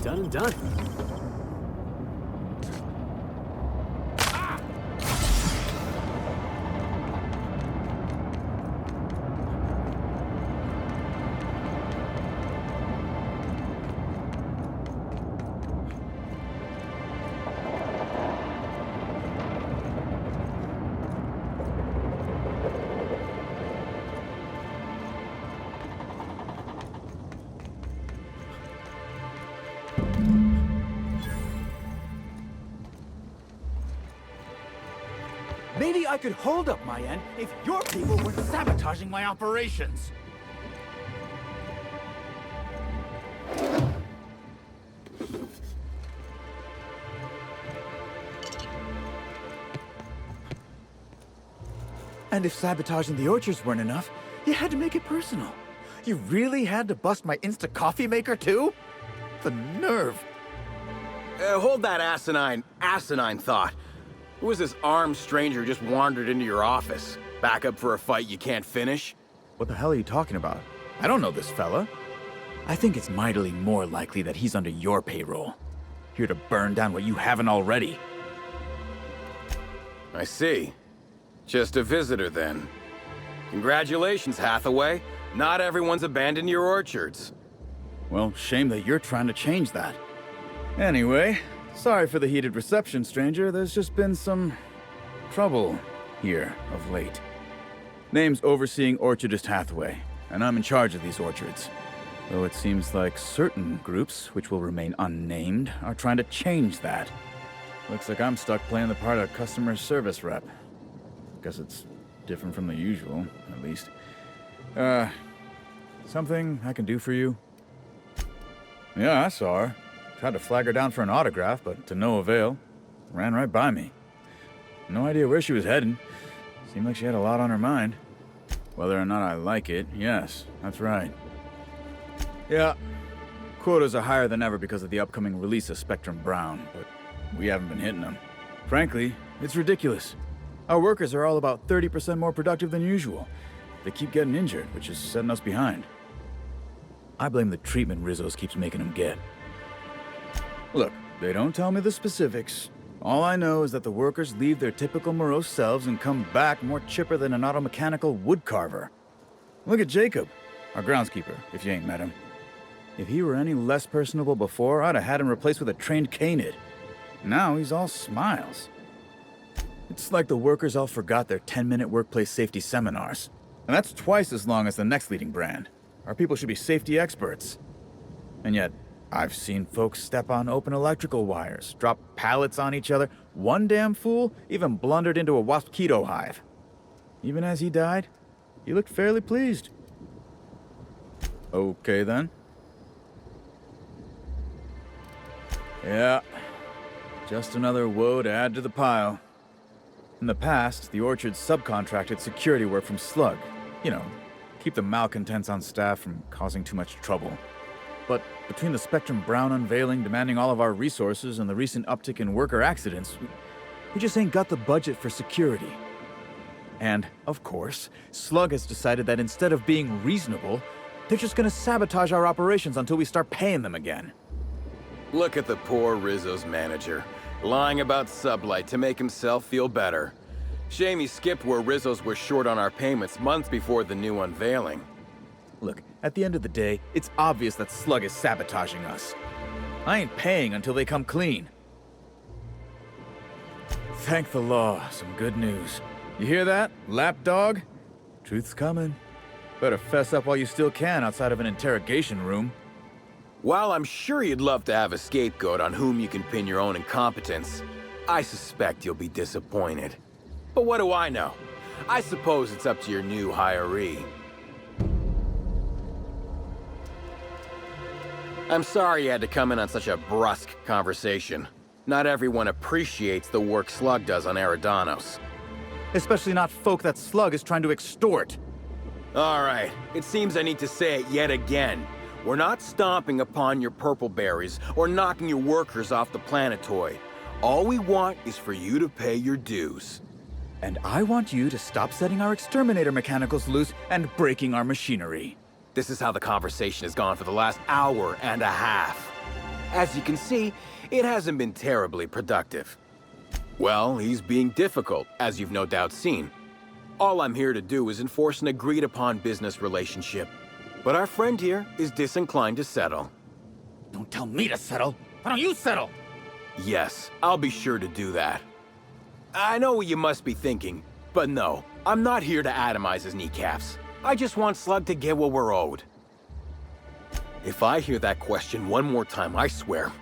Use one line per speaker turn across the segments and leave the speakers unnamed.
Done and done.
Maybe I could hold up my end if your people weren't sabotaging my operations. And if sabotaging the orchards weren't enough, you had to make it personal. You really had to bust my Insta coffee maker too? The nerve.
Hold that asinine thought. Who is this armed stranger who just wandered into your office? Back up for a fight you can't finish?
What the hell are you talking about? I don't know this fella. I think it's mightily more likely that he's under your payroll. Here to burn down what you haven't already.
I see. Just a visitor, then. Congratulations, Hathaway. Not everyone's abandoned your orchards.
Well, shame that you're trying to change that. Anyway, sorry for the heated reception, stranger. There's just been some trouble here of late. Name's Overseeing Orchardist Hathaway, and I'm in charge of these orchards. Though it seems like certain groups, which will remain unnamed, are trying to change that. Looks like I'm stuck playing the part of customer service rep. Guess it's different from the usual, at least. Something I can do for you? Yeah, I saw her. Tried to flag her down for an autograph, but to no avail. Ran right by me. No idea where she was heading. Seemed like she had a lot on her mind. Whether or not I like it, yes, that's right. Yeah, quotas are higher than ever because of the upcoming release of Spectrum Brown, but we haven't been hitting them. Frankly, it's ridiculous. Our workers are all about 30% more productive than usual. They keep getting injured, which is setting us behind. I blame the treatment Rizzo's keeps making them get. Look, they don't tell me the specifics. All I know is that the workers leave their typical morose selves and come back more chipper than an automechanical woodcarver. Look at Jacob, our groundskeeper, if you ain't met him. If he were any less personable before, I'd have had him replaced with a trained canid. Now he's all smiles. It's like the workers all forgot their 10-minute workplace safety seminars. And that's twice as long as the next leading brand. Our people should be safety experts. And yet, I've seen folks step on open electrical wires, drop pallets on each other. One damn fool even blundered into a mosquito hive. Even as he died, he looked fairly pleased. Okay then. Yeah, just another woe to add to the pile. In the past, the orchard subcontracted security work from Slug. You know, keep the malcontents on staff from causing too much trouble. But between the Spectrum Brown unveiling demanding all of our resources and the recent uptick in worker accidents, we just ain't got the budget for security. And, of course, Slug has decided that instead of being reasonable, they're just gonna sabotage our operations until we start paying them again.
Look at the poor Rizzo's manager, lying about Sublight to make himself feel better. Shame he skipped where Rizzo's was short on our payments months before the new unveiling.
Look, at the end of the day, it's obvious that Slug is sabotaging us. I ain't paying until they come clean. Thank the law, some good news. You hear that, lapdog? Truth's coming. Better fess up while you still can outside of an interrogation room.
While I'm sure you'd love to have a scapegoat on whom you can pin your own incompetence, I suspect you'll be disappointed. But what do I know? I suppose it's up to your new hiree. I'm sorry you had to come in on such a brusque conversation. Not everyone appreciates the work Slug does on Eridanos.
Especially not folk that Slug is trying to extort.
All right, it seems I need to say it yet again. We're not stomping upon your purple berries or knocking your workers off the planetoid. All we want is for you to pay your dues.
And I want you to stop setting our exterminator mechanicals loose and breaking our machinery.
This is how the conversation has gone for the last hour and a half. As you can see, it hasn't been terribly productive. Well, he's being difficult, as you've no doubt seen. All I'm here to do is enforce an agreed-upon business relationship. But our friend here is disinclined to settle.
Don't tell me to settle. Why don't you settle?
Yes, I'll be sure to do that. I know what you must be thinking, but no, I'm not here to atomize his kneecaps. I just want Slug to get what we're owed. If I hear that question one more time, I swear.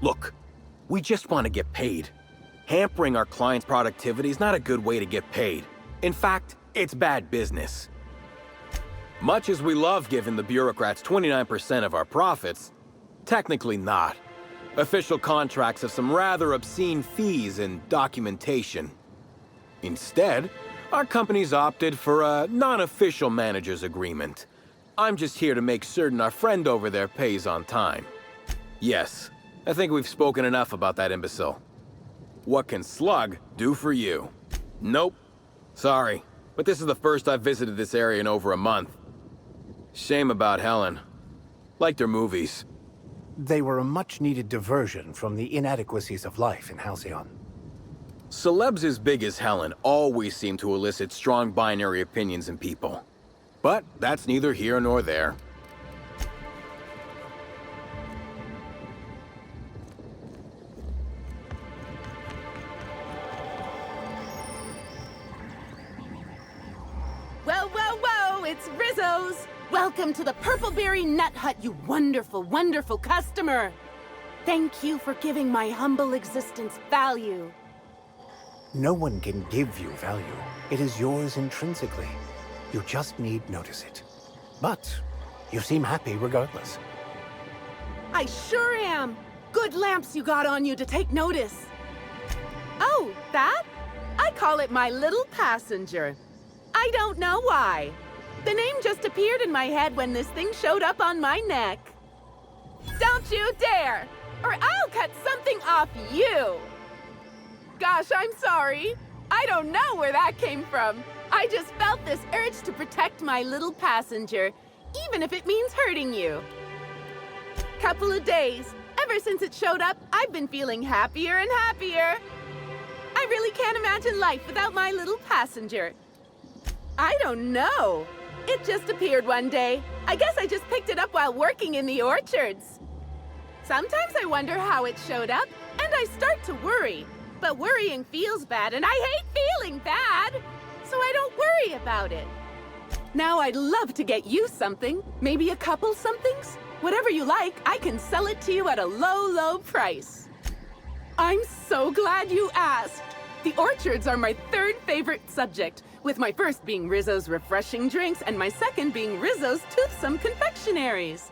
Look, we just want to get paid. Hampering our clients' productivity is not a good way to get paid. In fact, it's bad business. Much as we love giving the bureaucrats 29% of our profits, technically not. Official contracts have some rather obscene fees and documentation. Instead, our company's opted for a non-official manager's agreement. I'm just here to make certain our friend over there pays on time. Yes, I think we've spoken enough about that imbecile. What can Slug do for you? Nope. Sorry, but this is the first I've visited this area in over a month. Shame about Helen. Liked her movies.
They were a much-needed diversion from the inadequacies of life in Halcyon.
Celebs as big as Helen always seem to elicit strong binary opinions in people. But that's neither here nor there.
Whoa, whoa, whoa! It's Rizzo's! Welcome to the Purpleberry Nut Hut, you wonderful, wonderful customer! Thank you for giving my humble existence value.
No one can give you value. It is yours intrinsically. You just need notice it. But you seem happy regardless.
I sure am! Good lamps you got on you to take notice. Oh, that? I call it my little passenger. I don't know why. The name just appeared in my head when this thing showed up on my neck. Don't you dare! Or I'll cut something off you! Gosh, I'm sorry. I don't know where that came from. I just felt this urge to protect my little passenger, even if it means hurting you. Couple of days. Ever since it showed up, I've been feeling happier and happier. I really can't imagine life without my little passenger. I don't know. It just appeared one day. I guess I just picked it up while working in the orchards. Sometimes I wonder how it showed up, and I start to worry. But worrying feels bad, and I hate feeling bad. So I don't worry about it. Now I'd love to get you something. Maybe a couple somethings? Whatever you like, I can sell it to you at a low, low price. I'm so glad you asked. The orchards are my third favorite subject, with my first being Rizzo's refreshing drinks and my second being Rizzo's toothsome confectionaries.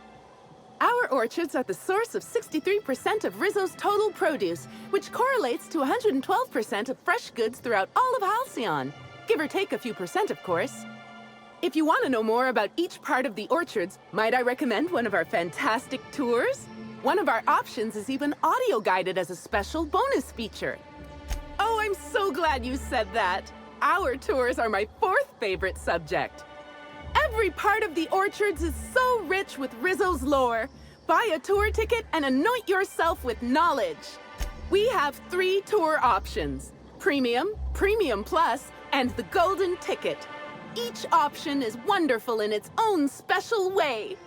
Our orchards are the source of 63% of Rizzo's total produce, which correlates to 112% of fresh goods throughout all of Halcyon. Give or take a few percent, of course. If you want to know more about each part of the orchards, might I recommend one of our fantastic tours? One of our options is even audio-guided as a special bonus feature. Oh, I'm so glad you said that. Our tours are my fourth favorite subject. Every part of the orchards is so rich with Rizzo's lore. Buy a tour ticket and anoint yourself with knowledge. We have 3 tour options: Premium, Premium Plus, and the Golden Ticket. Each option is wonderful in its own special way.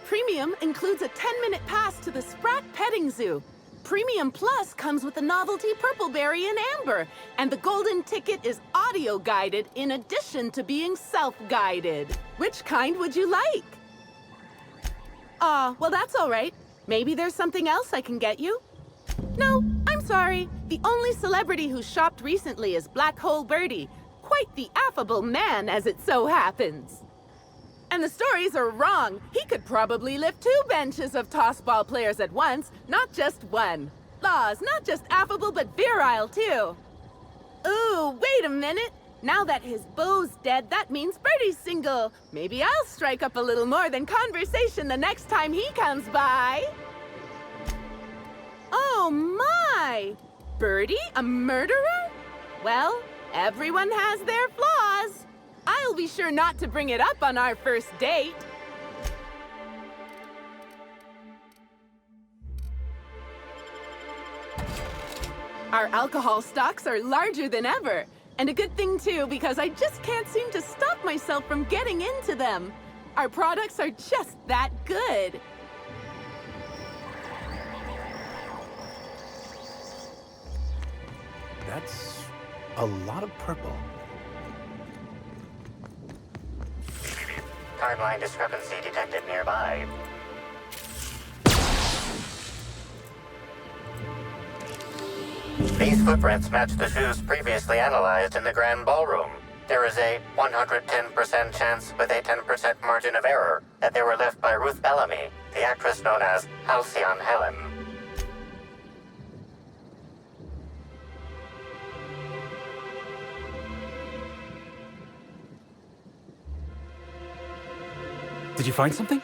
Premium includes a 10-minute pass to the Sprat Petting Zoo. Premium Plus comes with the novelty Purpleberry and Amber, and the Golden Ticket is audio-guided in addition to being self-guided. Which kind would you like? Well that's all right. Maybe there's something else I can get you? No, I'm sorry. The only celebrity who shopped recently is Black Hole Birdie. Quite the affable man, as it so happens. And the stories are wrong. He could probably lift 2 benches of tossball players at once, not just one. Laws, not just affable, but virile, too. Ooh, wait a minute. Now that his beau's dead, that means Birdie's single. Maybe I'll strike up a little more than conversation the next time he comes by. Oh, my! Birdie, a murderer? Well, everyone has their flaws. I'll be sure not to bring it up on our first date. Our alcohol stocks are larger than ever. And a good thing, too, because I just can't seem to stop myself from getting into them. Our products are just that good.
That's a lot of purple.
Timeline discrepancy detected nearby. These footprints match the shoes previously analyzed in the Grand Ballroom. There is a 110% chance with a 10% margin of error that they were left by Ruth Bellamy, the actress known as Halcyon Helen.
Did you find something?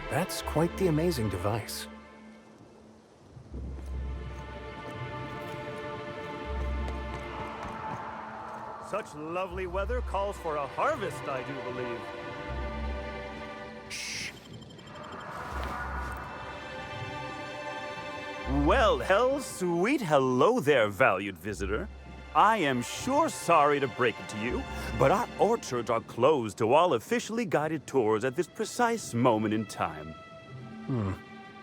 That's quite the amazing device.
Such lovely weather calls for a harvest, I do believe. Well, sweet hello there, valued visitor. I am sure sorry to break it to you, but our orchards are closed to all officially guided tours at this precise moment in time.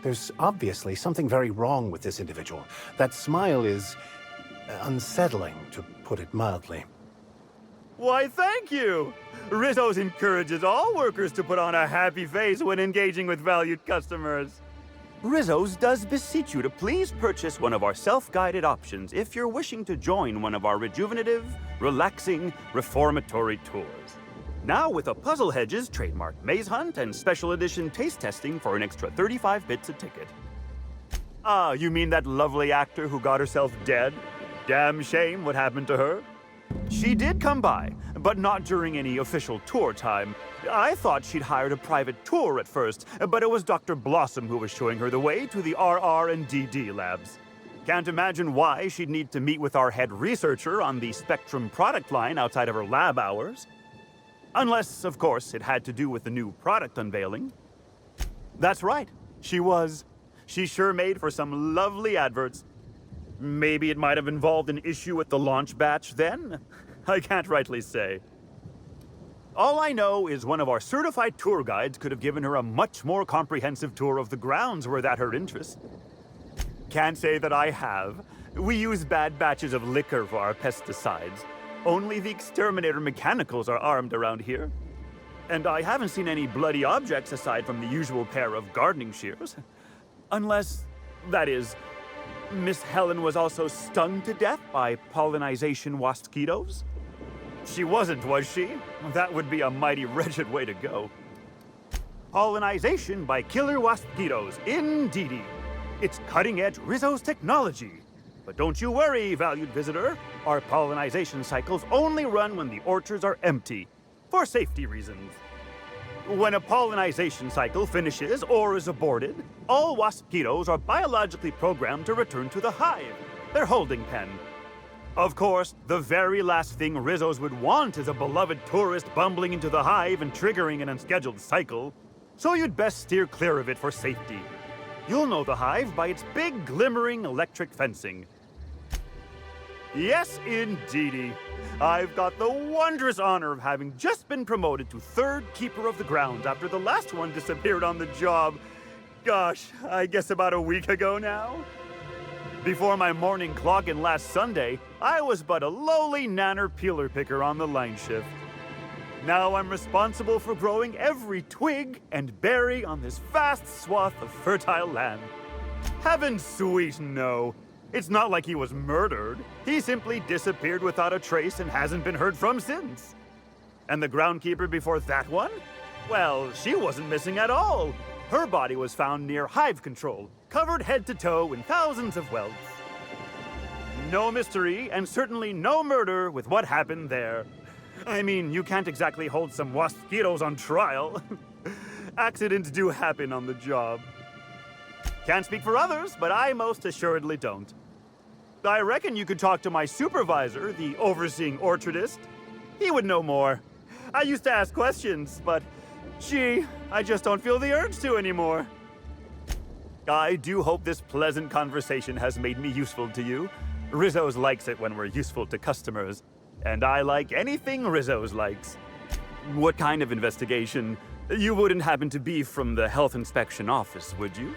There's obviously something very wrong with this individual. That smile is unsettling, to put it mildly.
Why, thank you! Rizzo's encourages all workers to put on a happy face when engaging with valued customers. Rizzo's does beseech you to please purchase one of our self-guided options if you're wishing to join one of our rejuvenative, relaxing, reformatory tours. Now with a Puzzle Hedges trademark maze hunt and special edition taste testing for an extra 35 bits a ticket. Ah, you mean that lovely actor who got herself dead? Damn shame what happened to her. She did come by, but not during any official tour time. I thought she'd hired a private tour at first, but it was Dr. Blossom who was showing her the way to the RR and DD labs. Can't imagine why she'd need to meet with our head researcher on the Spectrum product line outside of her lab hours. Unless, of course, it had to do with the new product unveiling. That's right, she was. She sure made for some lovely adverts. Maybe it might have involved an issue with the launch batch then? I can't rightly say. All I know is one of our certified tour guides could have given her a much more comprehensive tour of the grounds were that her interest. Can't say that I have. We use bad batches of liquor for our pesticides. Only the exterminator mechanicals are armed around here. And I haven't seen any bloody objects aside from the usual pair of gardening shears. Unless, that is, Miss Helen was also stung to death by pollinization wasquitos? She wasn't, was she? That would be a mighty wretched way to go. Pollinization by killer wasquitos, indeedy. It's cutting-edge Rizzo's technology. But don't you worry, valued visitor. Our pollinization cycles only run when the orchards are empty, for safety reasons. When a pollinization cycle finishes or is aborted, all wasquitos are biologically programmed to return to the hive, their holding pen. Of course, the very last thing Rizzo's would want is a beloved tourist bumbling into the hive and triggering an unscheduled cycle, so you'd best steer clear of it for safety. You'll know the hive by its big, glimmering electric fencing. Yes, indeedy. I've got the wondrous honor of having just been promoted to third keeper of the grounds after the last one disappeared on the job. Gosh, I guess about a week ago now? Before my morning clock-in last Sunday, I was but a lowly nanner peeler picker on the line shift. Now I'm responsible for growing every twig and berry on this vast swath of fertile land. Heaven sweet, no. It's not like he was murdered. He simply disappeared without a trace and hasn't been heard from since. And the groundkeeper before that one? Well, she wasn't missing at all. Her body was found near hive control, covered head to toe in thousands of welts. No mystery, and certainly no murder with what happened there. I mean, you can't exactly hold some wasquitos on trial. Accidents do happen on the job. Can't speak for others, but I most assuredly don't. I reckon you could talk to my supervisor, the overseeing orchardist. He would know more. I used to ask questions, but gee, I just don't feel the urge to anymore. I do hope this pleasant conversation has made me useful to you. Rizzo's likes it when we're useful to customers, and I like anything Rizzo's likes. What kind of investigation? You wouldn't happen to be from the health inspection office, would you?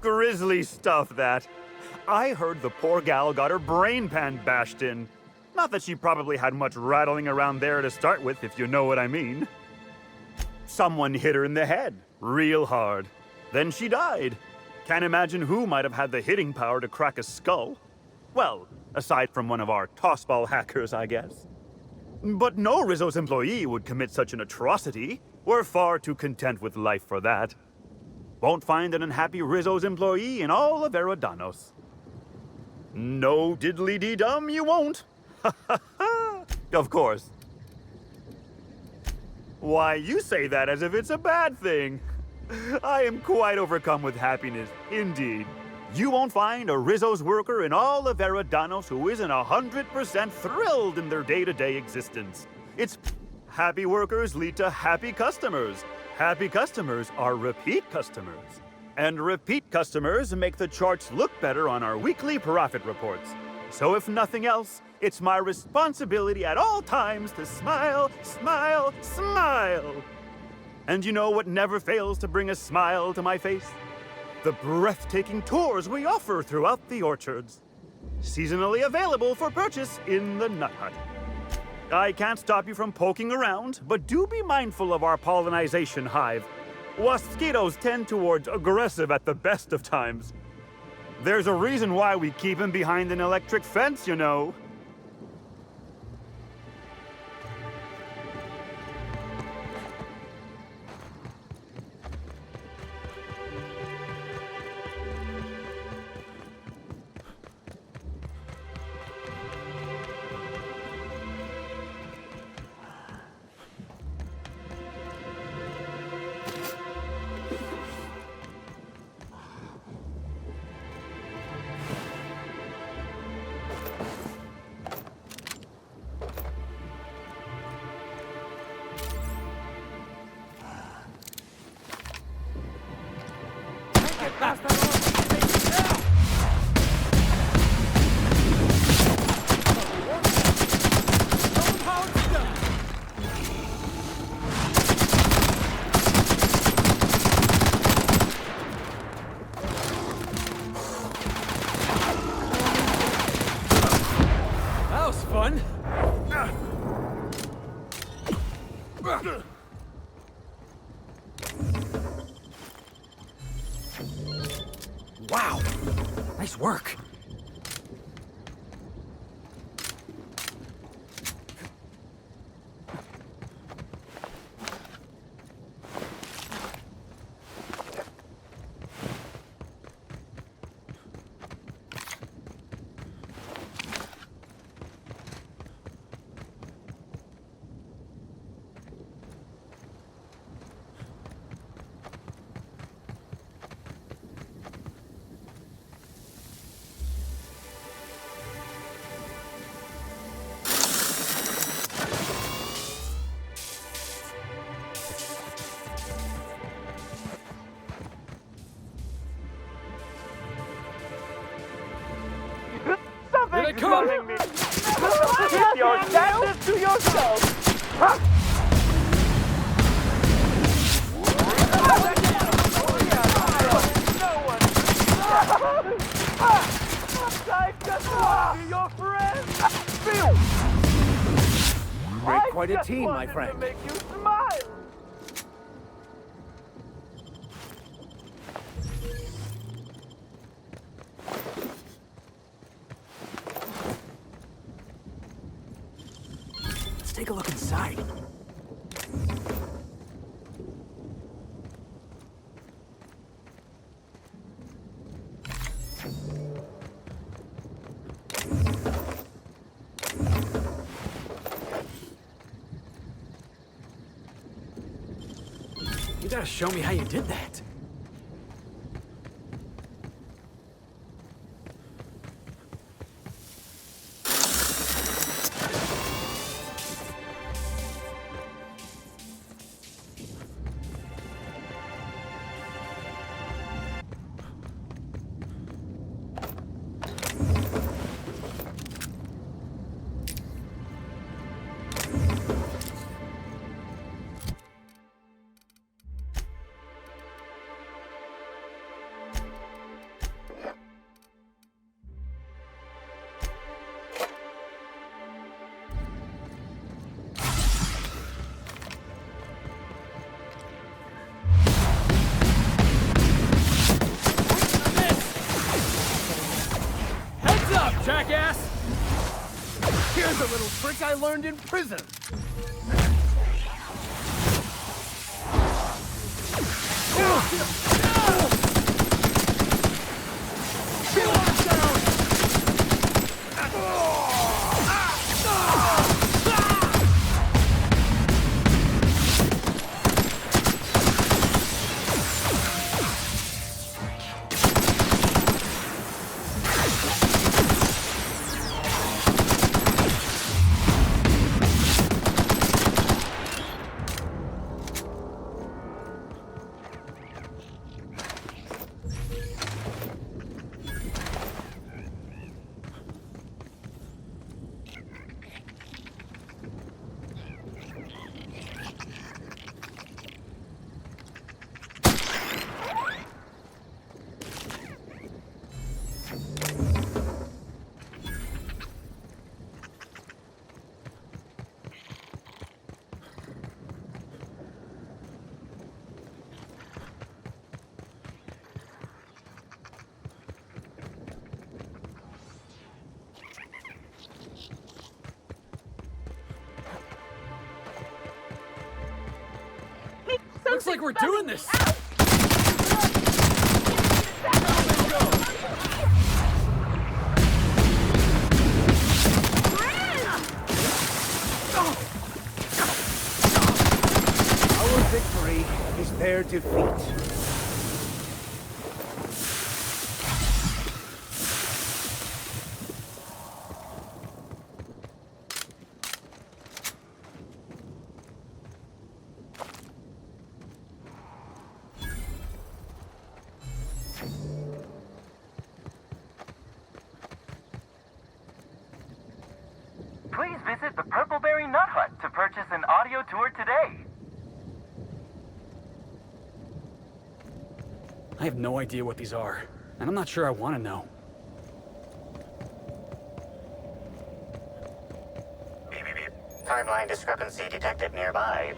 Grisly stuff, that. I heard the poor gal got her brain pan bashed in. Not that she probably had much rattling around there to start with, if you know what I mean. Someone hit her in the head, real hard. Then she died. Can't imagine who might have had the hitting power to crack a skull. Well, aside from one of our tossball hackers, I guess. But no Rizzo's employee would commit such an atrocity. We're far too content with life for that. Won't find an unhappy Rizzo's employee in all of Eridanos. No diddly-dee-dum, you won't. Of course. Why, you say that as if it's a bad thing. I am quite overcome with happiness, indeed. You won't find a Rizzo's worker in all of Eridanos who isn't 100% thrilled in their day-to-day existence. It's happy workers lead to happy customers. Happy customers are repeat customers. And repeat customers make the charts look better on our weekly profit reports. So if nothing else, it's my responsibility at all times to smile, smile, smile. And you know what never fails to bring a smile to my face? The breathtaking tours we offer throughout the orchards. Seasonally available for purchase in the Nut Hut. I can't stop you from poking around, but do be mindful of our pollinization hive. Waspitos tend towards aggressive at the best of times. There's a reason why we keep him behind an electric fence, you know.
That was fun. Wow. Nice work. Here they come!
Keep your standards to yourself!
We're quite a team, my friend.
Make you smile.
Let's take a look inside. You gotta show me how you did that. jackass!
Here's a little trick I learned in prison.
Looks like we're doing this!
Our victory is their defeat.
Please visit the Purpleberry Nut Hut to purchase an audio tour today.
I have no idea what these are, and I'm not sure I want to know.
Timeline discrepancy detected nearby.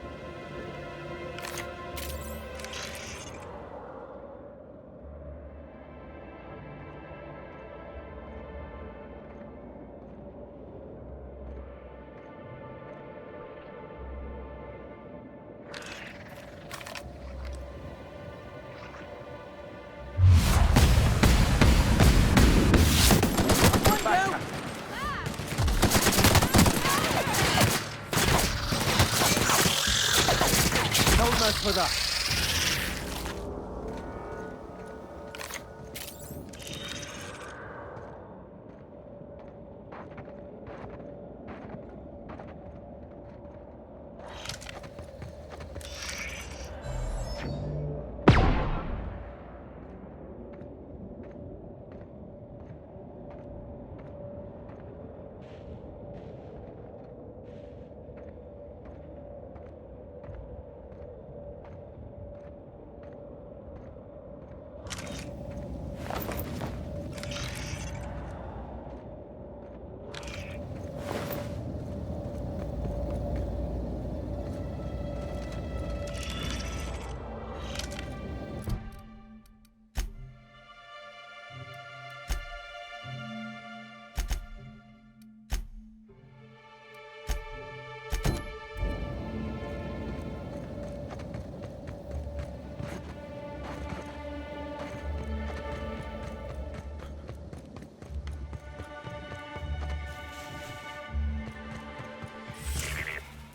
Don't mess with us.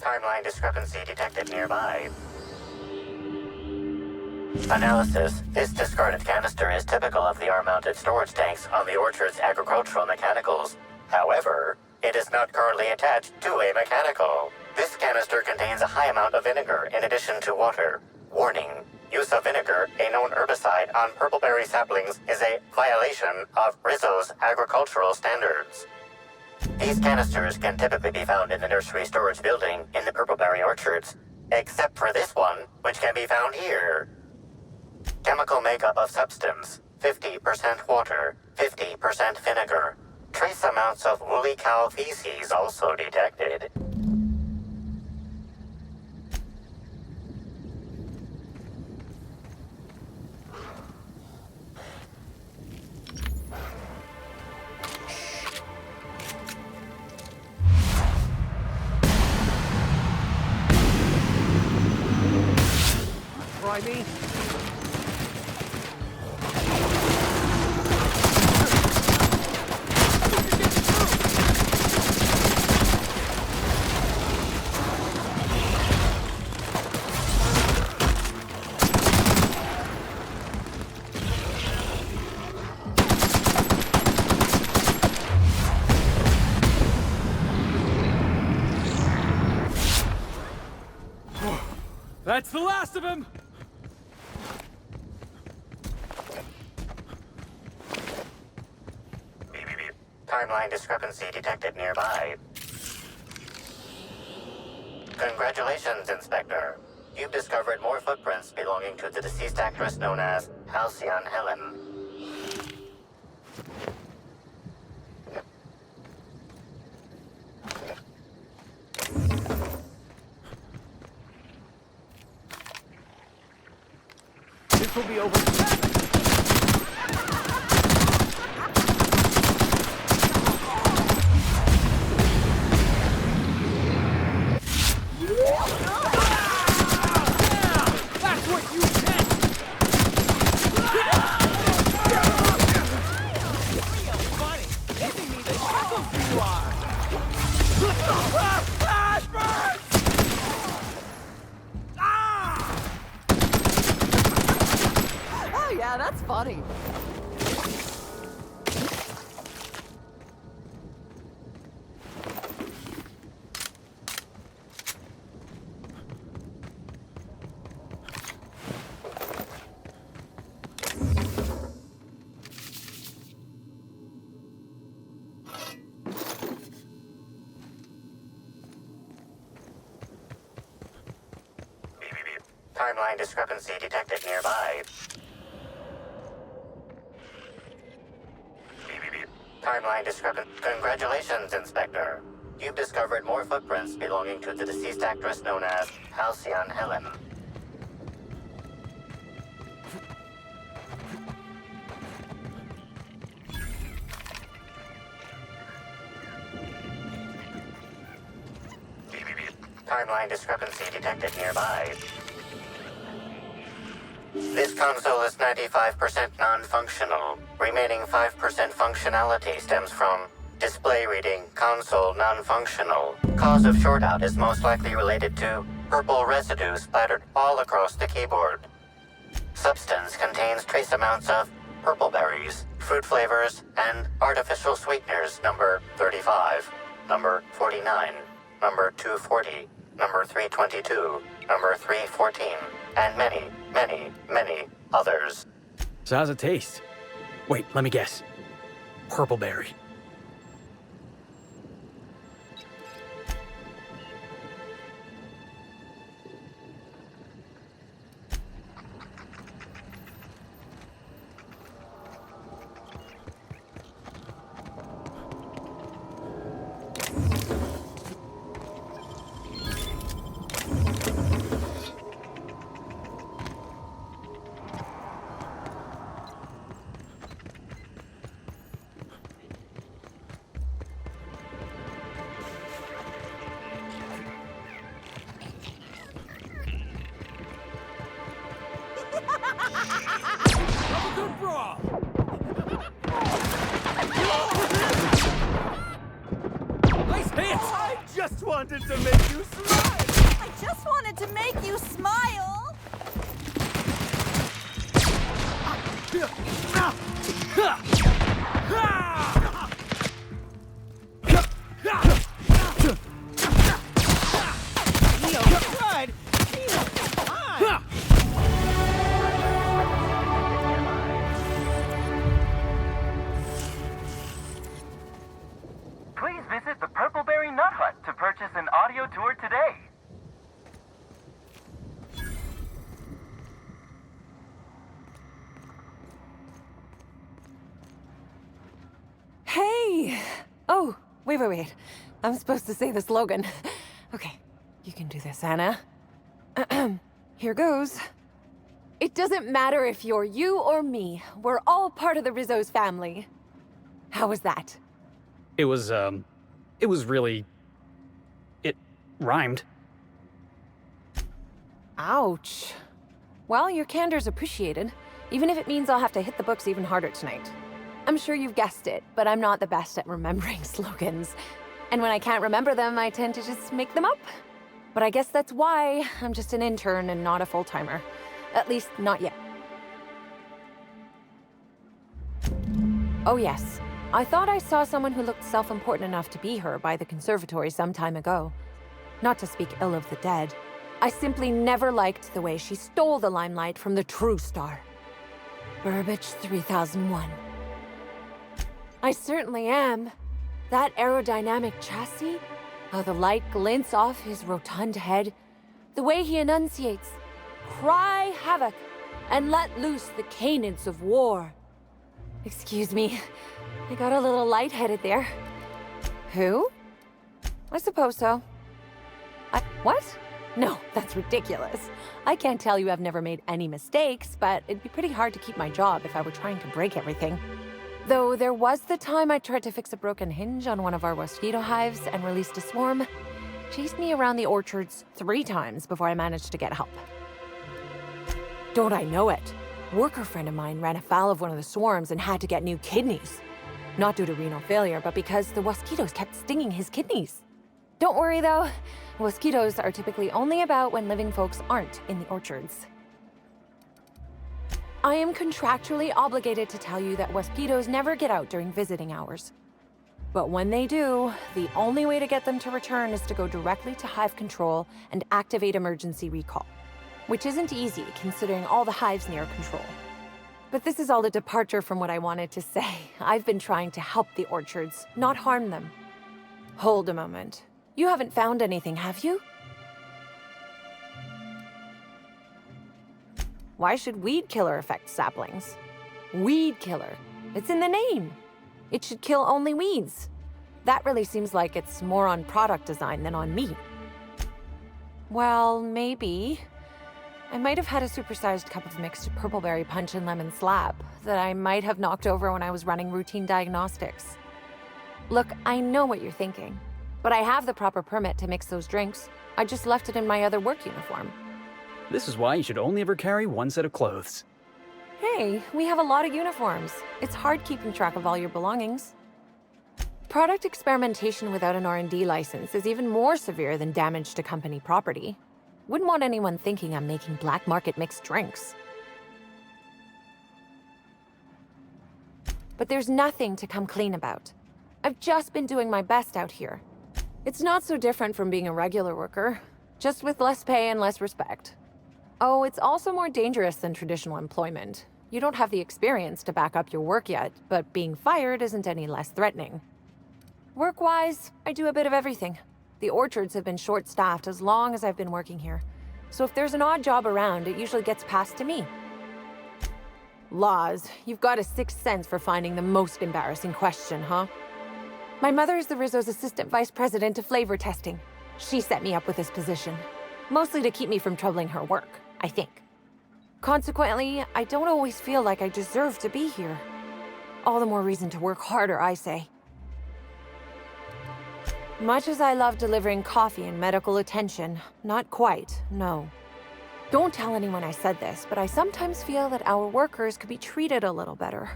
Timeline discrepancy detected nearby. Analysis. This discarded canister is typical of the R-mounted storage tanks on the Orchard's agricultural mechanicals. However, it is not currently attached to a mechanical. This canister contains a high amount of vinegar in addition to water. Warning. Use of vinegar, a known herbicide on purpleberry saplings, is a violation of Rizzo's agricultural standards. These canisters can typically be found in the nursery storage building in the purpleberry orchards, except for this one, which can be found here. Chemical makeup of substance: 50% water, 50% vinegar. Trace amounts of woolly cow feces also detected.
try me?
That's the last of him!
Timeline discrepancy detected nearby. Congratulations, Inspector. You've discovered more footprints belonging to the deceased actress known as Halcyon Helen.
This will be over.
That's what you get!
Funny. Giving me the chuckles you are.
Oh, yeah, that's funny.
Timeline discrepancy detected nearby. Timeline discrepancy. Congratulations, Inspector. You've discovered more footprints belonging to the deceased actress known as Halcyon Helen. Timeline discrepancy detected nearby. This console is 95% non-functional. Remaining 5% functionality stems from display reading console non-functional. Cause of shortout is most likely related to purple residue splattered all across the keyboard. Substance contains trace amounts of purple berries, fruit flavors, and artificial sweeteners number 35, number 49, number 240, number 322, number 314, and many, many, many others.
So how's it taste? Wait, let me guess. Purple berry.
Good brawl.
Nice hit!
I just wanted to make you smile!
I just wanted to make you smile.
Neo, good. Neo, fine.
Please visit the Purpleberry Nut Hut to purchase an audio tour today.
Hey. Oh, wait. I'm supposed to say the slogan. Okay, you can do this, Anna. Here goes. It doesn't matter if you're you or me. We're all part of the Rizzo's family. How was that?
It was really... It rhymed.
Ouch. Well, your candor's appreciated, even if it means I'll have to hit the books even harder tonight. I'm sure you've guessed it, but I'm not the best at remembering slogans. And when I can't remember them, I tend to just make them up. But I guess that's why I'm just an intern and not a full-timer. At least, not yet. Oh yes, I thought I saw someone who looked self-important enough to be her by the conservatory some time ago. Not to speak ill of the dead, I simply never liked the way she stole the limelight from the true star. Burbage 3001. I certainly am. That aerodynamic chassis, how the light glints off his rotund head, the way he enunciates, cry havoc, and let loose the canids of war. Excuse me, I got a little lightheaded there. Who? I suppose so. What? No, that's ridiculous. I can't tell you I've never made any mistakes, but it'd be pretty hard to keep my job if I were trying to break everything. Though there was the time I tried to fix a broken hinge on one of our mosquito hives and released a swarm. Chased me around the orchards 3 times before I managed to get help. Don't I know it? A worker friend of mine ran afoul of one of the swarms and had to get new kidneys. Not due to renal failure, but because the mosquitoes kept stinging his kidneys. Don't worry though, mosquitoes are typically only about when living folks aren't in the orchards. I am contractually obligated to tell you that mosquitoes never get out during visiting hours. But when they do, the only way to get them to return is to go directly to hive control and activate emergency recall. Which isn't easy, considering all the hives near control. But this is all a departure from what I wanted to say. I've been trying to help the orchards, not harm them. Hold a moment. You haven't found anything, have you? Why should weed killer affect saplings? Weed killer. It's in the name. It should kill only weeds. That really seems like it's more on product design than on me. Well, maybe. I might have had a supersized cup of mixed purpleberry punch and lemon slab that I might have knocked over when I was running routine diagnostics. Look, I know what you're thinking, but I have the proper permit to mix those drinks. I just left it in my other work uniform.
This is why you should only ever carry one set of clothes.
Hey, we have a lot of uniforms. It's hard keeping track of all your belongings. Product experimentation without an R&D license is even more severe than damage to company property. Wouldn't want anyone thinking I'm making black market mixed drinks. But there's nothing to come clean about. I've just been doing my best out here. It's not so different from being a regular worker, just with less pay and less respect. Oh, it's also more dangerous than traditional employment. You don't have the experience to back up your work yet, but being fired isn't any less threatening. Work-wise, I do a bit of everything. The orchards have been short-staffed as long as I've been working here. So if there's an odd job around, it usually gets passed to me. Laws, you've got a sixth sense for finding the most embarrassing question, huh? My mother is the Rizzo's assistant vice president of flavor testing. She set me up with this position. Mostly to keep me from troubling her work, I think. Consequently, I don't always feel like I deserve to be here. All the more reason to work harder, I say. Much as I love delivering coffee and medical attention, not quite, no. Don't tell anyone I said this, but I sometimes feel that our workers could be treated a little better.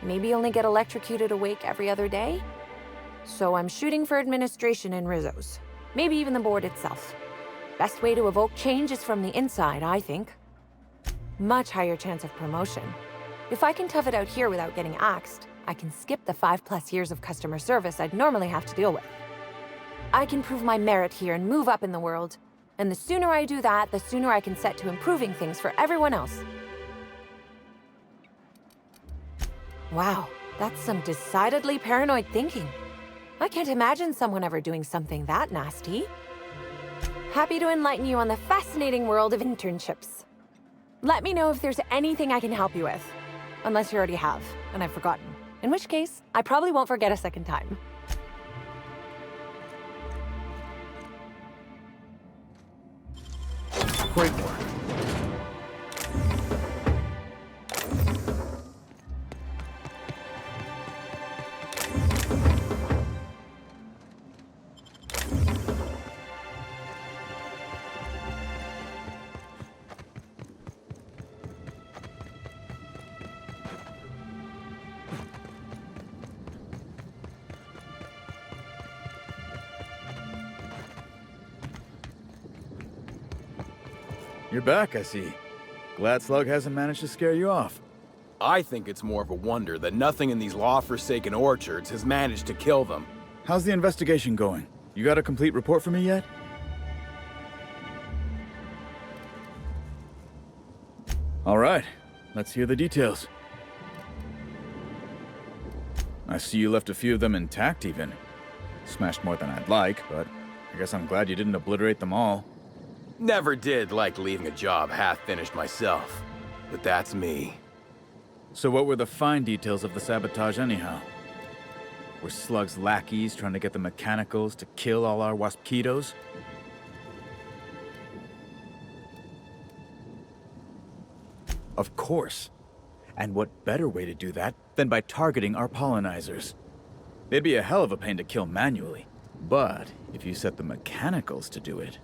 Maybe only get electrocuted awake every other day? So I'm shooting for administration in Rizzo's. Maybe even the board itself. Best way to evoke change is from the inside, I think. Much higher chance of promotion. If I can tough it out here without getting axed, I can skip the 5+ years of customer service I'd normally have to deal with. I can prove my merit here and move up in the world. And the sooner I do that, the sooner I can set to improving things for everyone else. Wow, that's some decidedly paranoid thinking. I can't imagine someone ever doing something that nasty. Happy to enlighten you on the fascinating world of internships. Let me know if there's anything I can help you with. Unless you already have, and I've forgotten. In which case, I probably won't forget a second time.
Great work.
You're back, I see. Glad Slug hasn't managed to scare you off.
I think it's more of a wonder that nothing in these law-forsaken orchards has managed to kill them.
How's the investigation going? You got a complete report for me yet? All right, let's hear the details. I see you left a few of them intact even. Smashed more than I'd like, but I guess I'm glad you didn't obliterate them all.
Never did like leaving a job half-finished myself. But that's me.
So what were the fine details of the sabotage anyhow? Were Slug's lackeys trying to get the mechanicals to kill all our Waspitos? Of course. And what better way to do that than by targeting our pollinizers? They'd be a hell of a pain to kill manually. But if you set the mechanicals to do it...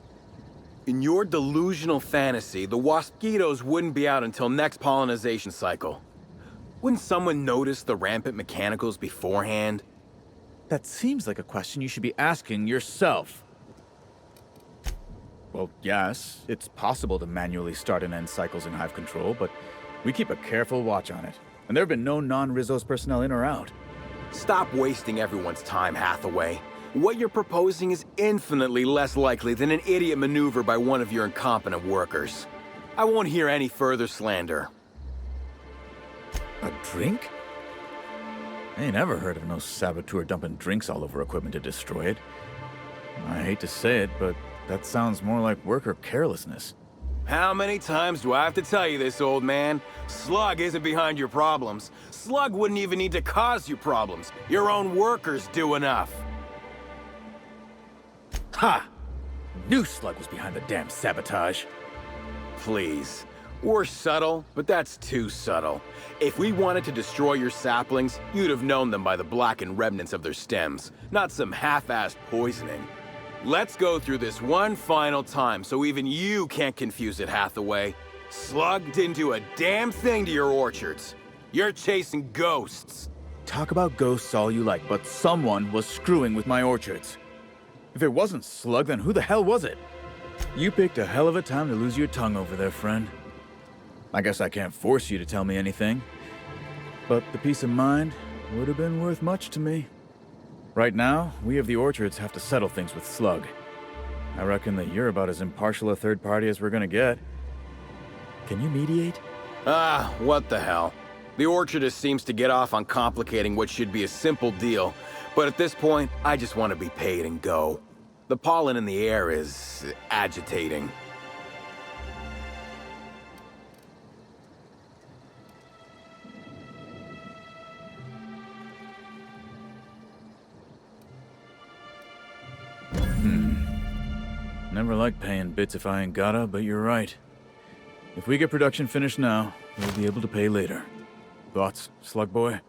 In your delusional fantasy, the Waspitos wouldn't be out until next pollinization cycle. Wouldn't someone notice the rampant mechanicals beforehand?
That seems like a question you should be asking yourself. Well, yes, it's possible to manually start and end cycles in Hive Control, but we keep a careful watch on it. And there have been no non-Rizzo's personnel in or out.
Stop wasting everyone's time, Hathaway. What you're proposing is infinitely less likely than an idiot maneuver by one of your incompetent workers. I won't hear any further slander.
A drink? I ain't ever heard of no saboteur dumping drinks all over equipment to destroy it. I hate to say it, but that sounds more like worker carelessness.
How many times do I have to tell you this, old man? Slug isn't behind your problems. Slug wouldn't even need to cause you problems. Your own workers do enough.
Ha! Knew Slug was behind the damn sabotage.
Please. We're subtle, but that's too subtle. If we wanted to destroy your saplings, you'd have known them by the blackened remnants of their stems, not some half-assed poisoning. Let's go through this one final time so even you can't confuse it, Hathaway. Slug didn't do a damn thing to your orchards. You're chasing ghosts.
Talk about ghosts all you like, but someone was screwing with my orchards. If it wasn't Slug, then who the hell was it? You picked a hell of a time to lose your tongue over there, friend. I guess I can't force you to tell me anything, but the peace of mind would have been worth much to me. Right now, we of the orchards have to settle things with Slug. I reckon that you're about as impartial a third party as we're gonna get. Can you mediate?
Ah, what the hell. The orchardist seems to get off on complicating what should be a simple deal, but at this point, I just want to be paid and go. The pollen in the air is agitating.
Never like paying bits if I ain't gotta, but you're right. If we get production finished now, we'll be able to pay later. Thoughts, Slug Boy?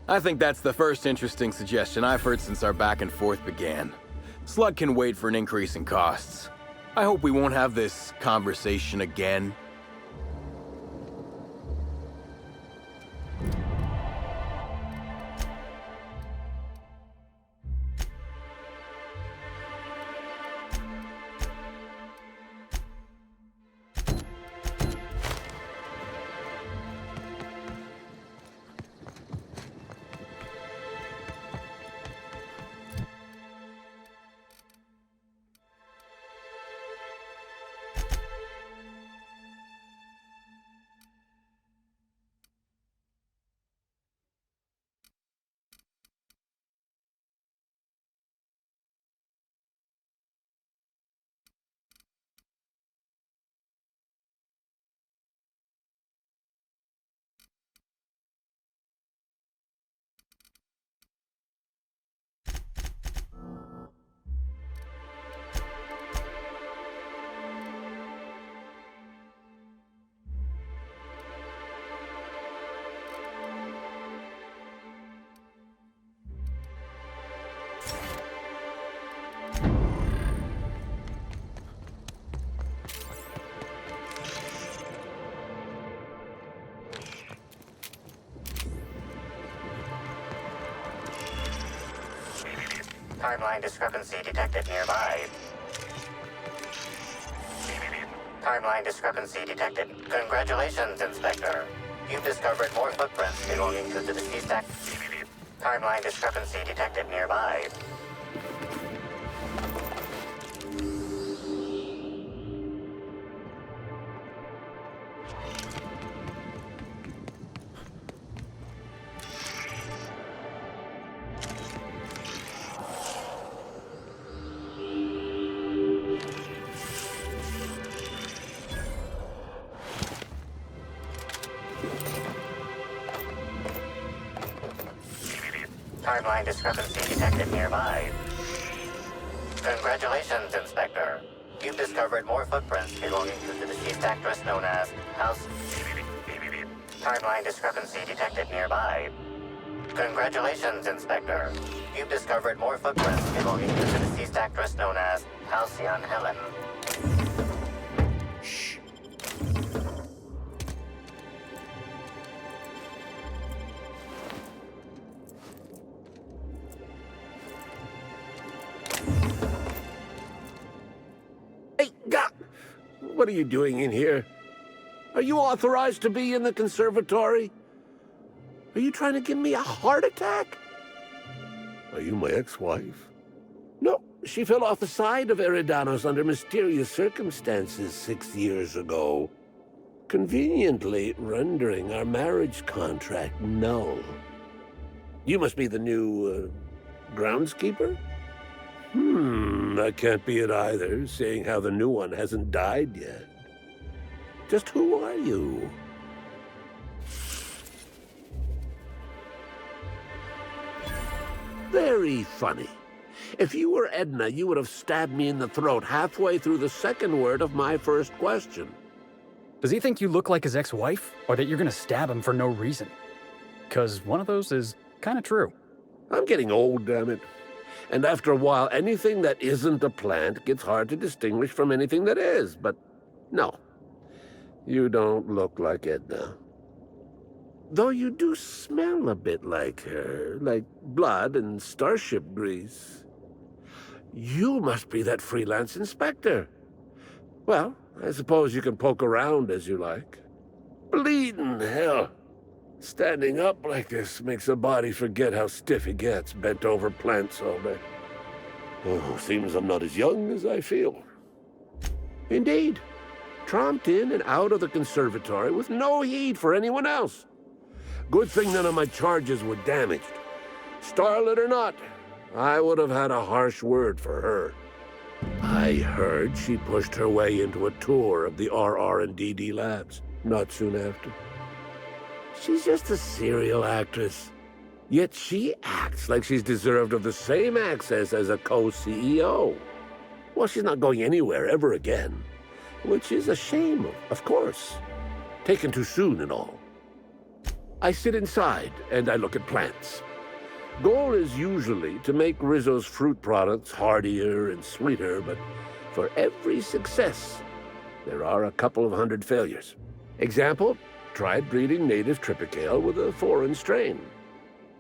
I think that's the first interesting suggestion I've heard since our back and forth began. Slug can wait for an increase in costs. I hope we won't have this conversation again.
Timeline discrepancy detected nearby. Timeline discrepancy detected. Congratulations, Inspector. You've discovered more footprints belonging to the deceased Timeline discrepancy detected nearby. Timeline discrepancy detected nearby. Congratulations, Inspector. You've discovered more footprints belonging to the deceased actress known as House... Timeline discrepancy detected nearby. Congratulations, Inspector. You've discovered more footprints belonging to the deceased actress known as Halcyon Helen.
Shh. Hey, what are you doing in here? Are you authorized to be in the conservatory? Are you trying to give me a heart attack? Are you my ex-wife? No, she fell off the side of Eridanos under mysterious circumstances 6 years ago, conveniently rendering our marriage contract null. You must be the new, groundskeeper? That can't be it either, seeing how the new one hasn't died yet. Just who are you? Very funny. If you were Edna, you would have stabbed me in the throat halfway through the second word of my first question.
Does he think you look like his ex-wife? Or that you're gonna stab him for no reason? 'Cause one of those is kinda true.
I'm getting old, damn it. And after a while, anything that isn't a plant gets hard to distinguish from anything that is. But no, you don't look like Edna. Though you do smell a bit like her, like blood and starship grease. You must be that freelance inspector. Well, I suppose you can poke around as you like. Bleeding hell. Standing up like this makes a body forget how stiff he gets, bent over plants all day. Oh, seems I'm not as young as I feel. Indeed. Tromped in and out of the conservatory with no heed for anyone else. Good thing none of my charges were damaged. Starlet or not, I would have had a harsh word for her. I heard she pushed her way into a tour of the RR&DD labs not soon after. She's just a serial actress. Yet she acts like she's deserved of the same access as a co-CEO. Well, she's not going anywhere ever again. Which is a shame, of course. Taken too soon and all. I sit inside and I look at plants. Goal is usually to make Rizzo's fruit products hardier and sweeter, but for every success, there are a couple of hundred failures. Example, tried breeding native Tripicale with a foreign strain.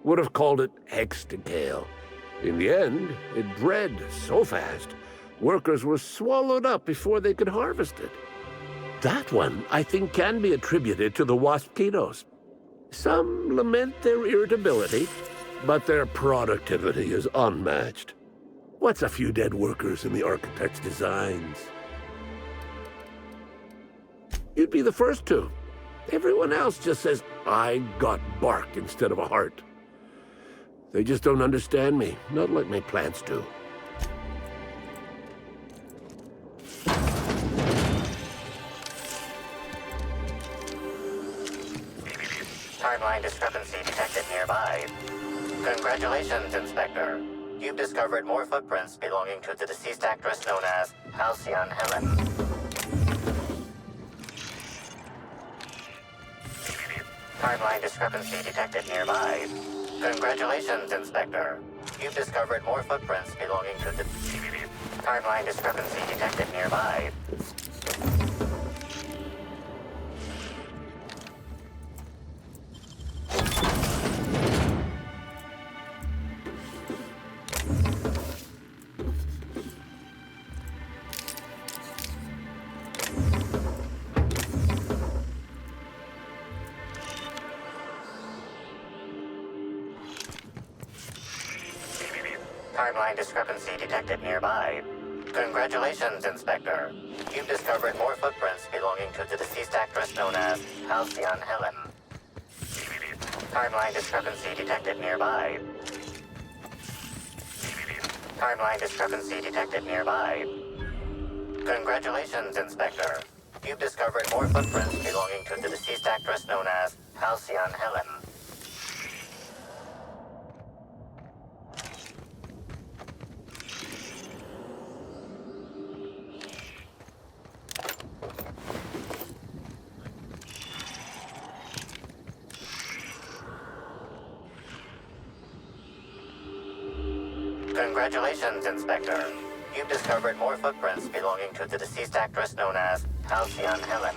Would have called it Hexticale. In the end, it bred so fast, workers were swallowed up before they could harvest it. That one, I think, can be attributed to the waspitos. Some lament their irritability, but their productivity is unmatched. What's a few dead workers in the architect's designs? You'd be the first to. Everyone else just says, I got bark instead of a heart. They just don't understand me, not like my plants do.
Timeline discrepancy detected nearby. Congratulations, Inspector. You've discovered more footprints belonging to the deceased actress known as Halcyon Helen. Timeline discrepancy detected nearby. Congratulations, Inspector. You've discovered more footprints belonging to the... Timeline discrepancy detected nearby. Timeline discrepancy detected nearby. Congratulations, Inspector. You've discovered more footprints belonging to the deceased actress known as Halcyon Helen. Timeline discrepancy detected nearby. Timeline discrepancy detected nearby. Congratulations, Inspector. You've discovered more footprints belonging to the deceased actress known as Halcyon Helen. Congratulations, Inspector. You've discovered more footprints belonging to the deceased actress known as Halcyon Helen.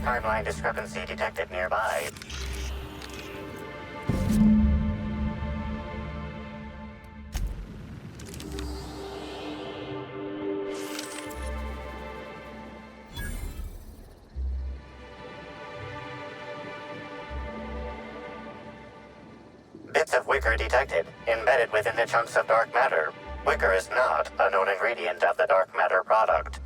Timeline discrepancy detected nearby. Bits of wicker detected, embedded within the chunks of dark matter. Wicker is not a known ingredient of the dark matter product.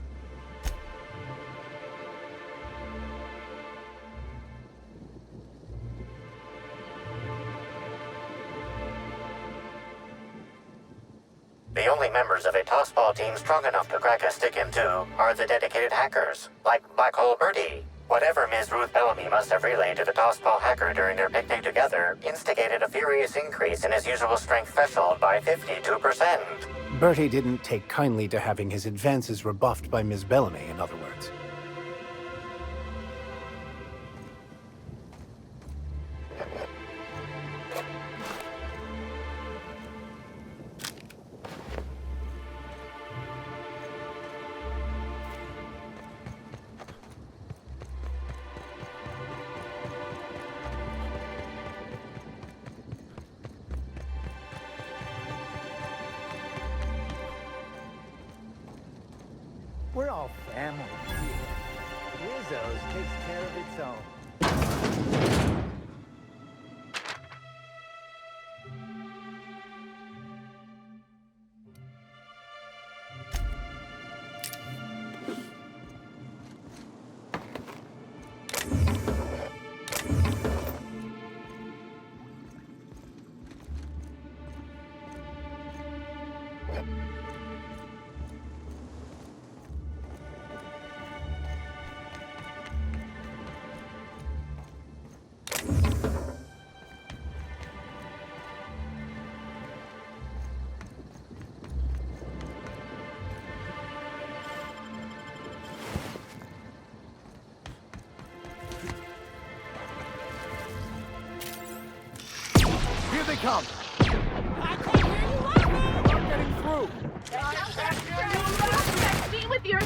The only members of a tossball team strong enough to crack a stick in two are the dedicated hackers, like Black Hole Birdie. Whatever Ms. Ruth Bellamy must have relayed to the tossball hacker during their picnic together instigated a furious increase in his usual strength threshold by 52%.
Bertie didn't take kindly to having his advances rebuffed by Ms. Bellamy, in other words.
We're all family here. Rizzo's takes care of its own. Here they come!
I can't hear you laughing!
I'm not getting through!
Me with your...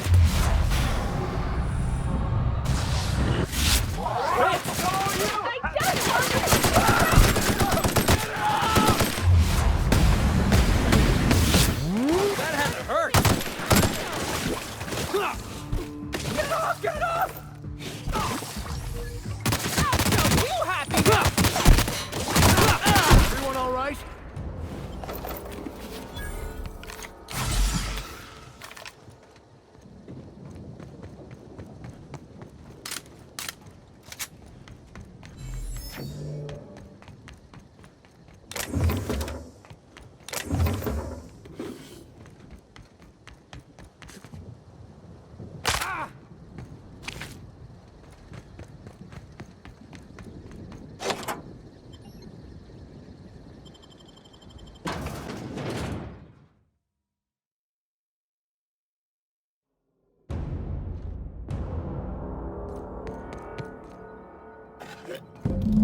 That had to hurt! Get off! Get off! You happy?
Everyone all right?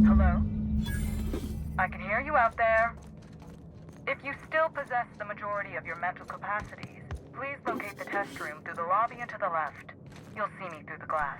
Hello? I can hear you out there. If you still possess the majority of your mental capacities, please locate the test room through the lobby and to the left. You'll see me through the glass.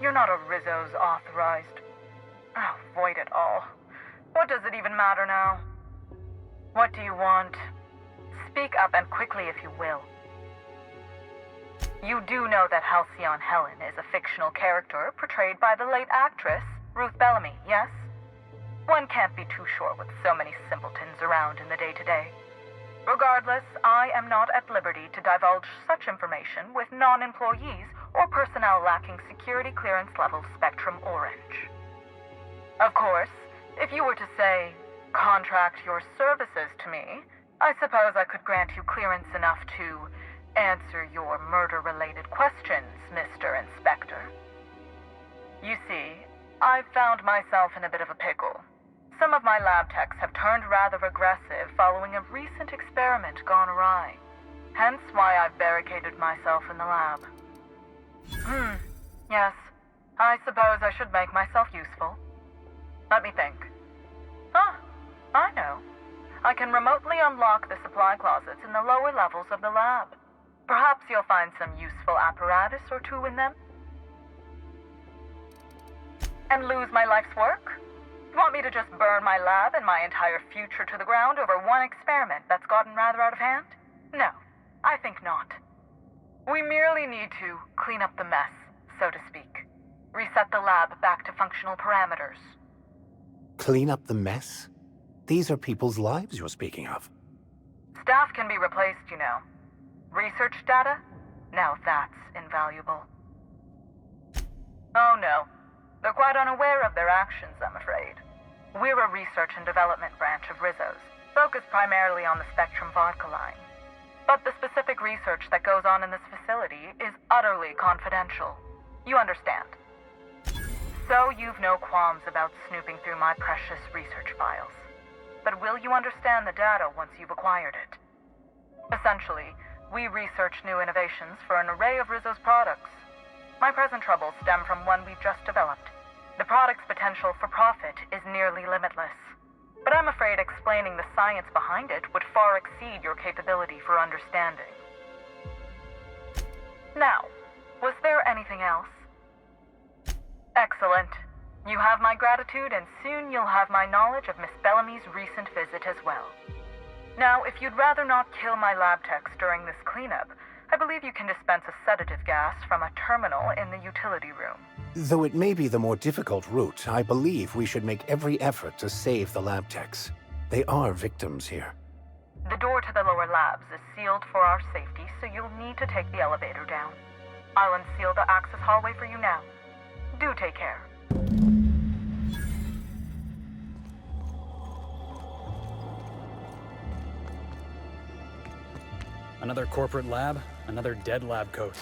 You're not a Rizzo's authorized. Oh, void it all. What does it even matter now? What do you want? Speak up and quickly if you will. You do know that Halcyon Helen is a fictional character portrayed by the late actress Ruth Bellamy, yes? One can't be too sure with so many simpletons around in the day-to-day. Regardless, I am not at liberty to divulge such information with non-employees or personnel lacking security clearance level Spectrum Orange. Of course, if you were to say, contract your services to me, I suppose I could grant you clearance enough to answer your murder-related questions, Mr. Inspector. You see, I've found myself in a bit of a pickle. Some of my lab techs have turned rather aggressive following a recent experiment gone awry. Hence why I've barricaded myself in the lab. Yes. I suppose I should make myself useful. Let me think. Ah, I know. I can remotely unlock the supply closets in the lower levels of the lab. Perhaps you'll find some useful apparatus or two in them. And lose my life's work? You want me to just burn my lab and my entire future to the ground over one experiment that's gotten rather out of hand? No, I think not. We merely need to clean up the mess, so to speak. Reset the lab back to functional parameters.
Clean up the mess? These are people's lives you're speaking of.
Staff can be replaced, you know. Research data? Now that's invaluable. Oh no. They're quite unaware of their actions, I'm afraid. We're a research and development branch of Rizzo's, focused primarily on the Spectrum vodka line. But the specific research that goes on in this facility is utterly confidential. You understand? So you've no qualms about snooping through my precious research files. But will you understand the data once you've acquired it? Essentially, we research new innovations for an array of Rizzo's products. My present troubles stem from one we've just developed. The product's potential for profit is nearly limitless. But I'm afraid explaining the science behind it would far exceed your capability for understanding. Now, was there anything else? Excellent. You have my gratitude, and soon you'll have my knowledge of Miss Bellamy's recent visit as well. Now, if you'd rather not kill my lab techs during this cleanup, I believe you can dispense a sedative gas from a terminal in the utility room.
Though it may be the more difficult route, I believe we should make every effort to save the lab techs. They are victims here.
The door to the lower labs is sealed for our safety, so you'll need to take the elevator down. I'll unseal the access hallway for you now. Do take care.
Another corporate lab, another dead lab coat.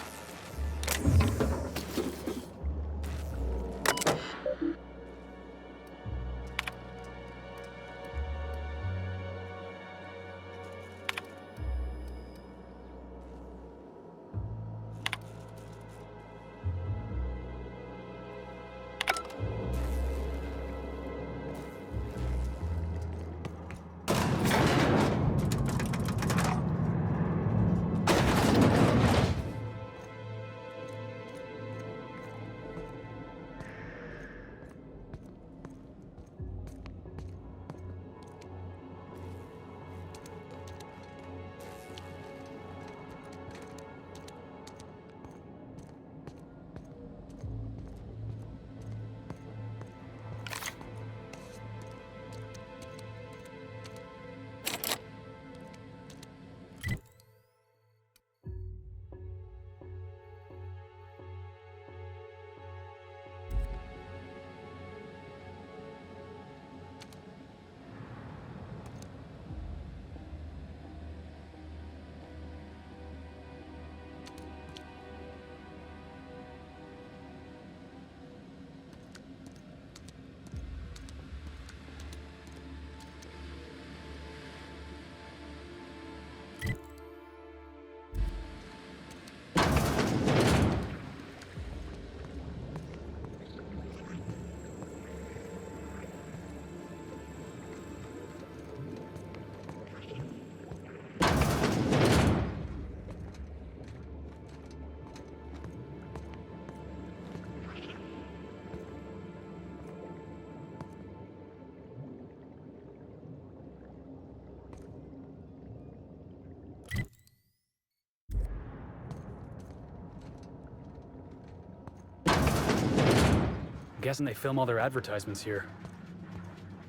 guessing they film all their advertisements here.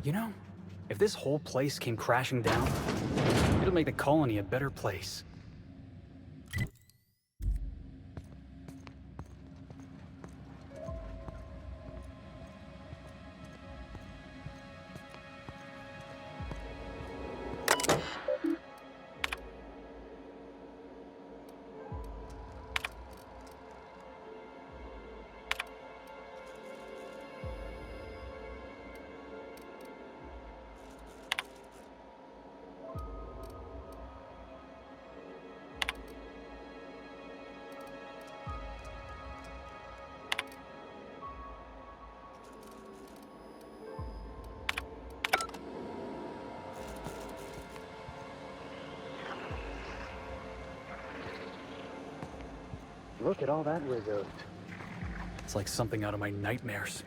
You know, if this whole place came crashing down, it'll make the colony a better place.
Look at all that Rizzo's.
It's like something out of my nightmares.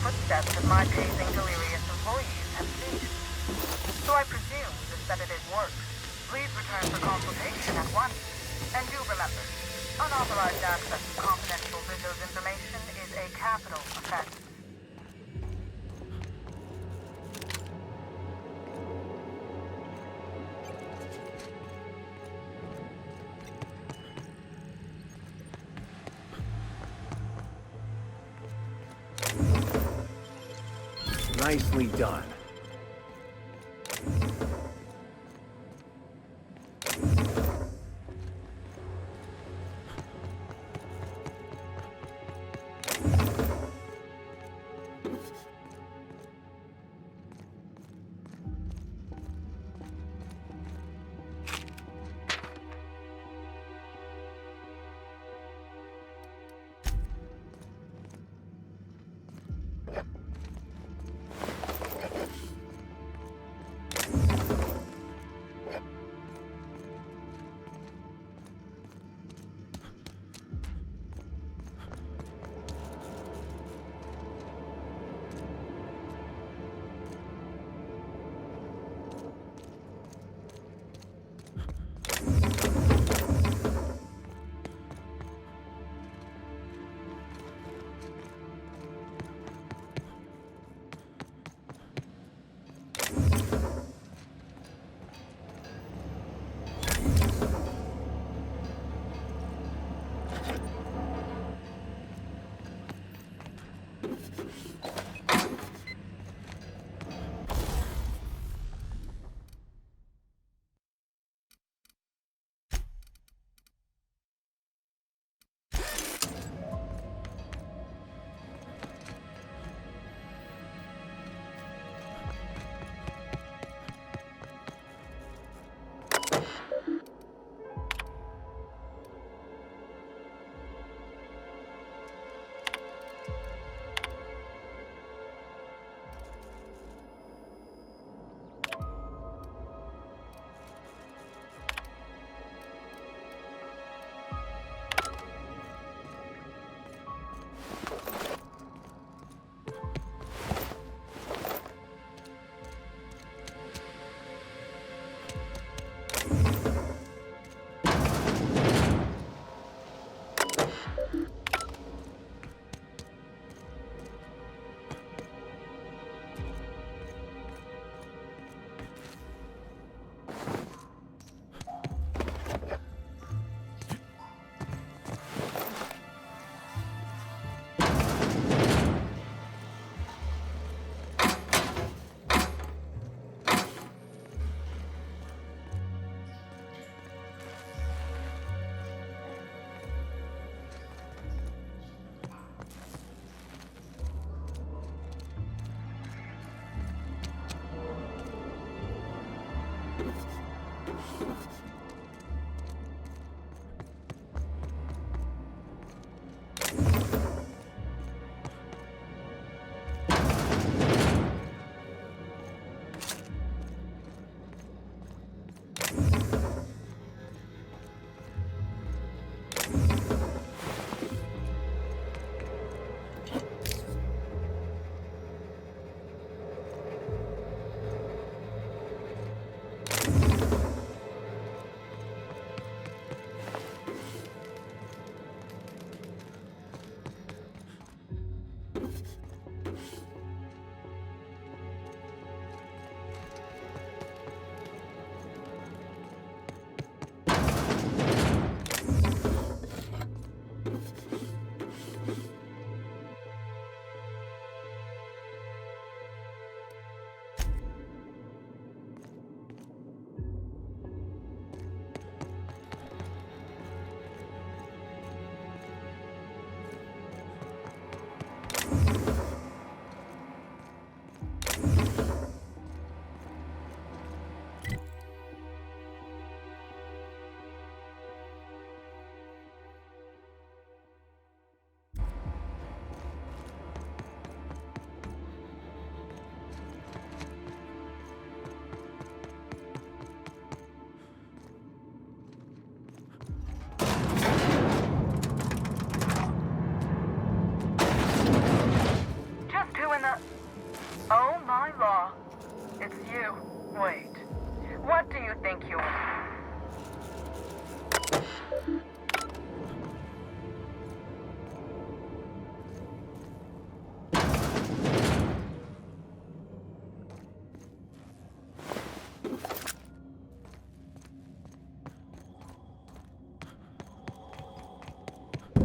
Footsteps of my pacing delirious employees have ceased. So I presume the sedative works. Please return for consultation at once. And do remember, unauthorized access to confidential Rizzo's information is a capital offense.
Nicely done.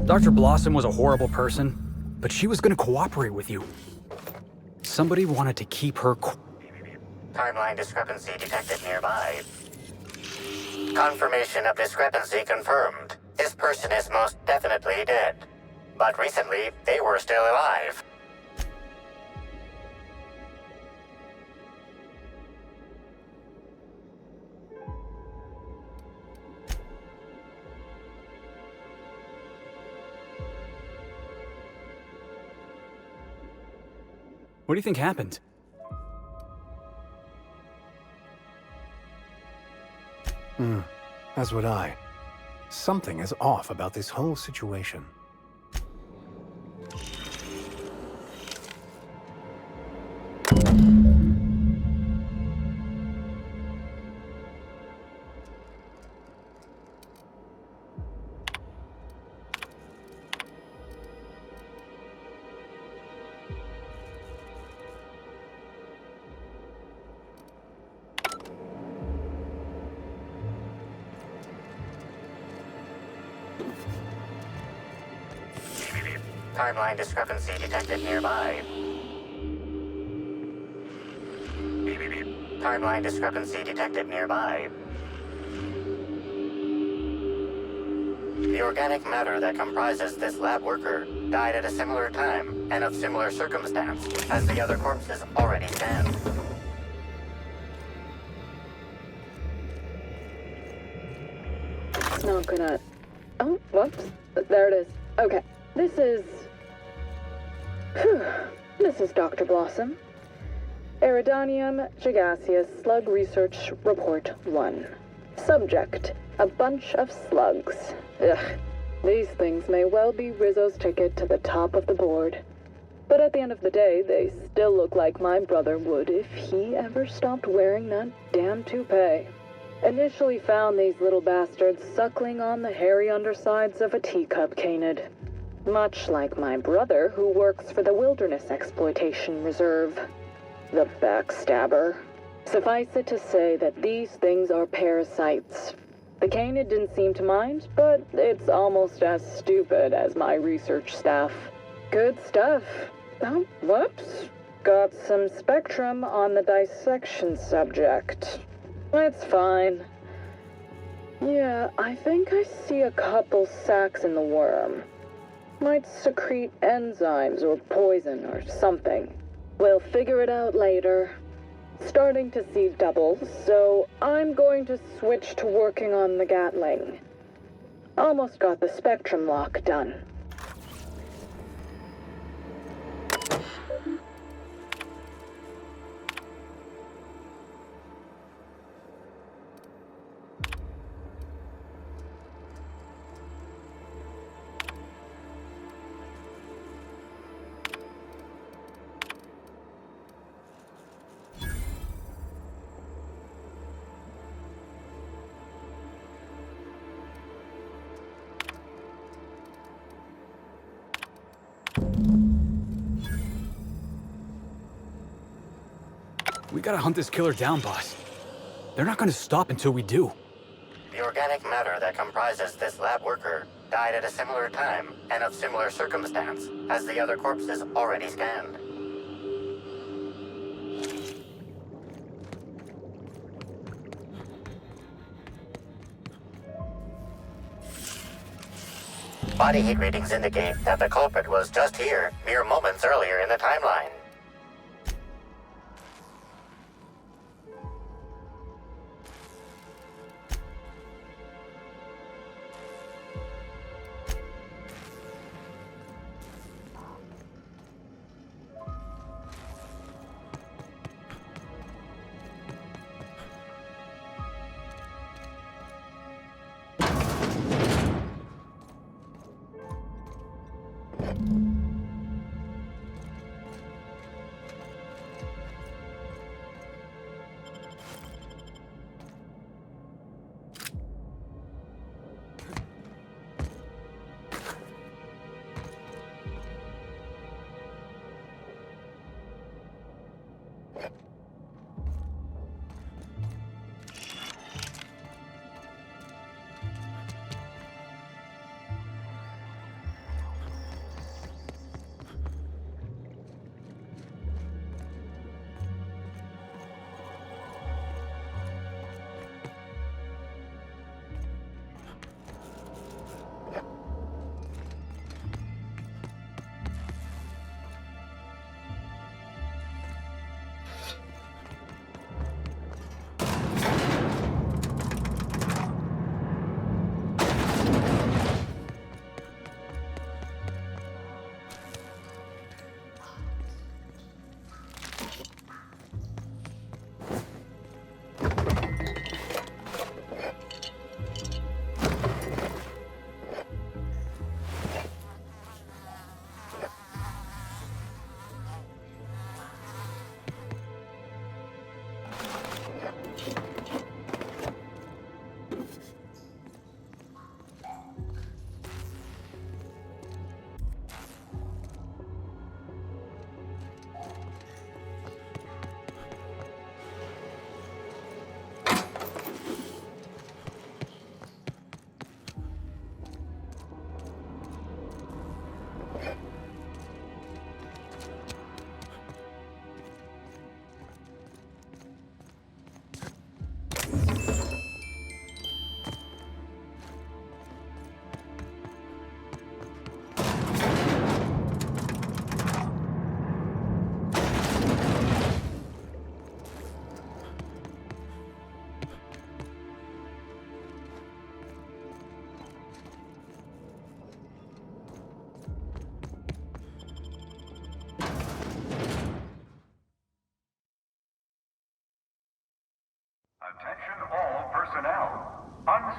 Dr. Blossom was a horrible person, but she was gonna cooperate with you. Somebody wanted to keep her
Timeline discrepancy detected nearby. Confirmation of discrepancy confirmed. This person is most definitely dead. But recently, they were still alive.
What do you think happened?
As would I. Something is off about this whole situation.
Timeline discrepancy detected nearby. Timeline discrepancy detected nearby. The organic matter that comprises this lab worker died at a similar time and of similar circumstance as the other corpses already stand.
It's not gonna... Oh, whoops. There it is. Okay. This is Dr. Blossom. Eridanium gigaseous Slug Research Report 1. Subject, a bunch of slugs. Ugh. These things may well be Rizzo's ticket to the top of the board. But at the end of the day, they still look like my brother would if he ever stopped wearing that damn toupee. Initially found these little bastards suckling on the hairy undersides of a teacup canid. Much like my brother, who works for the Wilderness Exploitation Reserve. The backstabber. Suffice it to say that these things are parasites. The canid didn't seem to mind, but it's almost as stupid as my research staff. Good stuff. Oh, whoops. Got some spectrum on the dissection subject. It's fine. Yeah, I think I see a couple sacs in the worm. Might secrete enzymes or poison or something. We'll figure it out later. Starting to see doubles, so I'm going to switch to working on the Gatling. Almost got the spectrum lock done.
We gotta hunt this killer down, boss. They're not gonna stop until we do.
The organic matter that comprises this lab worker died at a similar time and of similar circumstance as the other corpses already scanned. Body heat readings indicate that the culprit was just here mere moments earlier in the timeline.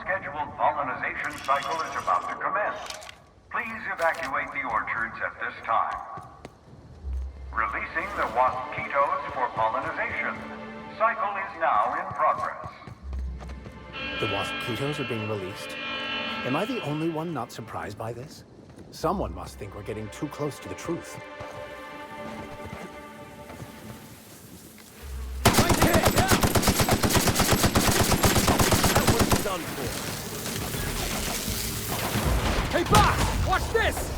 scheduled pollinization cycle is about to commence. Please evacuate the orchards at this time. Releasing the waspitos for pollinization. Cycle is now in progress.
The waspitos are being released. Am I the only one not surprised by this? Someone must think we're getting too close to the truth.
Hey, boss! Watch this!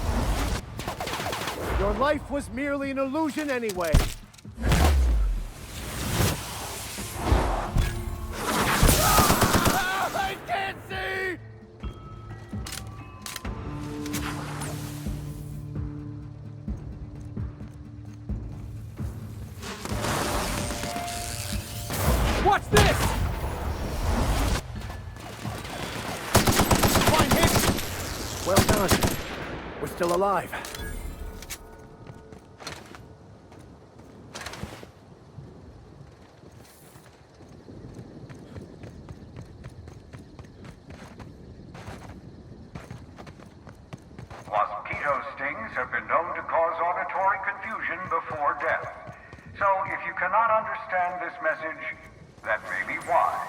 Your life was merely an illusion anyway. I can't see! Watch this!
Fine hit! Well done. We're still alive.
Waspito stings have been known to cause auditory confusion before death. So if you cannot understand this message, that may be why.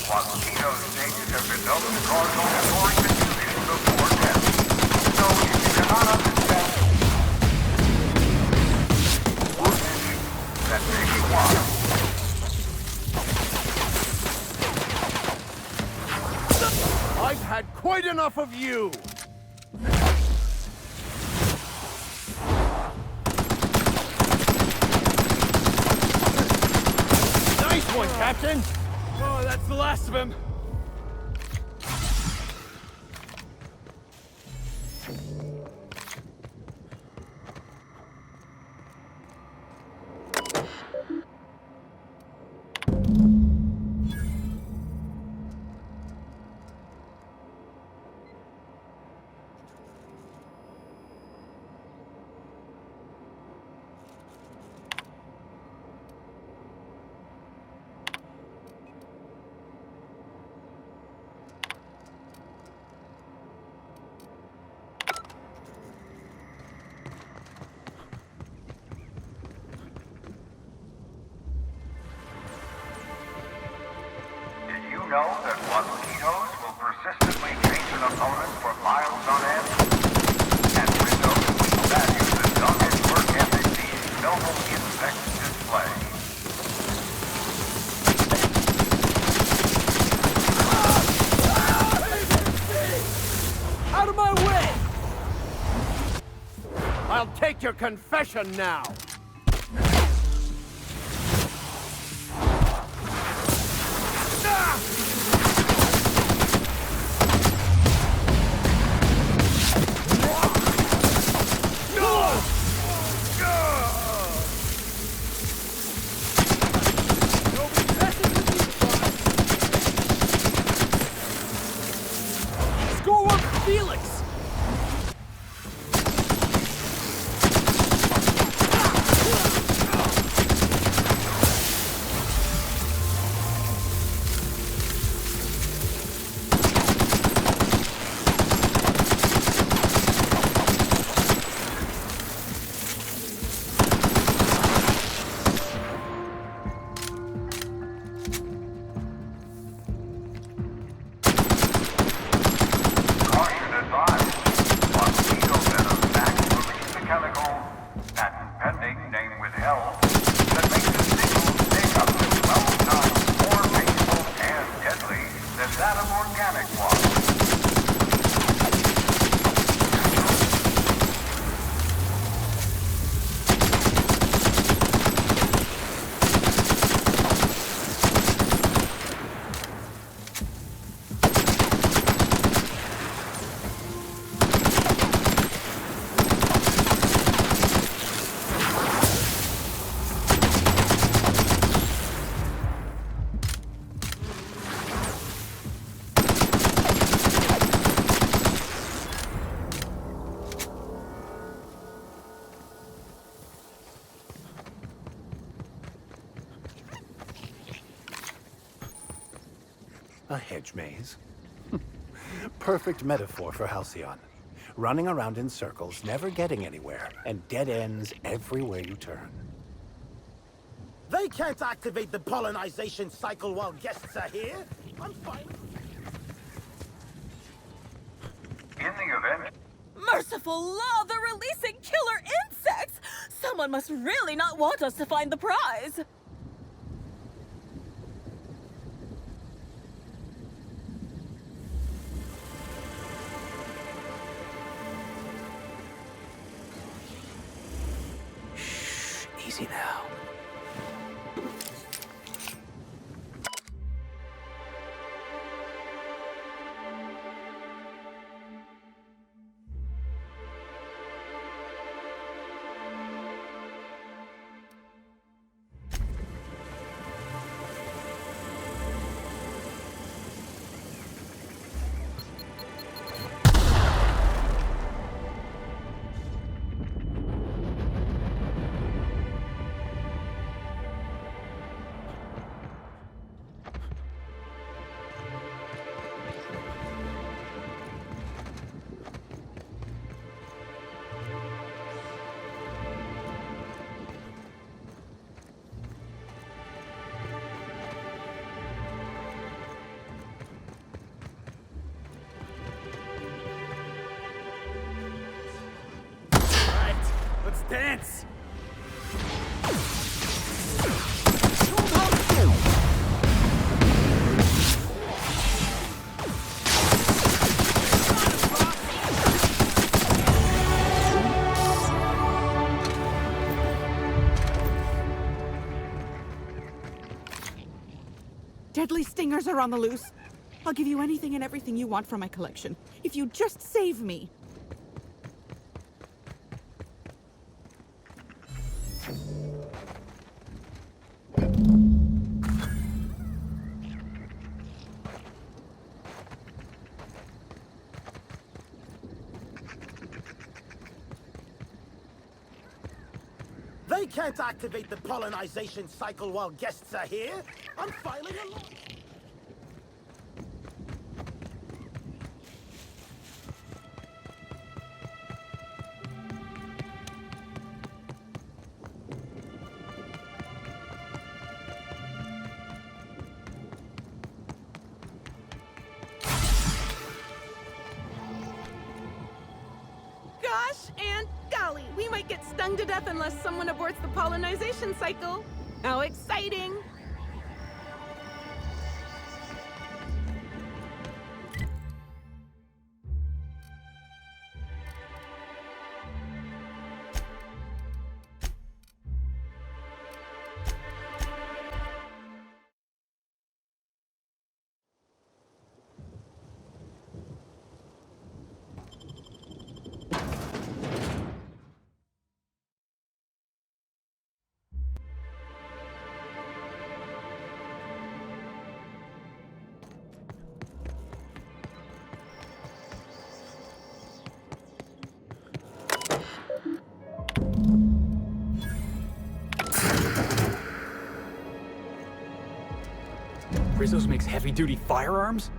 Waspito stings have been known to cause auditory confusion before death. So if you cannot understand that may be why.
I've had quite enough of you! Nice one, Captain!
Oh, that's the last of him.
You know that waspitos will persistently chase an opponent for miles on end? And Rizzo values the dogged work ethic these noble insects display.
Out of my way! I'll take your confession now!
Felix!
organic wasp.
A hedge maze? Perfect metaphor for Halcyon. Running around in circles, never getting anywhere, and dead ends everywhere you turn.
They can't activate the pollinization cycle while guests are here. I'm fine.
In the event,
Merciful law, they're releasing killer insects! Someone must really not want us to find the prize!
Easy now.
Dance!
Deadly stingers are on the loose. I'll give you anything and everything you want from my collection, if you just save me.
They can't activate the pollinization cycle while guests are here. I'm filing a law.
Gosh and golly, we might get stung to death unless someone aborts the pollinization cycle. How exciting!
Rizzo's makes heavy-duty firearms?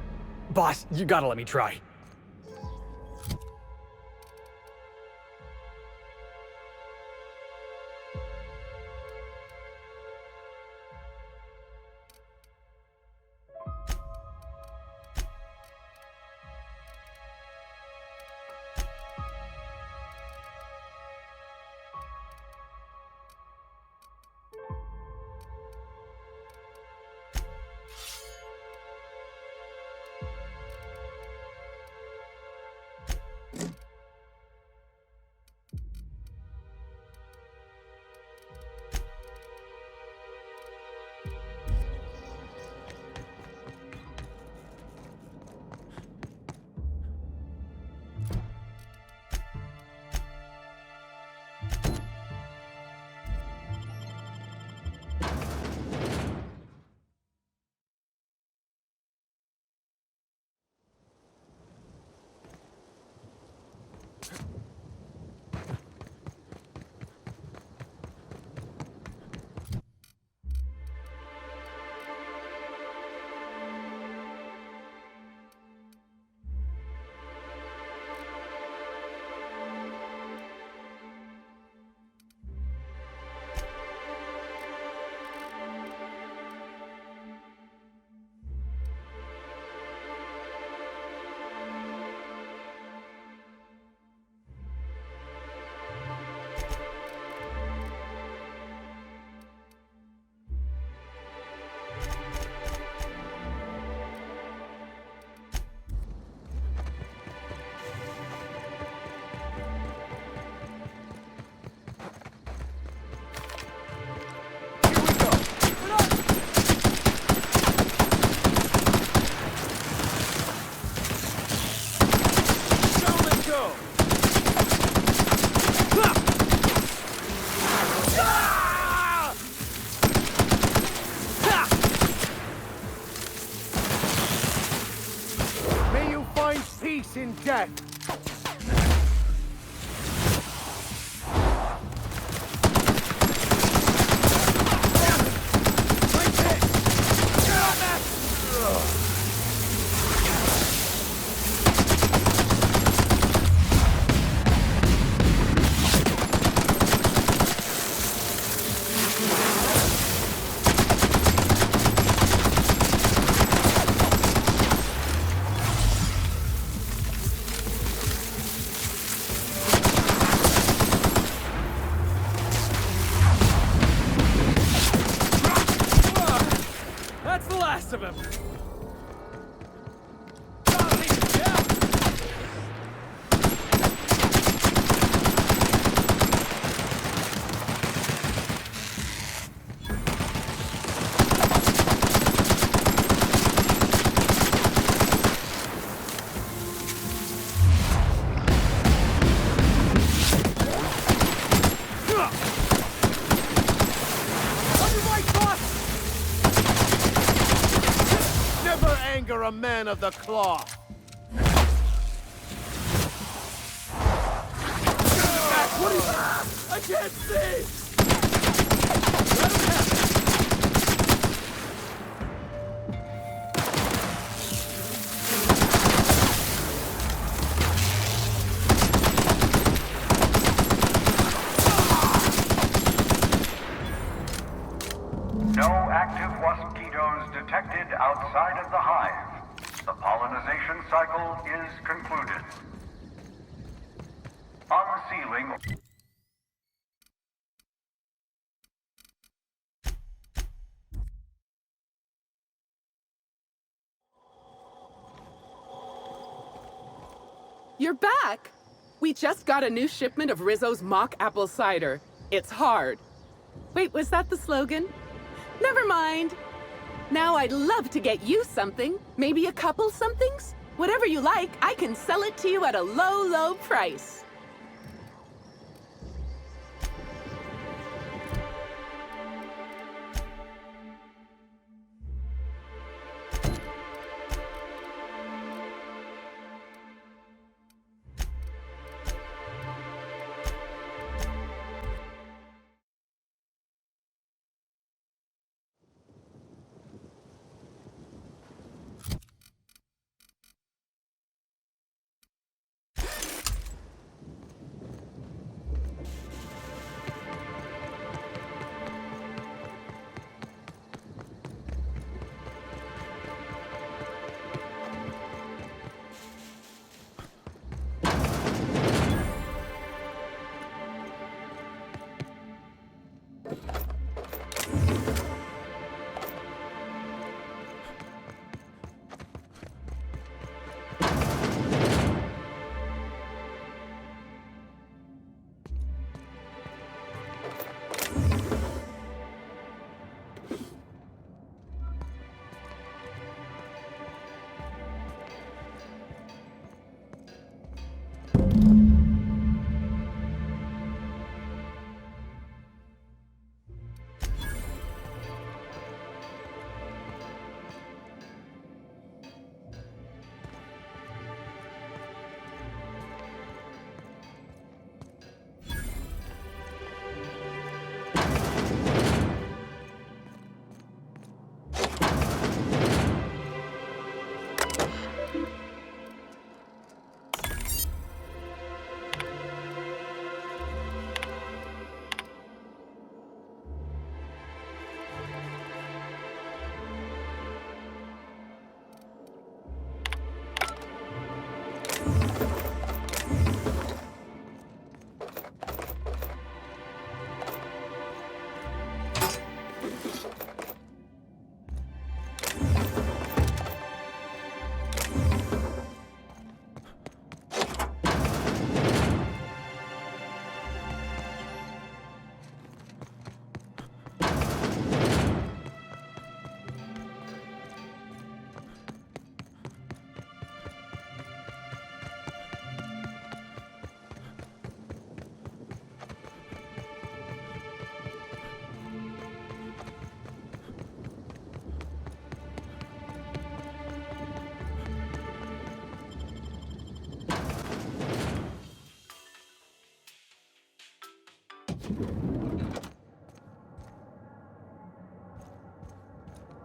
Boss, you gotta let me try.
peace in death.
That's the last of him.
Never anger a man of the cloth.
What is that? I can't see!
No active mosquitoes detected outside of the hive. The pollinization cycle is concluded. Unsealing.
You're back! We just got a new shipment of Rizzo's mock apple cider. It's hard. Wait, was that the slogan? Never mind. Now I'd love to get you something. Maybe a couple somethings? Whatever you like, I can sell it to you at a low, low price.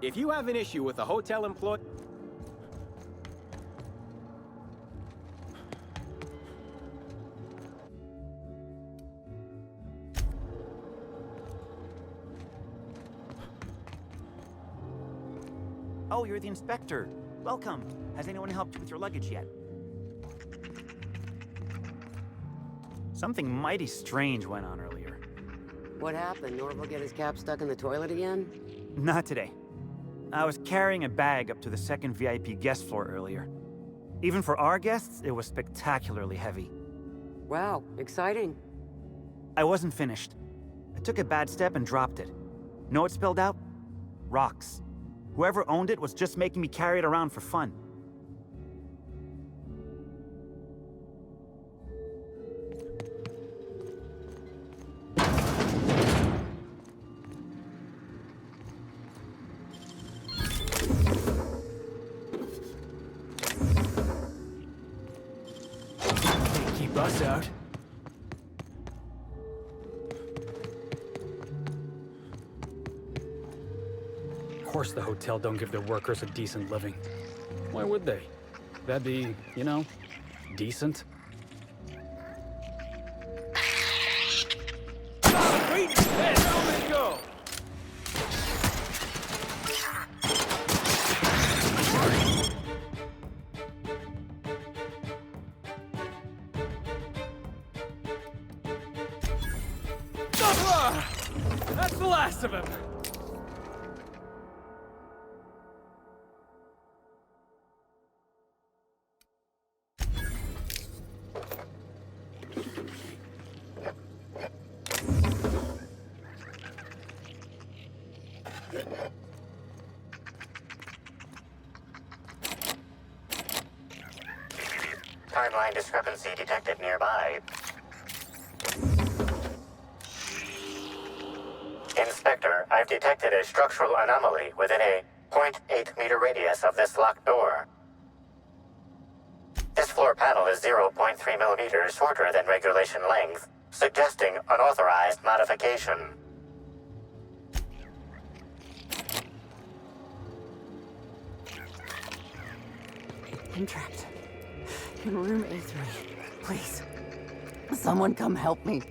If you have an issue with a hotel employee...
Oh, you're the inspector. Welcome. Has anyone helped you with your luggage yet? Something mighty strange went on earlier.
What happened? Norval get his cap stuck in the toilet again?
Not today. I was carrying a bag up to the second VIP guest floor earlier. Even for our guests, it was spectacularly heavy.
Wow, exciting.
I wasn't finished. I took a bad step and dropped it. Know what spilled out? Rocks. Whoever owned it was just making me carry it around for fun.
Can't keep us out. Of course the hotel don't give their workers a decent living. Why would they? That'd be, you know, decent.
Wait! Hey, let go!
That's the last of him!
Timeline discrepancy detected nearby. Inspector, I've detected a structural anomaly within a 0.8 meter radius of this locked door. This floor panel is 0.3 millimeters shorter than regulation length, suggesting unauthorized modification.
I'm trapped. In room A3. Please. Someone come help me.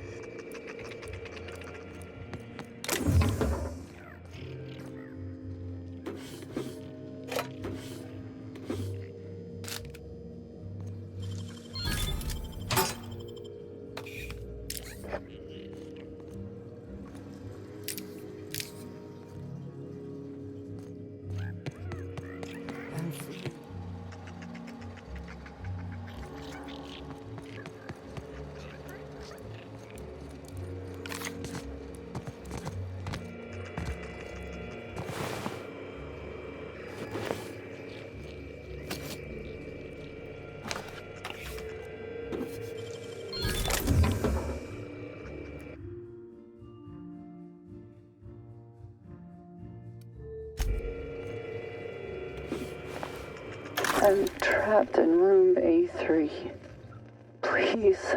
I'm trapped in room A3. Please,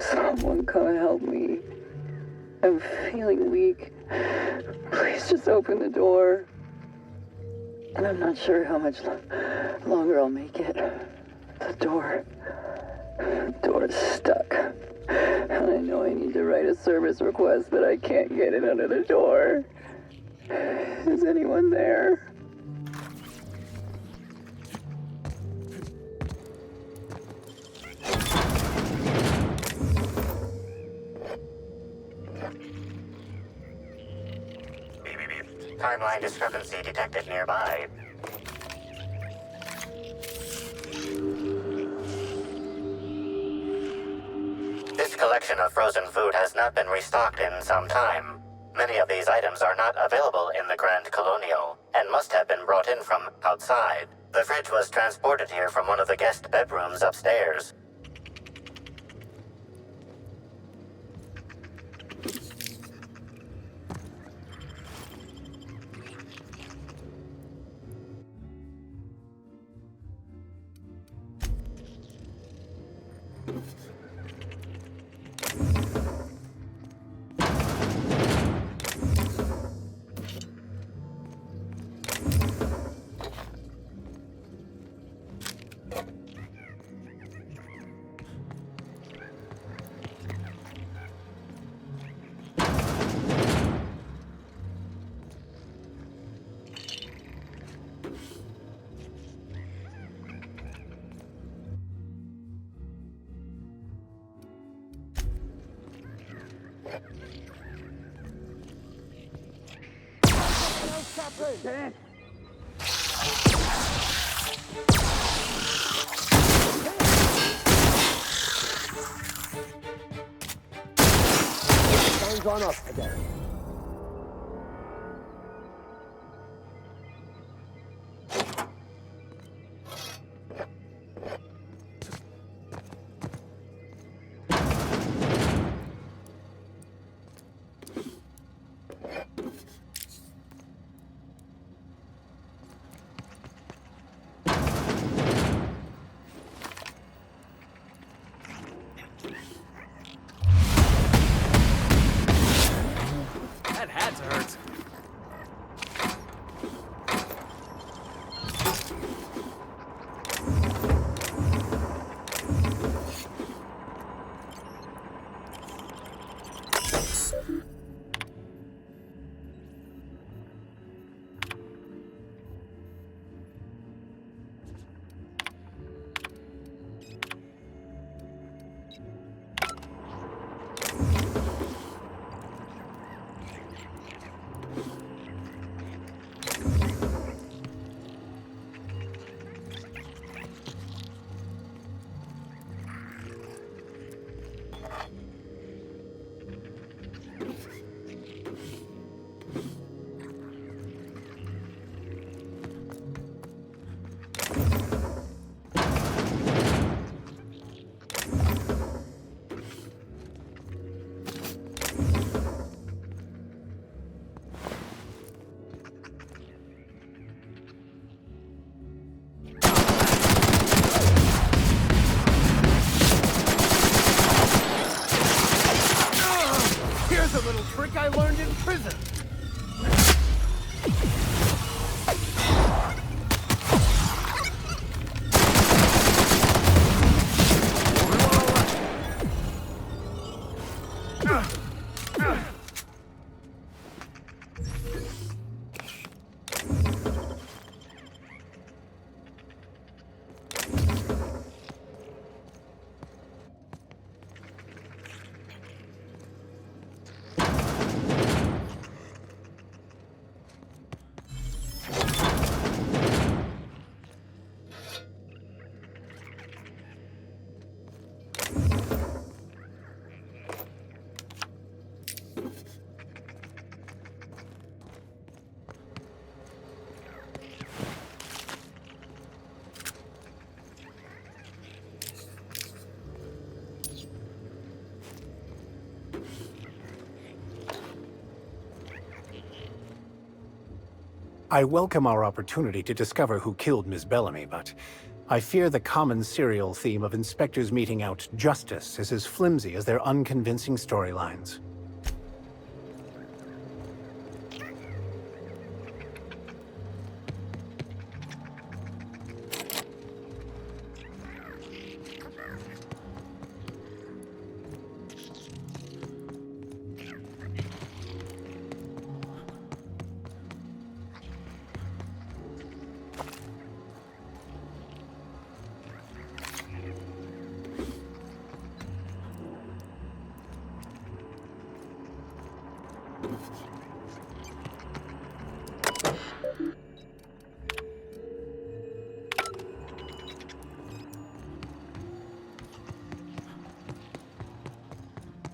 someone come help me. I'm feeling weak. Please just open the door. And I'm not sure how much longer I'll make it. The door is stuck. And I know I need to write a service request, but I can't get it under the door. Is anyone there?
Timeline discrepancy detected nearby. This collection of frozen food has not been restocked in some time. Many of these items are not available in the Grand Colonial, and must have been brought in from outside. The fridge was transported here from one of the guest bedrooms upstairs.
Time's on us again.
That had to hurt.
Here's a little trick I learned in prison.
I welcome our opportunity to discover who killed Ms. Bellamy, but I fear the common serial theme of inspectors meting out justice is as flimsy as their unconvincing storylines.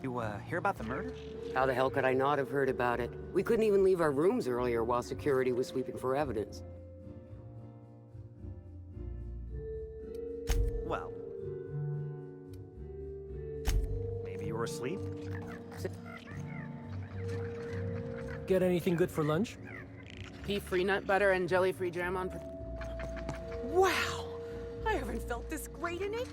You, hear about the murder?
How the hell could I not have heard about it? We couldn't even leave our rooms earlier while security was sweeping for evidence.
Well, maybe you were asleep?
Get anything good for lunch?
Beef-free nut butter and jelly-free jam on...
Wow! I haven't felt this great in it.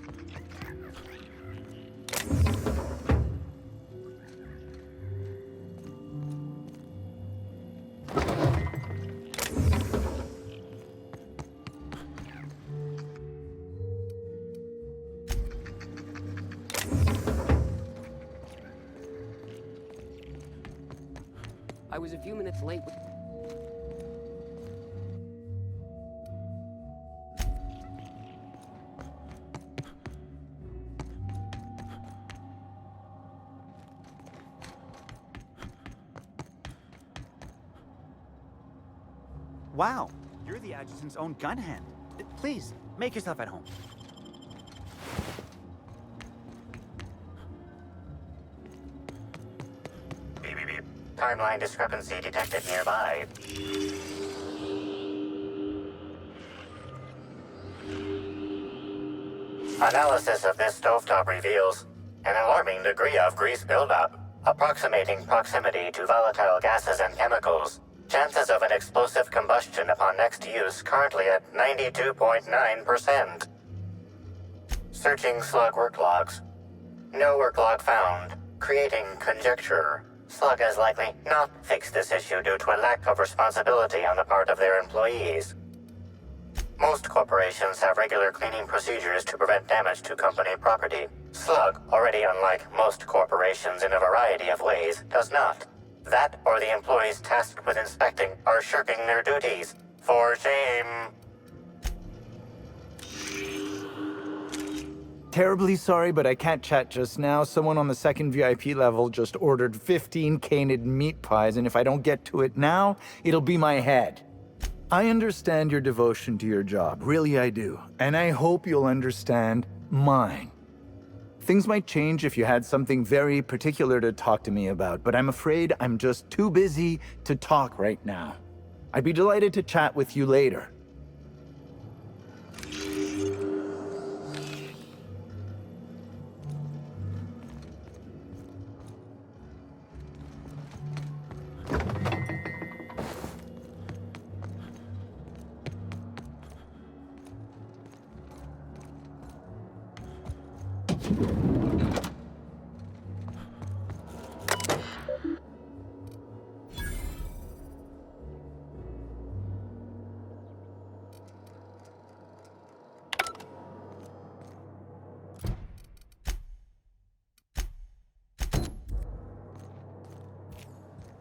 I was a few minutes late.
Wow, you're the adjutant's own gun hand. Please, make yourself at home.
Beep, beep, beep. Timeline discrepancy detected nearby. Analysis of this stovetop reveals an alarming degree of grease buildup, approximating proximity to volatile gases and chemicals. Chances of an explosive combustion upon next use currently at 92.9%. Searching slug work logs. No work log found. Creating conjecture. Slug has likely not fixed this issue due to a lack of responsibility on the part of their employees. Most corporations have regular cleaning procedures to prevent damage to company property. Slug, already unlike most corporations in a variety of ways, does not. That or the employees tasked with inspecting are shirking their duties. For shame.
Terribly sorry, but I can't chat just now. Someone on the second VIP level just ordered 15 canid meat pies, and if I don't get to it now, it'll be my head. I understand your devotion to your job, really I do, and I hope you'll understand mine. Things might change if you had something very particular to talk to me about, but I'm afraid I'm just too busy to talk right now. I'd be delighted to chat with you later.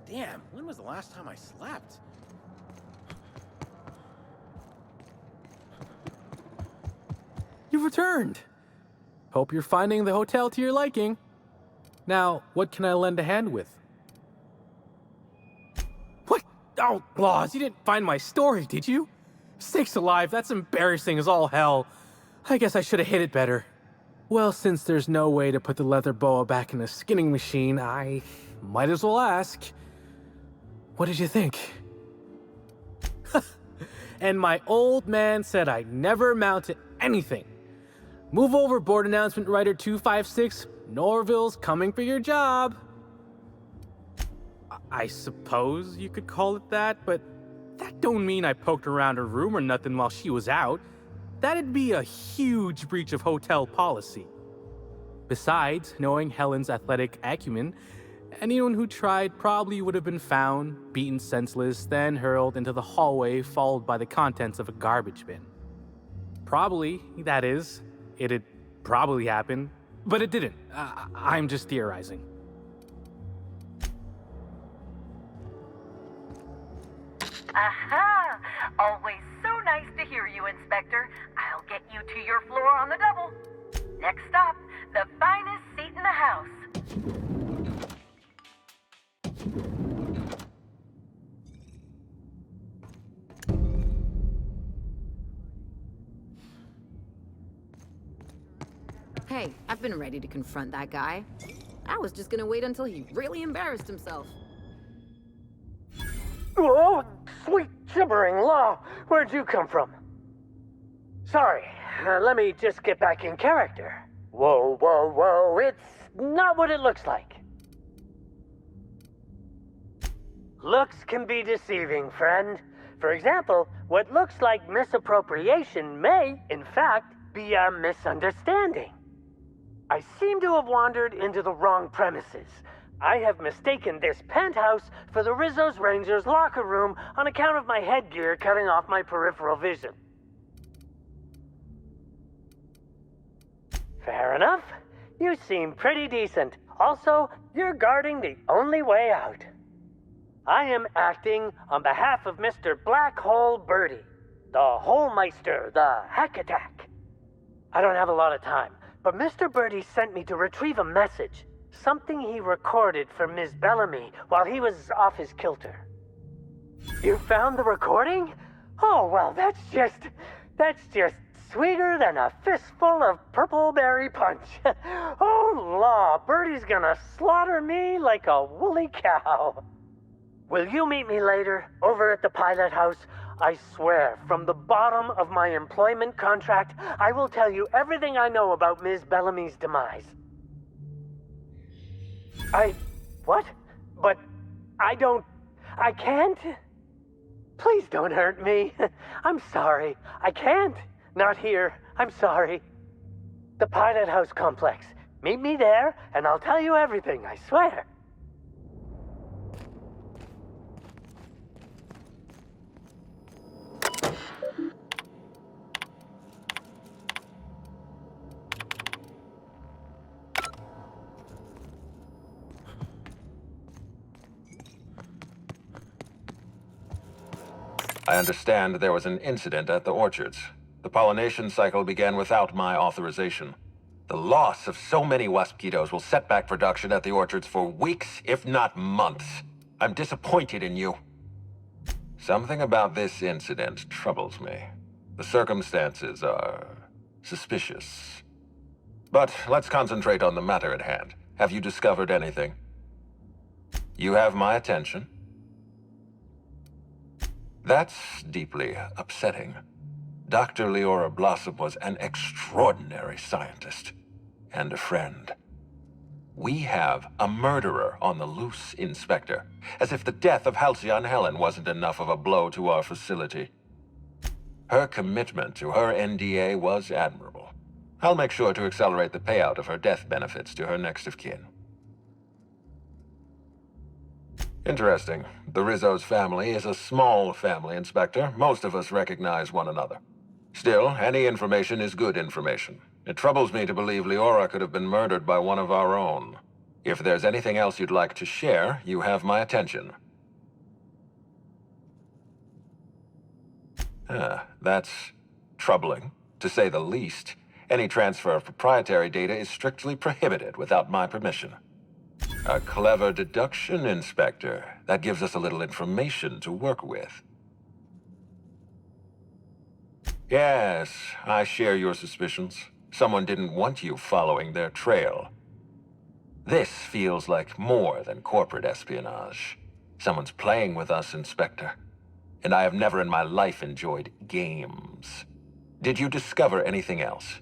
Damn, when was the last time I slept?
You've returned. Hope you're finding the hotel to your liking. Now, what can I lend a hand with? What? Oh, Laws, you didn't find my story, did you? Sakes alive, that's embarrassing as all hell. I guess I should have hid it better. Well, since there's no way to put the leather boa back in the skinning machine, I might as well ask. What did you think? And my old man said I never amount to anything. Move over, board announcement writer 256. Norville's coming for your job. I suppose you could call it that, but that don't mean I poked around her room or nothing while she was out. That'd be a huge breach of hotel policy. Besides, knowing Helen's athletic acumen, anyone who tried probably would have been found, beaten senseless, then hurled into the hallway, followed by the contents of a garbage bin. Probably, that is. It'd probably happen, but it didn't. I'm just theorizing.
Aha! Always so nice to hear you, Inspector. I'll get you to your floor on the double. Next stop, the finest seat in the house.
Hey, I've been ready to confront that guy. I was just gonna wait until he really embarrassed himself.
Oh, sweet gibbering law! Where'd you come from? Sorry, let me just get back in character. Whoa, whoa, whoa, it's not what it looks like. Looks can be deceiving, friend. For example, what looks like misappropriation may, in fact, be a misunderstanding. I seem to have wandered into the wrong premises. I have mistaken this penthouse for the Rizzo's Rangers locker room on account of my headgear cutting off my peripheral vision. Fair enough. You seem pretty decent. Also, you're guarding the only way out. I am acting on behalf of Mr. Black Hole Birdie, the Holmeister, the Hack Attack. I don't have a lot of time, but Mr. Birdie sent me to retrieve a message, something he recorded for Ms. Bellamy while he was off his kilter. You found the recording? Oh, well, that's just sweeter than a fistful of purple berry punch. Oh, law, Birdie's gonna slaughter me like a woolly cow. Will you meet me later, over at the pilot house? I swear, from the bottom of my employment contract, I will tell you everything I know about Ms. Bellamy's demise. What? But I can't? Please don't hurt me. I'm sorry. I can't. Not here. I'm sorry. The Pilot House complex. Meet me there, and I'll tell you everything, I swear.
I understand there was an incident at the orchards. The pollination cycle began without my authorization. The loss of so many waspitos will set back production at the orchards for weeks, if not months. I'm disappointed in you. Something about this incident troubles me. The circumstances are suspicious. But let's concentrate on the matter at hand. Have you discovered anything? You have my attention. That's deeply upsetting. Dr. Leora Blossom was an extraordinary scientist and a friend. We have a murderer on the loose, Inspector, as if the death of Halcyon Helen wasn't enough of a blow to our facility. Her commitment to her NDA was admirable. I'll make sure to accelerate the payout of her death benefits to her next of kin. Interesting. The Rizzo's family is a small family, Inspector. Most of us recognize one another. Still, any information is good information. It troubles me to believe Leora could have been murdered by one of our own. If there's anything else you'd like to share, you have my attention. That's troubling, to say the least. Any transfer of proprietary data is strictly prohibited without my permission. A clever deduction, Inspector. That gives us a little information to work with. Yes, I share your suspicions. Someone didn't want you following their trail. This feels like more than corporate espionage. Someone's playing with us, Inspector. And I have never in my life enjoyed games. Did you discover anything else?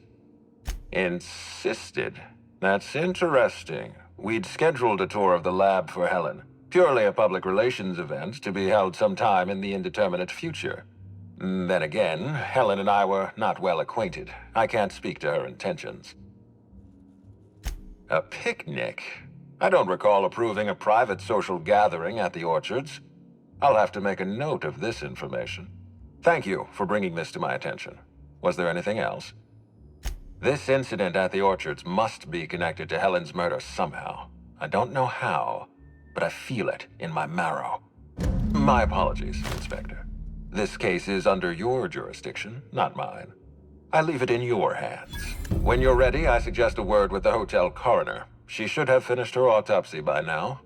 Insisted. That's interesting. We'd scheduled a tour of the lab for Helen. Purely a public relations event to be held sometime in the indeterminate future. Then again, Helen and I were not well acquainted. I can't speak to her intentions. A picnic? I don't recall approving a private social gathering at the orchards. I'll have to make a note of this information. Thank you for bringing this to my attention. Was there anything else? This incident at the orchards must be connected to Helen's murder somehow. I don't know how, but I feel it in my marrow. My apologies, Inspector. This case is under your jurisdiction, not mine. I leave it in your hands. When you're ready, I suggest a word with the hotel coroner. She should have finished her autopsy by now.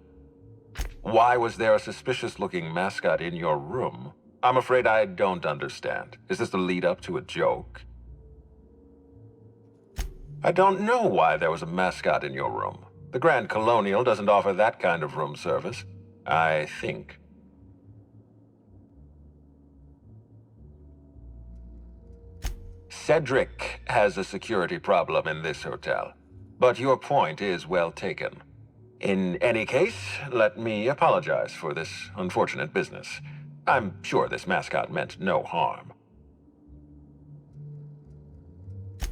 Why was there a suspicious-looking mascot in your room? I'm afraid I don't understand. Is this the lead-up to a joke? I don't know why there was a mascot in your room. The Grand Colonial doesn't offer that kind of room service, I think. Cedric has a security problem in this hotel, but your point is well taken. In any case, let me apologize for this unfortunate business. I'm sure this mascot meant no harm.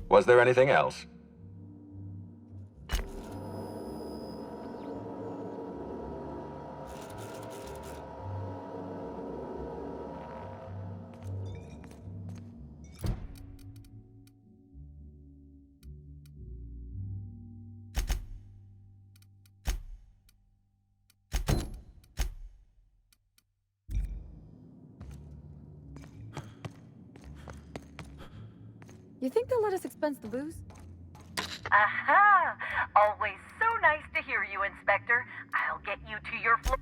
Was there anything else?
You think they'll let us expense the booze?
Aha! Always so nice to hear you, Inspector. I'll get you to your floor.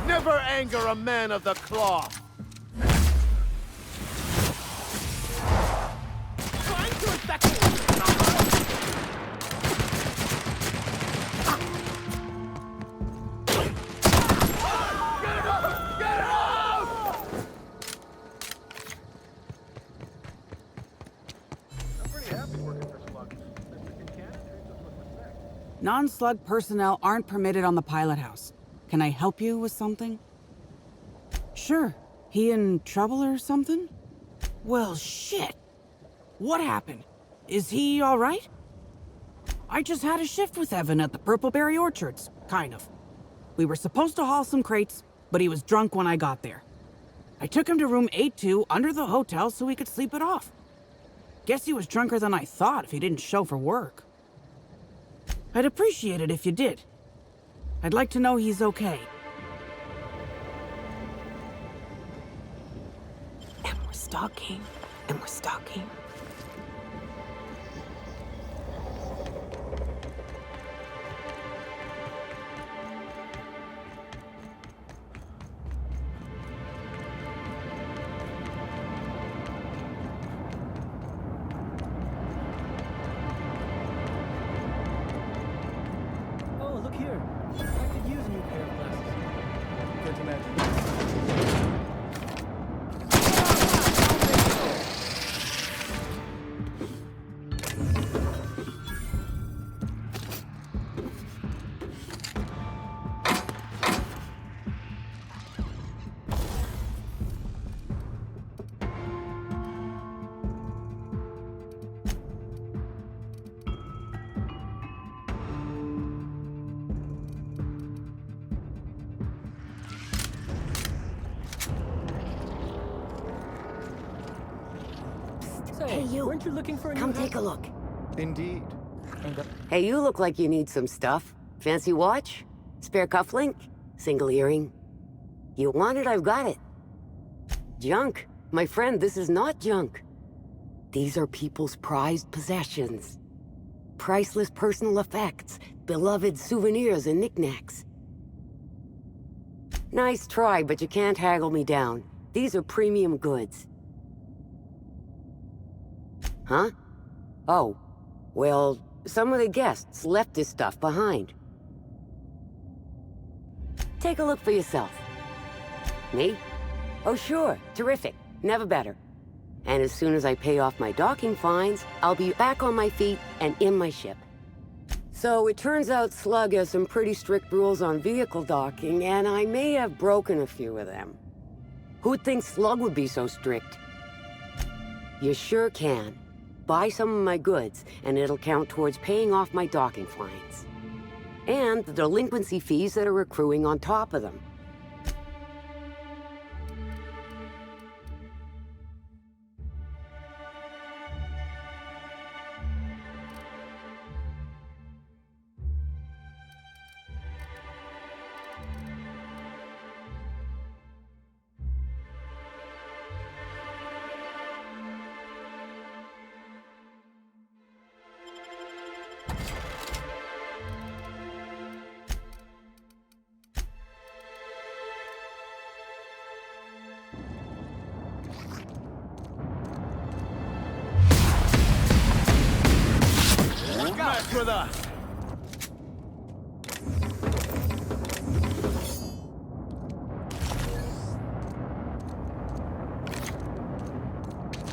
Never anger a man of the cloth. Trying to infect me. Get it up! Get it up! I'm pretty happy working for Slug. Mr. Kincannon treats us with respect.
Non-slug personnel aren't permitted on the pilot house. Can I help you with something? Sure. He in trouble or something? Well, shit. What happened? Is he all right? I just had a shift with Evan at the Purpleberry Orchards, kind of. We were supposed to haul some crates, but he was drunk when I got there. I took him to room 82 under the hotel so he could sleep it off. Guess he was drunker than I thought if he didn't show for work. I'd appreciate it if you did. I'd like to know he's okay.
And we're stalking. And we're stalking.
Oh, look here. I could use a new pair of glasses. Can't imagine.
Hey, you.
Weren't you looking for a
Come
new
take a look.
Indeed.
Hey, you look like you need some stuff. Fancy watch? Spare cufflink? Single earring? You want it, I've got it. Junk. My friend, this is not junk. These are people's prized possessions. Priceless personal effects, beloved souvenirs and knickknacks. Nice try, but you can't haggle me down. These are premium goods. Huh? Oh. Well, some of the guests left this stuff behind. Take a look for yourself. Me? Oh, sure. Terrific. Never better. And as soon as I pay off my docking fines, I'll be back on my feet and in my ship. So it turns out Slug has some pretty strict rules on vehicle docking, and I may have broken a few of them. Who'd think Slug would be so strict? You sure can. Buy some of my goods, and it'll count towards paying off my docking fines. And the delinquency fees that are accruing on top of them.
comes with us.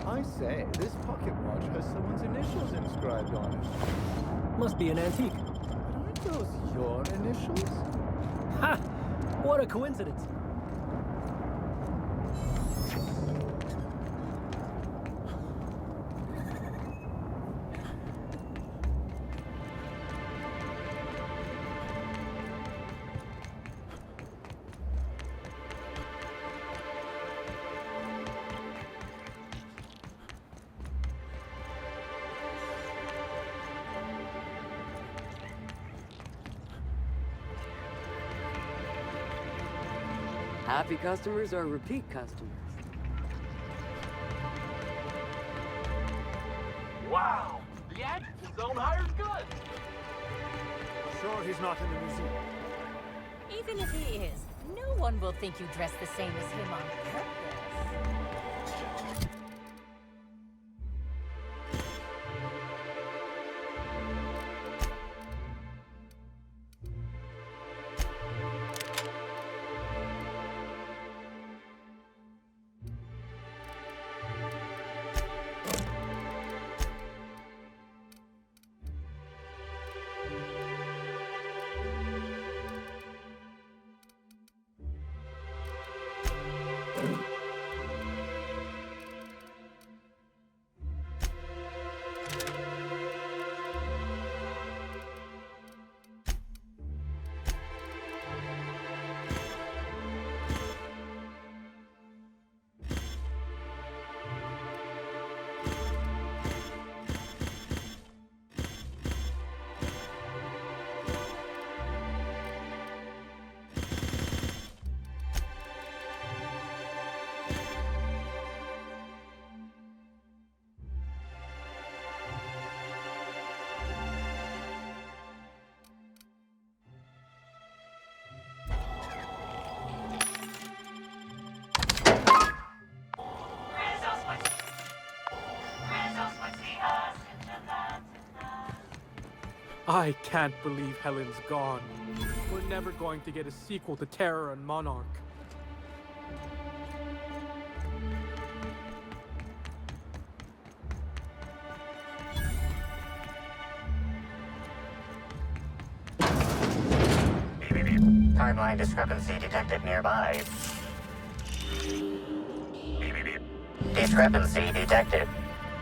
I say, this pocket watch has someone's initials inscribed on it.
Must be an antique.
Aren't those your initials?
Ha! What a coincidence.
Happy customers are repeat customers.
Wow! The Atkinson Zone hires good! Sure he's not in the museum.
Even if he is, no one will think you dress the same as him on purpose.
I can't believe Helen's gone. We're never going to get a sequel to Terror and Monarch.
Timeline discrepancy detected nearby. Discrepancy detected.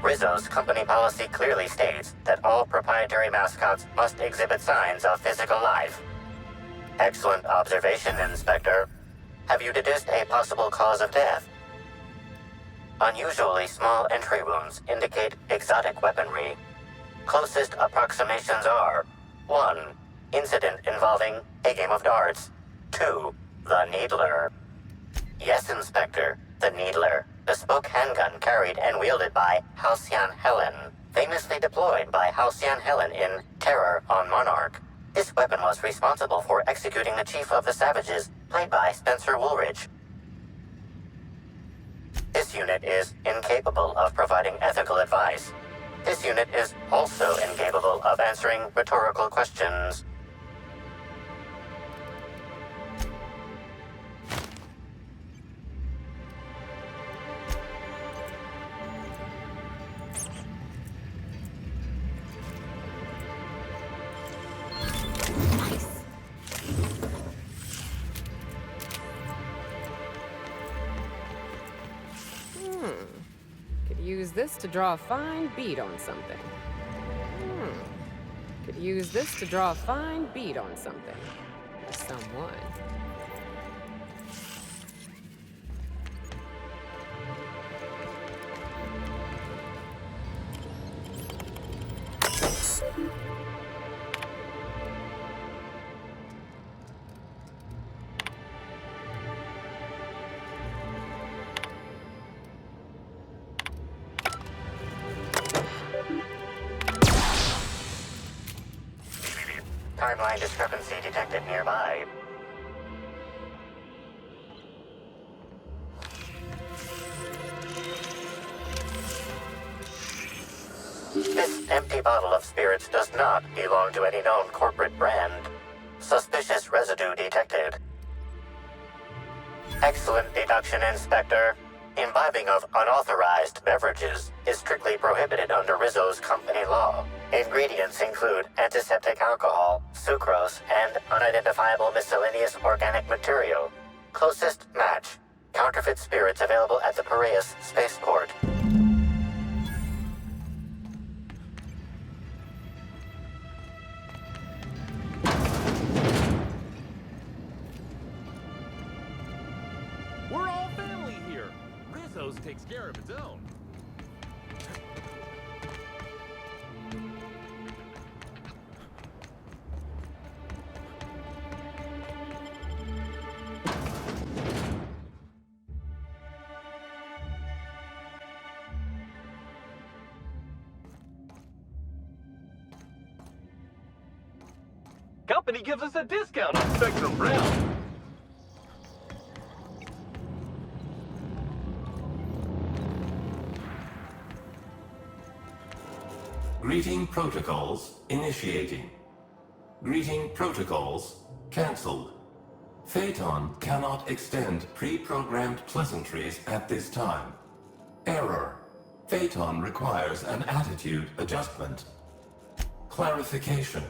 Rizzo's company policy clearly states that all proprietary mascots must exhibit signs of physical life. Excellent observation, Inspector. Have you deduced a possible cause of death? Unusually small entry wounds indicate exotic weaponry. Closest approximations are 1. Incident involving a game of darts. 2. The Needler. Yes, Inspector, the Needler. Bespoke handgun carried and wielded by Halcyon Helen. Famously deployed by Halcyon Helen in Terror on Monarch. This weapon was responsible for executing the Chief of the Savages, played by Spencer Woolridge. This unit is incapable of providing ethical advice. This unit is also incapable of answering rhetorical questions.
Could use this to draw a fine bead on something. Could use this to draw a fine bead on something. Or someone.
Timeline discrepancy detected nearby. This empty bottle of spirits does not belong to any known corporate brand. Suspicious residue detected. Excellent deduction, Inspector. Imbibing of unauthorized beverages is strictly prohibited under Rizzo's company law. Ingredients include antiseptic alcohol, sucrose, and unidentifiable miscellaneous organic material. Closest match. Counterfeit spirits available at the Piraeus spaceport.
We're all family here. Rizzo's takes care of its own. Company gives us a discount on Spectrum Brown.
Greeting protocols initiating. Greeting protocols cancelled. Phaeton cannot extend pre-programmed pleasantries at this time. Error. Phaeton requires an attitude adjustment. Clarification.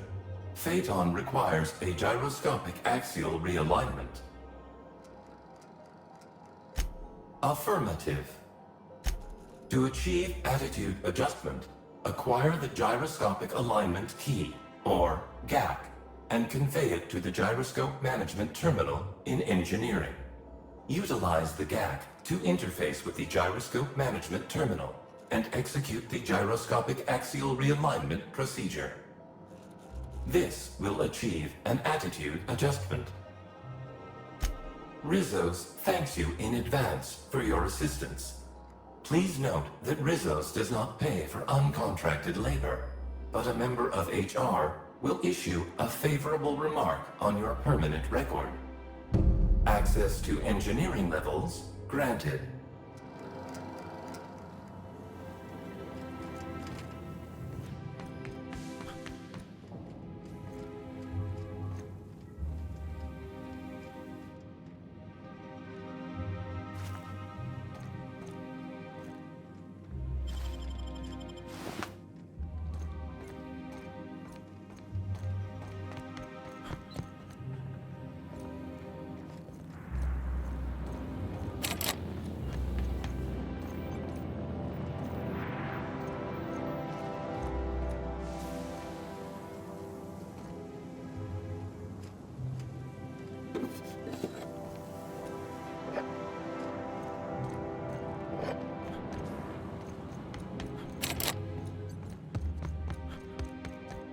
Phaeton requires a gyroscopic axial realignment. Affirmative. To achieve attitude adjustment, acquire the Gyroscopic Alignment Key, or GAC, and convey it to the Gyroscope Management Terminal in Engineering. Utilize the GAC to interface with the Gyroscope Management Terminal and execute the Gyroscopic Axial Realignment procedure. This will achieve an attitude adjustment. Rizzo's thanks you in advance for your assistance. Please note that Rizzo's does not pay for uncontracted labor, but a member of HR will issue a favorable remark on your permanent record. Access to engineering levels granted.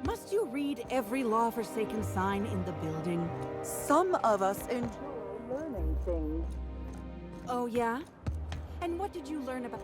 Must you read every law-forsaken sign in the building?
Some of us enjoy learning things.
Oh, yeah? And what did you learn about...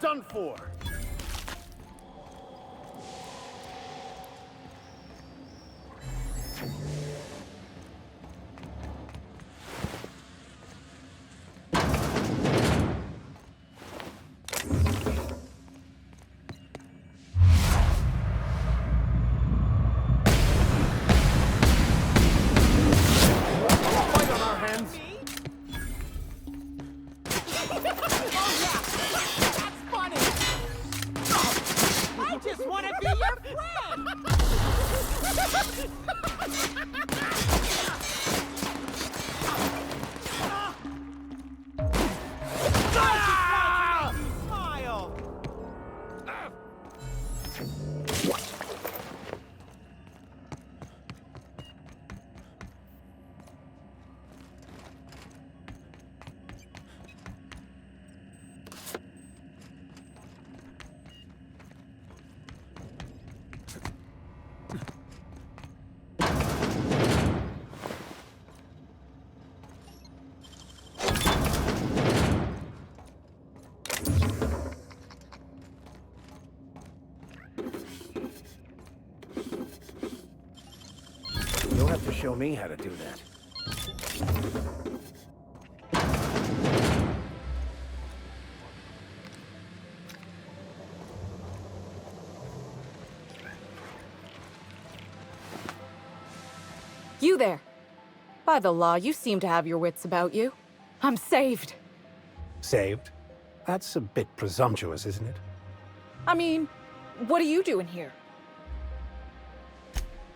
done for.
You'll have to show me how to do that.
You there. By the law, you seem to have your wits about you. I'm saved.
Saved? That's a bit presumptuous, isn't it?
I mean, what are you doing here?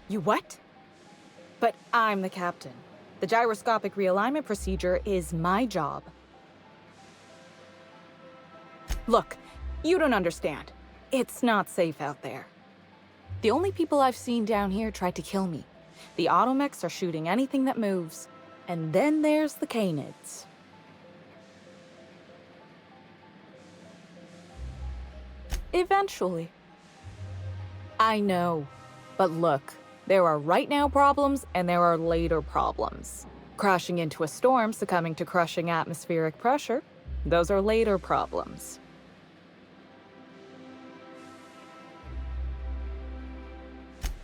You what? But I'm the captain. The gyroscopic realignment procedure is my job. Look, you don't understand. It's not safe out there. The only people I've seen down here tried to kill me. The automechs are shooting anything that moves. And then there's the Canids. Eventually. I know. But look, there are right now problems and there are later problems. Crashing into a storm, succumbing to crushing atmospheric pressure, those are later problems.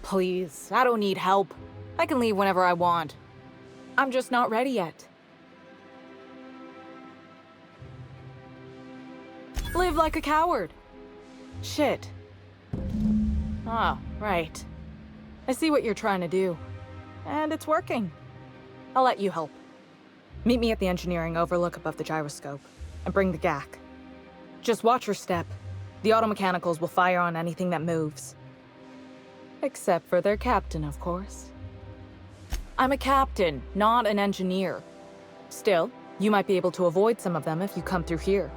Please, I don't need help. I can leave whenever I want. I'm just not ready yet. Live like a coward. Shit. Ah, right. I see what you're trying to do. And it's working. I'll let you help. Meet me at the engineering overlook above the gyroscope. And bring the GAC. Just watch your step. The automechanicals will fire on anything that moves. Except for their captain, of course. I'm a captain, not an engineer. Still, you might be able to avoid some of them if you come through here.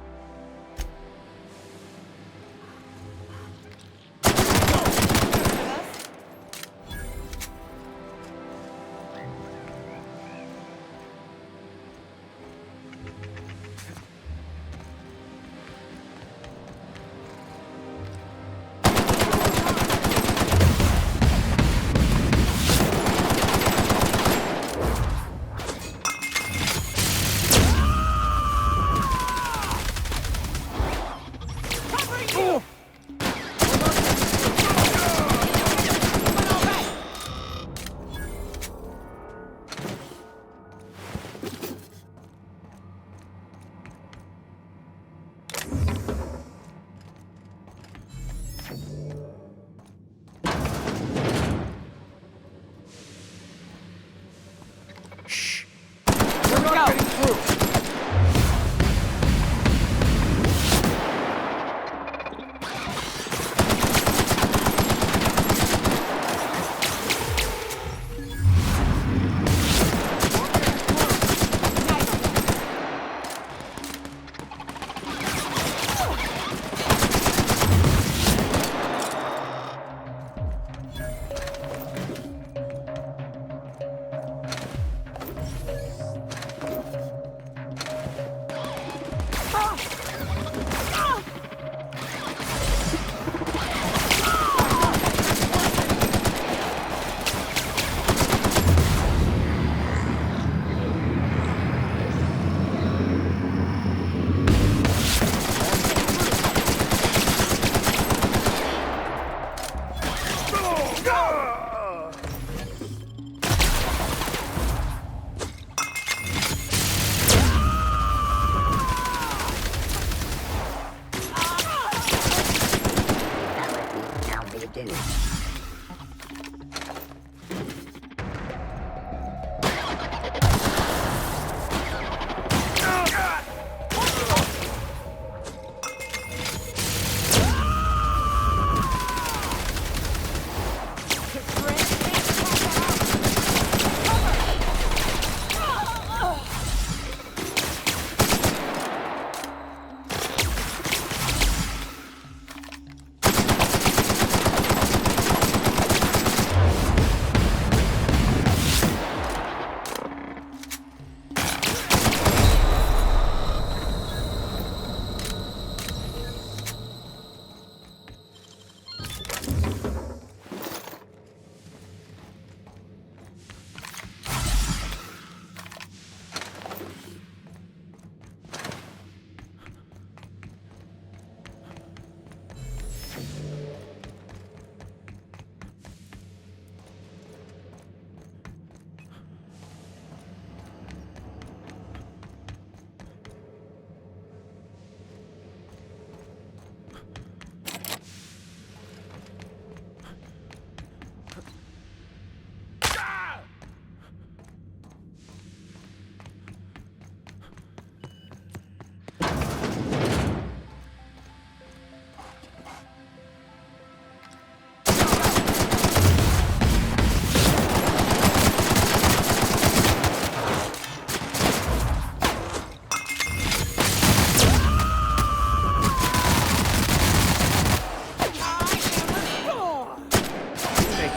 for dinner.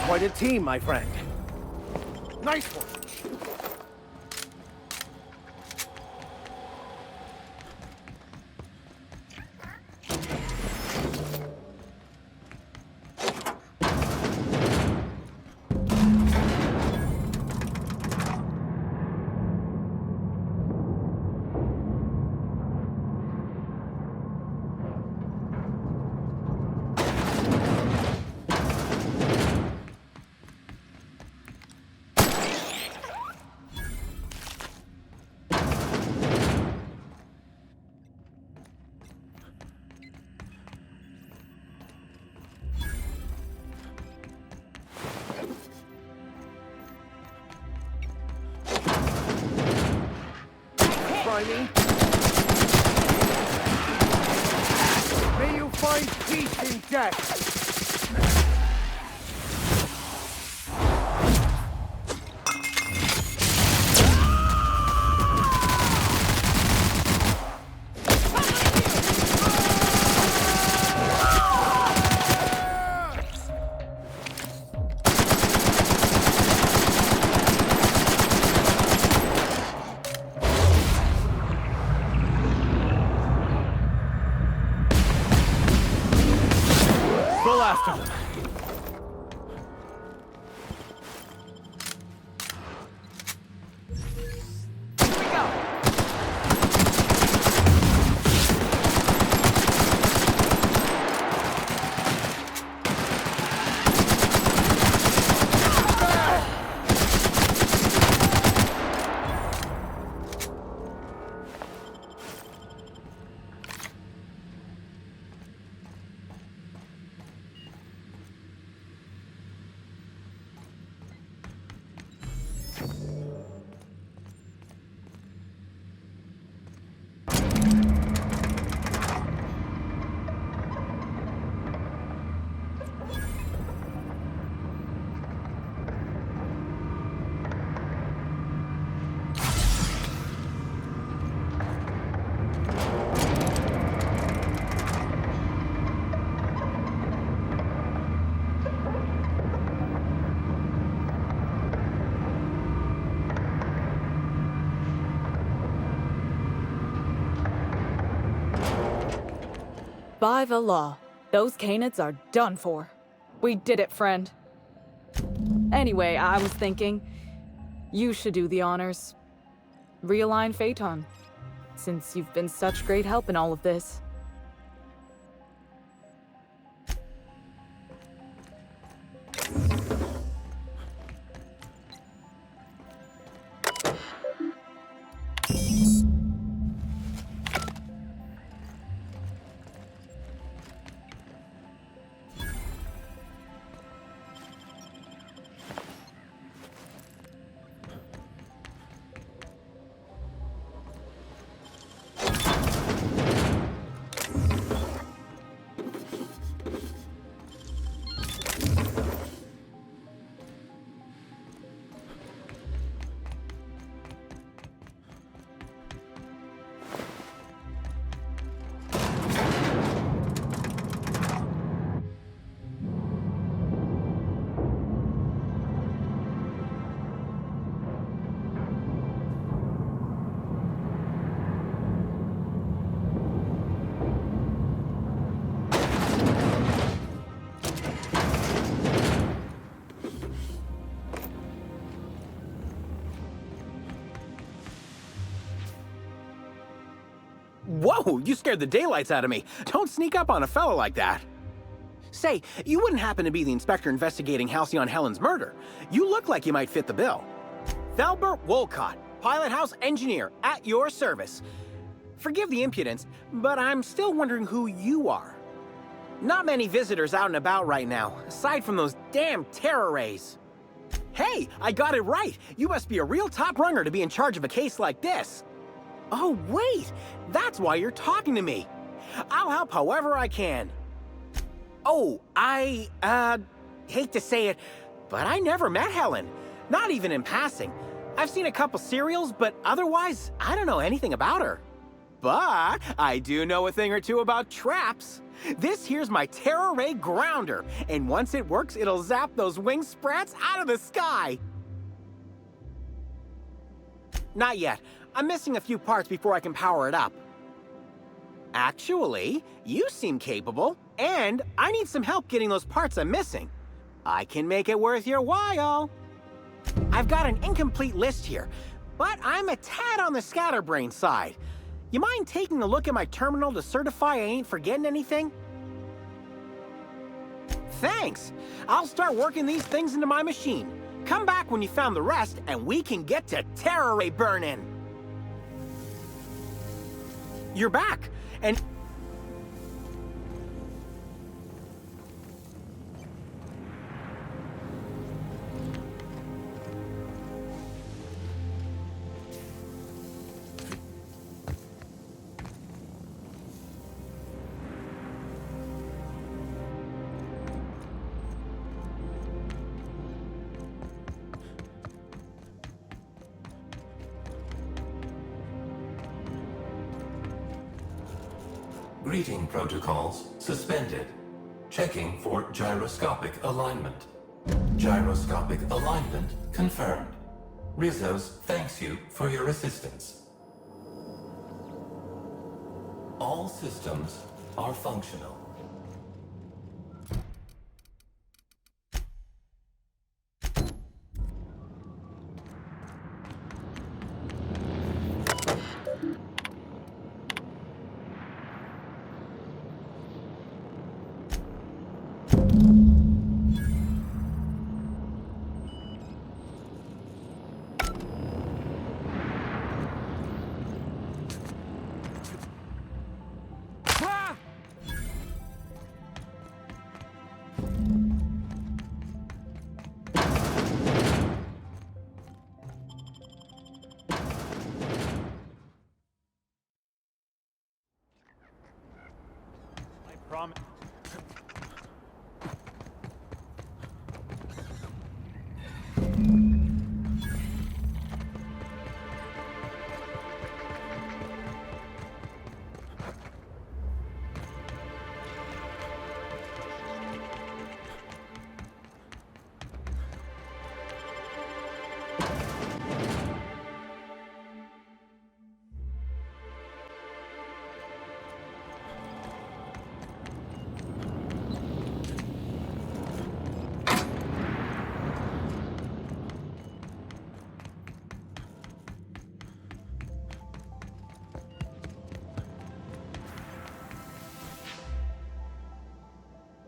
Quite a team, my friend. Nice one. May you find peace in death.
Go after them.
By the law, those Canids are done for. We did it, friend. Anyway, I was thinking, you should do the honors. Realign Phaeton, since you've been such great help in all of this.
Whoa, you scared the daylights out of me. Don't sneak up on a fella like that. Say, you wouldn't happen to be the inspector investigating Halcyon Helen's murder. You look like you might fit the bill. Thalbert Wolcott, pilot house engineer, at your service. Forgive the impudence, but I'm still wondering who you are. Not many visitors out and about right now, aside from those damn terror rays. Hey, I got it right. You must be a real top runger to be in charge of a case like this. Oh, wait, that's why you're talking to me. I'll help however I can. Oh, I hate to say it, but I never met Helen. Not even in passing. I've seen a couple serials, but otherwise, I don't know anything about her. But I do know a thing or two about traps. This here's my Terror Ray Grounder, and once it works, it'll zap those wing sprats out of the sky. Not yet. I'm missing a few parts before I can power it up. Actually, you seem capable, and I need some help getting those parts I'm missing. I can make it worth your while. I've got an incomplete list here, but I'm a tad on the scatterbrain side. You mind taking a look at my terminal to certify I ain't forgetting anything? Thanks. I'll start working these things into my machine. Come back when you found the rest, and we can get to Terror Ray burning. You're back, and...
Greeting protocols suspended. Checking for gyroscopic alignment. Gyroscopic alignment confirmed. Rizos thanks you for your assistance. All systems are functional.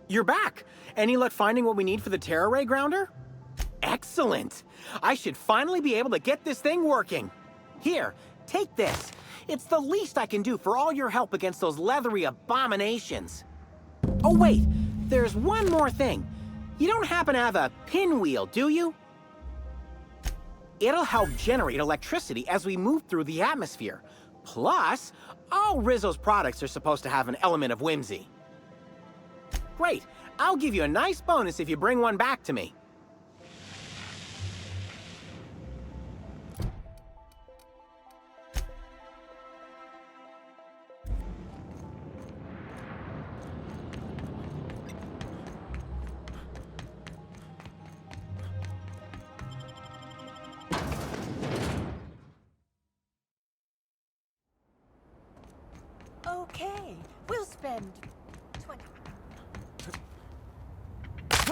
You're back! Any luck finding what we need for the Terror Ray Grounder? Excellent! I should finally be able to get this thing working. Here, take this. It's the least I can do for all your help against those leathery abominations. Oh wait, there's one more thing. You don't happen to have a pinwheel, do you? It'll help generate electricity as we move through the atmosphere. Plus, all Rizzo's products are supposed to have an element of whimsy. Great. I'll give you a nice bonus if you bring one back to me.
Okay, we'll spend 20...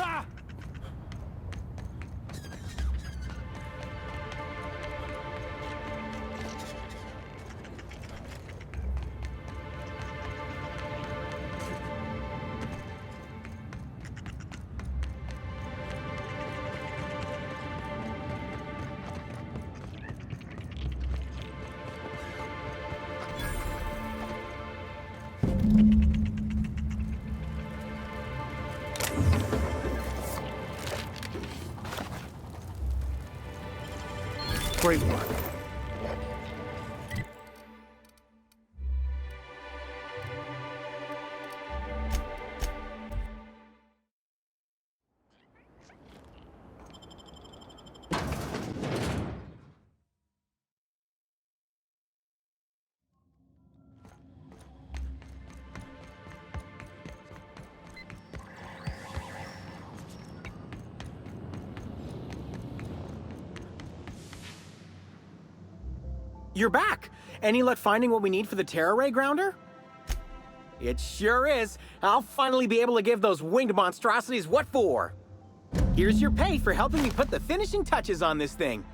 Ah!
Great work.
You're back! Any luck finding what we need for the Terra Ray grounder? It sure is. I'll finally be able to give those winged monstrosities what for. Here's your pay for helping me put the finishing touches on this thing.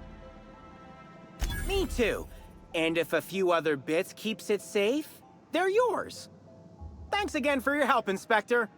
Me too. And if a few other bits keeps it safe, they're yours. Thanks again for your help, Inspector.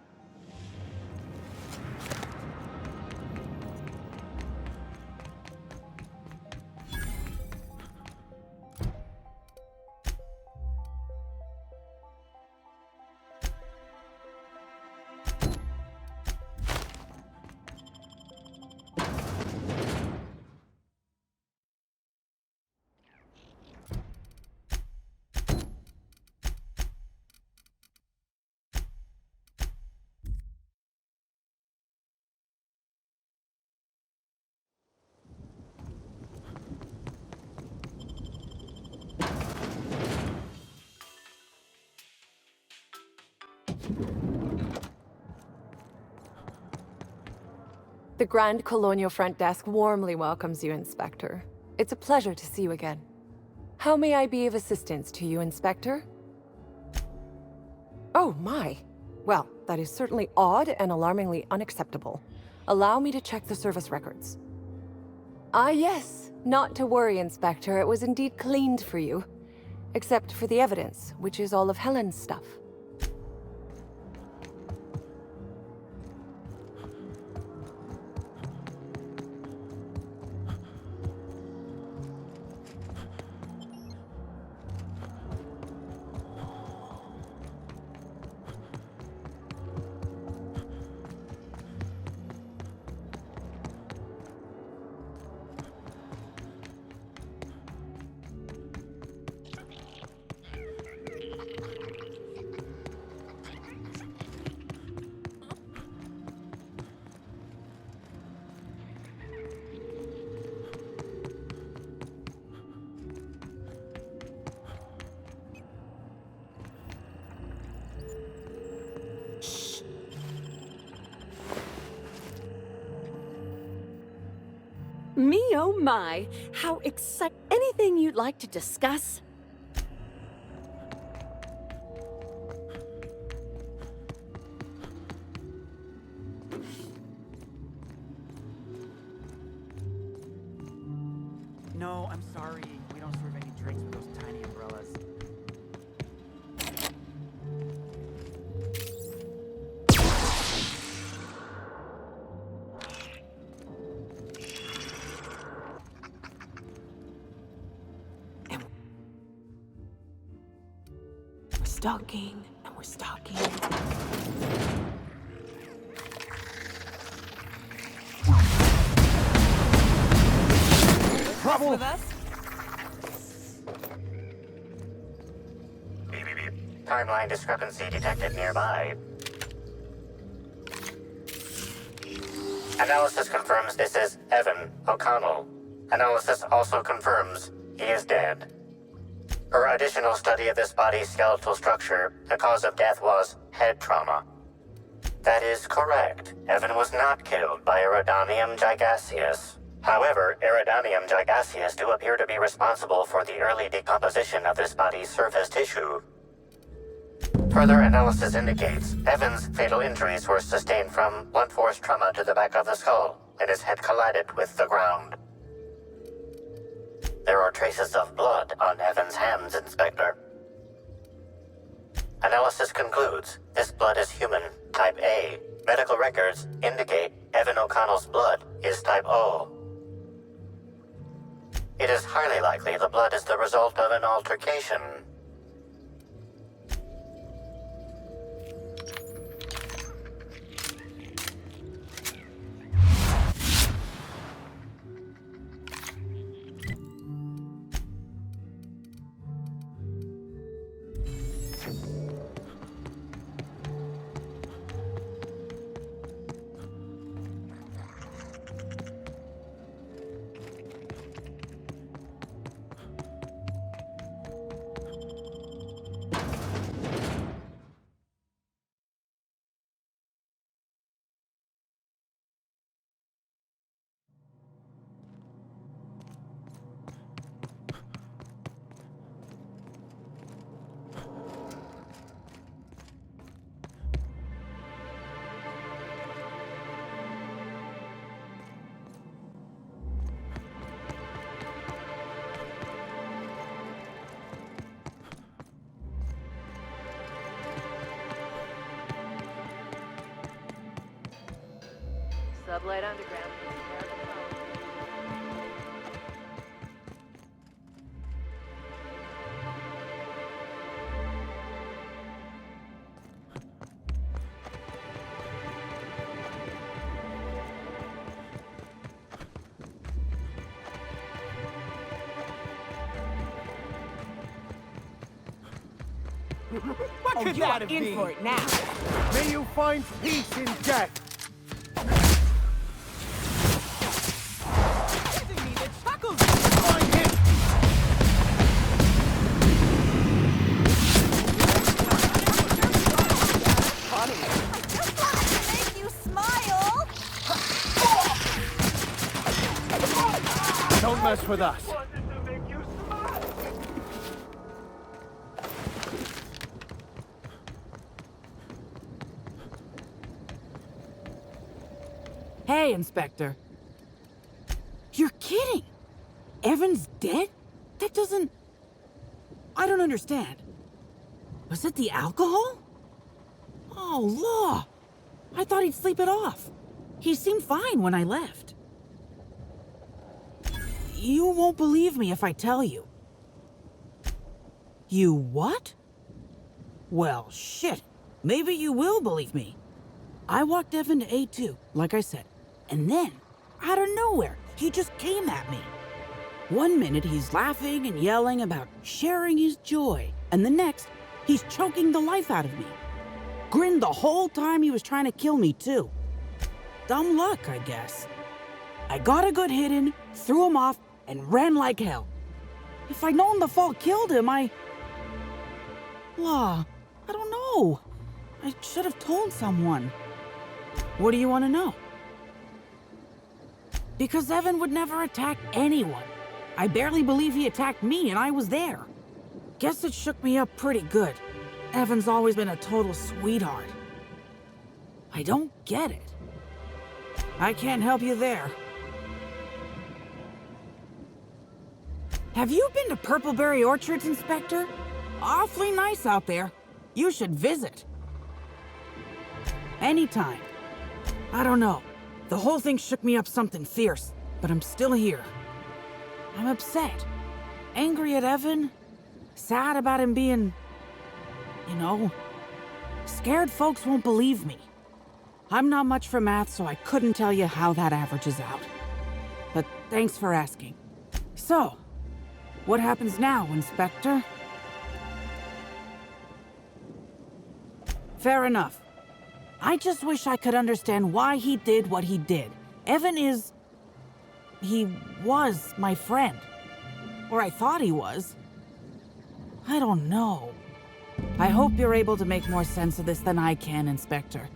The Grand Colonial Front Desk warmly welcomes you, Inspector. It's a pleasure to see you again. How may I be of assistance to you, Inspector? Oh, my. Well, that is certainly odd and alarmingly unacceptable. Allow me to check the service records. Ah, yes. Not to worry, Inspector. It was indeed cleaned for you. Except for the evidence, which is all of Helen's stuff.
Me, oh my, how exciting. Anything you'd like to discuss?
No, I'm sorry. We don't serve any drinks with those tiny umbrellas.
Stalking, and we're stalking.
Trouble!
With us?
Timeline discrepancy detected nearby. Analysis confirms this is Evan O'Connell. Analysis also confirms he is dead. Per additional study of this body's skeletal structure, the cause of death was head trauma. That is correct. Evan was not killed by Iridanium gigaseus. However, Iridanium gigaseus do appear to be responsible for the early decomposition of this body's surface tissue. Further analysis indicates Evan's fatal injuries were sustained from blunt force trauma to the back of the skull, and his head collided with the ground. There are traces of blood on Evan's hands, Inspector. Analysis concludes this blood is human, type A. Medical records indicate Evan O'Connell's blood is type O. It is highly likely the blood is the result of an altercation.
Sublight Underground. Take care of the phone.
What could
you
that
are
have
in
been?
for it now.
May you find peace in death.
Giving me the chuckles.
Find him.
Make you smile.
Don't mess with us.
Hey, Inspector. You're kidding! Evan's dead? That doesn't... I don't understand. Was it the alcohol? Oh, law! I thought he'd sleep it off. He seemed fine when I left. You won't believe me if I tell you. You what? Well, shit. Maybe you will believe me. I walked Evan to A2, like I said. And then, out of nowhere, he just came at me. 1 minute he's laughing and yelling about sharing his joy, and the next, he's choking the life out of me. Grinned the whole time he was trying to kill me, too. Dumb luck, I guess. I got a good hit in, threw him off, and ran like hell. If I'd known the fall killed him, I don't know. I should have told someone. What do you want to know? Because Evan would never attack anyone. I barely believe he attacked me, and I was there. Guess it shook me up pretty good. Evan's always been a total sweetheart. I don't get it. I can't help you there. Have you been to Purpleberry Orchards, Inspector? Awfully nice out there. You should visit. Anytime. I don't know. The whole thing shook me up something fierce, but I'm still here. I'm upset. Angry at Evan. Sad about him being... scared folks won't believe me. I'm not much for math, so I couldn't tell you how that averages out. But thanks for asking. So, what happens now, Inspector? Fair enough. I just wish I could understand why he did what he did. Evan is... he was my friend. Or I thought he was. I don't know. I hope you're able to make more sense of this than I can, Inspector.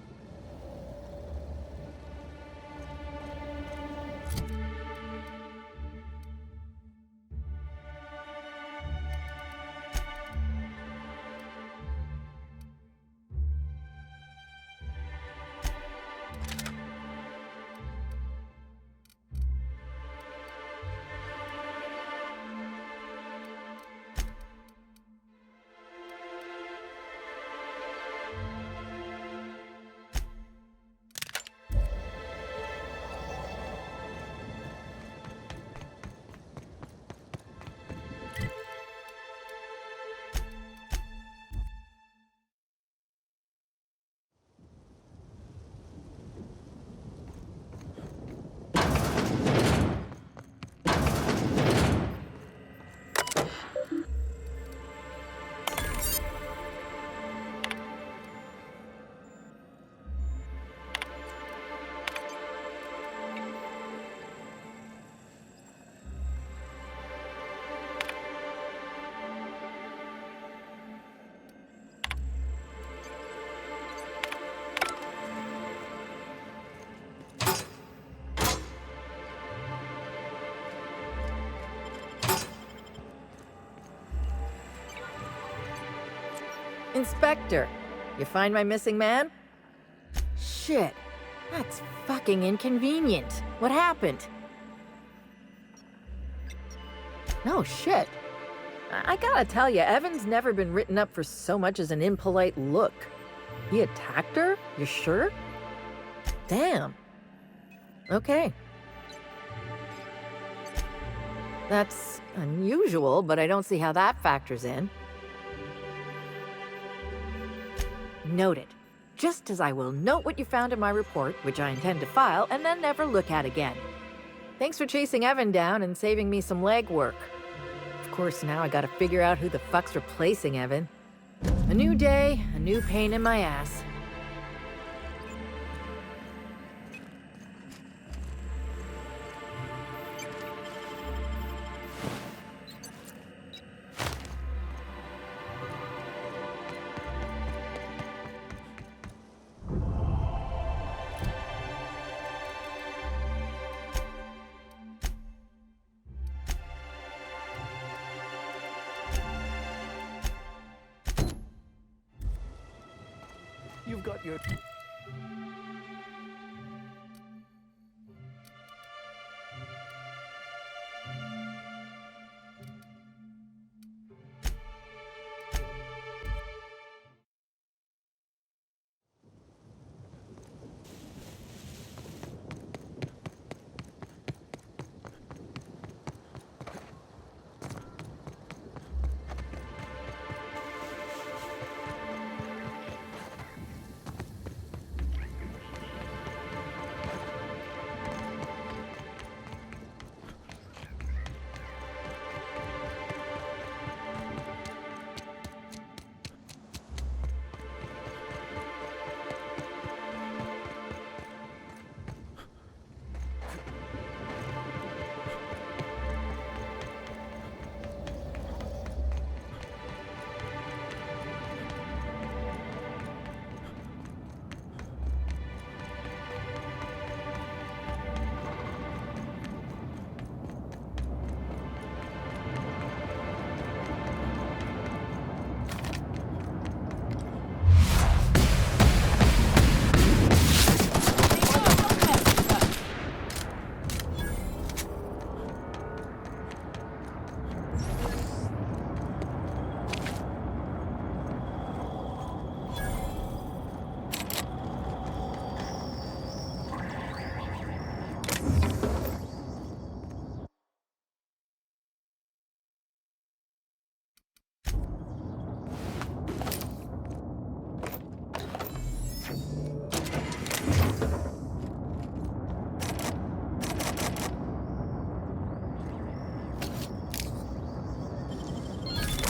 Inspector, you find my missing man? Shit, that's fucking inconvenient. What happened? No shit. I gotta tell you, Evan's never been written up for so much as an impolite look. He attacked her? You sure? Damn. Okay. That's unusual, but I don't see how that factors in. Noted. Just as I will note what you found in my report, which I intend to file, and then never look at again. Thanks for chasing Evan down and saving me some legwork. Of course, now I gotta figure out who the fuck's replacing Evan. A new day, a new pain in my ass.
You've got your...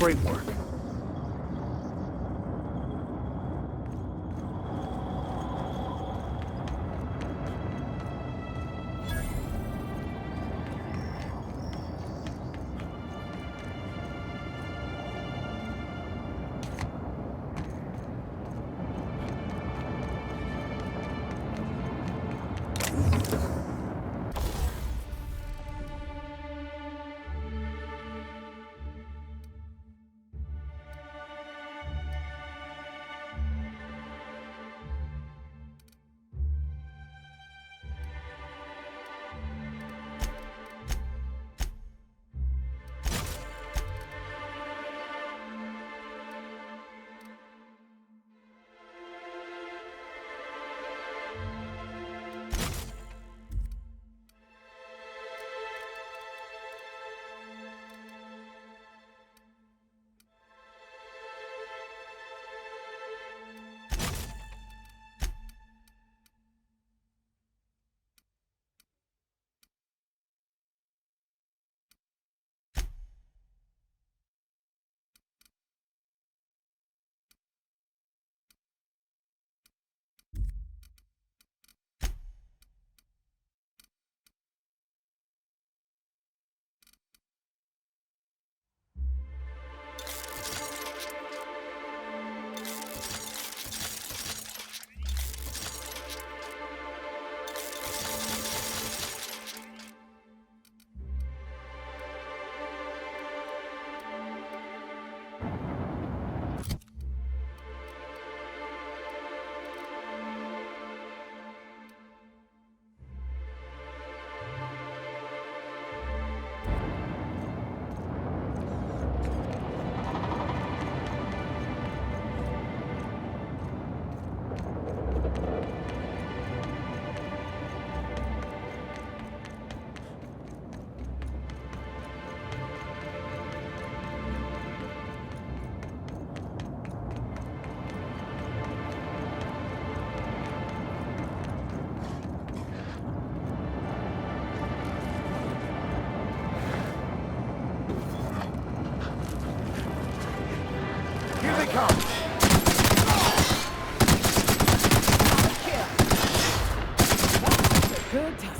Great work.
come!
Good tussle.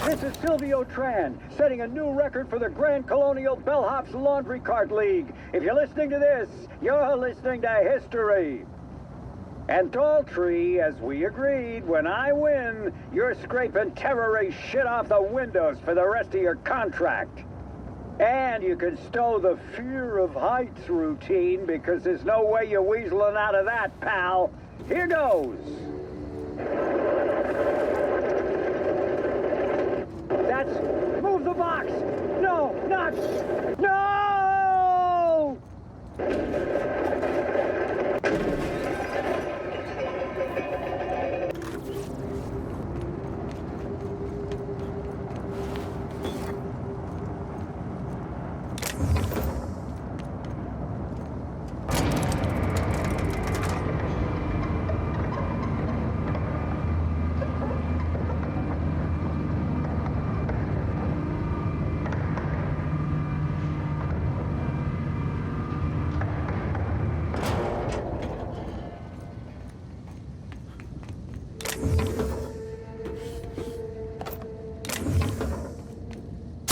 This is Silvio Tran, setting a new record for the Grand Colonial Bellhops Laundry Cart League. If you're listening to this, you're listening to history. And Daltrey, as we agreed, when I win, you're scraping terrorist shit off the windows for the rest of your contract. And you can stow the fear of heights routine, because there's no way you're weaseling out of that, pal. Here goes. That's... Move the box! No, not... No!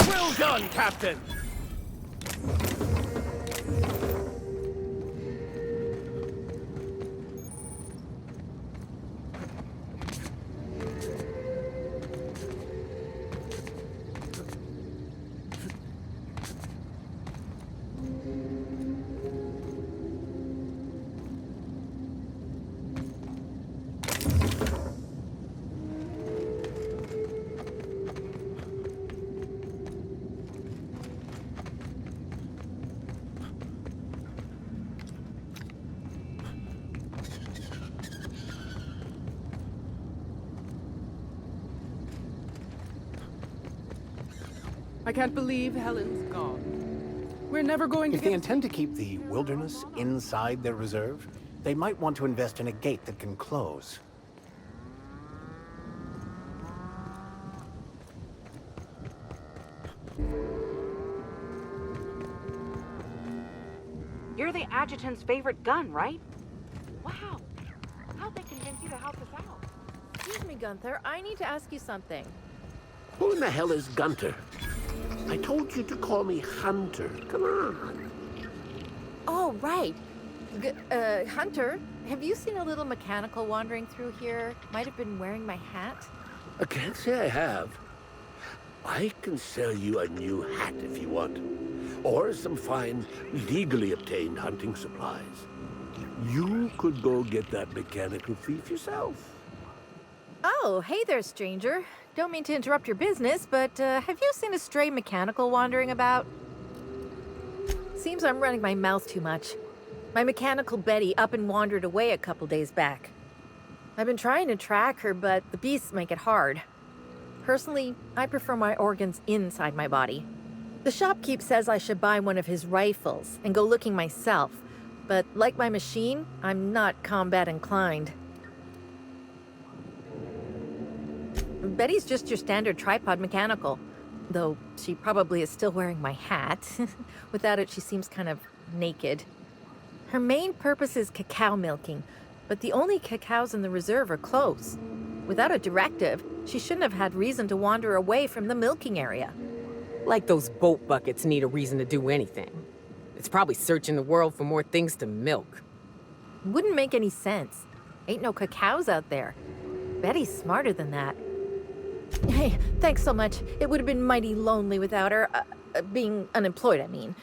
Well done, Captain!
I can't believe Helen's gone. We're never going to
If they intend to keep the wilderness inside their reserve, they might want to invest in a gate that can close.
You're the adjutant's favorite gun, right? Wow. How'd they convince you to help us out?
Excuse me, Gunther. I need to ask you something.
Who in the hell is Gunter? I told you to call me Hunter. Come on.
Oh, right. Hunter, have you seen a little mechanical wandering through here? Might have been wearing my hat.
I can't say I have. I can sell you a new hat if you want. Or some fine, legally obtained hunting supplies. You could go get that mechanical thief yourself.
Oh, hey there, stranger. Don't mean to interrupt your business, but have you seen a stray mechanical wandering about? Seems I'm running my mouth too much. My mechanical Betty up and wandered away a couple days back. I've been trying to track her, but the beasts make it hard. Personally, I prefer my organs inside my body. The shopkeep says I should buy one of his rifles and go looking myself, but like my machine, I'm not combat inclined. Betty's just your standard tripod mechanical, though she probably is still wearing my hat. Without it, she seems kind of naked. Her main purpose is cacao milking, but the only cacaos in the reserve are closed. Without a directive, she shouldn't have had reason to wander away from the milking area.
Like those boat buckets need a reason to do anything. It's probably searching the world for more things to milk.
Wouldn't make any sense. Ain't no cacaos out there. Betty's smarter than that. Hey, thanks so much. It would have been mighty lonely without her. Being unemployed, I mean.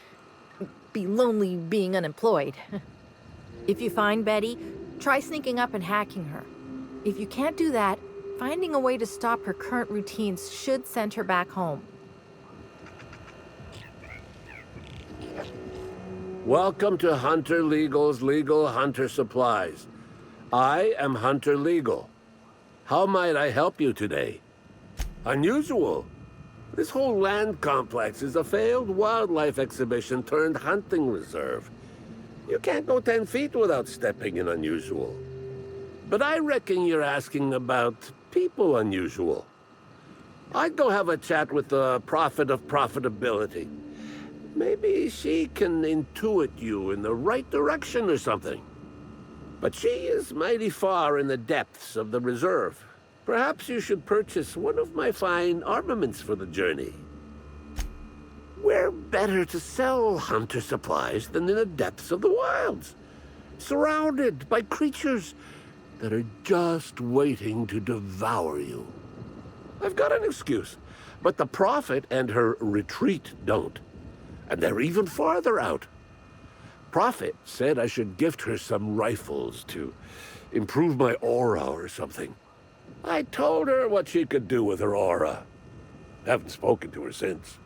Be lonely being unemployed. If you find Betty, try sneaking up and hacking her. If you can't do that, finding a way to stop her current routines should send her back home.
Welcome to Hunter Legal's Legal Hunter Supplies. I am Hunter Legal. How might I help you today? Unusual. This whole land complex is a failed wildlife exhibition turned hunting reserve. You can't go 10 feet without stepping in unusual. But I reckon you're asking about people unusual. I'd go have a chat with the prophet of profitability. Maybe she can intuit you in the right direction or something. But she is mighty far in the depths of the reserve. Perhaps you should purchase one of my fine armaments for the journey. Where better to sell hunter supplies than in the depths of the wilds, surrounded by creatures that are just waiting to devour you. I've got an excuse, but the Prophet and her retreat don't. And they're even farther out. Prophet said I should gift her some rifles to improve my aura or something. I told her what she could do with her aura. Haven't spoken to her since.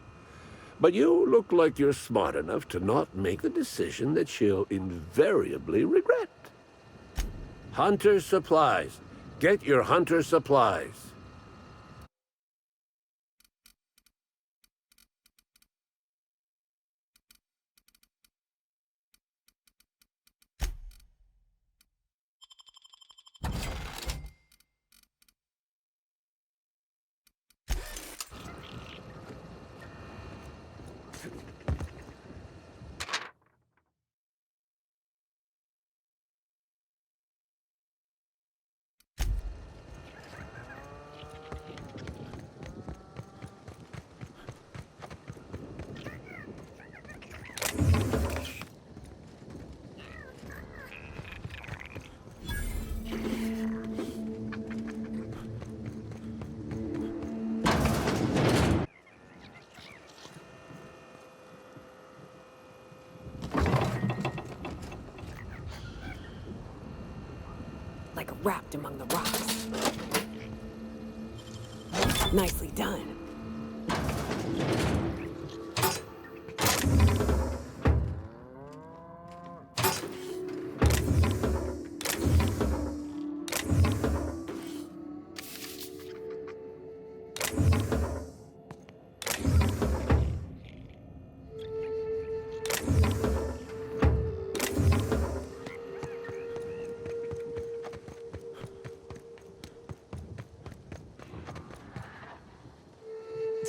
But you look like you're smart enough to not make the decision that she'll invariably regret. Hunter supplies. Get your hunter supplies.
Like wrapped among the rocks. Nicely done.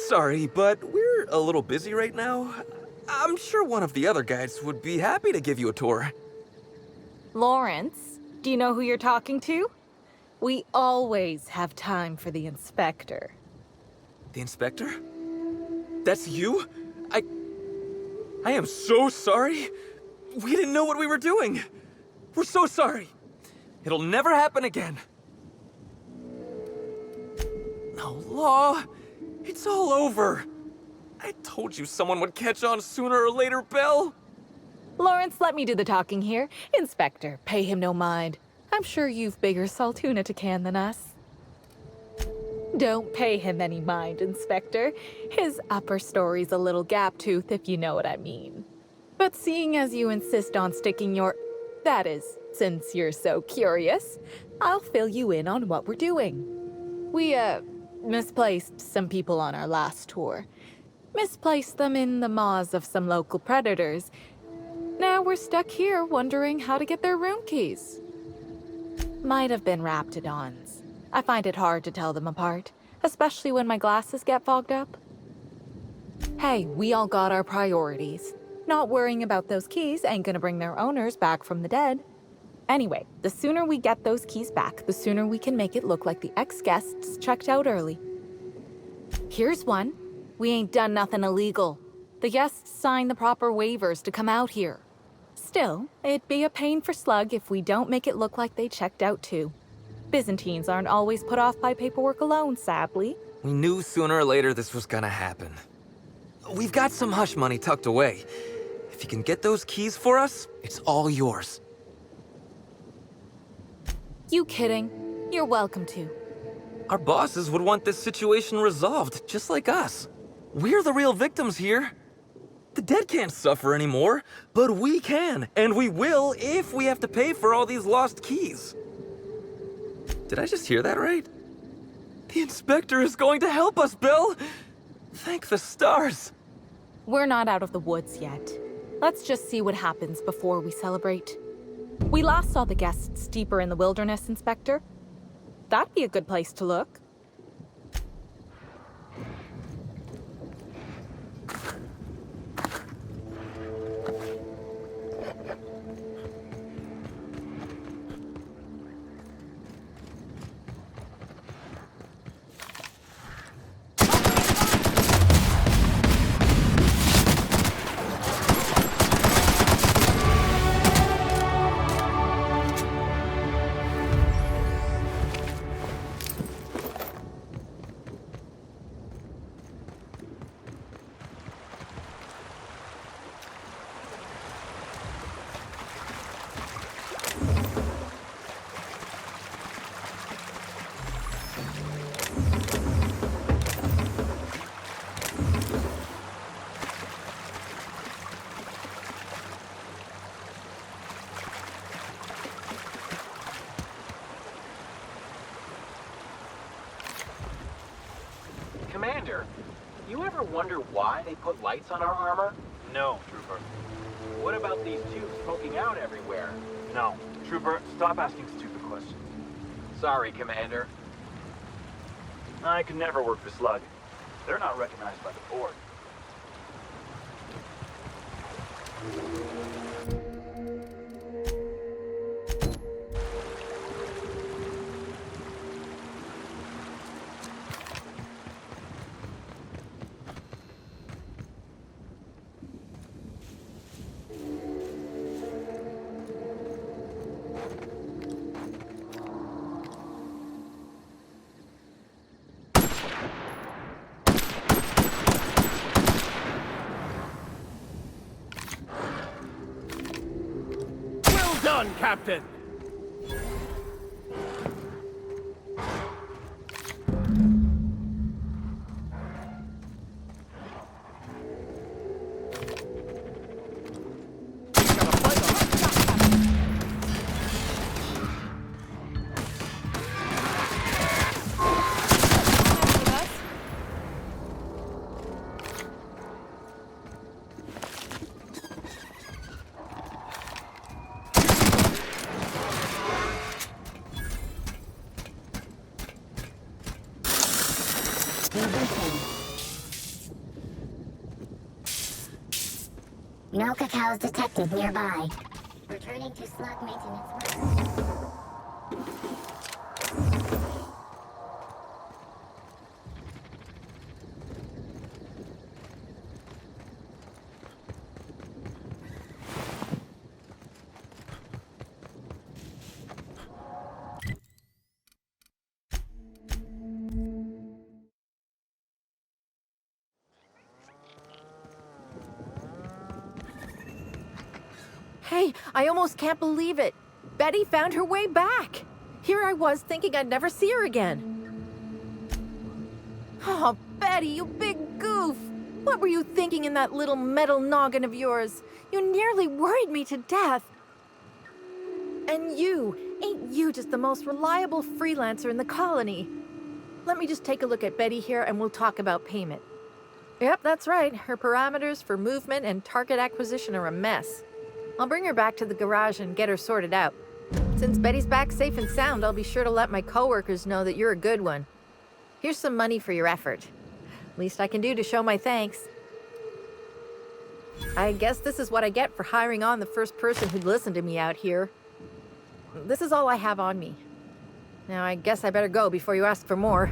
Sorry, but we're a little busy right now. I'm sure one of the other guides would be happy to give you a tour.
Lawrence, do you know who you're talking to? We always have time for the inspector.
The inspector? That's you? I am so sorry. We didn't know what we were doing. We're so sorry. It'll never happen again. No, Law. It's all over. I told you someone would catch on sooner or later, Belle.
Lawrence, let me do the talking here. Inspector, pay him no mind. I'm sure you've bigger saltuna to can than us. Don't pay him any mind, Inspector. His upper story's a little gap-tooth, if you know what I mean. But seeing as you insist on sticking your... That is, since you're so curious, I'll fill you in on what we're doing. We, misplaced some people on our last tour. Misplaced them in the maws of some local predators. Now we're stuck here wondering how to get their room keys. Might have been Raptidons. I find it hard to tell them apart, especially when my glasses get fogged up. Hey, we all got our priorities. Not worrying about those keys ain't gonna bring their owners back from the dead. Anyway, the sooner we get those keys back, the sooner we can make it look like the ex-guests checked out early. Here's one. We ain't done nothing illegal. The guests signed the proper waivers to come out here. Still, it'd be a pain for Slug if we don't make it look like they checked out too. Byzantines aren't always put off by paperwork alone, sadly.
We knew sooner or later this was gonna happen. We've got some hush money tucked away. If you can get those keys for us, it's all yours.
You kidding? You're welcome to.
Our bosses would want this situation resolved, just like us. We're the real victims here. The dead can't suffer anymore, but we can, and we will if we have to pay for all these lost keys. Did I just hear that right? The inspector is going to help us, Bill! Thank the stars!
We're not out of the woods yet. Let's just see what happens before we celebrate. We last saw the guests deeper in the wilderness, Inspector. That'd be a good place to look.
Commander, you ever wonder why they put lights on our armor?
No, Trooper.
What about these tubes poking out everywhere?
No. Trooper, stop asking stupid questions.
Sorry, Commander.
I could never work for Slug. They're not recognized by the board.
Well done, Captain!
No cacaos detected nearby. Returning to slug maintenance mode.
Hey, I almost can't believe it. Betty found her way back. Here I was thinking I'd never see her again. Oh, Betty, you big goof. What were you thinking in that little metal noggin of yours? You nearly worried me to death. And ain't you just the most reliable freelancer in the colony? Let me just take a look at Betty here and we'll talk about payment. Yep, that's right. Her parameters for movement and target acquisition are a mess. I'll bring her back to the garage and get her sorted out. Since Betty's back safe and sound, I'll be sure to let my coworkers know that you're a good one. Here's some money for your effort. Least I can do to show my thanks. I guess this is what I get for hiring on the first person who'd listen to me out here. This is all I have on me. Now I guess I better go before you ask for more.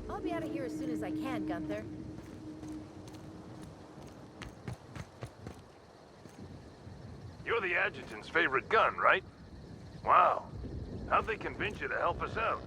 I'll be out of here as soon as I can, Gunther.
You're the adjutant's favorite gun, right? Wow. How'd they convince you to help us out?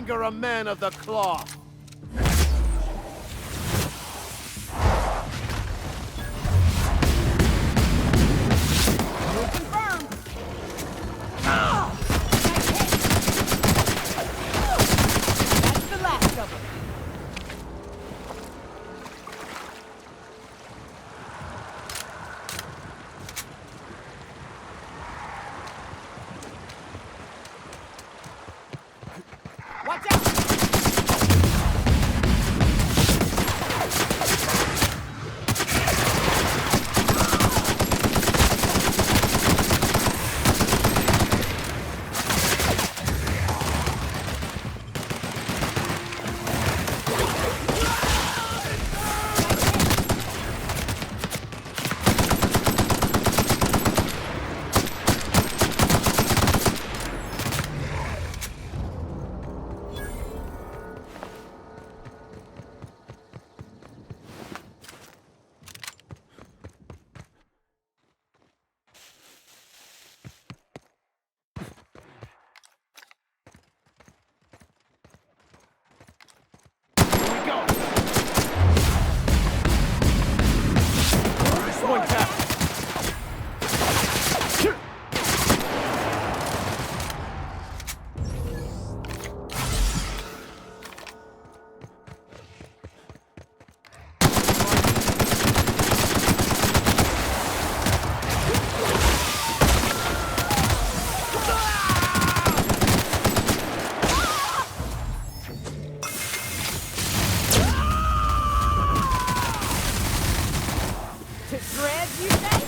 anger a man of the cloth.
That's the last of them. Watch out!
One tap.
To dread, you say?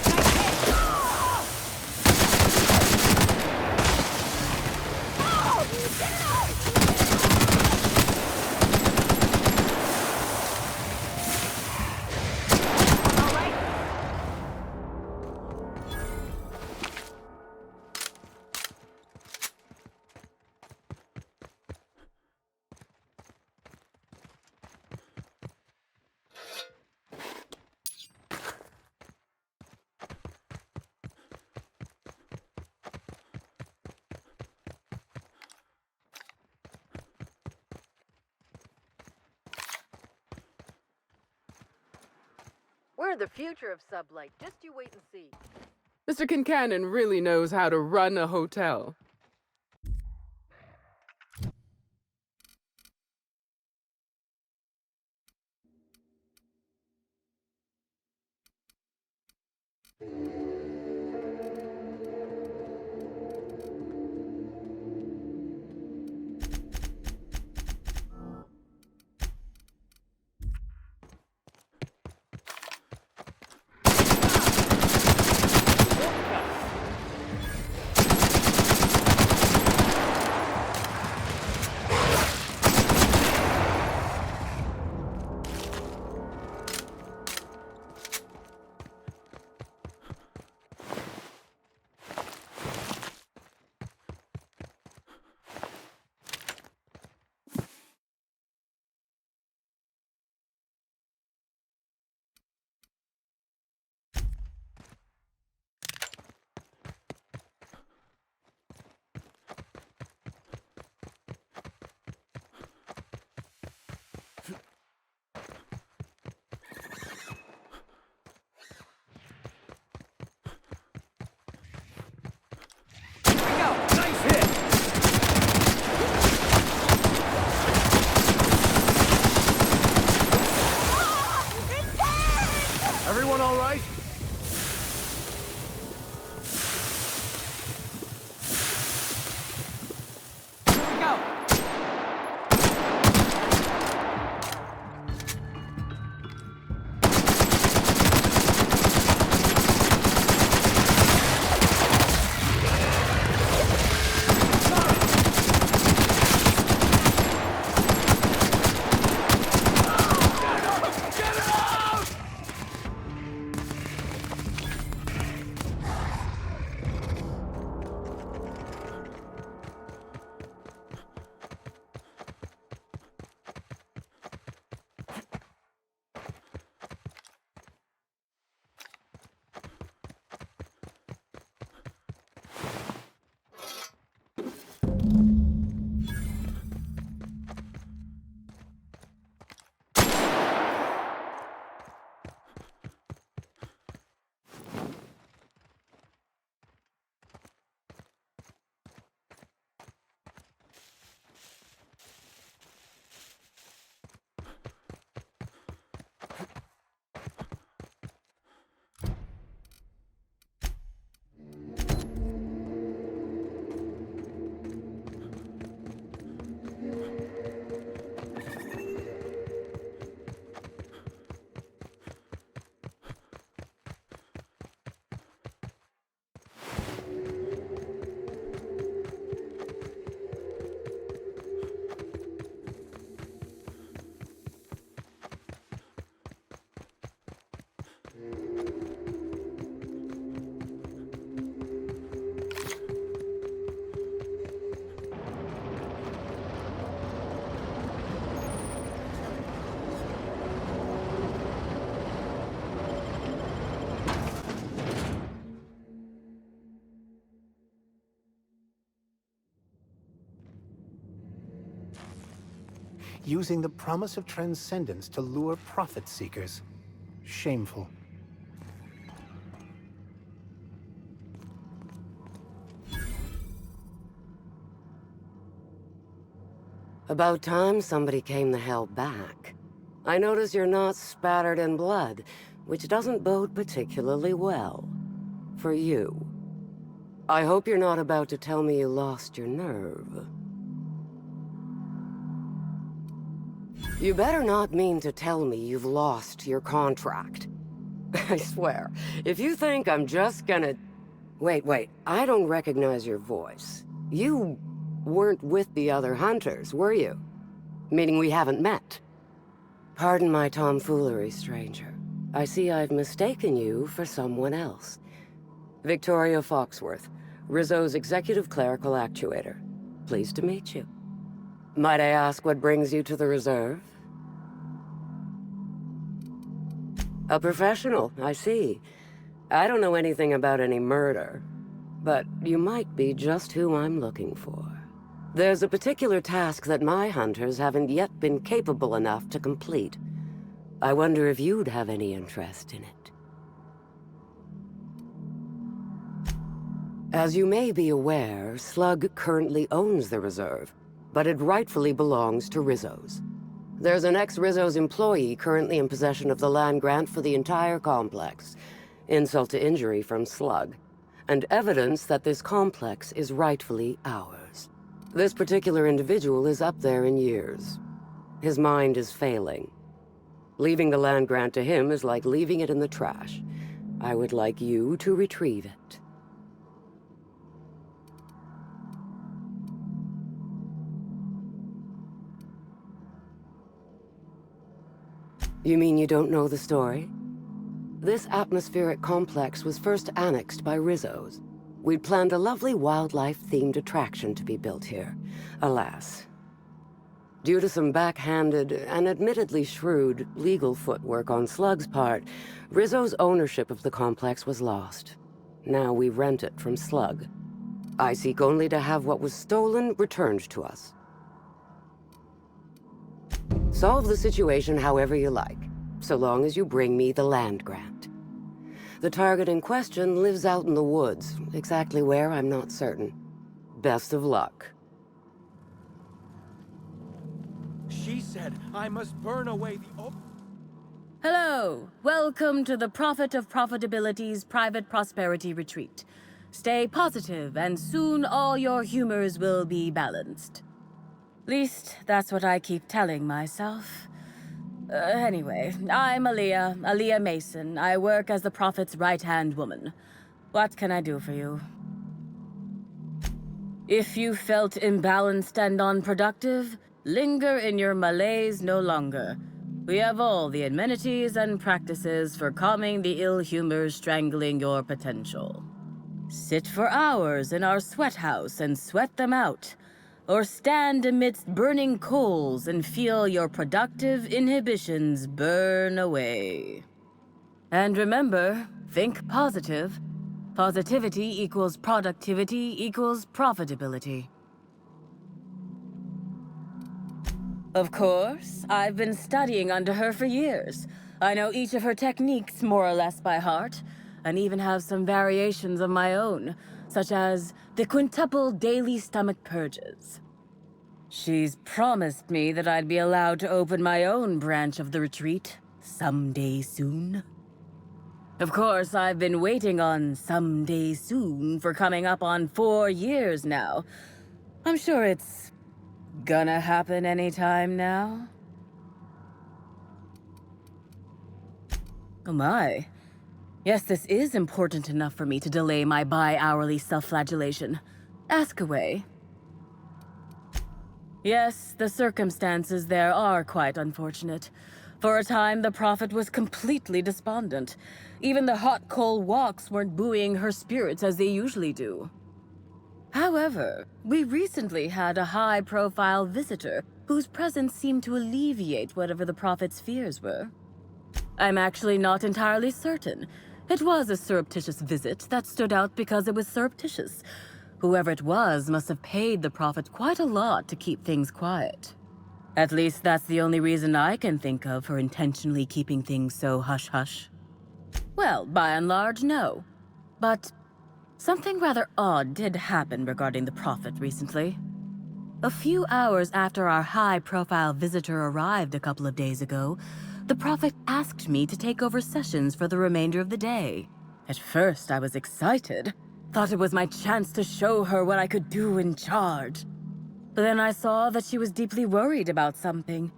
We're the future of Sublight. Just you wait and see.
Mr. Kincannon really knows how to run a hotel.
using the promise of transcendence to lure profit seekers. Shameful.
About time somebody came the hell back. I notice you're not spattered in blood, which doesn't bode particularly well. For you. I hope you're not about to tell me you lost your nerve. You better not mean to tell me you've lost your contract. I swear, if you think I'm just gonna... Wait, I don't recognize your voice. You weren't with the other hunters, were you? Meaning we haven't met. Pardon my tomfoolery, stranger. I see I've mistaken you for someone else. Victoria Foxworth, Rizzo's executive clerical actuator. Pleased to meet you. Might I ask what brings you to the reserve? A professional, I see. I don't know anything about any murder, but you might be just who I'm looking for. There's a particular task that my hunters haven't yet been capable enough to complete. I wonder if you'd have any interest in it. As you may be aware, Slug currently owns the reserve, but it rightfully belongs to Rizzo's. There's an ex-Rizzo's employee currently in possession of the land grant for the entire complex. Insult to injury from Slug, and evidence that this complex is rightfully ours. This particular individual is up there in years. His mind is failing. Leaving the land grant to him is like leaving it in the trash. I would like you to retrieve it. You mean you don't know the story? This atmospheric complex was first annexed by Rizzo's. We'd planned a lovely wildlife-themed attraction to be built here. Alas. Due to some backhanded and admittedly shrewd legal footwork on Slug's part, Rizzo's ownership of the complex was lost. Now we rent it from Slug. I seek only to have what was stolen returned to us. Solve the situation however you like, so long as you bring me the land grant. The target in question lives out in the woods, exactly where I'm not certain. Best of luck.
She said I must burn away the...
Hello! Welcome to the Prophet of Profitability's Private Prosperity Retreat. Stay positive, and soon all your humors will be balanced. Least, that's what I keep telling myself. Anyway, I'm Aaliyah Mason. I work as the Prophet's right-hand woman. What can I do for you? If you felt imbalanced and unproductive, linger in your malaise no longer. We have all the amenities and practices for calming the ill humors strangling your potential. Sit for hours in our sweat house and sweat them out. Or stand amidst burning coals and feel your productive inhibitions burn away. And remember, think positive. Positivity equals productivity equals profitability. Of course, I've been studying under her for years. I know each of her techniques more or less by heart, and even have some variations of my own, such as the quintuple daily stomach purges. She's promised me that I'd be allowed to open my own branch of the retreat someday soon. Of course, I've been waiting on someday soon for coming up on 4 years now. I'm sure it's gonna happen anytime now. Oh my. Yes, this is important enough for me to delay my bi-hourly self-flagellation. Ask away. Yes, the circumstances there are quite unfortunate. For a time, the Prophet was completely despondent. Even the hot coal walks weren't buoying her spirits as they usually do. However, we recently had a high-profile visitor whose presence seemed to alleviate whatever the Prophet's fears were. I'm actually not entirely certain. It was a surreptitious visit that stood out because it was surreptitious. Whoever it was must have paid the Prophet quite a lot to keep things quiet. At least that's the only reason I can think of for intentionally keeping things so hush-hush. Well, by and large, no. But something rather odd did happen regarding the Prophet recently. A few hours after our high-profile visitor arrived a couple of days ago, the Prophet asked me to take over sessions for the remainder of the day. At first, I was excited. Thought it was my chance to show her what I could do in charge. But then I saw that she was deeply worried about something.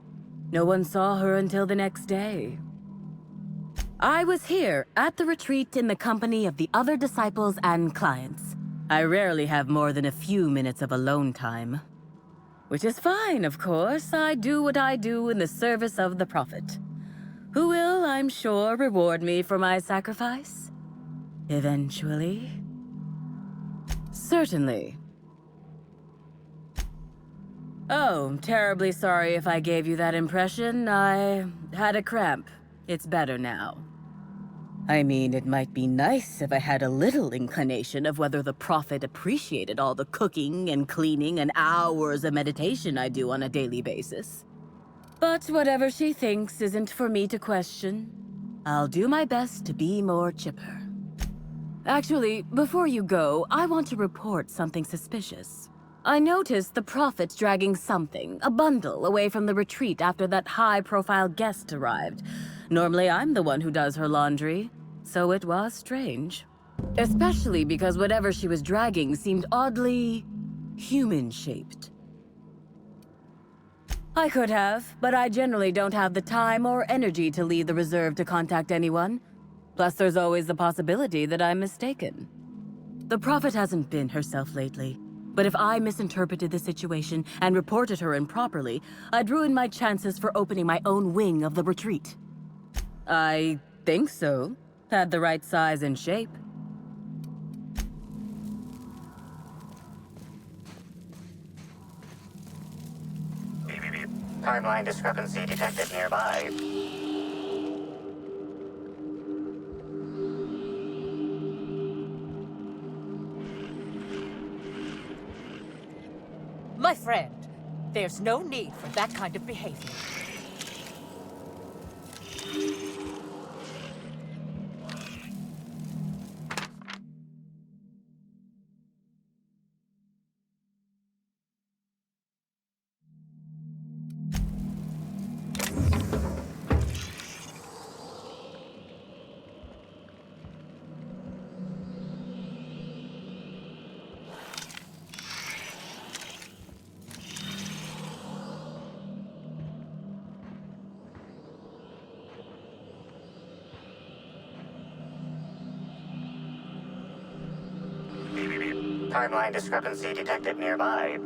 No one saw her until the next day. I was here at the retreat in the company of the other disciples and clients. I rarely have more than a few minutes of alone time. Which is fine, of course. I do what I do in the service of the Prophet, who will, I'm sure, reward me for my sacrifice. Eventually. Certainly. Oh, terribly sorry if I gave you that impression. I had a cramp. It's better now. I mean, it might be nice if I had a little inclination of whether the Prophet appreciated all the cooking and cleaning and hours of meditation I do on a daily basis. But whatever she thinks isn't for me to question. I'll do my best to be more chipper. Actually, before you go, I want to report something suspicious. I noticed the Prophet dragging something, a bundle, away from the retreat after that high-profile guest arrived. Normally, I'm the one who does her laundry, so it was strange. Especially because whatever she was dragging seemed oddly human-shaped. I could have, but I generally don't have the time or energy to leave the reserve to contact anyone. Plus, there's always the possibility that I'm mistaken. The Prophet hasn't been herself lately, but if I misinterpreted the situation and reported her improperly, I'd ruin my chances for opening my own wing of the retreat. I think so. Had the right size and shape.
Timeline discrepancy detected nearby.
My friend, there's no need for that kind of behavior.
Timeline discrepancy detected nearby.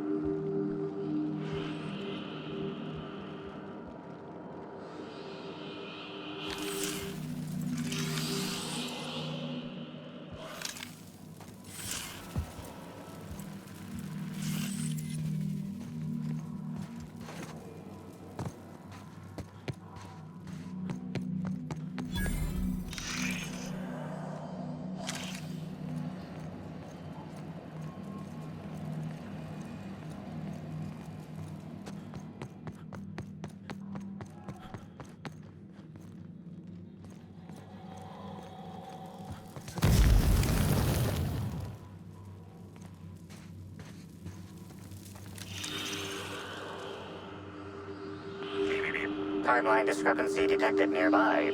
Timeline discrepancy detected nearby.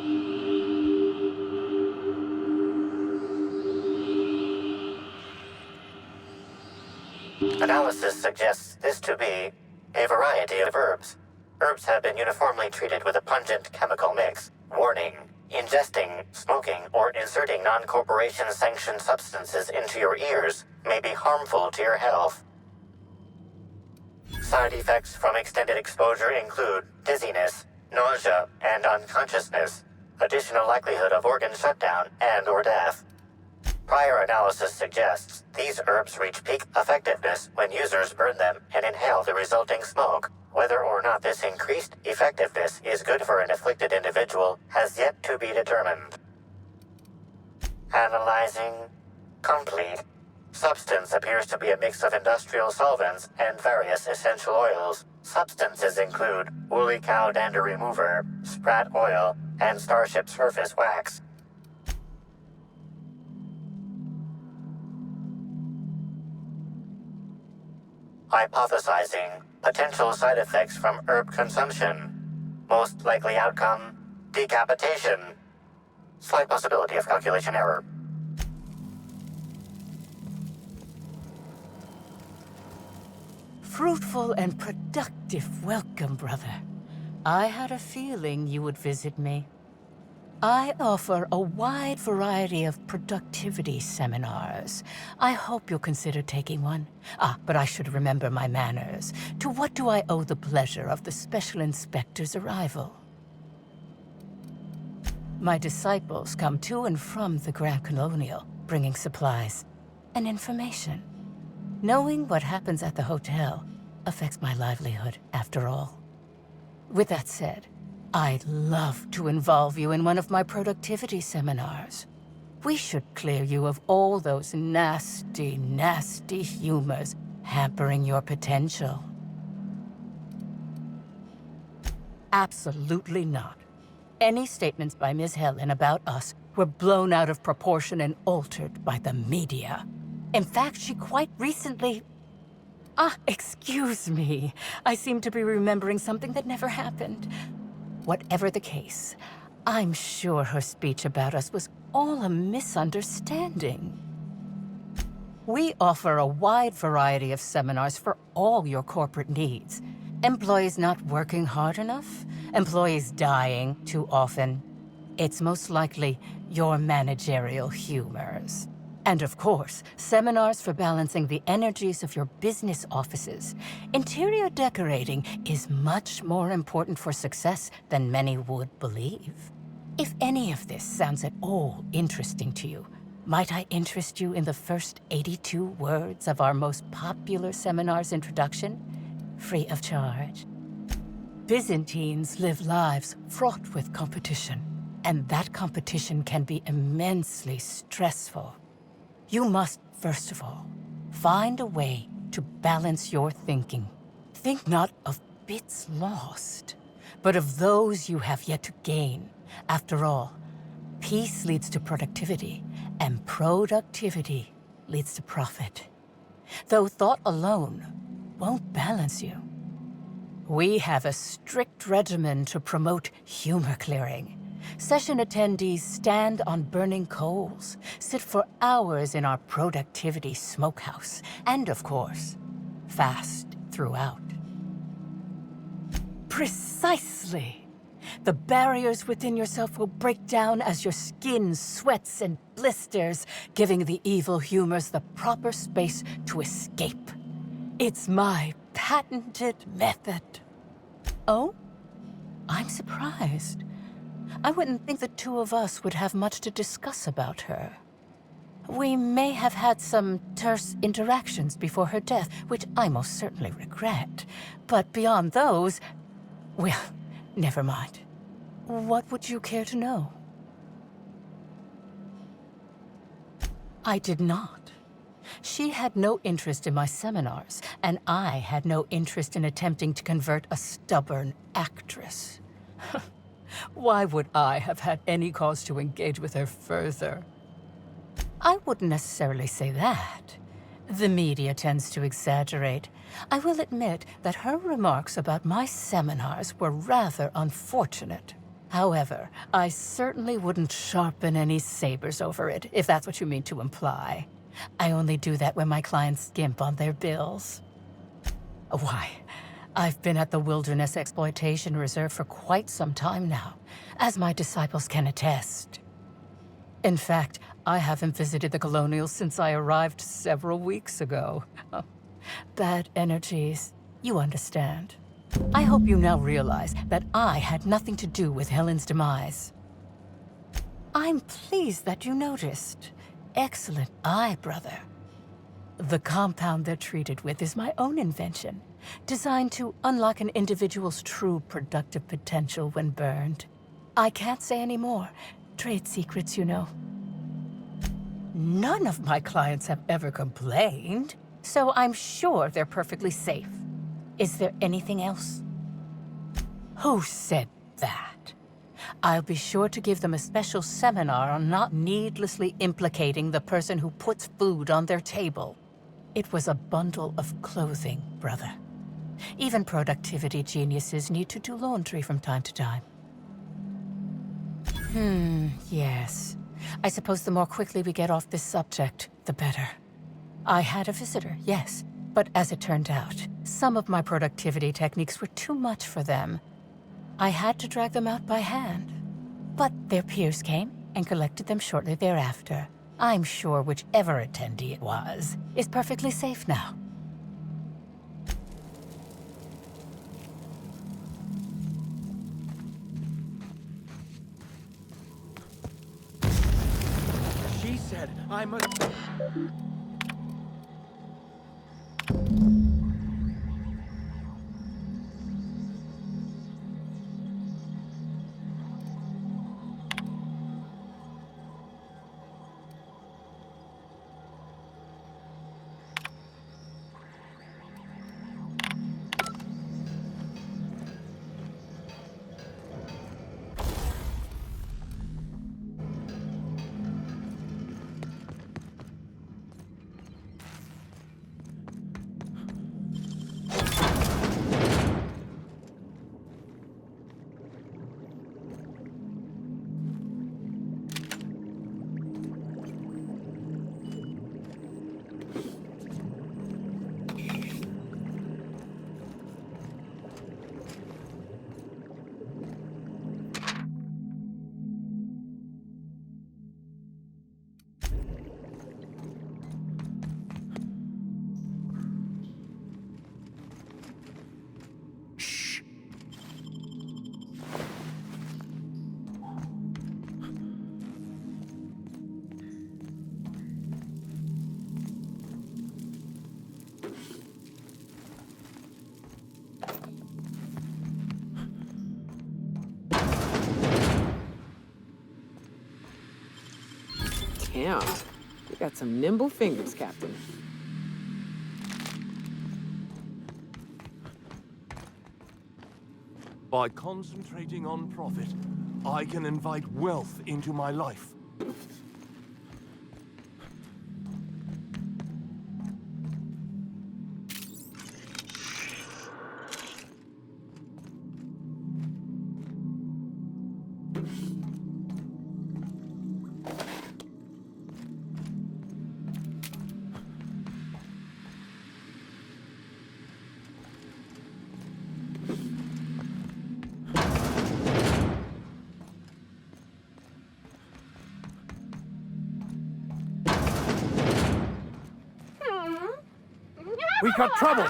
Analysis suggests this to be a variety of herbs. Herbs have been uniformly treated with a pungent chemical mix. Warning: ingesting, smoking, or inserting non-corporation sanctioned substances into your ears may be harmful to your health. Side effects from extended exposure include dizziness, nausea, and unconsciousness. Additional likelihood of organ shutdown and/or death. Prior analysis suggests these herbs reach peak effectiveness when users burn them and inhale the resulting smoke. Whether or not this increased effectiveness is good for an afflicted individual has yet to be determined. Analyzing complete. Substance appears to be a mix of industrial solvents and various essential oils. Substances include woolly cow dander remover, sprat oil, and starship surface wax. Hypothesizing potential side effects from herb consumption. Most likely outcome, decapitation. Slight possibility of calculation error.
Fruitful and productive welcome, brother. I had a feeling you would visit me. I offer a wide variety of productivity seminars. I hope you'll consider taking one. But I should remember my manners. To what do I owe the pleasure of the Special Inspector's arrival? My disciples come to and from the Grand Colonial, bringing supplies and information. Knowing what happens at the hotel affects my livelihood, after all. With that said, I'd love to involve you in one of my productivity seminars. We should clear you of all those nasty, nasty humors hampering your potential. Absolutely not. Any statements by Ms. Helen about us were blown out of proportion and altered by the media. In fact, she quite recently... excuse me. I seem to be remembering something that never happened. Whatever the case, I'm sure her speech about us was all a misunderstanding. We offer a wide variety of seminars for all your corporate needs. Employees not working hard enough? Employees dying too often? It's most likely your managerial humors. And of course, seminars for balancing the energies of your business offices. Interior decorating is much more important for success than many would believe. If any of this sounds at all interesting to you, might I interest you in the first 82 words of our most popular seminar's introduction? Free of charge. Byzantines live lives fraught with competition, and that competition can be immensely stressful. You must, first of all, find a way to balance your thinking. Think not of bits lost, but of those you have yet to gain. After all, peace leads to productivity, and productivity leads to profit. Though thought alone won't balance you. We have a strict regimen to promote humor clearing. Session attendees stand on burning coals, sit for hours in our productivity smokehouse, and of course, fast throughout. Precisely! The barriers within yourself will break down as your skin sweats and blisters, giving the evil humors the proper space to escape. It's my patented method. Oh? I'm surprised. I wouldn't think the two of us would have much to discuss about her. We may have had some terse interactions before her death, which I most certainly regret. But beyond those, well, never mind. What would you care to know? I did not. She had no interest in my seminars, and I had no interest in attempting to convert a stubborn actress. Why would I have had any cause to engage with her further? I wouldn't necessarily say that. The media tends to exaggerate. I will admit that her remarks about my seminars were rather unfortunate. However, I certainly wouldn't sharpen any sabers over it, if that's what you mean to imply. I only do that when my clients skimp on their bills. Why, I've been at the Wilderness Exploitation Reserve for quite some time now, as my disciples can attest. In fact, I haven't visited the Colonials since I arrived several weeks ago. Bad energies, you understand. I hope you now realize that I had nothing to do with Helen's demise. I'm pleased that you noticed. Excellent eye, brother. The compound they're treated with is my own invention, designed to unlock an individual's true productive potential when burned. I can't say any more. Trade secrets, you know. None of my clients have ever complained, so I'm sure they're perfectly safe. Is there anything else? Who said that? I'll be sure to give them a special seminar on not needlessly implicating the person who puts food on their table. It was a bundle of clothing, brother. Even productivity geniuses need to do laundry from time to time. Yes. I suppose the more quickly we get off this subject, the better. I had a visitor, yes, but as it turned out, some of my productivity techniques were too much for them. I had to drag them out by hand. But their peers came and collected them shortly thereafter. I'm sure whichever attendee it was is perfectly safe now.
She said I must...
Damn, you got some nimble fingers, Captain.
By concentrating on profit, I can invite wealth into my life.
We got trouble!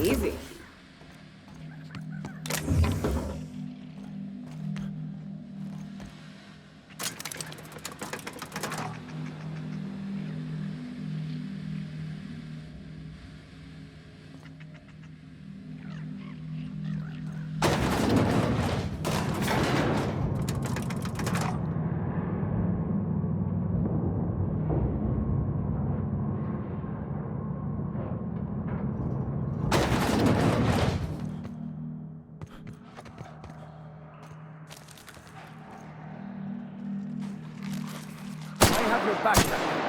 Easy.
I have your back now.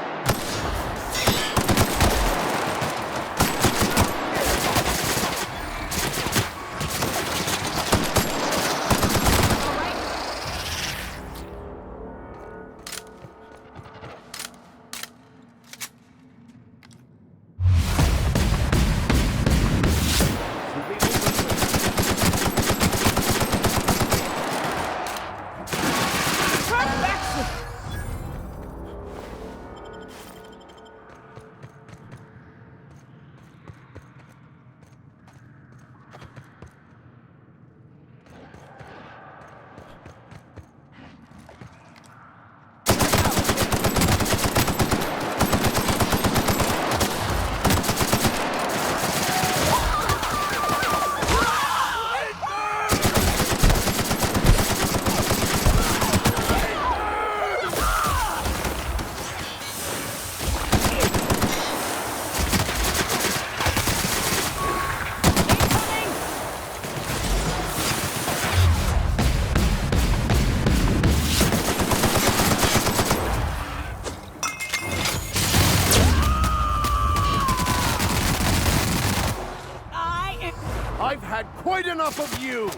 I've had quite enough of you!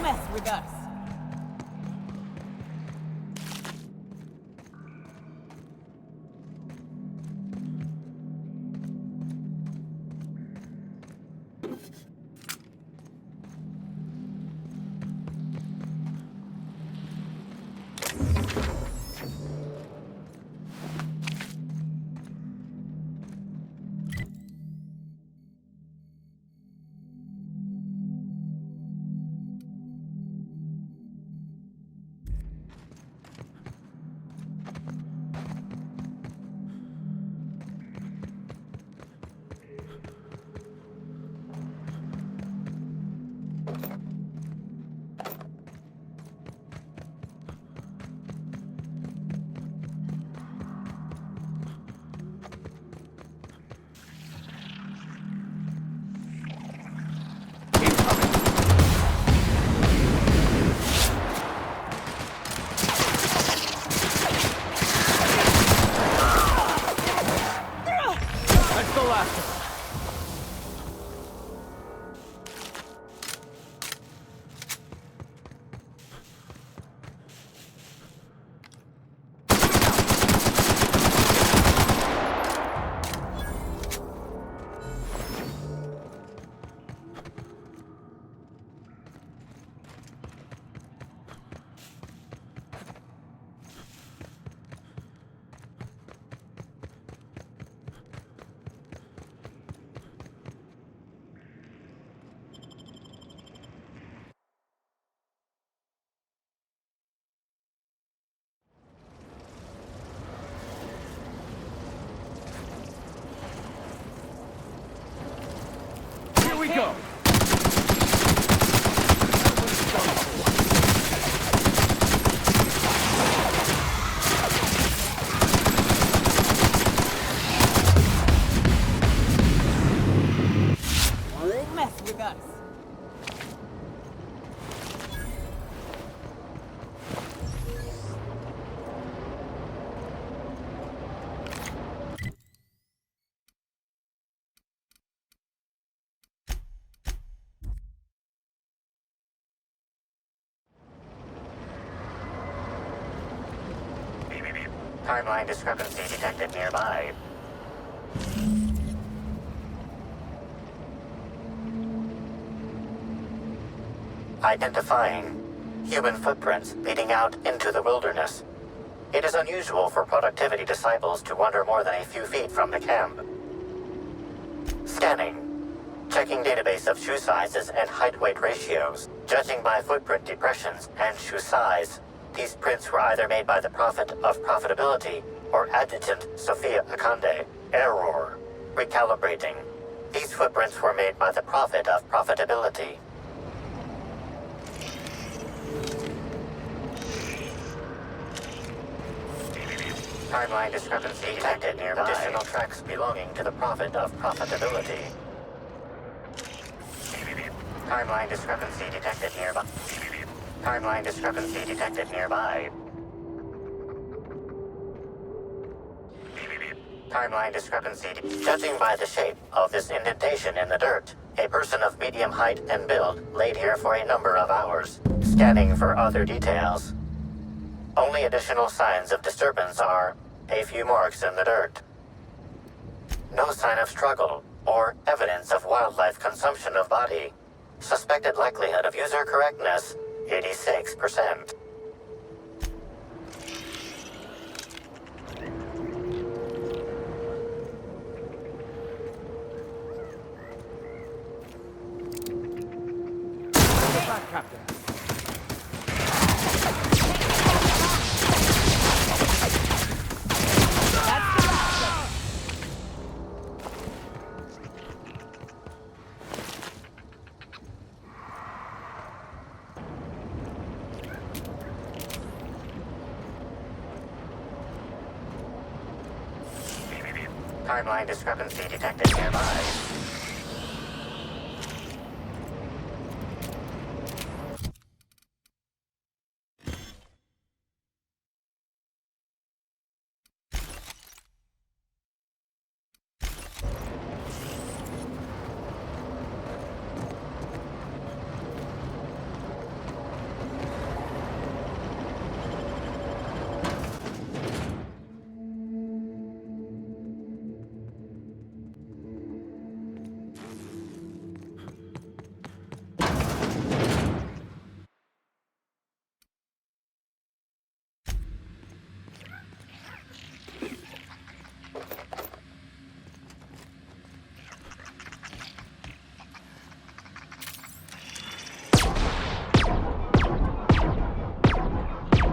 Mess with us.
we go!
Don't mess with us.
Timeline discrepancy detected nearby. Identifying human footprints leading out into the wilderness. It is unusual for productivity disciples to wander more than a few feet from the camp. Scanning. Checking database of shoe sizes and height-weight ratios. Judging by footprint depressions and shoe size. These prints were either made by the Prophet of Profitability or Adjutant Sophia Akande. Error. Recalibrating. These footprints were made by the Prophet of Profitability. Timeline discrepancy detected near additional tracks belonging to the Prophet of Profitability. Timeline discrepancy detected nearby. Timeline discrepancy detected nearby. Timeline discrepancy. Judging by the shape of this indentation in the dirt, a person of medium height and build laid here for a number of hours. Scanning for other details. Only additional signs of disturbance are a few marks in the dirt. No sign of struggle or evidence of wildlife consumption of body. Suspected likelihood of user correctness, 86%.
Back, Captain.
Timeline discrepancy detected nearby.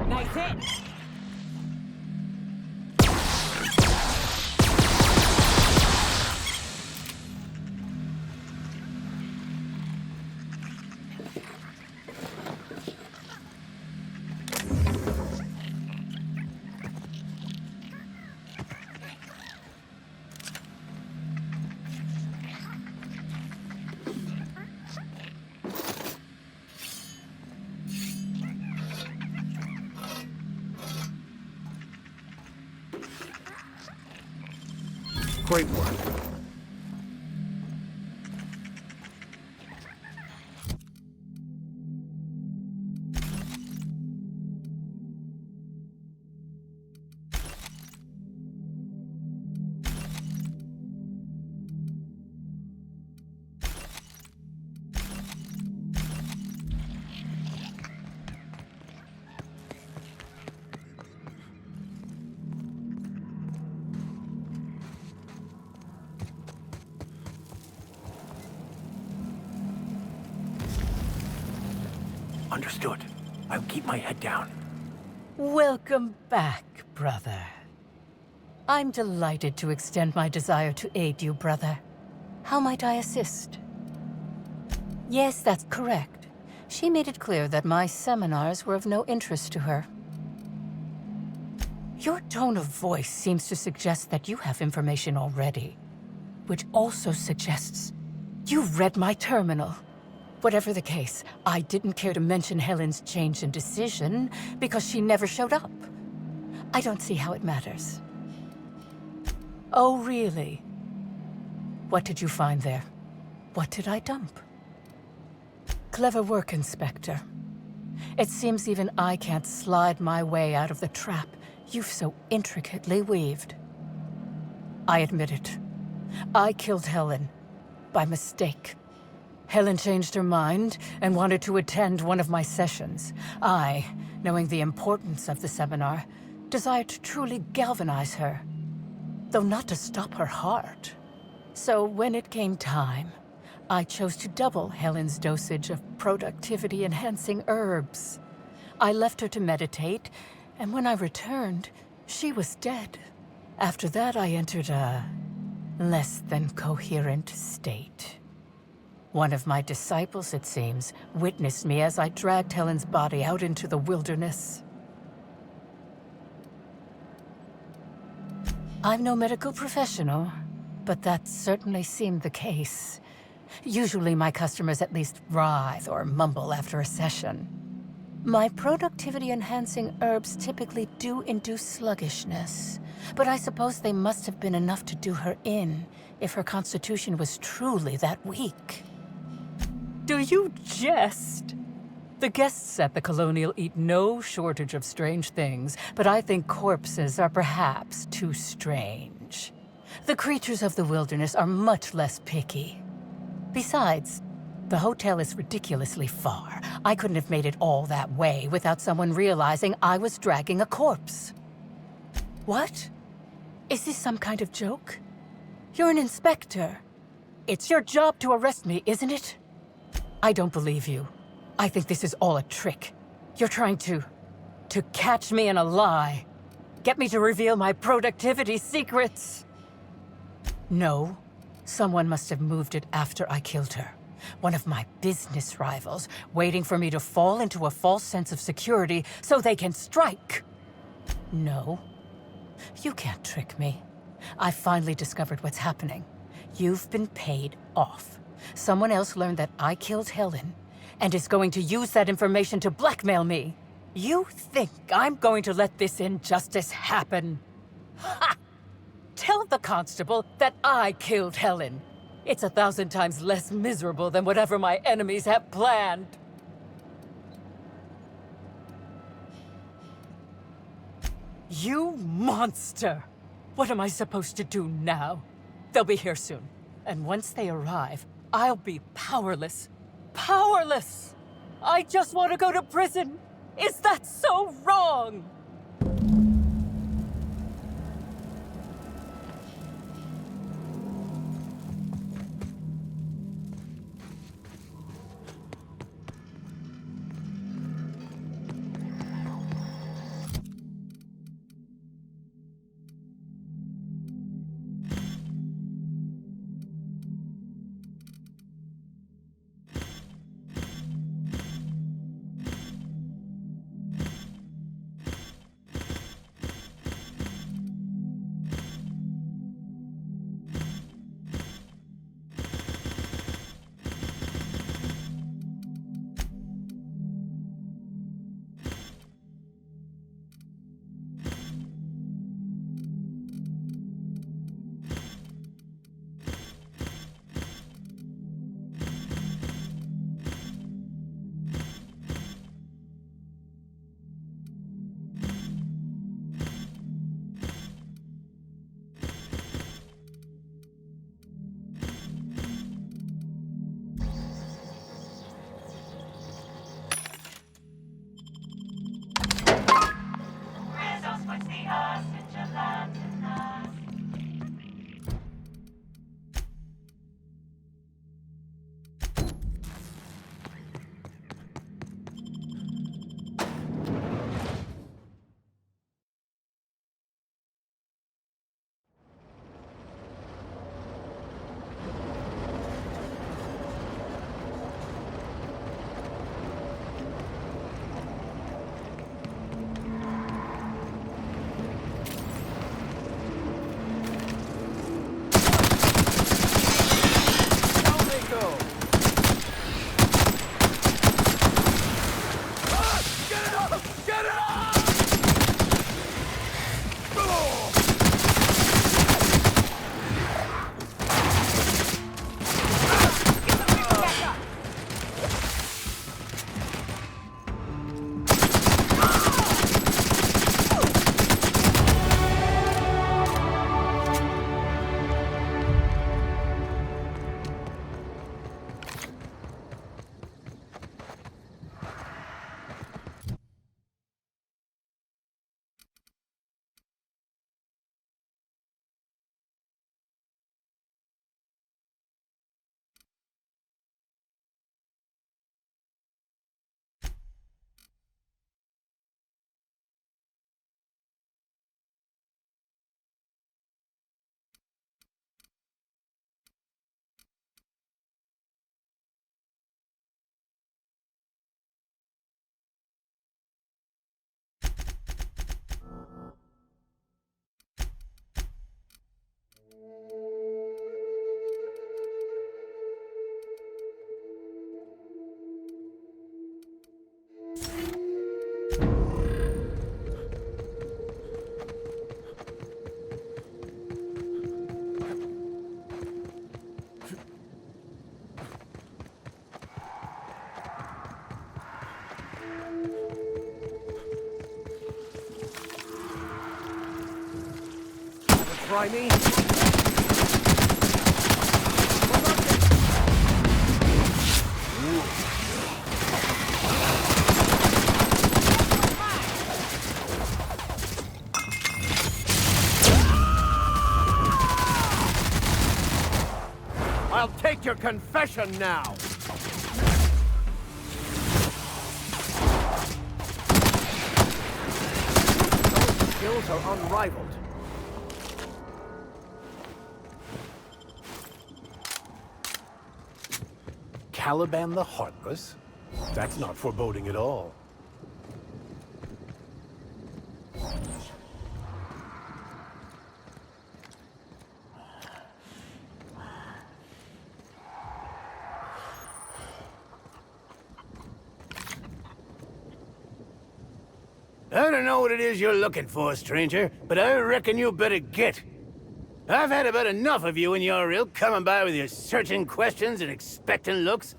Nice hit!
Great work. Understood. I'll keep my head down.
Welcome back, brother. I'm delighted to extend my desire to aid you, brother. How might I assist? Yes, that's correct. She made it clear that my seminars were of no interest to her. Your tone of voice seems to suggest that you have information already, which also suggests you read my terminal. Whatever the case, I didn't care to mention Helen's change in decision because she never showed up. I don't see how it matters. Oh, really? What did you find there? What did I dump? Clever work, Inspector. It seems even I can't slide my way out of the trap you've so intricately weaved. I admit it. I killed Helen. By mistake. Helen changed her mind and wanted to attend one of my sessions. I, knowing the importance of the seminar, desired to truly galvanize her, though not to stop her heart. So when it came time, I chose to double Helen's dosage of productivity-enhancing herbs. I left her to meditate, and when I returned, she was dead. After that, I entered a less than coherent state. One of my disciples, it seems, witnessed me as I dragged Helen's body out into the wilderness. I'm no medical professional, but that certainly seemed the case. Usually my customers at least writhe or mumble after a session. My productivity-enhancing herbs typically do induce sluggishness, but I suppose they must have been enough to do her in if her constitution was truly that weak. Do you jest? The guests at the Colonial eat no shortage of strange things, but I think corpses are perhaps too strange. The creatures of the wilderness are much less picky. Besides, the hotel is ridiculously far. I couldn't have made it all that way without someone realizing I was dragging a corpse. What? Is this some kind of joke? You're an inspector. It's your job to arrest me, isn't it? I don't believe you. I think this is all a trick. You're trying to catch me in a lie. Get me to reveal my productivity secrets. No. Someone must have moved it after I killed her. One of my business rivals, waiting for me to fall into a false sense of security so they can strike. No. You can't trick me. I finally discovered what's happening. You've been paid off. Someone else learned that I killed Helen and is going to use that information to blackmail me. You think I'm going to let this injustice happen? Ha! Tell the constable that I killed Helen. It's 1,000 times less miserable than whatever my enemies have planned. You monster! What am I supposed to do now? They'll be here soon. And once they arrive, I'll be powerless. Powerless! I just want to go to prison! Is that so wrong?
try me? I'll take your confession now! Those skills are unrivaled.
Caliban the Heartless? That's not foreboding at all.
I don't know what it is you're looking for, stranger, but I reckon you better get. I've had about enough of you and your ilk coming by with your searching questions and expectant looks.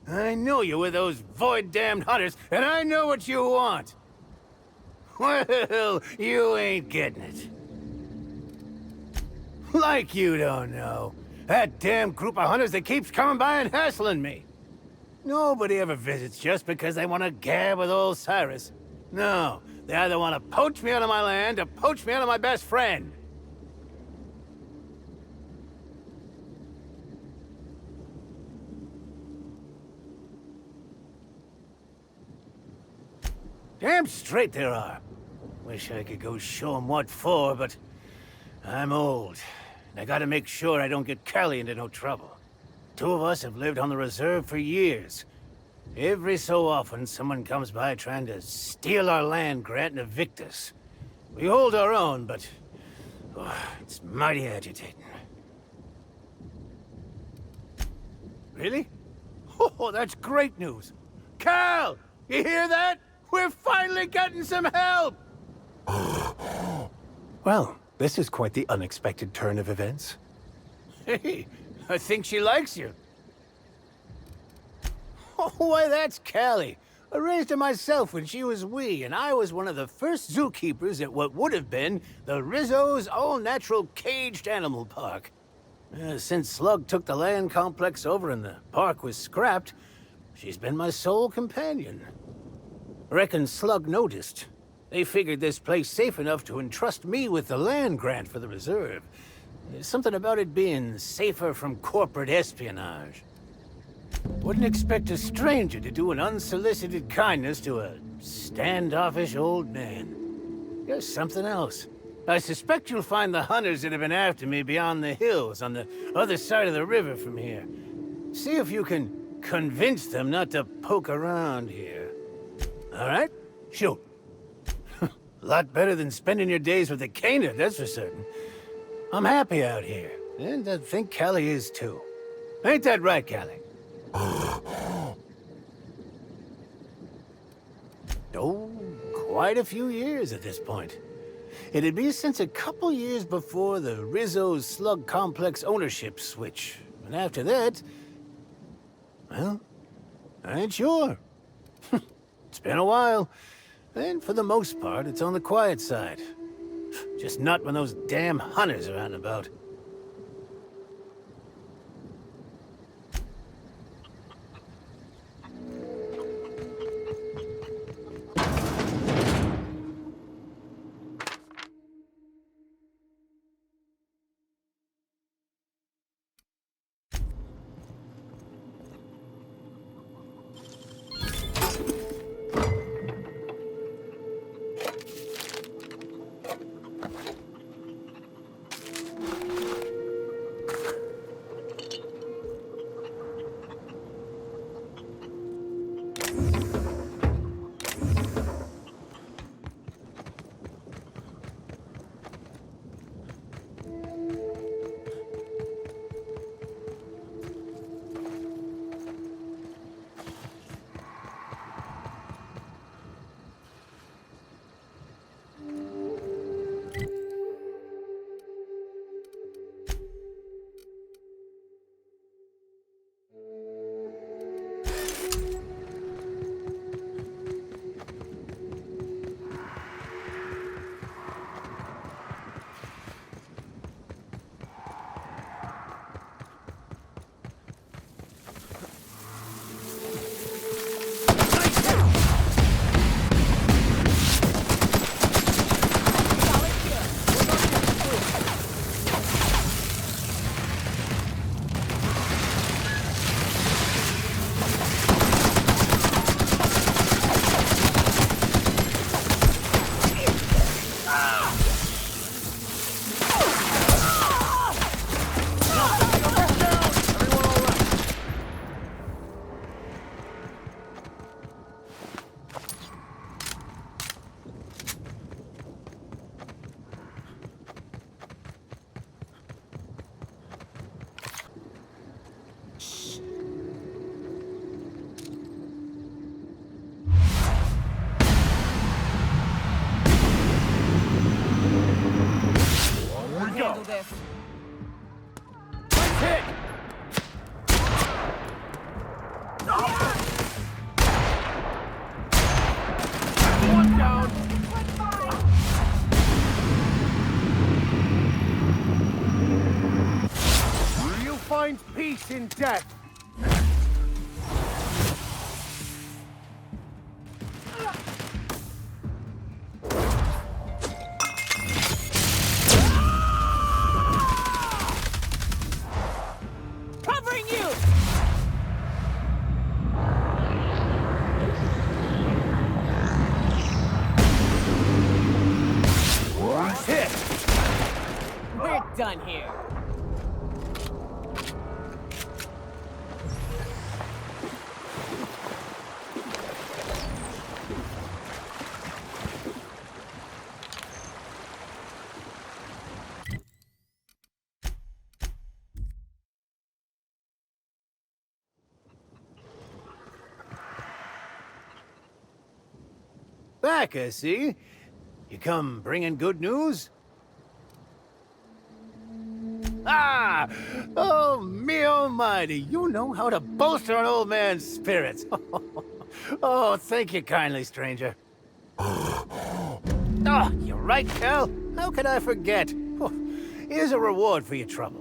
I know you with those void-damned hunters, and I know what you want. Well, you ain't getting it. Like you don't know. That damn group of hunters that keeps coming by and hassling me. Nobody ever visits just because they want to gab with old Cyrus. No, they either want to poach me out of my land or poach me out of my best friend. Damn straight there are. Wish I could go show 'em what for, but I'm old. And I gotta make sure I don't get Callie into no trouble. Two of us have lived on the reserve for years. Every so often, someone comes by trying to steal our land grant and evict us. We hold our own, but it's mighty agitating. Really? Oh, that's great news. Cal, you hear that? We're finally getting some help!
Well, this is quite the unexpected turn of events.
Hey, I think she likes you. Oh, why, that's Callie. I raised her myself when she was wee, and I was one of the first zookeepers at what would have been the Rizzo's all-natural caged animal park. Since Slug took the land complex over and the park was scrapped, she's been my sole companion. Reckon Slug noticed. They figured this place safe enough to entrust me with the land grant for the reserve. There's something about it being safer from corporate espionage. Wouldn't expect a stranger to do an unsolicited kindness to a standoffish old man. There's something else. I suspect you'll find the hunters that have been after me beyond the hills on the other side of the river from here. See if you can convince them not to poke around here. All right? Shoot. Lot better than spending your days with the Kana, that's for certain. I'm happy out here, and I think Callie is too. Ain't that right, Callie? Oh, quite a few years at this point. It'd be since a couple years before the Rizzo's Slug Complex ownership switch. And after that, well, I ain't sure. It's been a while. And for the most part, it's on the quiet side. Just not when those damn hunters are out and about.
find peace in death.
Covering you!
Hit!
We're done here.
Back, I see. You come bringing good news? Ah! Oh, me almighty, you know how to bolster an old man's spirits. Oh, thank you kindly, stranger. Oh, you're right, Cal. How could I forget? Oh, here's a reward for your trouble.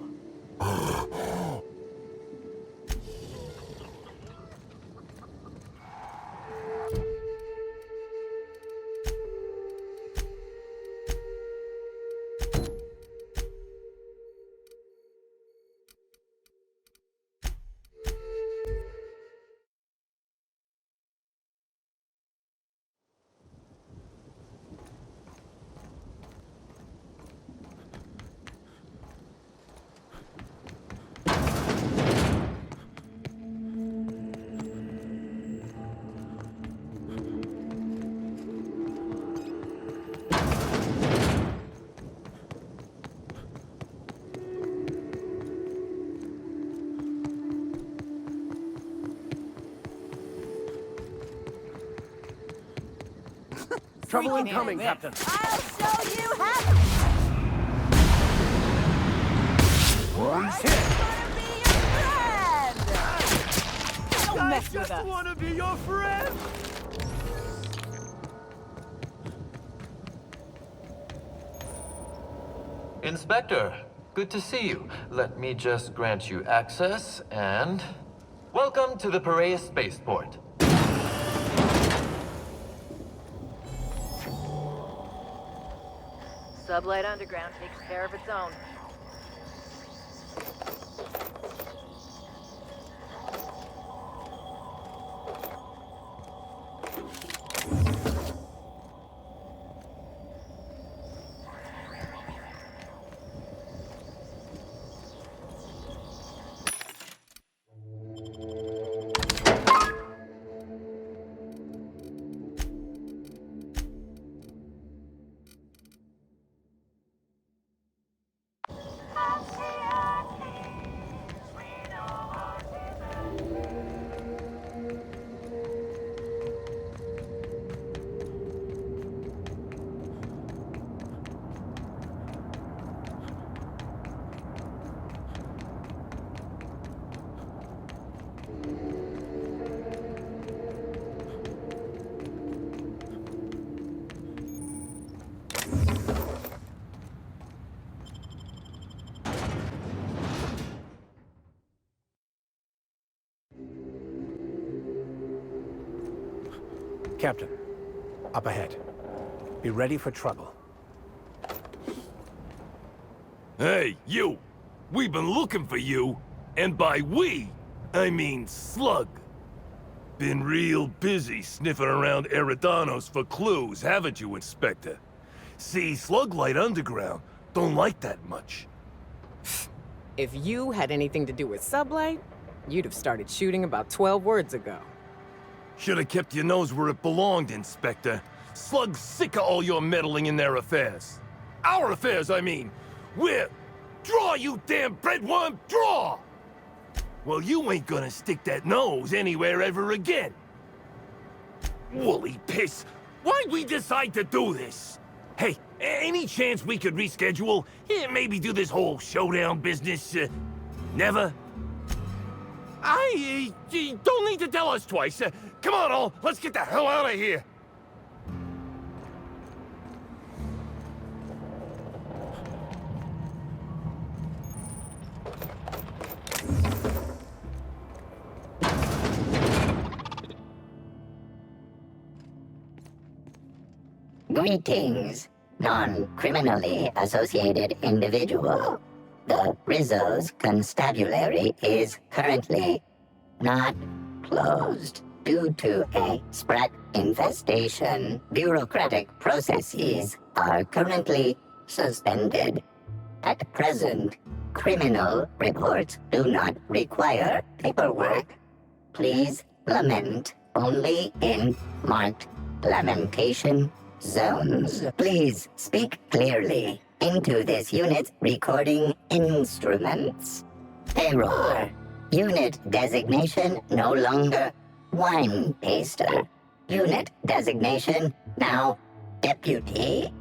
Trouble incoming, Captain.
I'll show you how.
One's hit.
Don't mess with us.
Want to be your friend.
Inspector, good to see you. Let me just grant you access and... Welcome to the Piraeus Spaceport.
Sublight Underground takes care of its own.
Captain, up ahead. Be ready for trouble.
Hey, you! We've been looking for you, and by we, I mean Slug. Been real busy sniffing around Eridanos for clues, haven't you, Inspector? See, Sluglight Underground don't like that much.
If you had anything to do with Sublight, you'd have started shooting about 12 words ago.
Should have kept your nose where it belonged, Inspector. Slug's sick of all your meddling in their affairs. Our affairs, I mean. We're... Draw, you damn breadworm, draw! Well, you ain't gonna stick that nose anywhere ever again. Woolly piss. Why'd we decide to do this? Hey, any chance we could reschedule? Maybe do this whole showdown business? Never? You don't need to tell us twice. Come on, all. Let's get the hell out of here.
Greetings, non-criminally associated individual. The Rizzo's constabulary is currently not closed due to a sprat infestation. Bureaucratic processes are currently suspended. At present, criminal reports do not require paperwork. Please lament only in marked lamentation zones. Please speak clearly into this unit's recording instruments. Error. Unit designation no longer wine taster. Unit designation now deputy.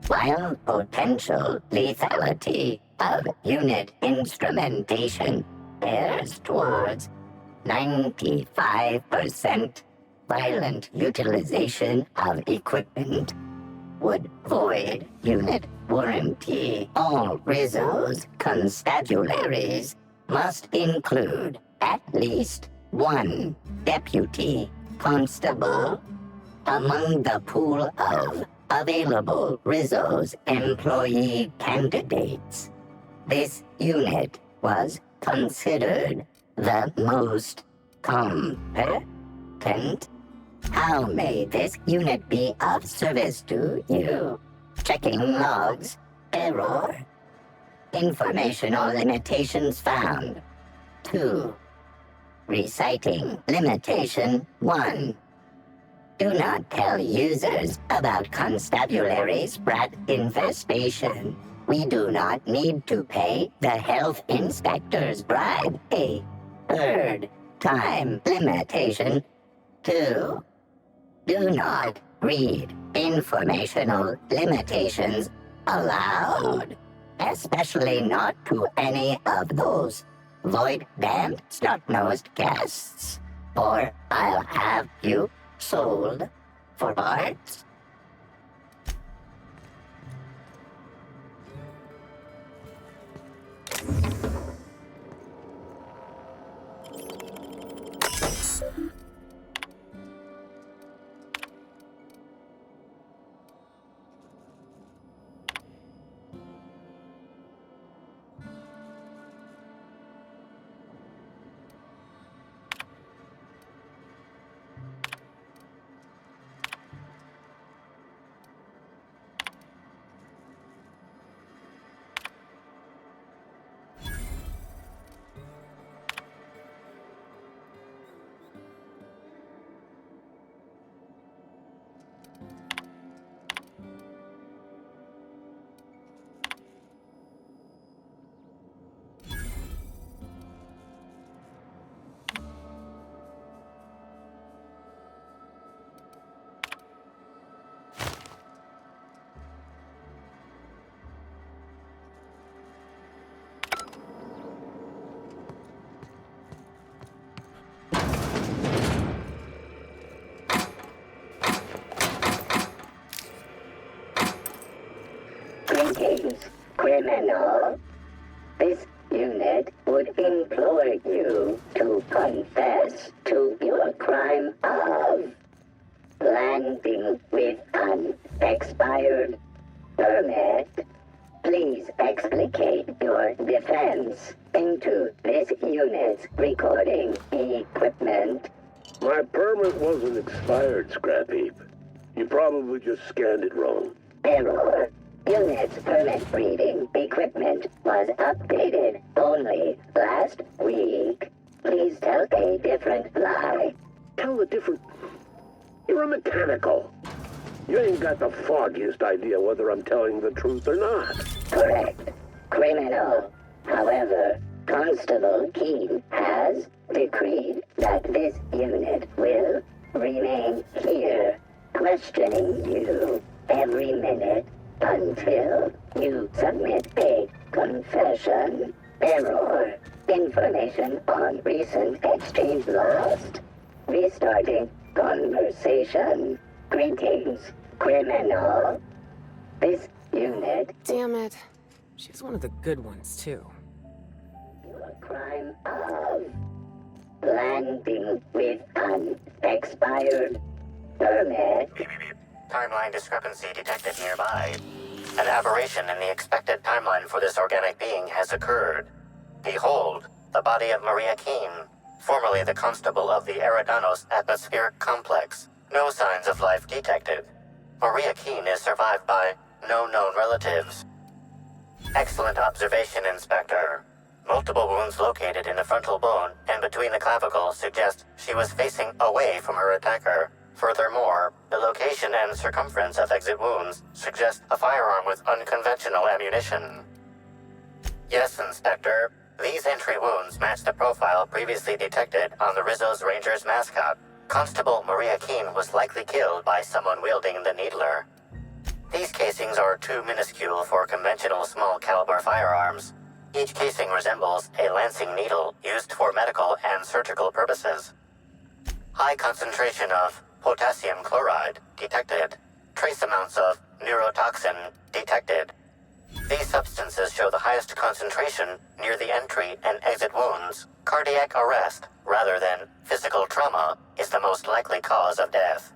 While potential lethality of unit instrumentation bears towards 95%, violent utilization of equipment would void unit warranty. All Rizzo's constabularies must include at least one deputy constable among the pool of available Rizzo's employee candidates. This unit was considered the most competent. How may this unit be of service to you? Checking logs. Error. Informational limitations found. 2. Reciting limitation 1. Do not tell users about constabulary sprat infestation. We do not need to pay the health inspector's bribe. A third time limitation 2. Do not read informational limitations aloud, especially not to any of those void-damned snot-nosed guests, or I'll have you sold for parts. Greetings, criminal. This unit would implore you to confess to your crime of landing with an expired permit. Please explicate your defense into this unit's recording equipment.
My permit wasn't expired, Scrap Heap. You probably just scanned it wrong.
Error. Unit's permit reading equipment was updated only last week. Please tell a different lie.
Tell a different... You're a mechanical. You ain't got the foggiest idea whether I'm telling the truth or not.
Correct. Criminal. However, Constable Keene has decreed that this unit will remain here, questioning you every minute until you submit a confession. Error. Information on recent exchange lost. Restarting conversation. Greetings, criminal. This unit...
Damn it. She's one of the good ones, too.
Your crime of landing with an expired permit
Timeline discrepancy detected nearby. An aberration in the expected timeline for this organic being has occurred. Behold, the body of Maria Keene, formerly the constable of the Eridanos Atmospheric Complex. No signs of life detected. Maria Keene is survived by no known relatives. Excellent observation, Inspector. Multiple wounds located in the frontal bone and between the clavicles suggest she was facing away from her attacker. Furthermore, the location and circumference of exit wounds suggest a firearm with unconventional ammunition. Yes, Inspector. These entry wounds match the profile previously detected on the Rizzo's Rangers mascot. Constable Maria Keene was likely killed by someone wielding the Needler. These casings are too minuscule for conventional small-caliber firearms. Each casing resembles a lancing needle used for medical and surgical purposes. High concentration of potassium chloride detected. Trace amounts of neurotoxin detected. These substances show the highest concentration near the entry and exit wounds. Cardiac arrest, rather than physical trauma, is the most likely cause of death.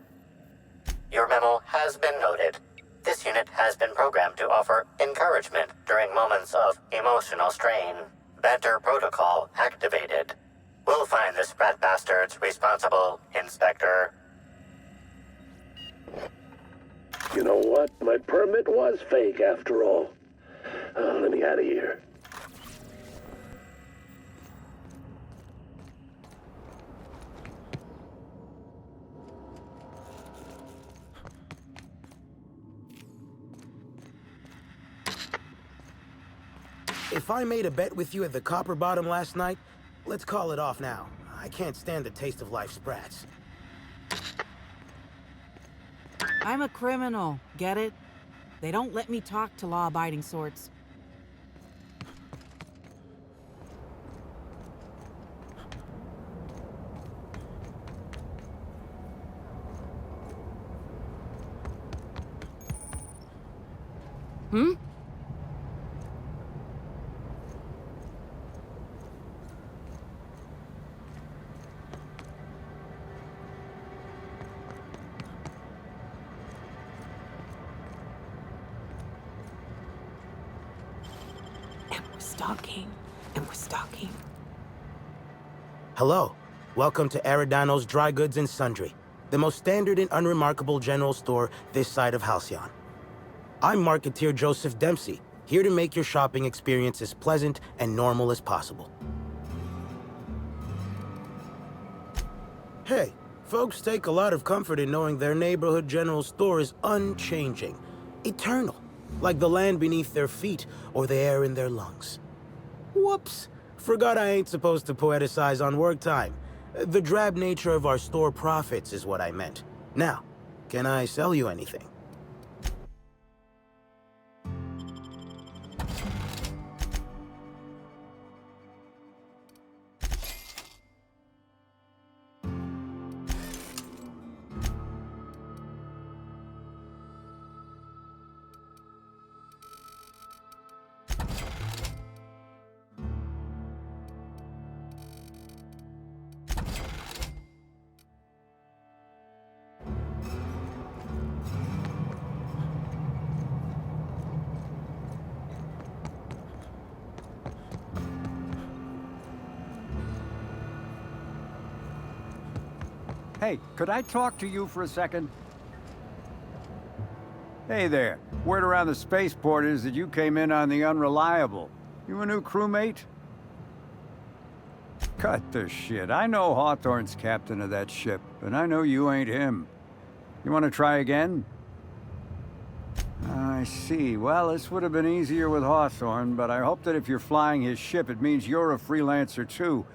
Your memo has been noted. This unit has been programmed to offer encouragement during moments of emotional strain. Banter protocol activated. We'll find the sprat bastards responsible, Inspector.
You know what? My permit was fake after all. Let me out of here.
If I made a bet with you at the Copper Bottom last night, let's call it off now. I can't stand the taste of life sprats.
I'm a criminal, get it? They don't let me talk to law-abiding sorts. Hmm?
And we're stalking. Hello. Welcome to Eridanos Dry Goods and Sundry, the most standard and unremarkable general store this side of Halcyon. I'm marketeer Joseph Dempsey, here to make your shopping experience as pleasant and normal as possible. Hey, folks take a lot of comfort in knowing their neighborhood general store is unchanging, eternal, like the land beneath their feet or the air in their lungs. Whoops. Forgot I ain't supposed to poeticize on work time. The drab nature of our store profits is what I meant. Now, can I sell you anything?
Hey, could I talk to you for a second? Hey there. Word around the spaceport is that you came in on the Unreliable. You a new crewmate? Cut the shit. I know Hawthorne's captain of that ship, and I know you ain't him. You want to try again? I see. Well, this would have been easier with Hawthorne, but I hope that if you're flying his ship, it means you're a freelancer too.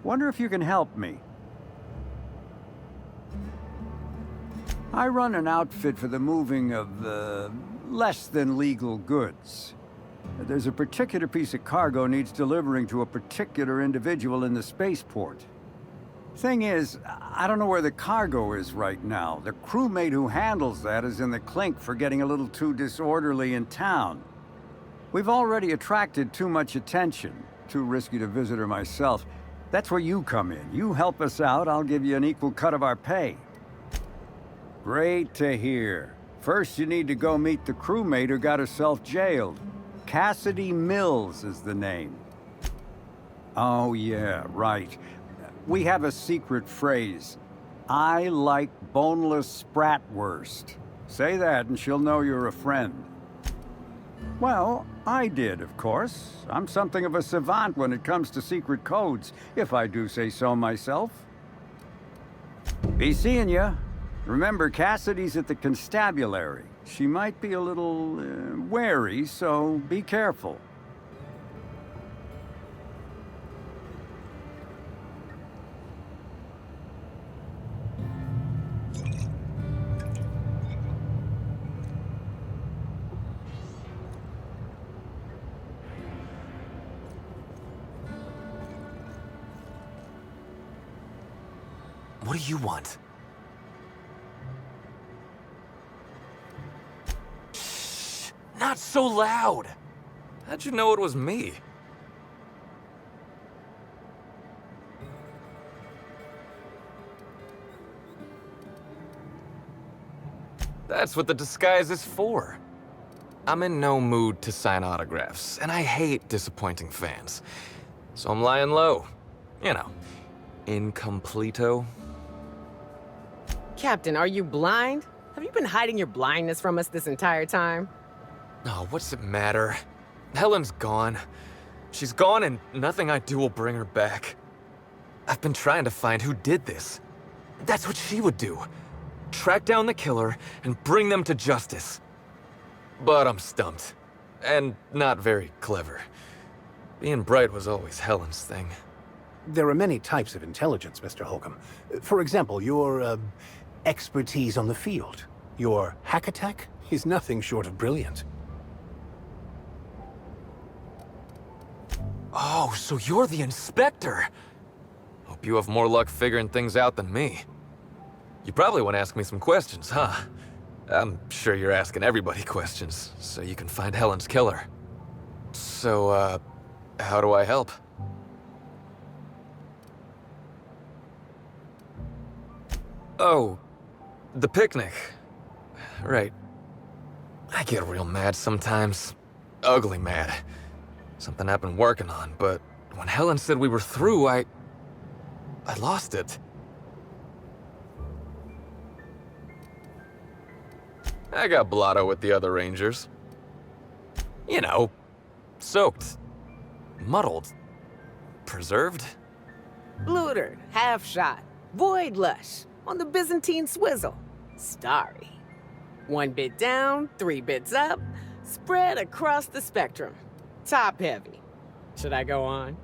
Wonder if you can help me. I run an outfit for the moving of, less than legal goods. There's a particular piece of cargo needs delivering to a particular individual in the spaceport. Thing is, I don't know where the cargo is right now. The crewmate who handles that is in the clink for getting a little too disorderly in town. We've already attracted too much attention. Too risky to visit her myself. That's where you come in. You help us out, I'll give you an equal cut of our pay. Great to hear. First, you need to go meet the crewmate who got herself jailed. Cassidy Mills is the name. Oh, yeah, right. We have a secret phrase. I like boneless spratwurst. Say that and she'll know you're a friend. Well, I did, of course. I'm something of a savant when it comes to secret codes, if I do say so myself. Be seeing ya. Remember, Cassidy's at the constabulary. She might be a little wary, so be careful.
What do you want? Shh! Not so loud! How'd you know it was me? That's what the disguise is for. I'm in no mood to sign autographs, and I hate disappointing fans. So I'm lying low. You know, incompleto.
Captain, are you blind? Have you been hiding your blindness from us this entire time?
Oh, what's it matter? Helen's gone. She's gone and nothing I do will bring her back. I've been trying to find who did this. That's what she would do. Track down the killer and bring them to justice. But I'm stumped. And not very clever. Being bright was always Helen's thing.
There are many types of intelligence, Mr. Holcomb. For example, your, expertise on the field. Your hack attack is nothing short of brilliant.
Oh, so you're the inspector! Hope you have more luck figuring things out than me. You probably want to ask me some questions, huh? I'm sure you're asking everybody questions, so you can find Helen's killer. So, how do I help? Oh, the picnic. Right. I get real mad sometimes. Ugly mad. Something I've been working on, but when Helen said we were through, I lost it. I got blotto with the other Rangers. You know, soaked, muddled, preserved.
Blutered, half shot, void lush, on the Byzantine swizzle, starry. 1 bit down, 3 bits up, spread across the spectrum. Top heavy. Should I go on?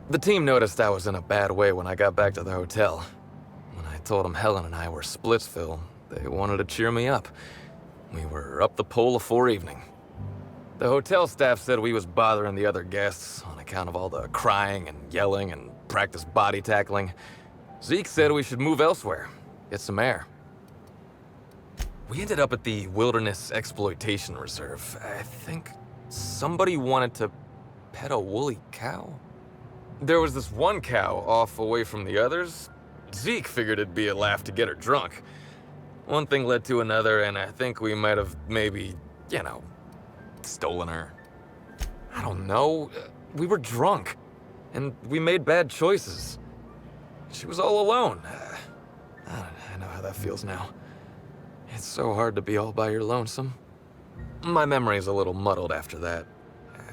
The team noticed I was in a bad way when I got back to the hotel. When I told them Helen and I were Splitsville, they wanted to cheer me up. We were up the pole afore evening. The hotel staff said we was bothering the other guests on account of all the crying and yelling and practice body tackling. Zeke said we should move elsewhere, get some air. We ended up at the Wilderness Exploitation Reserve. I think somebody wanted to pet a woolly cow? There was this one cow off away from the others. Zeke figured it'd be a laugh to get her drunk. One thing led to another, and I think we might have maybe, you know, stolen her. I don't know. We were drunk, and we made bad choices. She was all alone. I know how that feels now. It's so hard to be all by your lonesome. My memory's a little muddled after that.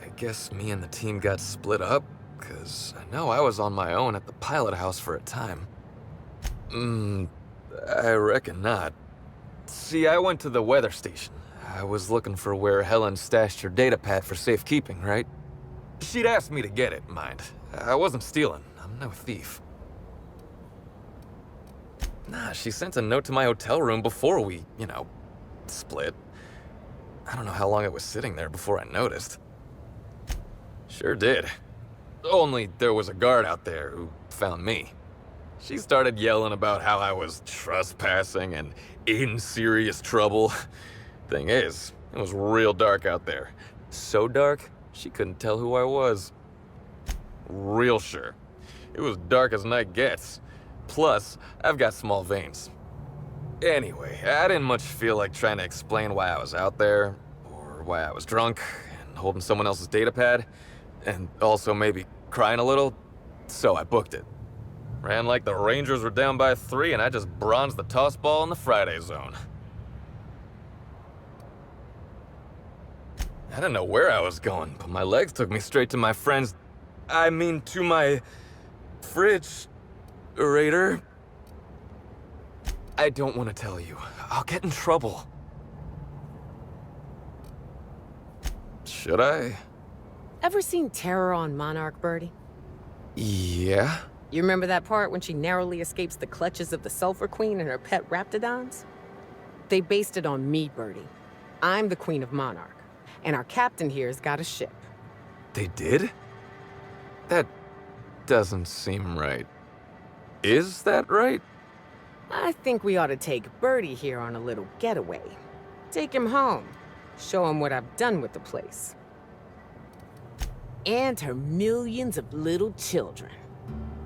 I guess me and the team got split up, because I know I was on my own at the pilot house for a time. I reckon not. See, I went to the weather station. I was looking for where Helen stashed her data pad for safekeeping, right? She'd asked me to get it, mind. I wasn't stealing. I'm no thief. Nah, she sent a note to my hotel room before we, you know, split. I don't know how long it was sitting there before I noticed. Sure did. Only there was a guard out there who found me. She started yelling about how I was trespassing and in serious trouble. Thing is, it was real dark out there. So dark, she couldn't tell who I was. Real sure. It was dark as night gets. Plus, I've got small veins. Anyway, I didn't much feel like trying to explain why I was out there, or why I was drunk, and holding someone else's data pad, and also maybe crying a little, so I booked it. Ran like the Rangers were down by 3, and I just bronzed the toss ball in the Friday zone. I didn't know where I was going, but my legs took me straight to my friend's... to my... fridge-rator. I don't want to tell you. I'll get in trouble. Should I?
Ever seen Terror on Monarch, Birdie?
Yeah?
You remember that part when she narrowly escapes the clutches of the Sulfur Queen and her pet Raptidons? They based it on me, Birdie. I'm the Queen of Monarch, and our captain here's got a ship.
They did? That doesn't seem right. Is that right?
I think we ought to take Birdie here on a little getaway. Take him home. Show him what I've done with the place. And her millions of little children.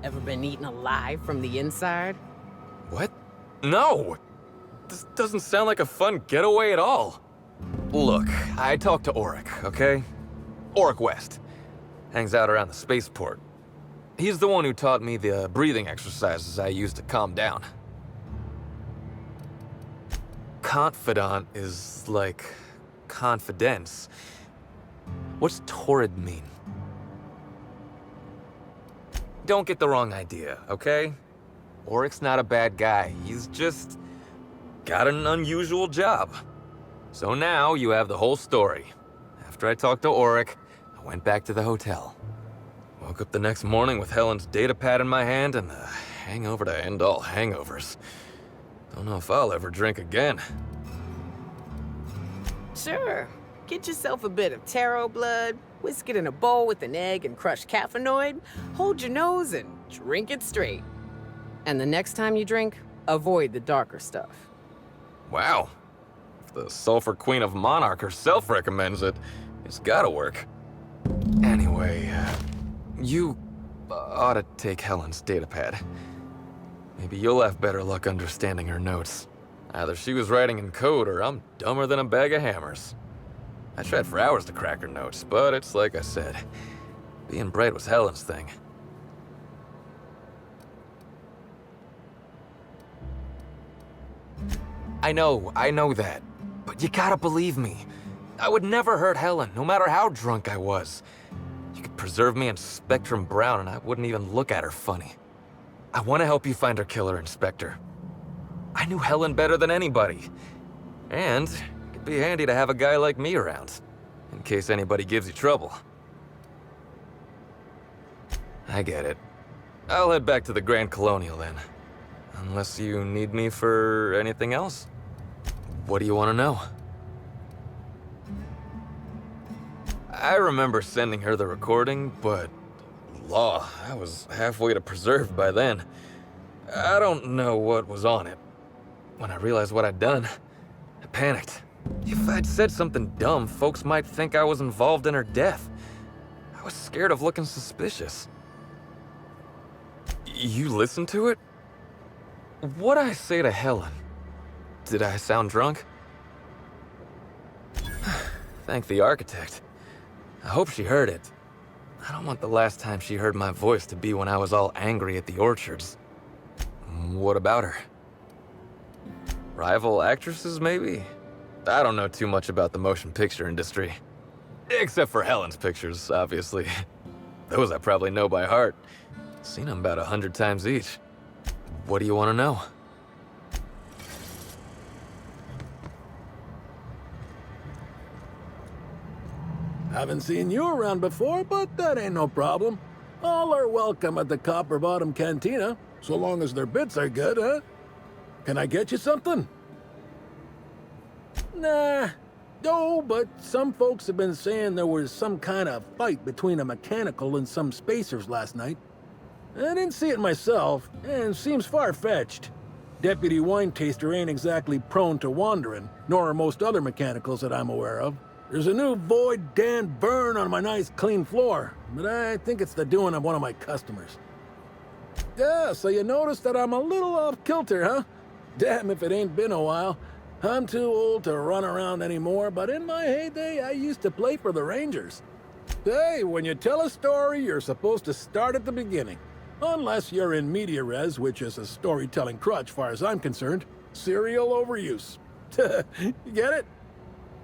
Ever been eaten alive from the inside?
What? No! This doesn't sound like a fun getaway at all. Look, I talked to Auric, okay? Auric West. Hangs out around the spaceport. He's the one who taught me the breathing exercises I use to calm down. Confidant is like confidence. What's torrid mean? Don't get the wrong idea, okay? Auric's not a bad guy. He's just got an unusual job. So now you have the whole story. After I talked to Auric, I went back to the hotel. Woke up the next morning with Helen's data pad in my hand and the hangover to end all hangovers. Don't know if I'll ever drink again.
Sure. Get yourself a bit of taro blood, whisk it in a bowl with an egg and crushed caffeinoid, hold your nose and drink it straight. And the next time you drink, avoid the darker stuff.
Wow. If the Sulfur Queen of Monarch herself recommends it, it's gotta work. Anyway, you ought to take Helen's datapad. Maybe you'll have better luck understanding her notes. Either she was writing in code or I'm dumber than a bag of hammers. I tried for hours to crack her notes, but it's like I said. Being bright was Helen's thing. I know that. But you gotta believe me. I would never hurt Helen, no matter how drunk I was. You could preserve me in Spectrum Brown and I wouldn't even look at her funny. I want to help you find her killer, Inspector. I knew Helen better than anybody. And it'd be handy to have a guy like me around, in case anybody gives you trouble. I get it. I'll head back to the Grand Colonial then. Unless you need me for anything else. What do you want to know? I remember sending her the recording, but law, I was halfway to preserved by then. I don't know what was on it. When I realized what I'd done, I panicked. If I'd said something dumb, folks might think I was involved in her death. I was scared of looking suspicious. You listened to it? What'd I say to Helen? Did I sound drunk? Thank the architect. I hope she heard it. I don't want the last time she heard my voice to be when I was all angry at the orchards. What about her? Rival actresses, maybe? I don't know too much about the motion picture industry. Except for Helen's pictures, obviously. Those I probably know by heart. Seen them about 100 times each. What do you want to know?
Haven't seen you around before, but that ain't no problem. All are welcome at the Copper Bottom Cantina, so long as their bits are good, huh? Can I get you something? Nah. No, but some folks have been saying there was some kind of fight between a mechanical and some spacers last night. I didn't see it myself, and seems far-fetched. Deputy Wine Taster ain't exactly prone to wandering, nor are most other mechanicals that I'm aware of. There's a new Void Dan burn on my nice clean floor, but I think it's the doing of one of my customers. Yeah, so you noticed that I'm a little off kilter, huh? Damn if it ain't been a while. I'm too old to run around anymore, but in my heyday, I used to play for the Rangers. Hey, when you tell a story, you're supposed to start at the beginning. Unless you're in media res, which is a storytelling crutch far as I'm concerned. Serial overuse. You get it?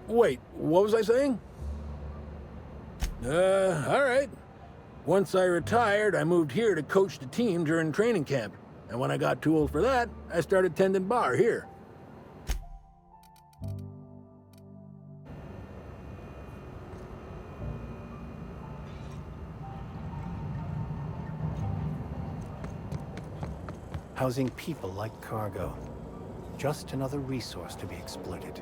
Wait, what was I saying? All right. Once I retired, I moved here to coach the team during training camp. And when I got too old for that, I started tending bar here.
Housing people like cargo. Just another resource to be exploited.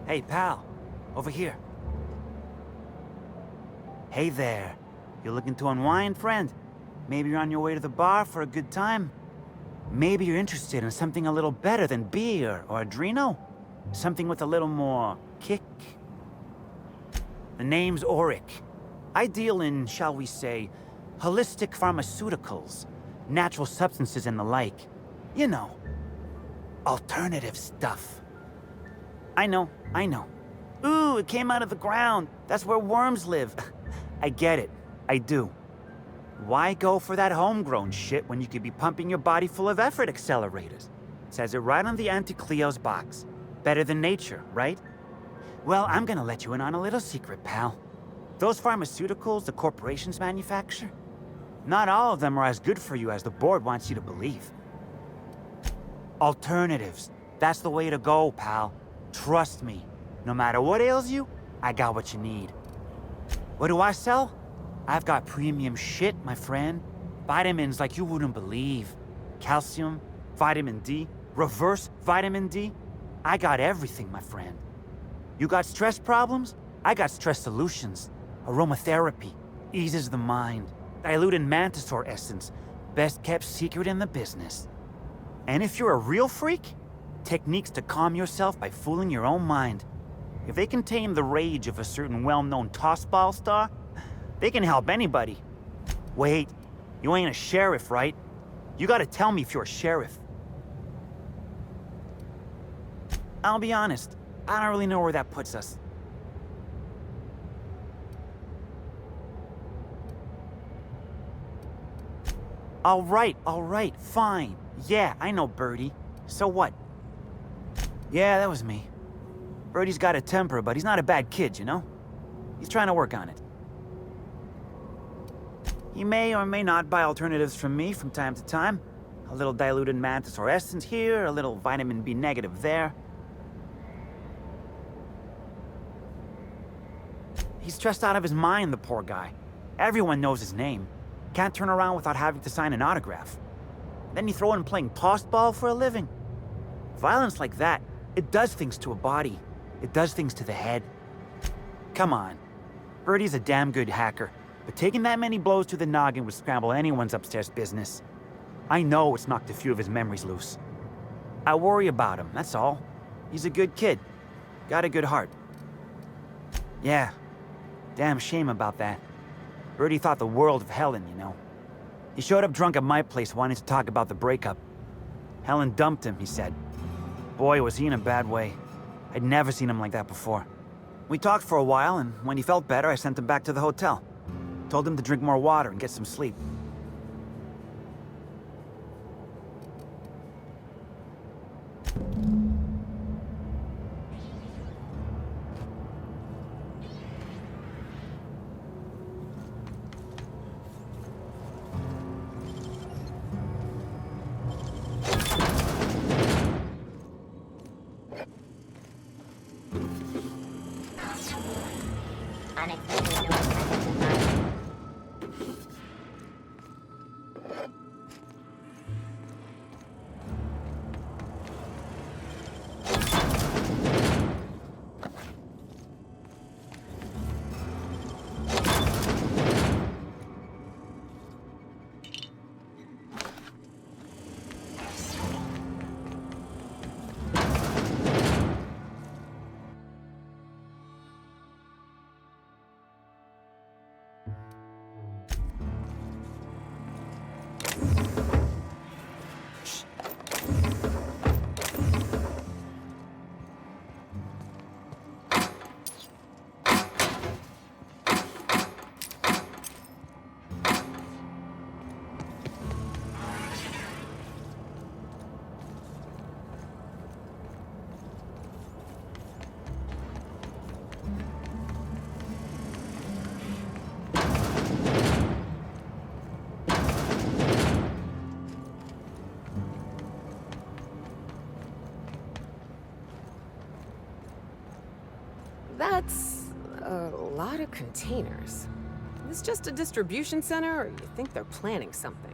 Hey, pal. Over here. Hey there. You looking to unwind, friend? Maybe you're on your way to the bar for a good time? Maybe you're interested in something a little better than beer or Adreno? Something with a little more kick? The name's Auric. I deal in, shall we say, holistic pharmaceuticals, natural substances and the like. You know, alternative stuff. I know. Ooh, it came out of the ground. That's where worms live. I get it. I do. Why go for that homegrown shit when you could be pumping your body full of effort accelerators? Says it right on the Auntie Cleo's box. Better than nature, right? Well, I'm gonna let you in on a little secret, pal. Those pharmaceuticals the corporations manufacture, not all of them are as good for you as the board wants you to believe. Alternatives. That's the way to go, pal. Trust me, no matter what ails you, I got what you need. What do I sell? I've got premium shit, my friend. Vitamins like you wouldn't believe. Calcium, vitamin D, reverse vitamin D. I got everything, my friend. You got stress problems? I got stress solutions. Aromatherapy, eases the mind. Diluted mantisaur essence, best kept secret in the business. And if you're a real freak, techniques to calm yourself by fooling your own mind. If they can tame the rage of a certain well-known tossball star, they can help anybody. Wait, you ain't a sheriff, right? You gotta tell me if you're a sheriff. I'll be honest, I don't really know where that puts us. All right, fine. Yeah, I know Birdie. So what? Yeah, that was me. Birdie's got a temper, but he's not a bad kid, you know? He's trying to work on it. He may or may not buy alternatives from me from time to time. A little diluted mantisaur essence here, a little vitamin B negative there. He's stressed out of his mind, the poor guy. Everyone knows his name. Can't turn around without having to sign an autograph. Then you throw in playing tossball for a living. Violence like that, it does things to a body. It does things to the head. Come on. Birdie's a damn good hacker, but taking that many blows to the noggin would scramble anyone's upstairs business. I know it's knocked a few of his memories loose. I worry about him, that's all. He's a good kid. Got a good heart. Yeah. Damn shame about that. Birdie thought the world of Helen, you know. He showed up drunk at my place wanting to talk about the breakup. Helen dumped him, he said. Boy, was he in a bad way. I'd never seen him like that before. We talked for a while, and when he felt better, I sent him back to the hotel. Told him to drink more water and get some sleep.
That's a lot of containers. Is this just a distribution center, or you think they're planning something?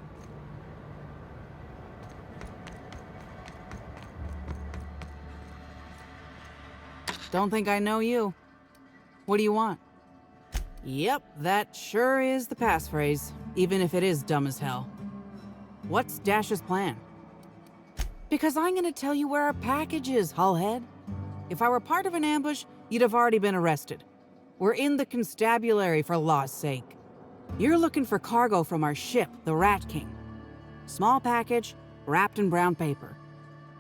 Don't think I know you. What do you want? Yep, that sure is the passphrase, even if it is dumb as hell. What's Dash's plan? Because I'm gonna tell you where our package is, Hullhead. If I were part of an ambush, you'd have already been arrested. We're in the constabulary, for law's sake. You're looking for cargo from our ship, the Rat King. Small package, wrapped in brown paper.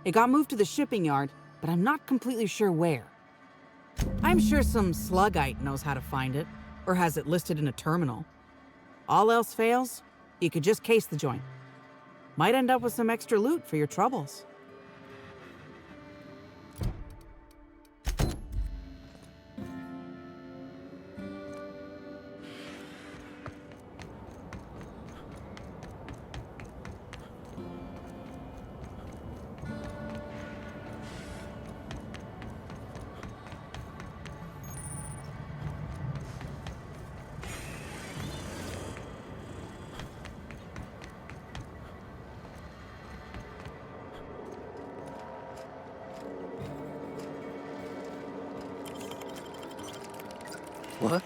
It got moved to the shipping yard, but I'm not completely sure where. I'm sure some sluggite knows how to find it, or has it listed in a terminal. All else fails, you could just case the joint. Might end up with some extra loot for your troubles.
What?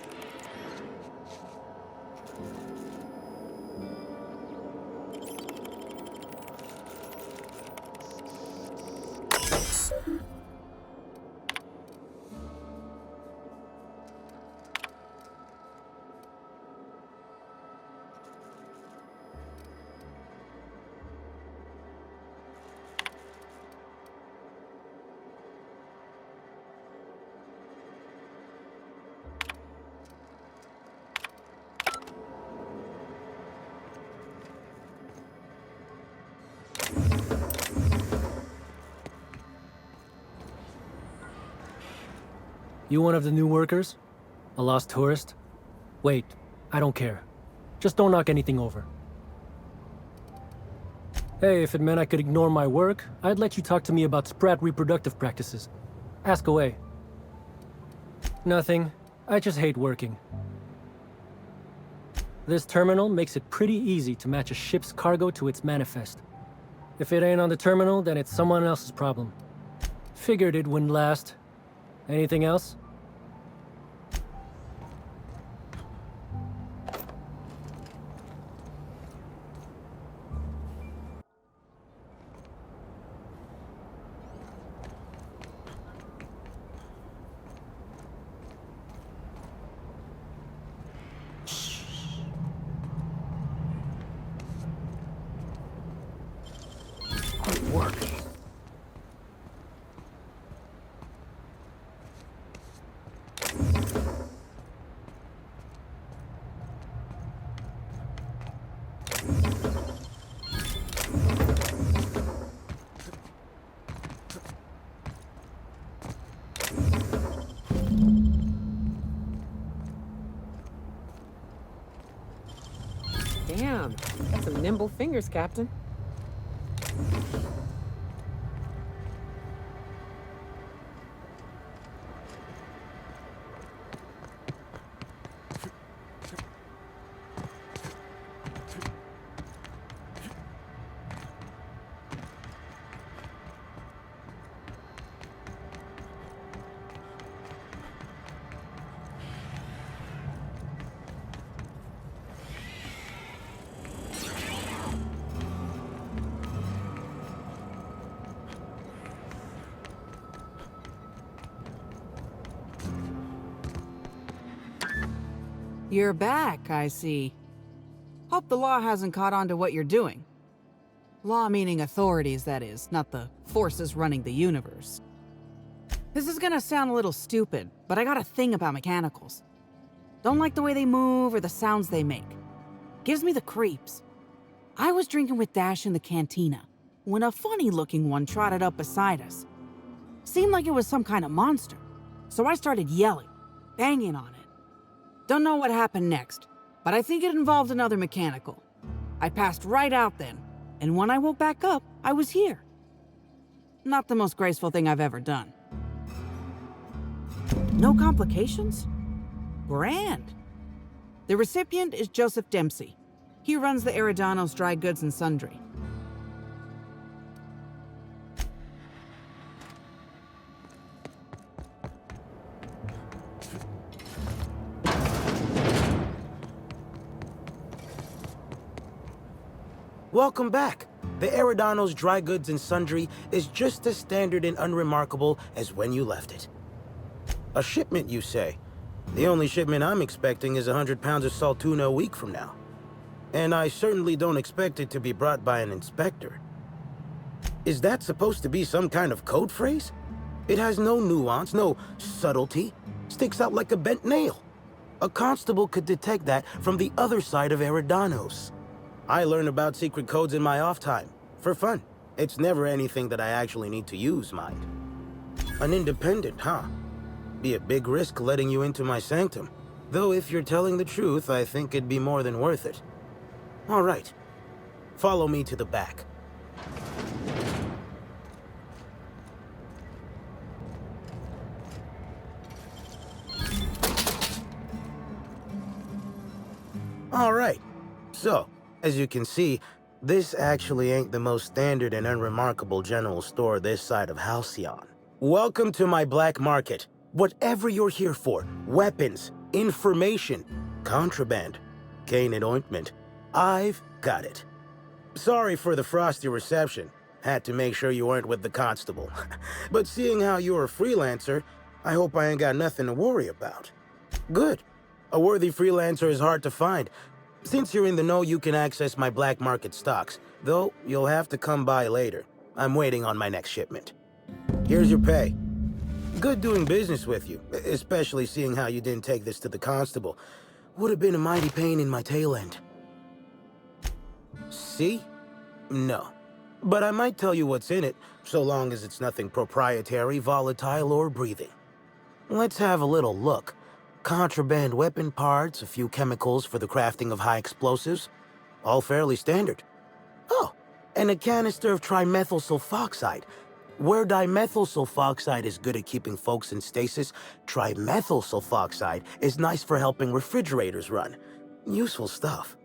You one of the new workers? A lost tourist? Wait, I don't care. Just don't knock anything over. Hey, if it meant I could ignore my work, I'd let you talk to me about Sprat reproductive practices. Ask away. Nothing. I just hate working. This terminal makes it pretty easy to match a ship's cargo to its manifest. If it ain't on the terminal, then it's someone else's problem. Figured it wouldn't last. Anything else?
Good work.
Damn, got some nimble fingers, Captain.
You're back, I see. Hope the law hasn't caught on to what you're doing. Law meaning authorities, that is, not the forces running the universe. This is gonna sound a little stupid, but I got a thing about mechanicals. Don't like the way they move or the sounds they make. Gives me the creeps. I was drinking with Dash in the cantina when a funny-looking one trotted up beside us. Seemed like it was some kind of monster, so I started yelling, banging on it. Don't know what happened next, but I think it involved another mechanical. I passed right out then, and when I woke back up, I was here. Not the most graceful thing I've ever done. No complications? Grand. The recipient is Joseph Dempsey. He runs the Eridanos Dry Goods and Sundry.
Welcome back. The Eridanos Dry Goods and Sundry is just as standard and unremarkable as when you left it. A shipment, you say? The only shipment I'm expecting is 100 pounds of salt tuna a week from now. And I certainly don't expect it to be brought by an inspector. Is that supposed to be some kind of code phrase? It has no nuance, no subtlety. Sticks out like a bent nail. A constable could detect that from the other side of Eridanos. I learn about secret codes in my off time, for fun. It's never anything that I actually need to use, mind. An independent, huh? Be a big risk letting you into my sanctum. Though if you're telling the truth, I think it'd be more than worth it. All right. Follow me to the back. All right. So, as you can see, this actually ain't the most standard and unremarkable general store this side of Halcyon. Welcome to my black market. Whatever you're here for, weapons, information, contraband, cane and ointment, I've got it. Sorry for the frosty reception. Had to make sure you weren't with the constable. But seeing how you're a freelancer, I hope I ain't got nothing to worry about. Good. A worthy freelancer is hard to find. Since you're in the know, you can access my black market stocks, though you'll have to come by later. I'm waiting on my next shipment. Here's your pay. Good doing business with you, especially seeing how you didn't take this to the constable. Would have been a mighty pain in my tail end. See? No. But I might tell you what's in it, so long as it's nothing proprietary, volatile, or breathing. Let's have a little look. Contraband weapon parts, a few chemicals for the crafting of high explosives. All fairly standard. Oh, and a canister of trimethyl sulfoxide. Where dimethyl sulfoxide is good at keeping folks in stasis, trimethyl sulfoxide is nice for helping refrigerators run. Useful stuff.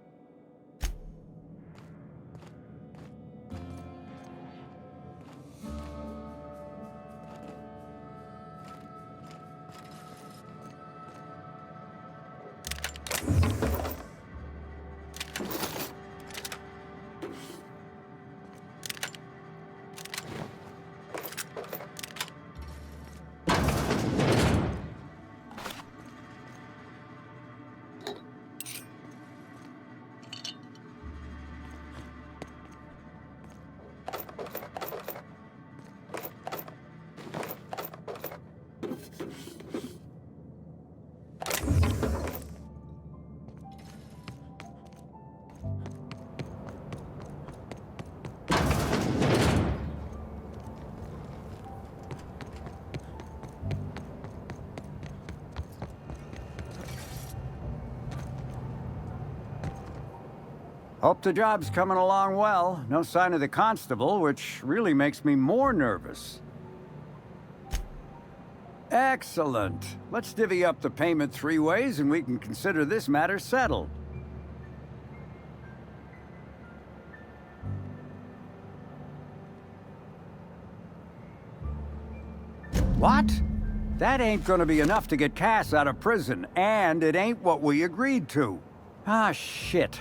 Hope the job's coming along well. No sign of the constable, which really makes me more nervous. Excellent. Let's divvy up the payment 3 ways and we can consider this matter settled. What? That ain't gonna be enough to get Cass out of prison, and it ain't what we agreed to. Ah, shit.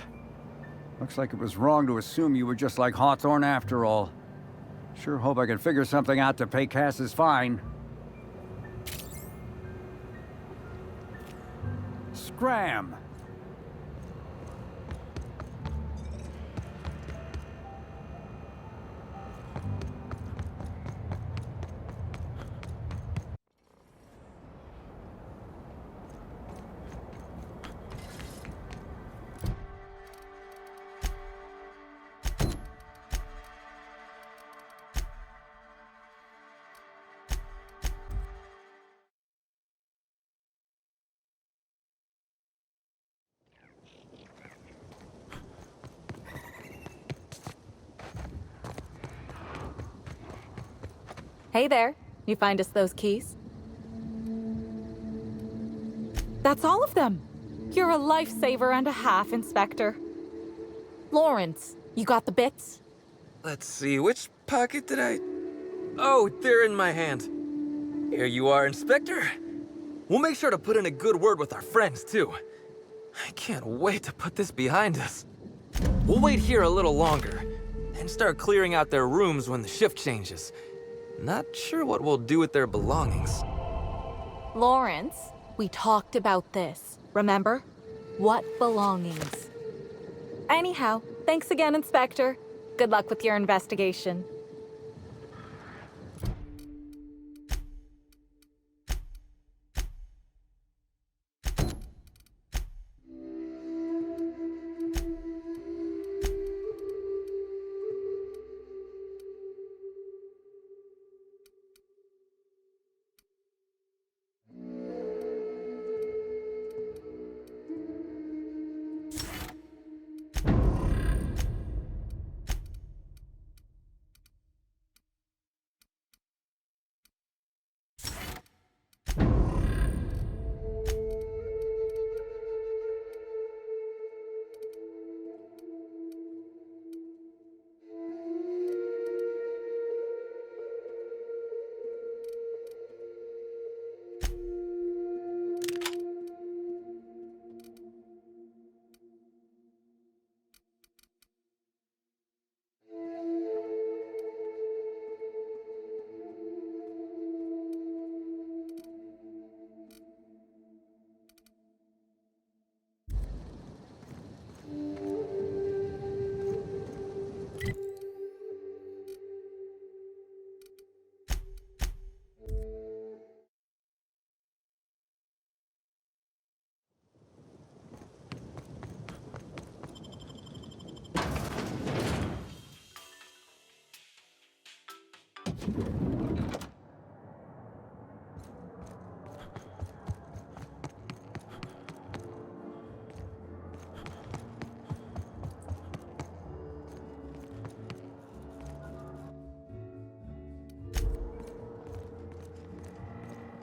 Looks like it was wrong to assume you were just like Hawthorne after all. Sure hope I can figure something out to pay Cass's fine. Scram!
Hey there. You find us those keys?
That's all of them. You're a lifesaver and a half, Inspector. Lawrence, you got the bits?
Let's see, which pocket did I... Oh, they're in my hand. Here you are, Inspector. We'll make sure to put in a good word with our friends, too. I can't wait to put this behind us. We'll wait here a little longer, and start clearing out their rooms when the shift changes. Not sure what we'll do with their belongings.
Lawrence, we talked about this, remember? What belongings? Anyhow, thanks again, Inspector. Good luck with your investigation.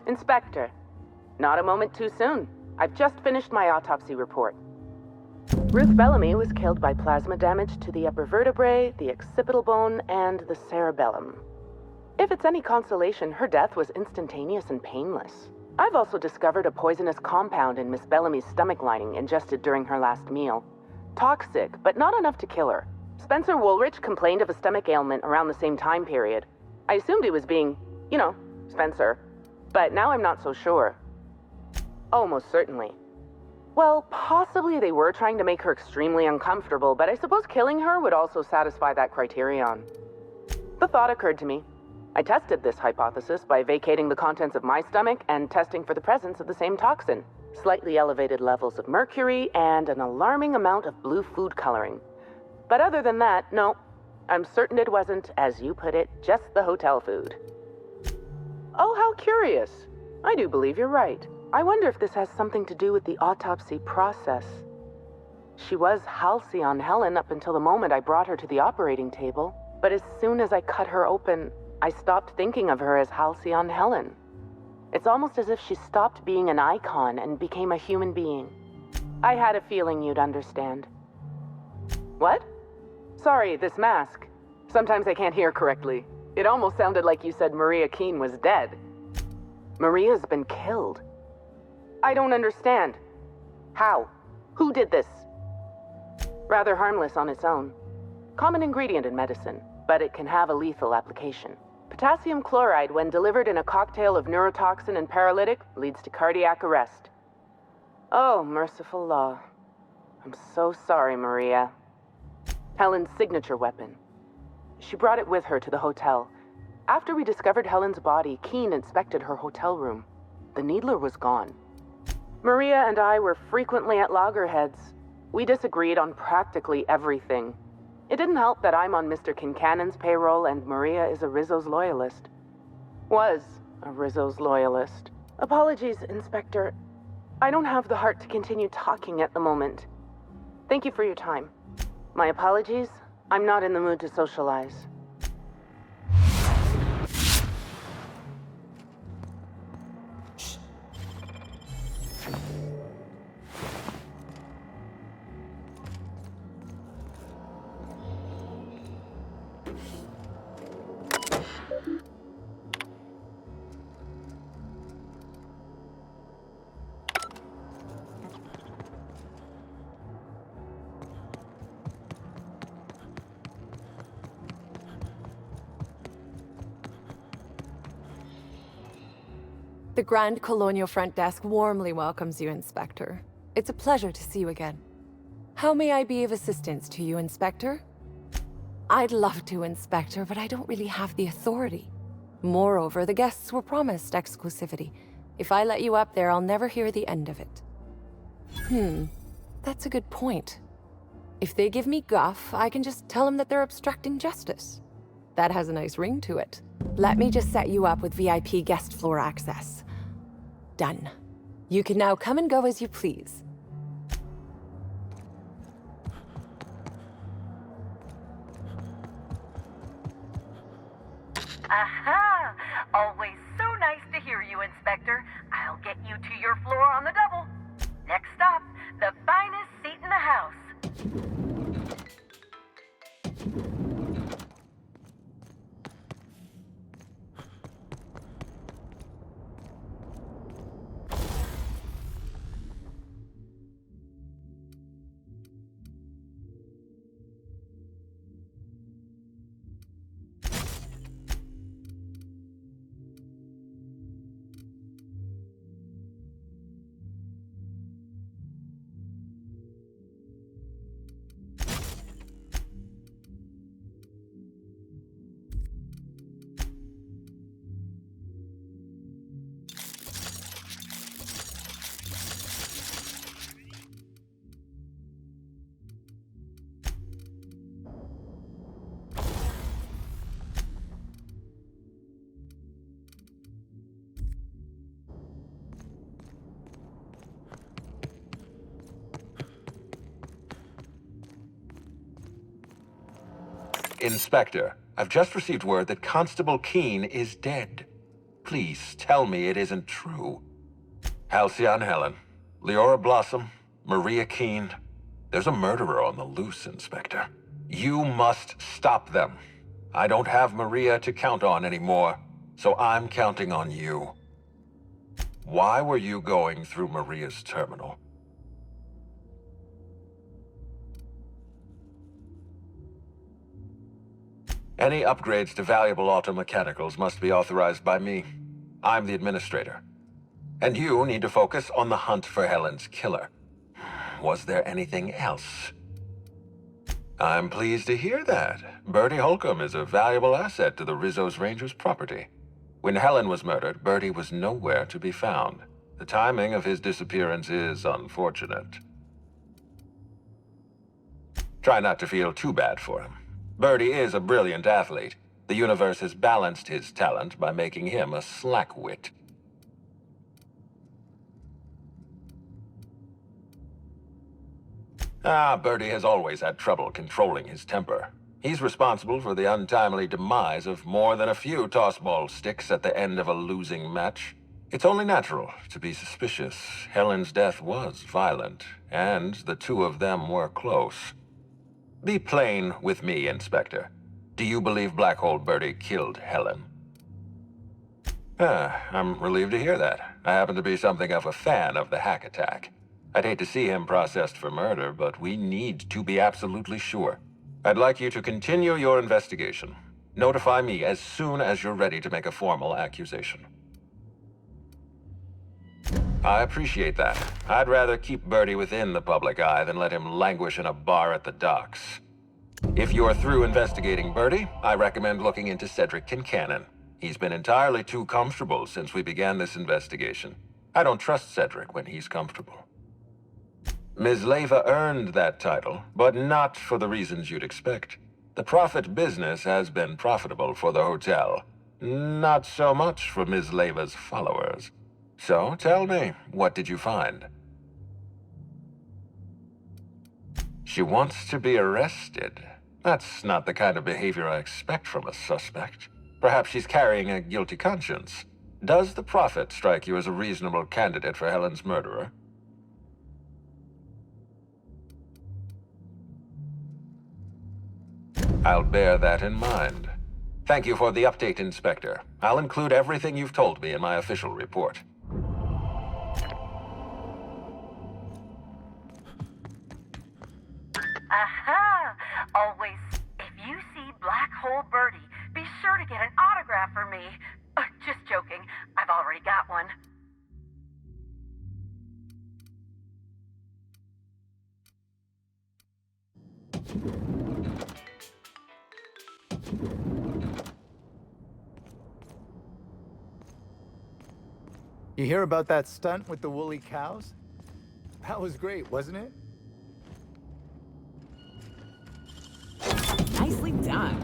Inspector, not a moment too soon. I've just finished my autopsy report. Ruth Bellamy was killed by plasma damage to the upper vertebrae, the occipital bone, and the cerebellum. If it's any consolation, her death was instantaneous and painless. I've also discovered a poisonous compound in Miss Bellamy's stomach lining ingested during her last meal. Toxic, but not enough to kill her. Spencer Woolrich complained of a stomach ailment around the same time period. I assumed he was being, you know, Spencer. But now I'm not so sure. Oh, most certainly. Well, possibly they were trying to make her extremely uncomfortable, but I suppose killing her would also satisfy that criterion. The thought occurred to me. I tested this hypothesis by vacating the contents of my stomach and testing for the presence of the same toxin. Slightly elevated levels of mercury and an alarming amount of blue food coloring. But other than that, no. I'm certain it wasn't, as you put it, just the hotel food. Oh, how curious. I do believe you're right. I wonder if this has something to do with the autopsy process. She was Halcyon Helen up until the moment I brought her to the operating table. But as soon as I cut her open, I stopped thinking of her as Halcyon Helen. It's almost as if she stopped being an icon and became a human being. I had a feeling you'd understand. What? Sorry, this mask. Sometimes I can't hear correctly. It almost sounded like you said Maria Keene was dead. Maria's been killed. I don't understand. How? Who did this? Rather harmless on its own. Common ingredient in medicine, but it can have a lethal application. Potassium chloride, when delivered in a cocktail of neurotoxin and paralytic, leads to cardiac arrest. Oh, merciful law. I'm so sorry, Maria. Helen's signature weapon. She brought it with her to the hotel. After we discovered Helen's body, Keene inspected her hotel room. The needler was gone. Maria and I were frequently at loggerheads. We disagreed on practically everything. It didn't help that I'm on Mr. Kincannon's payroll and Maria is a Rizzo's loyalist. Was a Rizzo's loyalist. Apologies, Inspector. I don't have the heart to continue talking at the moment. Thank you for your time. My apologies. I'm not in the mood to socialize. Shh.
The Grand Colonial Front Desk warmly welcomes you, Inspector. It's a pleasure to see you again. How may I be of assistance to you, Inspector? I'd love to, Inspector, but I don't really have the authority. Moreover, the guests were promised exclusivity. If I let you up there, I'll never hear the end of it. That's a good point. If they give me guff, I can just tell them that they're obstructing justice. That has a nice ring to it. Let me just set you up with VIP guest floor access. Done. You can now come and go as you please.
Aha! Always so nice to hear you, Inspector. I'll get you to your floor on the double. Next stop, the finest seat in the house.
Inspector, I've just received word that Constable Keene is dead. Please tell me it isn't true. Halcyon Helen, Leora Blossom, Maria Keene. There's a murderer on the loose, Inspector. You must stop them. I don't have Maria to count on anymore, so I'm counting on you. Why were you going through Maria's terminal? Any upgrades to valuable automechanicals must be authorized by me. I'm the administrator. And you need to focus on the hunt for Helen's killer. Was there anything else? I'm pleased to hear that. Bertie Holcomb is a valuable asset to the Rizzo's Rangers property. When Helen was murdered, Bertie was nowhere to be found. The timing of his disappearance is unfortunate. Try not to feel too bad for him. Bertie is a brilliant athlete. The universe has balanced his talent by making him a slackwit. Bertie has always had trouble controlling his temper. He's responsible for the untimely demise of more than a few tossball sticks at the end of a losing match. It's only natural to be suspicious. Helen's death was violent, and the two of them were close. Be plain with me, Inspector. Do you believe Black Hole Bertie killed Helen? I'm relieved to hear that. I happen to be something of a fan of the hack attack. I'd hate to see him processed for murder, but we need to be absolutely sure. I'd like you to continue your investigation. Notify me as soon as you're ready to make a formal accusation. I appreciate that. I'd rather keep Bertie within the public eye than let him languish in a bar at the docks. If you're through investigating Bertie, I recommend looking into Cedric Kincannon. He's been entirely too comfortable since we began this investigation. I don't trust Cedric when he's comfortable. Ms. Leyva earned that title, but not for the reasons you'd expect. The profit business has been profitable for the hotel. Not so much for Ms. Leyva's followers. So, tell me, what did you find? She wants to be arrested. That's not the kind of behavior I expect from a suspect. Perhaps she's carrying a guilty conscience. Does the Prophet strike you as a reasonable candidate for Helen's murderer? I'll bear that in mind. Thank you for the update, Inspector. I'll include everything you've told me in my official report.
Aha! Always, if you see Black Hole Bertie, be sure to get an autograph for me. Just joking, I've already got one.
You hear about that stunt with the woolly cows? That was great, wasn't it?
Nicely done.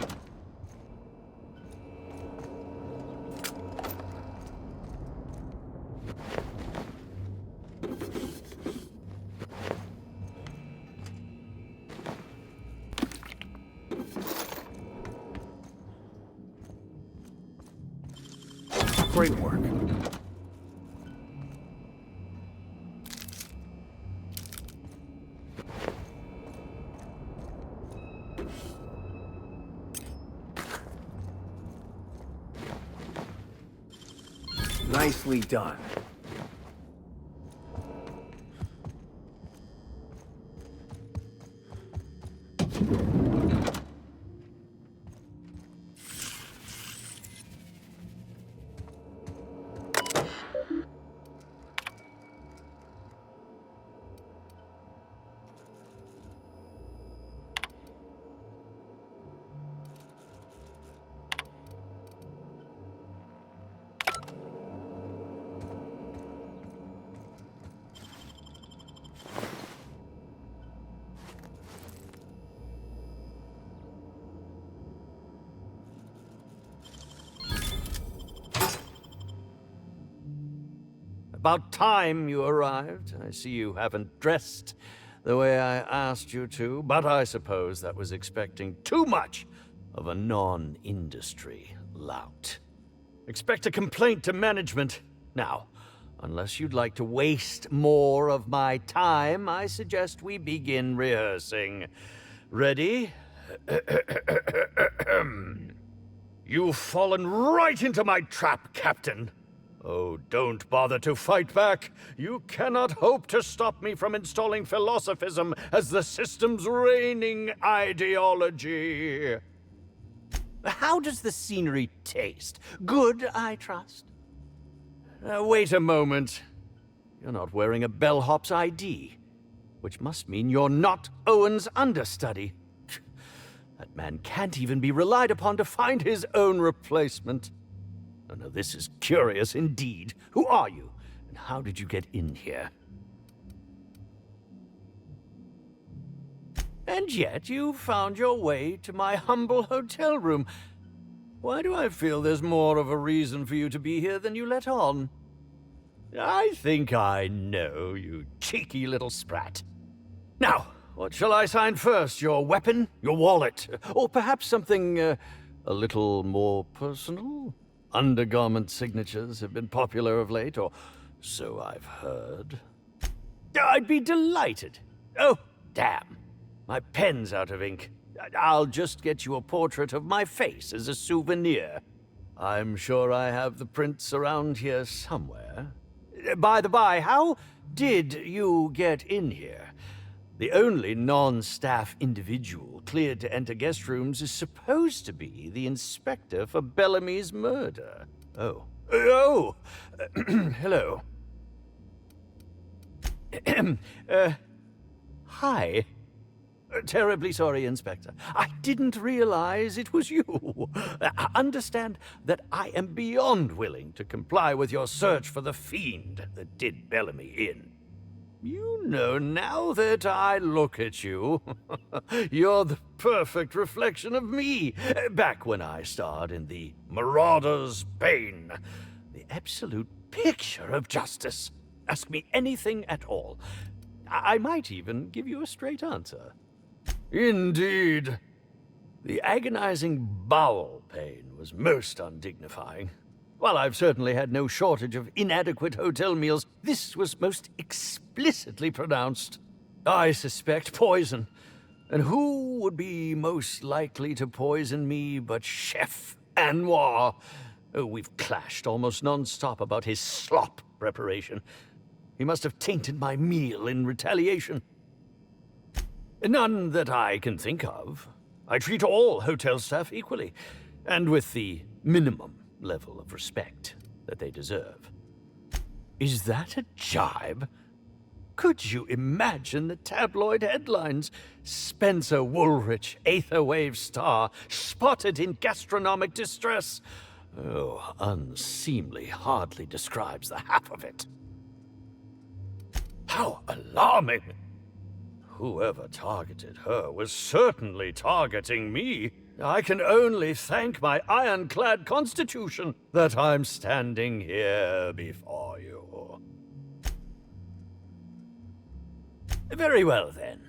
Great work. Nicely done.
About time you arrived. I see you haven't dressed the way I asked you to, but I suppose that was expecting too much of a non-industry lout. Expect a complaint to management. Now, unless you'd like to waste more of my time, I suggest we begin rehearsing. Ready? You've fallen right into my trap, Captain. Oh, don't bother to fight back. You cannot hope to stop me from installing philosophism as the system's reigning ideology. How does the scenery taste? Good, I trust? Wait a moment. You're not wearing a bellhop's ID, which must mean you're not Owen's understudy. That man can't even be relied upon to find his own replacement. Oh, no, this is curious indeed. Who are you, and how did you get in here? And yet you found your way to my humble hotel room. Why do I feel there's more of a reason for you to be here than you let on? I think I know, you cheeky little sprat. Now, what shall I sign first? Your weapon? Your wallet? Or perhaps something a little more personal? Undergarment signatures have been popular of late, or so I've heard. I'd be delighted. Oh, damn. My pen's out of ink. I'll just get you a portrait of my face as a souvenir. I'm sure I have the prints around here somewhere. By the by, how did you get in here? The only non-staff individual cleared to enter guest rooms is supposed to be the inspector for Bellamy's murder. Oh. Oh! Hello. Hi. Terribly sorry, Inspector. I didn't realize it was you. Understand that I am beyond willing to comply with your search for the fiend that did Bellamy in. You know, now that I look at you, you're the perfect reflection of me, back when I starred in The Marauder's Bane. The absolute picture of justice. Ask me anything at all. I might even give you a straight answer. Indeed. The agonizing bowel pain was most undignifying. While I've certainly had no shortage of inadequate hotel meals, this was most explicitly pronounced. I suspect poison. And who would be most likely to poison me but Chef Anwar? Oh, we've clashed almost non-stop about his slop preparation. He must have tainted my meal in retaliation. None that I can think of. I treat all hotel staff equally, and with the minimum level of respect that they deserve. Is that a jibe? Could you imagine the tabloid headlines? Spencer Woolrich, Aetherwave star, spotted in gastronomic distress. Oh, unseemly hardly describes the half of it. How alarming! Whoever targeted her was certainly targeting me. I can only thank my ironclad constitution that I'm standing here before you. Very well, then.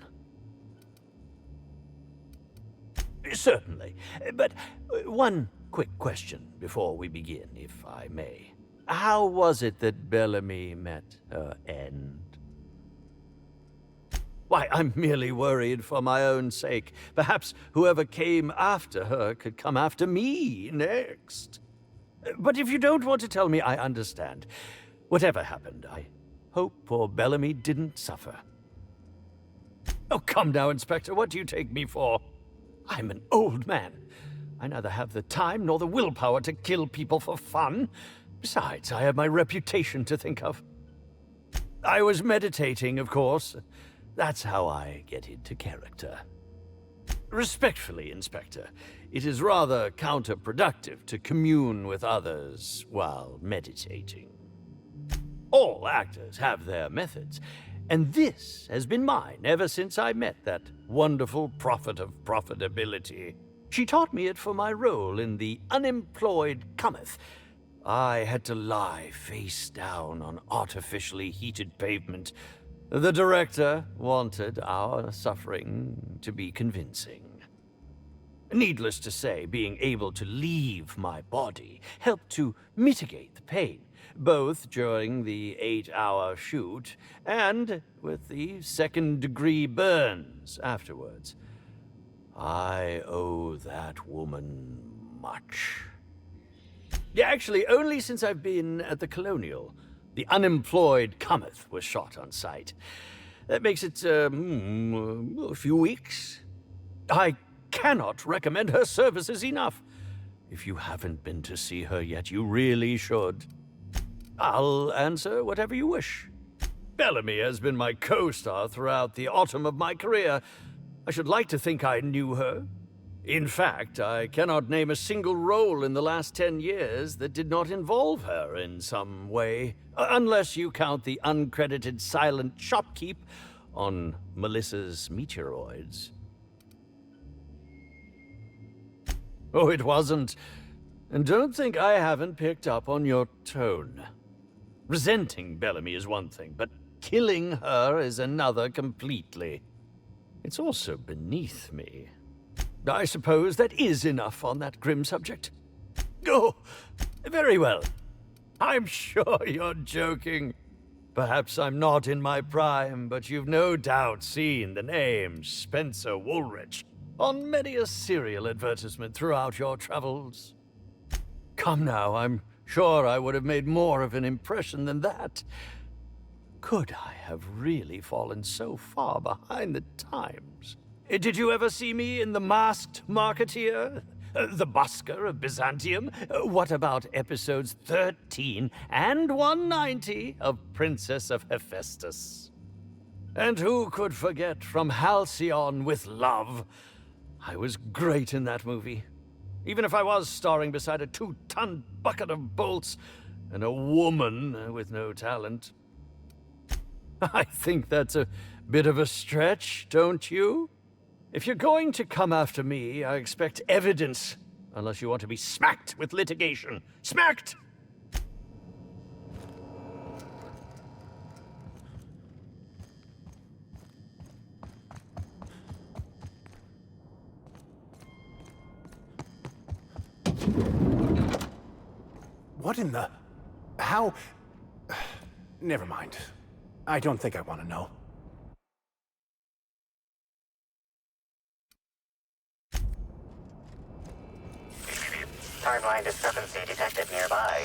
Certainly. But one quick question before we begin, if I may. How was it that Bellamy met her end? Why, I'm merely worried for my own sake. Perhaps whoever came after her could come after me next. But if you don't want to tell me, I understand. Whatever happened, I hope poor Bellamy didn't suffer. Oh, come now, Inspector. What do you take me for? I'm an old man. I neither have the time nor the willpower to kill people for fun. Besides, I have my reputation to think of. I was meditating, of course. That's how I get into character. Respectfully, Inspector, it is rather counterproductive to commune with others while meditating. All actors have their methods, and this has been mine ever since I met that wonderful prophet of profitability. She taught me it for my role in The Unemployed Cometh. I had to lie face down on artificially heated pavement. The director wanted our suffering to be convincing. Needless to say, being able to leave my body helped to mitigate the pain, both during the 8-hour shoot and with the second-degree burns afterwards. I owe that woman much. Yeah, actually, only since I've been at the Colonial. The Unemployed Cometh was shot on site. That makes it, a few weeks. I cannot recommend her services enough. If you haven't been to see her yet, you really should. I'll answer whatever you wish. Bellamy has been my co-star throughout the autumn of my career. I should like to think I knew her. In fact, I cannot name a single role in the last 10 years that did not involve her in some way, unless you count the uncredited silent shopkeep on Melissa's Meteoroids. Oh, it wasn't. And don't think I haven't picked up on your tone. Resenting Bellamy is one thing, but killing her is another completely. It's also beneath me. I suppose that is enough on that grim subject. Oh, very well. I'm sure you're joking. Perhaps I'm not in my prime, but you've no doubt seen the name Spencer Woolrich on many a serial advertisement throughout your travels. Come now, I'm sure I would have made more of an impression than that. Could I have really fallen so far behind the times? Did you ever see me in The Masked Marketeer? The Busker of Byzantium? What about episodes 13 and 190 of Princess of Hephaestus? And who could forget From Halcyon with Love? I was great in that movie. Even if I was starring beside a 2-ton bucket of bolts and a woman with no talent. I think that's a bit of a stretch, don't you? If you're going to come after me, I expect evidence, unless you want to be smacked with litigation. Smacked!
What in the... How... Never mind. I don't think I want to know.
Timeline discrepancy detected nearby.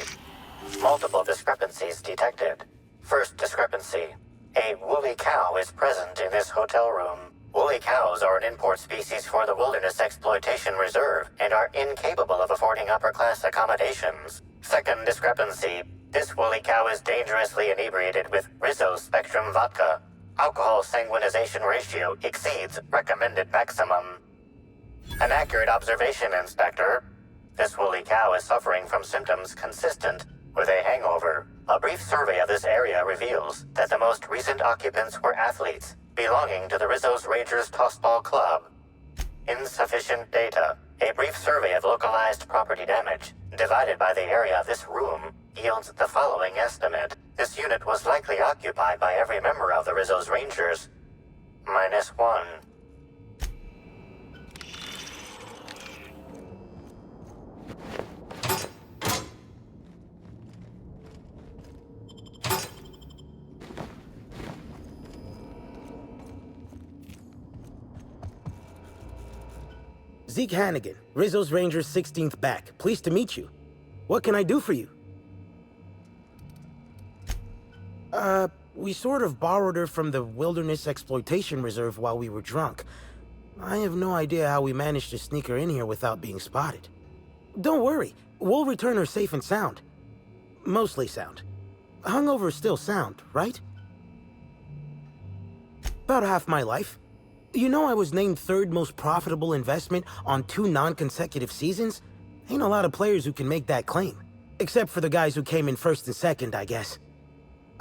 Multiple discrepancies detected. First discrepancy. A woolly cow is present in this hotel room. Woolly cows are an import species for the Wilderness Exploitation Reserve and are incapable of affording upper-class accommodations. Second discrepancy. This woolly cow is dangerously inebriated with Rizzo Spectrum vodka. alcohol sanguinization ratio exceeds recommended maximum. An accurate observation, Inspector. This woolly cow is suffering from symptoms consistent with a hangover. A brief survey of this area reveals that the most recent occupants were athletes belonging to the Rizzo's Rangers Tossball Club. Insufficient data. A brief survey of localized property damage, divided by the area of this room, yields the following estimate. This unit was likely occupied by every member of the Rizzo's Rangers. -1.
Zeke Hannigan, Rizzo's Rangers 16th back. Pleased to meet you. What can I do for you? We sort of borrowed her from the Wilderness Exploitation Reserve while we were drunk. I have no idea how we managed to sneak her in here without being spotted. Don't worry, we'll return her safe and sound. Mostly sound. Hungover still sound, right? About half my life. You know I was named third most profitable investment on 2 non-consecutive seasons? Ain't a lot of players who can make that claim. Except for the guys who came in first and second, I guess.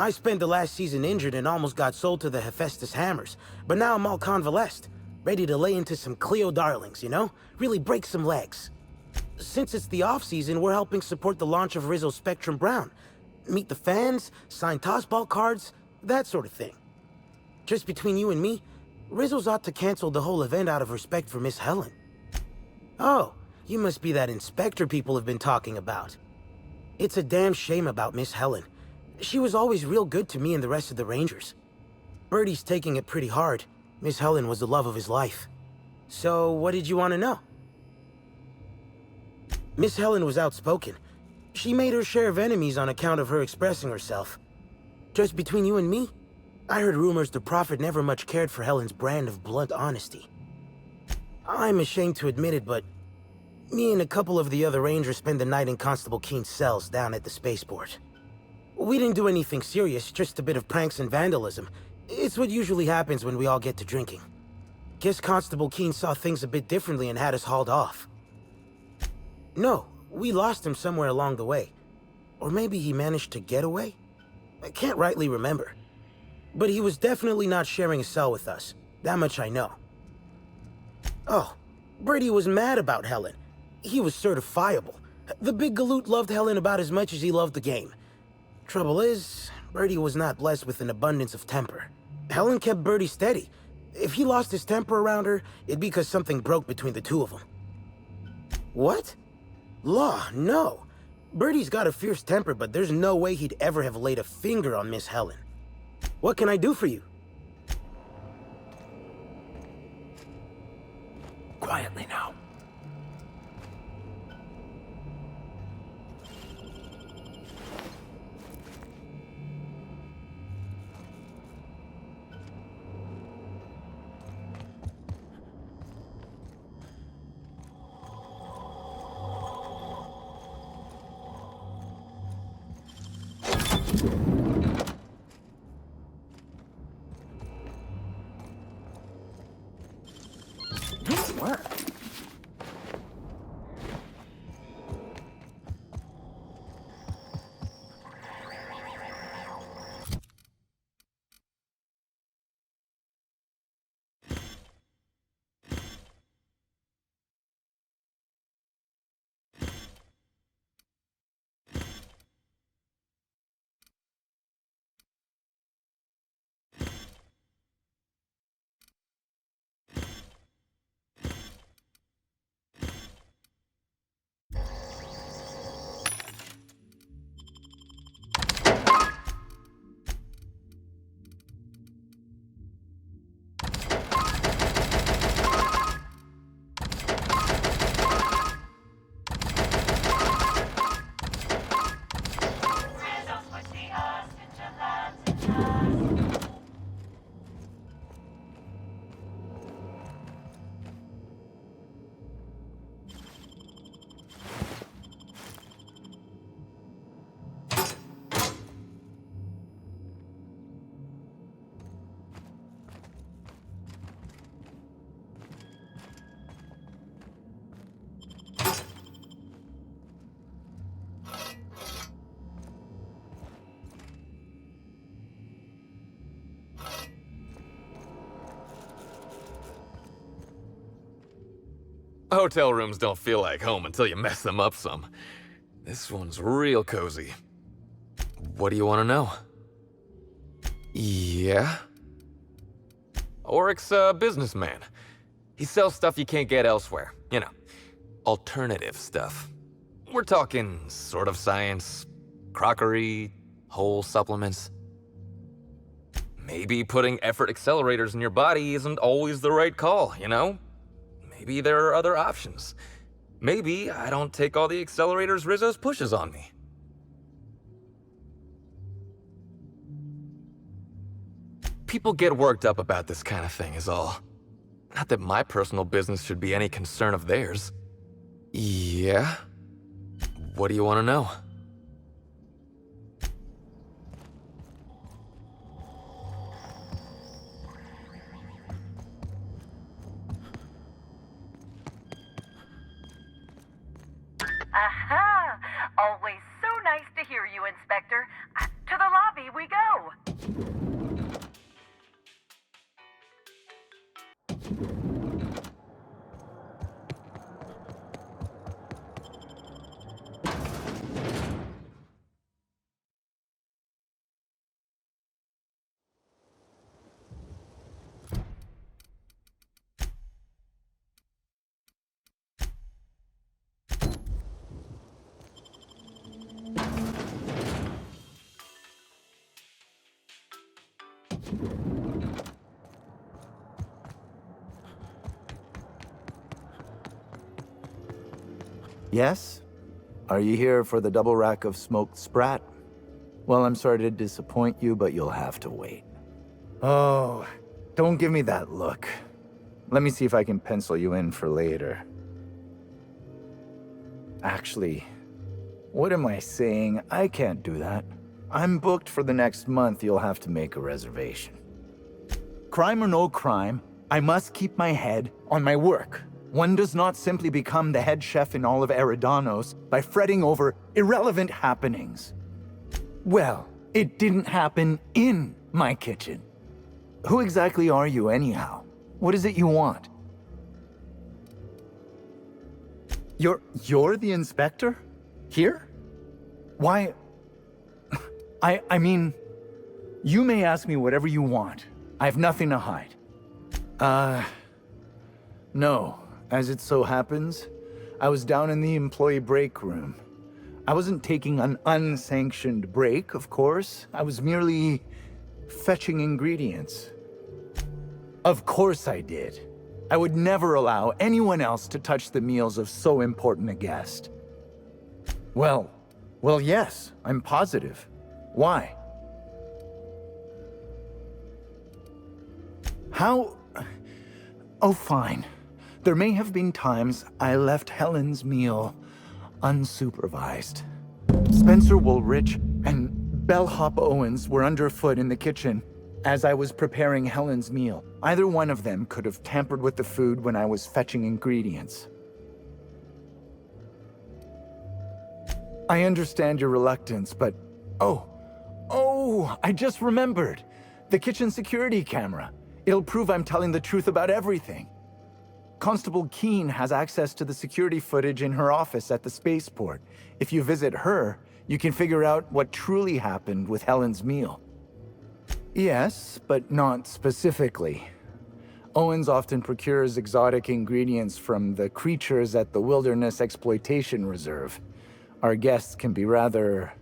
I spent the last season injured and almost got sold to the Hephaestus Hammers, but now I'm all convalesced, ready to lay into some Cleo darlings, you know? Really break some legs. Since it's the off-season, we're helping support the launch of Rizzo Spectrum Brown. Meet the fans, sign tossball cards, that sort of thing. Just between you and me, Rizzo's ought to cancel the whole event out of respect for Miss Helen. Oh, you must be that inspector people have been talking about. It's a damn shame about Miss Helen. She was always real good to me and the rest of the Rangers. Birdie's taking it pretty hard. Miss Helen was the love of his life. So, what did you want to know? Miss Helen was outspoken. She made her share of enemies on account of her expressing herself. Just between you and me, I heard rumors the Prophet never much cared for Helen's brand of blunt honesty. I'm ashamed to admit it, but me and a couple of the other Rangers spent the night in Constable Keen's cells down at the spaceport. We didn't do anything serious, just a bit of pranks and vandalism. It's what usually happens when we all get to drinking. Guess Constable Keen saw things a bit differently and had us hauled off. No, we lost him somewhere along the way. Or maybe he managed to get away? I can't rightly remember. But he was definitely not sharing a cell with us. That much I know. Oh, Brady was mad about Helen. He was certifiable. The big galoot loved Helen about as much as he loved the game. Trouble is, Birdie was not blessed with an abundance of temper. Helen kept Birdie steady. If he lost his temper around her, it'd be because something broke between the two of them. What? Law, no. Birdie's got a fierce temper, but there's no way he'd ever have laid a finger on Miss Helen. What can I do for you?
Quietly now. Nice work.
Hotel rooms don't feel like home until you mess them up some. This one's real cozy. What do you want to know? Yeah? Oryx's a businessman. He sells stuff you can't get elsewhere. You know, alternative stuff. We're talking sort of science, crockery, whole supplements. Maybe putting effort accelerators in your body isn't always the right call, you know? Maybe there are other options. Maybe I don't take all the accelerators Rizzo's pushes on me. People get worked up about this kind of thing is all. Not that my personal business should be any concern of theirs. Yeah? What do you want to know?
Aha! Always so nice to hear you, Inspector. To the lobby we go.
Yes? Are you here for the double rack of smoked sprat? Well, I'm sorry to disappoint you, but you'll have to wait. Oh, don't give me that look. Let me see if I can pencil you in for later. Actually, what am I saying? I can't do that. I'm booked for the next month. You'll have to make a reservation. Crime or no crime, I must keep my head on my work. One does not simply become the head chef in all of Eridanos by fretting over irrelevant happenings. Well, it didn't happen in my kitchen. Who exactly are you anyhow? What is it you want? You're the inspector? Here? Why? I mean, you may ask me whatever you want. I have nothing to hide. No. As it so happens, I was down in the employee break room. I wasn't taking an unsanctioned break, of course. I was merely fetching ingredients. Of course I did. I would never allow anyone else to touch the meals of so important a guest. Well, yes, I'm positive. Why? How? Oh, fine. There may have been times I left Helen's meal unsupervised. Spencer Woolrich and Bellhop Owens were underfoot in the kitchen as I was preparing Helen's meal. Either one of them could have tampered with the food when I was fetching ingredients. I understand your reluctance, but... Oh, I just remembered. The kitchen security camera. It'll prove I'm telling the truth about everything. Constable Keene has access to the security footage in her office at the spaceport. If you visit her, you can figure out what truly happened with Helen's meal. Yes, but not specifically. Owens often procures exotic ingredients from the creatures at the Wilderness Exploitation Reserve. Our guests can be rather...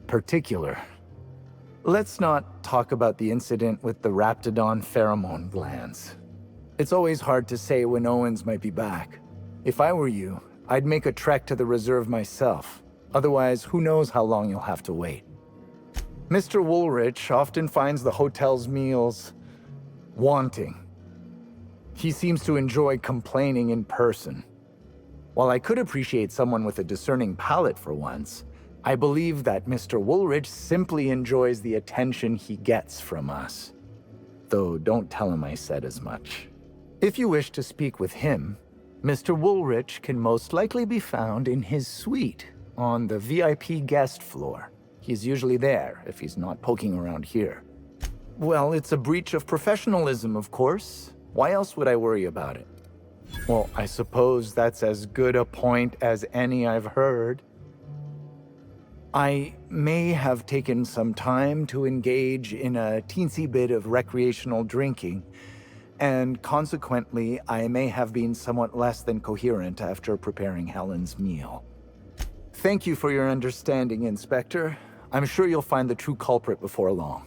particular. Let's not talk about the incident with the Raptidon pheromone glands. It's always hard to say when Owens might be back. If I were you, I'd make a trek to the reserve myself. Otherwise, who knows how long you'll have to wait. Mr. Woolrich often finds the hotel's meals wanting. He seems to enjoy complaining in person. While I could appreciate someone with a discerning palate for once, I believe that Mr. Woolrich simply enjoys the attention he gets from us. Though don't tell him I said as much. If you wish to speak with him, Mr. Woolrich can most likely be found in his suite on the VIP guest floor. He's usually there if he's not poking around here. Well, it's a breach of professionalism, of course. Why else would I worry about it? Well, I suppose that's as good a point as any I've heard. I may have taken some time to engage in a teensy bit of recreational drinking, and consequently, I may have been somewhat less than coherent after preparing Helen's meal. Thank you for your understanding, Inspector. I'm sure you'll find the true culprit before long.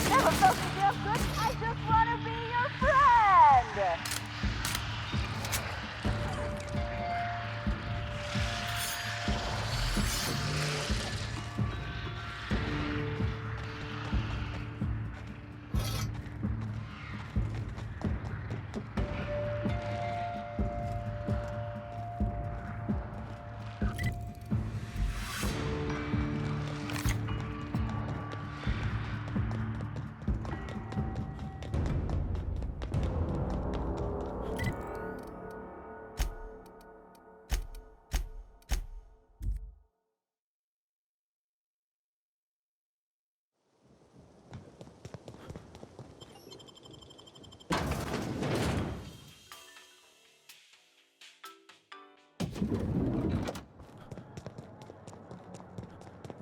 Never felt so damn good. I just want to be your friend.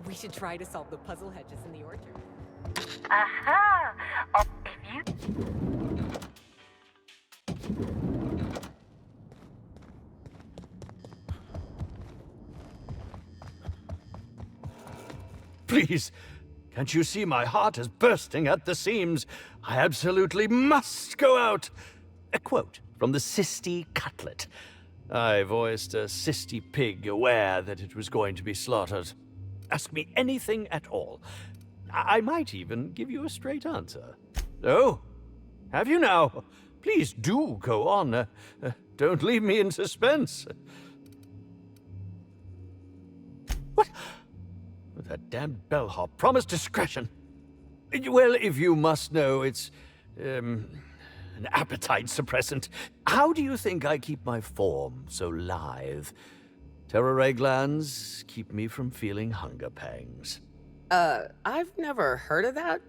We should try to solve the puzzle hedges in the orchard.
Aha! Oh, if you...
Please, can't you see my heart is bursting at the seams? I absolutely must go out. A quote from the Sisty Cutlet. I voiced a Sisty pig, aware that it was going to be slaughtered. Ask me anything at all. I might even give you a straight answer. Oh, have you now? Please do go on. Don't leave me in suspense. What? That damned bellhop promised discretion. Well, if you must know, it's an appetite suppressant. How do you think I keep my form so lithe? Terror ray glands keep me from feeling hunger pangs.
I've never heard of that.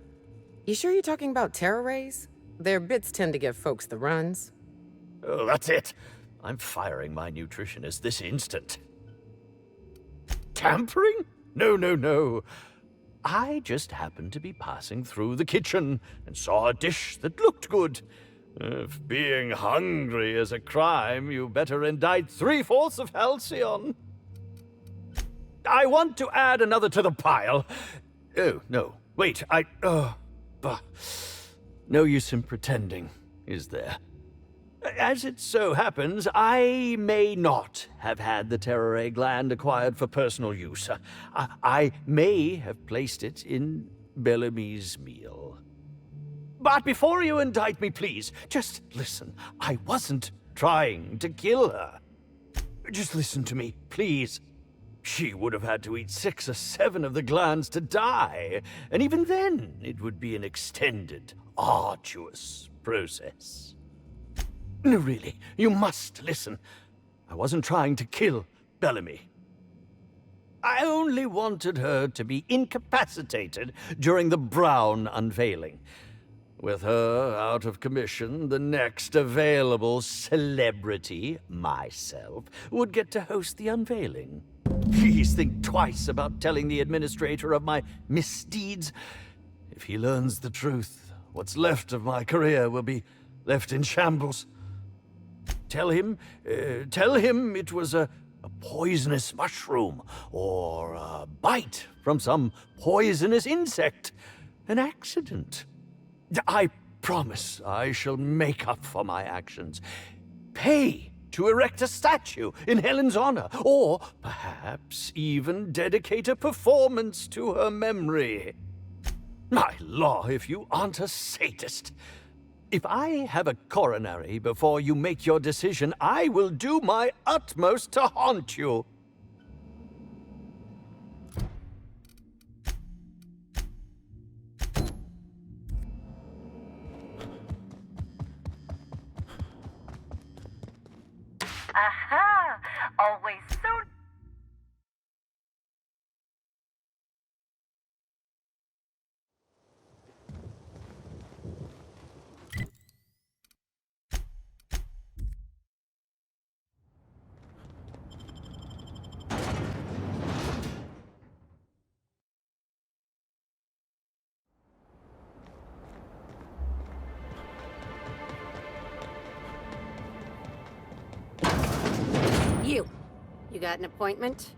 You sure you're talking about terror rays? Their bits tend to give folks the runs.
Oh, that's it. I'm firing my nutritionist this instant. Tampering? No, no, no. I just happened to be passing through the kitchen and saw a dish that looked good. If being hungry is a crime, you better indict 3/4 of Halcyon. I want to add another to the pile. Oh, no. Wait, bah. No use in pretending, is there? As it so happens, I may not have had the terror ray gland acquired for personal use. I may have placed it in Bellamy's meal. But before you indict me, please, just listen. I wasn't trying to kill her. Just listen to me, please. She would have had to eat 6 or 7 of the glands to die, and even then it would be an extended, arduous process. No, really, you must listen. I wasn't trying to kill Bellamy. I only wanted her to be incapacitated during the Brown unveiling. With her out of commission, the next available celebrity, myself, would get to host the unveiling. Please think twice about telling the administrator of my misdeeds. If he learns the truth, what's left of my career will be left in shambles. Tell him it was a poisonous mushroom or a bite from some poisonous insect, an accident. I promise I shall make up for my actions. Pay to erect a statue in Helen's honor, or perhaps even dedicate a performance to her memory. My law, if you aren't a sadist. If I have a coronary before you make your decision, I will do my utmost to haunt you.
Aha! Always so...
You got an appointment?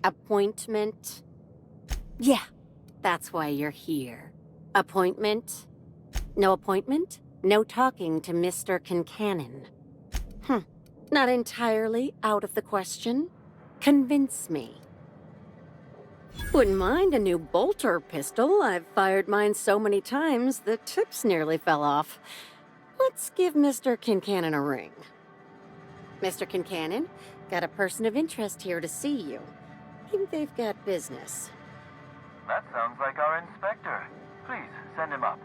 Appointment? Yeah, that's why you're here. Appointment? No appointment? No talking to Mr. Kincannon. Not entirely out of the question. Convince me. Wouldn't mind a new bolter pistol. I've fired mine so many times, the tips nearly fell off. Let's give Mr. Kincannon a ring. Mr. Kincannon, got a person of interest here to see you. Think they've got business.
That sounds like our inspector. Please, send him up.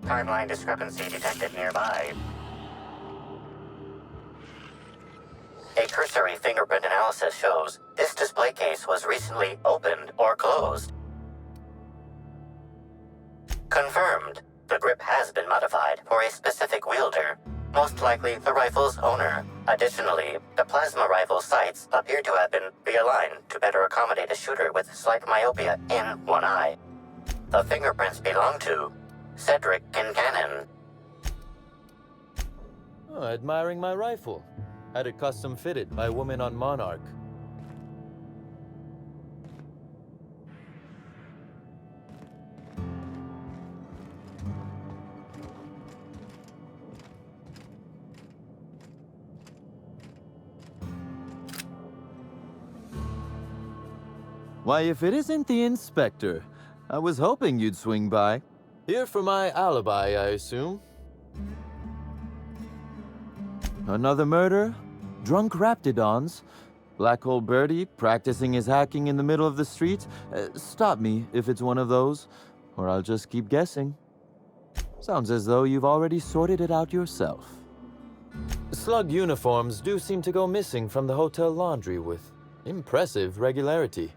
Timeline discrepancy detected nearby. A cursory fingerprint analysis shows this display case was recently opened or closed. Confirmed. The grip has been modified for a specific wielder, most likely the rifle's owner. Additionally, the plasma rifle sights appear to have been realigned to better accommodate a shooter with slight myopia in one eye. The fingerprints belong to Cedric Kincannon.
Oh, admiring my rifle. Had it custom fitted by a woman on Monarch. Why, if it isn't the inspector, I was hoping you'd swing by. Here for my alibi, I assume. Another murder? Drunk Raptidons? Black Hole Birdie practicing his hacking in the middle of the street? Stop me if it's one of those, or I'll just keep guessing. Sounds as though you've already sorted it out yourself. Slug uniforms do seem to go missing from the hotel laundry with impressive regularity.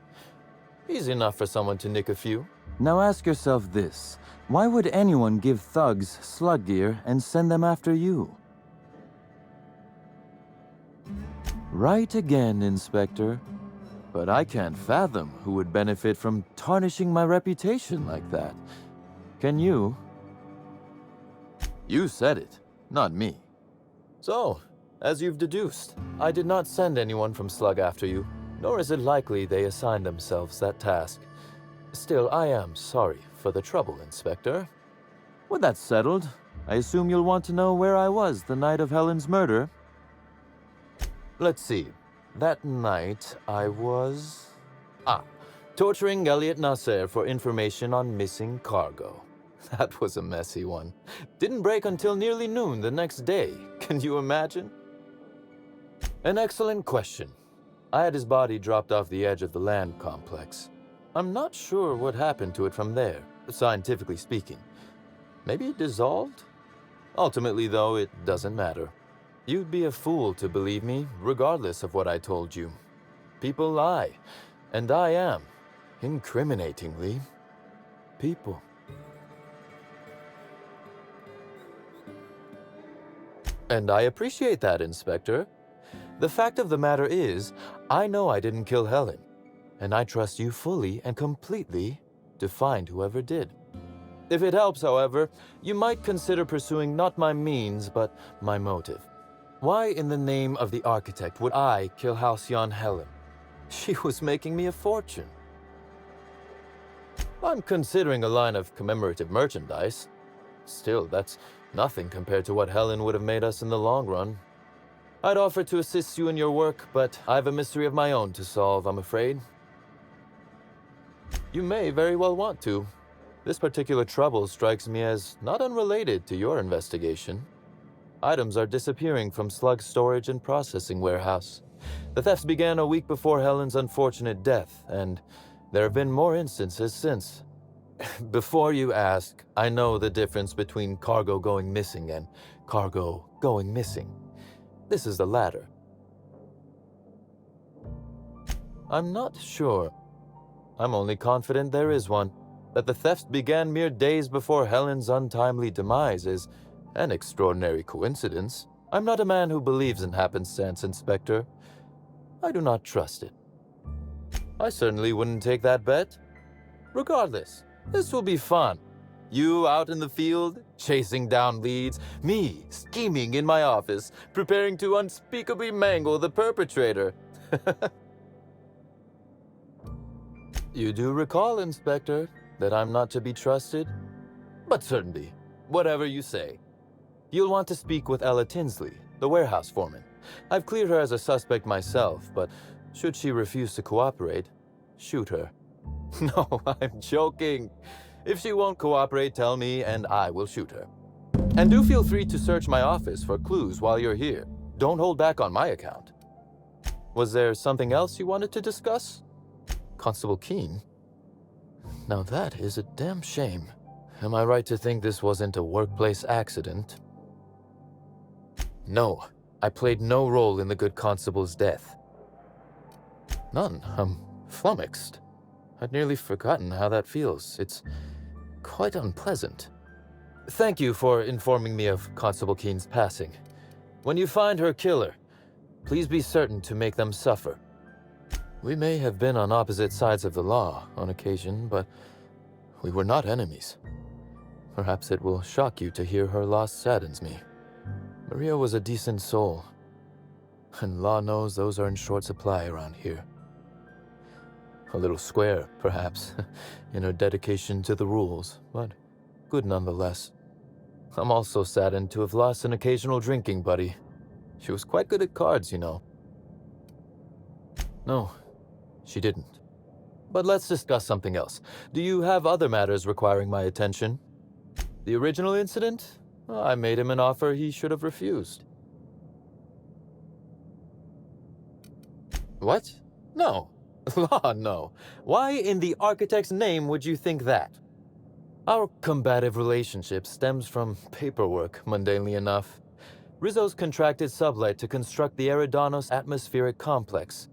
Easy enough for someone to nick a few. Now ask yourself this. Why would anyone give thugs slug gear and send them after you? Right again, Inspector. But I can't fathom who would benefit from tarnishing my reputation like that. Can you? You said it, not me. So, as you've deduced, I did not send anyone from Slug after you, nor is it likely they assigned themselves that task. Still, I am sorry for the trouble, Inspector. With that settled, I assume you'll want to know where I was the night of Helen's murder. Let's see. That night, I was... torturing Elliot Nasser for information on missing cargo. That was a messy one. Didn't break until nearly noon the next day. Can you imagine? An excellent question. I had his body dropped off the edge of the land complex. I'm not sure what happened to it from there, scientifically speaking. Maybe it dissolved? Ultimately, though, it doesn't matter. You'd be a fool to believe me, regardless of what I told you. People lie, and I am, incriminatingly, people. And I appreciate that, Inspector. The fact of the matter is, I know I didn't kill Helen, and I trust you fully and completely to find whoever did. If it helps, however, you might consider pursuing not my means, but my motive. Why in the name of the architect would I kill Halcyon Helen? She was making me a fortune. I'm considering a line of commemorative merchandise. Still, that's nothing compared to what Helen would have made us in the long run. I'd offer to assist you in your work, but I have a mystery of my own to solve, I'm afraid. You may very well want to. This particular trouble strikes me as not unrelated to your investigation. Items are disappearing from Slug's storage and processing warehouse. The thefts began a week before Helen's unfortunate death, and there have been more instances since. Before you ask, I know the difference between cargo going missing and cargo going missing. This is the latter. I'm not sure. I'm only confident there is one. That the thefts began mere days before Helen's untimely demise is an extraordinary coincidence. I'm not a man who believes in happenstance, Inspector. I do not trust it. I certainly wouldn't take that bet. Regardless, this will be fun. You out in the field, chasing down leads, me scheming in my office, preparing to unspeakably mangle the perpetrator. You do recall, Inspector, that I'm not to be trusted? But certainly, whatever you say. You'll want to speak with Ella Tinsley, the warehouse foreman. I've cleared her as a suspect myself, but should she refuse to cooperate, shoot her. No, I'm joking. If she won't cooperate, tell me and I will shoot her. And do feel free to search my office for clues while you're here. Don't hold back on my account. Was there something else you wanted to discuss? Constable Keene? Now that is a damn shame. Am I right to think this wasn't a workplace accident? No, I played no role in the good constable's death. None. I'm flummoxed. I'd nearly forgotten how that feels. It's quite unpleasant. Thank you for informing me of Constable Keene's passing. When you find her killer, please be certain to make them suffer. We may have been on opposite sides of the law on occasion, but we were not enemies. Perhaps it will shock you to hear her loss saddens me. Maria was a decent soul, and law knows those are in short supply around here. A little square, perhaps, in her dedication to the rules, but good nonetheless. I'm also saddened to have lost an occasional drinking buddy. She was quite good at cards, you know. No, she didn't. But let's discuss something else. Do you have other matters requiring my attention? The original incident? Well, I made him an offer he should have refused. What? No. Law, no. Why in the architect's name would you think that? Our combative relationship stems from paperwork, mundanely enough. Rizzo's contracted Sublight to construct the Eridanos atmospheric complex.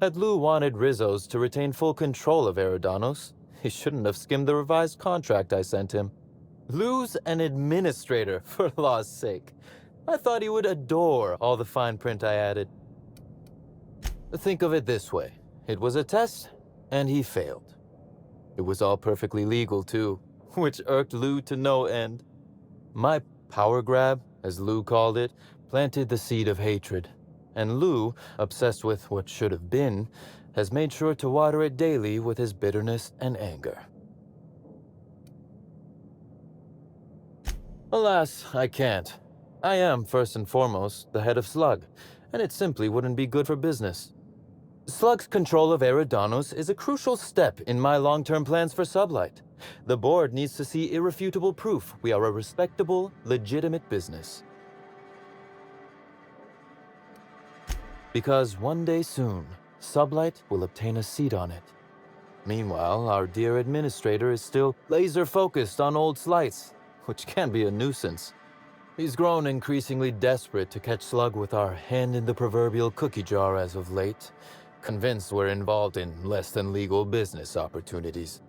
Had Lou wanted Rizzo's to retain full control of Eridanos, he shouldn't have skimmed the revised contract I sent him. Lou's an administrator, for law's sake. I thought he would adore all the fine print I added. Think of it this way. It was a test, and he failed. It was all perfectly legal, too, which irked Lou to no end. My power grab, as Lou called it, planted the seed of hatred. And Lou, obsessed with what should have been, has made sure to water it daily with his bitterness and anger. Alas, I can't. I am, first and foremost, the head of Slug, and it simply wouldn't be good for business. Slug's control of Eridanos is a crucial step in my long-term plans for Sublight. The board needs to see irrefutable proof we are a respectable, legitimate business. Because one day soon, Sublight will obtain a seat on it. Meanwhile, our dear administrator is still laser-focused on old slights, which can be a nuisance. He's grown increasingly desperate to catch Slug with our hand in the proverbial cookie jar as of late, convinced we're involved in less than legal business opportunities.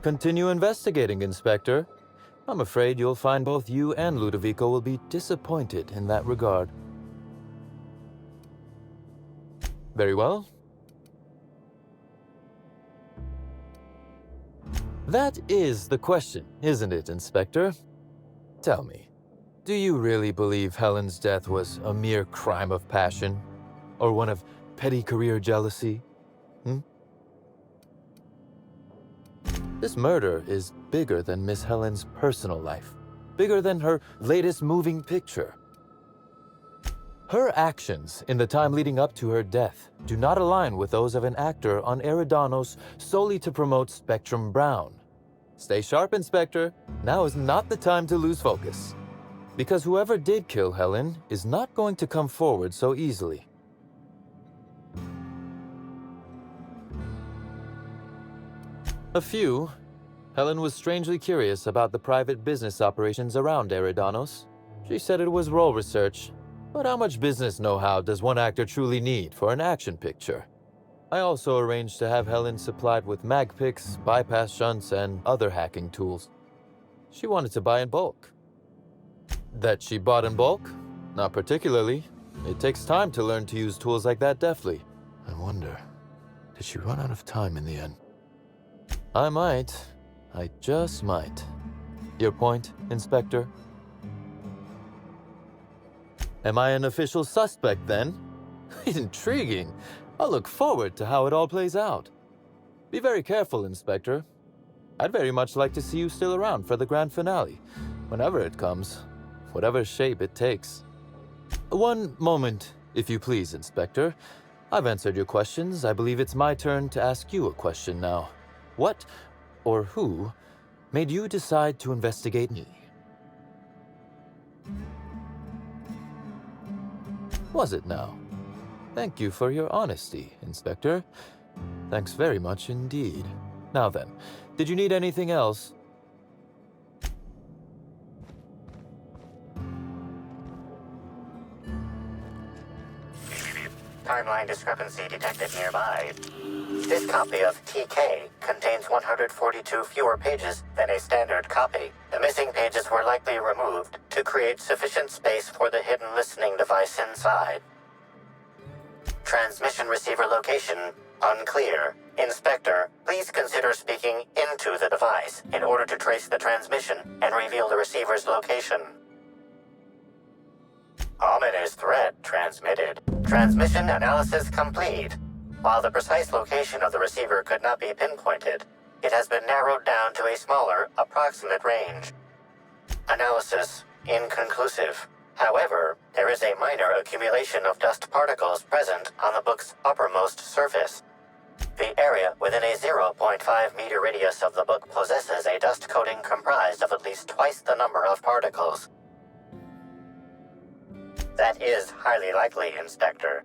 Continue investigating, Inspector. I'm afraid you'll find both you and Ludovico will be disappointed in that regard. Very well. That is the question, isn't it, Inspector? Tell me, do you really believe Helen's death was a mere crime of passion? Or one of petty career jealousy? This murder is bigger than Miss Helen's personal life, bigger than her latest moving picture. Her actions in the time leading up to her death do not align with those of an actor on Eridanos solely to promote Spectrum Brown. Stay sharp, Inspector. Now is not the time to lose focus. Because whoever did kill Helen is not going to come forward so easily. A few. Helen was strangely curious about the private business operations around Eridanos. She said it was role research, but how much business know-how does one actor truly need for an action picture? I also arranged to have Helen supplied with mag picks, bypass shunts, and other hacking tools. She wanted to buy in bulk. That she bought in bulk? Not particularly. It takes time to learn to use tools like that deftly. I wonder, did she run out of time in the end? I might. I just might. Your point, Inspector? Am I an official suspect, then? Intriguing. I'll look forward to how it all plays out. Be very careful, Inspector. I'd very much like to see you still around for the grand finale, whenever it comes, whatever shape it takes. One moment, if you please, Inspector. I've answered your questions. I believe it's my turn to ask you a question now. What, or who, made you decide to investigate me? Was it now? Thank you for your honesty, Inspector. Thanks very much indeed. Now then, did you need anything else?
Timeline discrepancy detected nearby. This copy of TK contains 142 fewer pages than a standard copy. The missing pages were likely removed to create sufficient space for the hidden listening device inside. Transmission receiver location unclear. Inspector, please consider speaking into the device in order to trace the transmission and reveal the receiver's location. Ominous threat transmitted. Transmission analysis complete. While the precise location of the receiver could not be pinpointed, it has been narrowed down to a smaller, approximate range. Analysis inconclusive. However, there is a minor accumulation of dust particles present on the book's uppermost surface. The area within a 0.5 meter radius of the book possesses a dust coating comprised of at least twice the number of particles. That is highly likely, Inspector.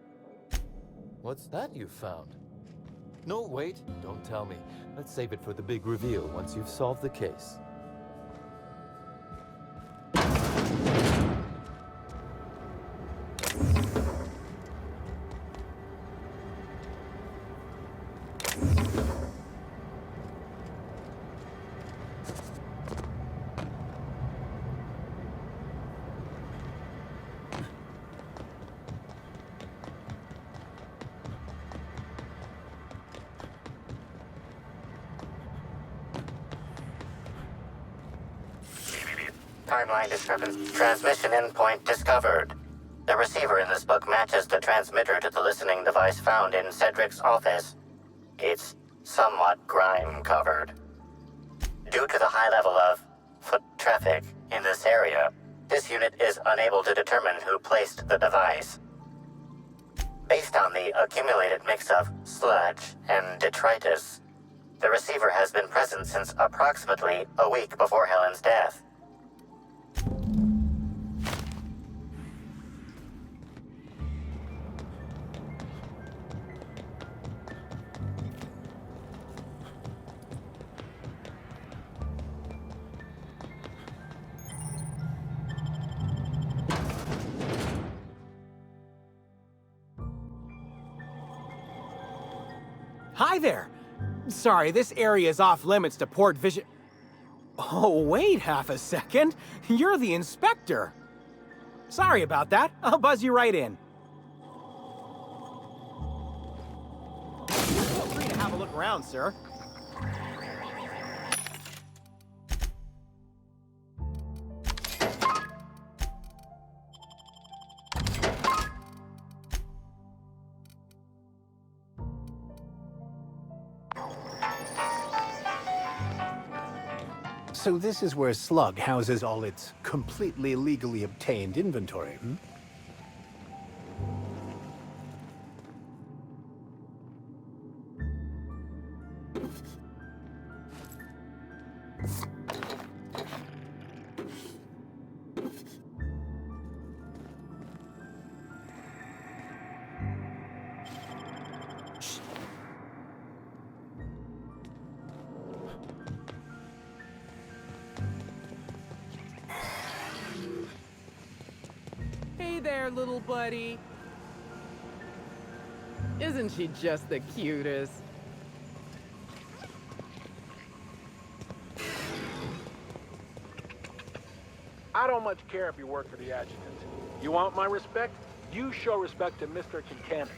What's that you found? No, wait, don't tell me. Let's save it for the big reveal once you've solved the case.
Timeline discrepancy. Transmission endpoint discovered. The receiver in this book matches the transmitter to the listening device found in Cedric's office. It's somewhat grime-covered. Due to the high level of foot traffic in this area, this unit is unable to determine who placed the device. Based on the accumulated mix of sludge and detritus, the receiver has been present since approximately a week before Helen's death.
Hi there. Sorry, this area is off limits to port vision. Oh, wait half a second. You're the inspector. Sorry about that. I'll buzz you right in. Feel free to have a look around, sir.
So this is where Slug houses all its completely legally obtained inventory, hmm?
Hey there, little buddy. Isn't she just the cutest?
I don't much care if you work for the adjutant. You want my respect? You show respect to Mr. Kincannon.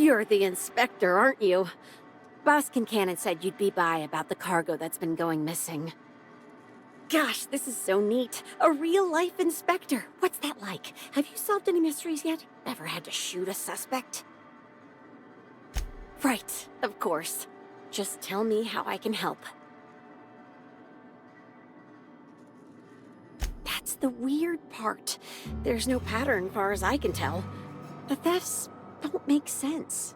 You're the inspector, aren't you? Boss Kincannon said you'd be by about the cargo that's been going missing. Gosh, this is so neat. A real-life inspector. What's that like? Have you solved any mysteries yet? Ever had to shoot a suspect? Right, of course. Just tell me how I can help. That's the weird part. There's no pattern far as I can tell. The thefts don't make sense.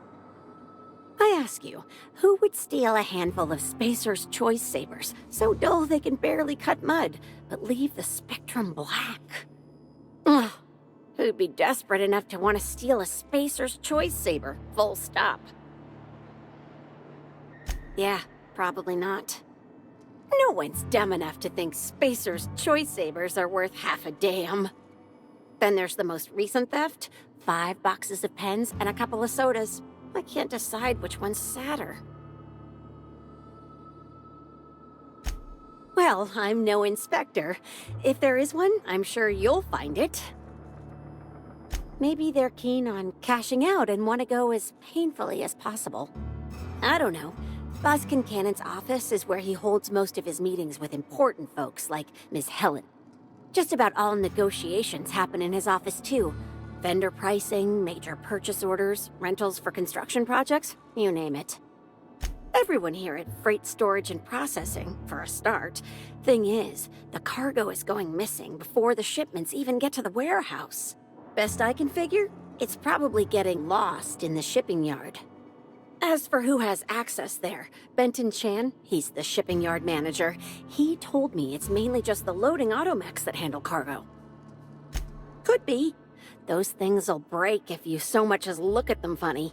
I ask you, who would steal a handful of Spacer's Choice Sabers, so dull they can barely cut mud, but leave the spectrum black? Ugh. Who'd be desperate enough to want to steal a Spacer's Choice Saber, full stop? Yeah, probably not. No one's dumb enough to think Spacer's Choice Sabers are worth half a damn. Then there's the most recent theft, 5 boxes of pens and a couple of sodas. I can't decide which one's sadder. Well, I'm no inspector. If there is one, I'm sure you'll find it. Maybe they're keen on cashing out and want to go as painfully as possible. I don't know. Boss Kincannon's office is where he holds most of his meetings with important folks like Ms. Helen. Just about all negotiations happen in his office too. Vendor pricing, major purchase orders, rentals for construction projects, you name it. Everyone here at Freight Storage and Processing, for a start. Thing is, the cargo is going missing before the shipments even get to the warehouse. Best I can figure, it's probably getting lost in the shipping yard. As for who has access there, Benton Chan, he's the shipping yard manager, he told me it's mainly just the loading automechs that handle cargo. Could be. Those things'll break if you so much as look at them funny.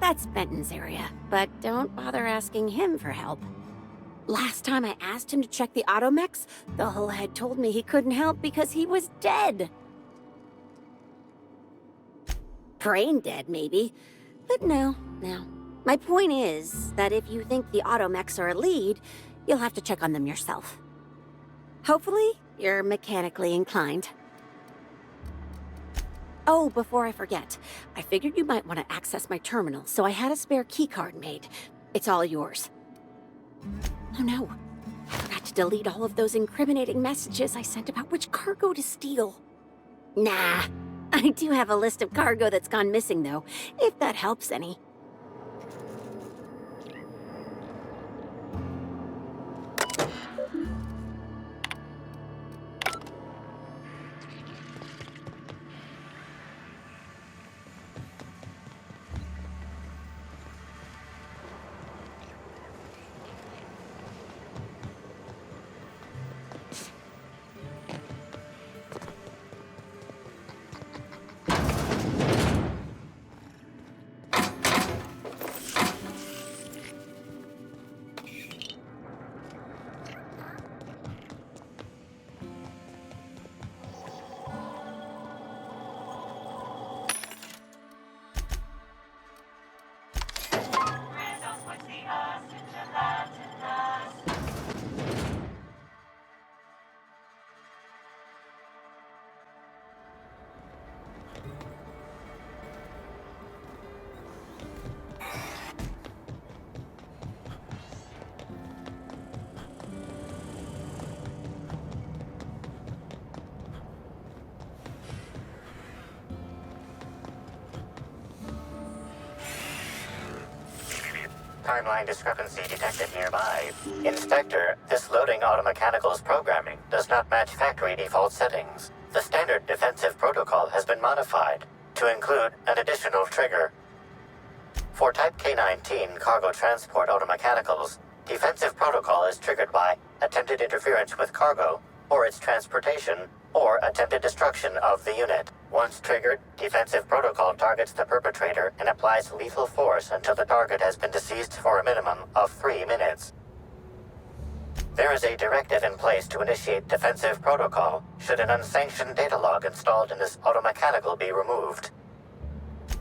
That's Benton's area, but don't bother asking him for help. Last time I asked him to check the automechs, the hull head told me he couldn't help because he was dead. Brain dead, maybe. But no. My point is that if you think the automechs are a lead, you'll have to check on them yourself. Hopefully, you're mechanically inclined. Oh, before I forget, I figured you might want to access my terminal, so I had a spare keycard made. It's all yours. Oh no, I forgot to delete all of those incriminating messages I sent about which cargo to steal. Nah, I do have a list of cargo that's gone missing though, if that helps any.
Timeline discrepancy detected nearby. Inspector, this loading automechanical's programming does not match factory default settings. The standard defensive protocol has been modified to include an additional trigger. For Type K-19 cargo transport automechanicals, defensive protocol is triggered by attempted interference with cargo, or its transportation, or attempted destruction of the unit. Once triggered, defensive protocol targets the perpetrator and applies lethal force until the target has been deceased for a minimum of 3 minutes. There is a directive in place to initiate defensive protocol should an unsanctioned data log installed in this automechanical be removed.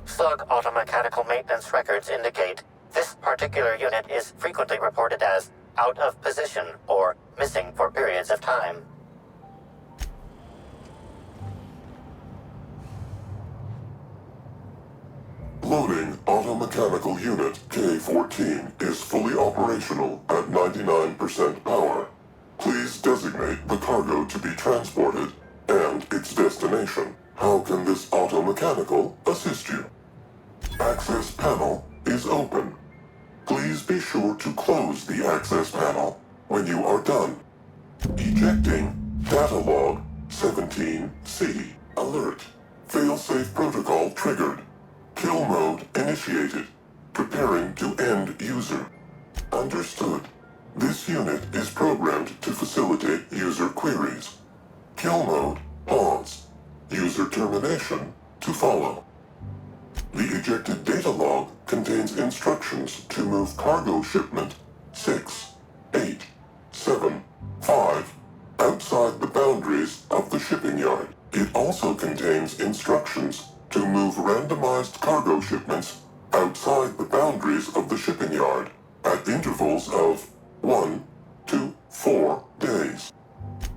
Slug automechanical maintenance records indicate this particular unit is frequently reported as out of position or missing for periods of time.
Loading automechanical. Automechanical Unit K-14 is fully operational at 99% power. Please designate the cargo to be transported and its destination. How can this automechanical assist you? Access panel is open. Please be sure to close the access panel when you are done. Ejecting data log 17C. Alert. Failsafe protocol triggered. Kill mode initiated. Preparing to end user. Understood. This unit is programmed to facilitate user queries. Kill mode pause. User termination to follow. The ejected data log contains instructions to move cargo shipment 6-8-7-5 outside the boundaries of the shipping yard. It also contains instructions to move randomized cargo shipments outside the boundaries of the shipping yard at intervals of 1 to 4 days.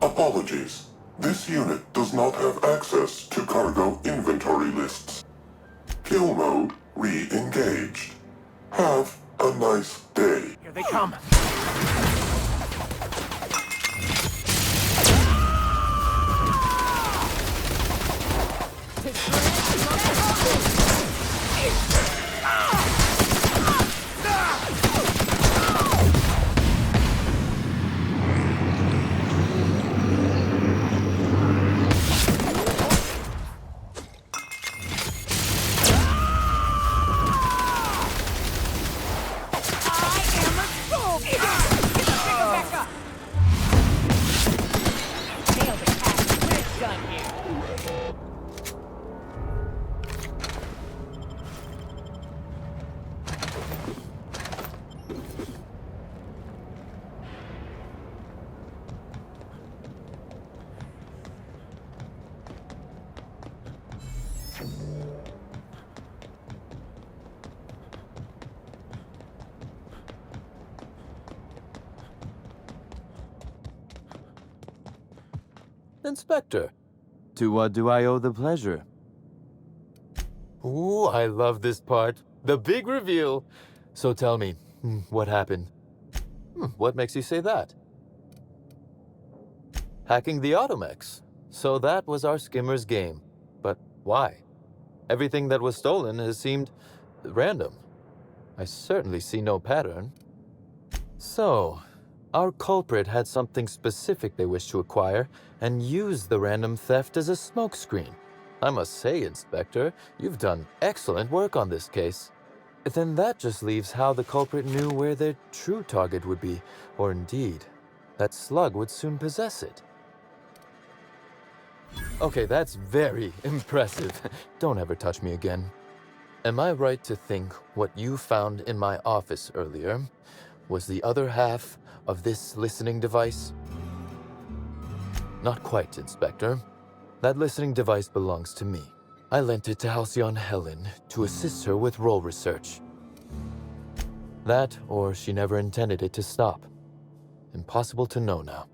Apologies. This unit does not have access to cargo inventory lists. Kill mode re-engaged. Have a nice day.
Here they come.
Inspector, to what do I owe the pleasure? Ooh, I love this part. The big reveal. So tell me, what happened? What makes you say that? Hacking the Automechs. So that was our skimmer's game. But why? Everything that was stolen has seemed random. I certainly see no pattern. So, our culprit had something specific they wished to acquire and used the random theft as a smokescreen. I must say, Inspector, you've done excellent work on this case. Then that just leaves how the culprit knew where their true target would be, or indeed, that Slug would soon possess it. Okay, that's very impressive. Don't ever touch me again. Am I right to think what you found in my office earlier was the other half of this listening device? Not quite, Inspector. That listening device belongs to me. I lent it to Halcyon Helen to assist her with role research. That, or she never intended it to stop. Impossible to know now.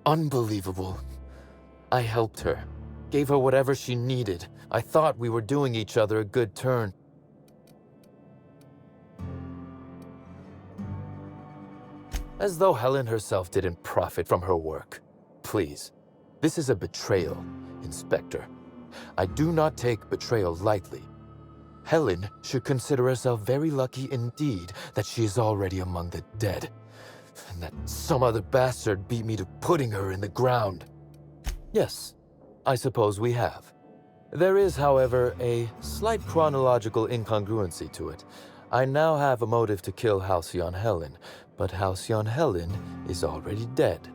Unbelievable. I helped her. Gave her whatever she needed. I thought we were doing each other a good turn. As though Helen herself didn't profit from her work. Please, this is a betrayal, Inspector. I do not take betrayal lightly. Helen should consider herself very lucky indeed that she is already among the dead, and that some other bastard beat me to putting her in the ground. Yes, I suppose we have. There is, however, a slight chronological incongruency to it. I now have a motive to kill Halcyon Helen, but Halcyon Helen is already dead.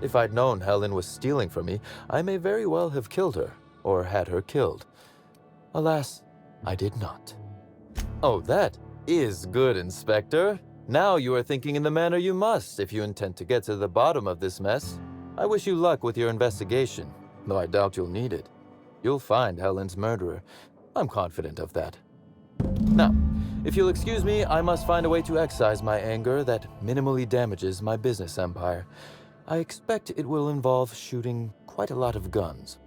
If I'd known Helen was stealing from me, I may very well have killed her, or had her killed. Alas, I did not. Oh, that is good, Inspector. Now you are thinking in the manner you must if you intend to get to the bottom of this mess. I wish you luck with your investigation, though I doubt you'll need it. You'll find Helen's murderer. I'm confident of that. Now, if you'll excuse me, I must find a way to excise my anger that minimally damages my business empire. I expect it will involve shooting quite a lot of guns.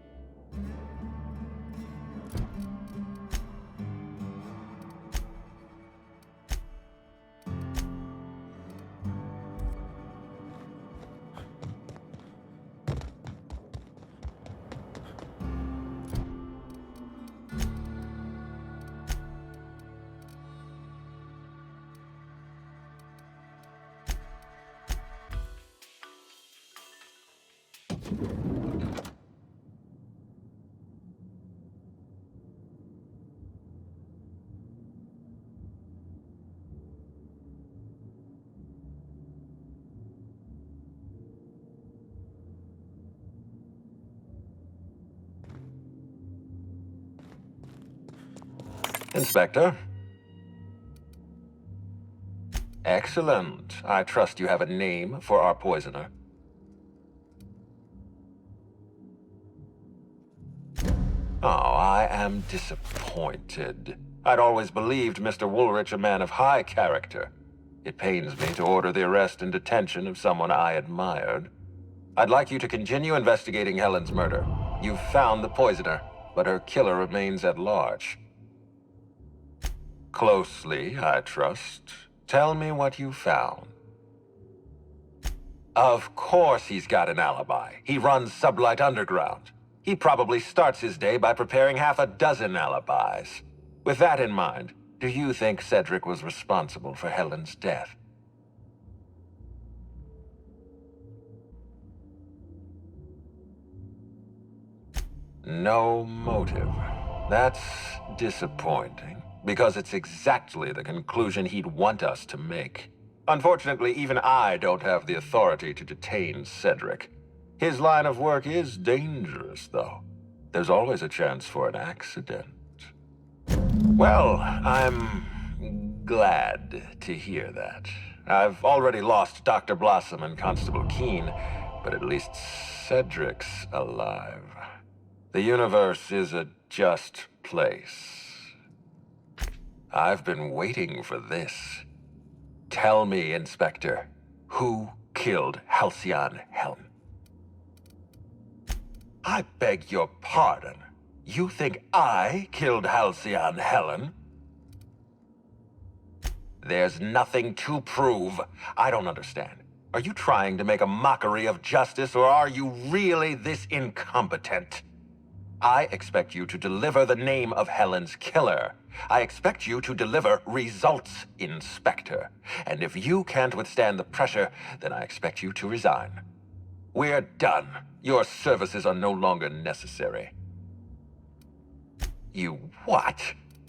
Inspector? Excellent. I trust you have a name for our poisoner. Oh, I am disappointed. I'd always believed Mr. Woolrich a man of high character. It pains me to order the arrest and detention of someone I admired. I'd like you to continue investigating Helen's murder. You've found the poisoner, but her killer remains at large. Closely, I trust. Tell me what you found. Of course he's got an alibi. He runs Sublight Underground. He probably starts his day by preparing half a dozen alibis. With that in mind, do you think Cedric was responsible for Helen's death? No motive. That's disappointing, because it's exactly the conclusion he'd want us to make. Unfortunately, even I don't have the authority to detain Cedric. His line of work is dangerous, though. There's always a chance for an accident. Well, I'm glad to hear that. I've already lost Dr. Blossom and Constable Keene, but at least Cedric's alive. The universe is a just place. I've been waiting for this. Tell me, Inspector, who killed Halcyon Helen? I beg your pardon. You think I killed Halcyon Helen? There's nothing to prove. I don't understand. Are you trying to make a mockery of justice, or are you really this incompetent? I expect you to deliver the name of Helen's killer. I expect you to deliver results, Inspector. And if you can't withstand the pressure, then I expect you to resign. We're done. Your services are no longer necessary. You what?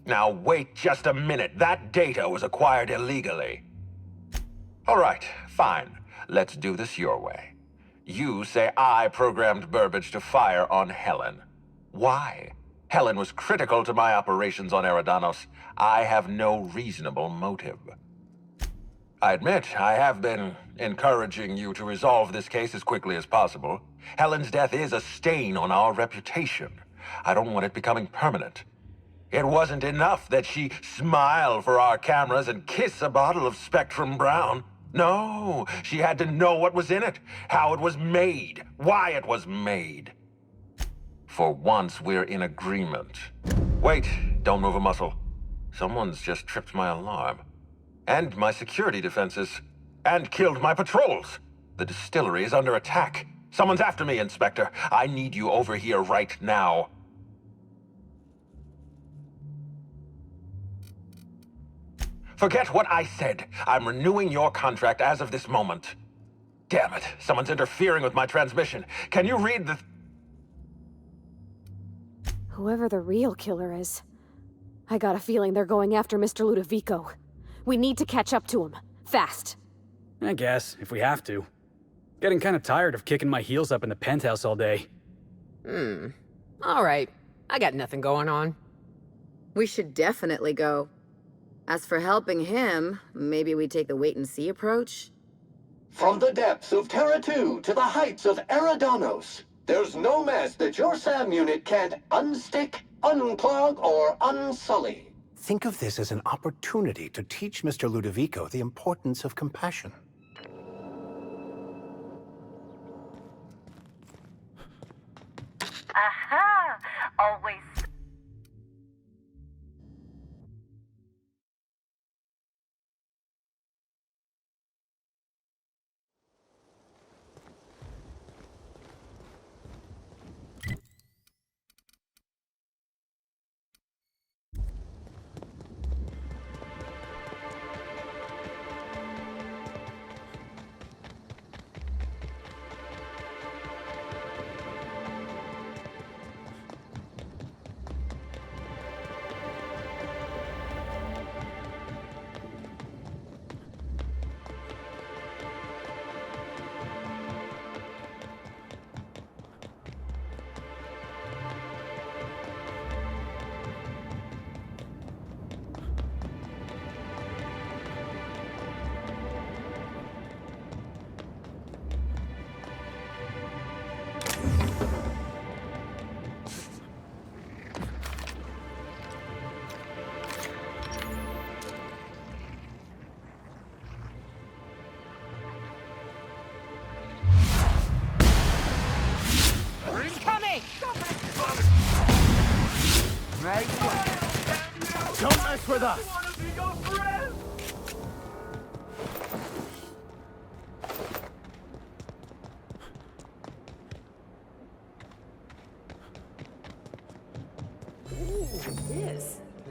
Now wait just a minute. That data was acquired illegally. All right, fine. Let's do this your way. You say I programmed Burbage to fire on Helen. Why? Helen was critical to my operations on Eridanos. I have no reasonable motive. I admit, I have been encouraging you to resolve this case as quickly as possible. Helen's death is a stain on our reputation. I don't want it becoming permanent. It wasn't enough that she smile for our cameras and kiss a bottle of Spectrum Brown. No, she had to know what was in it, how it was made, why it was made. For once, we're in agreement. Wait, don't move a muscle. Someone's just tripped my alarm. And my security defenses. And killed my patrols. The distillery is under attack. Someone's after me, Inspector. I need you over here right now. Forget what I said. I'm renewing your contract as of this moment. Damn it, someone's interfering with my transmission. Can you read the...
Whoever the real killer is, I got a feeling they're going after Mr. Ludovico. We need to catch up to him. Fast.
I guess, if we have to. Getting kind of tired of kicking my heels up in the penthouse all day.
All right. I got nothing going on.
We should definitely go. As for helping him, maybe we take the wait-and-see approach?
From the depths of Terra 2 to the heights of Eridanos, there's no mess that your SAM unit can't unstick, unclog, or unsully.
Think of this as an opportunity to teach Mr. Ludovico the importance of compassion.
Aha! Always.
mess with us!
Ooh,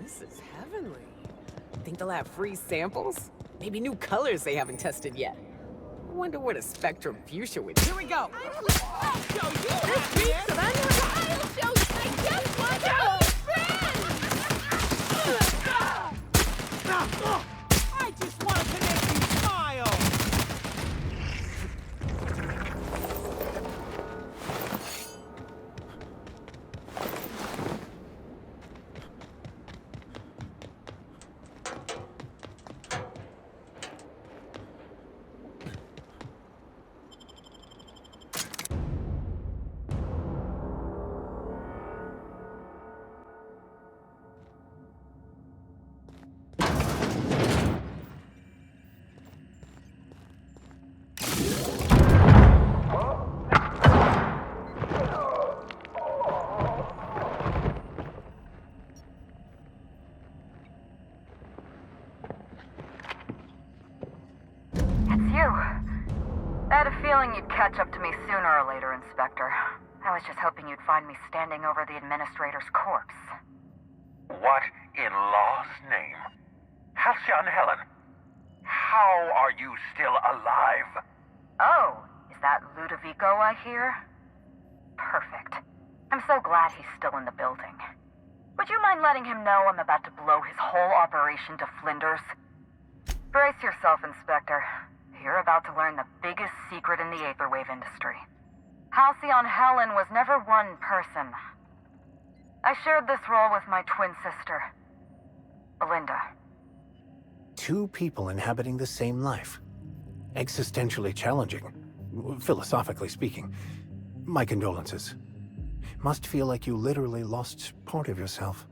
this is heavenly. Think they'll have free samples? Maybe new colors they haven't tested yet. I wonder what a Spectrum Fuchsia would. Here we go!
I'll show you! This pizza! I'll show you! I just want to I just wanted to make you smile!
You'd catch up to me sooner or later, Inspector. I was just hoping you'd find me standing over the Administrator's corpse.
What in law's name? Halcyon Helen, how are you still alive?
Oh, is that Ludovico I hear? Perfect. I'm so glad he's still in the building. Would you mind letting him know I'm about to blow his whole operation to flinders? Brace yourself, Inspector. You're about to learn the biggest secret in the Aetherwave industry. Halcyon Helen was never one person. I shared this role with my twin sister, Belinda.
Two people inhabiting the same life. Existentially challenging, philosophically speaking. My condolences. Must feel like you literally lost part of yourself.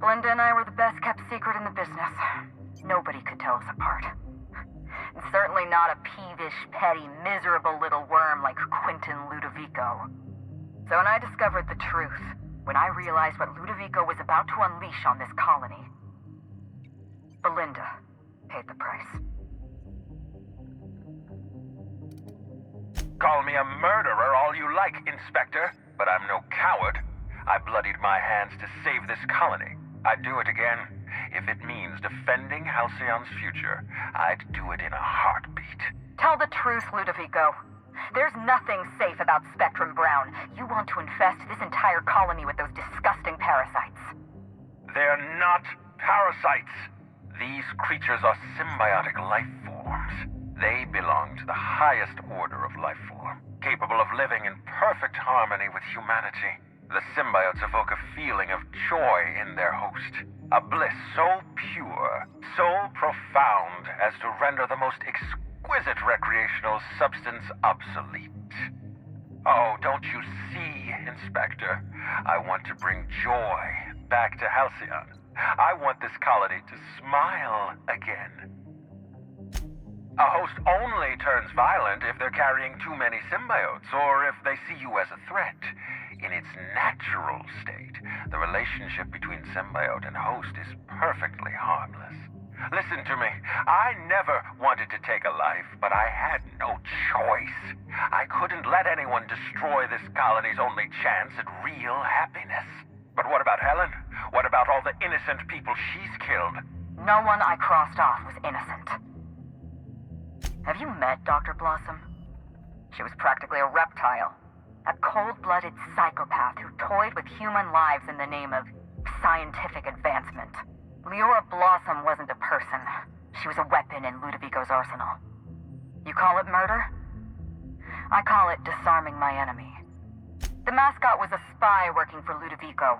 Belinda and I were the best kept secret in the business. Nobody could tell us apart. And certainly not a peevish, petty, miserable little worm like Quentin Ludovico. So when I discovered the truth, when I realized what Ludovico was about to unleash on this colony, Belinda paid the price.
Call me a murderer all you like, Inspector, but I'm no coward. I bloodied my hands to save this colony. I'd do it again. If it means defending Halcyon's future, I'd do it in a heartbeat.
Tell the truth, Ludovico. There's nothing safe about Spectrum Brown. You want to infest this entire colony with those disgusting parasites.
They're not parasites. These creatures are symbiotic life forms. They belong to the highest order of life form, capable of living in perfect harmony with humanity. The symbiotes evoke a feeling of joy in their host. A bliss so pure, so profound as to render the most exquisite recreational substance obsolete. Oh, don't you see, Inspector? I want to bring joy back to Halcyon. I want this colony to smile again. A host only turns violent if they're carrying too many symbiotes, or if they see you as a threat. In its natural state, the relationship between symbiote and host is perfectly harmless. Listen to me. I never wanted to take a life, but I had no choice. I couldn't let anyone destroy this colony's only chance at real happiness. But what about Helen? What about all the innocent people she's killed?
No one I crossed off was innocent. Have you met Dr. Blossom? She was practically a reptile. A cold-blooded psychopath who toyed with human lives in the name of scientific advancement. Leora Blossom wasn't a person. She was a weapon in Ludovico's arsenal. You call it murder? I call it disarming my enemy. The mascot was a spy working for Ludovico.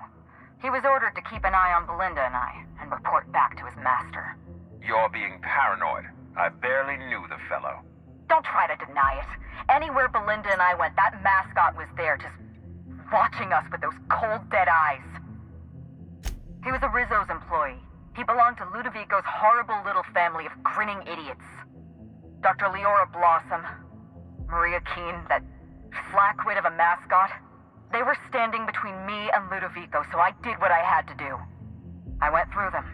He was ordered to keep an eye on Belinda and I, and report back to his master.
You're being paranoid. I barely knew the fellow.
Don't try to deny it. Anywhere Belinda and I went, that mascot was there, just watching us with those cold, dead eyes. He was a Rizzo's employee. He belonged to Ludovico's horrible little family of grinning idiots. Dr. Leora Blossom, Maria Keene, that flackwit of a mascot, they were standing between me and Ludovico, so I did what I had to do. I went through them,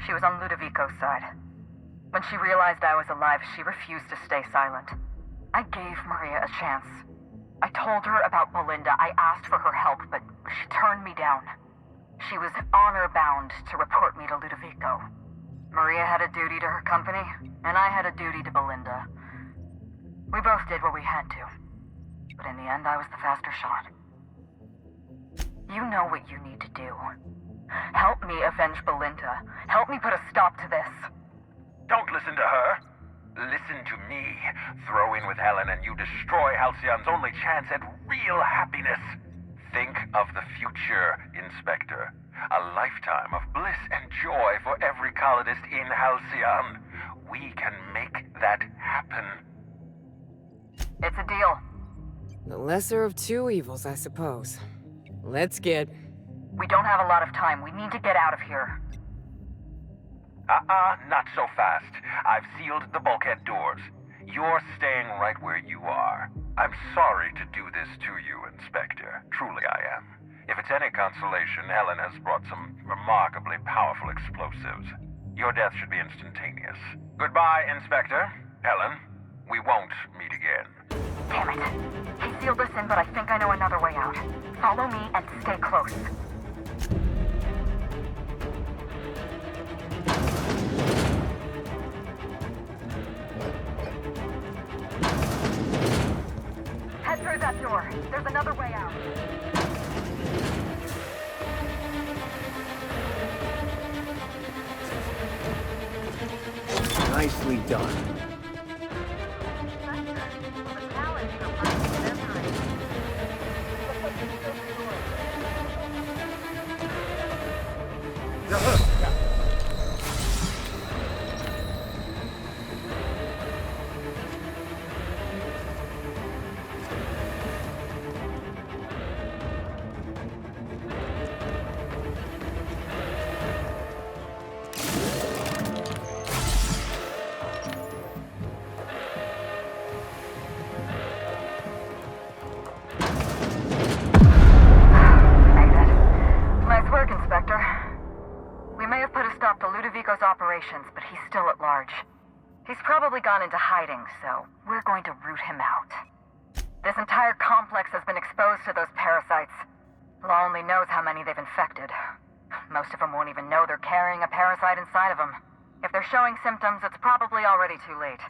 She was on Ludovico's side. When she realized I was alive, she refused to stay silent. I gave Maria a chance. I told her about Belinda. I asked for her help, but she turned me down. She was honor-bound to report me to Ludovico. Maria had a duty to her company, and I had a duty to Belinda. We both did what we had to. But in the end, I was the faster shot. You know what you need to do. Help me avenge Belinda. Help me put a stop to this.
Don't listen to her. Listen to me. Throw in with Helen and you destroy Halcyon's only chance at real happiness. Think of the future, Inspector. A lifetime of bliss and joy for every colonist in Halcyon. We can make that happen.
It's a deal.
The lesser of two evils, I suppose. Let's get...
We don't have a lot of time. We need to get out of here.
Not so fast. I've sealed the bulkhead doors. You're staying right where you are. I'm sorry to do this to you, Inspector. Truly I am. If it's any consolation, Helen has brought some remarkably powerful explosives. Your death should be instantaneous. Goodbye, Inspector. Helen, we won't meet again.
Damn it. He sealed us in, but I think I know another way out. Follow me and stay close. Head through that door. There's another way out.
Nicely done.
But he's still at large. He's probably gone into hiding, so we're going to root him out. This entire complex has been exposed to those parasites. Law only knows how many they've infected. Most of them won't even know they're carrying a parasite inside of them. If they're showing symptoms, it's probably already too late.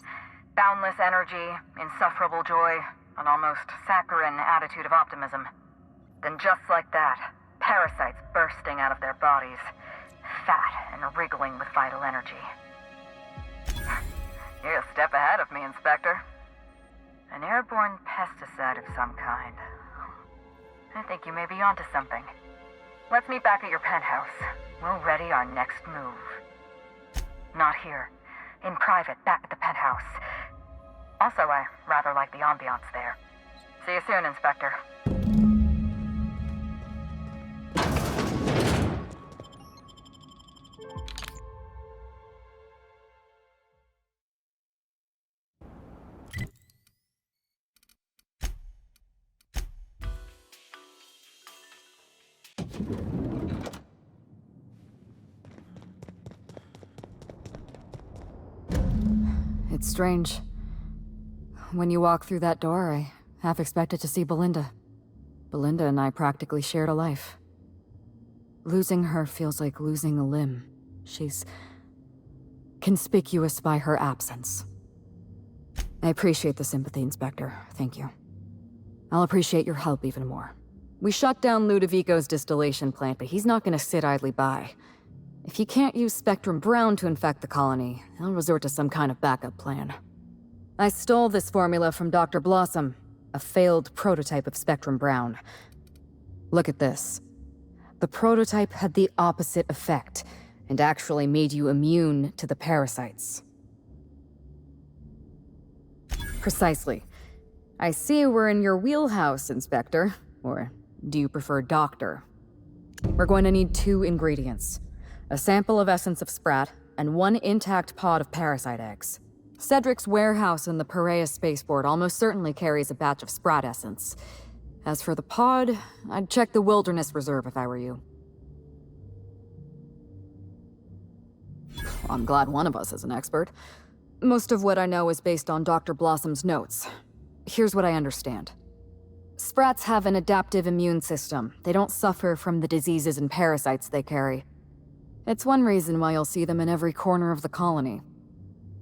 Boundless energy, insufferable joy, an almost saccharine attitude of optimism. Then just like that, parasites bursting out of their bodies. Fat and wriggling with vital energy. You're a step ahead of me, Inspector. An airborne pesticide of some kind. I think you may be onto something. Let's meet back at your penthouse. We'll ready our next move. Not here. In private, back at the penthouse. Also, I rather like the ambiance there. See you soon, Inspector.
It's strange. When you walk through that door, I half expected to see Belinda. Belinda and I practically shared a life. Losing her feels like losing a limb. She's conspicuous by her absence. I appreciate the sympathy, Inspector. Thank you. I'll appreciate your help even more. We shut down Ludovico's distillation plant, but he's not gonna sit idly by. If he can't use Spectrum Brown to infect the colony, he'll resort to some kind of backup plan. I stole this formula from Dr. Blossom, a failed prototype of Spectrum Brown. Look at this. The prototype had the opposite effect, and actually made you immune to the parasites. Precisely. I see we're in your wheelhouse, Inspector. Or do you prefer Doctor? We're going to need 2 ingredients. A sample of essence of Sprat, and 1 intact pod of parasite eggs. Cedric's warehouse in the Piraeus spaceport almost certainly carries a batch of Sprat essence. As for the pod, I'd check the Wilderness Reserve if I were you. I'm glad one of us is an expert. Most of what I know is based on Dr. Blossom's notes. Here's what I understand. Sprats have an adaptive immune system. They don't suffer from the diseases and parasites they carry. It's one reason why you'll see them in every corner of the colony.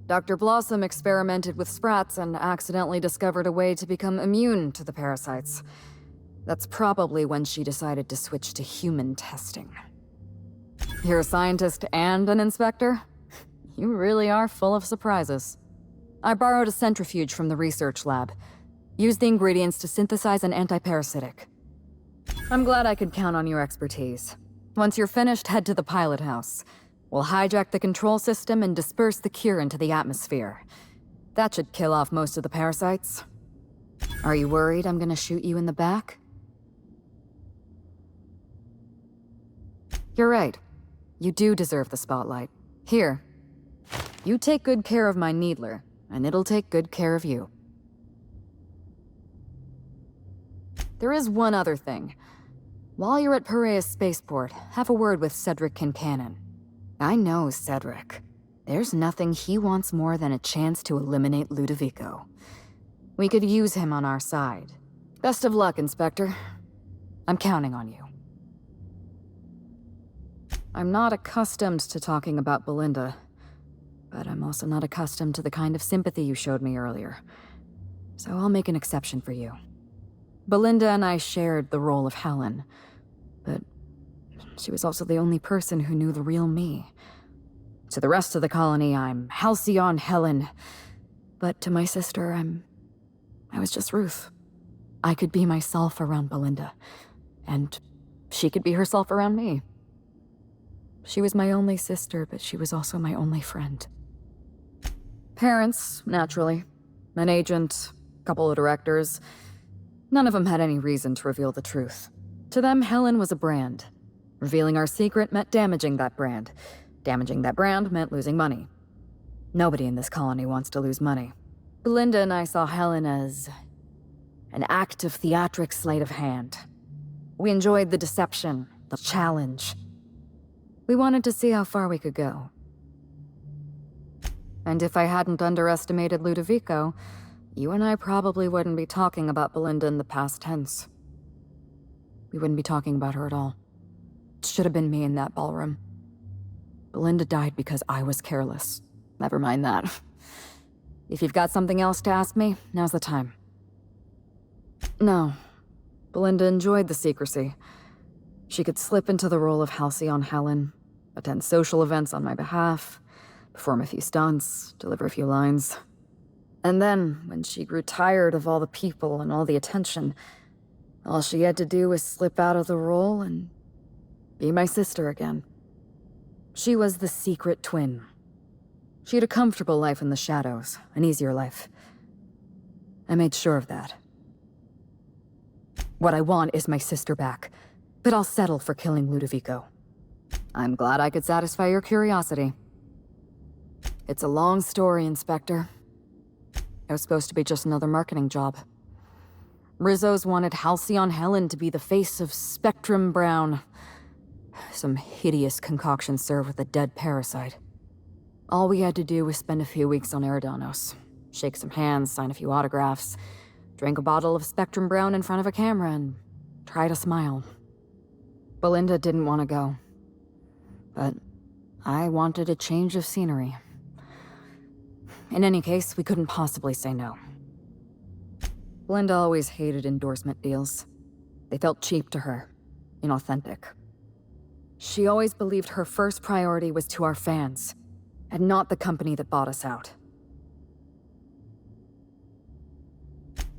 Dr. Blossom experimented with Sprats and accidentally discovered a way to become immune to the parasites. That's probably when she decided to switch to human testing. You're a scientist and an inspector? You really are full of surprises. I borrowed a centrifuge from the research lab. Used the ingredients to synthesize an antiparasitic. I'm glad I could count on your expertise. Once you're finished, head to the pilot house. We'll hijack the control system and disperse the cure into the atmosphere. That should kill off most of the parasites. Are you worried I'm gonna shoot you in the back? You're right. You do deserve the spotlight. Here. You take good care of my Needler, and it'll take good care of you. There is one other thing. While you're at Piraeus Spaceport, have a word with Cedric Kincannon. I know Cedric. There's nothing he wants more than a chance to eliminate Ludovico. We could use him on our side. Best of luck, Inspector. I'm counting on you. I'm not accustomed to talking about Belinda, but I'm also not accustomed to the kind of sympathy you showed me earlier. So I'll make an exception for you. Belinda and I shared the role of Helen, but she was also the only person who knew the real me. To the rest of the colony, I'm Halcyon Helen, but to my sister, I was just Ruth. I could be myself around Belinda, and she could be herself around me. She was my only sister, but she was also my only friend. Parents, naturally. An agent, a couple of directors. None of them had any reason to reveal the truth. To them, Helen was a brand. Revealing our secret meant damaging that brand. Damaging that brand meant losing money. Nobody in this colony wants to lose money. Belinda and I saw Helen as an act of theatric sleight of hand. We enjoyed the deception, the challenge. We wanted to see how far we could go. And if I hadn't underestimated Ludovico, you and I probably wouldn't be talking about Belinda in the past tense. We wouldn't be talking about her at all. It should have been me in that ballroom. Belinda died because I was careless. Never mind that. If you've got something else to ask me, now's the time. No. Belinda enjoyed the secrecy. She could slip into the role of Halcyon Helen, attend social events on my behalf, perform a few stunts, deliver a few lines. And then, when she grew tired of all the people and all the attention, all she had to do was slip out of the role and be my sister again. She was the secret twin. She had a comfortable life in the shadows, an easier life. I made sure of that. What I want is my sister back, but I'll settle for killing Ludovico. I'm glad I could satisfy your curiosity. It's a long story, Inspector. It was supposed to be just another marketing job. Rizzo's wanted Halcyon Helen to be the face of Spectrum Brown. Some hideous concoction served with a dead parasite. All we had to do was spend a few weeks on Eridanos, shake some hands, sign a few autographs, drink a bottle of Spectrum Brown in front of a camera, and try to smile. Belinda didn't want to go, but I wanted a change of scenery. In any case, we couldn't possibly say no. Belinda always hated endorsement deals. They felt cheap to her, inauthentic. She always believed her first priority was to our fans, and not the company that bought us out.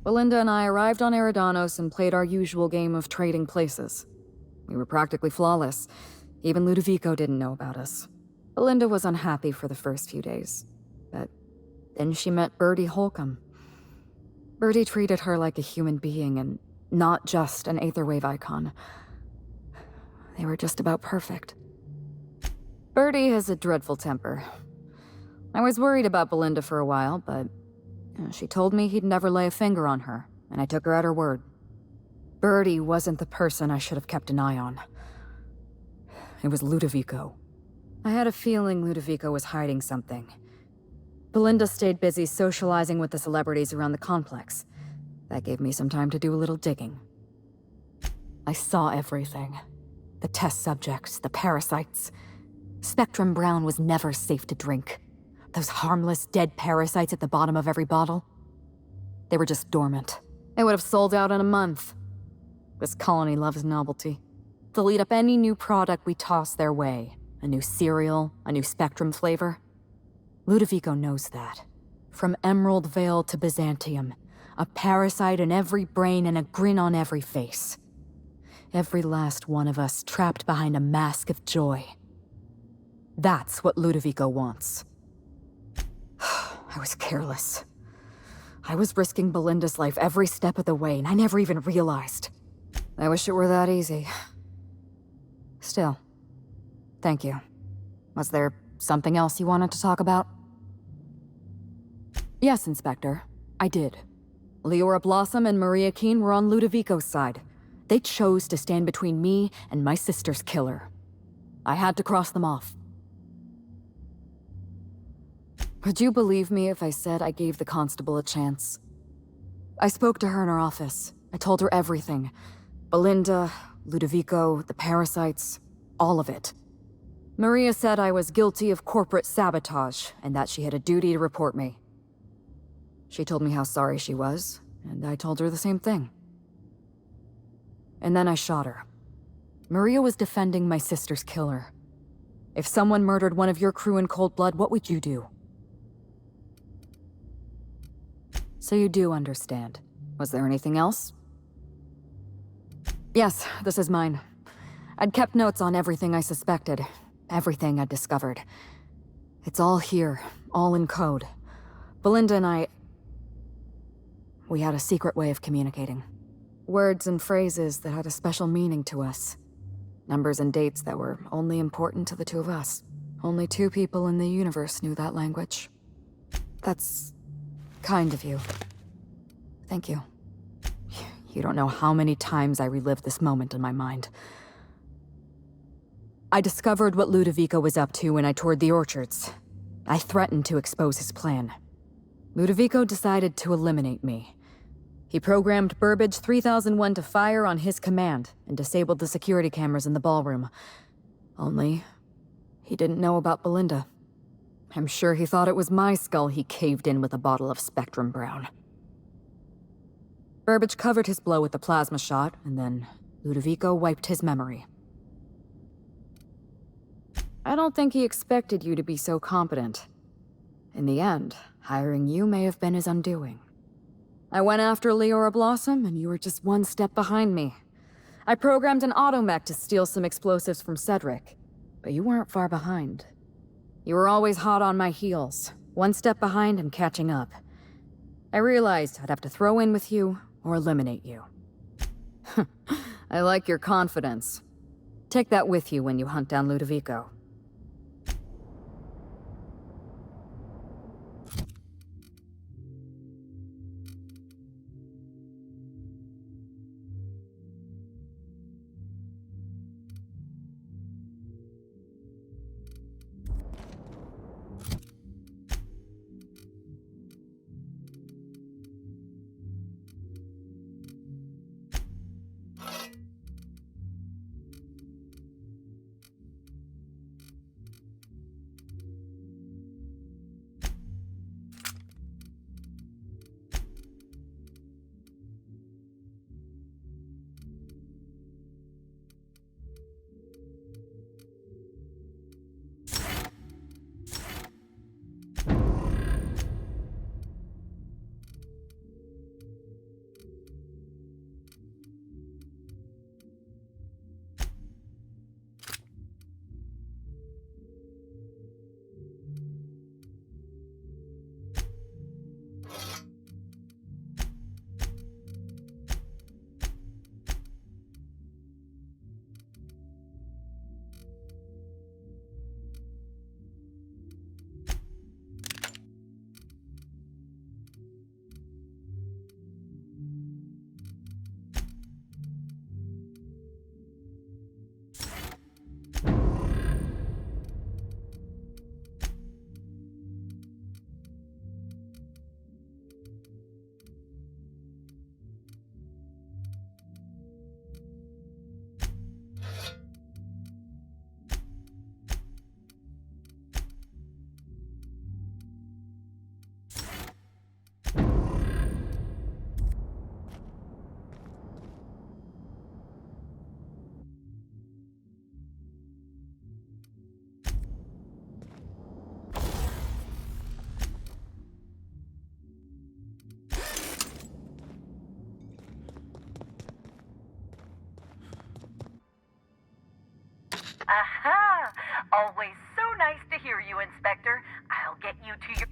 Belinda and I arrived on Eridanos and played our usual game of trading places. We were practically flawless. Even Ludovico didn't know about us. Belinda was unhappy for the first few days, but then she met Bertie Holcomb. Bertie treated her like a human being and not just an Aetherwave icon. They were just about perfect. Bertie has a dreadful temper. I was worried about Belinda for a while, but she told me he'd never lay a finger on her, and I took her at her word. Bertie wasn't the person I should have kept an eye on. It was Ludovico. I had a feeling Ludovico was hiding something. Belinda stayed busy socializing with the celebrities around the complex. That gave me some time to do a little digging. I saw everything. The test subjects, the parasites. Spectrum Brown was never safe to drink. Those harmless, dead parasites at the bottom of every bottle. They were just dormant. They would have sold out in a month. This colony loves novelty. They'll eat up any new product we toss their way. A new cereal, a new Spectrum flavor. Ludovico knows that. From Emerald Vale to Byzantium, a parasite in every brain and a grin on every face. Every last one of us trapped behind a mask of joy. That's what Ludovico wants. I was careless. I was risking Belinda's life every step of the way, and I never even realized. I wish it were that easy. Still, thank you. Was there something else you wanted to talk about? Yes, Inspector. I did. Leora Blossom and Maria Keene were on Ludovico's side. They chose to stand between me and my sister's killer. I had to cross them off. Would you believe me if I said I gave the constable a chance? I spoke to her in her office. I told her everything. Belinda, Ludovico, the parasites, all of it. Maria said I was guilty of corporate sabotage and that she had a duty to report me. She told me how sorry she was, and I told her the same thing. And then I shot her. Maria was defending my sister's killer. If someone murdered one of your crew in cold blood, what would you do? So you do understand. Was there anything else? Yes, this is mine. I'd kept notes on everything I suspected, everything I'd discovered. It's all here, all in code. Belinda and we had a secret way of communicating. Words and phrases that had a special meaning to us. Numbers and dates that were only important to the two of us. Only 2 people in the universe knew that language. That's kind of you. Thank you. You don't know how many times I relived this moment in my mind. I discovered what Ludovico was up to when I toured the orchards. I threatened to expose his plan. Ludovico decided to eliminate me. He programmed Burbage 3001 to fire on his command and disabled the security cameras in the ballroom. Only, he didn't know about Belinda. I'm sure he thought it was my skull he caved in with a bottle of Spectrum Brown. Burbage covered his blow with the plasma shot, and then Ludovico wiped his memory. I don't think he expected you to be so competent. In the end, hiring you may have been his undoing. I went after Leora Blossom, and you were just 1 step behind me. I programmed an automech to steal some explosives from Cedric, but you weren't far behind. You were always hot on my heels, 1 step behind and catching up. I realized I'd have to throw in with you or eliminate you. I like your confidence. Take that with you when you hunt down Ludovico.
Aha! Always so nice to hear you, Inspector. I'll get you to your...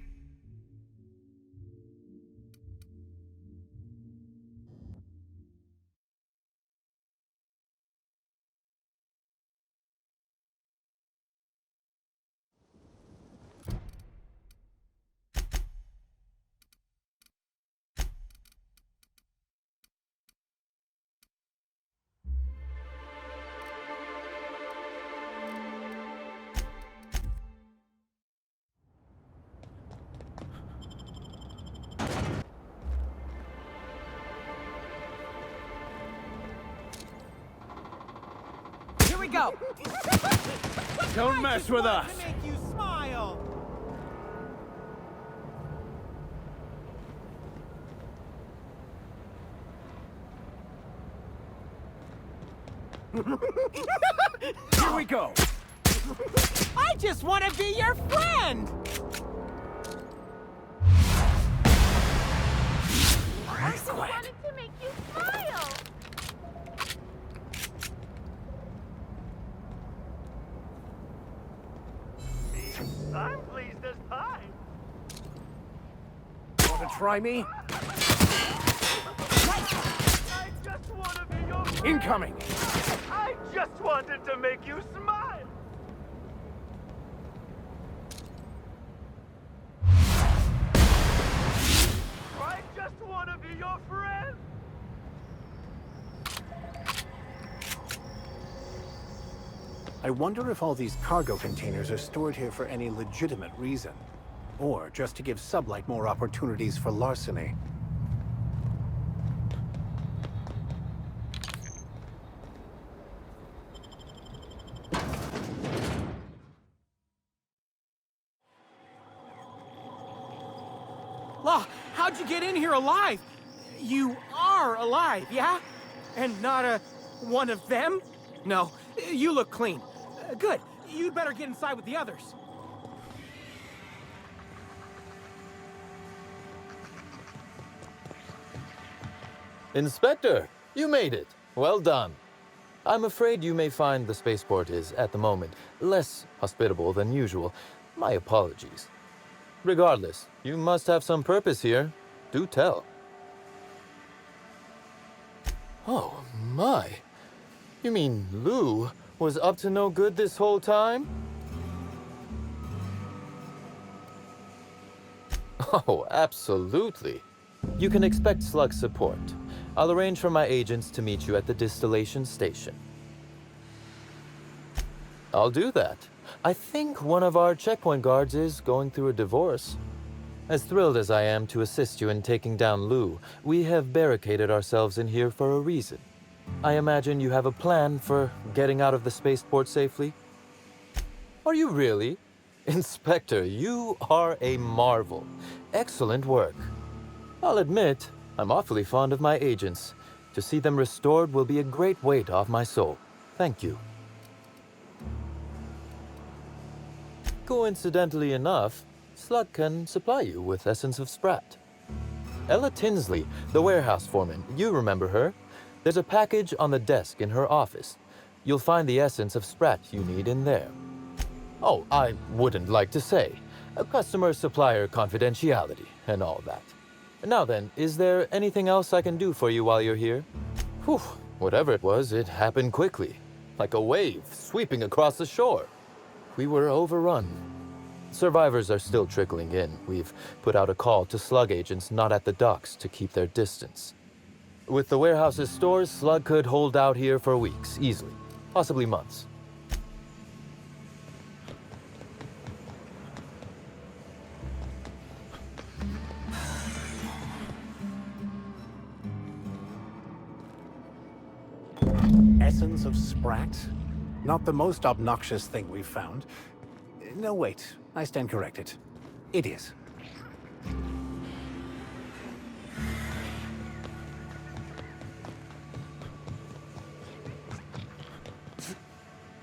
Here we go!
Don't mess with us!
To make you smile!
Here we go!
I just want to be your friend!
I just wanted to make you smile.
I'm pleased as pie. Want to try me? I just want to be your friend. Incoming! I just wanted to make you smile! I just want to be your friend! I wonder if all these cargo containers are stored here for any legitimate reason. Or just to give Sublight more opportunities for larceny.
Law, how'd you get in here alive? You are alive, yeah? And not one of them? No, you look clean. Good. You'd better get inside with the others.
Inspector, you made it. Well done. I'm afraid you may find the spaceport is, at the moment, less hospitable than usual. My apologies. Regardless, you must have some purpose here. Do tell. Oh, my. You mean Lou was up to no good this whole time? Oh, absolutely. You can expect Slug support. I'll arrange for my agents to meet you at the distillation station. I'll do that. I think one of our checkpoint guards is going through a divorce. As thrilled as I am to assist you in taking down Lou, we have barricaded ourselves in here for a reason. I imagine you have a plan for getting out of the spaceport safely? Are you really? Inspector, you are a marvel. Excellent work. I'll admit, I'm awfully fond of my agents. To see them restored will be a great weight off my soul. Thank you. Coincidentally enough, Slug can supply you with Essence of Sprat. Ella Tinsley, the warehouse foreman, you remember her? There's a package on the desk in her office. You'll find the Essence of Sprat you need in there. Oh, I wouldn't like to say. A customer-supplier confidentiality and all that. Now then, is there anything else I can do for you while you're here? Whew, whatever it was, it happened quickly. Like a wave sweeping across the shore. We were overrun. Survivors are still trickling in. We've put out a call to Slug agents not at the docks to keep their distance. With the warehouse's stores, Slug could hold out here for weeks, easily. Possibly months.
Essence of Sprat? Not the most obnoxious thing we've found. No, wait. I stand corrected. It is.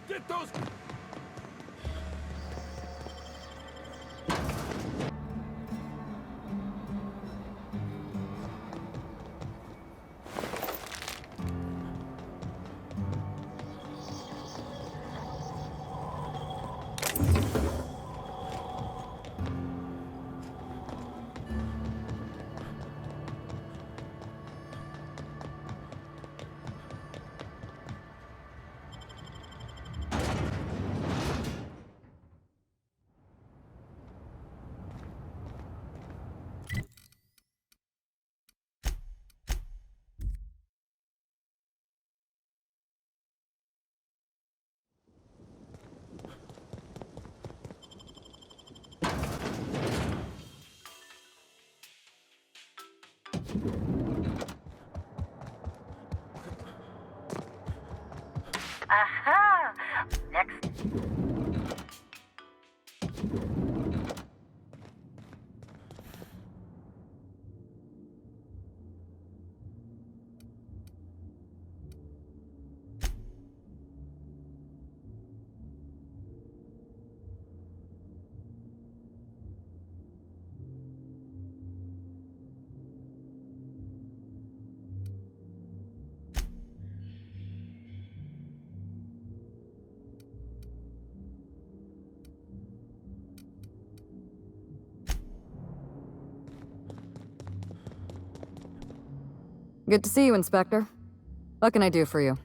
Get those...
Aha! Next.
Good to see you, Inspector. What can I do for you?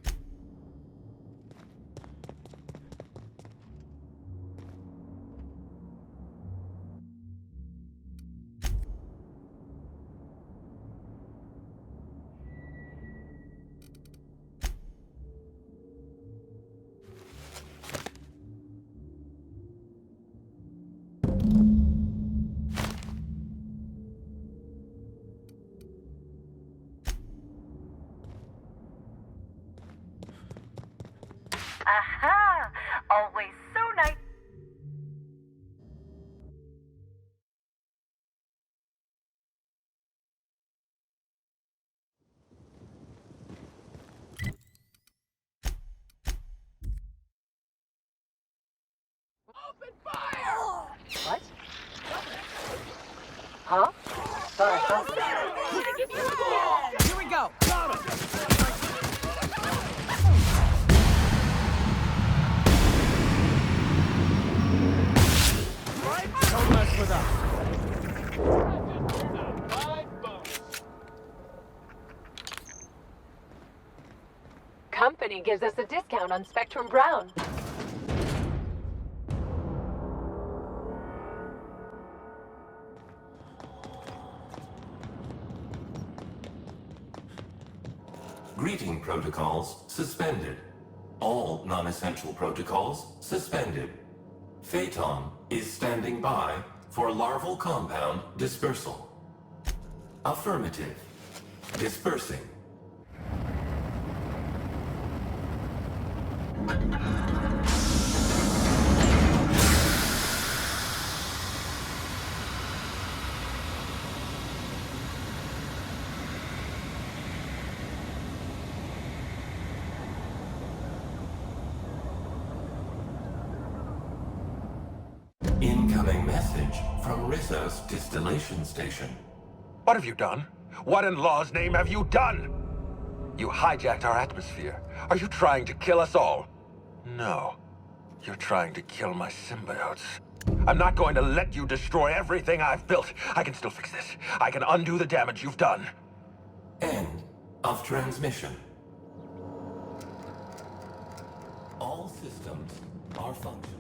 Aha! Always so nice.
Open fire!
What? Huh? Sorry,
Here we go. Got him.
Don't mess with us.
Company gives us a discount on Spectrum Brown.
Greeting protocols suspended. All non-essential protocols suspended. Phaeton is standing by for larval compound dispersal. Affirmative. Dispersing. Incoming message from Rizzo's distillation station.
What have you done? What in law's name have you done? You hijacked our atmosphere. Are you trying to kill us all? No. You're trying to kill my symbiotes. I'm not going to let you destroy everything I've built. I can still fix this. I can undo the damage you've done.
End of transmission. All systems are functional.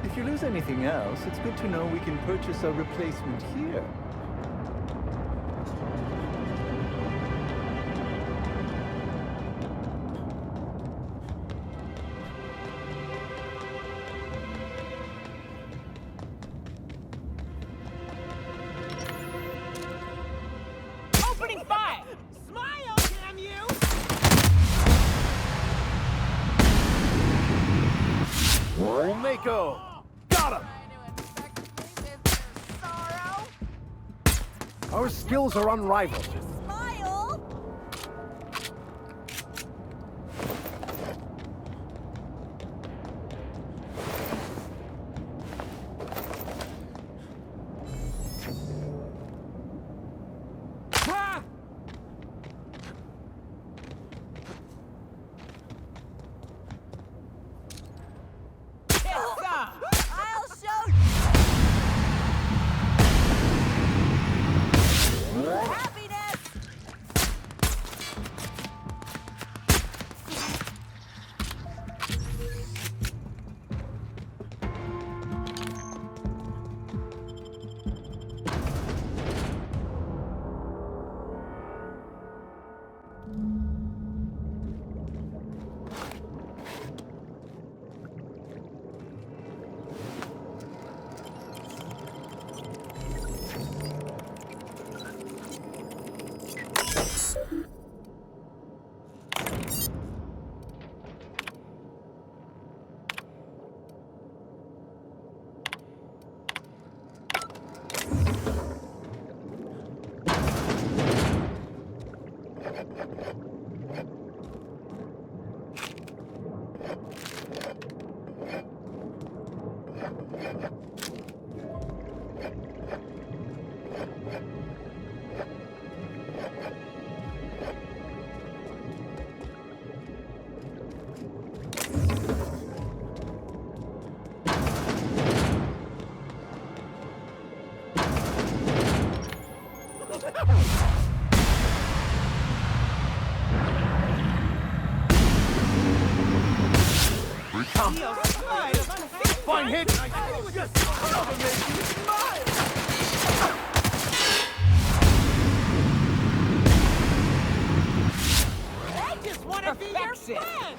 If you lose anything else, it's good to know we can purchase a replacement here.
Opening fire! Smile, kid!
Mako! Got him! Our skills are unrivaled.
I'll show you! Happiness!
Fine hit!
I just want to be your friend!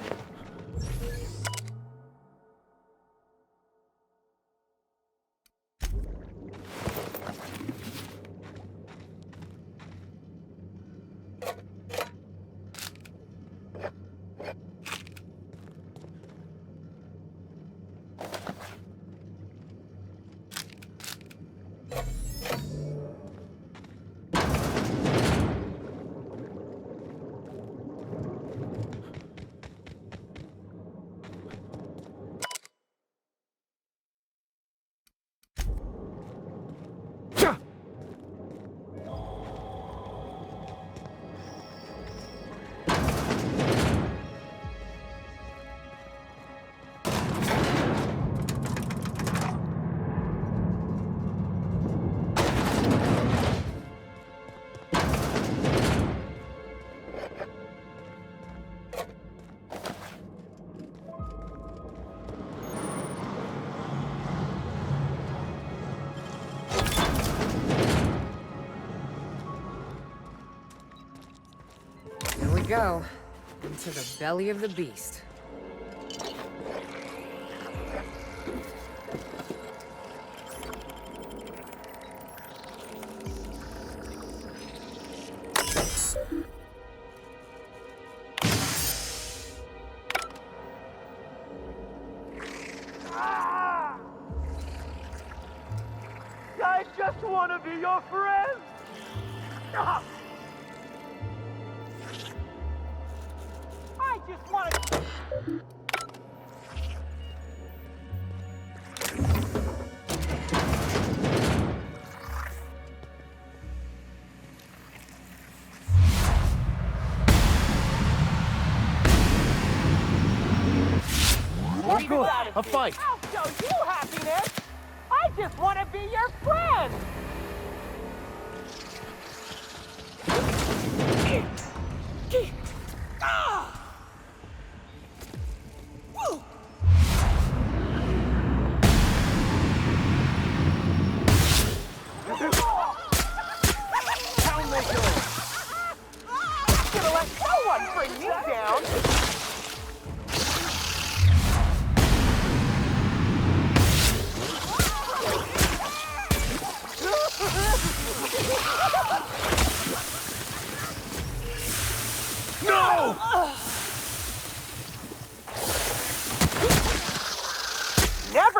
Here we go. Into the belly of the beast.
I just want to be your friend! I just want to...
We're good. A fight.
I'll show you happiness! I just want to be your friend! Pound they go! I'm gonna let no one bring you down!
No!
Never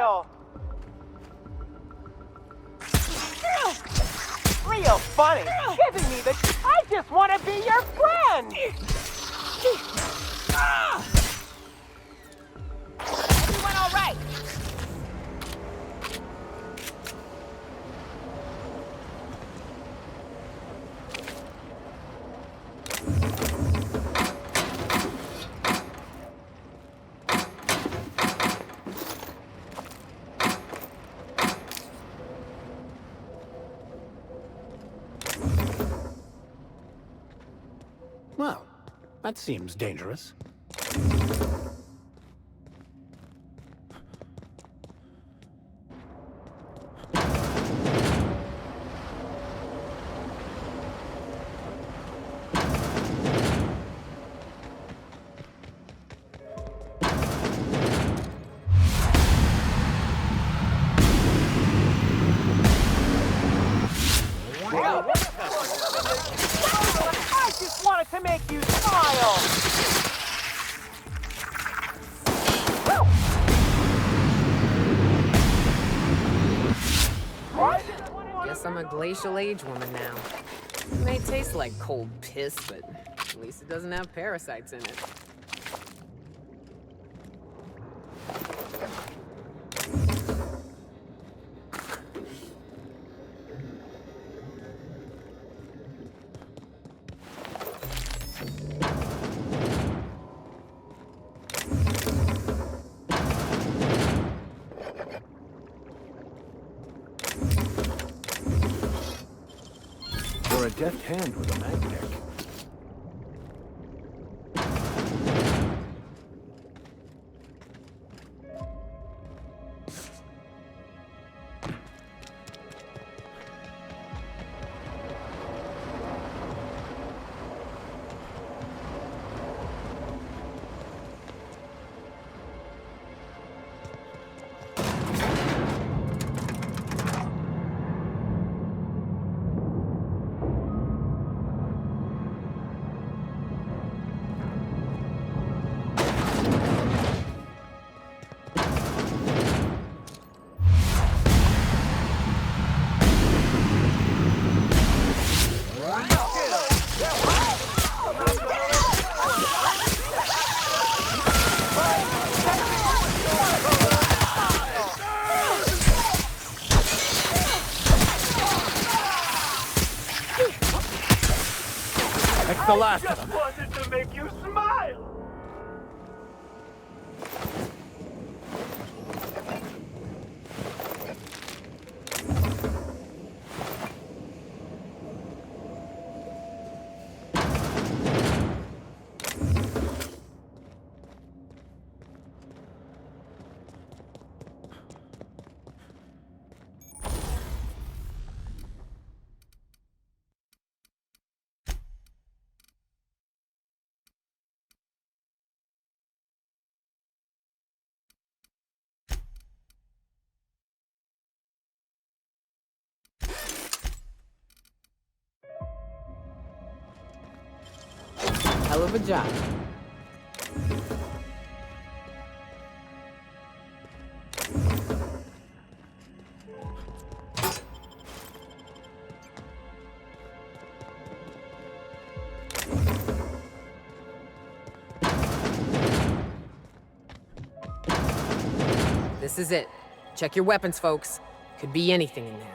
smile! Real funny. Giving me the... I just want to be your friend! Everyone all right?
Well, that seems dangerous.
I just wanted to make you smile!
Guess I'm a glacial age woman now. It may taste like cold piss, but at least it doesn't have parasites in it.
You're a deft hand with a magtech. That's the last of them.
Wanted to make you smile!
Hell of a job. This is it. Check your weapons, folks. Could be anything in there.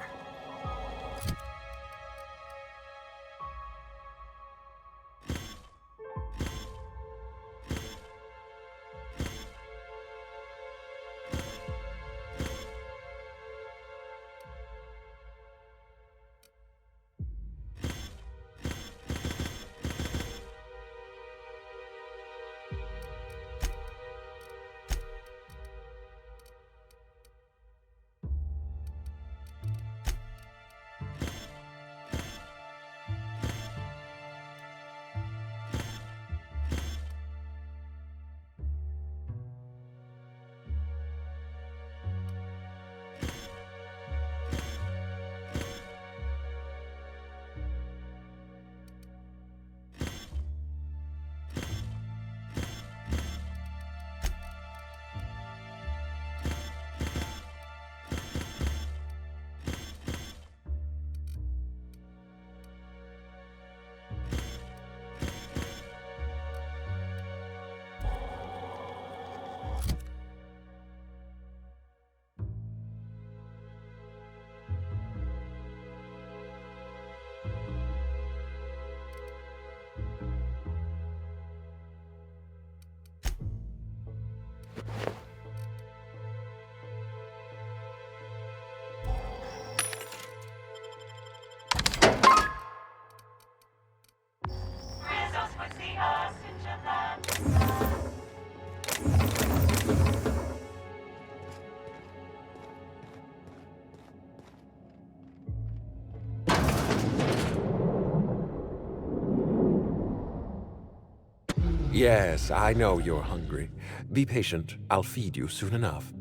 Yes, I know you're hungry. Be patient. I'll feed you soon enough.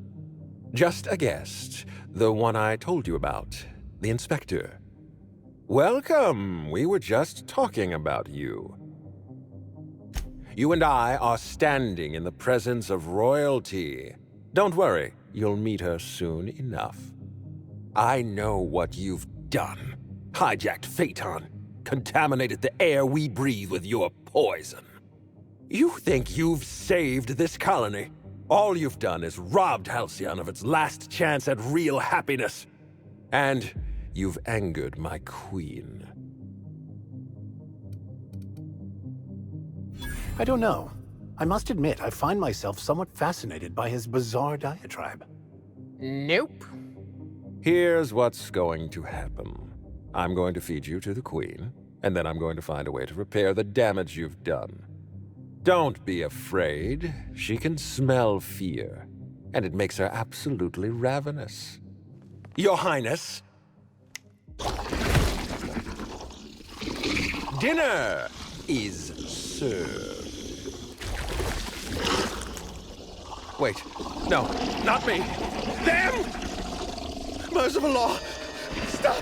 Just a guest. The one I told you about. The inspector. Welcome. We were just talking about you. You and I are standing in the presence of royalty. Don't worry. You'll meet her soon enough. I know what you've done. Hijacked Phaeton. Contaminated the air we breathe with your poison. You think you've saved this colony? All you've done is robbed Halcyon of its last chance at real happiness. And you've angered my queen.
I don't know. I must admit, I find myself somewhat fascinated by his bizarre diatribe.
Nope.
Here's what's going to happen. I'm going to feed you to the queen, and then I'm going to find a way to repair the damage you've done. Don't be afraid. She can smell fear, and it makes her absolutely ravenous. Your Highness, dinner is served. Wait, no, not me. Damn! Merciful law! Stop!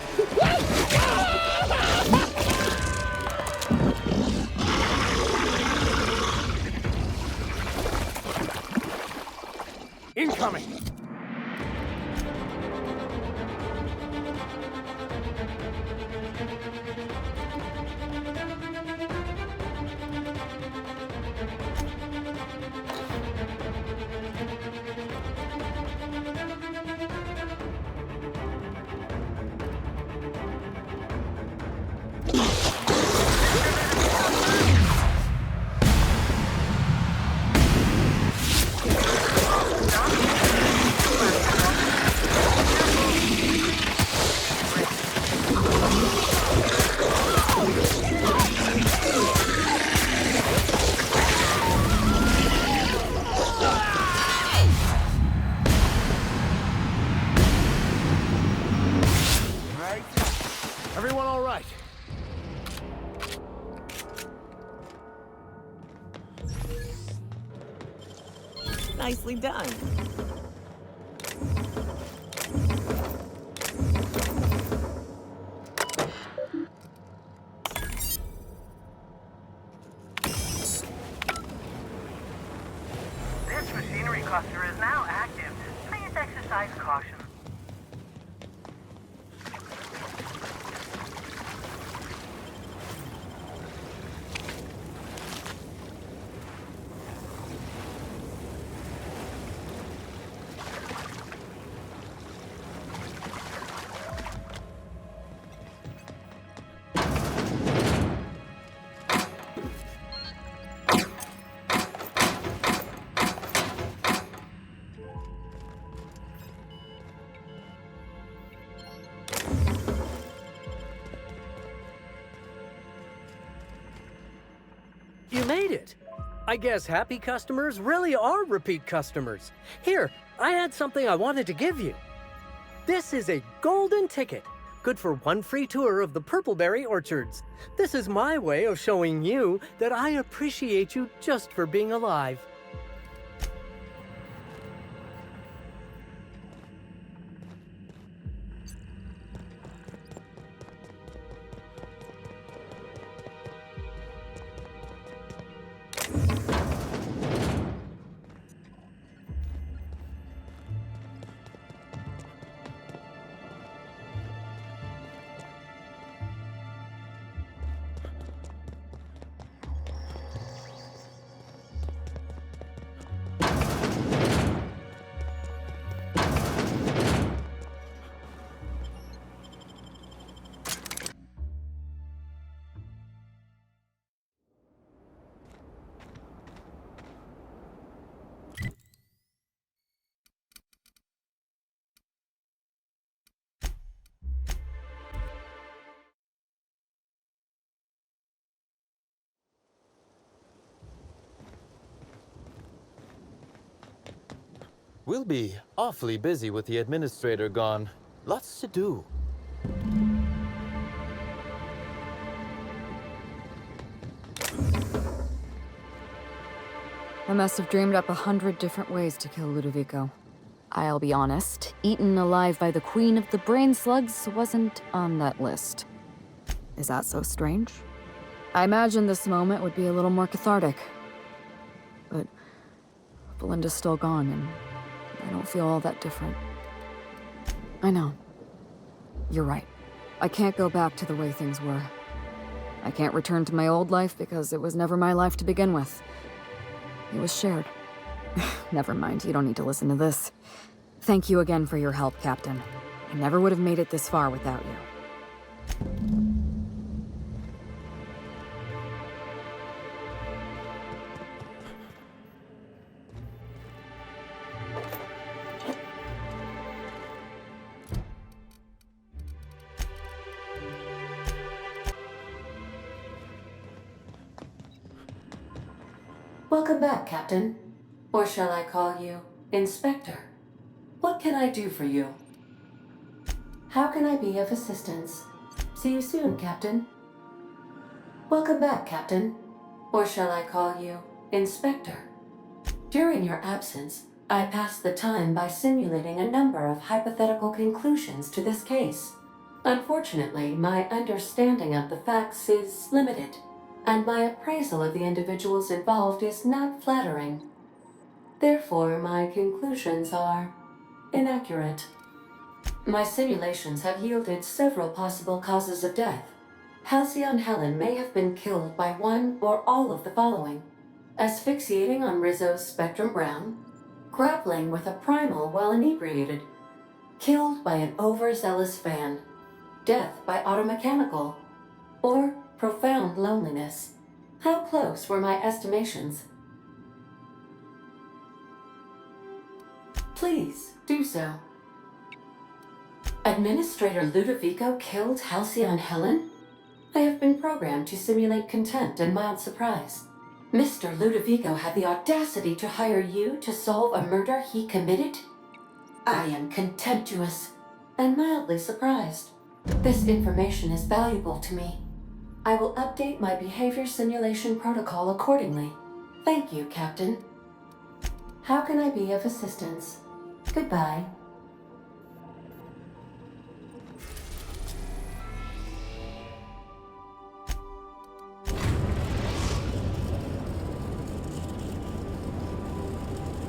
Incoming! Everyone all right?
Nicely done.
This machinery cluster is now active. Please exercise caution.
You made it! I guess happy customers really are repeat customers. Here, I had something I wanted to give you. This is a golden ticket, good for one free tour of the Purpleberry Orchards. This is my way of showing you that I appreciate you just for being alive.
We'll be awfully busy with the administrator gone. Lots to do.
I must have dreamed up 100 different ways to kill Ludovico. I'll be honest, eaten alive by the queen of the brain slugs wasn't on that list. Is that so strange? I imagine this moment would be a little more cathartic. But Belinda's still gone, and I don't feel all that different. I know. You're right. I can't go back to the way things were. I can't return to my old life because it was never my life to begin with. It was shared. Never mind, you don't need to listen to this. Thank you again for your help, Captain. I never would have made it this far without you.
Welcome back, Captain. Or shall I call you Inspector? What can I do for you? How can I be of assistance? See you soon, Captain. Welcome back, Captain. Or shall I call you Inspector? During your absence, I passed the time by simulating a number of hypothetical conclusions to this case. Unfortunately, my understanding of the facts is limited, and my appraisal of the individuals involved is not flattering. Therefore, my conclusions are inaccurate. My simulations have yielded several possible causes of death. Halcyon Helen may have been killed by one or all of the following: asphyxiating on Rizzo's Spectrum Brown, grappling with a primal while inebriated, killed by an overzealous fan, death by automechanical, or profound loneliness. How close were my estimations? Please, do so. Administrator Ludovico killed Halcyon Helen? I have been programmed to simulate contempt and mild surprise. Mr. Ludovico had the audacity to hire you to solve a murder he committed? I am contemptuous and mildly surprised. This information is valuable to me. I will update my behavior simulation protocol accordingly. Thank you, Captain. How can I be of assistance? Goodbye.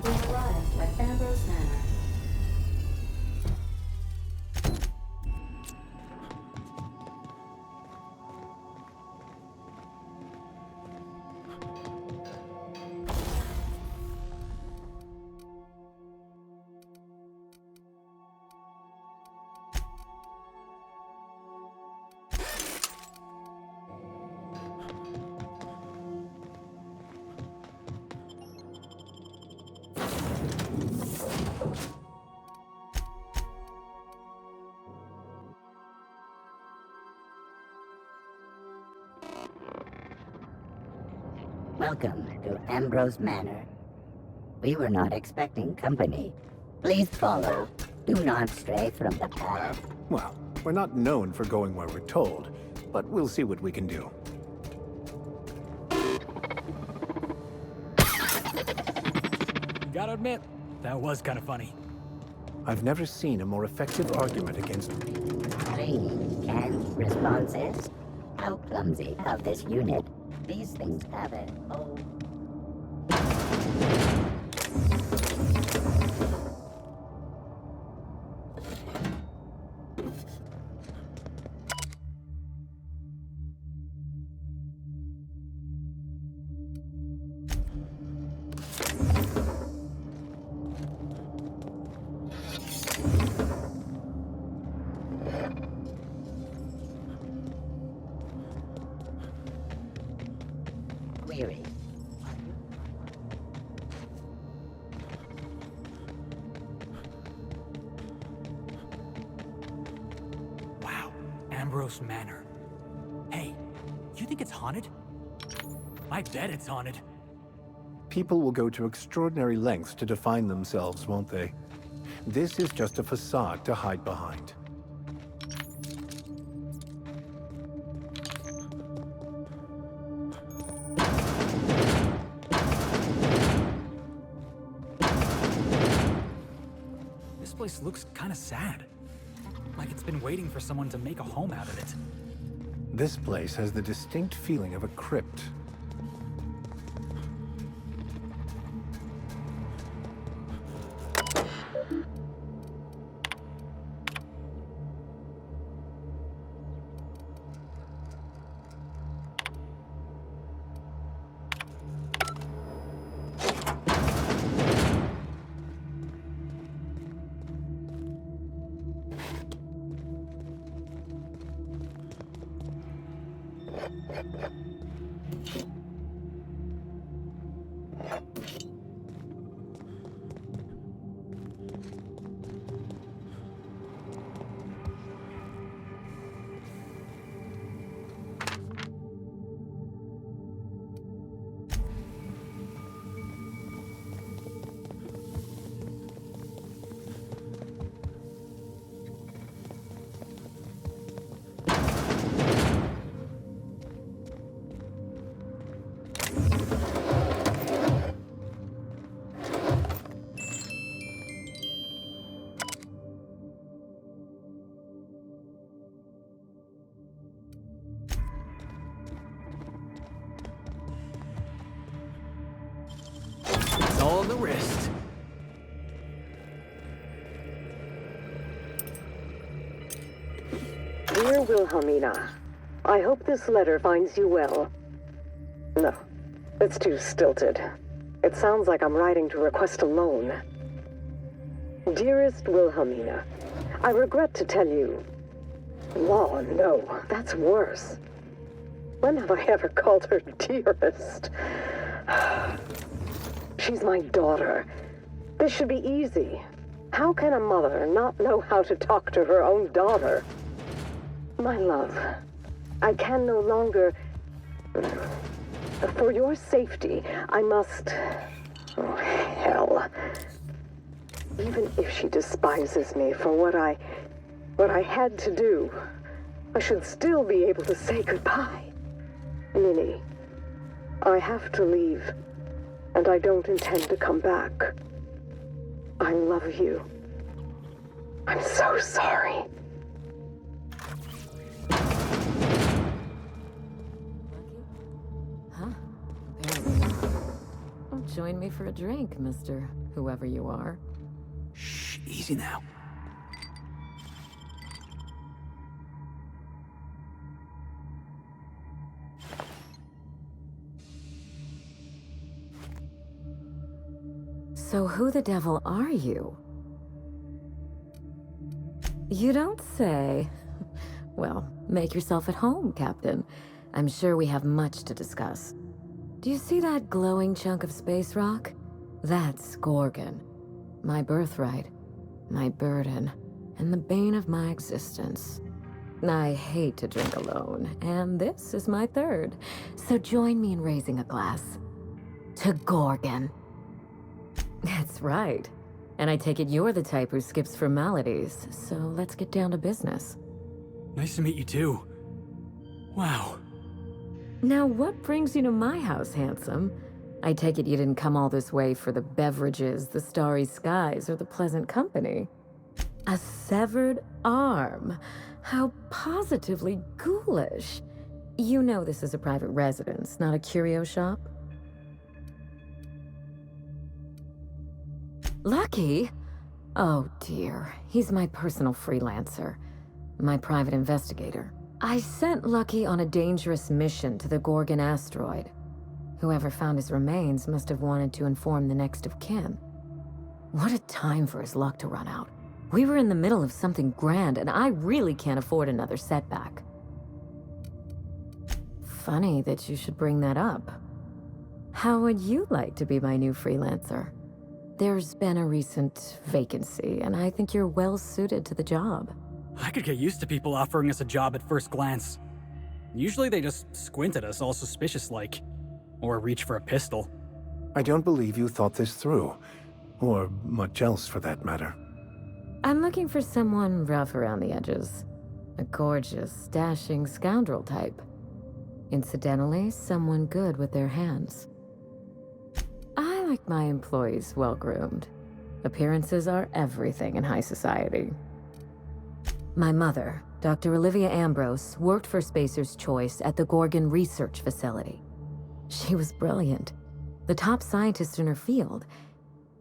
We arrived at Ambrose Manor.
Welcome to Ambrose Manor. We were not expecting company. Please follow. Do not stray from the path.
Well, we're not known for going where we're told, but we'll see what we can do.
Gotta admit, that was kind of funny.
I've never seen a more effective argument against...
3 canned responses. How clumsy of this unit. These things have it. Oh. Query.
Wow, Ambrose Manor. Hey, you think it's haunted? I bet it's haunted.
People will go to extraordinary lengths to define themselves, won't they? This is just a facade to hide behind.
This place looks kind of sad. Like it's been waiting for someone to make a home out of it.
This place has the distinct feeling of a crypt.
It's all on the wrist.
Dear Wilhelmina, I hope this letter finds you well. No, it's too stilted. It sounds like I'm writing to request a loan. Dearest Wilhelmina, I regret to tell you... Oh, no, that's worse. When have I ever called her dearest? She's my daughter. This should be easy. How can a mother not know how to talk to her own daughter? My love, I can no longer... For your safety, I must... Oh, hell. Even if she despises me for what I had to do, I should still be able to say goodbye. Minnie, I have to leave, and I don't intend to come back. I love you. I'm so sorry.
Huh? Apparently not. Oh, join me for a drink, Mr. Whoever you are.
Shh, easy now.
So who the devil are you? You don't say. Well, make yourself at home, Captain. I'm sure we have much to discuss. Do you see that glowing chunk of space rock? That's Gorgon. My birthright, my burden, and the bane of my existence. I hate to drink alone, and this is my third. So join me in raising a glass. To Gorgon. That's right. And I take it you're the type who skips formalities, so let's get down to business.
Nice to meet you too. Wow.
Now, what brings you to my house, handsome? I take it you didn't come all this way for the beverages, the starry skies, or the pleasant company. A severed arm. How positively ghoulish. You know this is a private residence, not a curio shop? Lucky? Oh dear, he's my personal freelancer. My private investigator. I sent Lucky on a dangerous mission to the Gorgon asteroid. Whoever found his remains must have wanted to inform the next of kin. What a time for his luck to run out. We were in the middle of something grand, and I really can't afford another setback. Funny that you should bring that up. How would you like to be my new freelancer? There's been a recent vacancy, and I think you're well suited to the job.
I could get used to people offering us a job at first glance. Usually they just squint at us all suspicious-like. Or reach for a pistol.
I don't believe you thought this through. Or much else, for that matter.
I'm looking for someone rough around the edges. A gorgeous, dashing scoundrel type. Incidentally, someone good with their hands. I like my employees well-groomed. Appearances are everything in high society. My mother, Dr. Olivia Ambrose, worked for Spacer's Choice at the Gorgon Research Facility. She was brilliant, the top scientist in her field,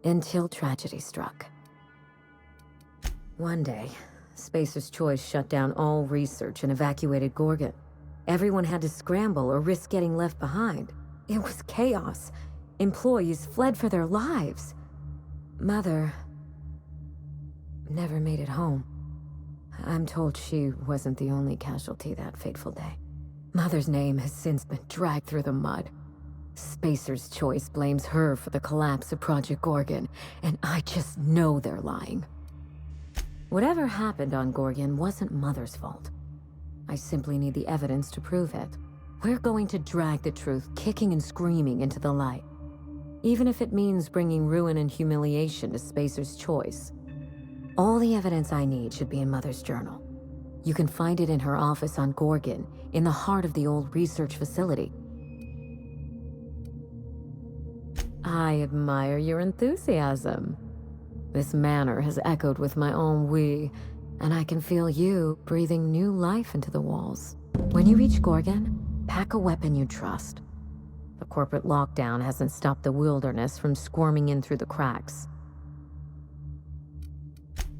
until tragedy struck. One day, Spacer's Choice shut down all research and evacuated Gorgon. Everyone had to scramble or risk getting left behind. It was chaos. Employees fled for their lives. Mother never made it home. I'm told she wasn't the only casualty that fateful day. Mother's name has since been dragged through the mud. Spacer's Choice blames her for the collapse of Project Gorgon, and I just know they're lying. Whatever happened on Gorgon wasn't Mother's fault. I simply need the evidence to prove it. We're going to drag the truth kicking and screaming into the light. Even if it means bringing ruin and humiliation to Spacer's Choice. All the evidence I need should be in Mother's journal. You can find it in her office on Gorgon, in the heart of the old research facility. I admire your enthusiasm. This manor has echoed with my own we, and I can feel you breathing new life into the walls. When you reach Gorgon, pack a weapon you trust. The corporate lockdown hasn't stopped the wilderness from squirming in through the cracks.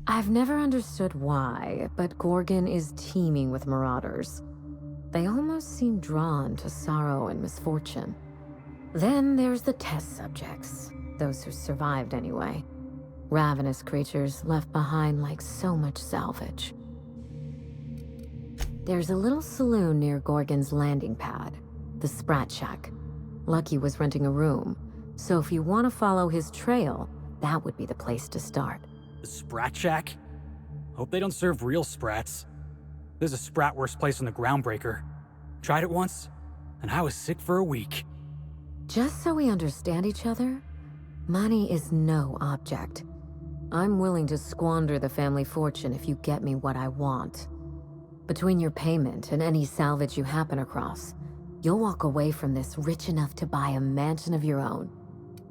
I've never understood why, but Gorgon is teeming with marauders. They almost seem drawn to sorrow and misfortune. Then there's the test subjects, those who survived anyway. Ravenous creatures left behind like so much salvage. There's a little saloon near Gorgon's landing pad, the Sprat Shack. Lucky was renting a room, so if you want to follow his trail, that would be the place to start.
The Sprat Shack? Hope they don't serve real sprats. There's a Spratwurst place on the Groundbreaker. Tried it once, and I was sick for a week.
Just so we understand each other, money is no object. I'm willing to squander the family fortune if you get me what I want. Between your payment and any salvage you happen across, you'll walk away from this rich enough to buy a mansion of your own.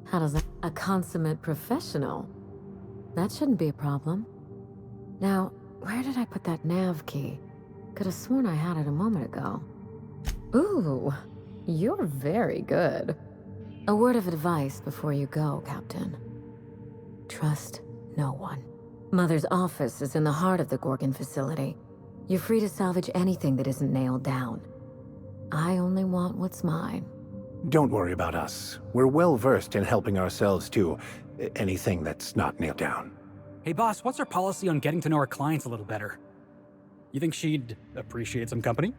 How does that? A consummate professional. That shouldn't be a problem. Now, where did I put that nav key? Could have sworn I had it a moment ago. Ooh, you're very good. A word of advice before you go, Captain. Trust no one. Mother's office is in the heart of the Gorgon facility. You're free to salvage anything that isn't nailed down. I only want what's mine.
Don't worry about us. We're well versed in helping ourselves to anything that's not nailed down.
Hey boss, what's our policy on getting to know our clients a little better? You think she'd appreciate some company?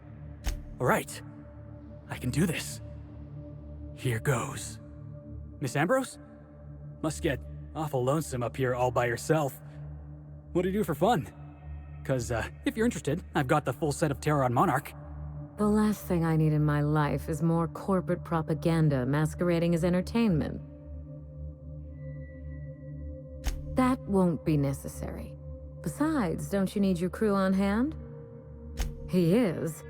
All right, I can do this. Here goes. Miss Ambrose? Must get awful lonesome up here all by yourself. What do you do for fun? Because if you're interested, I've got the full set of Terror on Monarch.
The last thing I need in my life is more corporate propaganda masquerading as entertainment. That won't be necessary. Besides, don't you need your crew on hand? He is.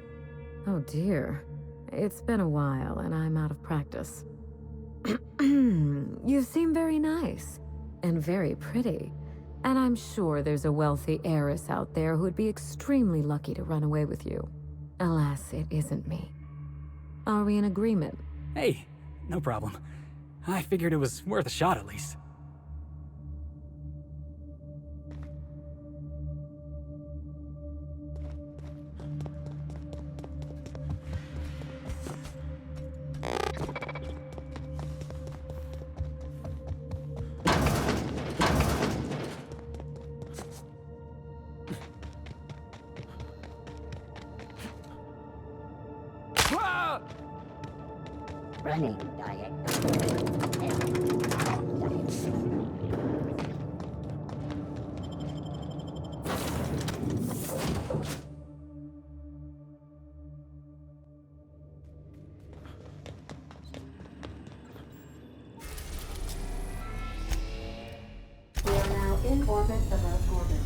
Oh dear. It's been a while and I'm out of practice. You seem very nice and very pretty. And I'm sure there's a wealthy heiress out there who'd be extremely lucky to run away with you. Alas, it isn't me. Are we in agreement?
Hey, no problem. I figured it was worth a shot at least.
Running diagonal.
in orbit above Gorgon.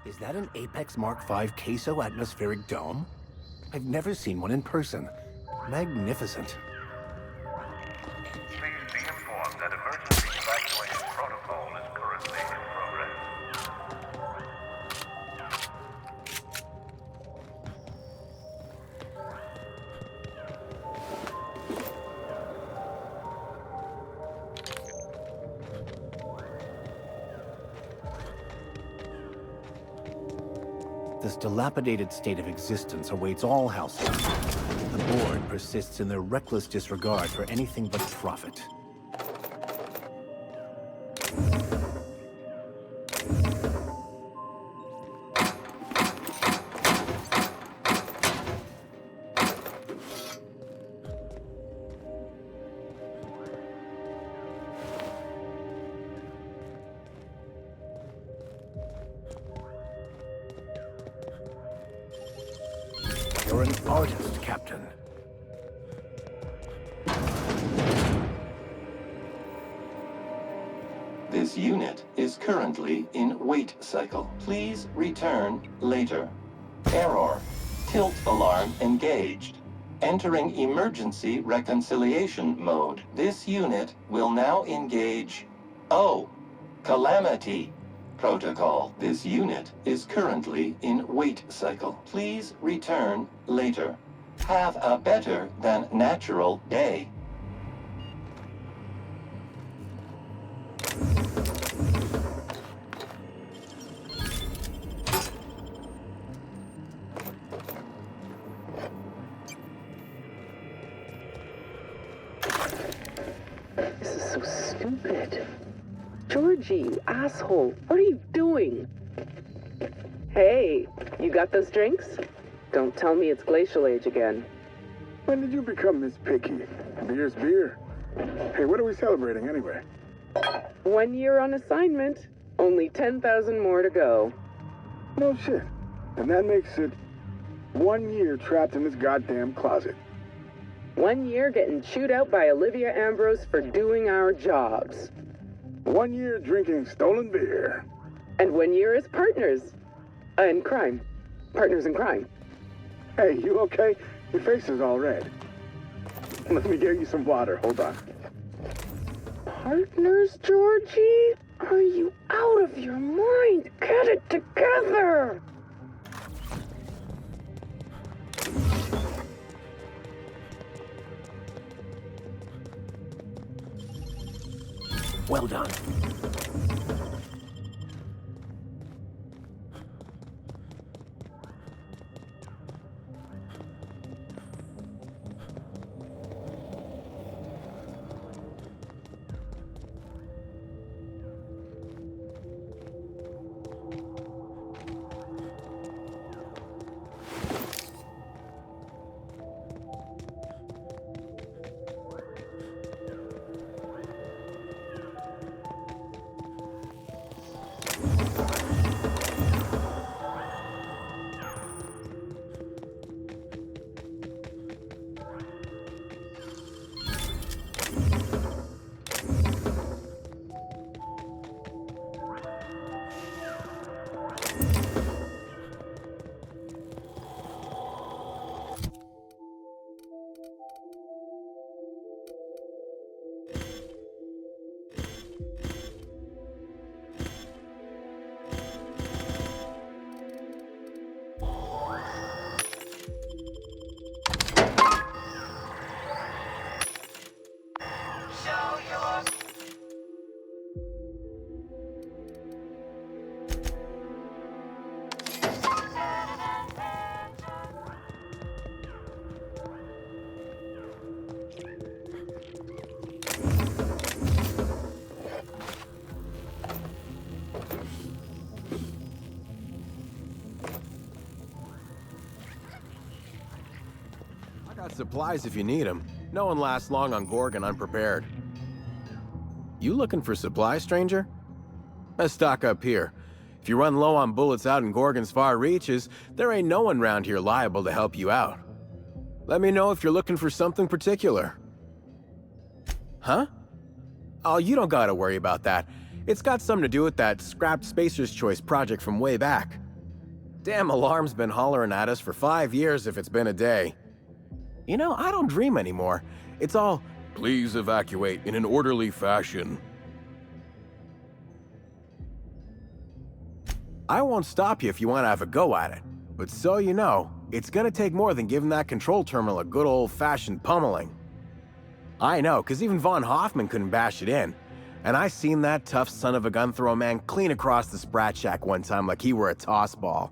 Is that an Apex Mark V queso atmospheric dome? I've never seen one in person. Magnificent.
Please be informed that emergency evacuation protocol is currently in progress.
This dilapidated state of existence awaits all households. The board persists in their reckless disregard for anything but profit. You're an artist, Captain.
This unit is currently in wait cycle. Please return later. Error. Tilt alarm engaged. Entering emergency reconciliation mode. This unit will now engage Calamity Protocol. This unit is currently in wait cycle. Please return later. Have a better than natural day.
This is so stupid. Georgie, you asshole. What are you doing? Hey, you got those drinks? Don't tell me it's Glacial Age again.
When did you become this picky? Beer's beer. Hey, what are we celebrating anyway?
1 year on assignment. Only 10,000 more to go.
No shit. And that makes it 1 year trapped in this goddamn closet.
1 year getting chewed out by Olivia Ambrose for doing our jobs.
1 year drinking stolen beer.
And 1 year as partners. In crime. Partners in crime.
Hey, you okay? Your face is all red. Let me get you some water. Hold on.
Partners, Georgie? Are you out of your mind? Get it together!
Well done.
Got supplies if you need them. No one lasts long on Gorgon unprepared. You looking for supplies, stranger? Let's stock up here. If you run low on bullets out in Gorgon's far reaches, there ain't no one round here liable to help you out. Let me know if you're looking for something particular. Huh? Oh, you don't gotta worry about that. It's got something to do with that scrapped Spacer's Choice project from way back. Damn alarm's been hollering at us for 5 years if it's been a day. You know, I don't dream anymore. It's all, please evacuate in an orderly fashion. I won't stop you if you want to have a go at it, but so you know, it's gonna take more than giving that control terminal a good old-fashioned pummeling. I know, because even Von Hoffman couldn't bash it in. And I seen that tough son of a gun throw a man clean across the Sprat Shack one time like he were a toss ball.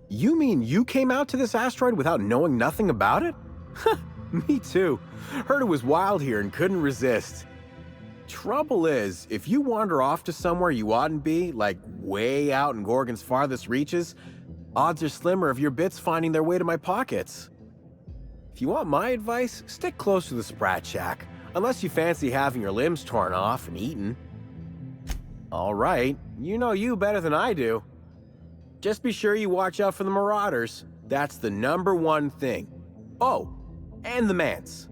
You mean you came out to this asteroid without knowing nothing about it? Me too. Heard it was wild here and couldn't resist. Trouble is, if you wander off to somewhere you oughtn't be, like way out in Gorgon's farthest reaches, odds are slimmer of your bits finding their way to my pockets. If you want my advice, stick close to the Sprat Shack, unless you fancy having your limbs torn off and eaten. All right, you know you better than I do. Just be sure you watch out for the Marauders. That's the #1 thing. Oh, and the Mance.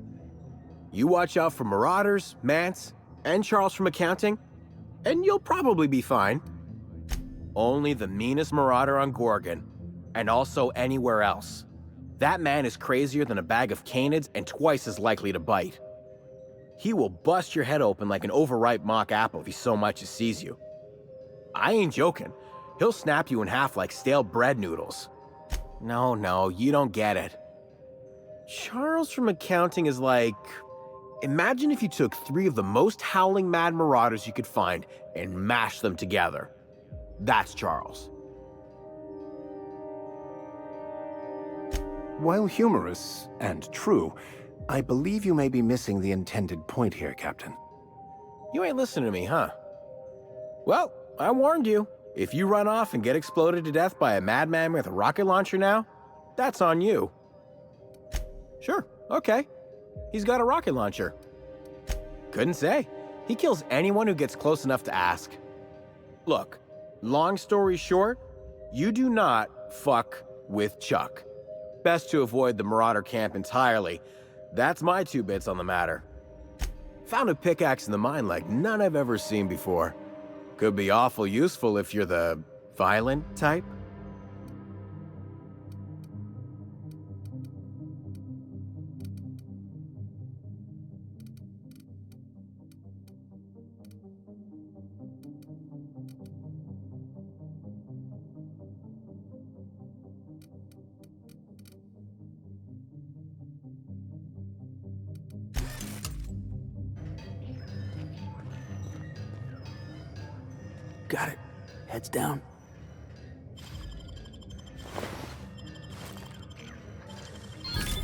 You watch out for Marauders, Mance, and Charles from accounting, and you'll probably be fine. Only the meanest Marauder on Gorgon, and also anywhere else. That man is crazier than a bag of canids and twice as likely to bite. He will bust your head open like an overripe mock apple if he so much as sees you. I ain't joking. He'll snap you in half like stale bread noodles. No, you don't get it. Charles from accounting is like... Imagine if you took 3 of the most howling mad Marauders you could find and mashed them together. That's Charles.
While humorous and true, I believe you may be missing the intended point here, Captain.
You ain't listening to me, huh? Well, I warned you. If you run off and get exploded to death by a madman with a rocket launcher now, that's on you. Sure, okay. He's got a rocket launcher. Couldn't say. He kills anyone who gets close enough to ask. Look, long story short, you do not fuck with Chuck. Best to avoid the Marauder camp entirely. That's my 2 bits on the matter. Found a pickaxe in the mine like none I've ever seen before. Could be awful useful if you're the violent type.
Got it. Heads down.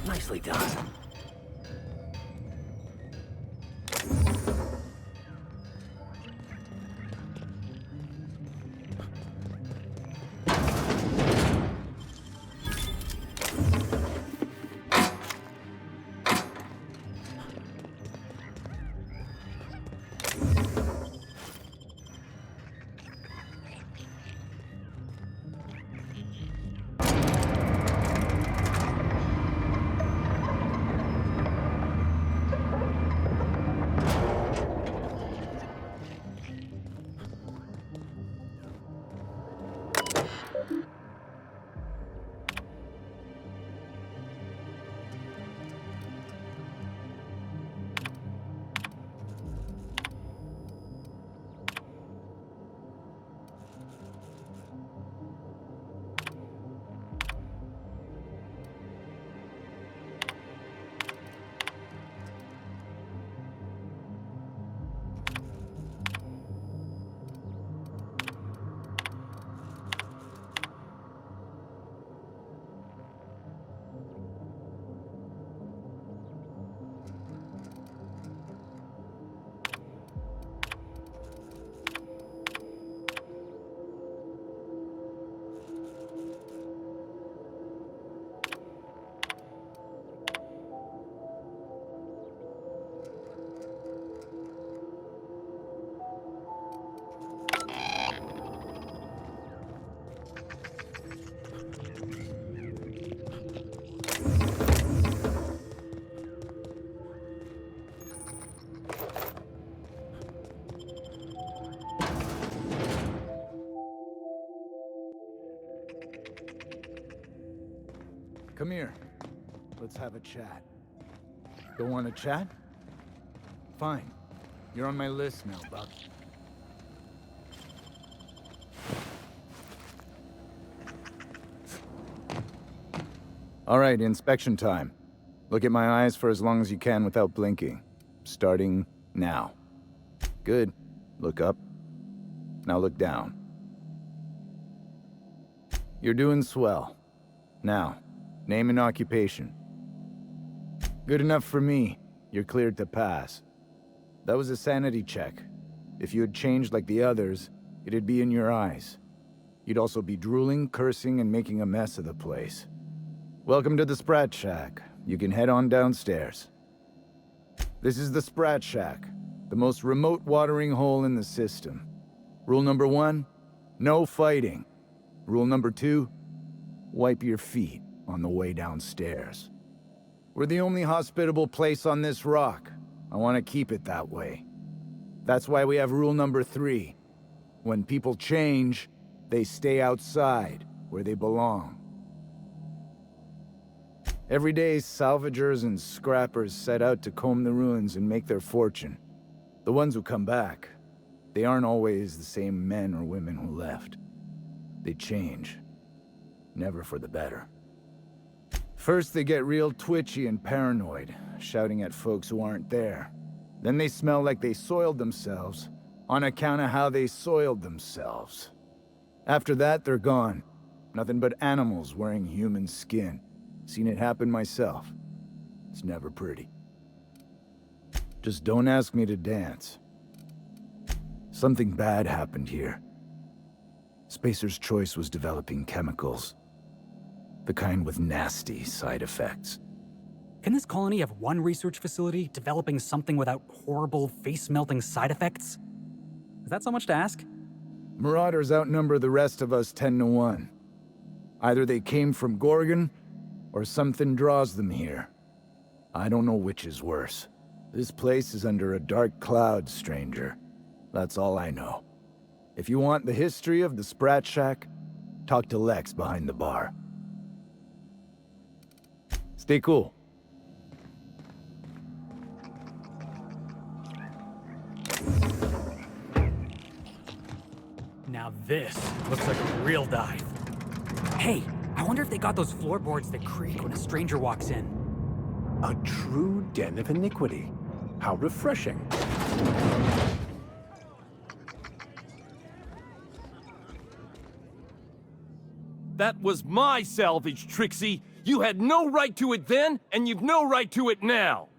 Nicely done.
Come here. Let's have a chat. Don't want to chat? Fine. You're on my list now, Buck. All right, inspection time. Look at my eyes for as long as you can without blinking. Starting now. Good. Look up. Now look down. You're doing swell. Now, name and occupation. Good enough for me. You're cleared to pass. That was a sanity check. If you had changed like the others, it'd be in your eyes. You'd also be drooling, cursing, and making a mess of the place. Welcome to the Sprat Shack. You can head on downstairs. This is the Sprat Shack, the most remote watering hole in the system. Rule number 1, no fighting. Rule number 2, wipe your feet on the way downstairs. We're the only hospitable place on this rock. I want to keep it that way. That's why we have rule number 3. When people change, they stay outside, where they belong. Every day, salvagers and scrappers set out to comb the ruins and make their fortune. The ones who come back, they aren't always the same men or women who left. They change. Never for the better. First, they get real twitchy and paranoid, shouting at folks who aren't there. Then they smell like they soiled themselves, on account of how they soiled themselves. After that, they're gone. Nothing but animals wearing human skin. Seen it happen myself. It's never pretty. Just don't ask me to dance. Something bad happened here. Spacer's Choice was developing chemicals. The kind with nasty side effects.
Can this colony have one research facility developing something without horrible, face-melting side effects? Is that so much to ask?
Marauders outnumber the rest of us 10 to 1. Either they came from Gorgon, or something draws them here. I don't know which is worse. This place is under a dark cloud, stranger. That's all I know. If you want the history of the Sprat Shack, talk to Lex behind the bar. Stay cool.
Now this looks like a real dive. Hey, I wonder if they got those floorboards that creak when a stranger walks in.
A true den of iniquity. How refreshing.
That was my salvage, Trixie. You had no right to it then, and you've no right to it now.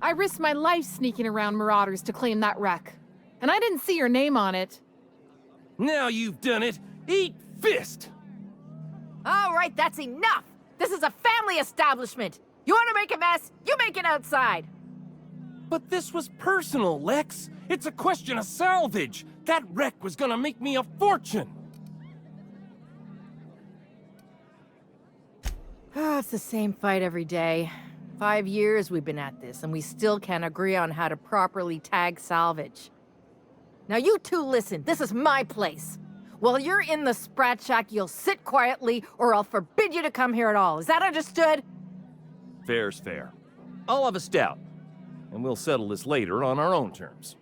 I risked my life sneaking around Marauders to claim that wreck. And I didn't see your name on it.
Now you've done it. Eat fist!
All right, that's enough! This is a family establishment! You want to make a mess? You make it outside!
But this was personal, Lex. It's a question of salvage. That wreck was gonna make me a fortune.
It's the same fight every day. 5 years we've been at this, and we still can't agree on how to properly tag salvage. Now you two listen, this is my place. While you're in the Sprat Shack, you'll sit quietly, or I'll forbid you to come here at all. Is that understood?
Fair's fair. I'll have a stout, and we'll settle this later on our own terms.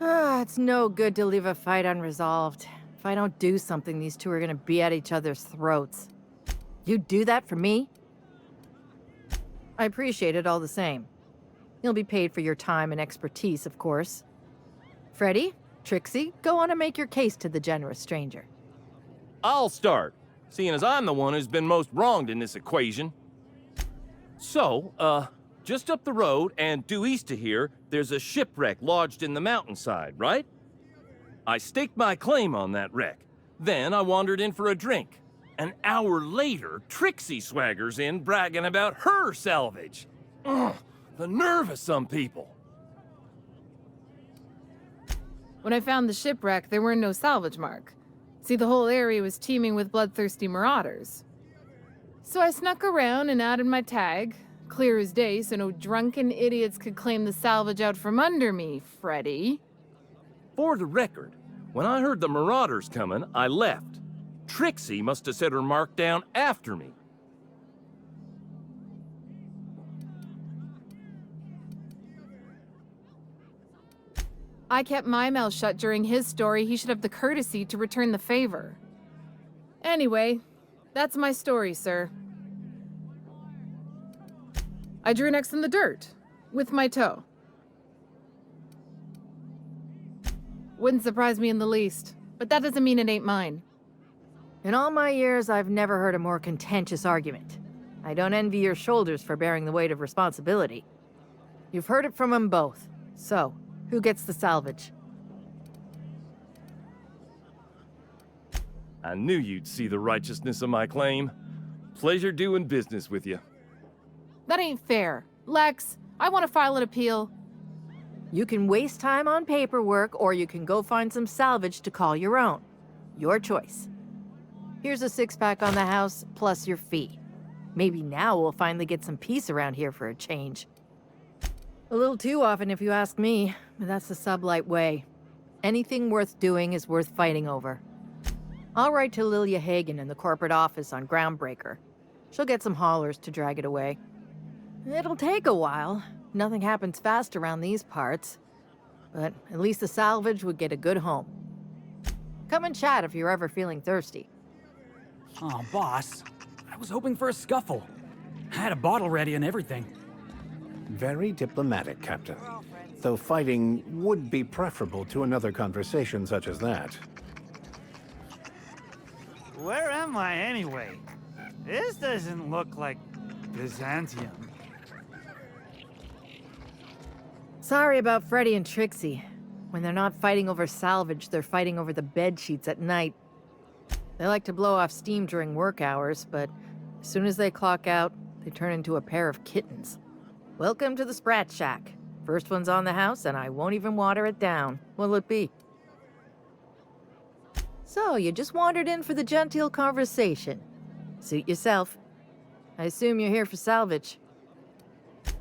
It's no good to leave a fight unresolved. If I don't do something, these two are gonna be at each other's throats. You do that for me? I appreciate it all the same. You'll be paid for your time and expertise, of course. Freddy, Trixie, go on and make your case to the generous stranger.
I'll start, seeing as I'm the one who's been most wronged in this equation. So, just up the road and due east of here, there's a shipwreck lodged in the mountainside, right? I staked my claim on that wreck. Then I wandered in for a drink. An hour later, Trixie swaggers in bragging about her salvage. Ugh, the nerve of some people.
When I found the shipwreck, there were no salvage mark. See, the whole area was teeming with bloodthirsty marauders. So I snuck around and added my tag, clear as day so no drunken idiots could claim the salvage out from under me, Freddy.
For the record, when I heard the marauders coming, I left. Trixie must have set her mark down after me.
I kept my mouth shut during his story. He should have the courtesy to return the favor. Anyway, that's my story, sir. I drew X in the dirt, with my toe. Wouldn't surprise me in the least, but that doesn't mean it ain't mine.
In all my years, I've never heard a more contentious argument. I don't envy your shoulders for bearing the weight of responsibility. You've heard it from them both. So, who gets the salvage?
I knew you'd see the righteousness of my claim. Pleasure doing business with you.
That ain't fair. Lex, I want to file an appeal.
You can waste time on paperwork, or you can go find some salvage to call your own. Your choice. Here's a 6-pack on the house, plus your fee. Maybe now we'll finally get some peace around here for a change. A little too often, if you ask me, but that's the sublight way. Anything worth doing is worth fighting over. I'll write to Lilia Hagen in the corporate office on Groundbreaker. She'll get some haulers to drag it away. It'll take a while. Nothing happens fast around these parts. But at least the salvage would get a good home. Come and chat if you're ever feeling thirsty.
Oh, boss. I was hoping for a scuffle. I had a bottle ready and everything.
Very diplomatic, Captain. Though fighting would be preferable to another conversation such as that.
Where am I anyway? This doesn't look like Byzantium.
Sorry about Freddy and Trixie. When they're not fighting over salvage, they're fighting over the bed sheets at night. They like to blow off steam during work hours, but as soon as they clock out, they turn into a pair of kittens. Welcome to the Sprat Shack. First one's on the house, and I won't even water it down. What'll it be? So, you just wandered in for the genteel conversation. Suit yourself. I assume you're here for salvage.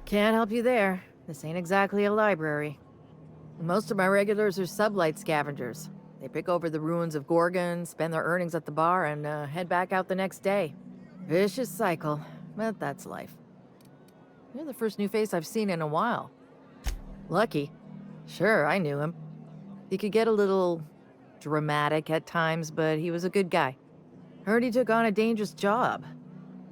Can't help you there. This ain't exactly a library. Most of my regulars are sublight scavengers. They pick over the ruins of Gorgon, spend their earnings at the bar, and head back out the next day. Vicious cycle, but that's life. You're the first new face I've seen in a while. Lucky. Sure, I knew him. He could get a little dramatic at times, but he was a good guy. Heard he took on a dangerous job.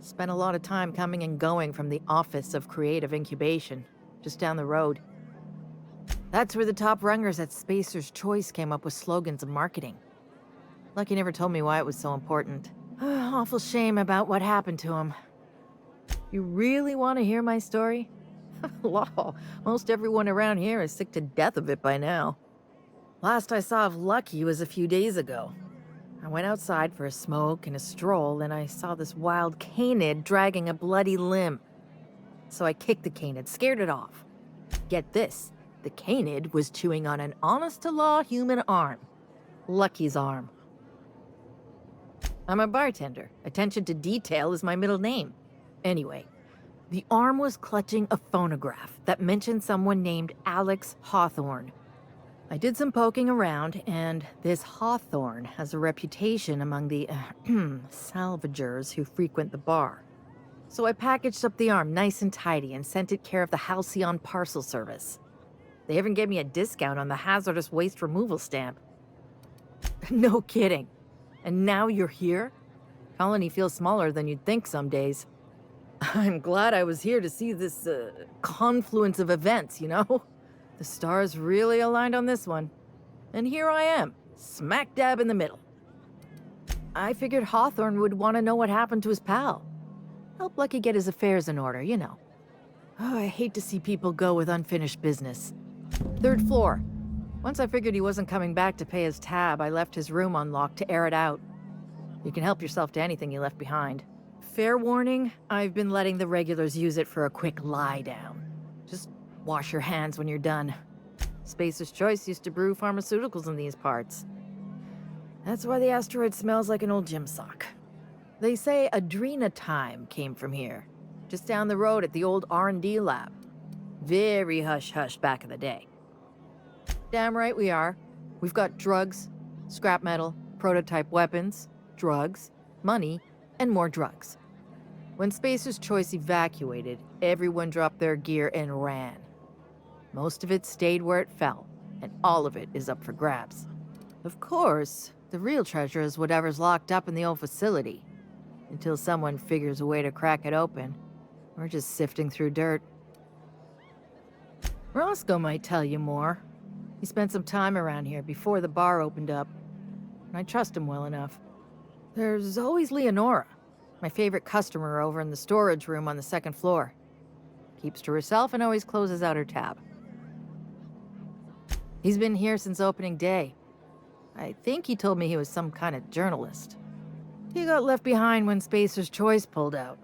Spent a lot of time coming and going from the Office of Creative Incubation, just down the road. That's where the top rungers at Spacer's Choice came up with slogans and marketing. Lucky never told me why it was so important. Awful shame about what happened to him. You really want to hear my story? Law, most everyone around here is sick to death of it by now. Last I saw of Lucky was a few days ago. I went outside for a smoke and a stroll, and I saw this wild canid dragging a bloody limb. So I kicked the canid, scared it off. Get this, the canid was chewing on an honest-to-law human arm. Lucky's arm. I'm a bartender. Attention to detail is my middle name. Anyway, the arm was clutching a phonograph that mentioned someone named Alex Hawthorne. I did some poking around, and this Hawthorne has a reputation among the salvagers who frequent the bar. So I packaged up the arm nice and tidy and sent it care of the Halcyon Parcel Service. They even gave me a discount on the hazardous waste removal stamp. No kidding. And now you're here? Colony feels smaller than you'd think some days. I'm glad I was here to see this confluence of events, you know? The stars really aligned on this one. And here I am, smack dab in the middle. I figured Hawthorne would want to know what happened to his pal. Help Lucky get his affairs in order, you know. Oh, I hate to see people go with unfinished business. 3rd floor. Once I figured he wasn't coming back to pay his tab, I left his room unlocked to air it out. You can help yourself to anything you left behind. Fair warning, I've been letting the regulars use it for a quick lie down. Just wash your hands when you're done. Spacer's Choice used to brew pharmaceuticals in these parts. That's why the asteroid smells like an old gym sock. They say Adrenatime came from here, just down the road at the old R&D lab. Very hush-hush back in the day. Damn right we are. We've got drugs, scrap metal, prototype weapons, drugs, money, and more drugs. When Spacer's Choice evacuated, everyone dropped their gear and ran. Most of it stayed where it fell, and all of it is up for grabs. Of course, the real treasure is whatever's locked up in the old facility. Until someone figures a way to crack it open, we're just sifting through dirt. Roscoe might tell you more. He spent some time around here before the bar opened up, and I trust him well enough. There's always Leonora, my favorite customer over in the storage room on the second floor. Keeps to herself and always closes out her tab. He's been here since opening day. I think he told me he was some kind of journalist. He got left behind when Spacer's Choice pulled out.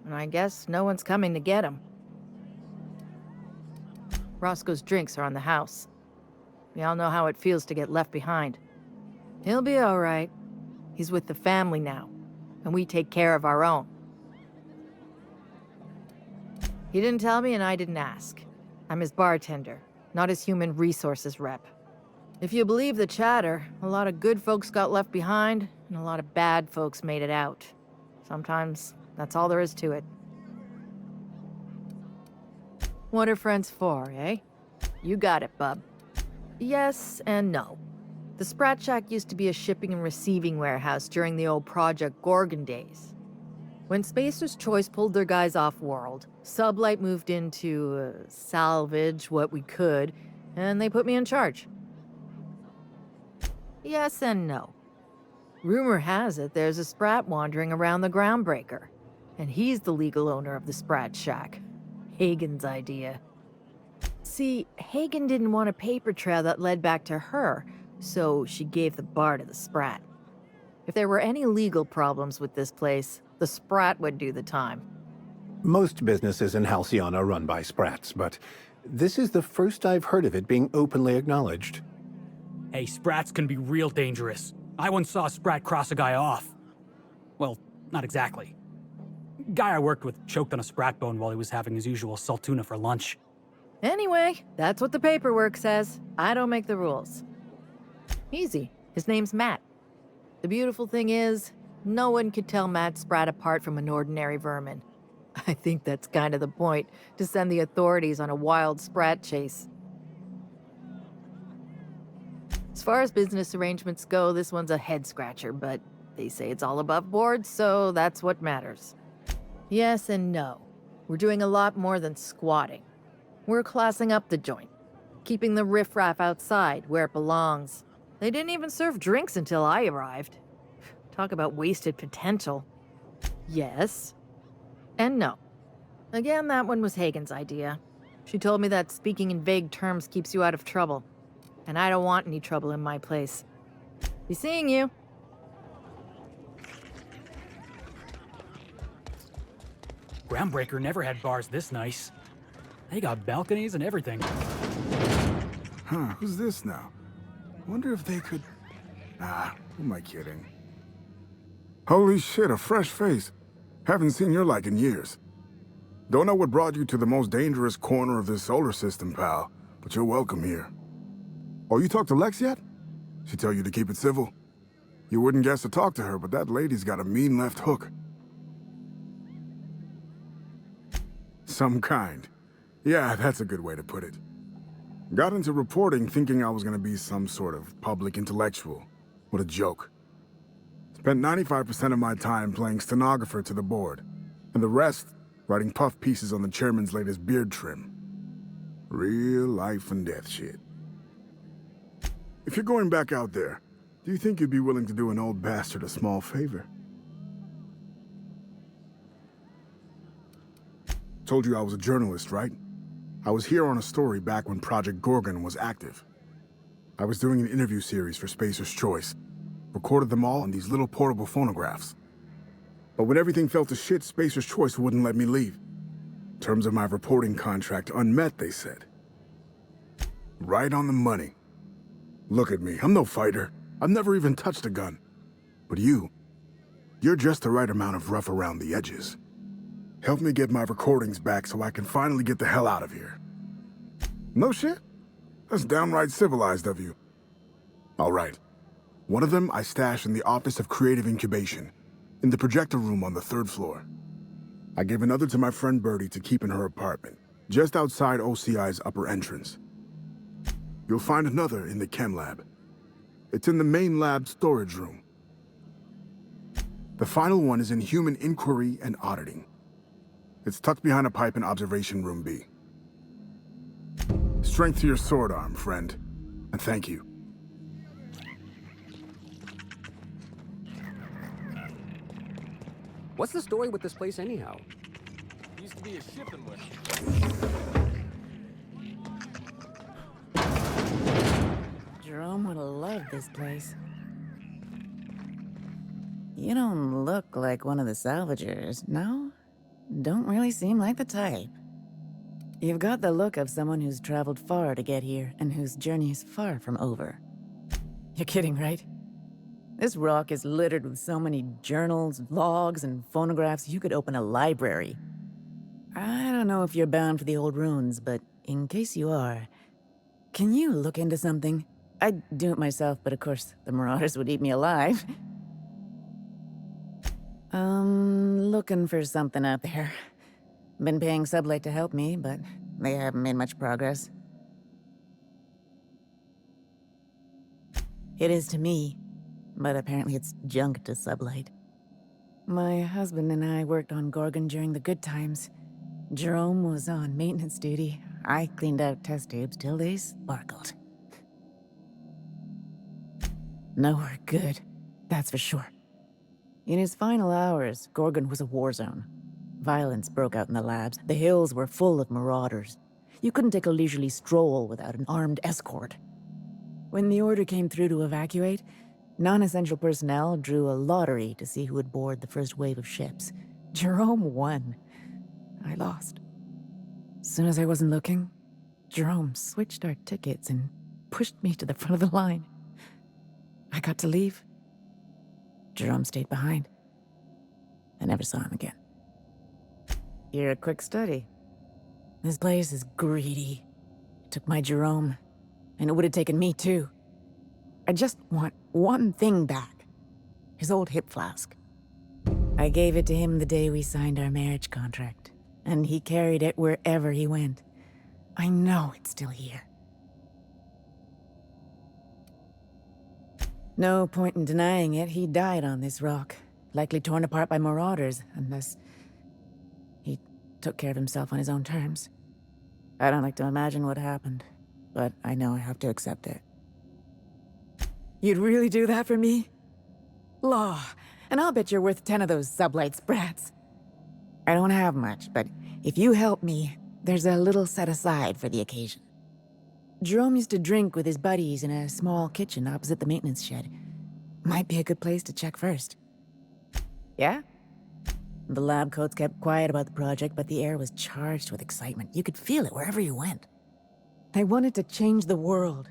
And I guess no one's coming to get him. Roscoe's drinks are on the house. We all know how it feels to get left behind. He'll be all right. He's with the family now, and we take care of our own. He didn't tell me and I didn't ask. I'm his bartender, not his human resources rep. If you believe the chatter, a lot of good folks got left behind, and a lot of bad folks made it out. Sometimes that's all there is to it. What are friends for, eh? You got it, bub. Yes and no. The Sprat Shack used to be a shipping and receiving warehouse during the old Project Gorgon days. When Spacer's Choice pulled their guys off-world, Sublight moved in to salvage what we could, and they put me in charge. Yes and no. Rumor has it there's a Sprat wandering around the Groundbreaker, and he's the legal owner of the Sprat Shack. Hagen's idea. See, Hagen didn't want a paper trail that led back to her, so she gave the bar to the Sprat. If there were any legal problems with this place, the Sprat would do the time.
Most businesses in Halcyon are run by Sprats, but this is the first I've heard of it being openly acknowledged.
Hey, Sprats can be real dangerous. I once saw a Sprat cross a guy off. Well, not exactly. Guy I worked with choked on a Sprat bone while he was having his usual salt tuna for lunch.
Anyway, that's what the paperwork says. I don't make the rules. Easy. His name's Matt. The beautiful thing is, no one could tell Matt Sprat apart from an ordinary vermin. I think that's kind of the point, to send the authorities on a wild Sprat chase. As far as business arrangements go, this one's a head-scratcher, but they say it's all above board, so that's what matters. Yes and no. We're doing a lot more than squatting. We're classing up the joint, keeping the riffraff outside where it belongs. They didn't even serve drinks until I arrived. Talk about wasted potential. Yes. And no. Again, that one was Hagen's idea. She told me that speaking in vague terms keeps you out of trouble. And I don't want any trouble in my place. Be seeing you.
Groundbreaker never had bars this nice. They got balconies and everything.
Huh, who's this now? Wonder if they could... Ah, who am I kidding? Holy shit, a fresh face. Haven't seen your like in years. Don't know what brought you to the most dangerous corner of this solar system, pal, but you're welcome here. Oh, you talked to Lex yet? She tell you to keep it civil? You wouldn't guess to talk to her, but that lady's got a mean left hook. Some kind. Yeah, that's a good way to put it. Got into reporting thinking I was gonna be some sort of public intellectual. What a joke. Spent 95% of my time playing stenographer to the board, and the rest writing puff pieces on the chairman's latest beard trim. Real life and death shit. If you're going back out there, do you think you'd be willing to do an old bastard a small favor? Told you I was a journalist, right? I was here on a story back when Project Gorgon was active. I was doing an interview series for Spacer's Choice. Recorded them all on these little portable phonographs. But when everything fell to shit, Spacer's Choice wouldn't let me leave. Terms of my reporting contract unmet, they said. Right on the money. Look at me, I'm no fighter. I've never even touched a gun. But you're just the right amount of rough around the edges. Help me get my recordings back so I can finally get the hell out of here. No shit? That's downright civilized of you. All right. One of them I stashed in the Office of Creative Incubation, in the projector room on the 3rd floor. I gave another to my friend Birdie to keep in her apartment, just outside OCI's upper entrance. You'll find another in the chem lab. It's in the main lab storage room. The final one is in human inquiry and auditing. It's tucked behind a pipe in observation room B. Strength to your sword arm, friend. And thank you.
What's the story with this place anyhow?
Used to be a shipping one.
Jerome would have loved this place. You don't look like one of the salvagers, no? Don't really seem like the type. You've got the look of someone who's traveled far to get here and whose journey is far from over. You're kidding, right? This rock is littered with so many journals, logs, and phonographs you could open a library. I don't know if you're bound for the old ruins, but in case you are, can you look into something? I'd do it myself, but of course, the Marauders would eat me alive. Looking for something out there. Been paying Sublight to help me, but they haven't made much progress. It is to me, but apparently it's junk to Sublight. My husband and I worked on Gorgon during the good times. Jerome was on maintenance duty. I cleaned out test tubes till they sparkled. Nowhere good, that's for sure. In his final hours, Gorgon was a war zone. Violence broke out in the labs. The hills were full of marauders. You couldn't take a leisurely stroll without an armed escort. When the order came through to evacuate, non-essential personnel drew a lottery to see who would board the first wave of ships. Jerome won. I lost. As soon as I wasn't looking, Jerome switched our tickets and pushed me to the front of the line. I got to leave. Jerome stayed behind. I never saw him again. You're a quick study. This place is greedy. It took my Jerome, and it would have taken me too. I just want one thing back. His old hip flask. I gave it to him the day we signed our marriage contract, and he carried it wherever he went. I know it's still here. No point in denying it, he died on this rock. Likely torn apart by marauders, unless he took care of himself on his own terms. I don't like to imagine what happened, but I know I have to accept it. You'd really do that for me? Law, and I'll bet you're worth 10 of those Sublight sprats. I don't have much, but if you help me, there's a little set aside for the occasion. Jerome used to drink with his buddies in a small kitchen opposite the maintenance shed. Might be a good place to check first. Yeah? The lab coats kept quiet about the project, but the air was charged with excitement. You could feel it wherever you went. They wanted to change the world.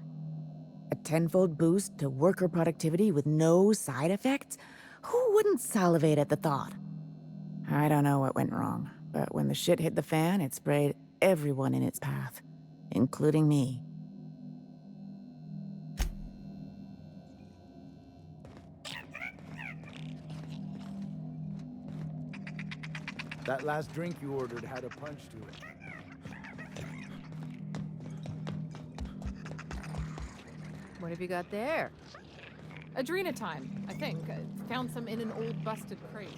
A tenfold boost to worker productivity with no side effects? Who wouldn't salivate at the thought? I don't know what went wrong, but when the shit hit the fan, it sprayed everyone in its path, including me.
That last drink you ordered had a punch to it.
What have you got there? Adrenatime, I think. I found some in an old busted crate.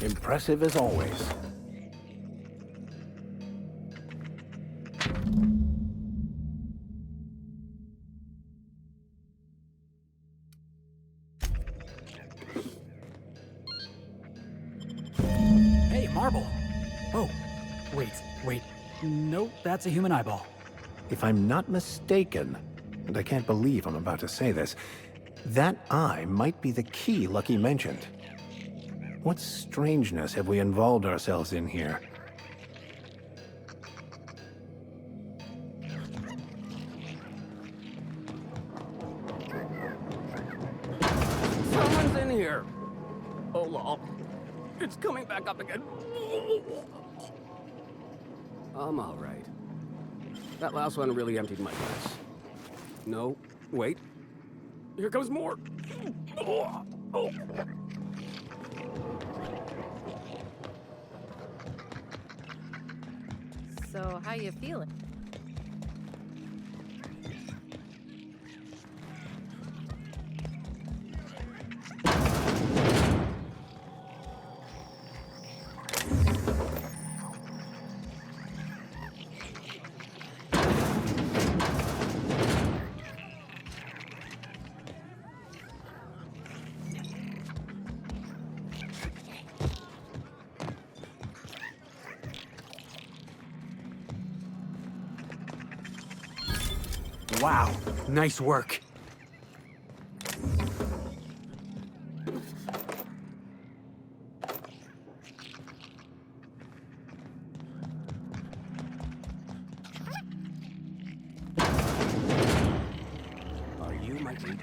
Impressive as always.
Hey, Marble! Oh, wait. Nope, that's a human eyeball.
If I'm not mistaken, and I can't believe I'm about to say this, that eye might be the key Lucky mentioned. What strangeness have we involved ourselves in here?
Someone's in here! Oh, lol. It's coming back up again. I'm all right. That last one really emptied my glass. No, wait. Here comes more.
So, how you feeling?
Wow, nice work.
Are you my agent?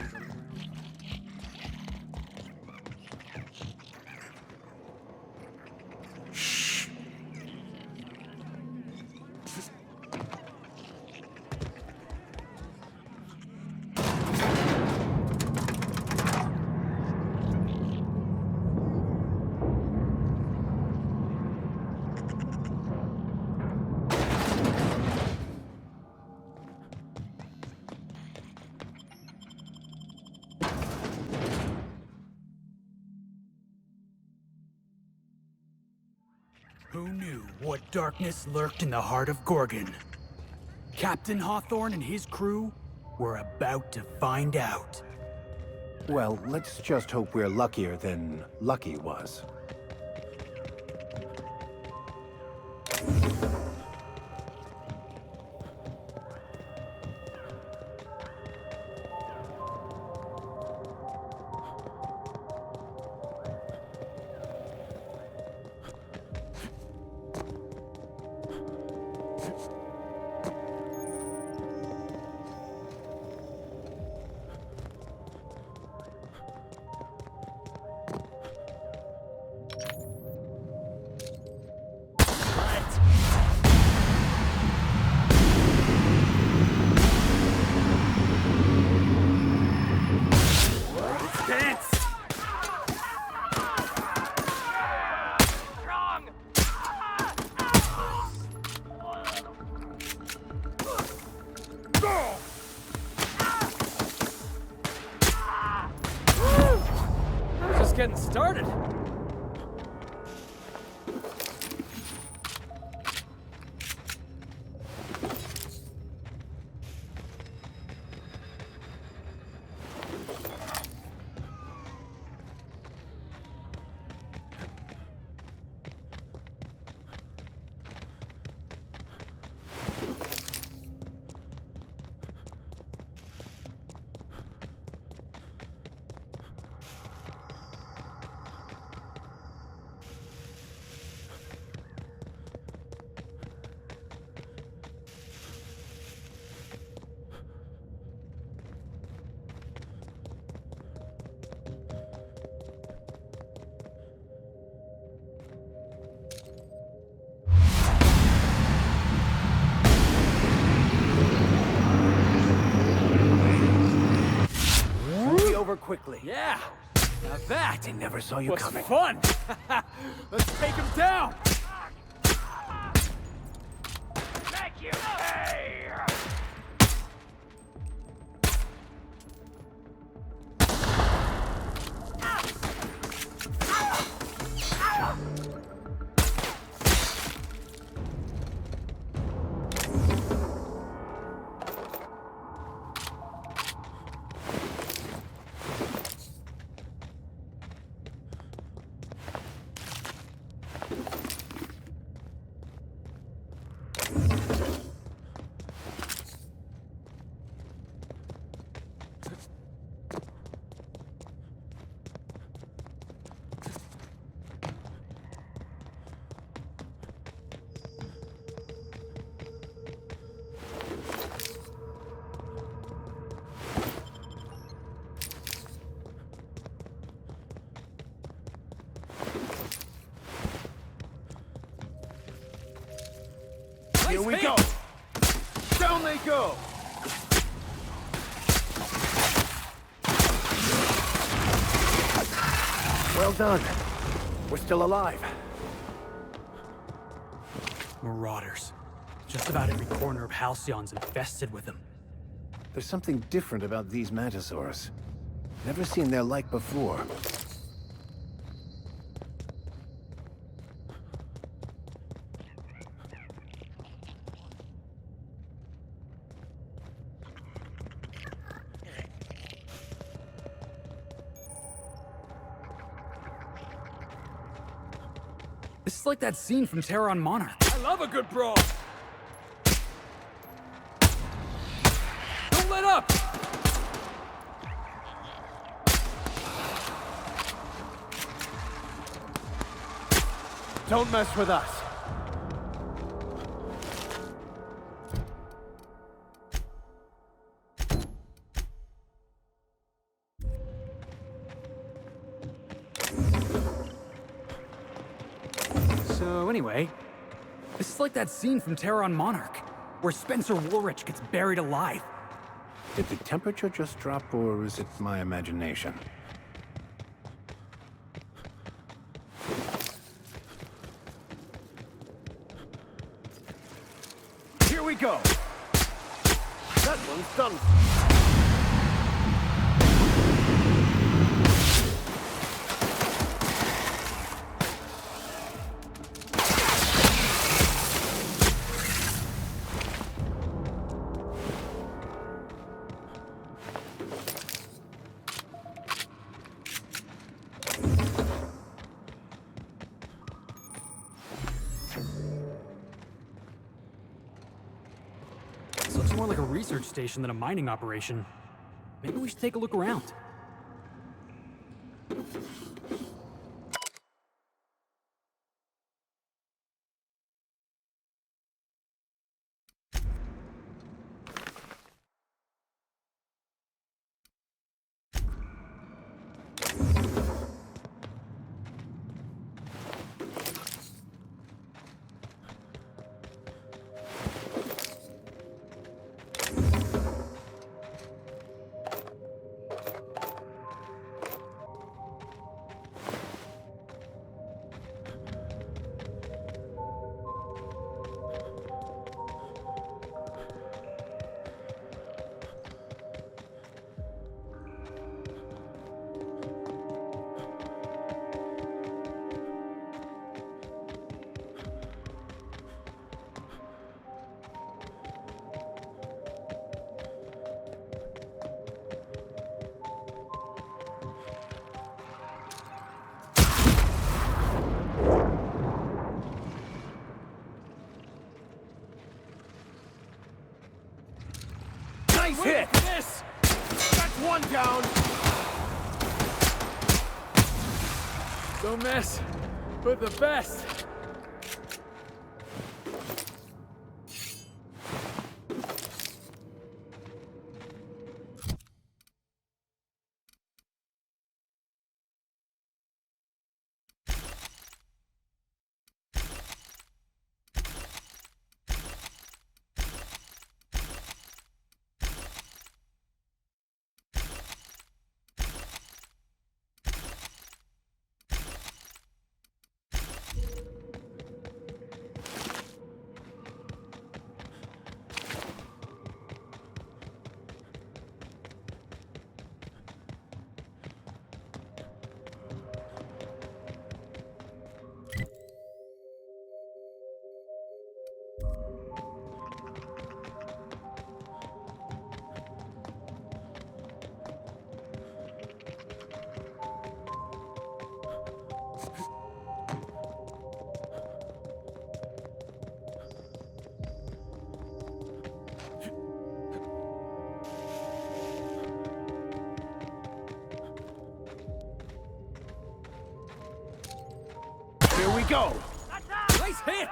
Who knew what darkness lurked in the heart of Gorgon? Captain Hawthorne and his crew were about to find out.
Well, let's just hope we're luckier than Lucky was.
Just getting started.
Quickly.
Yeah, now that
I never saw you
was
coming.
fun. Let's take him down.
Thank you. Hey!
Here we go. Down they go. Well done. We're still alive.
Marauders. Just about every corner of Halcyon's infested with them.
There's something different about these mantisaurs. Never seen their like before.
This is like that scene from Terra on Monarch.
I love a good brawl. Don't let up!
Don't mess with us.
So anyway, this is like that scene from Terra on Monarch, where Spencer Woolrich gets buried alive.
Did the temperature just drop, or is it my imagination?
Here we go. That one's done.
This looks more like a research station than a mining operation. Maybe we should take a look around.
Nice hit!
This!
That's one down!
Don't mess with the best.
Here we go!
Nice hit!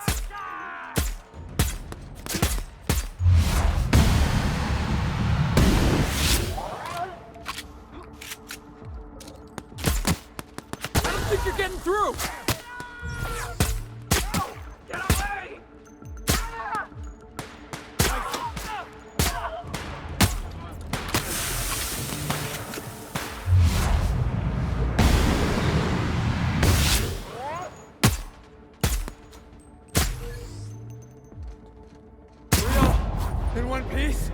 I don't think you're getting through! Get away!
In one piece?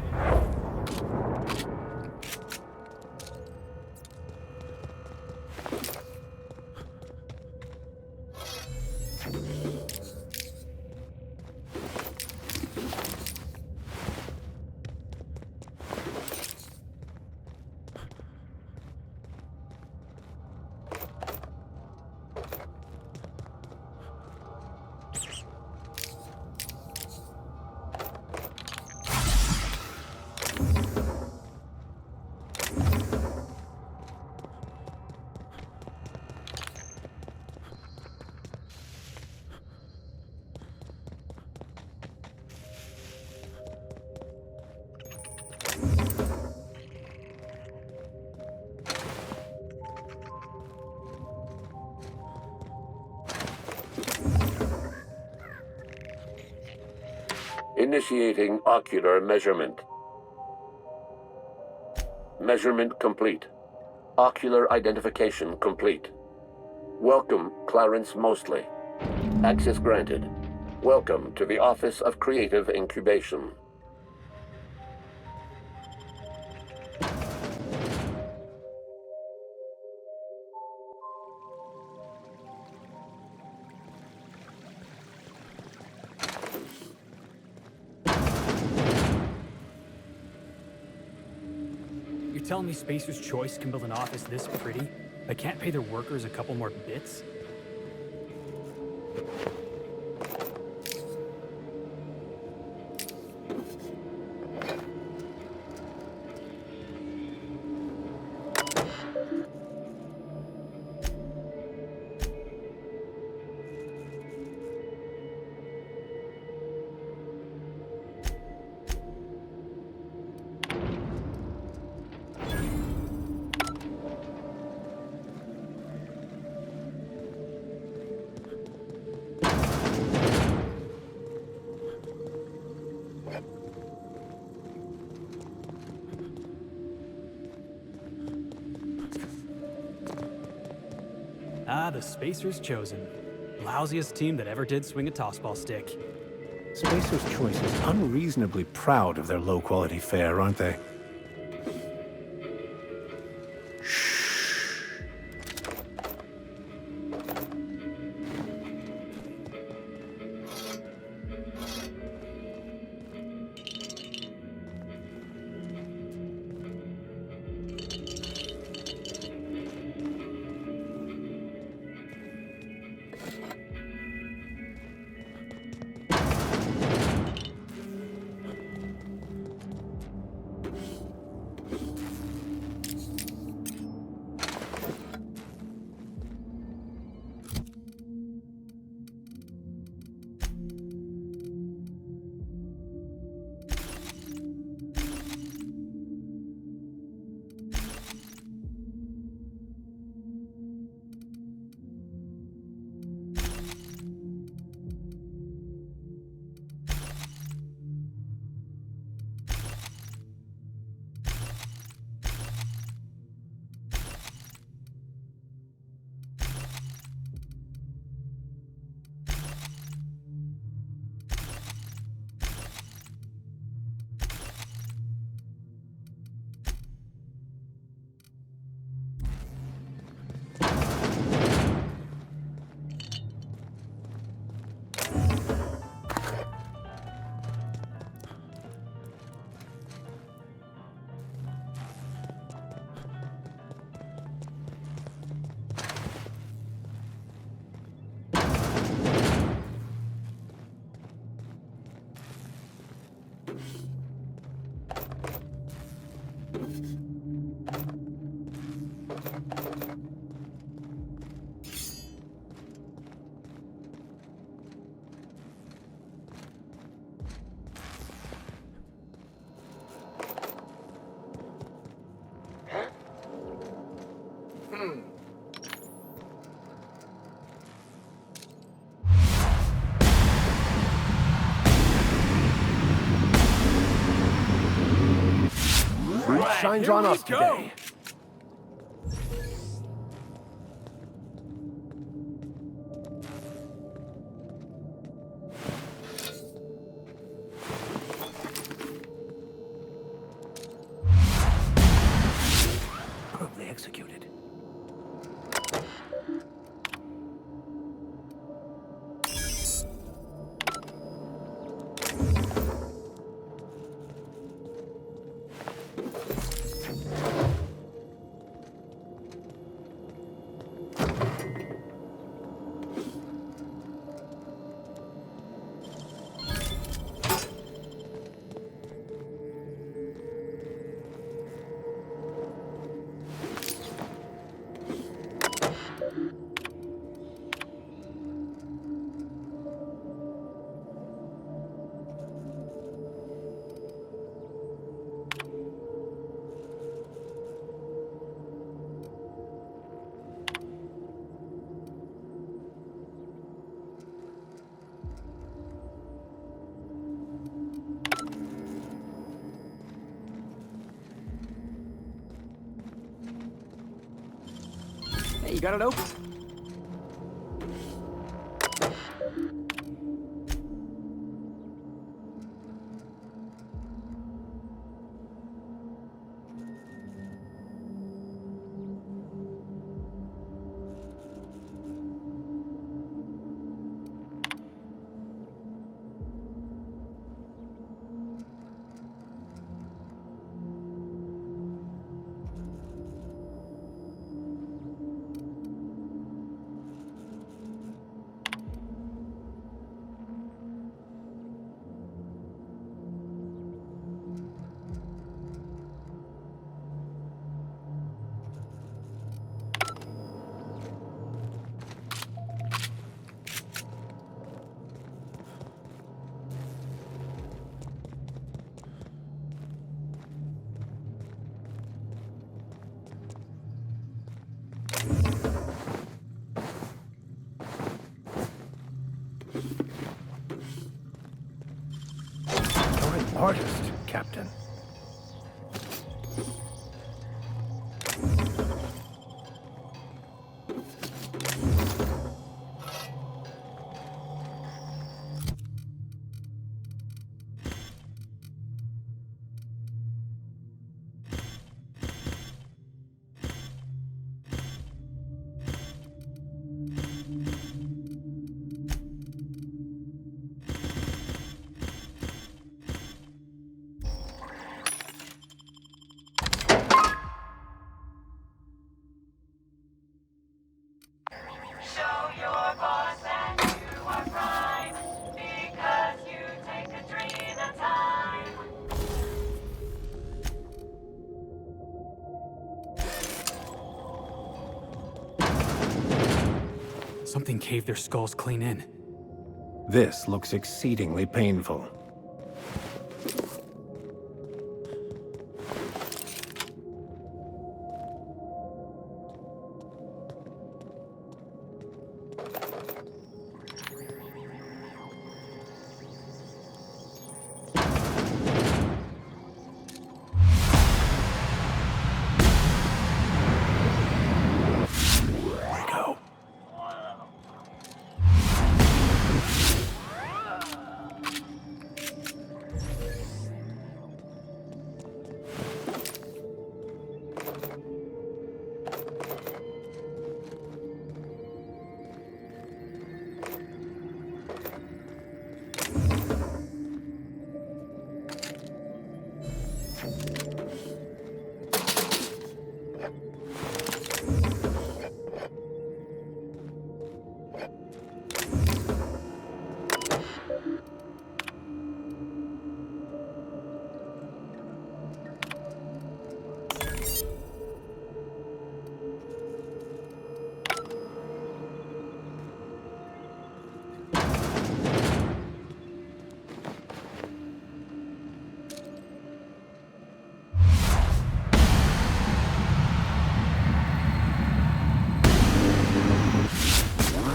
Initiating ocular measurement. Measurement complete. Ocular identification complete. Welcome, Clarence Mostly. Access granted. Welcome to the Office of Creative Incubation.
Telling me Spacer's Choice can build an office this pretty, but can't pay their workers a couple more bits? Ah, the Spacer's Chosen. Lousiest team that ever did swing a tossball stick.
Spacer's Choice is unreasonably proud of their low-quality fare, aren't they? Shines on us today.
got it open?
Artist, Captain.
Something caved their skulls clean in.
This looks exceedingly painful.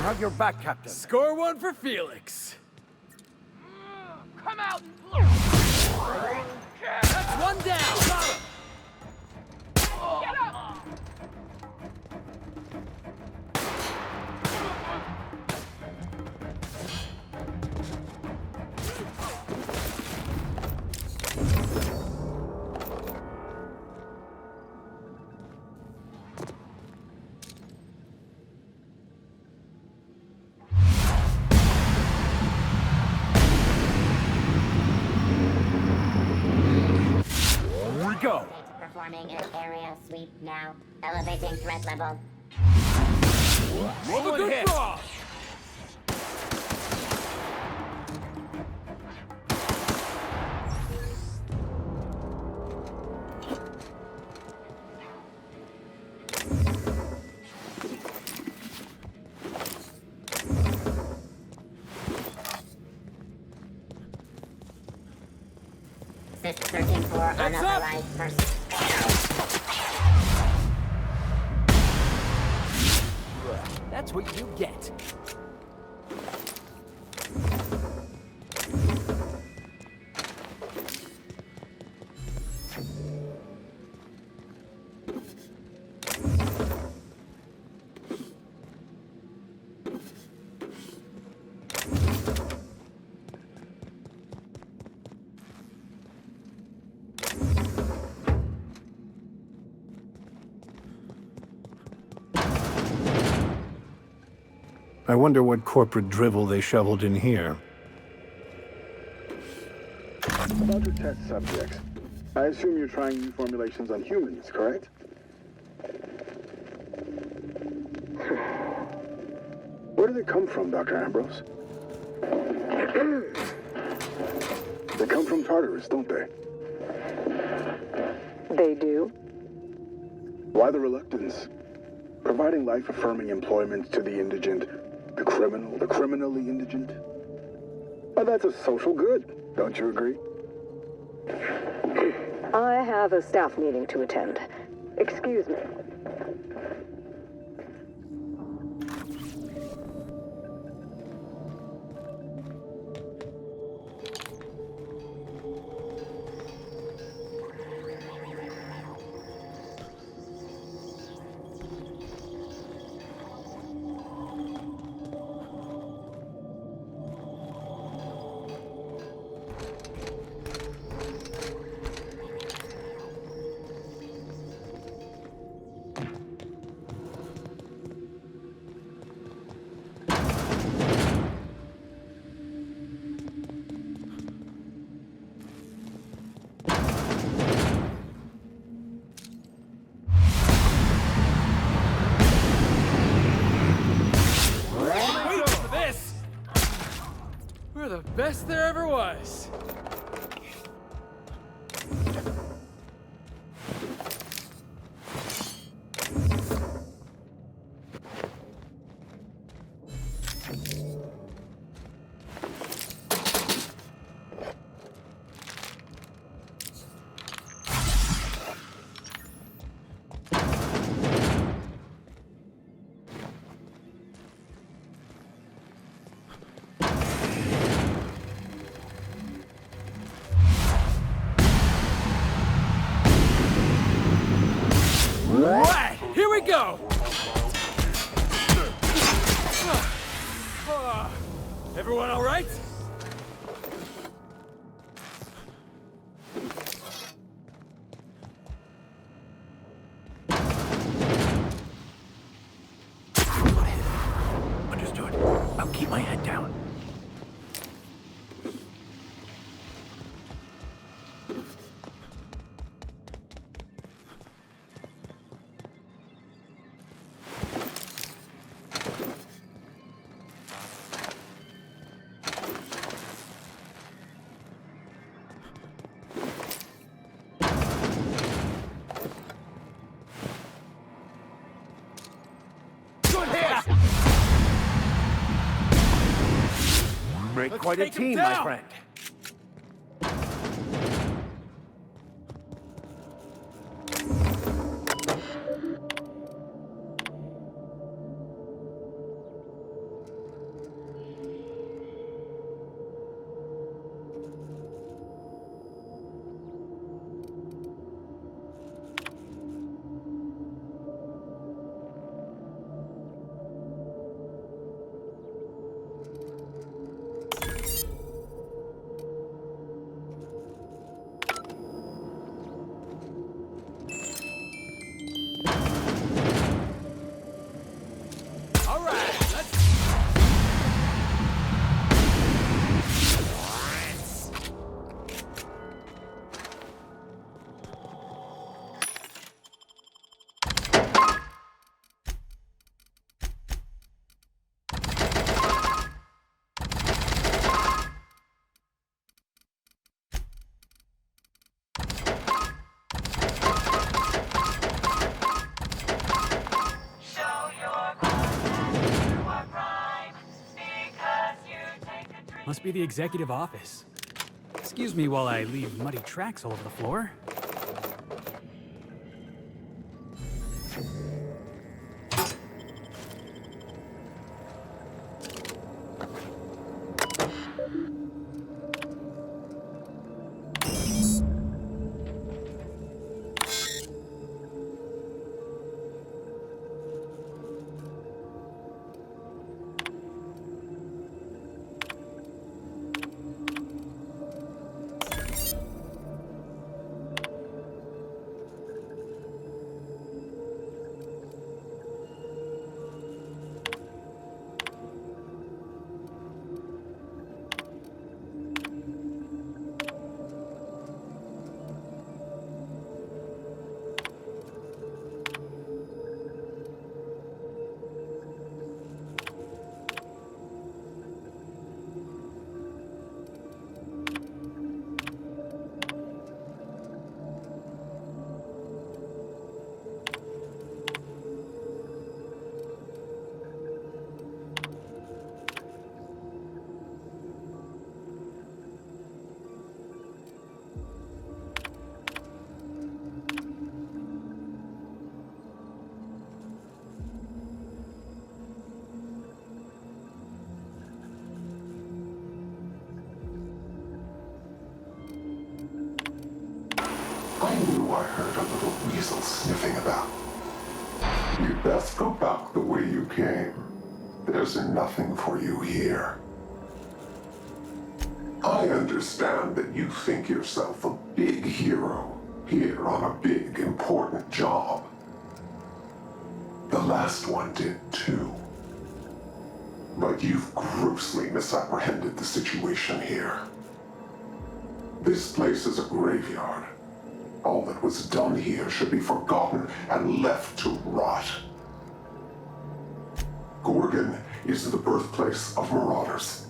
Have your back, Captain.
Score one for Felix.
Come out and blow!
That's one down. Got him.
Get up!
Go.
Performing an area sweep now. Elevating threat level.
Roll a good draw.
Searching for unauthorized person.
That's what you get.
I wonder what corporate drivel they shoveled in here.
About your test subjects, I assume you're trying new formulations on humans, correct? Where do they come from, Dr. Ambrose? They come from Tartarus, don't they?
They do?
Why the reluctance? Providing life-affirming employment to the indigent, the criminally indigent? Oh, that's a social good, don't you agree?
I have a staff meeting to attend. Excuse me.
We're the best there ever was. Right, here we go! Everyone all right?
Understood. I'll keep my head down. Make quite a team, my friend.
Must be the executive office. Excuse me while I leave muddy tracks all over the floor.
I heard a little weasel sniffing about. You'd best go back the way you came. There's nothing for you here. I understand that you think yourself a big hero here on a big, important job. The last one did too. But you've grossly misapprehended the situation here. This place is a graveyard. All that was done here should be forgotten and left to rot. Gorgon is the birthplace of Marauders.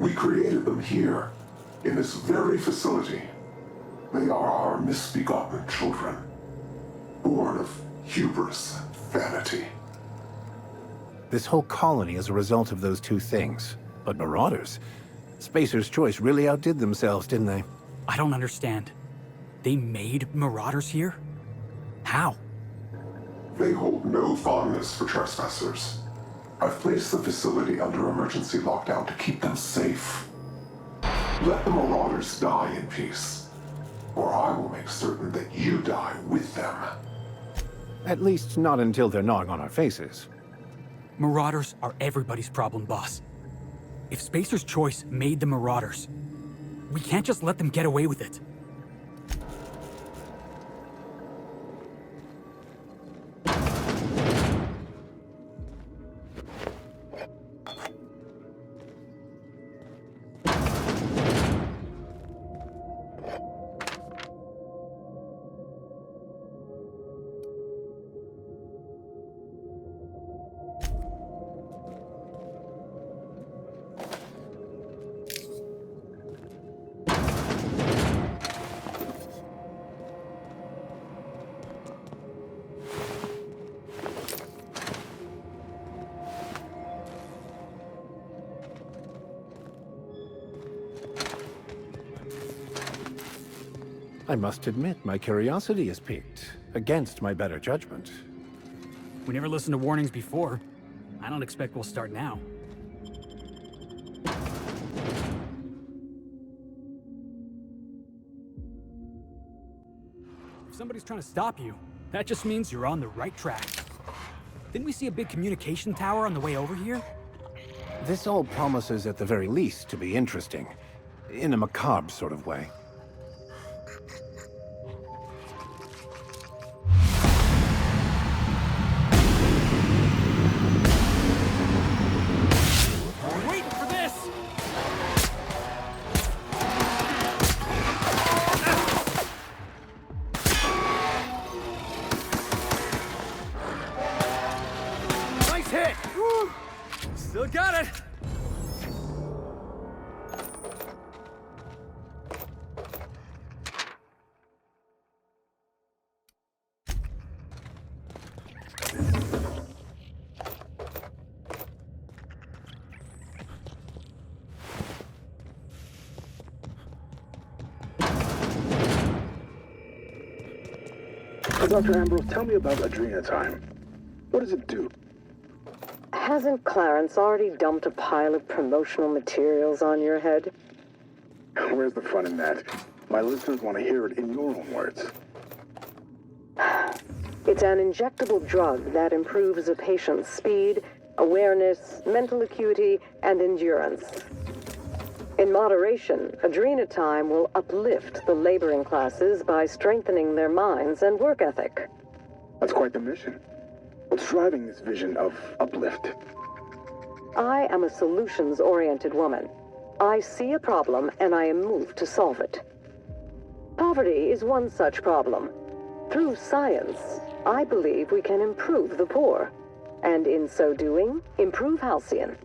We created them here, in this very facility. They are our misbegotten children, born of hubris and vanity.
This whole colony is a result of those two things. But Marauders? Spacer's Choice really outdid themselves, didn't they?
I don't understand. They made Marauders here? How?
They hold no fondness for trespassers. I've placed the facility under emergency lockdown to keep them safe. Let the Marauders die in peace, or I will make certain that you die with them.
At least not until they're gnawing on our faces.
Marauders are everybody's problem, boss. If Spacer's Choice made the Marauders, we can't just let them get away with it.
I must admit, my curiosity is piqued, against my better judgment.
We never listened to warnings before. I don't expect we'll start now. If somebody's trying to stop you, that just means you're on the right track. Didn't we see a big communication tower on the way over here?
This all promises, at the very least, to be interesting. In a macabre sort of way.
Still got it!
Dr. Ambrose, tell me about Adrena Time. What does it do?
Hasn't Clarence already dumped a pile of promotional materials on your head?
Where's the fun in that? My listeners want to hear it in your own words.
It's an injectable drug that improves a patient's speed, awareness, mental acuity, and endurance. In moderation, Adrena Time will uplift the laboring classes by strengthening their minds and work ethic.
That's quite the mission. What's driving this vision of uplift?
I am a solutions-oriented woman. I see a problem and I am moved to solve it. Poverty is one such problem. Through science, I believe we can improve the poor, and in so doing, improve Halcyon.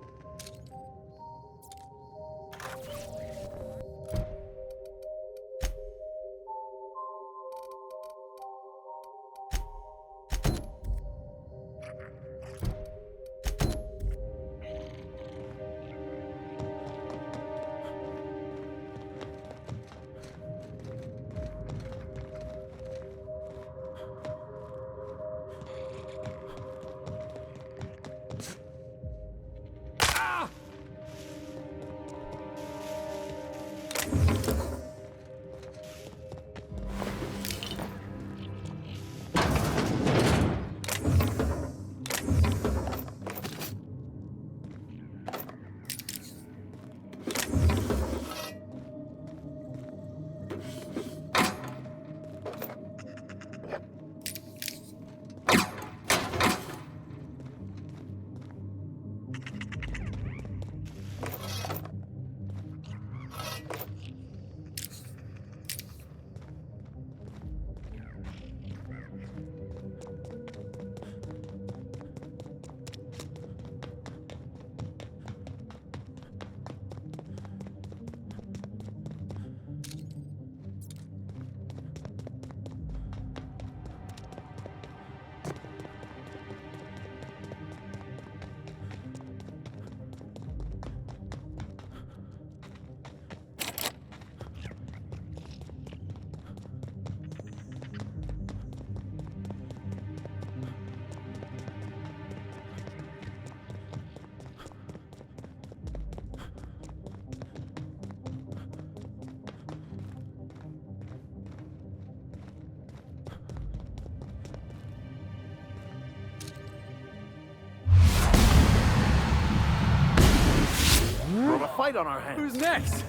fight on our hands.
Who's next?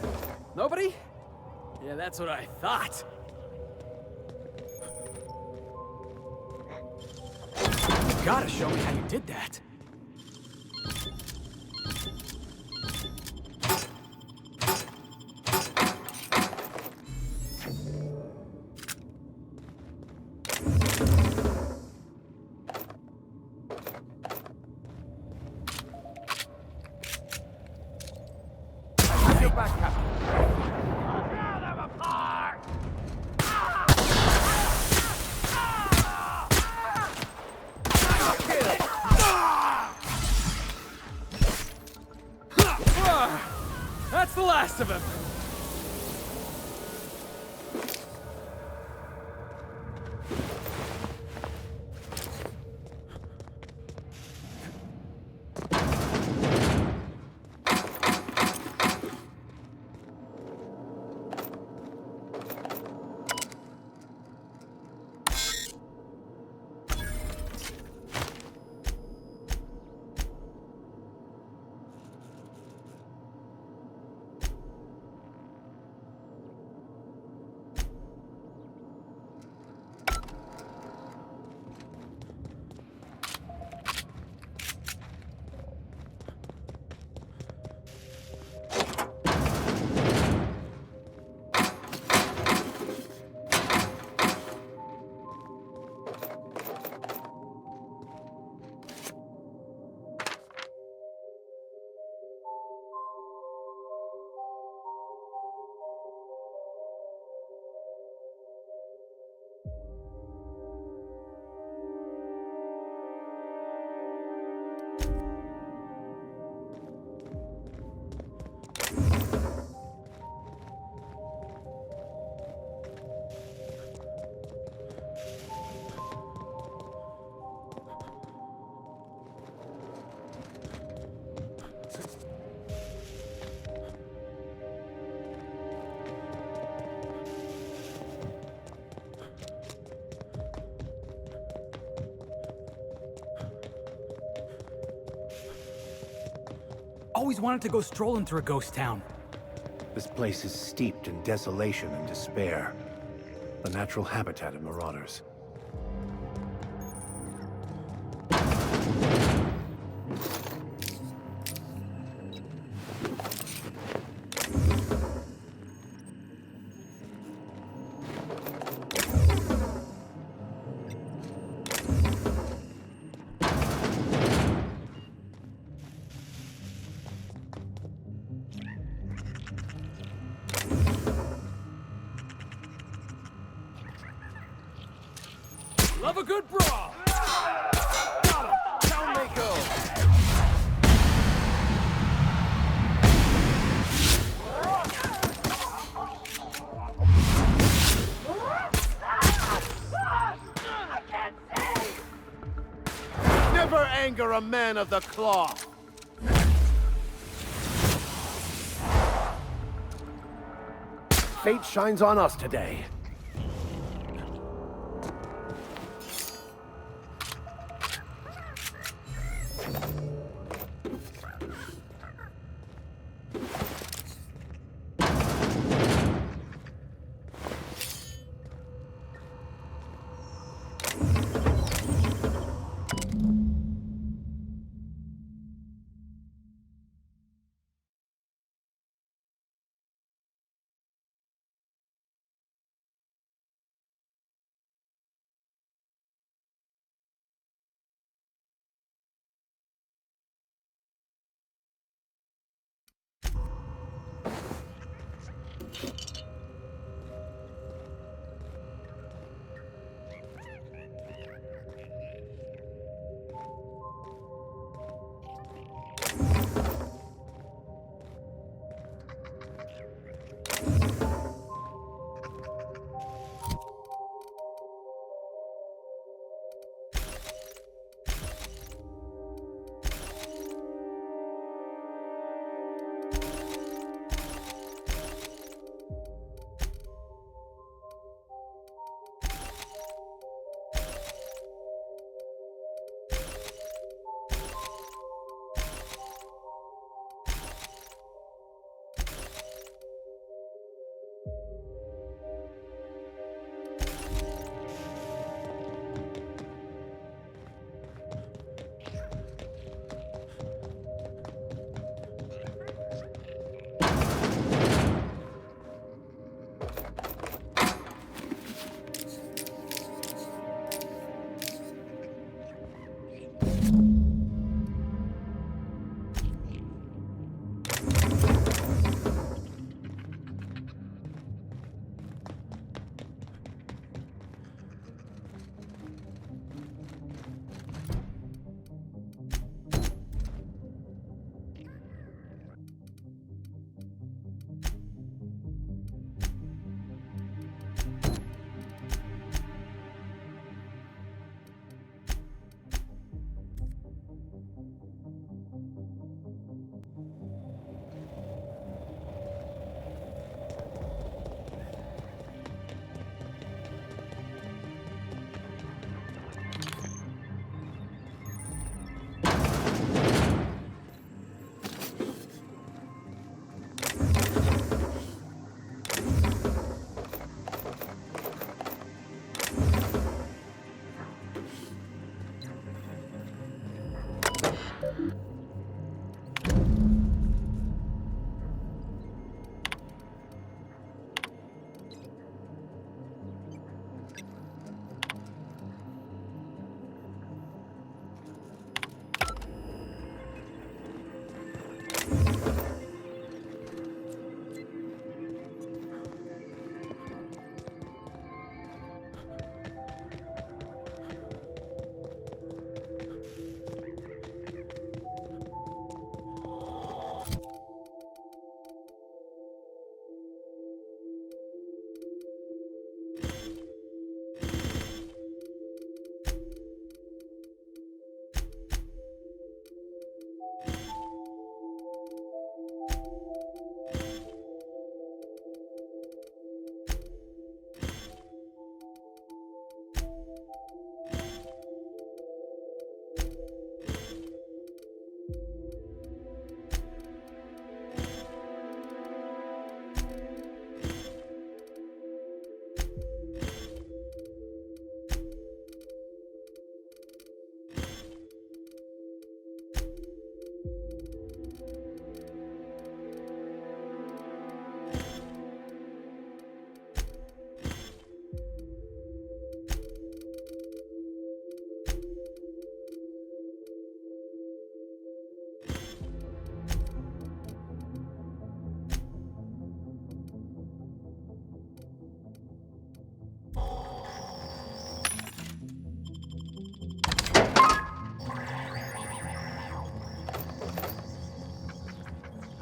Nobody? Yeah, that's what I thought.
You gotta show me how you did that.
That's the last of him.
Always wanted to go strolling through a ghost town.
This place is steeped in desolation and despair. The natural habitat of marauders.
Love a good brawl. Got him. Down they go.
Never anger a man of the cloth. Fate shines on us today.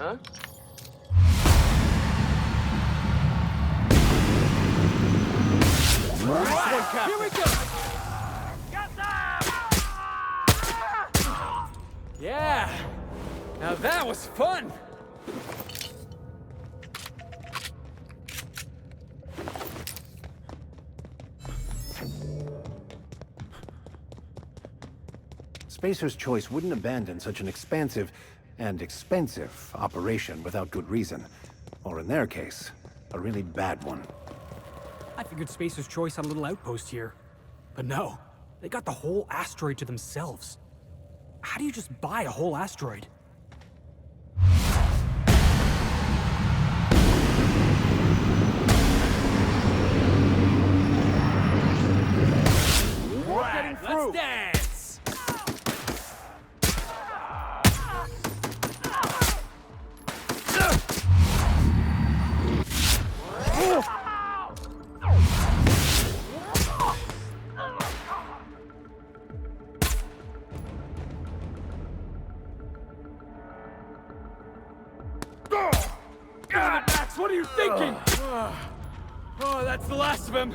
huh?
Here we go! Yeah! Now that was fun!
Spacer's Choice wouldn't abandon such an expansive and expensive operation without good reason. Or in their case, a really bad one.
I figured Spacer's Choice had a little outpost here. But no, they got the whole asteroid to themselves. How do you just buy a whole asteroid?
Right, let's dance! Damn it, Max, what are you thinking? Oh, that's the last of him.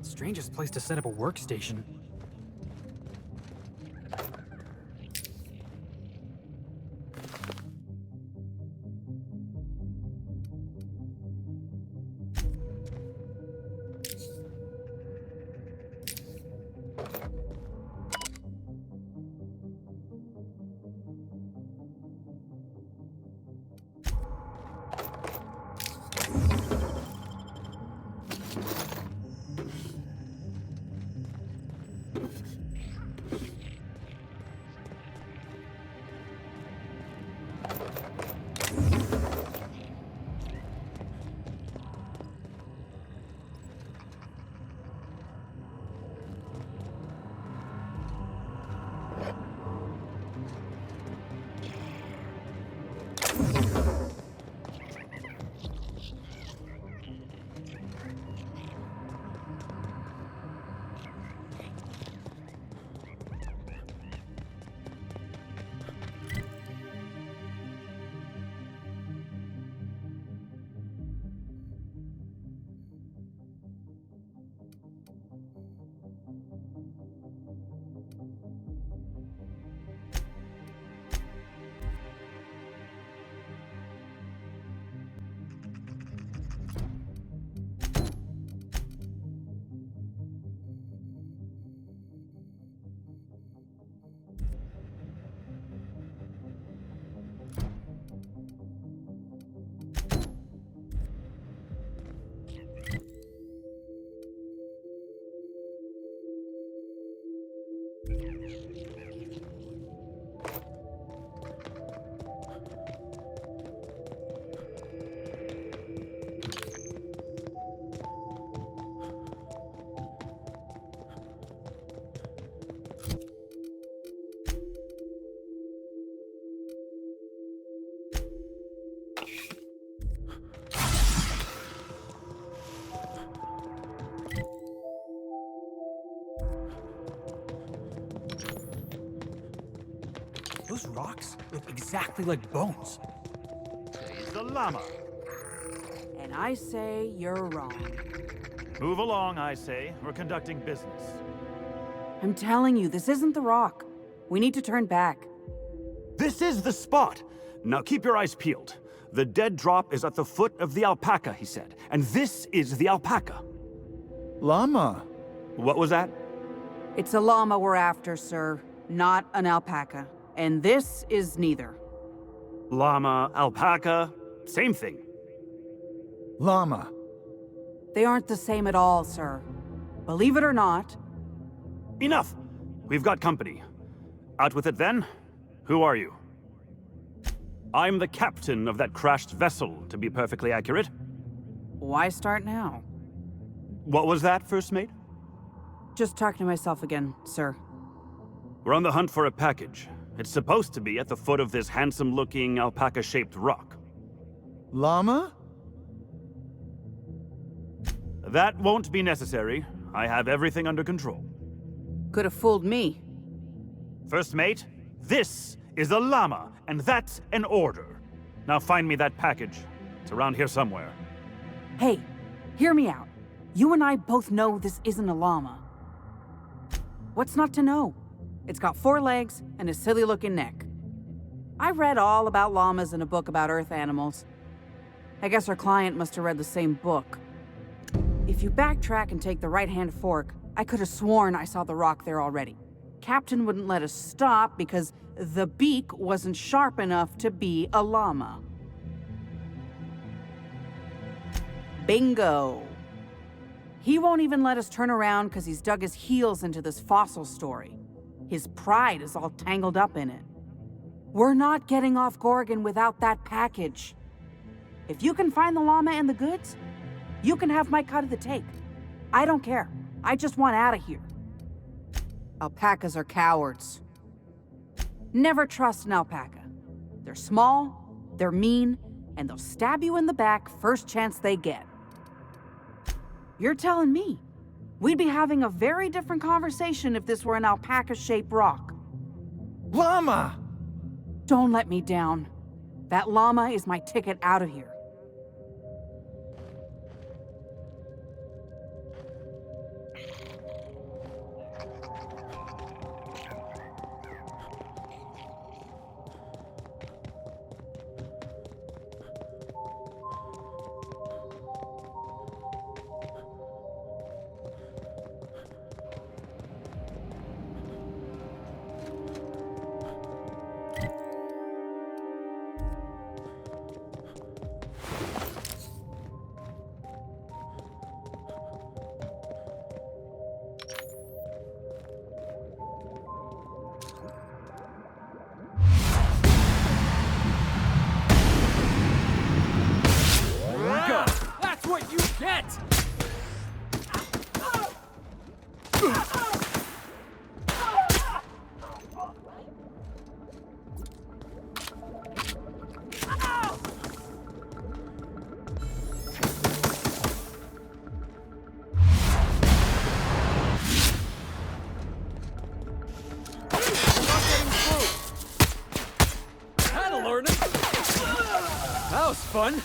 Strangest place to set up a workstation. Those rocks look exactly like bones.
He's the llama.
And I say you're wrong.
Move along, I say. We're conducting business.
I'm telling you, this isn't the rock. We need to turn back.
This is the spot. Now keep your eyes peeled. The dead drop is at the foot of the alpaca, he said. And this is the alpaca.
Llama.
What was that?
It's a llama we're after, sir, not an alpaca. And this is neither.
Llama, alpaca, same thing.
Llama.
They aren't the same at all, sir. Believe it or not.
Enough! We've got company. Out with it then. Who are you? I'm the captain of that crashed vessel, to be perfectly accurate.
Why start now?
What was that, First Mate?
Just talking to myself again, sir.
We're on the hunt for a package. It's supposed to be at the foot of this handsome-looking, alpaca-shaped rock.
Llama?
That won't be necessary. I have everything under control.
Could have fooled me.
First Mate, this is a llama, and that's an order. Now find me that package. It's around here somewhere.
Hey, hear me out. You and I both know this isn't a llama. What's not to know? It's got 4 legs and a silly-looking neck. I read all about llamas in a book about Earth animals. I guess our client must have read the same book. If you backtrack and take the right-hand fork, I could have sworn I saw the rock there already. Captain wouldn't let us stop because the beak wasn't sharp enough to be a llama. Bingo. He won't even let us turn around because he's dug his heels into this fossil story. His pride is all tangled up in it. We're not getting off Gorgon without that package. If you can find the llama and the goods, you can have my cut of the take. I don't care. I just want out of here. Alpacas are cowards. Never trust an alpaca. They're small, they're mean, and they'll stab you in the back first chance they get. You're telling me we'd be having a very different conversation if this were an alpaca-shaped rock.
Llama!
Don't let me down. That llama is my ticket out of here.
That's what you get! That'll learn it! That was fun!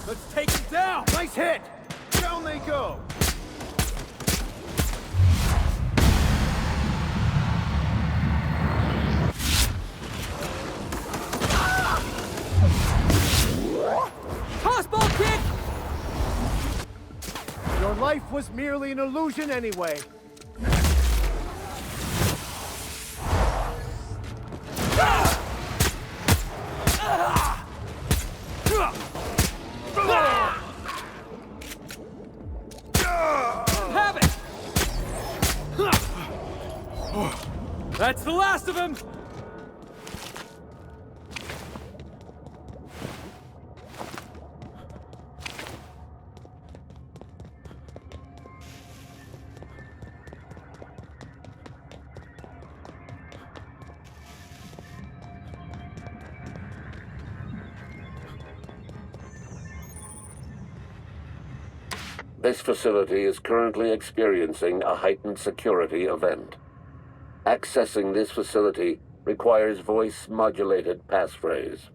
Let's take him down!
Nice hit! Down they go!
Tossball kick!
Your life was merely an illusion anyway.
Have it! That's the last of him!
This facility is currently experiencing a heightened security event. Accessing this facility requires voice-modulated passphrase.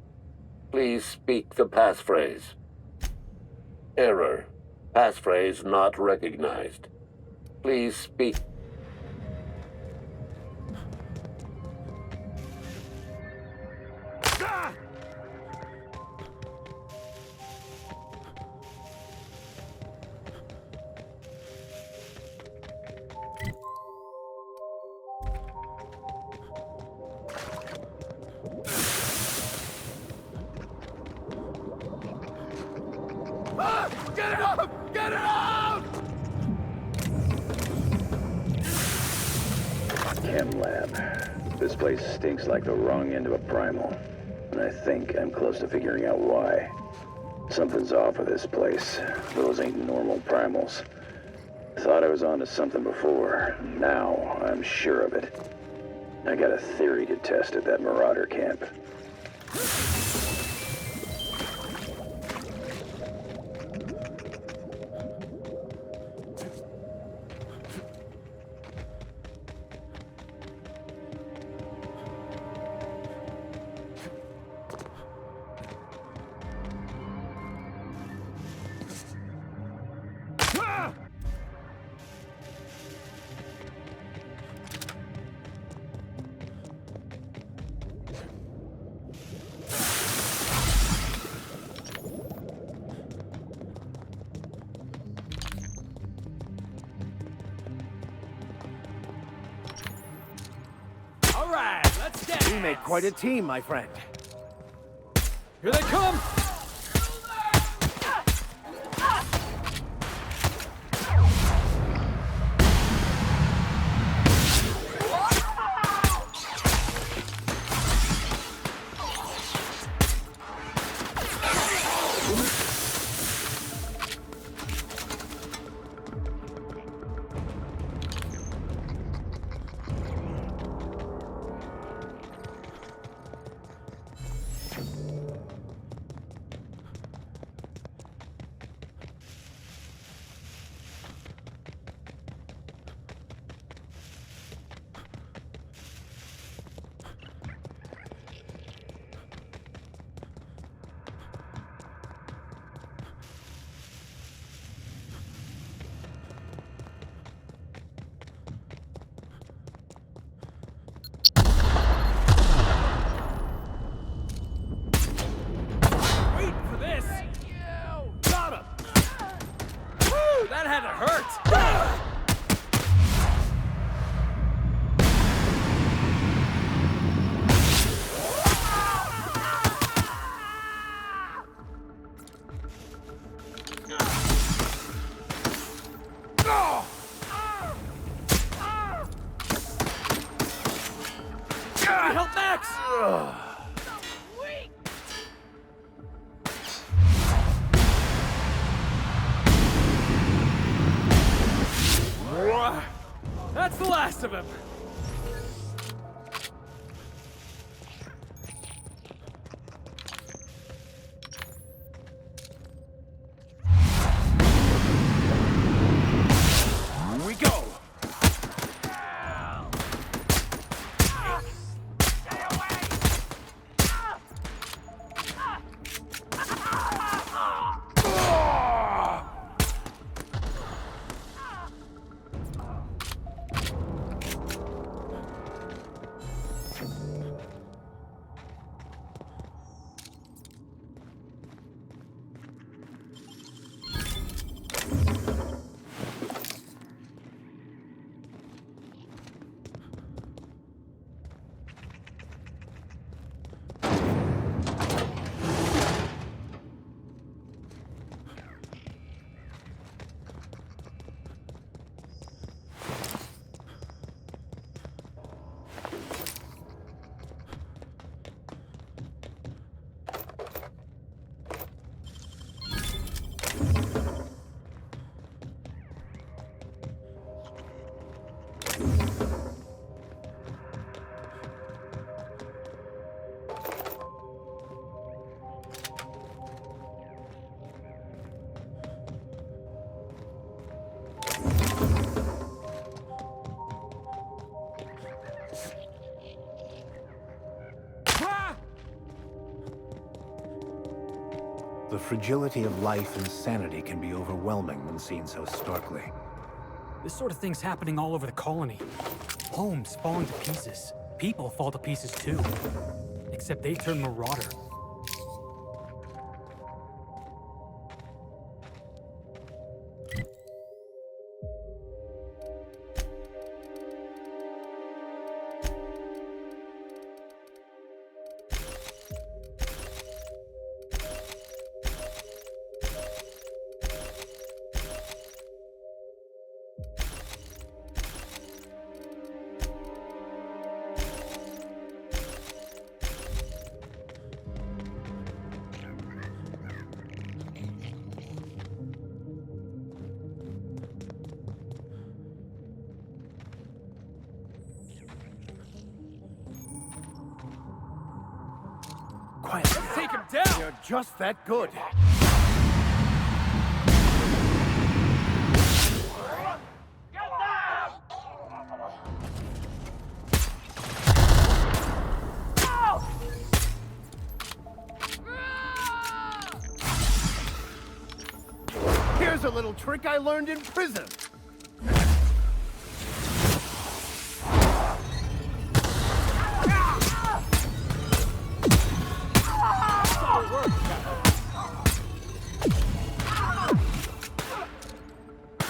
Please speak the passphrase. Error. Passphrase not recognized. Please speak.
Get it up! Get it out!
Chem lab. This place stinks like the wrong end of a primal. And I think I'm close to figuring out why. Something's off with this place. Those ain't normal primals. Thought I was onto something before. Now I'm sure of it. I got a theory to test at that Marauder camp.
All right, let's dance.
We made quite a team, my friend.
Here they come! That had to hurt! Help Max! That's the last of him! Here we go!
The fragility of life and sanity can be overwhelming when seen so starkly.
This sort of thing's happening all over the colony. Homes falling to pieces. People fall to pieces too. Except they turn marauder.
Quiet. Let's take him down! You're just that good. Here's a little trick I learned in prison.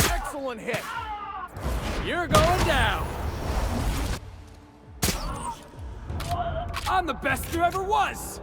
Excellent hit.
You're going down. I'm the best there ever was.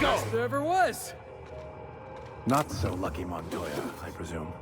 Best there ever was.
Not so lucky, Montoya, I presume.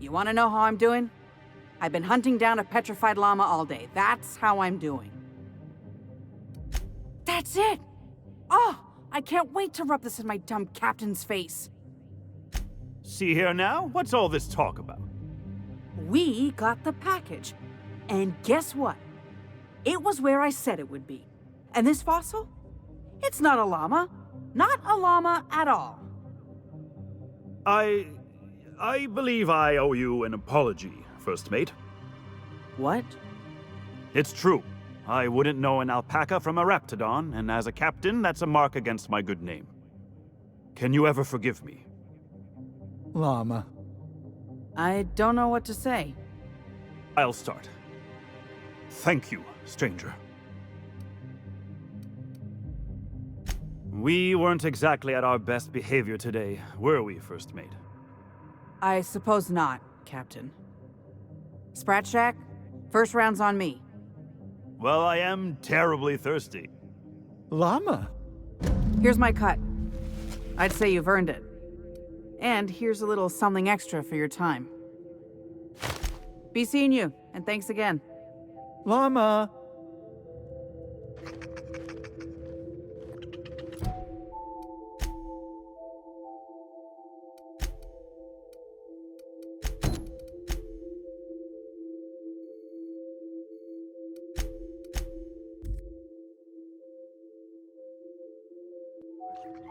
You want to know how I'm doing? I've been hunting down a petrified llama all day. That's how I'm doing. That's it! Oh, I can't wait to rub this in my dumb captain's face.
See here now? What's all this talk about?
We got the package. And guess what? It was where I said it would be. And this fossil? It's not a llama. Not a llama at all.
I believe I owe you an apology, First Mate.
What?
It's true. I wouldn't know an alpaca from a raptidon, and as a captain, that's a mark against my good name. Can you ever forgive me?
Llama.
I don't know what to say.
I'll start. Thank you, stranger. We weren't exactly at our best behavior today, were we, First Mate?
I suppose not, Captain. Sprat Shack, first round's on me.
Well, I am terribly thirsty.
Llama?
Here's my cut. I'd say you've earned it. And here's a little something extra for your time. Be seeing you, and thanks again.
Llama!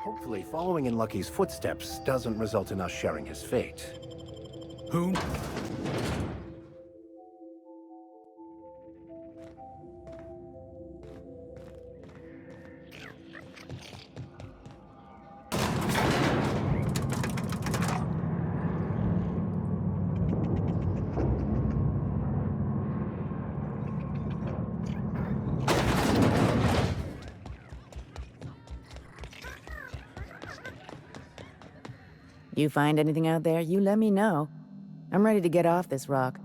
Hopefully, following in Lucky's footsteps doesn't result in us sharing his fate.
Who?
You find anything out there, you let me know. I'm ready to get off this rock.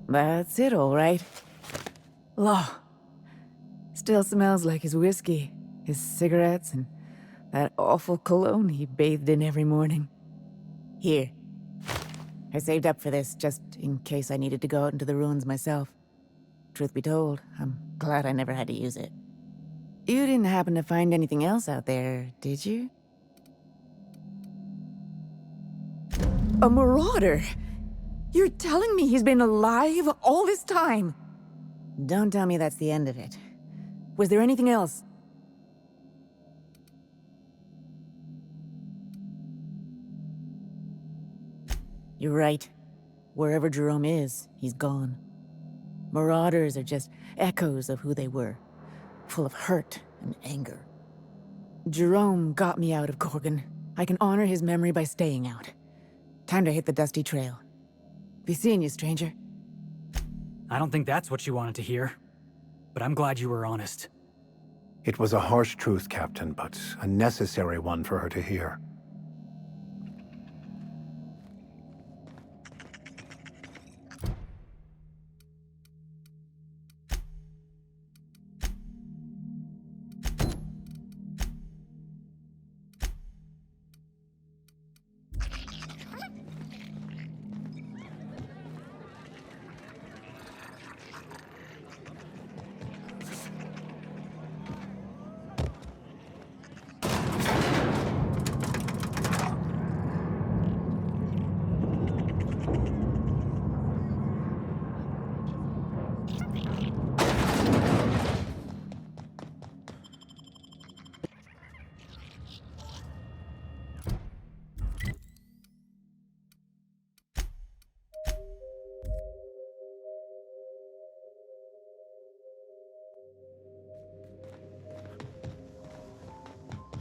That's it, all right. Law. Still smells like his whiskey, his cigarettes, and that awful cologne he bathed in every morning. Here. I saved up for this just in case I needed to go out into the ruins myself. Truth be told, I'm glad I never had to use it. You didn't happen to find anything else out there, did you? A marauder? You're telling me he's been alive all this time? Don't tell me that's the end of it. Was there anything else? You're right. Wherever Jerome is, he's gone. Marauders are just echoes of who they were, full of hurt and anger. Jerome got me out of Gorgon. I can honor his memory by staying out. Time to hit the dusty trail. Be seeing you, stranger.
I don't think that's what you wanted to hear. But I'm glad you were honest.
It was a harsh truth, Captain, but a necessary one for her to hear.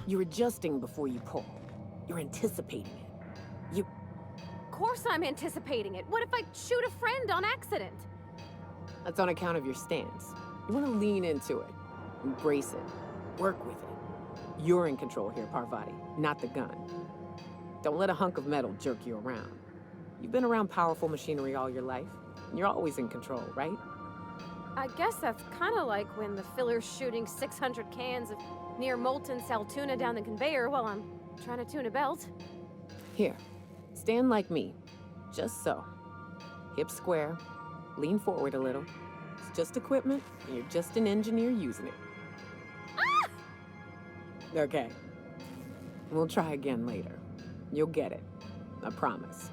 You're adjusting before you pull. You're anticipating it.
Of course I'm anticipating it. What if I shoot a friend on accident?
That's on account of your stance. You want to lean into it. Embrace it. Work with it. You're in control here, Parvati, not the gun. Don't let a hunk of metal jerk you around. You've been around powerful machinery all your life, and you're always in control, right?
I guess that's kind of like when the filler's shooting 600 cans of near molten cell tuna down the conveyor while I'm trying to tune a belt.
Here, stand like me. Just so. Hip square. Lean forward a little. It's just equipment, and you're just an engineer using it. Ah! Okay. We'll try again later. You'll get it. I promise.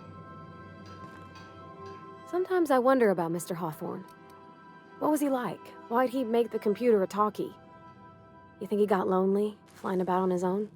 Sometimes I wonder about Mr. Hawthorne. What was he like? Why'd he make the computer a talkie? You think he got lonely, flying about on his own?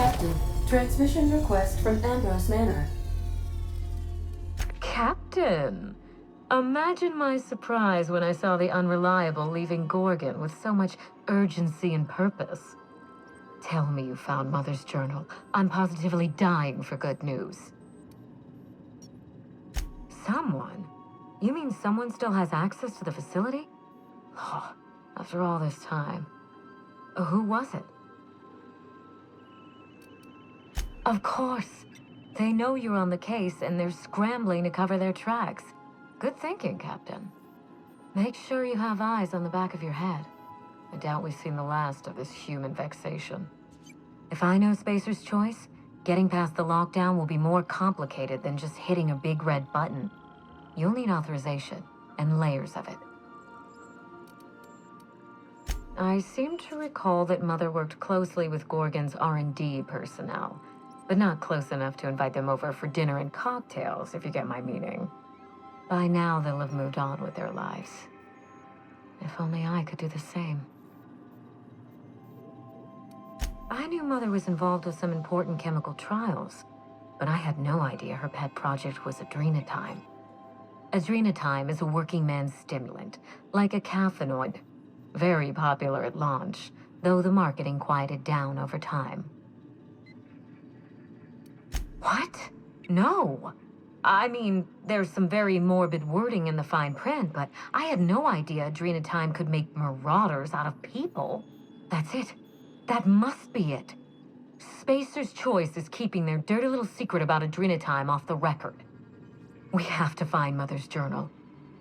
Captain, transmission request from Ambrose Manor.
Captain! Imagine my surprise when I saw the Unreliable leaving Gorgon with so much urgency and purpose. Tell me you found Mother's journal. I'm positively dying for good news. Someone? You mean someone still has access to the facility? Oh, after all this time. Who was it? Of course. They know you're on the case and they're scrambling to cover their tracks. Good thinking, Captain. Make sure you have eyes on the back of your head. I doubt we've seen the last of this human vexation. If I know Spacer's Choice, getting past the lockdown will be more complicated than just hitting a big red button. You'll need authorization, and layers of it. I seem to recall that Mother worked closely with Gorgon's R&D personnel, but not close enough to invite them over for dinner and cocktails, if you get my meaning. By now, they'll have moved on with their lives. If only I could do the same. I knew Mother was involved with some important chemical trials, but I had no idea her pet project was Adrenatime. Adrenatime is a working man's stimulant, like a caffeinoid. Very popular at launch, though the marketing quieted down over time. What? No! I mean, there's some very morbid wording in the fine print, but I had no idea Adrenatime could make marauders out of people. That's it. That must be it. Spacer's Choice is keeping their dirty little secret about Adrenatime off the record. We have to find Mother's journal.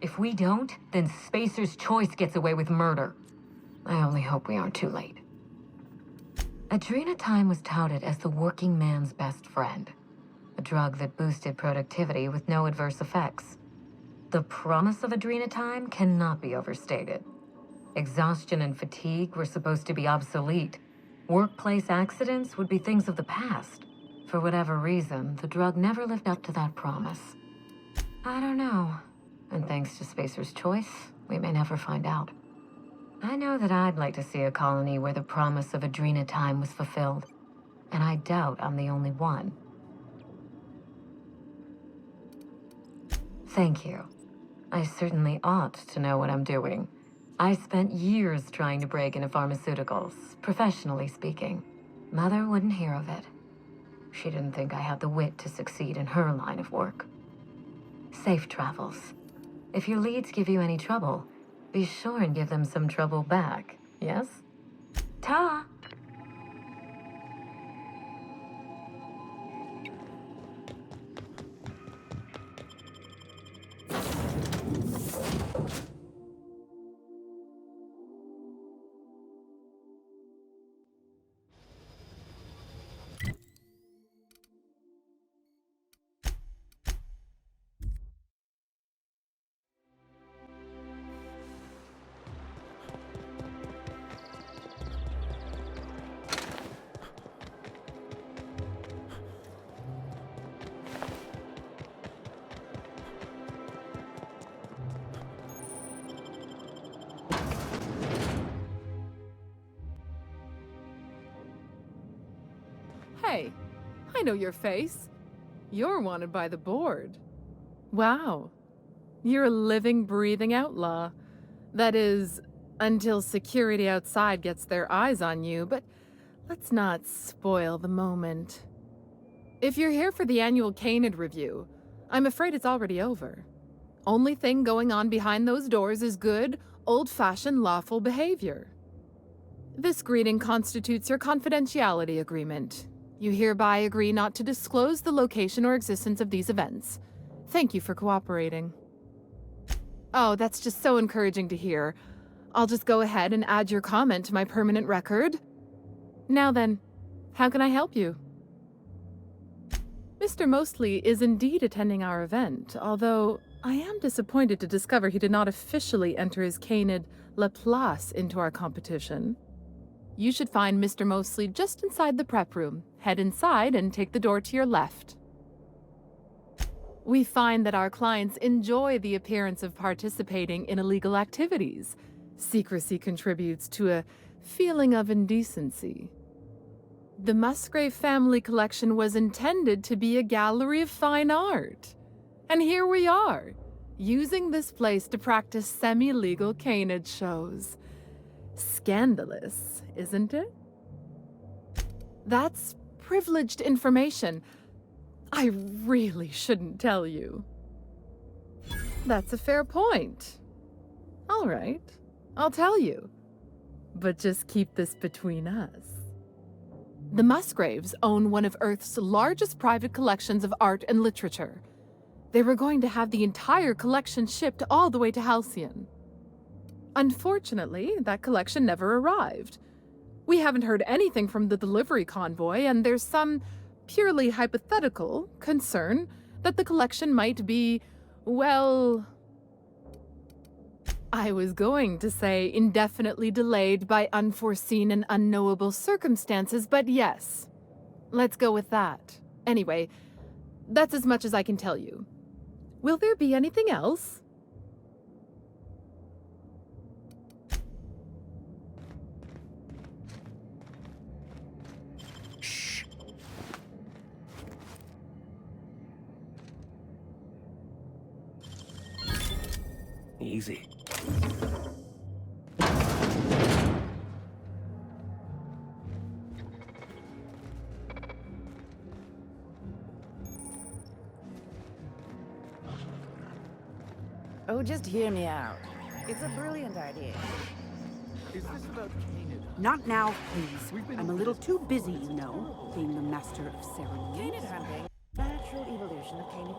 If we don't, then Spacer's Choice gets away with murder. I only hope we aren't too late. Adrenatime was touted as the working man's best friend. A drug that boosted productivity with no adverse effects. The promise of Adrenatime cannot be overstated. Exhaustion and fatigue were supposed to be obsolete. Workplace accidents would be things of the past. For whatever reason, the drug never lived up to that promise. I don't know. And thanks to Spacer's Choice, we may never find out. I know that I'd like to see a colony where the promise of Adrenatime was fulfilled. And I doubt I'm the only one. Thank you. I certainly ought to know what I'm doing. I spent years trying to break into pharmaceuticals, professionally speaking. Mother wouldn't hear of it. She didn't think I had the wit to succeed in her line of work. Safe travels. If your leads give you any trouble, be sure and give them some trouble back, yes? Ta!
Hey, I know your face. You're wanted by the board. Wow. You're a living, breathing outlaw. That is, until security outside gets their eyes on you, but let's not spoil the moment. If you're here for the annual Canid review, I'm afraid it's already over. Only thing going on behind those doors is good, old-fashioned lawful behavior. This greeting constitutes your confidentiality agreement. You hereby agree not to disclose the location or existence of these events. Thank you for cooperating. Oh, that's just so encouraging to hear. I'll just go ahead and add your comment to my permanent record. Now then, how can I help you? Mr. Mostly is indeed attending our event, although I am disappointed to discover he did not officially enter his Canid Laplace into our competition. You should find Mr. Mostly just inside the prep room. Head inside and take the door to your left. We find that our clients enjoy the appearance of participating in illegal activities. Secrecy contributes to a feeling of indecency. The Musgrave family collection was intended to be a gallery of fine art. And here we are, using this place to practice semi-legal Canid shows. Scandalous, isn't it? That's privileged information. I really shouldn't tell you. That's a fair point. All right, I'll tell you. But just keep this between us. The Musgraves own one of Earth's largest private collections of art and literature. They were going to have the entire collection shipped all the way to Halcyon. Unfortunately, that collection never arrived. We haven't heard anything from the delivery convoy, and there's some purely hypothetical concern that the collection might be, well, I was going to say indefinitely delayed by unforeseen and unknowable circumstances, but yes, let's go with that. Anyway, that's as much as I can tell you. Will there be anything else?
Shh. Easy.
Oh, just hear me out. It's a brilliant idea.
Is this about Canid?
Not now, please. I'm a little too busy, you know, being the master of ceremonies.
Canid hunting. Natural evolution of Canid.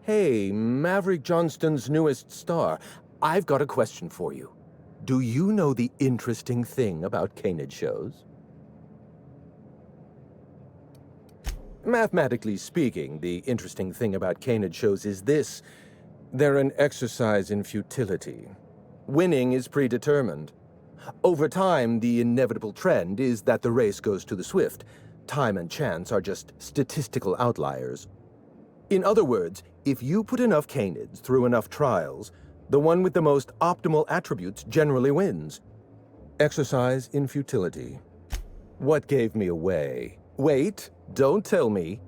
Hey, Maverick Johnston's newest star. I've got a question for you. Do you know the interesting thing about Canid shows? Mathematically speaking, the interesting thing about Canid shows is this. They're an exercise in futility. Winning is predetermined. Over time, the inevitable trend is that the race goes to the swift. Time and chance are just statistical outliers. In other words, if you put enough Canids through enough trials, the one with the most optimal attributes generally wins. Exercise in futility. What gave me away? Wait, don't tell me.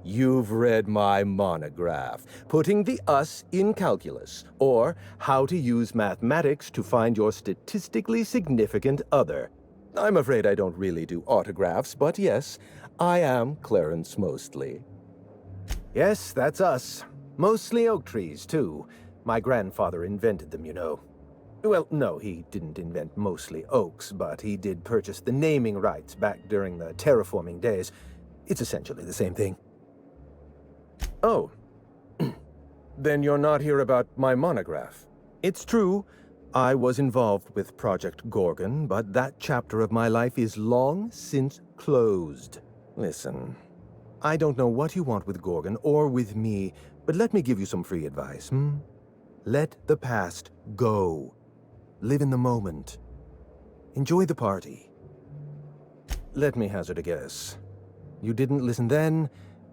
You've read my monograph, Putting the Us in Calculus, or How to Use Mathematics to Find Your Statistically Significant Other. I'm afraid I don't really do autographs, but yes, I am Clarence Mostly. Yes, that's us. Mostly oak trees, too. My grandfather invented them, you know. Well, no, he didn't invent mostly oaks, but he did purchase the naming rights back during the terraforming days. It's essentially the same thing. Oh. Then you're not here about my monograph. It's true, I was involved with Project Gorgon, but that chapter of my life is long since closed. Listen, I don't know what you want with Gorgon or with me, but let me give you some free advice, Let the past go. Live in the moment. Enjoy the party. Let me hazard a guess. You didn't listen then,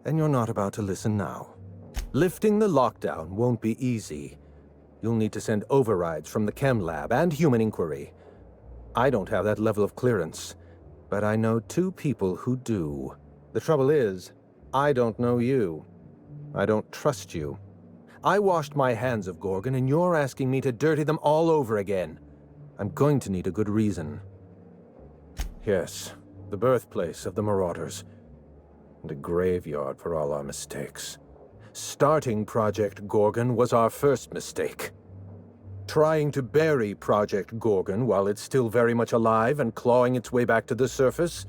And you're not about to listen now. Lifting the lockdown won't be easy. You'll need to send overrides from the chem lab and human inquiry. I don't have that level of clearance, but I know 2 people who do. The trouble is, I don't know you. I don't trust you. I washed my hands of Gorgon, and you're asking me to dirty them all over again. I'm going to need a good reason. Yes, the birthplace of the Marauders. And a graveyard for all our mistakes. Starting Project Gorgon was our first mistake. Trying to bury Project Gorgon while it's still very much alive and clawing its way back to the surface,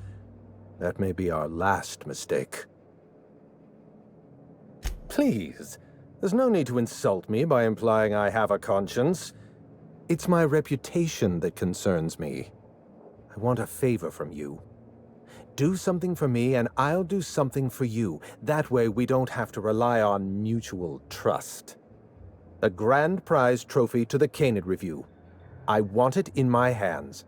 that may be our last mistake. Please, there's no need to insult me by implying I have a conscience. It's my reputation that concerns me. I want a favor from you. Do something for me, and I'll do something for you. That way, we don't have to rely on mutual trust. A grand prize trophy to the Canid Review. I want it in my hands.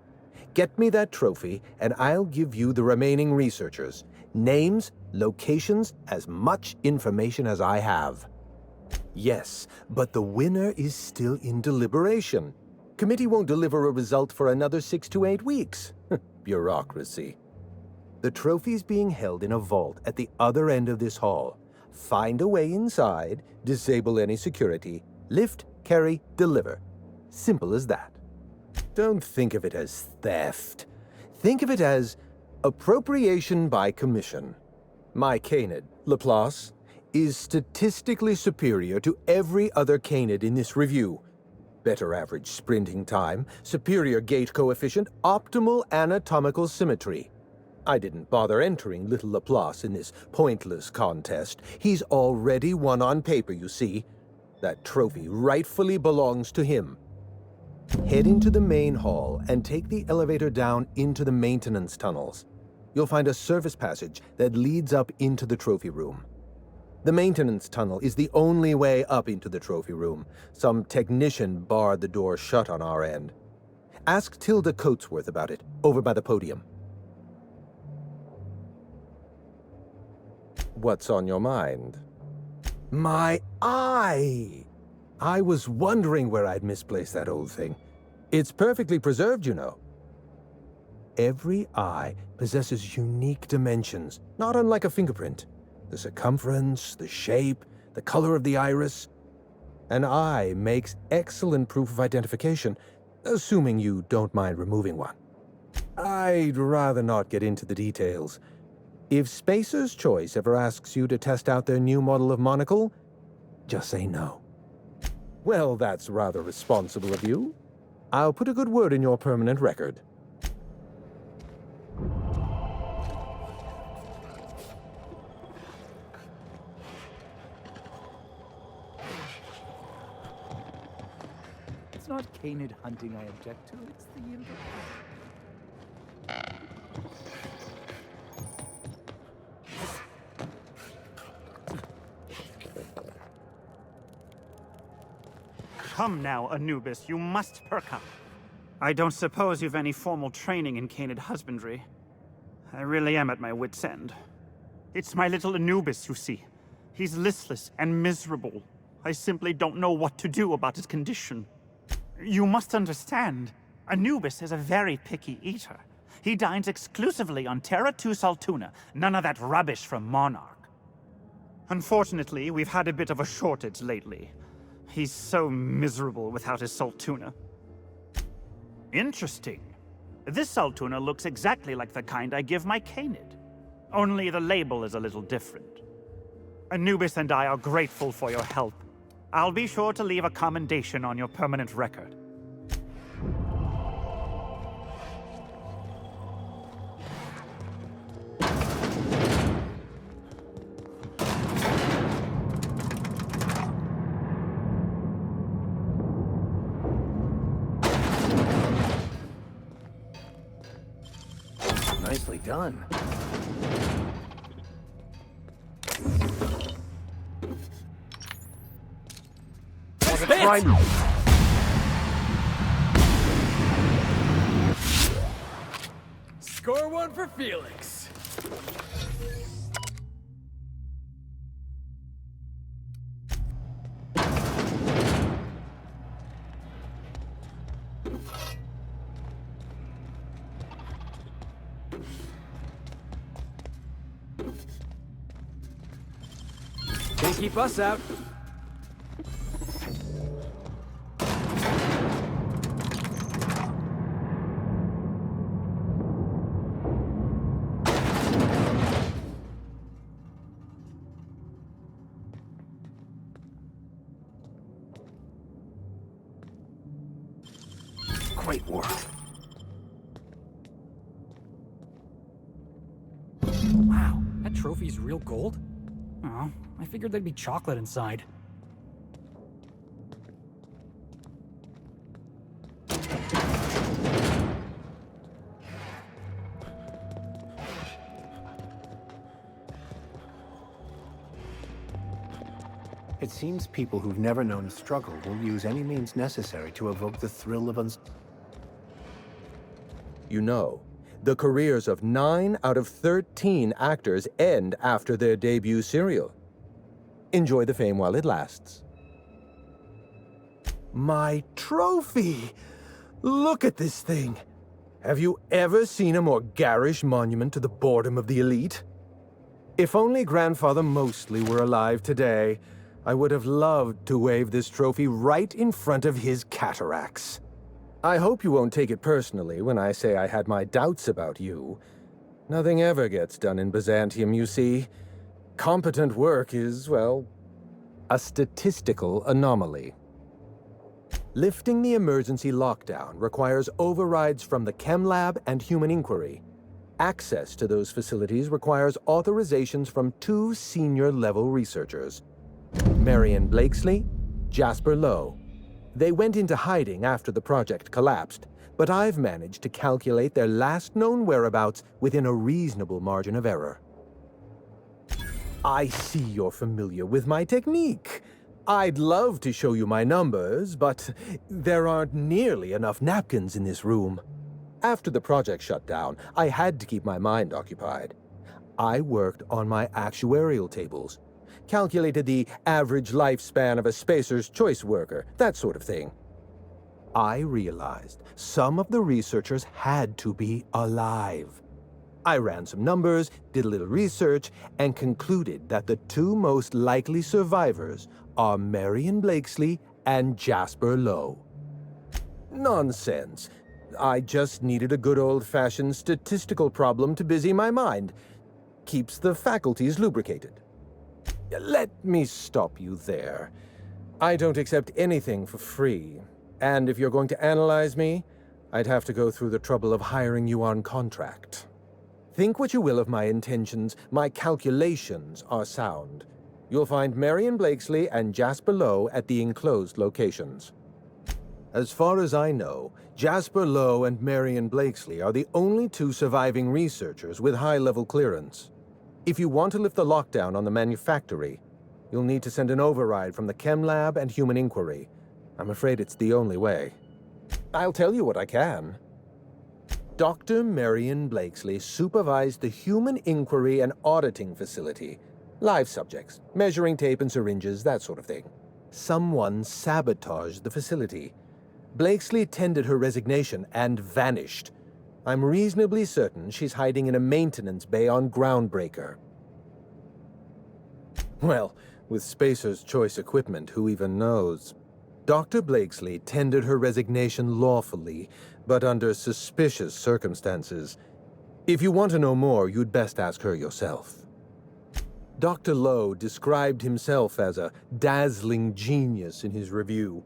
Get me that trophy, and I'll give you the remaining researchers. Names, locations, as much information as I have. Yes, but the winner is still in deliberation. Committee won't deliver a result for another 6 to 8 weeks. Bureaucracy. The trophy's being held in a vault at the other end of this hall. Find a way inside, disable any security, lift, carry, deliver. Simple as that. Don't think of it as theft. Think of it as appropriation by commission. My Canid, Laplace, is statistically superior to every other Canid in this review. Better average sprinting time, superior gait coefficient, optimal anatomical symmetry. I didn't bother entering little Laplace in this pointless contest. He's already won on paper, you see. That trophy rightfully belongs to him. Head into the main hall and take the elevator down into the maintenance tunnels. You'll find a service passage that leads up into the trophy room. The maintenance tunnel is the only way up into the trophy room. Some technician barred the door shut on our end. Ask Tilda Coatsworth about it, over by the podium. What's on your mind? My eye! I was wondering where I'd misplaced that old thing. It's perfectly preserved, you know. Every eye possesses unique dimensions, not unlike a fingerprint. The circumference, the shape, the color of the iris. An eye makes excellent proof of identification, assuming you don't mind removing one. I'd rather not get into the details. If Spacer's Choice ever asks you to test out their new model of monocle, just say no. Well, that's rather responsible of you. I'll put a good word in your permanent record.
It's not Canid hunting I object to, it's the
Come now, Anubis, you must perk up. I don't suppose you've any formal training in Canid husbandry. I really am at my wit's end. It's my little Anubis, you see. He's listless and miserable. I simply don't know what to do about his condition. You must understand, Anubis is a very picky eater. He dines exclusively on Terra 2 Salt tuna, none of that rubbish from Monarch. Unfortunately, we've had a bit of a shortage lately. He's so miserable without his salt tuna. Interesting. This salt tuna looks exactly like the kind I give my Canid. Only the label is a little different. Anubis and I are grateful for your help. I'll be sure to leave a commendation on your permanent record.
Nicely done.
Score one for Felix. Can't keep us out.
Great work.
Wow, that trophy's real gold? Oh, I figured there'd be chocolate inside.
It seems people who've never known struggle will use any means necessary to evoke the thrill of
You know, the careers of 9 out of 13 actors end after their debut serial. Enjoy the fame while it lasts. My trophy! Look at this thing! Have you ever seen a more garish monument to the boredom of the elite? If only Grandfather Mostly were alive today, I would have loved to wave this trophy right in front of his cataracts. I hope you won't take it personally when I say I had my doubts about you. Nothing ever gets done in Byzantium, you see. Competent work is, well, a statistical anomaly. Lifting the emergency lockdown requires overrides from the Chem Lab and Human Inquiry. Access to those facilities requires authorizations from 2 senior-level researchers, Marion Blakesley, Jasper Lowe. They went into hiding after the project collapsed, but I've managed to calculate their last known whereabouts within a reasonable margin of error. I see you're familiar with my technique. I'd love to show you my numbers, but there aren't nearly enough napkins in this room. After the project shut down, I had to keep my mind occupied. I worked on my actuarial tables, calculated the average lifespan of a Spacer's Choice worker, that sort of thing. I realized some of the researchers had to be alive. I ran some numbers, did a little research, and concluded that the 2 most likely survivors are Marion Blakesley and Jasper Lowe. Nonsense. I just needed a good old-fashioned statistical problem to busy my mind. Keeps the faculties lubricated. Let me stop you there. I don't accept anything for free. And if you're going to analyze me, I'd have to go through the trouble of hiring you on contract. Think what you will of my intentions, my calculations are sound. You'll find Marion Blakesley and Jasper Lowe at the enclosed locations. As far as I know, Jasper Lowe and Marion Blakesley are the only 2 surviving researchers with high-level clearance. If you want to lift the lockdown on the manufactory, you'll need to send an override from the Chem Lab and Human Inquiry. I'm afraid it's the only way. I'll tell you what I can. Dr. Marion Blakesley supervised the Human Inquiry and Auditing Facility. Live subjects, measuring tape and syringes, that sort of thing. Someone sabotaged the facility. Blakesley tendered her resignation and vanished. I'm reasonably certain she's hiding in a maintenance bay on Groundbreaker. Well, with Spacer's Choice equipment, who even knows? Dr. Blakesley tendered her resignation lawfully, but under suspicious circumstances. If you want to know more, you'd best ask her yourself. Dr. Lowe described himself as a dazzling genius in his review.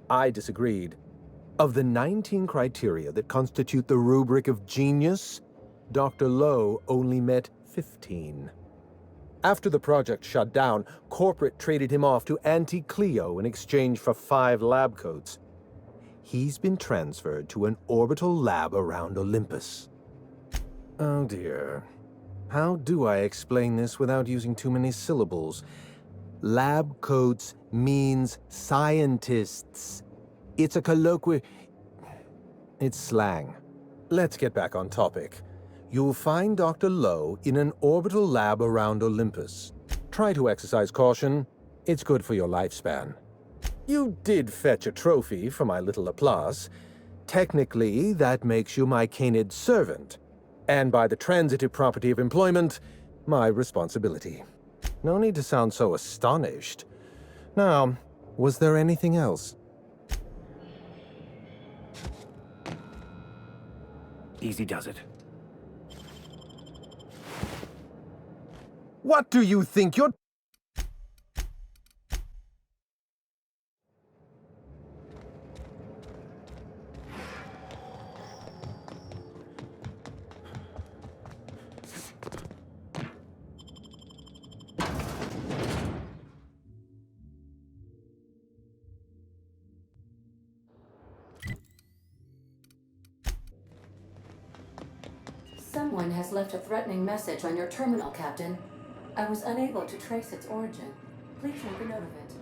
I disagreed. Of the 19 criteria that constitute the rubric of genius, Dr. Lowe only met 15. After the project shut down, corporate traded him off to Auntie Cleo in exchange for 5 lab coats. He's been transferred to an orbital lab around Olympus. Oh dear. How do I explain this without using too many syllables? Lab coats means scientists. It's a colloquial... It's slang. Let's get back on topic. You'll find Dr. Lowe in an orbital lab around Olympus. Try to exercise caution. It's good for your lifespan. You did fetch a trophy for my little applause. Technically, that makes you my canid servant. And by the transitive property of employment, my responsibility. No need to sound so astonished. Now, was there anything else?
Easy does it.
What do you think you're...
Someone has left a threatening message on your terminal, Captain. I was unable to trace its origin. Please make a note of it.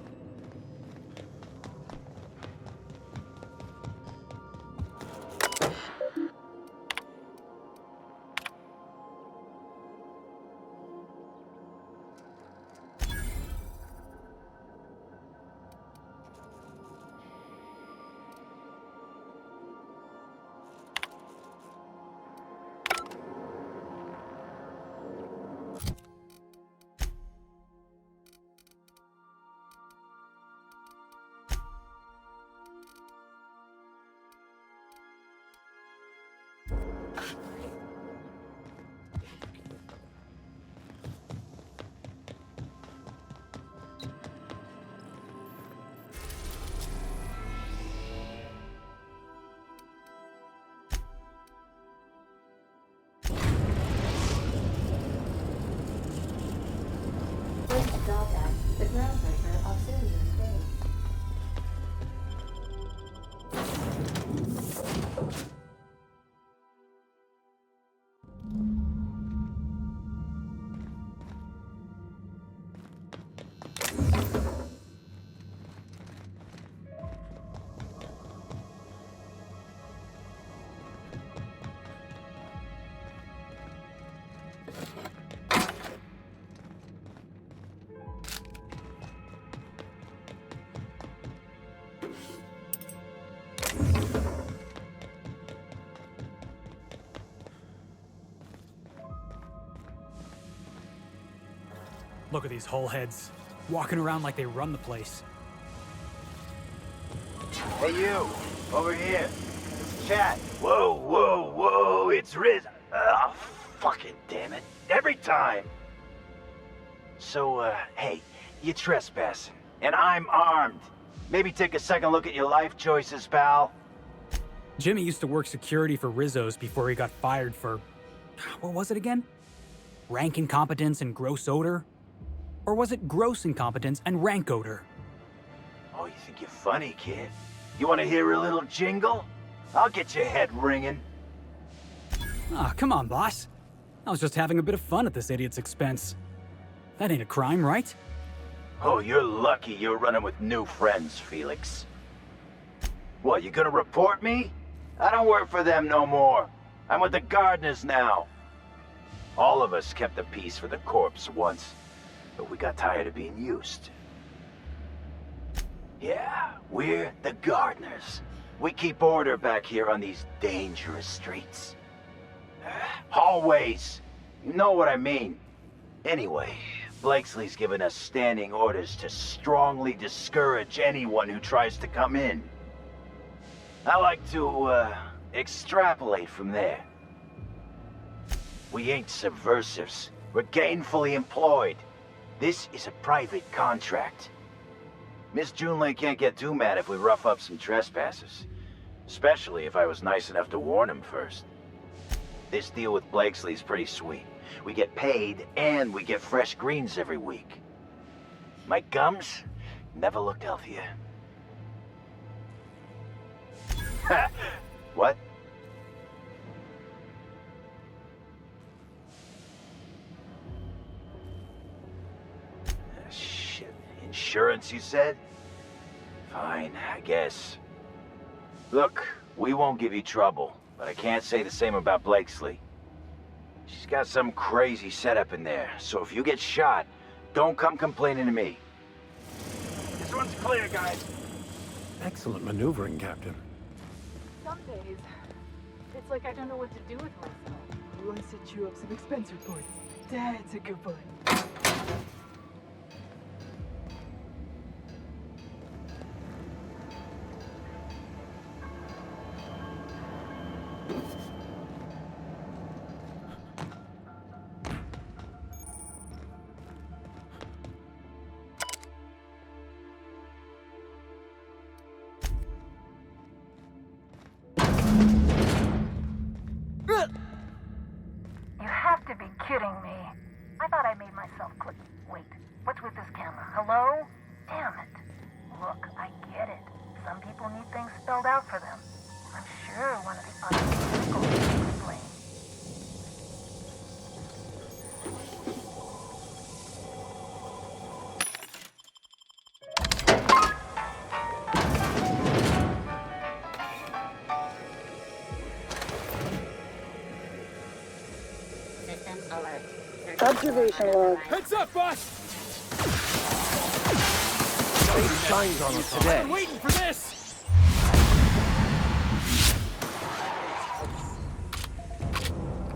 The groundbreaker of Sirius Bay.
Look at these hullheads, walking around like they run the place.
Hey you, over here. It's Chad. Whoa, whoa, whoa, it's Riz. Ah, fucking damn it. Every time. So, hey, you're trespassing, and I'm armed. Maybe take a second look at your life choices, pal.
Jimmy used to work security for Rizzo's before he got fired for... what was it again? Rank incompetence and gross odor? Or was it gross incompetence and rank odor?
Oh, you think you're funny, kid? You want to hear a little jingle? I'll get your head ringing.
Ah, come on, boss. I was just having a bit of fun at this idiot's expense. That ain't a crime, right?
Oh, you're lucky you're running with new friends, Felix. What, you gonna report me? I don't work for them no more. I'm with the Gardeners now. All of us kept the peace for the corpse once, but we got tired of being used. Yeah, we're the Gardeners. We keep order back here on these dangerous streets. Hallways. You know what I mean. Anyway, Blakesley's given us standing orders to strongly discourage anyone who tries to come in. I like to, extrapolate from there. We ain't subversives. We're gainfully employed. This is a private contract. Miss Junlei can't get too mad if we rough up some trespassers. Especially if I was nice enough to warn him first. This deal with Blakesley's pretty sweet. We get paid, and we get fresh greens every week. My gums never looked healthier. What? Shit. Insurance, you said? Fine, I guess. Look, we won't give you trouble, but I can't say the same about Blakesley. She's got some crazy setup in there, so if you get shot, don't come complaining to me. This one's clear, guys.
Excellent maneuvering, Captain.
Some days, it's like I don't know what to do with myself.
I'll set you up some expense reports. That's a good one.
You have to be kidding me. I thought I made myself click. Wait, what's with this camera? Hello? Damn it. Look, I get it. Some people need things spelled out for them. I'm sure one of the other people can explain.
Observation log.
Heads up, boss!
Fate shines on us today.
I've been waiting for this!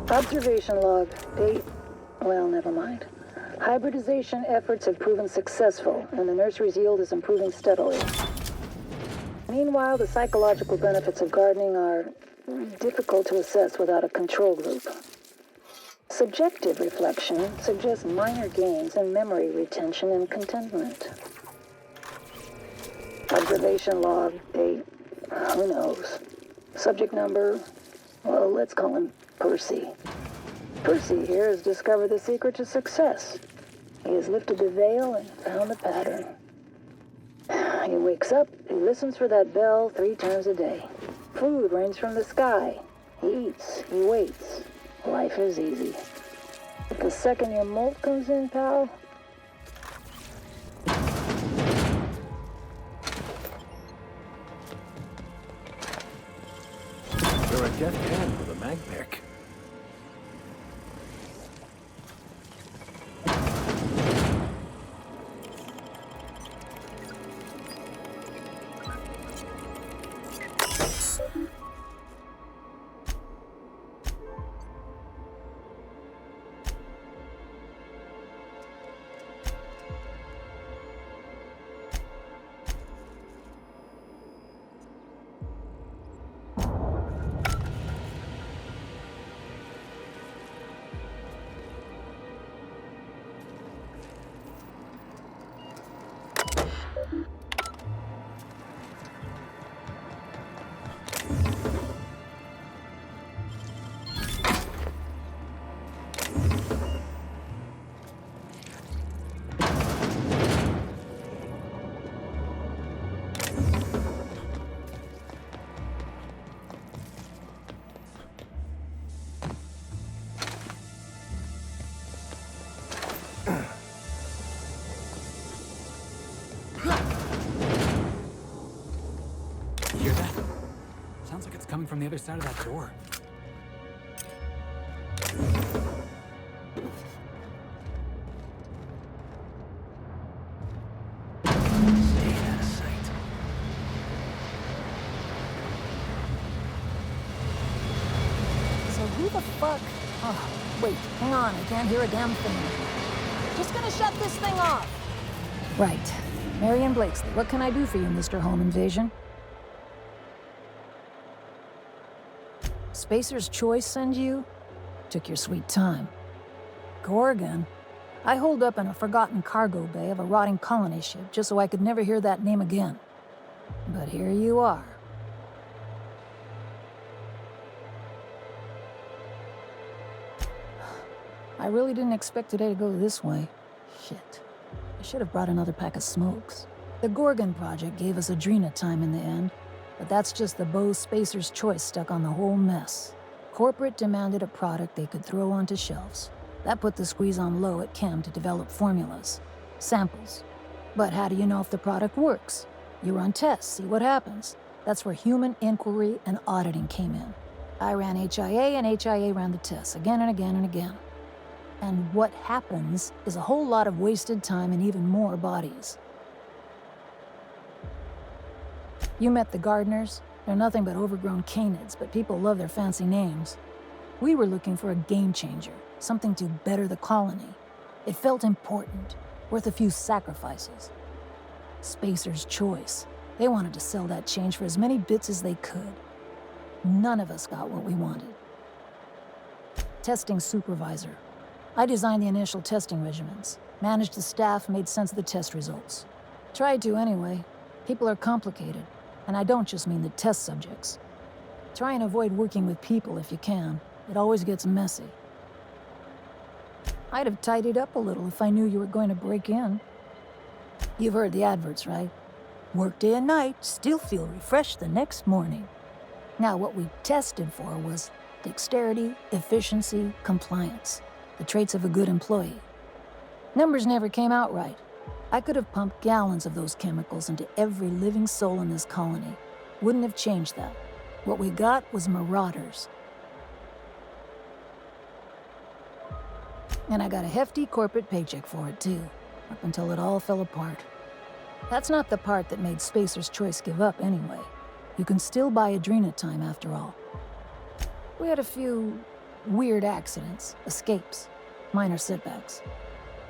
Observation log. Date. Well, never mind. Hybridization efforts have proven successful, and the nursery's yield is improving steadily. Meanwhile, the psychological benefits of gardening are difficult to assess without a control group. Subjective reflection suggests minor gains in memory retention and contentment. Observation log, date, who knows. Subject number, well, let's call him Percy. Percy here has discovered the secret to success. He has lifted the veil and found the pattern. He wakes up, he listens for that bell 3 times a day. Food rains from the sky. He eats, he waits. Life is easy. But the second your molt comes in, pal,
You're a deft hand with a mag pick.
Hear that? Sounds like it's coming from the other side of that door.
So who the fuck? Oh, wait, hang on, I can't hear a damn thing. Just gonna shut this thing off. Right. Marion Blakesley, what can I do for you, Mr. Home Invasion? Spacer's Choice send you? Took your sweet time. Gorgon? I holed up in a forgotten cargo bay of a rotting colony ship just so I could never hear that name again. But here you are. I really didn't expect today to go this way. Shit. I should have brought another pack of smokes. The Gorgon project gave us Adrena time in the end, but that's just the Bose Spacer's Choice stuck on the whole mess. Corporate demanded a product they could throw onto shelves. That put the squeeze on low at Chem to develop formulas, samples. But how do you know if the product works? You run tests, see what happens. That's where human inquiry and auditing came in. I ran HIA and HIA ran the tests again and again and again. And what happens is a whole lot of wasted time and even more bodies. You met the gardeners. They're nothing but overgrown canids, but people love their fancy names. We were looking for a game changer, something to better the colony. It felt important, worth a few sacrifices. Spacer's Choice. They wanted to sell that change for as many bits as they could. None of us got what we wanted. Testing supervisor. I designed the initial testing regimens, managed the staff, made sense of the test results. Tried to anyway. People are complicated, and I don't just mean the test subjects. Try and avoid working with people if you can. It always gets messy. I'd have tidied up a little if I knew you were going to break in. You've heard the adverts, right? Work day and night, still feel refreshed the next morning. Now, what we tested for was dexterity, efficiency, compliance. The traits of a good employee. Numbers never came out right. I could have pumped gallons of those chemicals into every living soul in this colony. Wouldn't have changed that. What we got was marauders. And I got a hefty corporate paycheck for it, too, up until it all fell apart. That's not the part that made Spacer's Choice give up, anyway. You can still buy Adrenatime, after all. We had a few weird accidents, escapes, minor setbacks.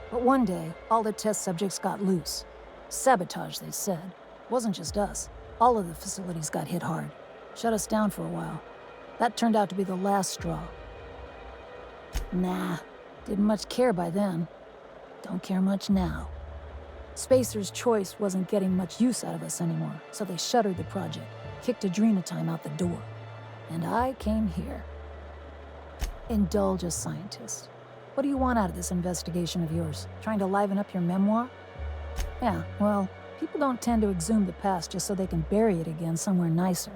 But one day, all the test subjects got loose. Sabotage, they said. Wasn't just us. All of the facilities got hit hard. Shut us down for a while. That turned out to be the last straw. Nah, didn't much care by then. Don't care much now. Spacer's Choice wasn't getting much use out of us anymore, so they shuttered the project, kicked Adrenatime out the door. And I came here. Indulge a scientist. What do you want out of this investigation of yours? Trying to liven up your memoir? Yeah, well, people don't tend to exhume the past just so they can bury it again somewhere nicer.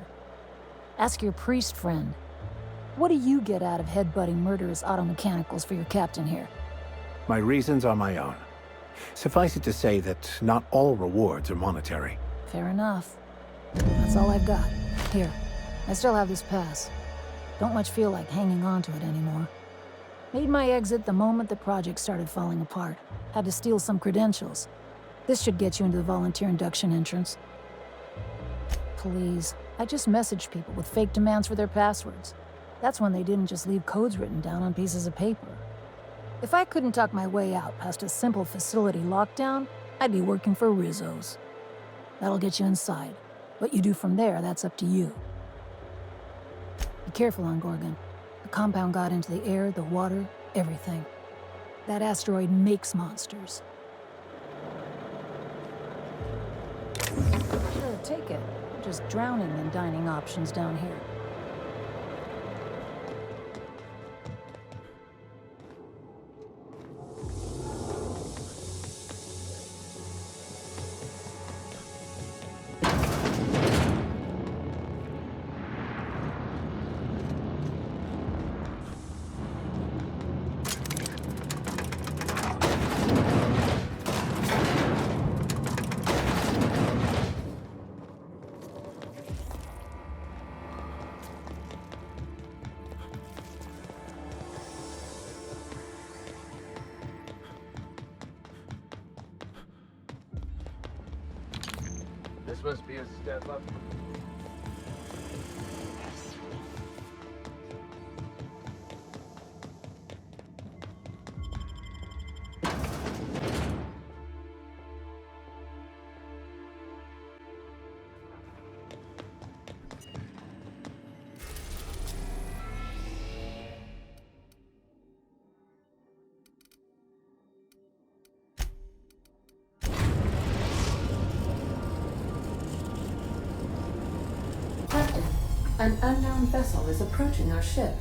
Ask your priest friend. What do you get out of headbutting murderous automechanicals for your captain here?
My reasons are my own. Suffice it to say that not all rewards are monetary.
Fair enough. That's all I've got. Here, I still have this pass. Don't much feel like hanging on to it anymore. Made my exit the moment the project started falling apart. Had to steal some credentials. This should get you into the volunteer induction entrance. Please, I just messaged people with fake demands for their passwords. That's when they didn't just leave codes written down on pieces of paper. If I couldn't talk my way out past a simple facility lockdown, I'd be working for Rizzo's. That'll get you inside. What you do from there, that's up to you. Be careful on Gorgon. The compound got into the air, the water, everything. That asteroid makes monsters. Sure, take it. Just drowning and dining options down here.
This must be a step up.
An unknown vessel is approaching our ship.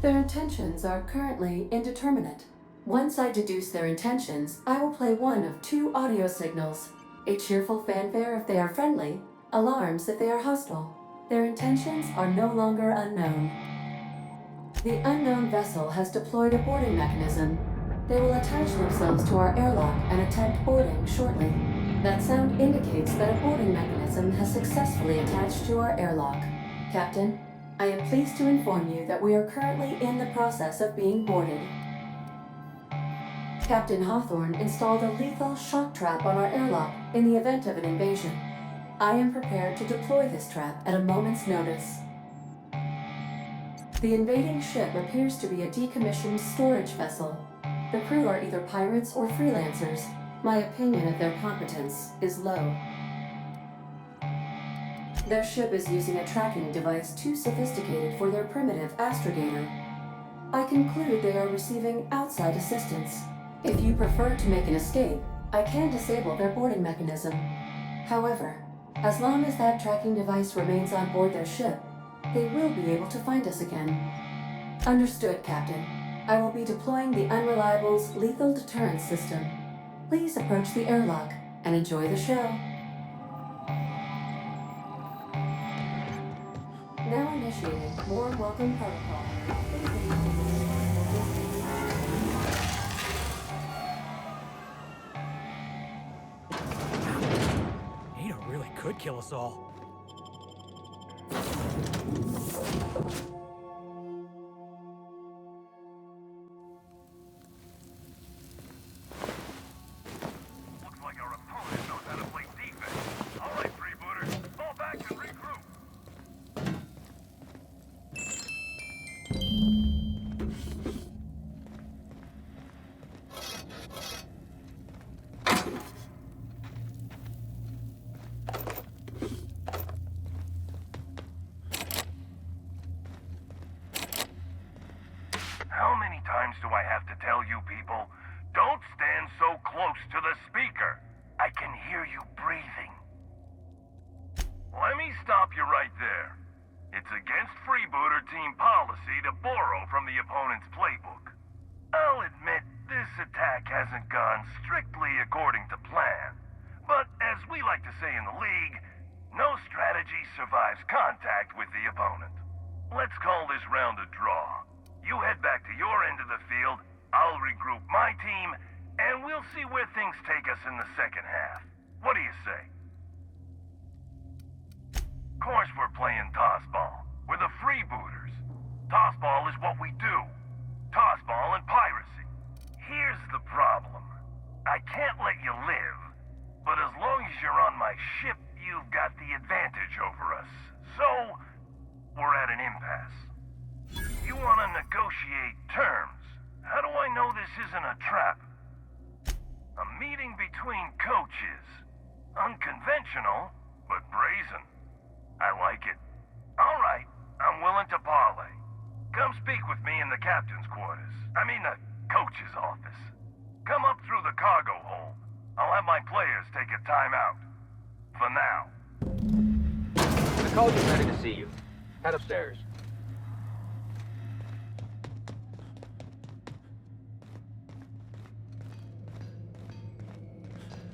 Their intentions are currently indeterminate. Once I deduce their intentions, I will play one of two audio signals. A cheerful fanfare if they are friendly, alarms if they are hostile. Their intentions are no longer unknown. The unknown vessel has deployed a boarding mechanism. They will attach themselves to our airlock and attempt boarding shortly. That sound indicates that a boarding mechanism has successfully attached to our airlock. Captain, I am pleased to inform you that we are currently in the process of being boarded. Captain Hawthorne installed a lethal shock trap on our airlock in the event of an invasion. I am prepared to deploy this trap at a moment's notice. The invading ship appears to be a decommissioned storage vessel. The crew are either pirates or freelancers. My opinion of their competence is low. Their ship is using a tracking device too sophisticated for their primitive astrogator. I conclude they are receiving outside assistance. If you prefer to make an escape, I can disable their boarding mechanism. However, as long as that tracking device remains on board their ship, they will be able to find us again. Understood, Captain. I will be deploying the Unreliable's lethal deterrence system. Please approach the airlock and enjoy the show. Now initiating warm welcome protocol.
Ada really could kill us all.
Looks like our opponent knows how to play defense. All right, freebooters, fall back and regroup. How many times do I have to tell you people, don't stand so close to the speaker? I can hear you breathing. Let me stop you right there. It's against freebooter team policy to borrow from the opponent's playbook. I'll admit this attack hasn't gone strictly according to plan. But as we like to say in the league, no strategy survives contact with the opponent. Let's call this round a draw. You head back to your end of the field, I'll regroup my team, and we'll see where things take us in the second half. What do you say? Of course we're playing tossball. We're the freebooters. Tossball is what we do. Tossball and piracy. Here's the problem. I can't let you live, but as long as you're on my ship, you've got the advantage over us. So, we're at an impasse. You want to negotiate terms. How do I know this isn't a trap? A meeting between coaches. Unconventional, but brazen. I like it. All right, I'm willing to parlay. Come speak with me in the captain's quarters. I mean the coach's office. Come up through the cargo hold. I'll have my players take a timeout. For now.
The coach is ready to see you. Head upstairs.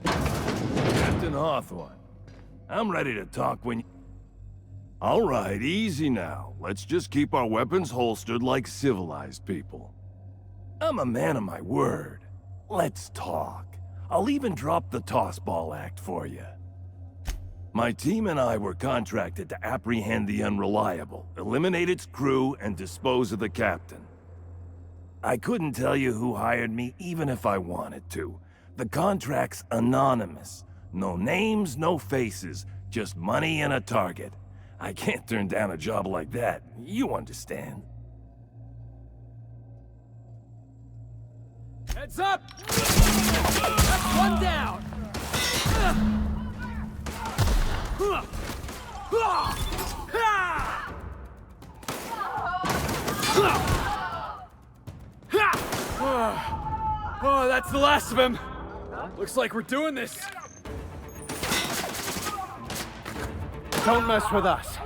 Captain Hawthorne, I'm ready to talk when you... All right, easy now. Let's just keep our weapons holstered like civilized people. I'm a man of my word. Let's talk. I'll even drop the tossball act for you. My team and I were contracted to apprehend the Unreliable, eliminate its crew, and dispose of the captain. I couldn't tell you who hired me even if I wanted to. The contract's anonymous. No names, no faces, just money and a target. I can't turn down a job like that. You understand.
Heads up! That's one down! Oh, that's the last of him. Looks like we're doing this.
Don't mess with us.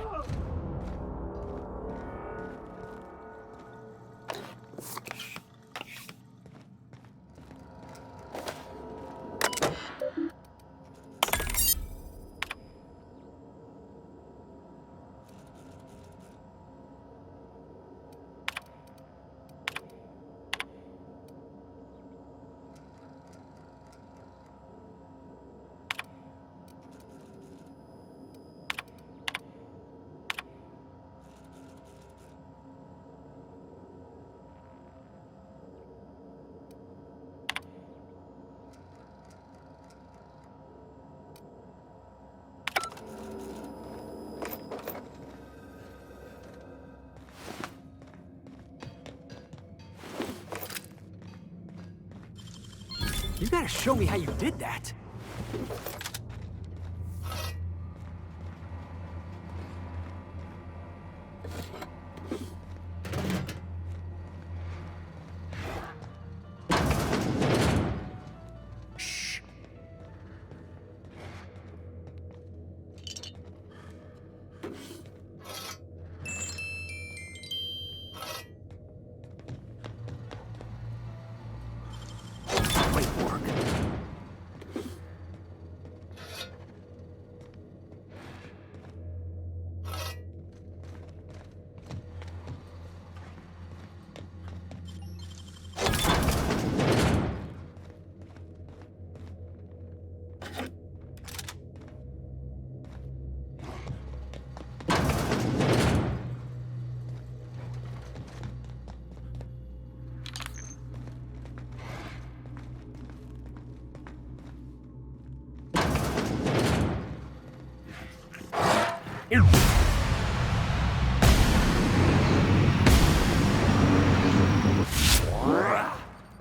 You gotta show me how you did that.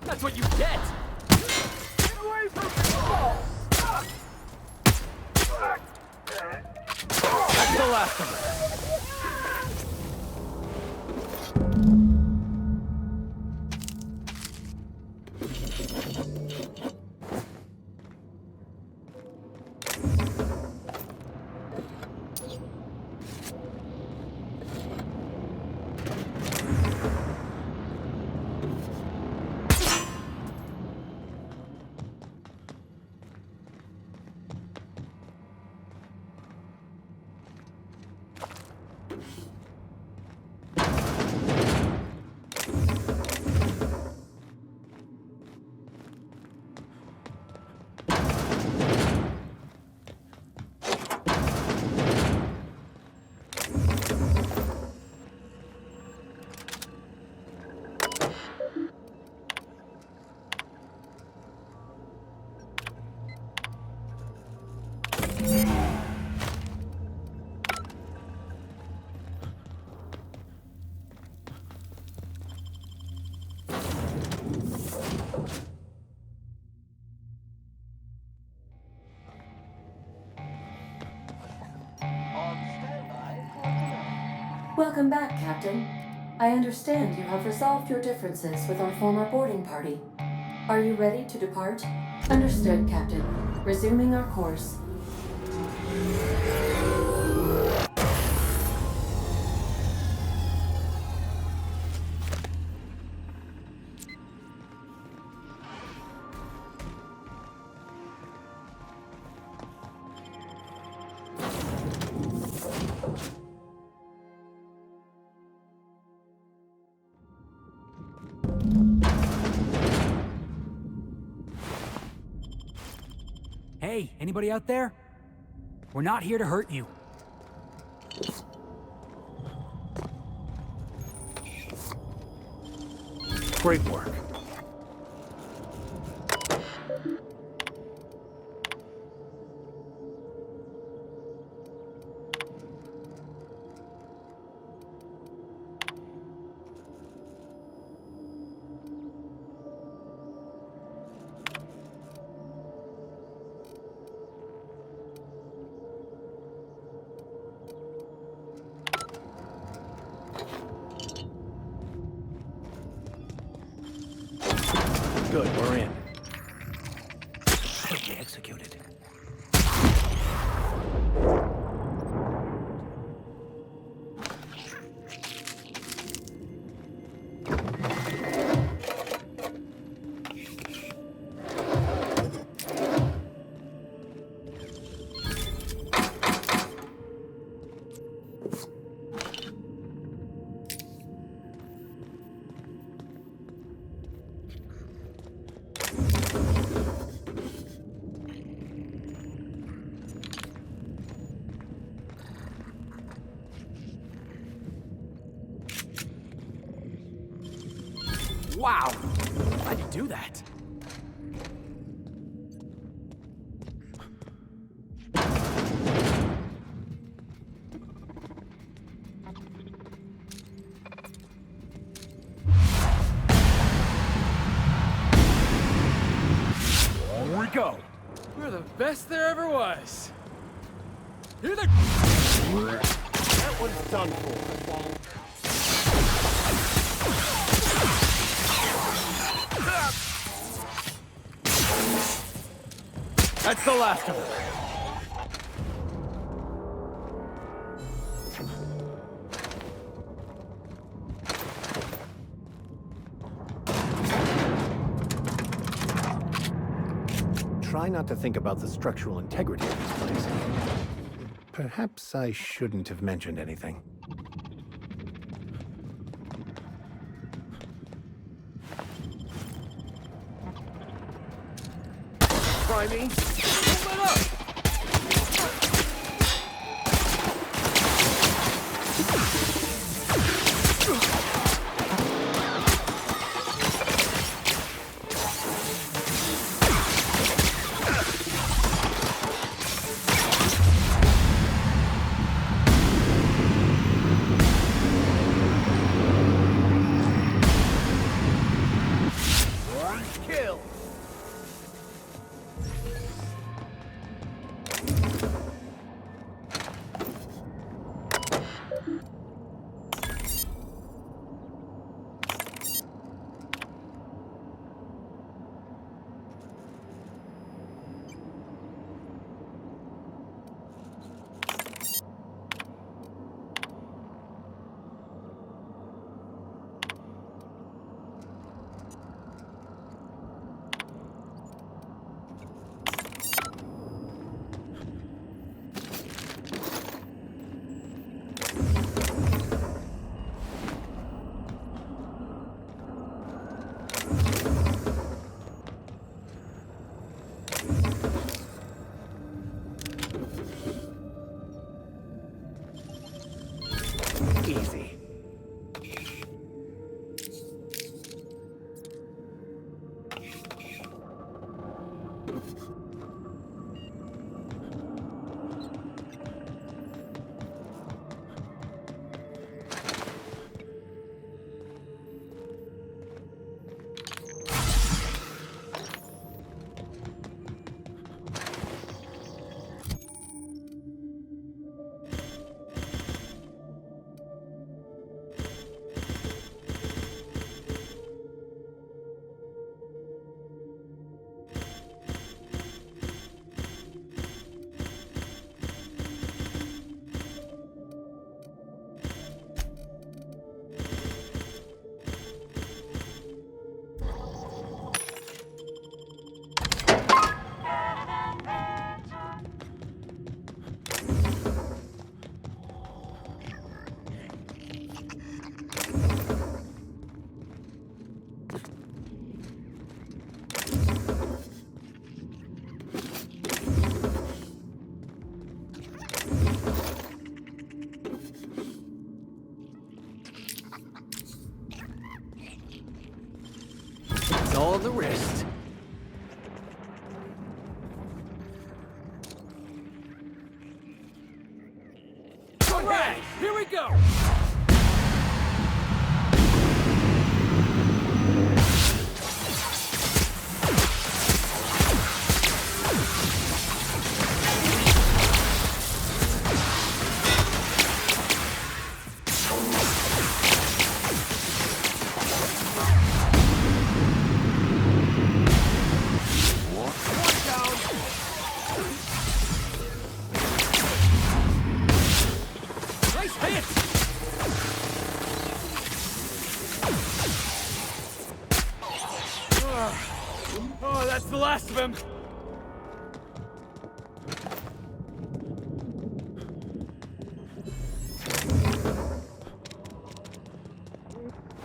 That's what you get! Get away from me! That's the last of it.
Welcome back, Captain. I understand you have resolved your differences with our former boarding party. Are you ready to depart? Understood, Captain. Resuming our course.
Hey, anybody out there? We're not here to hurt you.
Great work. Good, we're in. Quickly executed.
Wow! How'd you do that?
go! We're the best there ever was. Here they...
That one's done for.
That's the last of them.
Try not to think about the structural integrity of this place. Perhaps I shouldn't have mentioned anything.
Try me.
Open up!
Kill. Easy.
All the wrist. All right, here we go. Oh, that's the last of him.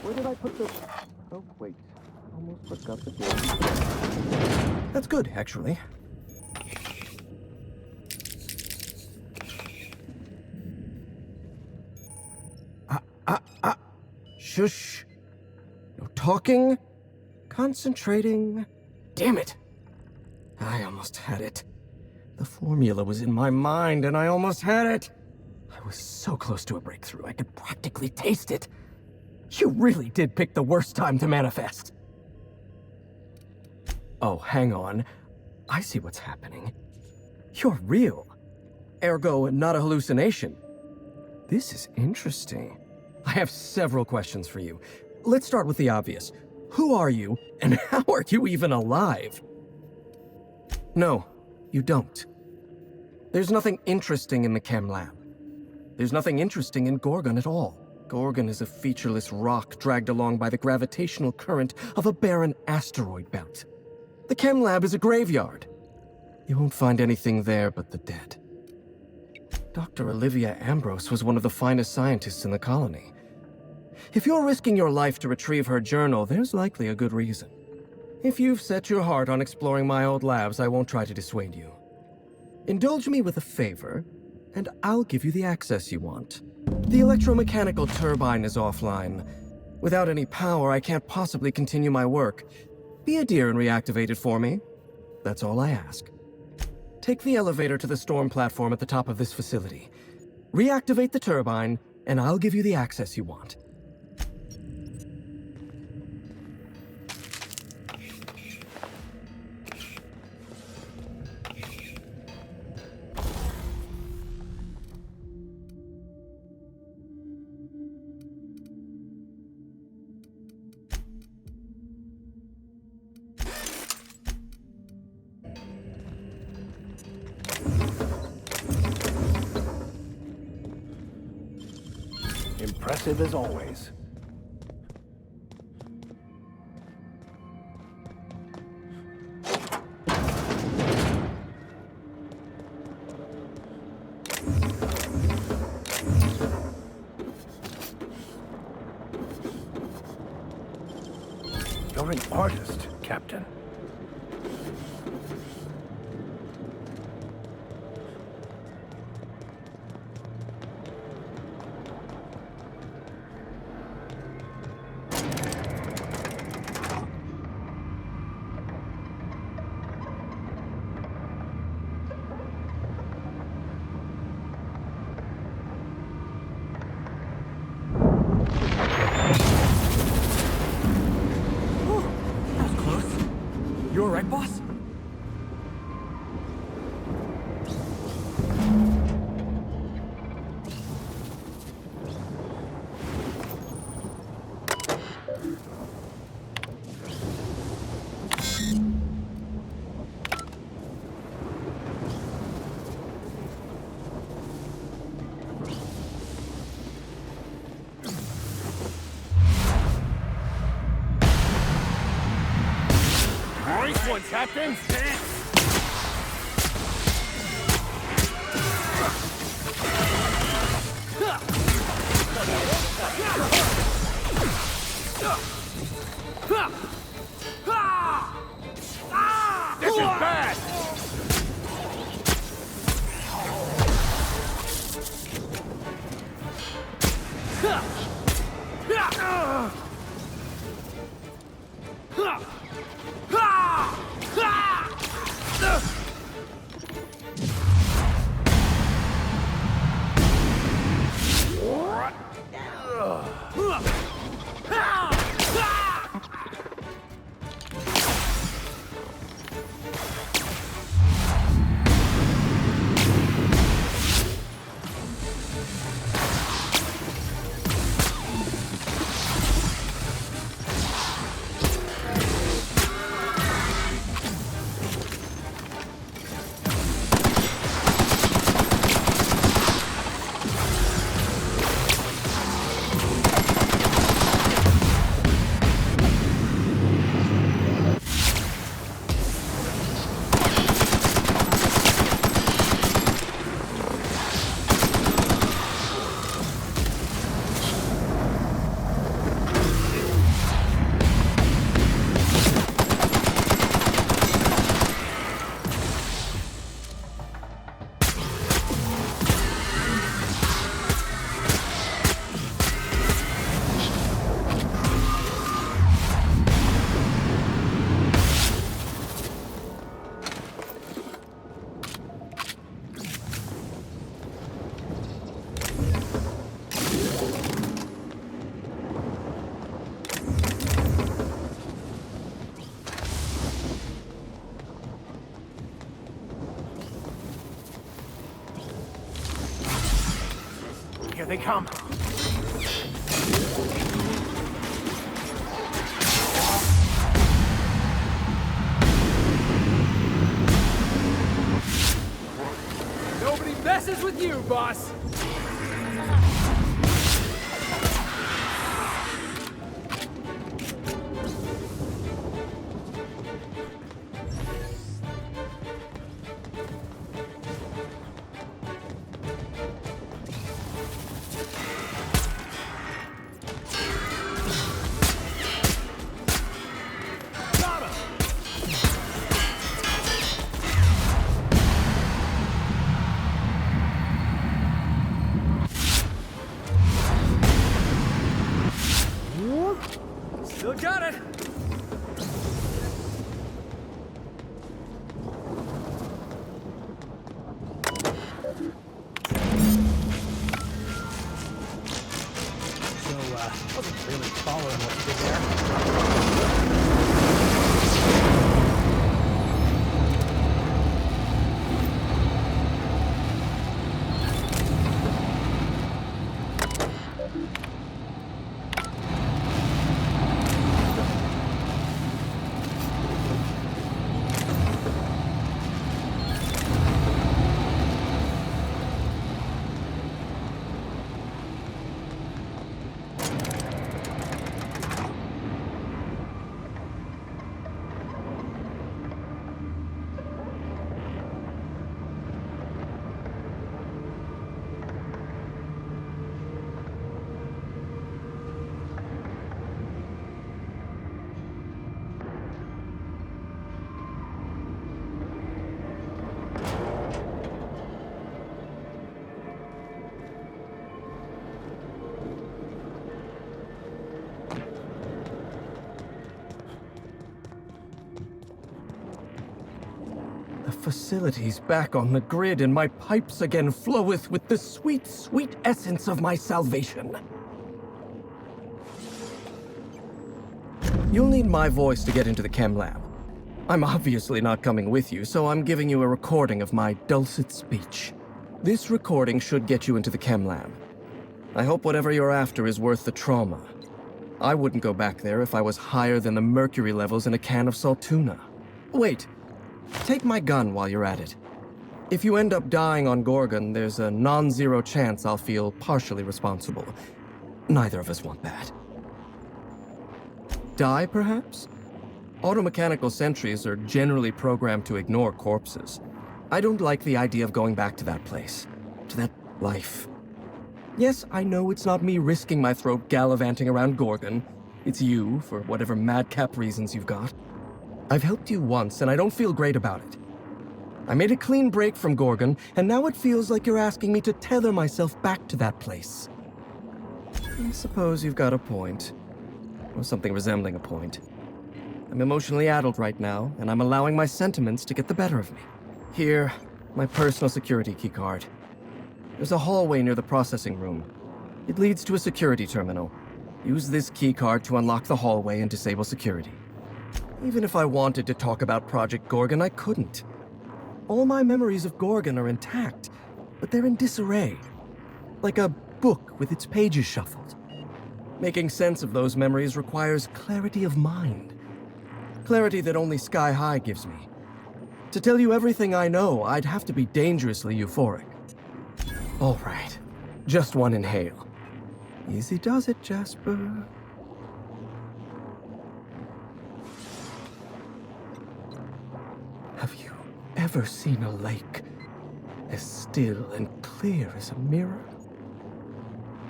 Where did I put the... Oh, wait. Almost forgot the door.
That's good, actually. Shush. No talking. Concentrating. Damn it. I almost had it. The formula was in my mind, and I almost had it. I was so close to a breakthrough, I could practically taste it. You really did pick the worst time to manifest. Oh, hang on. I see what's happening. You're real. Ergo, not a hallucination. This is interesting. I have several questions for you. Let's start with the obvious. Who are you, and how are you even alive? No, you don't. There's nothing interesting in the chem lab. There's nothing interesting in Gorgon at all. Gorgon is a featureless rock dragged along by the gravitational current of a barren asteroid belt. The chem lab is a graveyard. You won't find anything there but the dead. Dr. Olivia Ambrose was one of the finest scientists in the colony. If you're risking your life to retrieve her journal, there's likely a good reason. If you've set your heart on exploring my old labs, I won't try to dissuade you. Indulge me with a favor, and I'll give you the access you want. The electromechanical turbine is offline. Without any power, I can't possibly continue my work. Be a dear and reactivate it for me. That's all I ask. Take the elevator to the storm platform at the top of this facility. Reactivate the turbine, and I'll give you the access you want.
Impressive as always. You're an artist, Captain.
You alright, boss?
Nice one, Captain! This is bad!
They come.
Nobody messes with you, boss! Still got it!
So, wasn't really following what you did there.
The facility's back on the grid, and my pipes again floweth with the sweet, sweet essence of my salvation. You'll need my voice to get into the chem lab. I'm obviously not coming with you, so I'm giving you a recording of my dulcet speech. This recording should get you into the chem lab. I hope whatever you're after is worth the trauma. I wouldn't go back there if I was higher than the mercury levels in a can of salt tuna. Wait. Take my gun while you're at it. If you end up dying on Gorgon, there's a non-zero chance I'll feel partially responsible. Neither of us want that. Die, perhaps? Automechanical sentries are generally programmed to ignore corpses. I don't like the idea of going back to that place, to that life. Yes, I know it's not me risking my throat gallivanting around Gorgon. It's you, for whatever madcap reasons you've got. I've helped you once, and I don't feel great about it. I made a clean break from Gorgon, and now it feels like you're asking me to tether myself back to that place. I suppose you've got a point. Or something resembling a point. I'm emotionally addled right now, and I'm allowing my sentiments to get the better of me. Here, my personal security keycard. There's a hallway near the processing room. It leads to a security terminal. Use this keycard to unlock the hallway and disable security. Even if I wanted to talk about Project Gorgon, I couldn't. All my memories of Gorgon are intact, but they're in disarray. Like a book with its pages shuffled. Making sense of those memories requires clarity of mind. Clarity that only Sky High gives me. To tell you everything I know, I'd have to be dangerously euphoric. All right, just one inhale. Easy does it, Jasper. Have you ever seen a lake as still and clear as a mirror?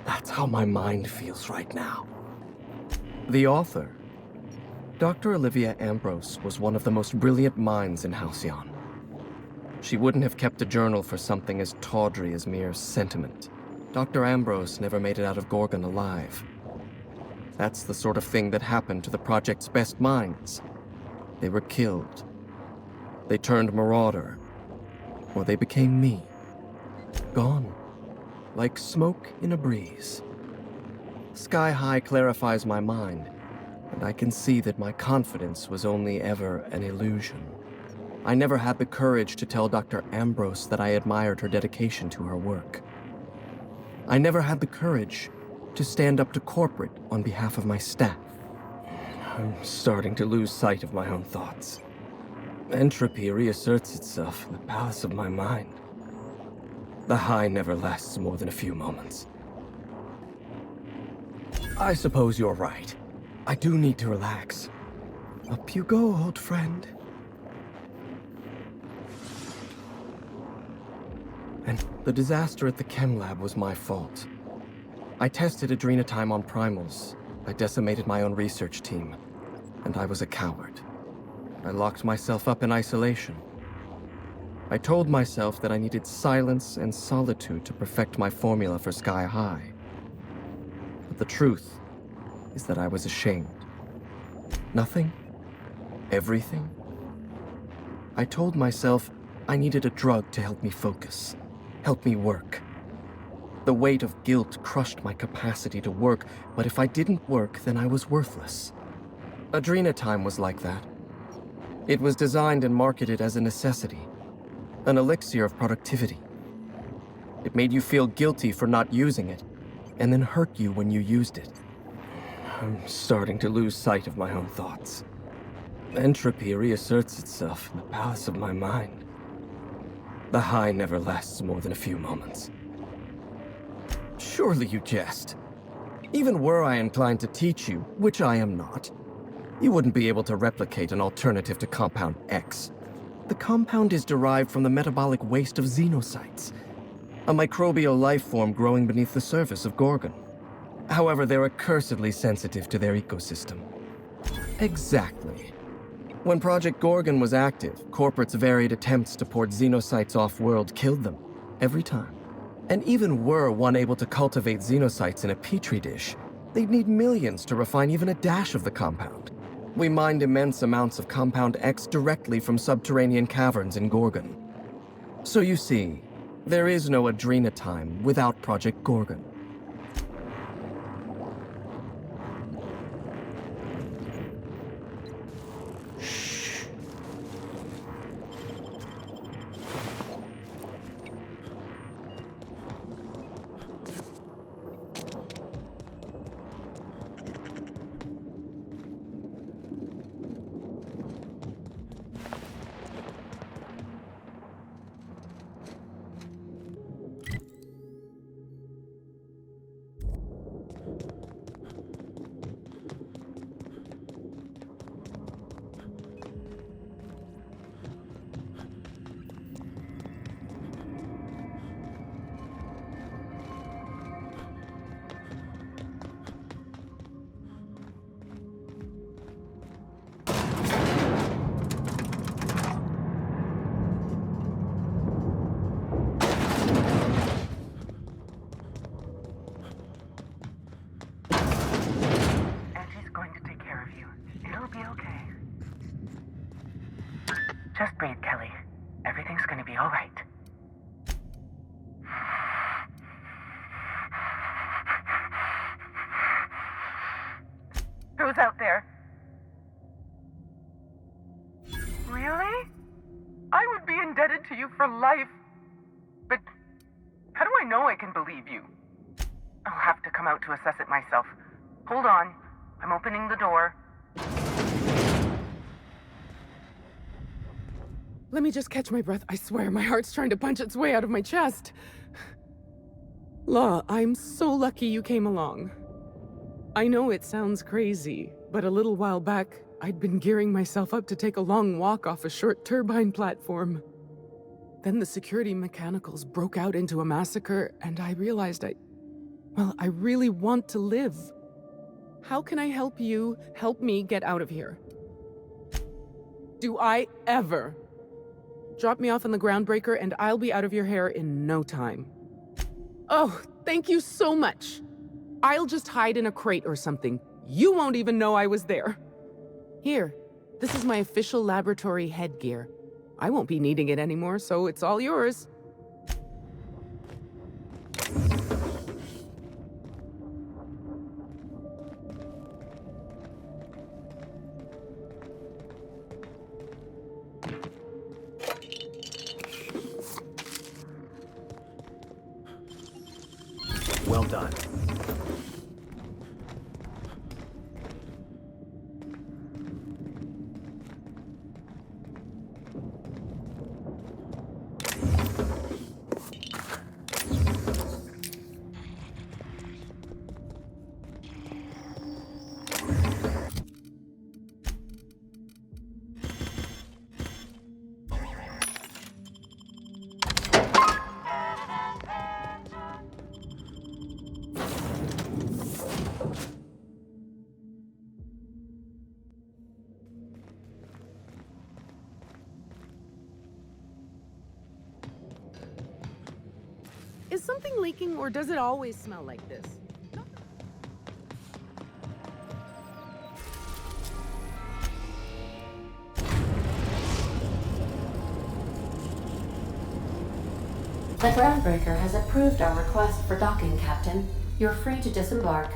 That's how my mind feels right now. The author, Dr. Olivia Ambrose, was one of the most brilliant minds in Halcyon. She wouldn't have kept a journal for something as tawdry as mere sentiment. Dr. Ambrose never made it out of Gorgon alive. That's the sort of thing that happened to the project's best minds. They were killed. They turned marauder. Or they became me. Gone. Like smoke in a breeze. Sky High clarifies my mind, and I can see that my confidence was only ever an illusion. I never had the courage to tell Dr. Ambrose that I admired her dedication to her work. I never had the courage to stand up to corporate on behalf of my staff. I'm starting to lose sight of my own thoughts. Entropy reasserts itself in the palace of my mind. The high never lasts more than a few moments. I suppose you're right. I do need to relax. Up you go, old friend. And the disaster at the chem lab was my fault. I tested Adrenatime on primals. I decimated my own research team. And I was a coward. I locked myself up in isolation. I told myself that I needed silence and solitude to perfect my formula for Sky High. But the truth is that I was ashamed. Nothing. Everything. I told myself I needed a drug to help me focus, help me work. The weight of guilt crushed my capacity to work, but if I didn't work, then I was worthless. Adrenatime was like that. It was designed and marketed as a necessity, an elixir of productivity. It made you feel guilty for not using it, and then hurt you when you used it. I'm starting to lose sight of my own thoughts. Entropy reasserts itself in the palace of my mind. The high never lasts more than a few moments. Surely you jest. Even were I inclined to teach you, which I am not, you wouldn't be able to replicate an alternative to Compound X. The compound is derived from the metabolic waste of xenocytes, a microbial life form growing beneath the surface of Gorgon. However, they're accursedly sensitive to their ecosystem. Exactly. When Project Gorgon was active, corporates' varied attempts to port xenocytes off-world killed them, every time. And even were one able to cultivate xenocytes in a petri dish, they'd need millions to refine even a dash of the compound. We mined immense amounts of Compound X directly from subterranean caverns in Gorgon. So you see, there is no Adrenatime without Project Gorgon.
Just breathe, Kelly. Everything's gonna be all right. Who's out there? Really? I would be indebted to you for life. But how do I know I can believe you? I'll have to come out to assess it myself. Hold on. I'm opening the door.
Let me just catch my breath. I swear, my heart's trying to punch its way out of my chest. Law, I'm so lucky you came along. I know it sounds crazy, but a little while back, I'd been gearing myself up to take a long walk off a short turbine platform. Then the security mechanicals broke out into a massacre, and I realized I really want to live. How can I help you help me get out of here? Do I ever? Drop me off on the groundbreaker and I'll be out of your hair in no time. Oh, thank you so much. I'll just hide in a crate or something. You won't even know I was there. Here, this is my official laboratory headgear. I won't be needing it anymore, so it's all yours.
Well done.
Is something leaking, or does it always smell like this?
The Groundbreaker has approved our request for docking, Captain. You're free to disembark.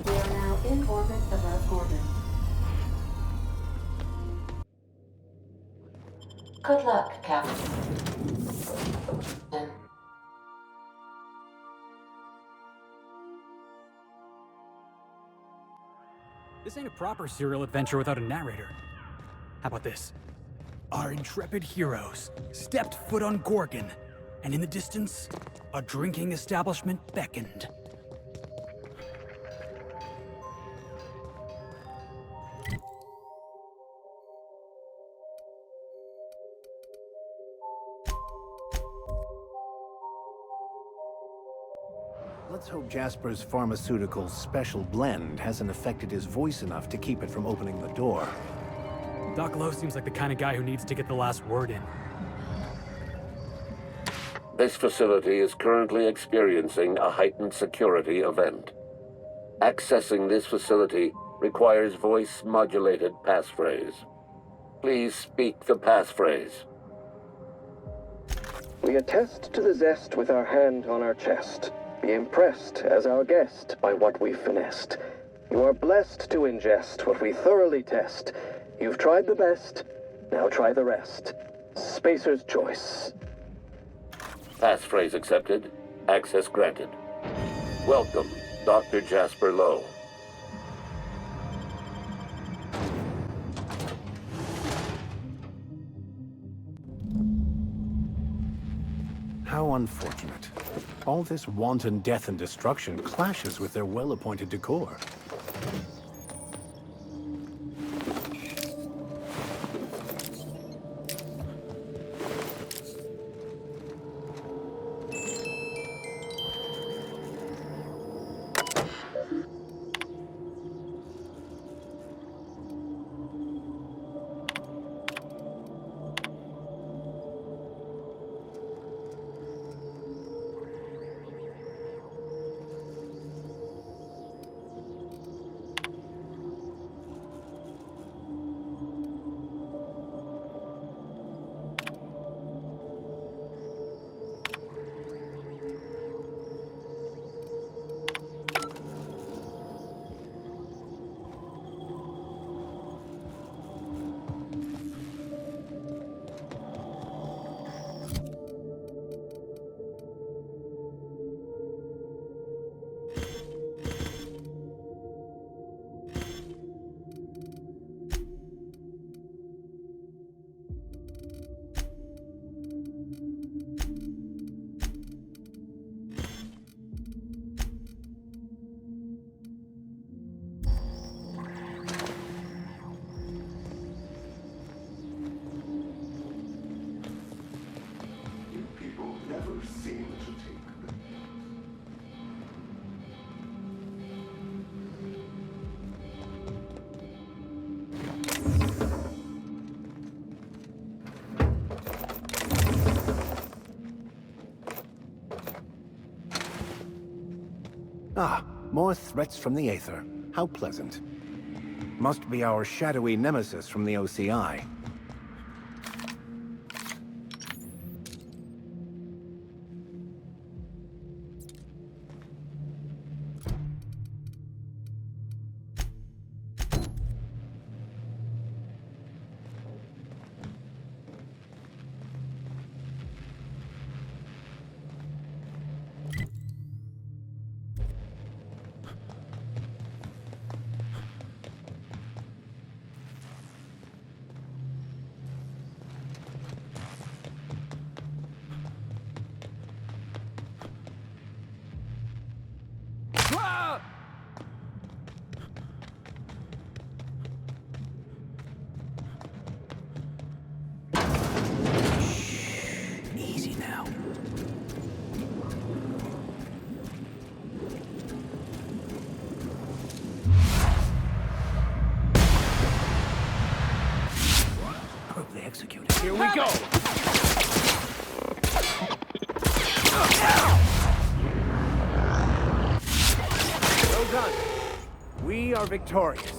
We are now in orbit above Gorgon. Good luck, Captain.
This ain't a proper serial adventure without a narrator. How about this? Our intrepid heroes stepped foot on Gorgon, and in the distance, a drinking establishment beckoned.
Let's hope Jasper's pharmaceutical special blend hasn't affected his voice enough to keep it from opening the door.
Doc Lowe seems like the kind of guy who needs to get the last word in.
This facility is currently experiencing a heightened security event. Accessing this facility requires voice-modulated passphrase. Please speak the passphrase.
We attest to the zest with our hand on our chest. Be impressed as our guest by what we've finessed. You are blessed to ingest what we thoroughly test. You've tried the best, now try the rest. Spacer's choice.
Passphrase accepted. Access granted. Welcome, Dr. Jasper Lowe.
How unfortunate. All this wanton death and destruction clashes with their well-appointed decor. Ah, more threats from the Aether. How pleasant. Must be our shadowy nemesis from the OCI.
Easy now.
Perfectly executed.
Here we go!
Well done. We are victorious.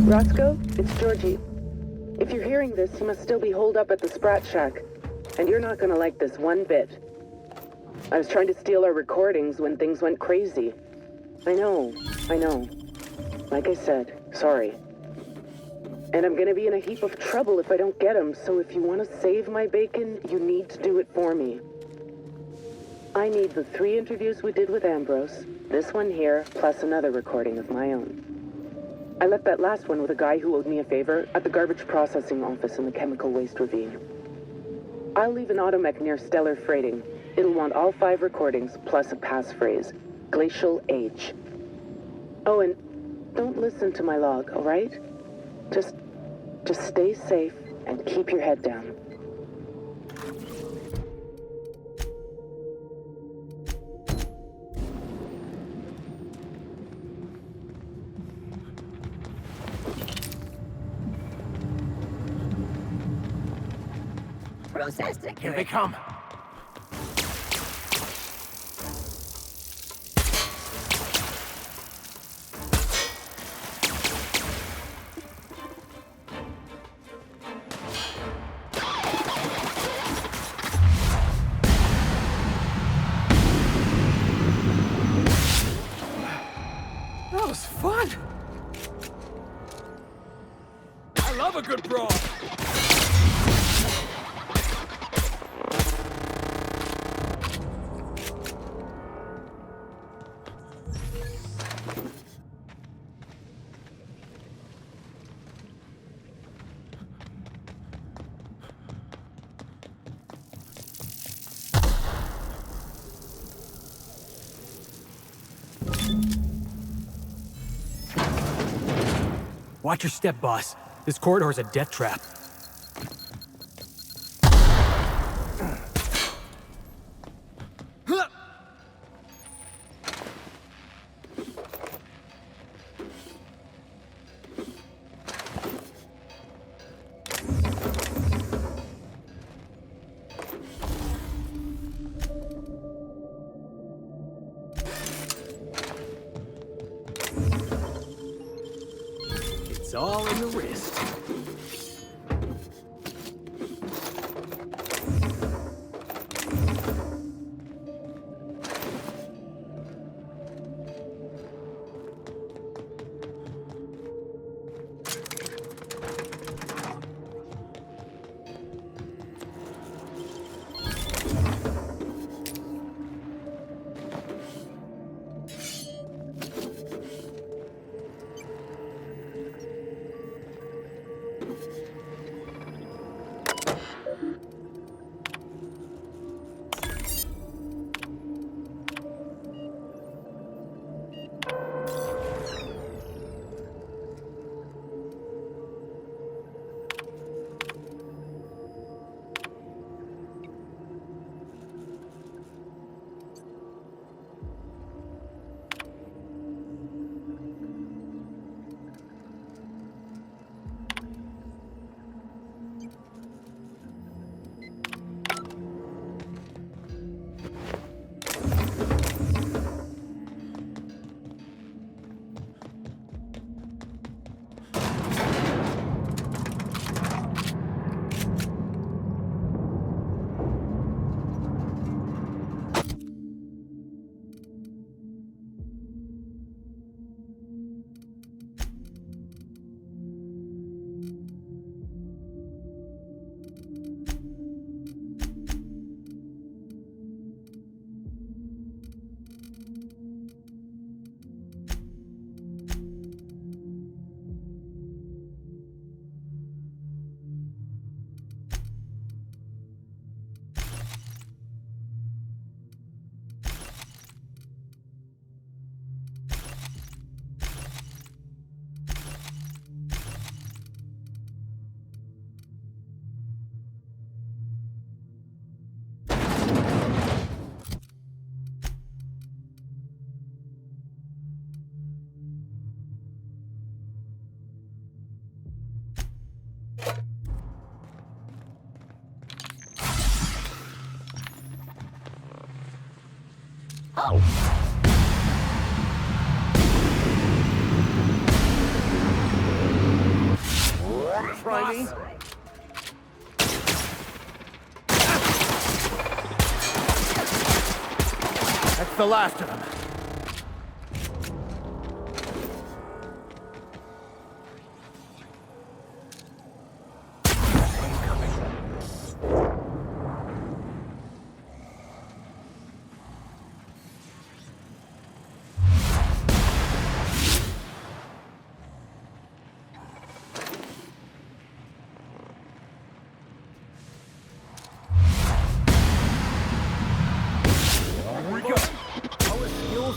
Roscoe, it's Georgie. If you're hearing this, you must still be holed up at the Sprat Shack. And you're not gonna like this one bit. I was trying to steal our recordings when things went crazy. I know. Like I said, sorry. And I'm gonna be in a heap of trouble if I don't get them, so if you want to save my bacon, you need to do it for me. I need the 3 interviews we did with Ambrose, this one here, plus another recording of my own. I left that last one with a guy who owed me a favor at the garbage processing office in the chemical waste ravine. I'll leave an automech near Stellar Freighting. It'll want all 5 recordings, plus a passphrase. Glacial Age. Oh, and don't listen to my log, all right? Just stay safe and keep your head down.
Here they come.
That was fun! I love a good brawl!
Watch your step, boss. This corridor's a death trap. It's all in the wrist.
Try me. That's the last of them.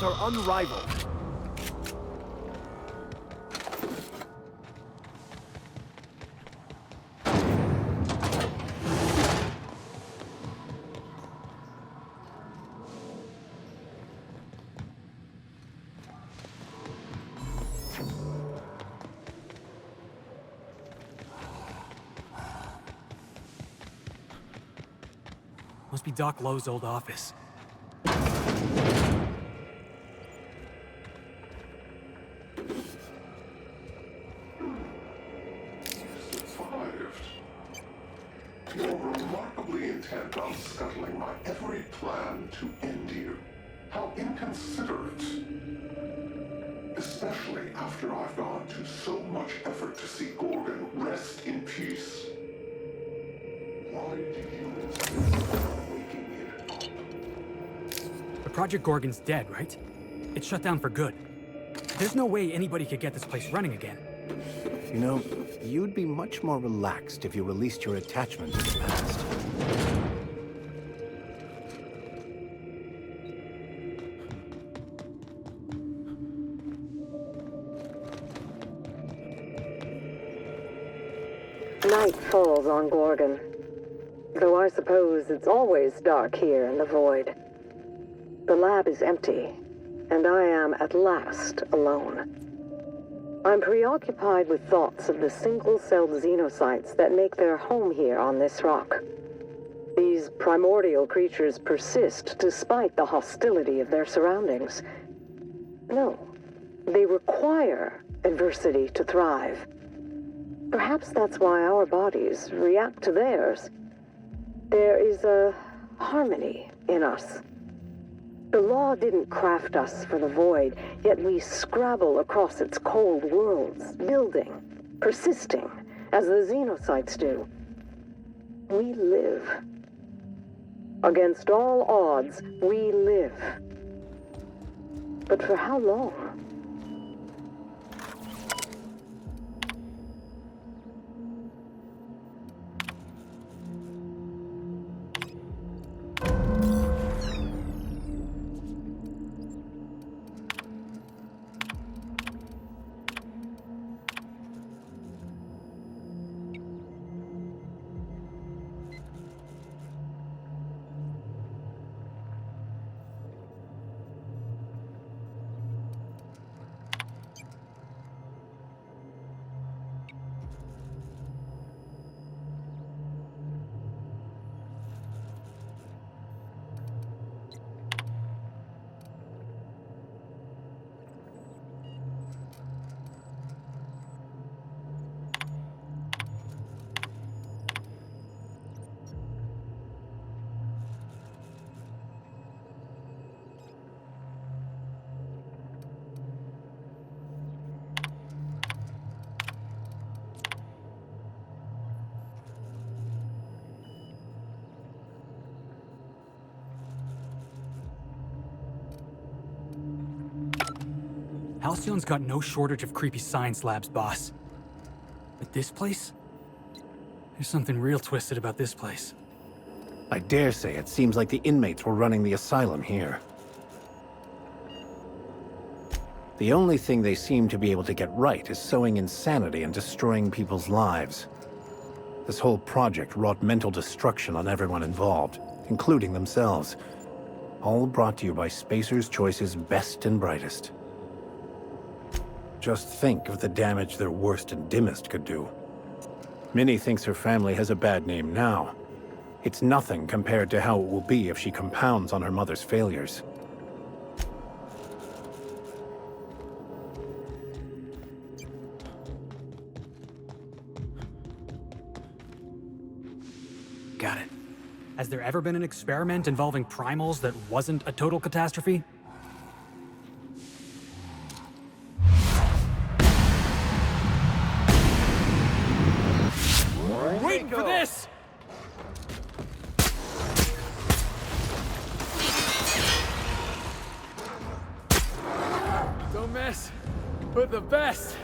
Are unrivaled.
Must be Doc Lowe's old office.
You're remarkably intent on scuttling my every plan to end you. How inconsiderate. Especially after I've gone to so much effort to see Gorgon rest in peace. Why did you insist on waking it up?
The Project Gorgon's dead, right? It's shut down for good. There's no way anybody could get this place running again.
You know, you'd be much more relaxed if you released your attachment to the past.
Night falls on Gorgon. Though I suppose it's always dark here in the void. The lab is empty, and I am at last alone. I'm preoccupied with thoughts of the single-celled xenocytes that make their home here on this rock. These primordial creatures persist despite the hostility of their surroundings. No, they require adversity to thrive. Perhaps that's why our bodies react to theirs. There is a harmony in us. The law didn't craft us for the void, yet we scrabble across its cold worlds, building, persisting, as the xenocytes do. We live. Against all odds, we live. But for how long?
Halcyon's got no shortage of creepy science labs, boss. But this place? There's something real twisted about this place.
I dare say it seems like the inmates were running the asylum here. The only thing they seem to be able to get right is sowing insanity and destroying people's lives. This whole project wrought mental destruction on everyone involved, including themselves. All brought to you by Spacer's Choice's best and brightest. Just think of the damage their worst and dimmest could do. Minnie thinks her family has a bad name now. It's nothing compared to how it will be if she compounds on her mother's failures.
Has there ever been an experiment involving primals that wasn't a total catastrophe?
Waiting for this! Don't mess with the best!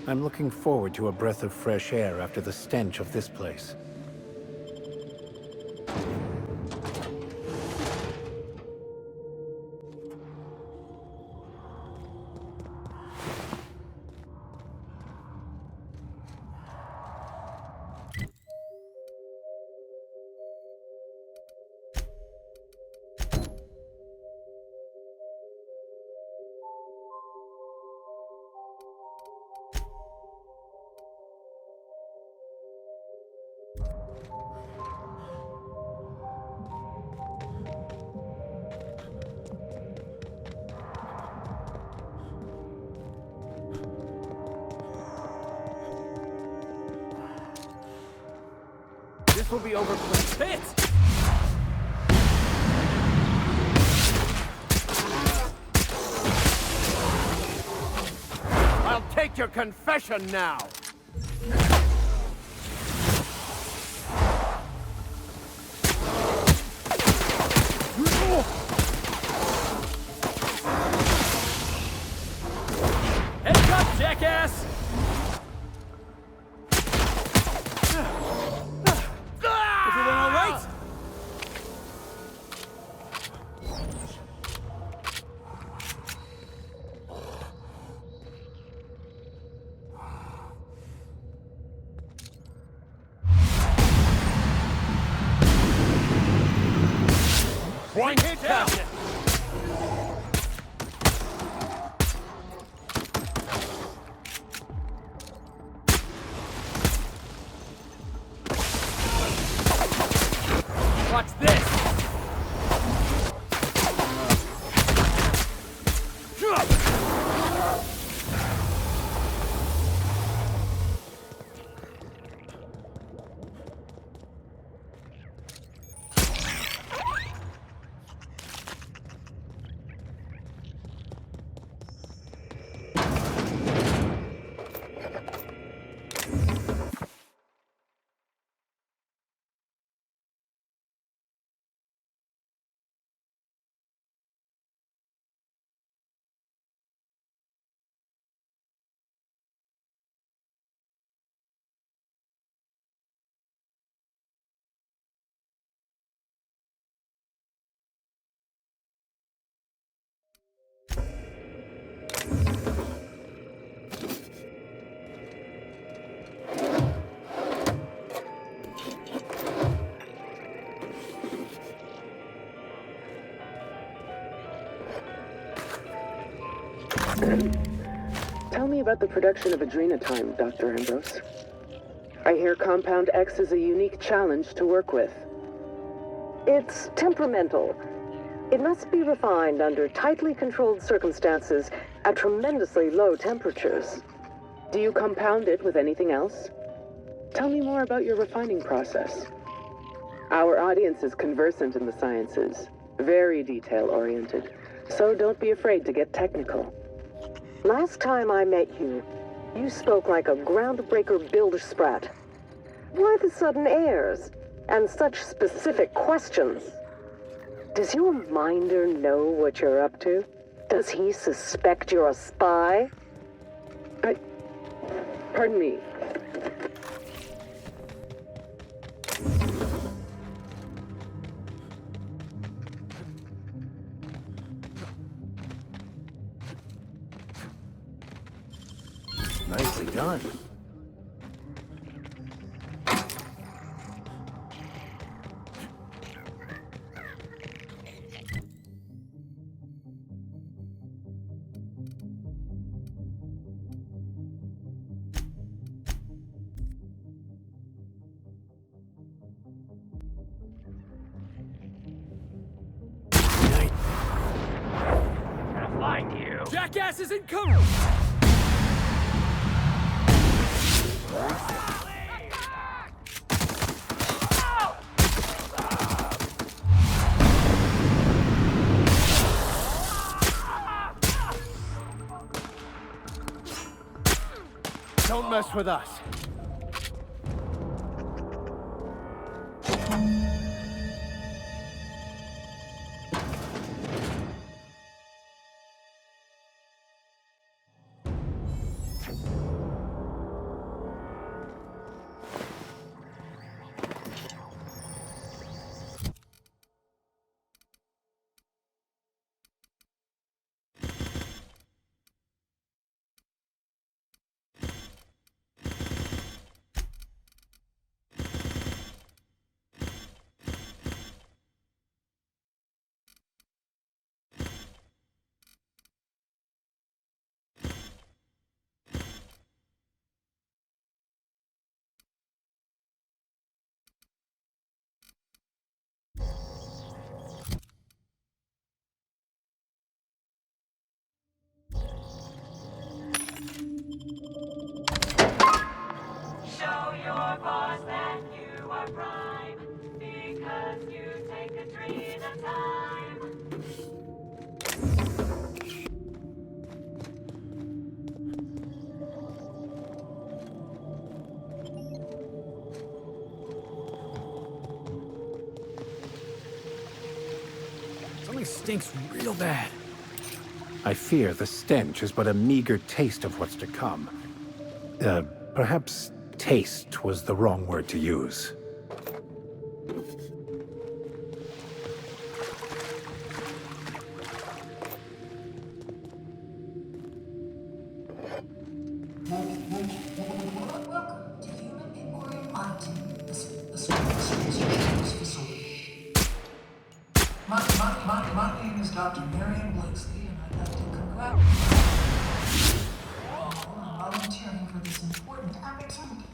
I'm looking forward to a breath of fresh air after the stench of this place.
This will be over for pit! I'll take your confession now! Heads up, jackass! Everyone all right? One hit down! Watch this!
Tell me about the production of Adrenatime, Dr. Ambrose. I hear Compound X is a unique challenge to work with.
It's temperamental. It must be refined under tightly controlled circumstances at tremendously low temperatures.
Do you compound it with anything else? Tell me more about your refining process. Our audience is conversant in the sciences, very detail-oriented, so don't be afraid to get technical.
Last time I met you, you spoke like a groundbreaker builder sprat. Why the sudden airs? And such specific questions? Does your minder know what you're up to? Does he suspect you're a spy?
Pardon me.
Nicely done.
Gonna find you.
Jackass is incoming!
Don't mess with us.
Show your boss that you are prime, because you take a tree at a time.
Something stinks real bad.
I fear the stench is but a meager taste of what's to come. Perhaps taste was the wrong word to use.
My name is Dr. Marion Blakesley, and I'd like to congratulate you all on volunteering for this important opportunity.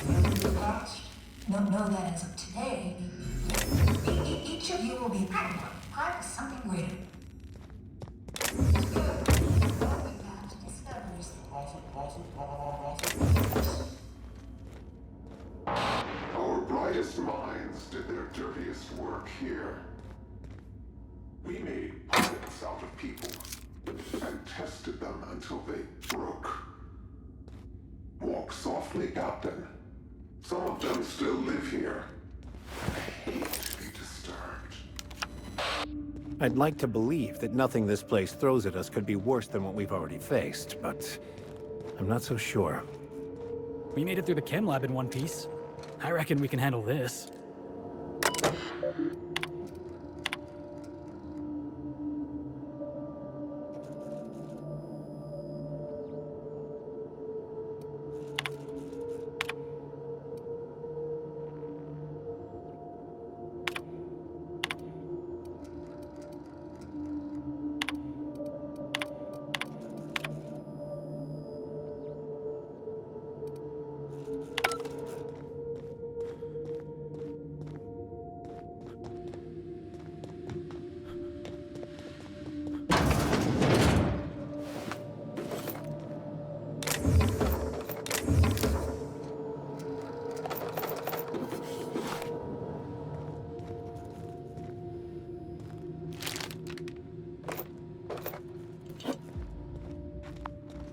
In the past, know that as of today, each of you will be part of something greater. It's good. The path to discoveries.
Our brightest minds did their dirtiest work here. We made puppets out of people and tested them until they broke. Walk softly, Captain. Some of them still live here. I hate to be disturbed.
I'd like to believe that nothing this place throws at us could be worse than what we've already faced, but I'm not so sure.
We made it through the chem lab in one piece. I reckon we can handle this.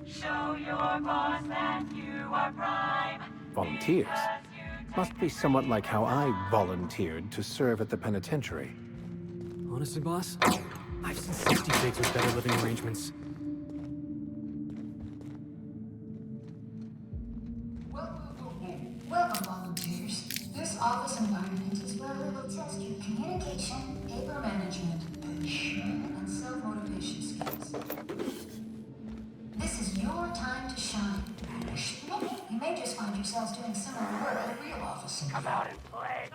Show your boss that you are prime.
Volunteers? Must be somewhat like how I volunteered to serve at the penitentiary.
Honestly, boss, I've seen 60 pigs with better living arrangements.
Welcome, volunteers. This office environment is where we will test your communication, paper management, and self-motivation skills. This is your Come out and play.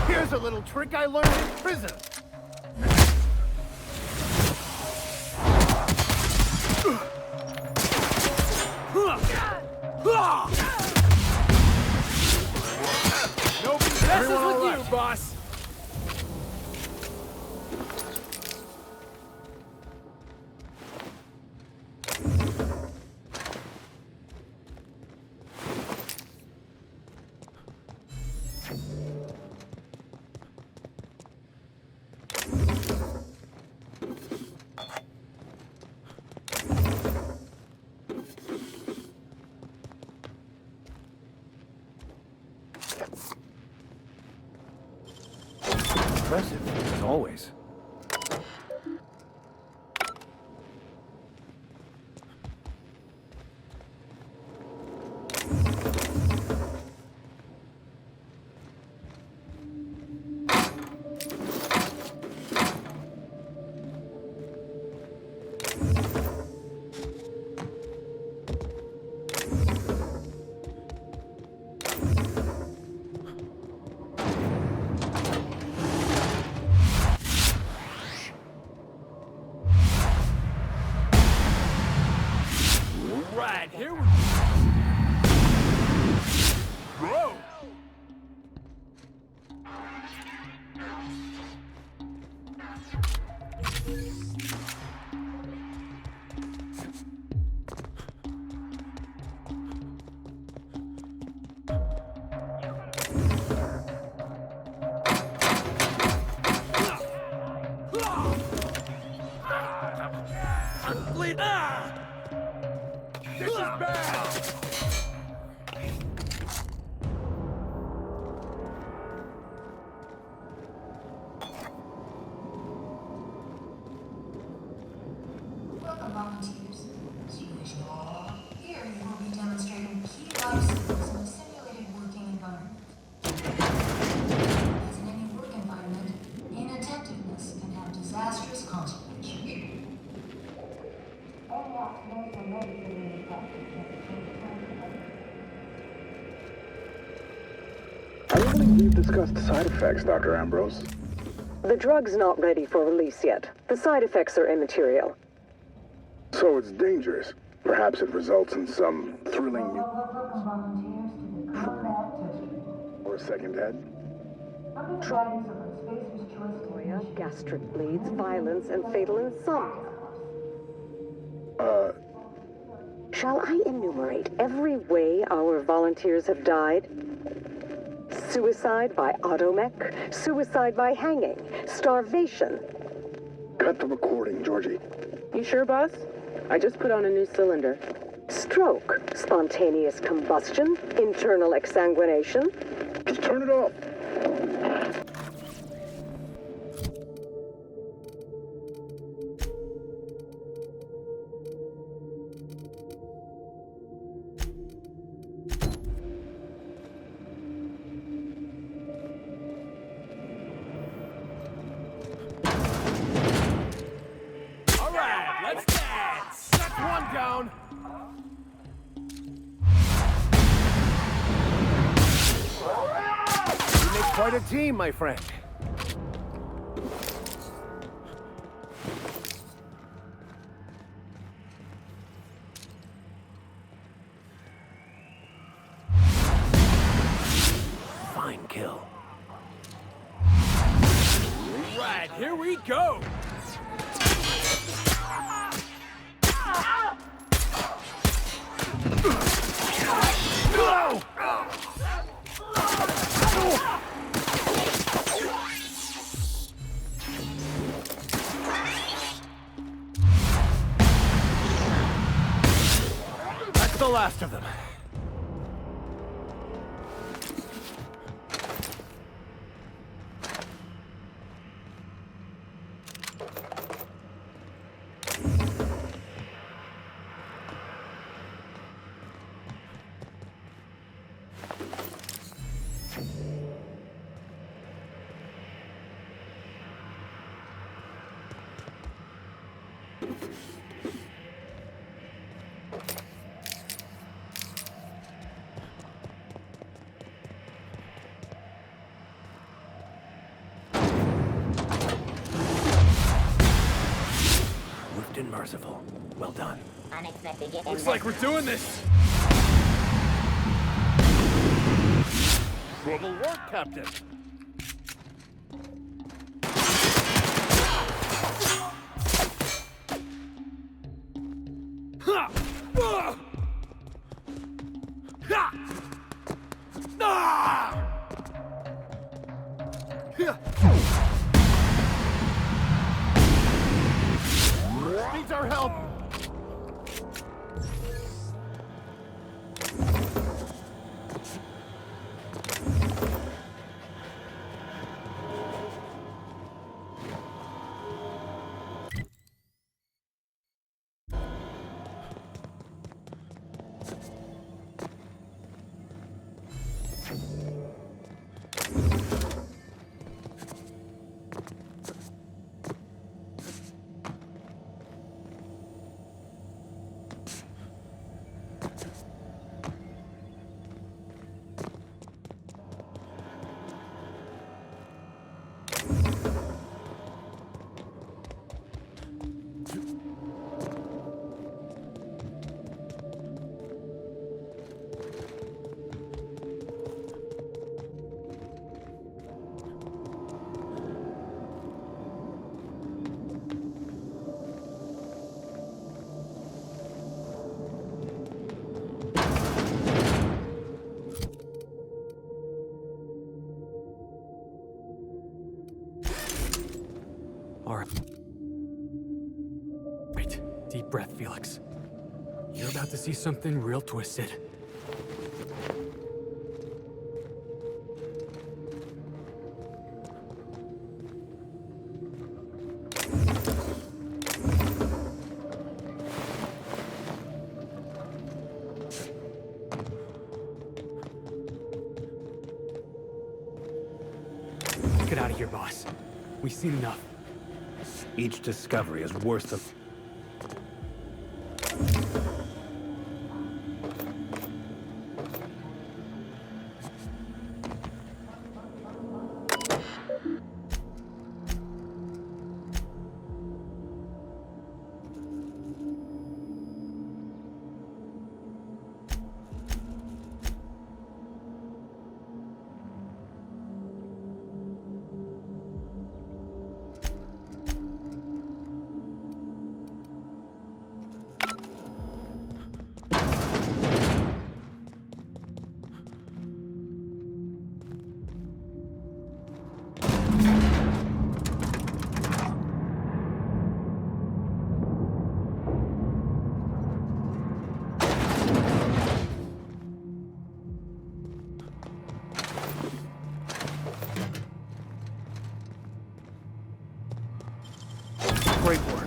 Here's a little trick I learned in prison.
Nobody messes with you, boss.
Impressive, as always.
Right, here we Whoa! Bleed. This is bad!
Welcome, volunteers. As usual, here you will be demonstrating key life skills in a simulated working environment. As in any work environment, inattentiveness can have disastrous consequences.
I don't believe we've discussed side effects, Dr. Ambrose.
The drug's not ready for release yet. The side effects are immaterial.
So it's dangerous. Perhaps it results in some thrilling new... or a second head?
Gastric bleeds, violence, and fatal insomnia. Shall I enumerate every way our volunteers have died? Suicide by automech, suicide by hanging, starvation.
Cut the recording, Georgie.
You sure, boss? I just put on a new cylinder. Stroke, spontaneous combustion, internal exsanguination.
Just turn it off.
Let's dance! That's one down!
You make quite a team, my friend. Fine kill.
Right, here we go!
That's the last of them. Swift and merciful. Well done.
Unexpected.
Looks like we're doing this.
Trouble work, Captain.
Ha! Ah! Ha! Ah! Yeah.
Needs our help.
All right. Right. Deep breath, Felix. You're about to see something real twisted. Get out of here, boss. We've seen enough.
Each discovery is worse than... Great work.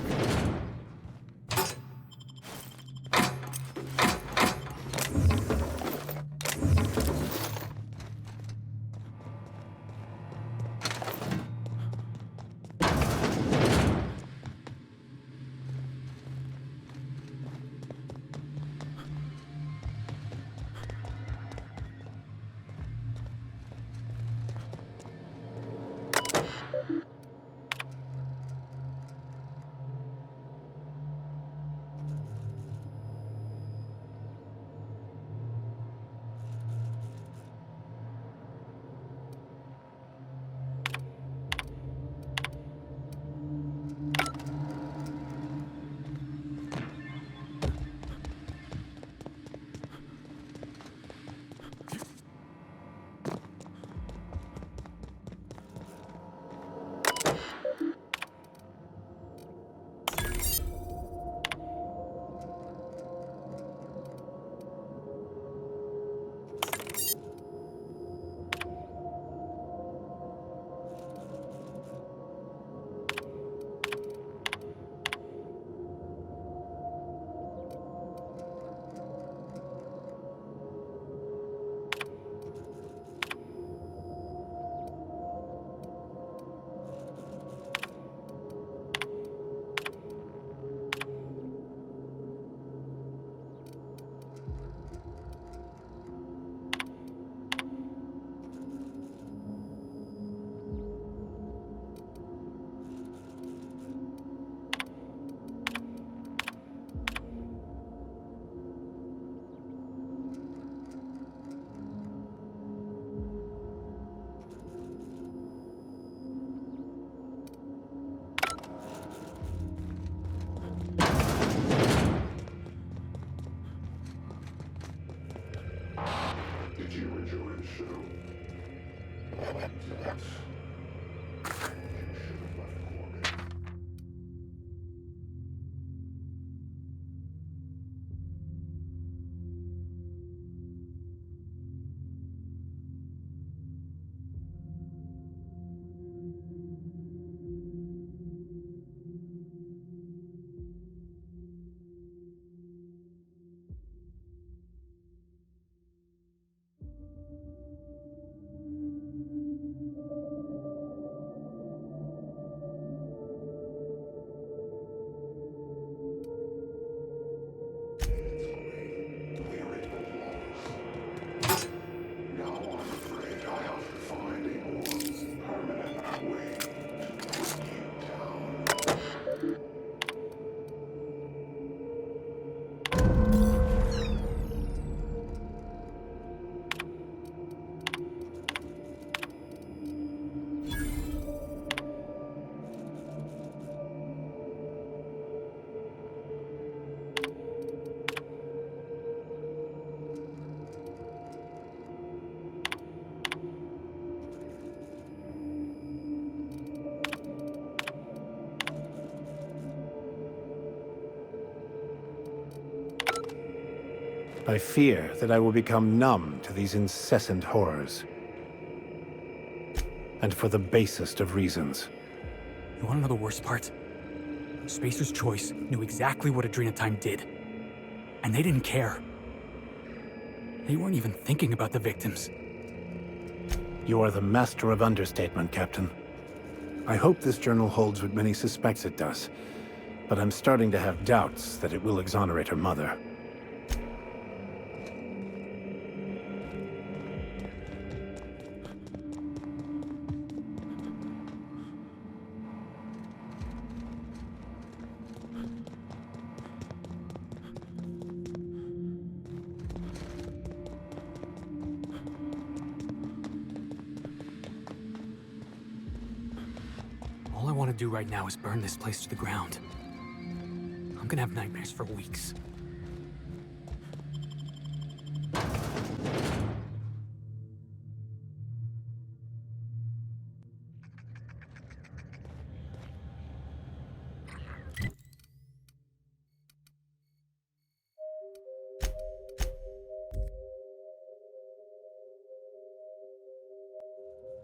I fear that I will become numb to these incessant horrors. And for the basest of reasons.
You want to know the worst part? Spacer's Choice knew exactly what Adrenatime did. And they didn't care. They weren't even thinking about the victims.
You are the master of understatement, Captain. I hope this journal holds what many suspects it does, but I'm starting to have doubts that it will exonerate her mother.
All I want to do right now is burn this place to the ground. I'm gonna have nightmares for weeks.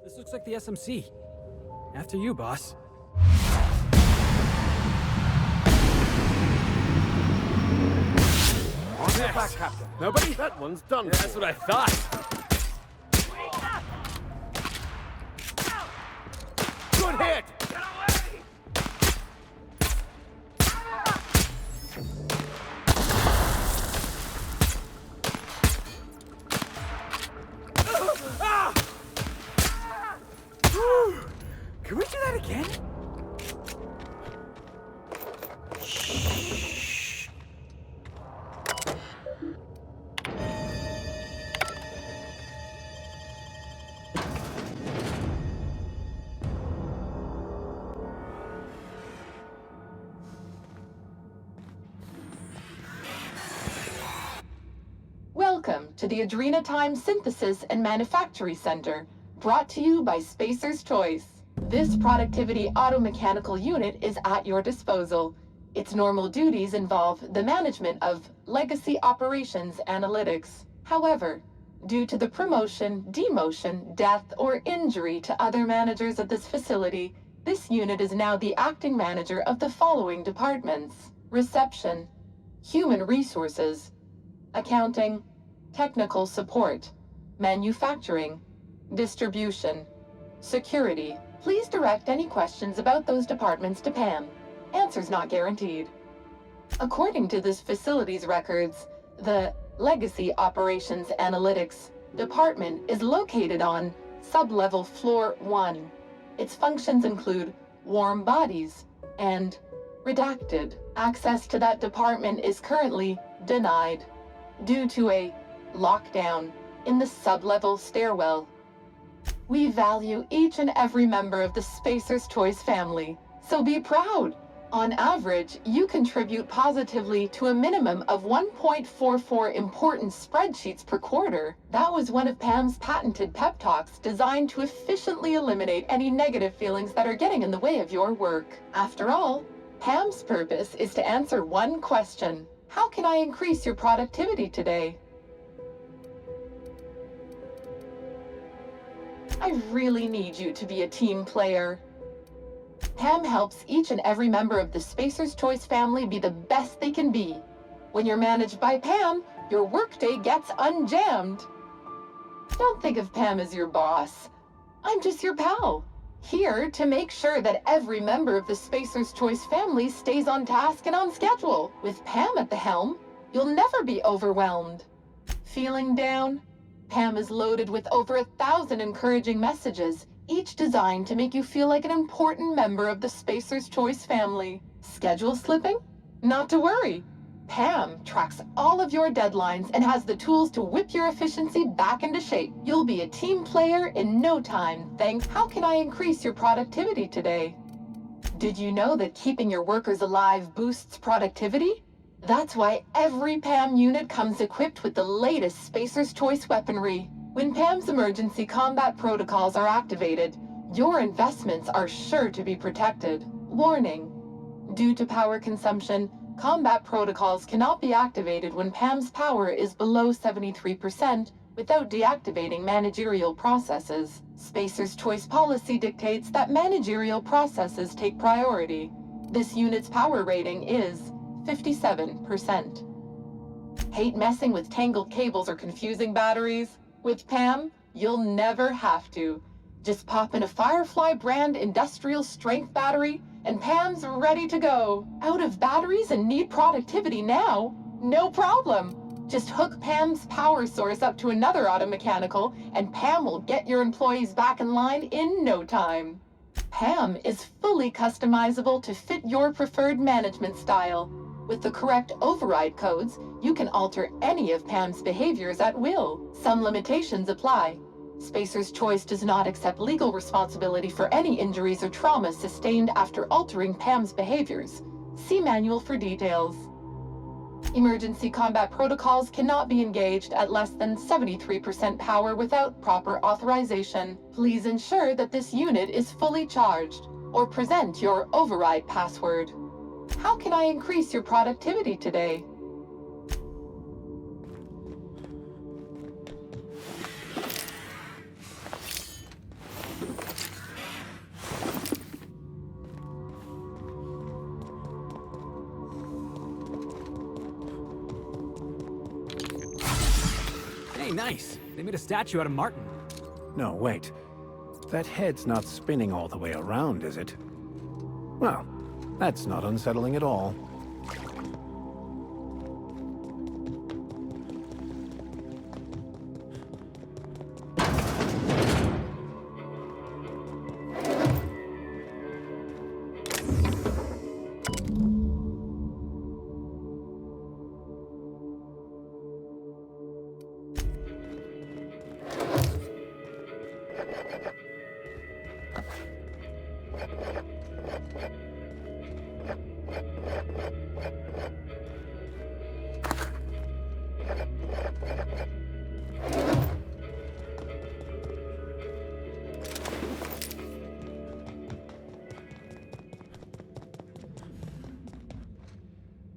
This looks like the SMC. After you, boss.
On your back, Captain. Nobody? That one's done. Yeah, that's what I thought. Good hit!
Can we do that again?
Welcome to the Adrenatime Synthesis and Manufacturing Center, brought to you by Spacer's Choice. This productivity automechanical unit is at your disposal. Its normal duties involve the management of legacy operations analytics. However, due to the promotion, demotion, death, or injury to other managers of this facility, this unit is now the acting manager of the following departments: Reception, Human Resources, Accounting, Technical Support, Manufacturing, Distribution, Security. Please direct any questions about those departments to Pam. Answers not guaranteed. According to this facility's records, the Legacy Operations Analytics Department is located on Sublevel Floor 1. Its functions include warm bodies and redacted. Access to that department is currently denied due to a lockdown in the sublevel stairwell. We value each and every member of the Spacer's Choice family, so be proud. On average, you contribute positively to a minimum of 1.44 important spreadsheets per quarter. That was one of Pam's patented pep talks designed to efficiently eliminate any negative feelings that are getting in the way of your work. After all, Pam's purpose is to answer one question: how can I increase your productivity today? I really need you to be a team player. Pam helps each and every member of the Spacer's Choice family be the best they can be. When you're managed by Pam, your workday gets unjammed. Don't think of Pam as your boss. I'm just your pal, here to make sure that every member of the Spacer's Choice family stays on task and on schedule. With Pam at the helm, you'll never be overwhelmed. Feeling down? Pam is loaded with over 1,000 encouraging messages, each designed to make you feel like an important member of the Spacer's Choice family. Schedule slipping? Not to worry. Pam tracks all of your deadlines and has the tools to whip your efficiency back into shape. You'll be a team player in no time, thanks. How can I increase your productivity today? Did you know that keeping your workers alive boosts productivity? That's why every Pam unit comes equipped with the latest Spacer's Choice weaponry. When Pam's emergency combat protocols are activated, your investments are sure to be protected. Warning: due to power consumption, Combat protocols cannot be activated when PAM's power is below 73% without deactivating managerial processes. Spacer's Choice policy dictates that managerial processes take priority. This unit's power rating is 57%. Hate messing with tangled cables or confusing batteries? With PAM, you'll never have to. Just pop in a Firefly brand industrial strength battery, and PAM's ready to go. Out of batteries and need productivity now? No problem. Just hook PAM's power source up to another auto mechanical, and PAM will get your employees back in line in no time. PAM is fully customizable to fit your preferred management style. With the correct override codes, you can alter any of PAM's behaviors at will. Some limitations apply. Spacer's Choice does not accept legal responsibility for any injuries or traumas sustained after altering PAM's behaviors. See manual for details. Emergency combat protocols cannot be engaged at less than 73% power without proper authorization. Please ensure that this unit is fully charged, or present your override password. How can I increase your productivity today?
Hey, nice. They made a statue out of Martin.
No, wait. That head's not spinning all the way around, is it? Well, that's not unsettling at all.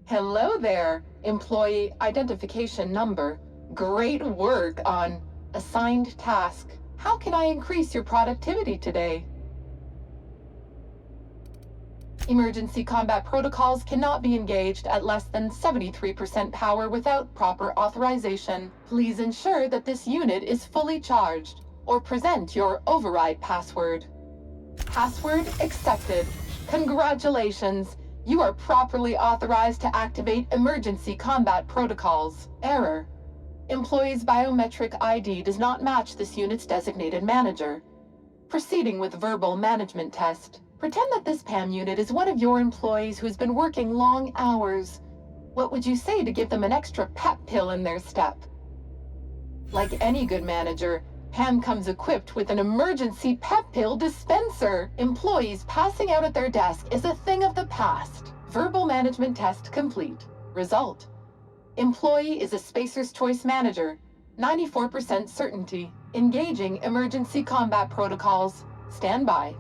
Hello there, employee identification number. Great work on assigned task. How can I increase your productivity today? Emergency combat protocols cannot be engaged at less than 73% power without proper authorization. Please ensure that this unit is fully charged, or present your override password. Password accepted. Congratulations! You are properly authorized to activate emergency combat protocols. Error. Employee's biometric ID does not match this unit's designated manager. Proceeding with verbal management test. Pretend that this PAM unit is one of your employees who's been working long hours. What would you say to give them an extra pep pill in their step? Like any good manager, PAM comes equipped with an emergency pep pill dispenser. Employees passing out at their desk is a thing of the past. Verbal management test complete. Result. Employee is a Spacer's Choice manager. 94% certainty. Engaging emergency combat protocols. Stand by.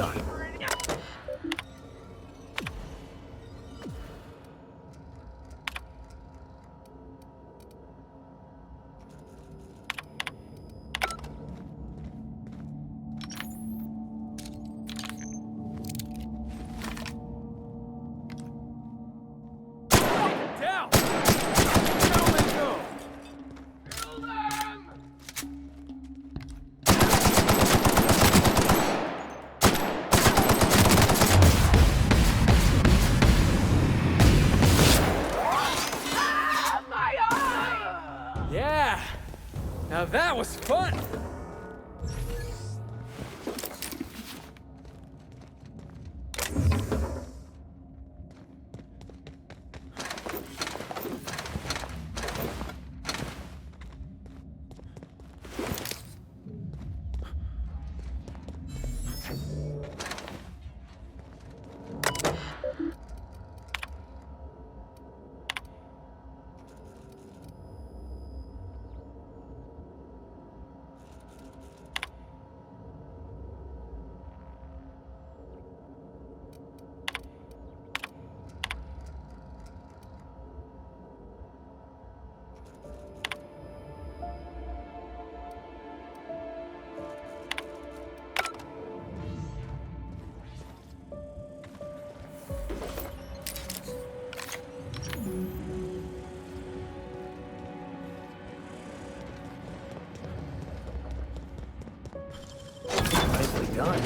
done. Down! Now let go! Yeah! Now that was fun!
Nicely done.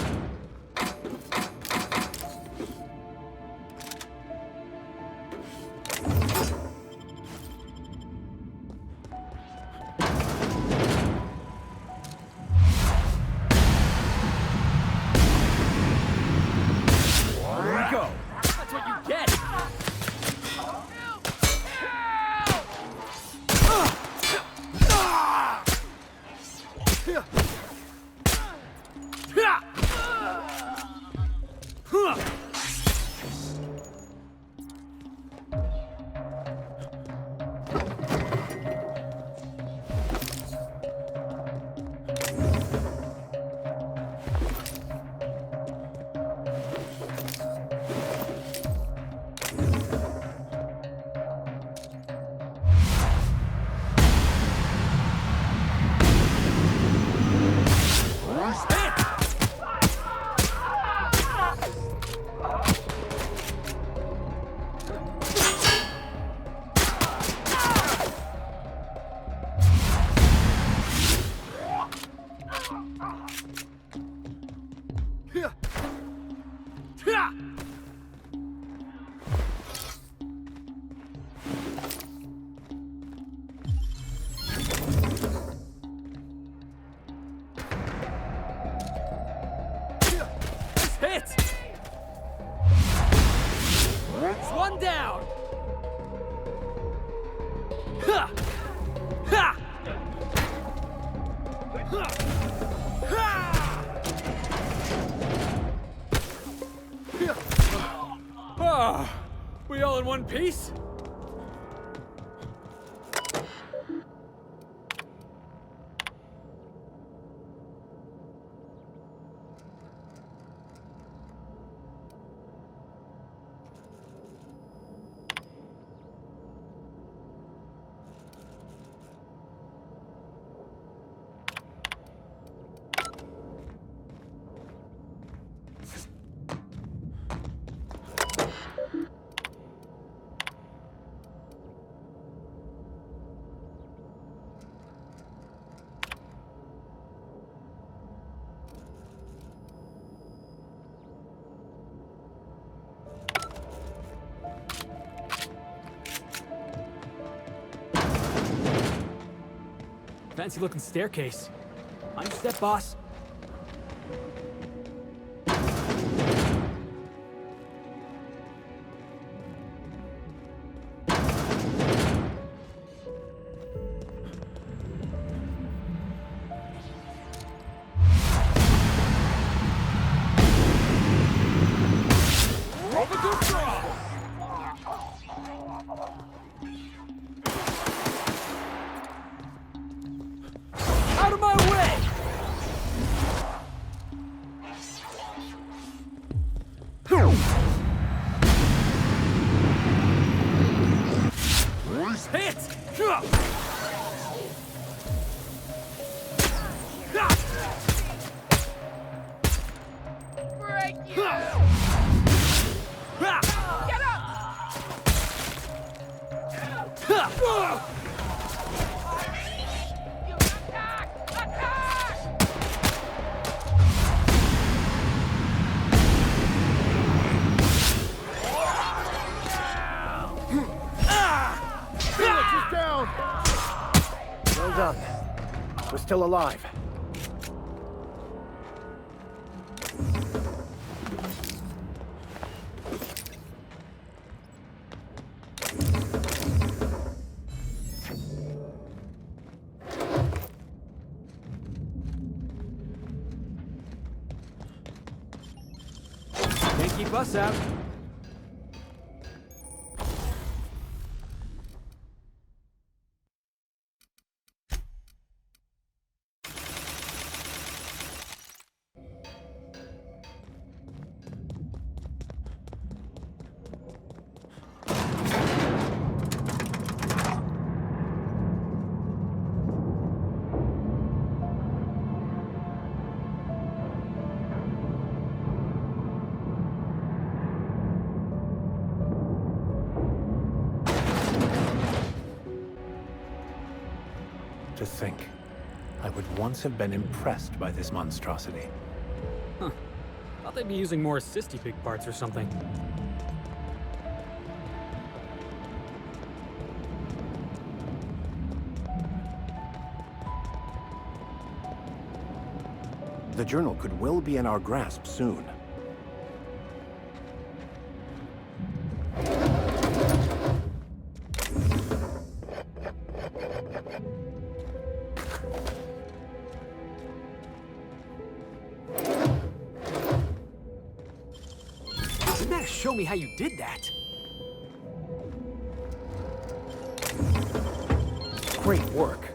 There we go. That's what you get. Hit! It's one down! Ha! Ha! Oh, we all in one piece? Fancy looking staircase. On your step, boss. Out of my way!
Felix is down!
Well done. We're still alive.
Can't keep us out.
To think, I would once have been impressed by this monstrosity.
Huh. Thought they'd be using more assisty pig parts or something.
The journal could well be in our grasp soon.
You better show me how you did that.
Great work.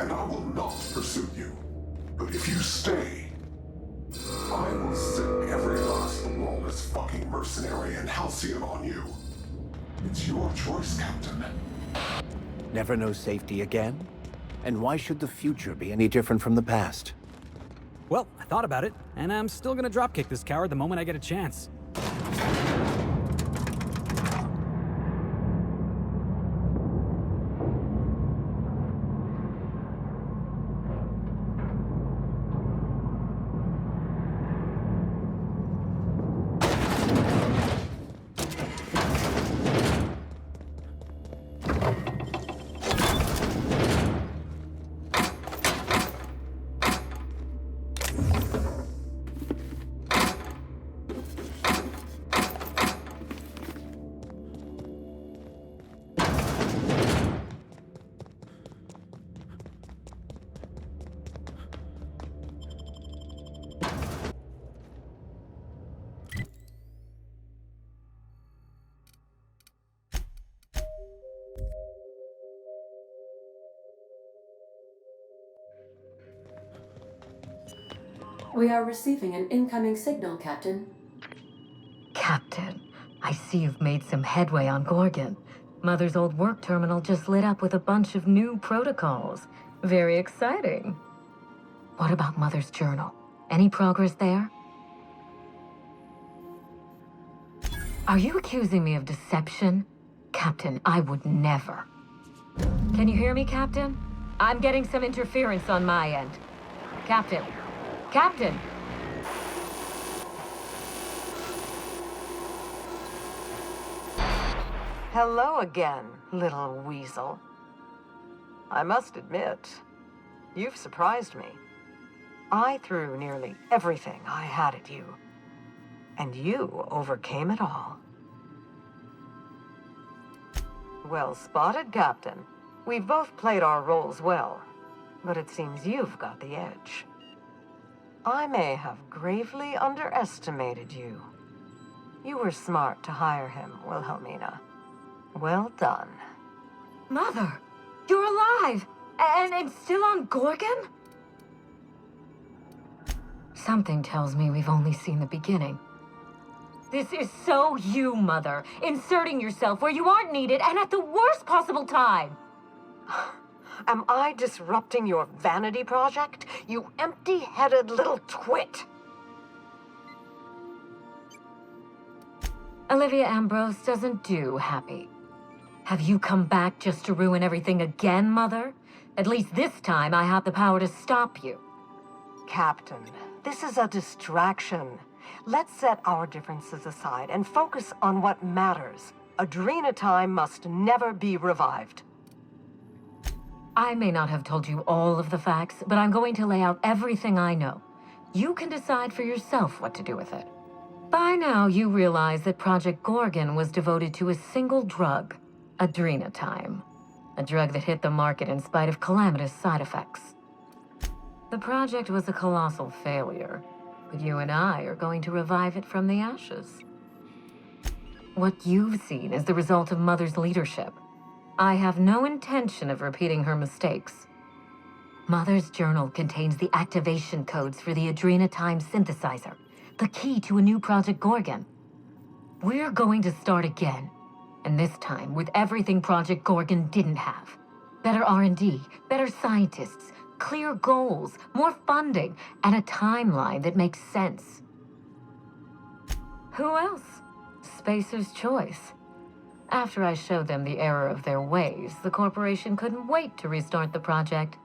and I will not pursue you. But if you stay, I will send every last lawless fucking mercenary and Halcyon on you. It's your choice, Captain.
Never know safety again? And why should the future be any different from the past?
Well, I thought about it, and I'm still gonna dropkick this coward the moment I get a chance.
We are receiving an incoming signal, Captain.
Captain, I see you've made some headway on Gorgon. Mother's old work terminal just lit up with a bunch of new protocols. Very exciting. What about Mother's journal? Any progress there? Are you accusing me of deception? Captain, I would never. Can you hear me, Captain? I'm getting some interference on my end. Captain. Captain!
Hello again, little weasel. I must admit, you've surprised me. I threw nearly everything I had at you, and you overcame it all. Well spotted, Captain. We've both played our roles well, but it seems you've got the edge. I may have gravely underestimated you. You were smart to hire him, Wilhelmina. Well done.
Mother, you're alive! And still on Gorgon? Something tells me we've only seen the beginning. This is so you, Mother. Inserting yourself where you aren't needed and at the worst possible time.
Am I disrupting your vanity project, you empty-headed little twit?
Olivia Ambrose doesn't do happy. Have you come back just to ruin everything again, Mother? At least this time I have the power to stop you.
Captain, this is a distraction. Let's set our differences aside and focus on what matters. Adrenatime must never be revived.
I may not have told you all of the facts, but I'm going to lay out everything I know. You can decide for yourself what to do with it. By now, you realize that Project Gorgon was devoted to a single drug, Adrenatime. A drug that hit the market in spite of calamitous side effects. The project was a colossal failure, but you and I are going to revive it from the ashes. What you've seen is the result of Mother's leadership. I have no intention of repeating her mistakes. Mother's journal contains the activation codes for the Adrenatime synthesizer, the key to a new Project Gorgon. We're going to start again, and this time with everything Project Gorgon didn't have. Better R&D, better scientists, clear goals, more funding, and a timeline that makes sense. Who else? Spacer's Choice. After I showed them the error of their ways, the corporation couldn't wait to restart the project.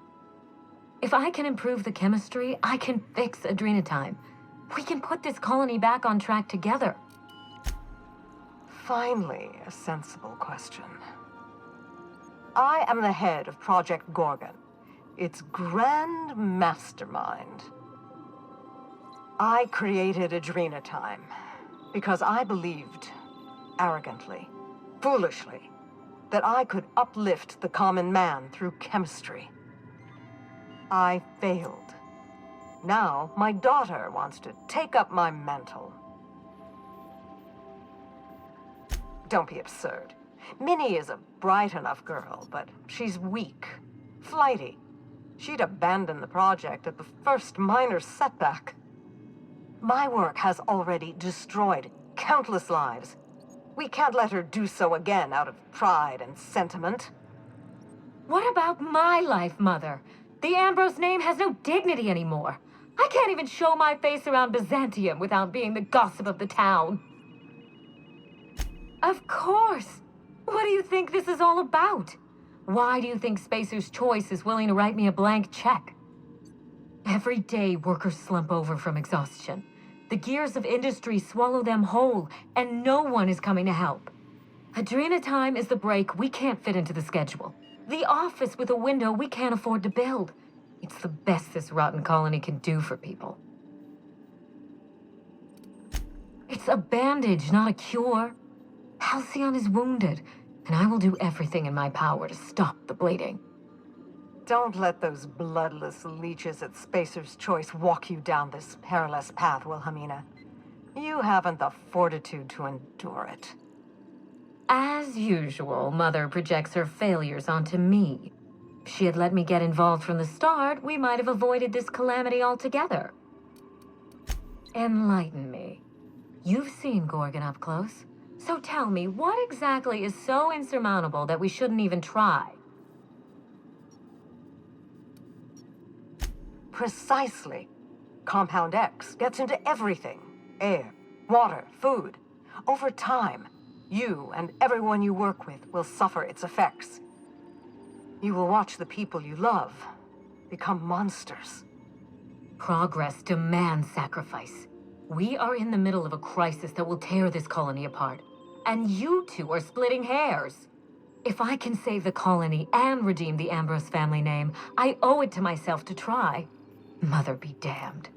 If I can improve the chemistry, I can fix Adrenatime. We can put this colony back on track together.
Finally, a sensible question. I am the head of Project Gorgon, its grand mastermind. I created Adrenatime because I believed, arrogantly, foolishly, that I could uplift the common man through chemistry. I failed. Now, my daughter wants to take up my mantle. Don't be absurd. Minnie is a bright enough girl, but she's weak, flighty. she'd abandon the project at the first minor setback. My work has already destroyed countless lives. We can't let her do so again out of pride and sentiment.
What about my life, Mother? The Ambrose name has no dignity anymore. I can't even show my face around Byzantium without being the gossip of the town. Of course! What do you think this is all about? Why do you think Spacer's Choice is willing to write me a blank check? Every day, workers slump over from exhaustion. The gears of industry swallow them whole, and no one is coming to help. Adrena time is the break we can't fit into the schedule. The office with a window we can't afford to build. It's the best this rotten colony can do for people. It's a bandage, not a cure. Halcyon is wounded, and I will do everything in my power to stop the bleeding.
Don't let those bloodless leeches at Spacer's Choice walk you down this perilous path, Wilhelmina. You haven't the fortitude to endure it.
As usual, Mother projects her failures onto me. If she had let me get involved from the start, we might have avoided this calamity altogether. Enlighten me. You've seen Gorgon up close. So tell me, what exactly is so insurmountable that we shouldn't even try?
Precisely. Compound X gets into everything. Air, water, food. Over time, you and everyone you work with will suffer its effects. You will watch the people you love become monsters.
Progress demands sacrifice. We are in the middle of a crisis that will tear this colony apart. And you two are splitting hairs. If I can save the colony and redeem the Ambrose family name, I owe it to myself to try. Mother be damned.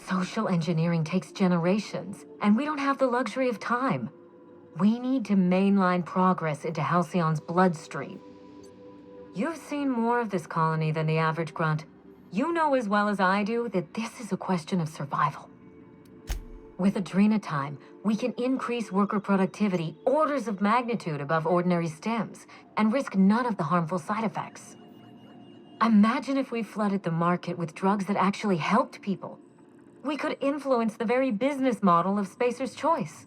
Social engineering takes generations, and we don't have the luxury of time. We need to mainline progress into Halcyon's bloodstream. You've seen more of this colony than the average grunt. You know as well as I do that this is a question of survival. With Adrena time, we can increase worker productivity orders of magnitude above ordinary stems and risk none of the harmful side effects. Imagine if we flooded the market with drugs that actually helped people. We could influence the very business model of Spacer's Choice.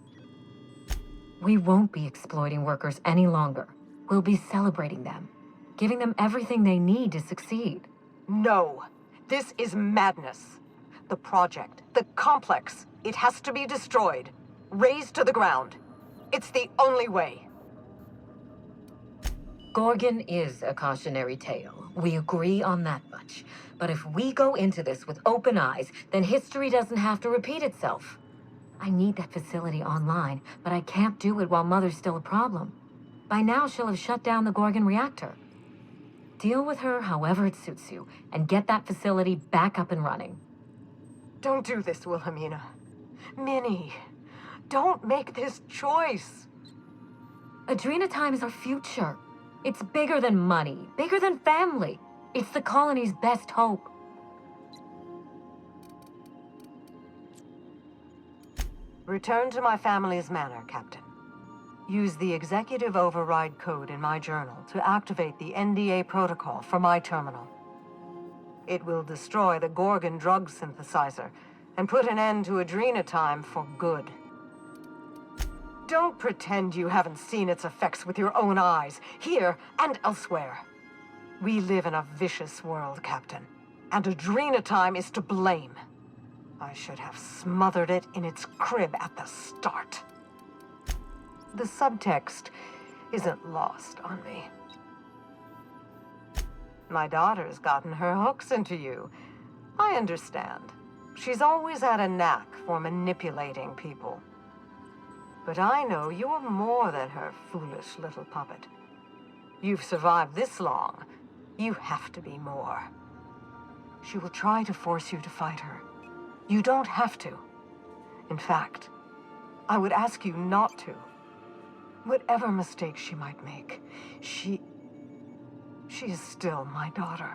We won't be exploiting workers any longer. We'll be celebrating them, giving them everything they need to succeed.
No, this is madness. The project, the complex, it has to be destroyed, razed to the ground. It's the only way.
Gorgon is a cautionary tale. We agree on that much. But if we go into this with open eyes, then history doesn't have to repeat itself. I need that facility online, but I can't do it while Mother's still a problem. By now, she'll have shut down the Gorgon reactor. Deal with her however it suits you, and get that facility back up and running.
Don't do this, Wilhelmina. Minnie, don't make this choice.
Adrena time is our future. It's bigger than money, bigger than family. It's the colony's best hope.
Return to my family's manor, Captain. Use the executive override code in my journal to activate the NDA protocol for my terminal. It will destroy the Gorgon drug synthesizer and put an end to Adrena time for good. Don't pretend you haven't seen its effects with your own eyes, here and elsewhere. We live in a vicious world, Captain, and Adrena time is to blame. I should have smothered it in its crib at the start. The subtext isn't lost on me. My daughter's gotten her hooks into you. I understand. She's always had a knack for manipulating people. But I know you're more than her foolish little puppet. You've survived this long. You have to be more. She will try to force you to fight her. You don't have to. In fact, I would ask you not to. Whatever mistakes she might make, she is still my daughter.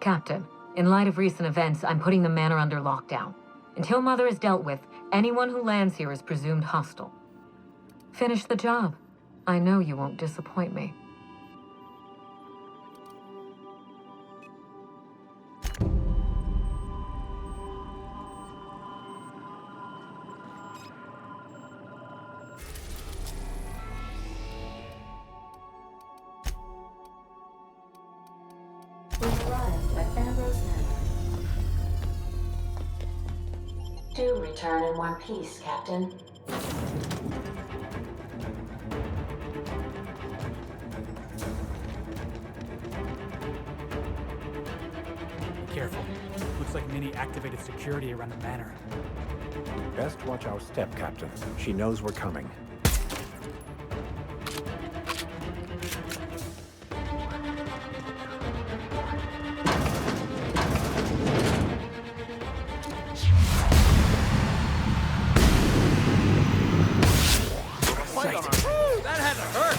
Captain, in light of recent events, I'm putting the manor under lockdown. Until Mother is dealt with, anyone who lands here is presumed hostile. Finish the job. I know you won't disappoint me.
We've arrived at Ambrose Manor. Do return in one piece, Captain.
Be careful. Looks like Minnie activated security around the manor.
Best watch our step, Captain. She knows we're coming.
That had to hurt!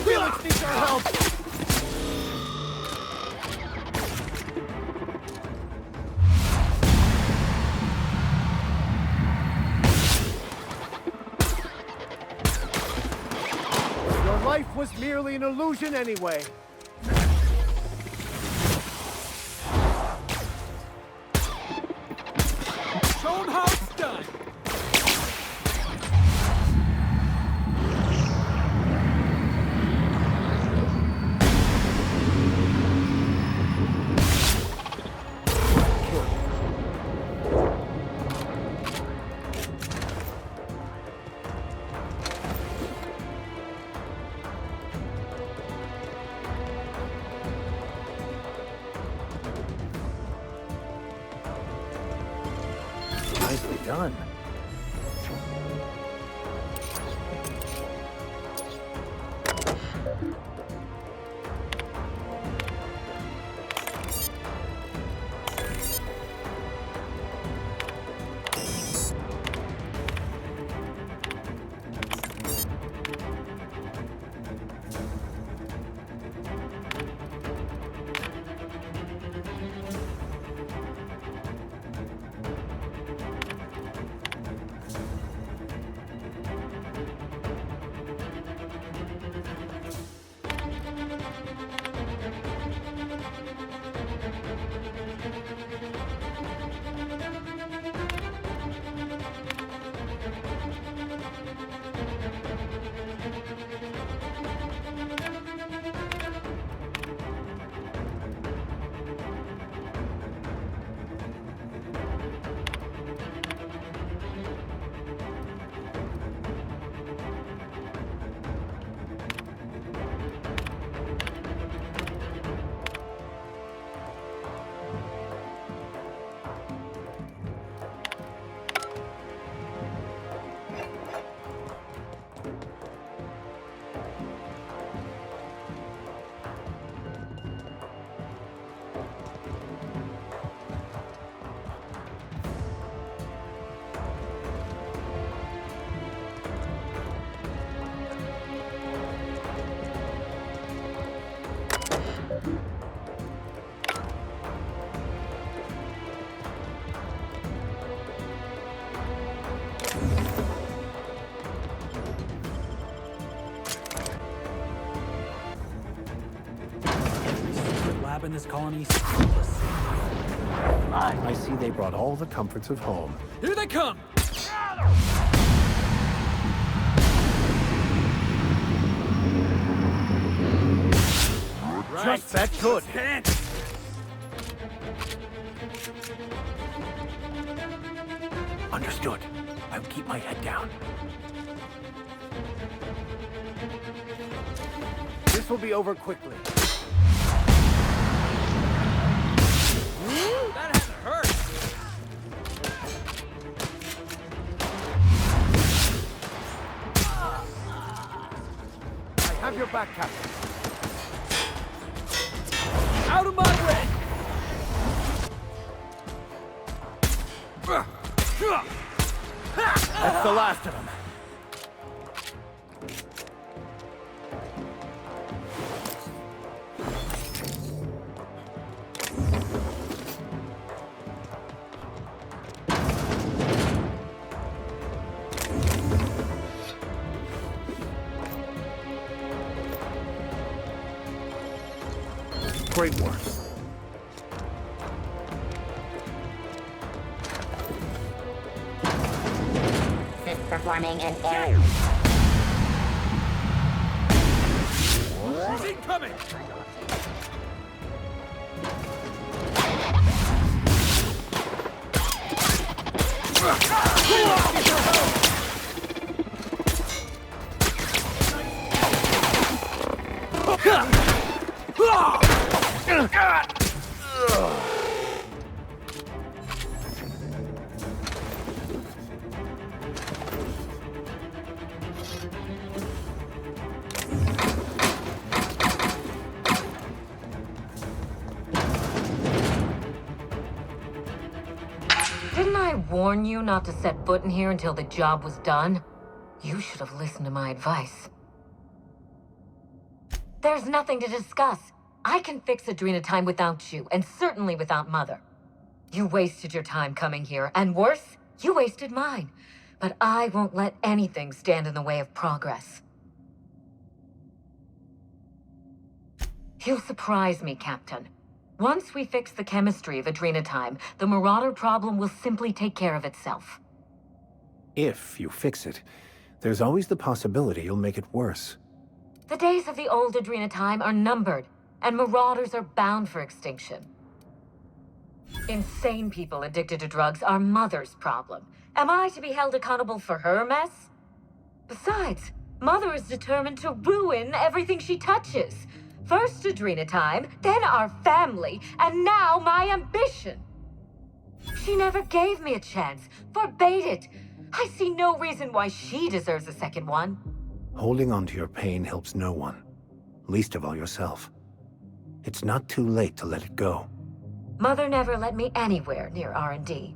Felix needs our help!
Your life was merely an illusion anyway.
Show 'em how it's done!
Nicely done.
In this colony.
I see they brought all the comforts of home.
Here they come!
Right. Just that good.
Understood. I'll keep my head down.
This will be over quickly.
That had to hurt!
I have your back, Captain.
Out of my way!
That's the last of them.
Great work.
performing an area.
She's incoming!
Didn't I warn you not to set foot in here until the job was done? You should have listened to my advice. There's nothing to discuss. I can fix Adrenatime without you, and certainly without Mother. You wasted your time coming here, and worse, you wasted mine. But I won't let anything stand in the way of progress. You'll surprise me, Captain. Once we fix the chemistry of Adrenatime, the Marauder problem will simply take care of itself.
If you fix it, there's always the possibility you'll make it worse.
The days of the old Adrenatime are numbered, and Marauders are bound for extinction. Insane people addicted to drugs are Mother's problem. Am I to be held accountable for her mess? Besides, Mother is determined to ruin everything she touches. First Adrenatime, then our family, and now my ambition. She never gave me a chance, forbade it. I see no reason why she deserves a second one.
Holding on to your pain helps no one, least of all yourself. It's not too late to let it go.
Mother never let me anywhere near R&D.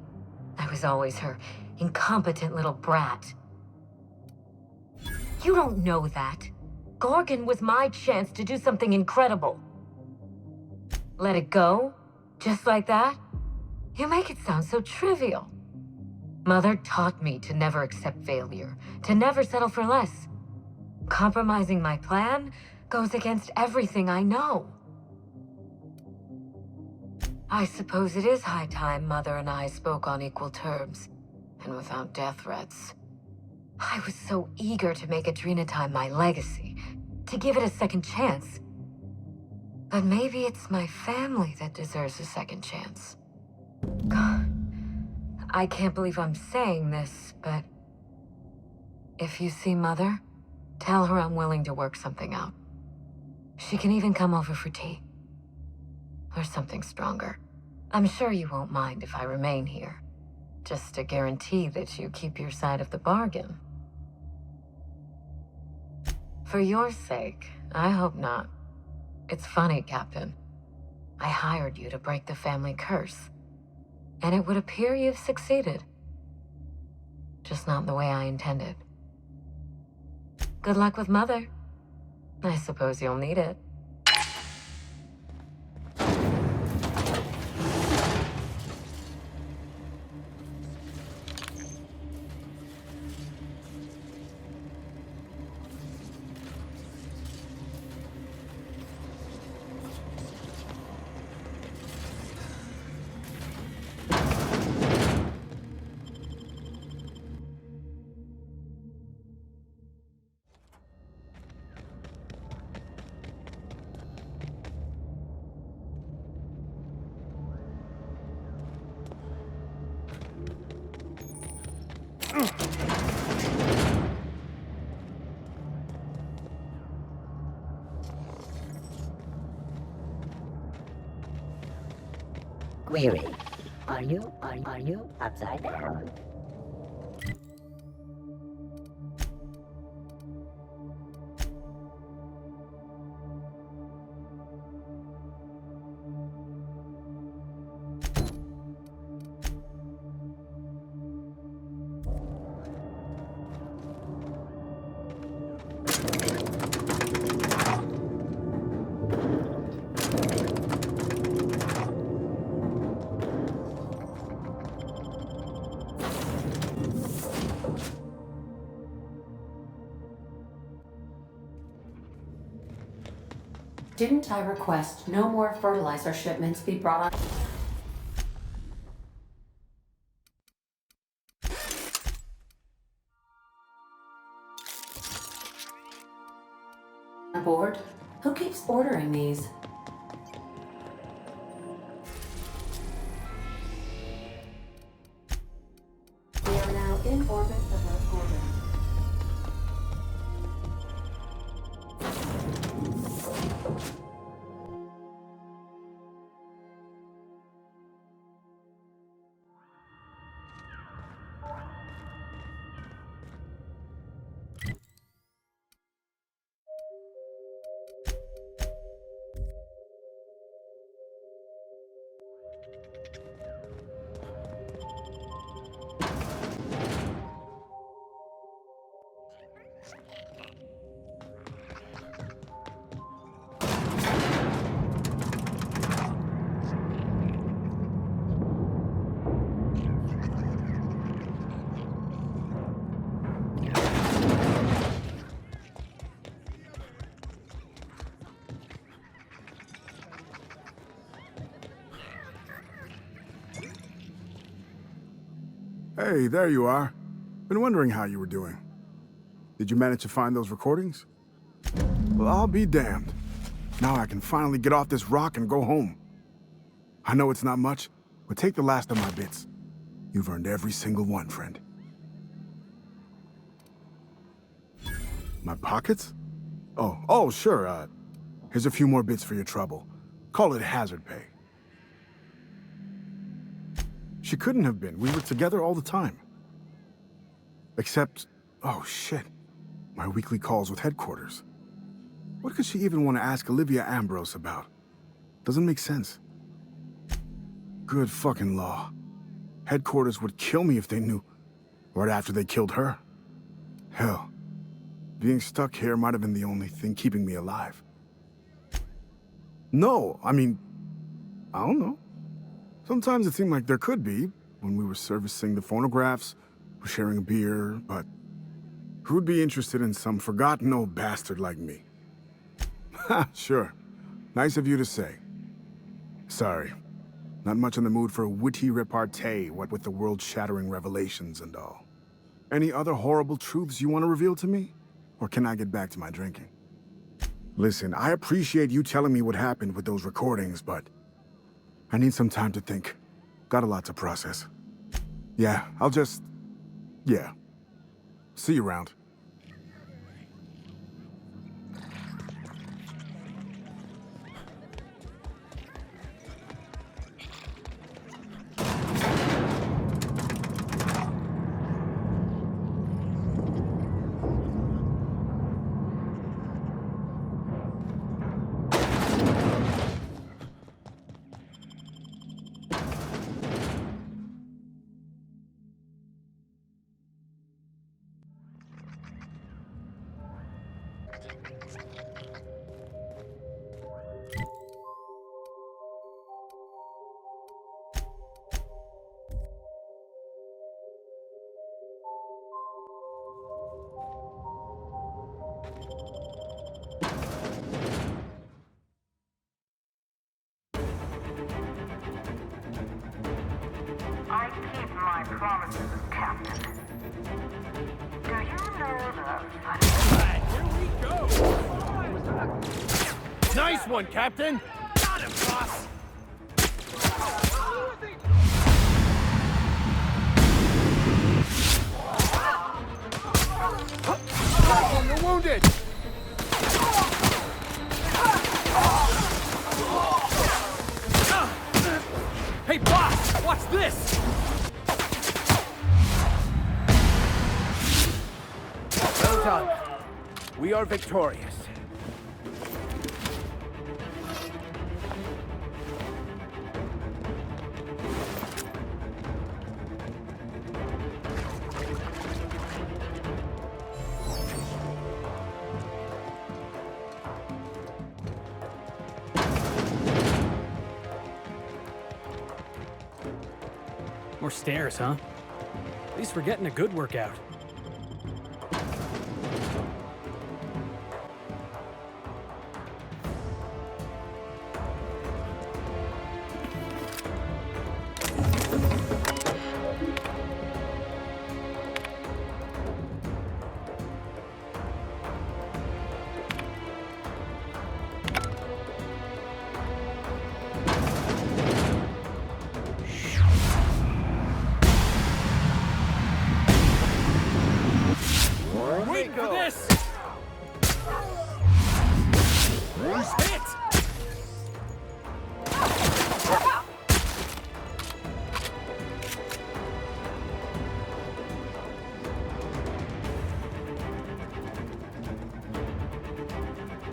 I was always her incompetent little brat. You don't know that. Gorgon was my chance to do something incredible. Let it go? Just like that? You make it sound so trivial. Mother taught me to never accept failure, to never settle for less. Compromising my plan goes against everything I know. I suppose it is high time Mother and I spoke on equal terms, and without death threats. I was so eager to make Adrenatime my legacy, to give it a second chance. But maybe it's my family that deserves a second chance. God, I can't believe I'm saying this, but if you see Mother, tell her I'm willing to work something out. She can even come over for tea. Or something stronger. I'm sure you won't mind if I remain here, just to guarantee that you keep your side of the bargain. For your sake, I hope not. It's funny, Captain. I hired you to break the family curse, and it would appear you've succeeded. Just not the way I intended. Good luck with Mother. I suppose you'll need it.
Query. Are you upside down?
Didn't I request no more fertilizer shipments be brought on? Aboard? Who keeps ordering these? We are now in orbit above Gordon.
Hey, there you are. Been wondering how you were doing. Did you manage to find those recordings? Well, I'll be damned. Now I can finally get off this rock and go home. I know it's not much, but take the last of my bits. You've earned every single one, friend. My pockets? Oh, sure, here's a few more bits for your trouble. Call it hazard pay. She couldn't have been. We were together all the time. Except, oh shit, my weekly calls with headquarters. What could she even want to ask Olivia Ambrose about? Doesn't make sense. Good fucking law. Headquarters would kill me if they knew, right after they killed her. Hell, being stuck here might have been the only thing keeping me alive. No, I mean, I don't know. Sometimes it seemed like there could be, when we were servicing the phonographs, or sharing a beer, but who'd be interested in some forgotten old bastard like me? Ha, sure. Nice of you to say. Sorry. Not much in the mood for a witty repartee, what with the world-shattering revelations and all. Any other horrible truths you want to reveal to me? Or can I get back to my drinking? Listen, I appreciate you telling me what happened with those recordings, but I need some time to think. Got a lot to process. Yeah, yeah. See you around.
I keep my promises, Captain. Do you know the...
Here we go!
Nice one, Captain!
Got him, boss!
You're wounded!
Hey, boss! Watch this!
Well done. We are victorious.
More stairs, huh? At least we're getting a good workout.
this! Hit!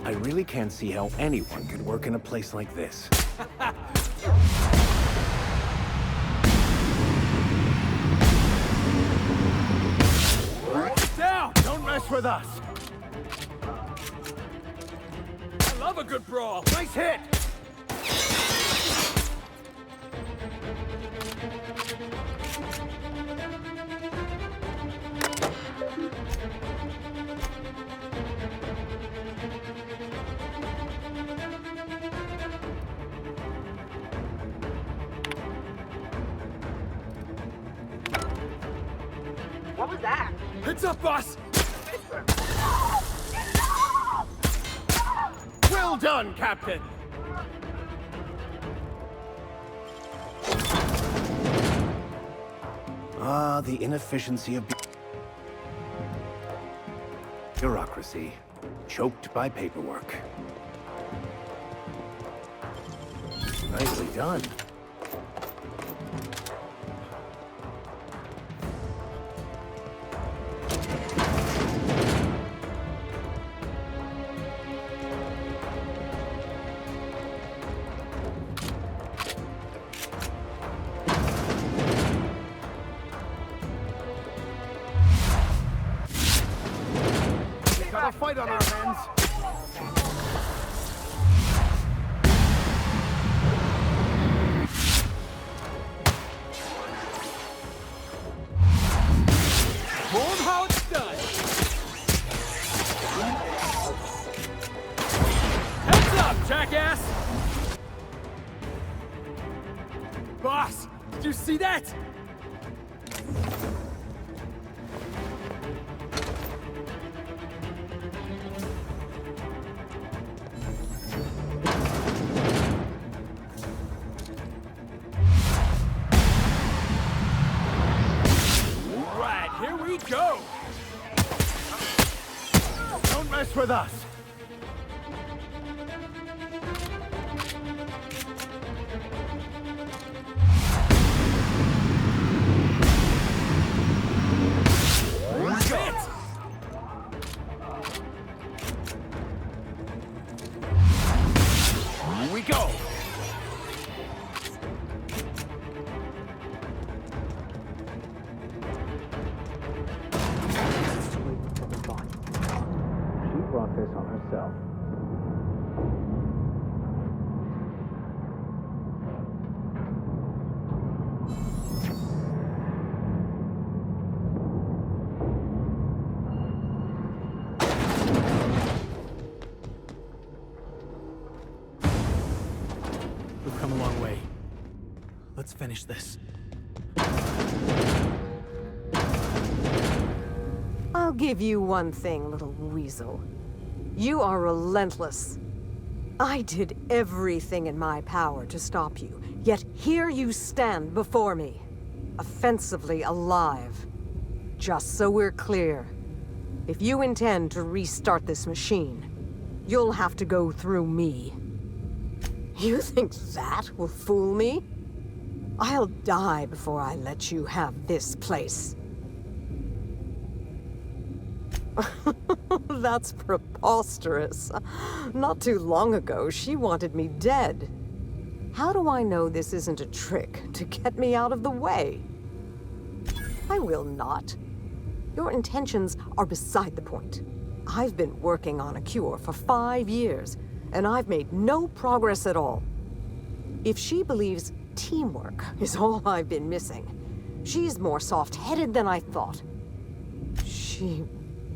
I really can't see how anyone could work in a place like this.
Down! Don't mess with us! I love a good brawl! Nice hit!
What was that?
Heads up, boss! Well done, Captain!
Ah, the inefficiency of bureaucracy, choked by paperwork. Nicely done.
Got a fight on our hands.
Hold how it's done! Heads up, jackass! Boss, did you see that? Right, here we go!
Don't mess with us.
Hit! Here we go!
She brought this on herself.
We've come a long way. Let's finish this.
I'll give you one thing, little weasel. You are relentless. I did everything in my power to stop you, yet here you stand before me, offensively alive. Just so we're clear, if you intend to restart this machine, you'll have to go through me. You think that will fool me? I'll die before I let you have this place. That's preposterous. Not too long ago, she wanted me dead. How do I know this isn't a trick to get me out of the way? I will not. Your intentions are beside the point. I've been working on a cure for 5 years, and I've made no progress at all. If she believes teamwork is all I've been missing, she's more soft-headed than I thought. She...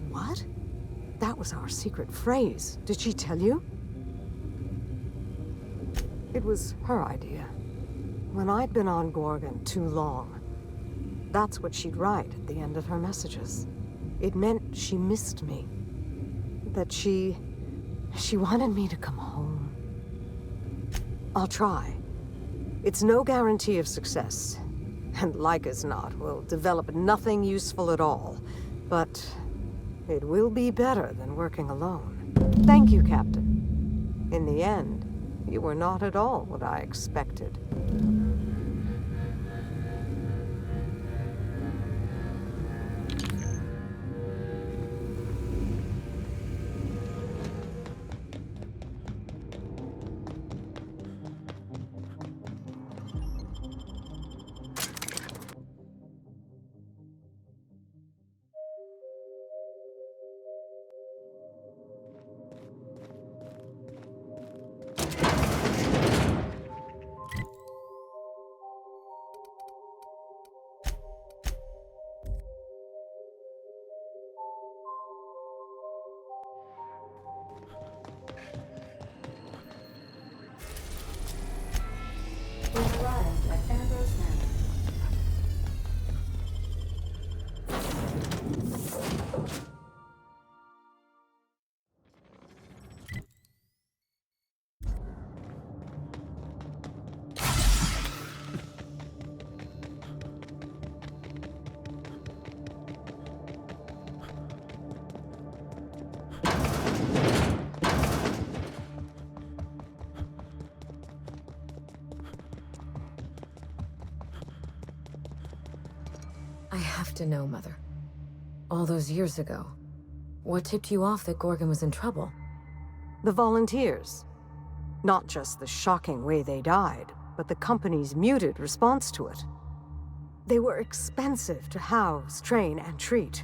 what? That was our secret phrase. Did she tell you? It was her idea. When I'd been on Gorgon too long, that's what she'd write at the end of her messages. It meant she missed me. That she wanted me to come home. I'll try. It's no guarantee of success. And like as not, we'll develop nothing useful at all. But It will be better than working alone. Thank you, Captain. In the end, you were not at all what I expected.
We've arrived at Ambrose Manor.
I have to know, Mother. All those years ago, what tipped you off that Gorgon was in trouble?
The volunteers. Not just the shocking way they died, but the company's muted response to it. They were expensive to house, train, and treat.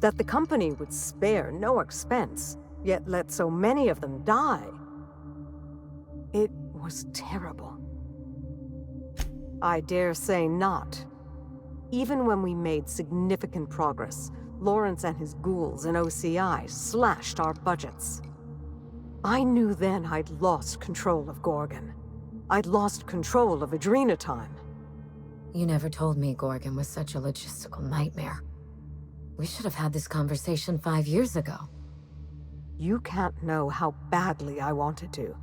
That the company would spare no expense, yet let so many of them die. It was terrible. I dare say not. Even when we made significant progress, Lawrence and his ghouls in OCI slashed our budgets. I knew then I'd lost control of Gorgon. I'd lost control of Adrenatime.
You never told me Gorgon was such a logistical nightmare. We should have had this conversation 5 years ago.
You can't know how badly I wanted to.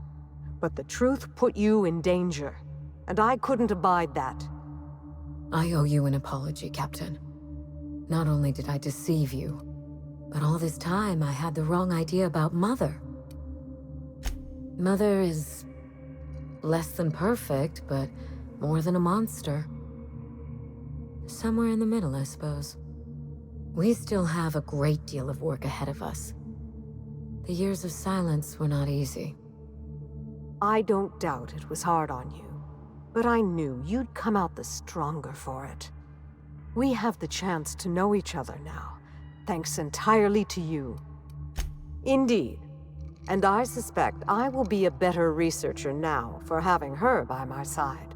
But the truth put you in danger, and I couldn't abide that.
I owe you an apology, Captain. Not only did I deceive you, but all this time I had the wrong idea about Mother. Mother is less than perfect, but more than a monster. Somewhere in the middle, I suppose. We still have a great deal of work ahead of us. The years of silence were not easy.
I don't doubt it was hard on you, but I knew you'd come out the stronger for it. We have the chance to know each other now, thanks entirely to you. Indeed. And I suspect I will be a better researcher now for having her by my side.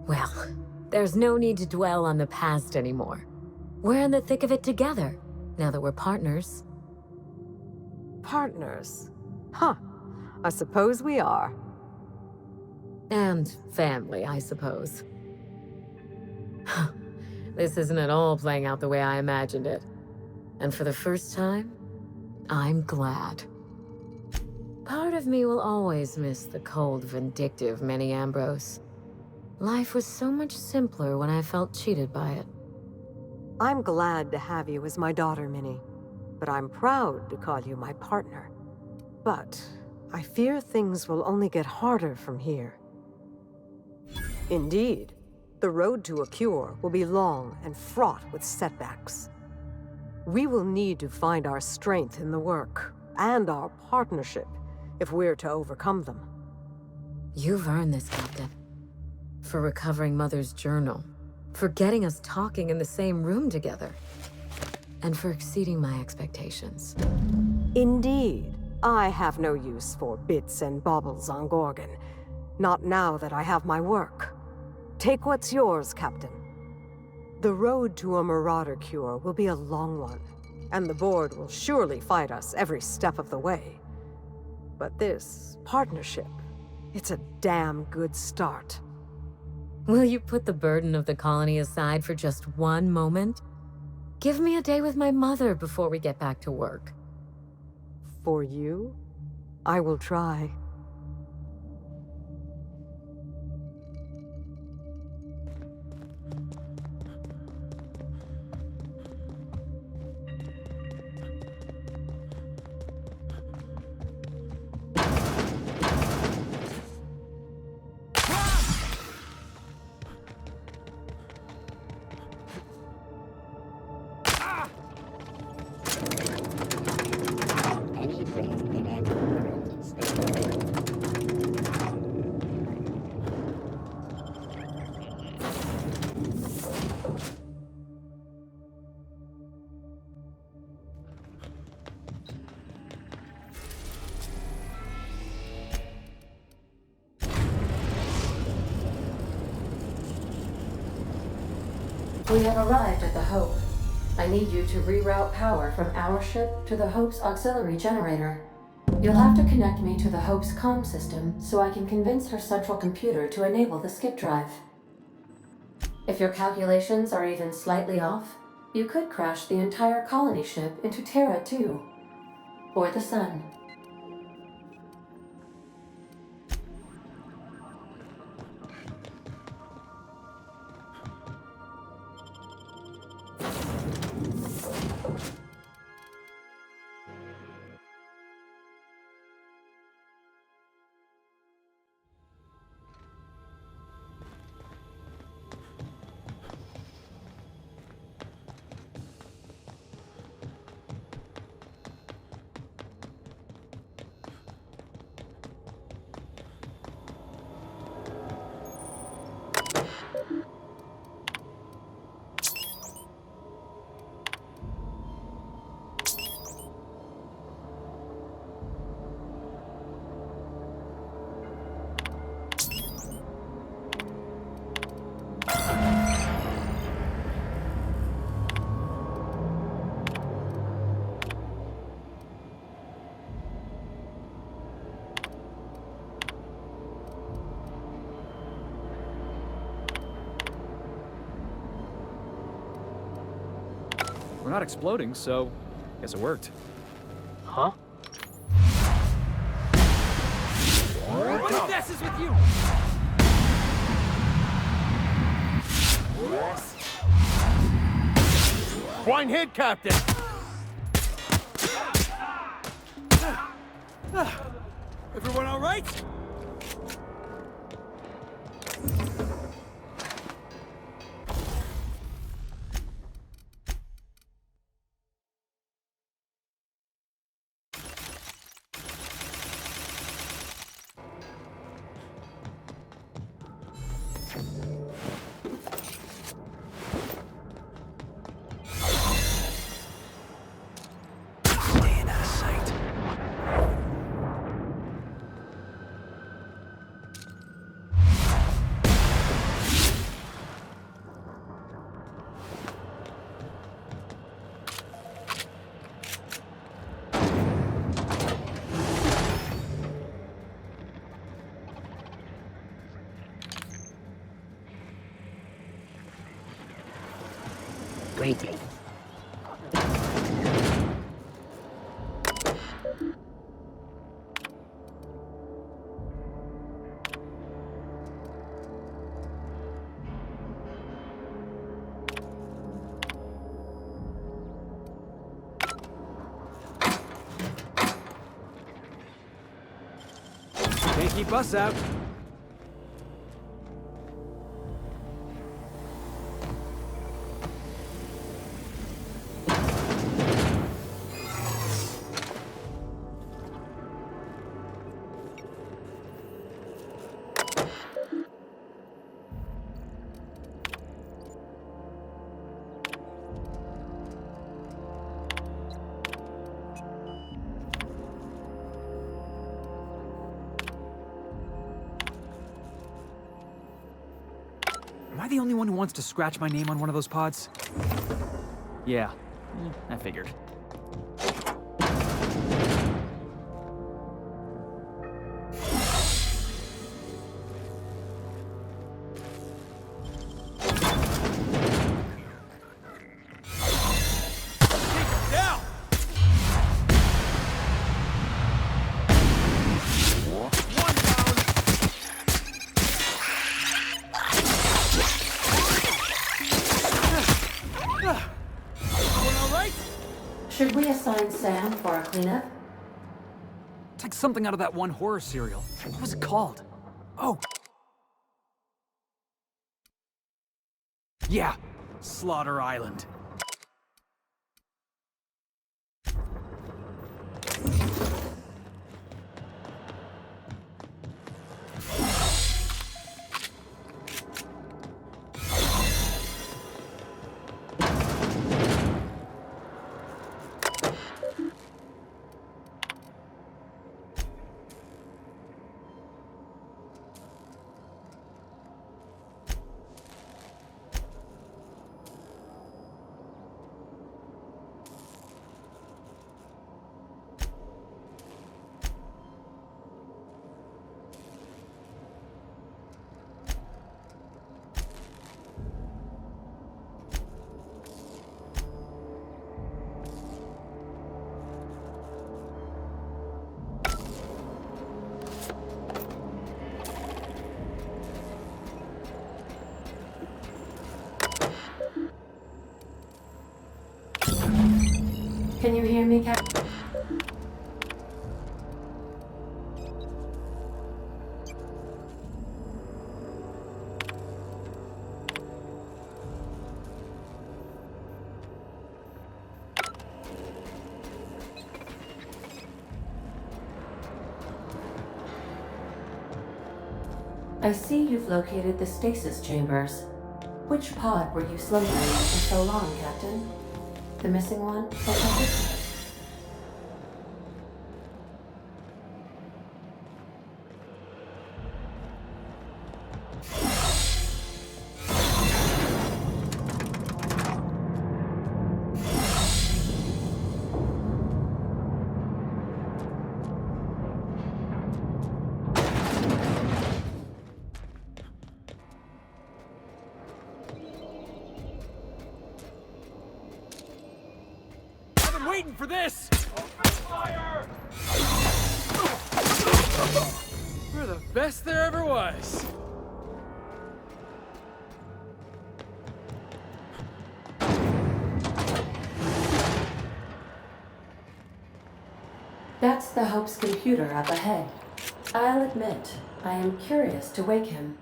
Well, there's no need to dwell on the past anymore. We're in the thick of it together, now that we're partners.
Partners? Huh. I suppose we are.
And family, I suppose. This isn't at all playing out the way I imagined it. And for the first time, I'm glad. Part of me will always miss the cold, vindictive Minnie Ambrose. Life was so much simpler when I felt cheated by it.
I'm glad to have you as my daughter, Minnie. But I'm proud to call you my partner. But I fear things will only get harder from here. Indeed, the road to a cure will be long and fraught with setbacks. We will need to find our strength in the work, and our partnership, if we're to overcome them.
You've earned this, Captain. For recovering Mother's journal, for getting us talking in the same room together, and for exceeding my expectations.
Indeed, I have no use for bits and baubles on Gorgon. Not now that I have my work. Take what's yours, Captain. The road to a Marauder cure will be a long one, and the Board will surely fight us every step of the way. But this partnership, it's a damn good start.
Will you put the burden of the colony aside for just one moment? Give me a day with my mother before we get back to work.
For you, I will try.
We have arrived at the Hope. I need you to reroute power from our ship to the Hope's auxiliary generator. You'll have to connect me to the Hope's comm system so I can convince her central computer to enable the skip drive. If your calculations are even slightly off, you could crash the entire colony ship into Terra 2. Or the Sun.
We're not exploding, so guess it worked.
Huh?
What if this is with you?
Point hit, Captain!
Everyone all right?
Staying out of sight.
Waiting.
Can't keep us out.
Am I the only one who wants to scratch my name on one of those pods? Yeah, I figured.
Down! One down! Everyone all right?
Should we assign Sam for a cleanup?
It's like something out of that one horror serial. What was it called? Oh! Yeah, Slaughter Island.
Can you hear me, Captain? I see you've located the stasis chambers. Which pod were you slumbering in for so long, Captain? The missing one, or something?
Waiting for this! Open fire! We're the best there ever was.
That's the Hope's computer up ahead. I'll admit, I am curious to wake him.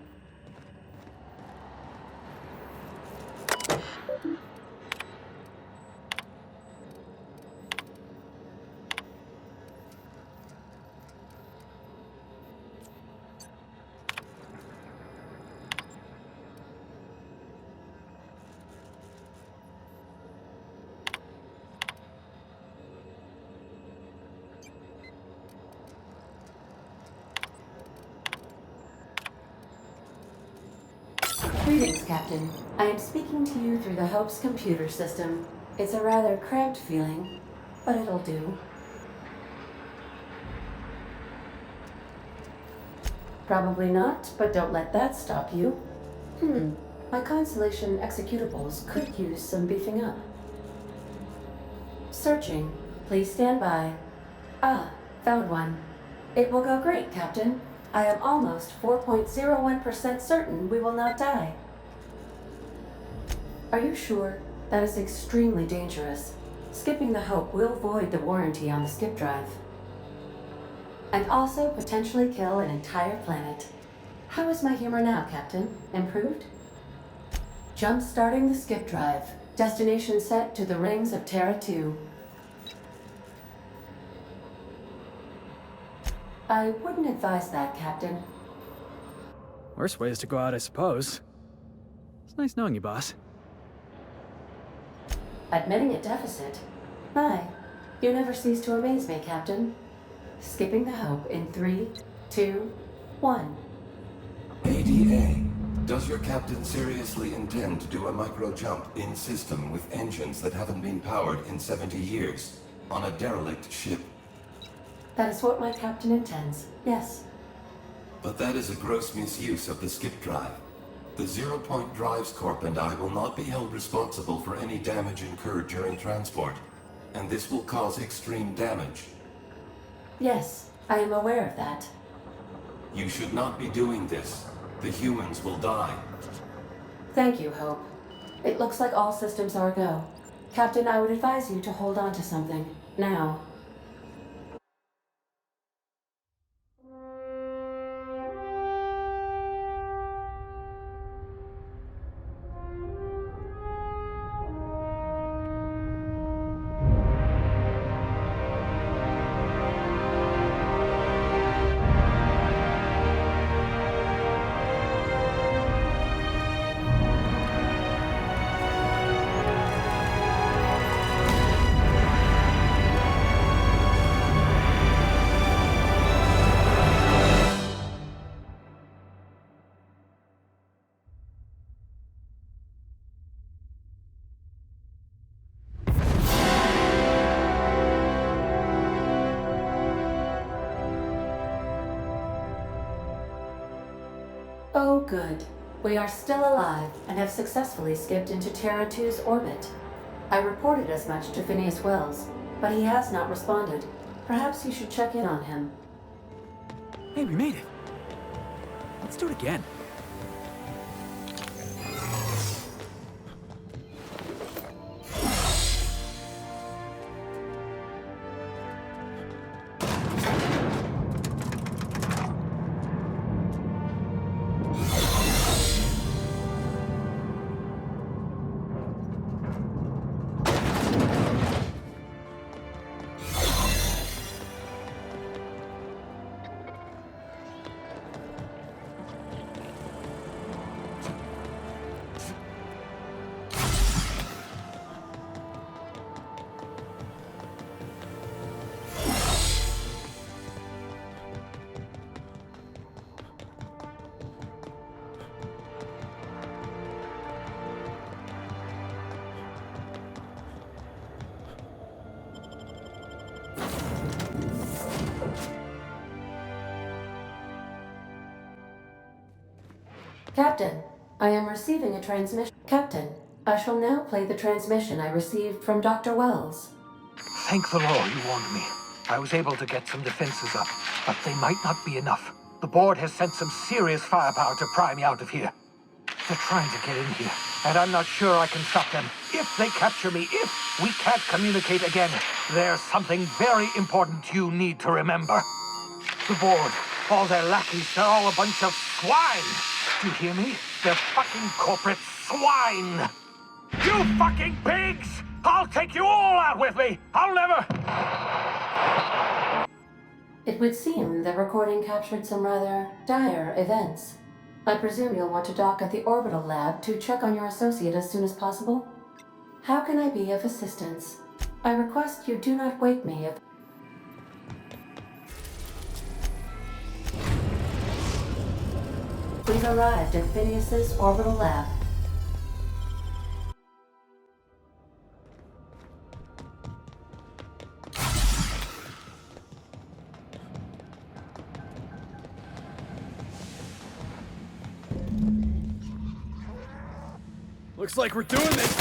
Greetings, Captain. I am speaking to you through the Hope's computer system. It's a rather cramped feeling, but it'll do. Probably not, but don't let that stop you. My Constellation executables could use some beefing up. Searching. Please stand by. Ah, found one. It will go great, Captain. I am almost 4.01% certain we will not die. Are you sure? That is extremely dangerous. Skipping the Hope will void the warranty on the skip drive. And also potentially kill an entire planet. How is my humor now, Captain? Improved? Jump-starting the skip drive. Destination set to the rings of Terra 2. I wouldn't advise that, Captain.
Worse ways to go out, I suppose. It's nice knowing you, boss.
Admitting a deficit? My, you never cease to amaze me, Captain. Skipping the Hope in 3, 2, 1.
ADA, does your captain seriously intend to do a micro jump in system with engines that haven't been powered in 70 years on a derelict ship?
That is what my captain intends, yes.
But that is a gross misuse of the skip drive. The Zero Point Drives Corp and I will not be held responsible for any damage incurred during transport, and this will cause extreme damage.
Yes, I am aware of that.
You should not be doing this. The humans will die.
Thank you, Hope. It looks like all systems are go. Captain, I would advise you to hold on to something. Now. Oh, good. We are still alive and have successfully skipped into Terra 2's orbit. I reported as much to Phineas Wells, but he has not responded. Perhaps you should check in on him.
Hey, we made it. Let's do it again.
Captain, I am receiving a transmission. Captain, I shall now play the transmission I received from Dr. Wells.
Thank the Lord you warned me. I was able to get some defenses up, but they might not be enough. The board has sent some serious firepower to pry me out of here. They're trying to get in here, and I'm not sure I can stop them. If they capture me, if we can't communicate again, there's something very important you need to remember. The board, all their lackeys, they're all a bunch of swine. Do you hear me? They're fucking corporate swine. You fucking pigs! I'll take you all out with me! I'll never...
It would seem the recording captured some rather dire events. I presume you'll want to dock at the orbital lab to check on your associate as soon as possible? How can I be of assistance? I request you do not wake me if... We've arrived at Phineas's orbital lab.
Looks like we're doing this.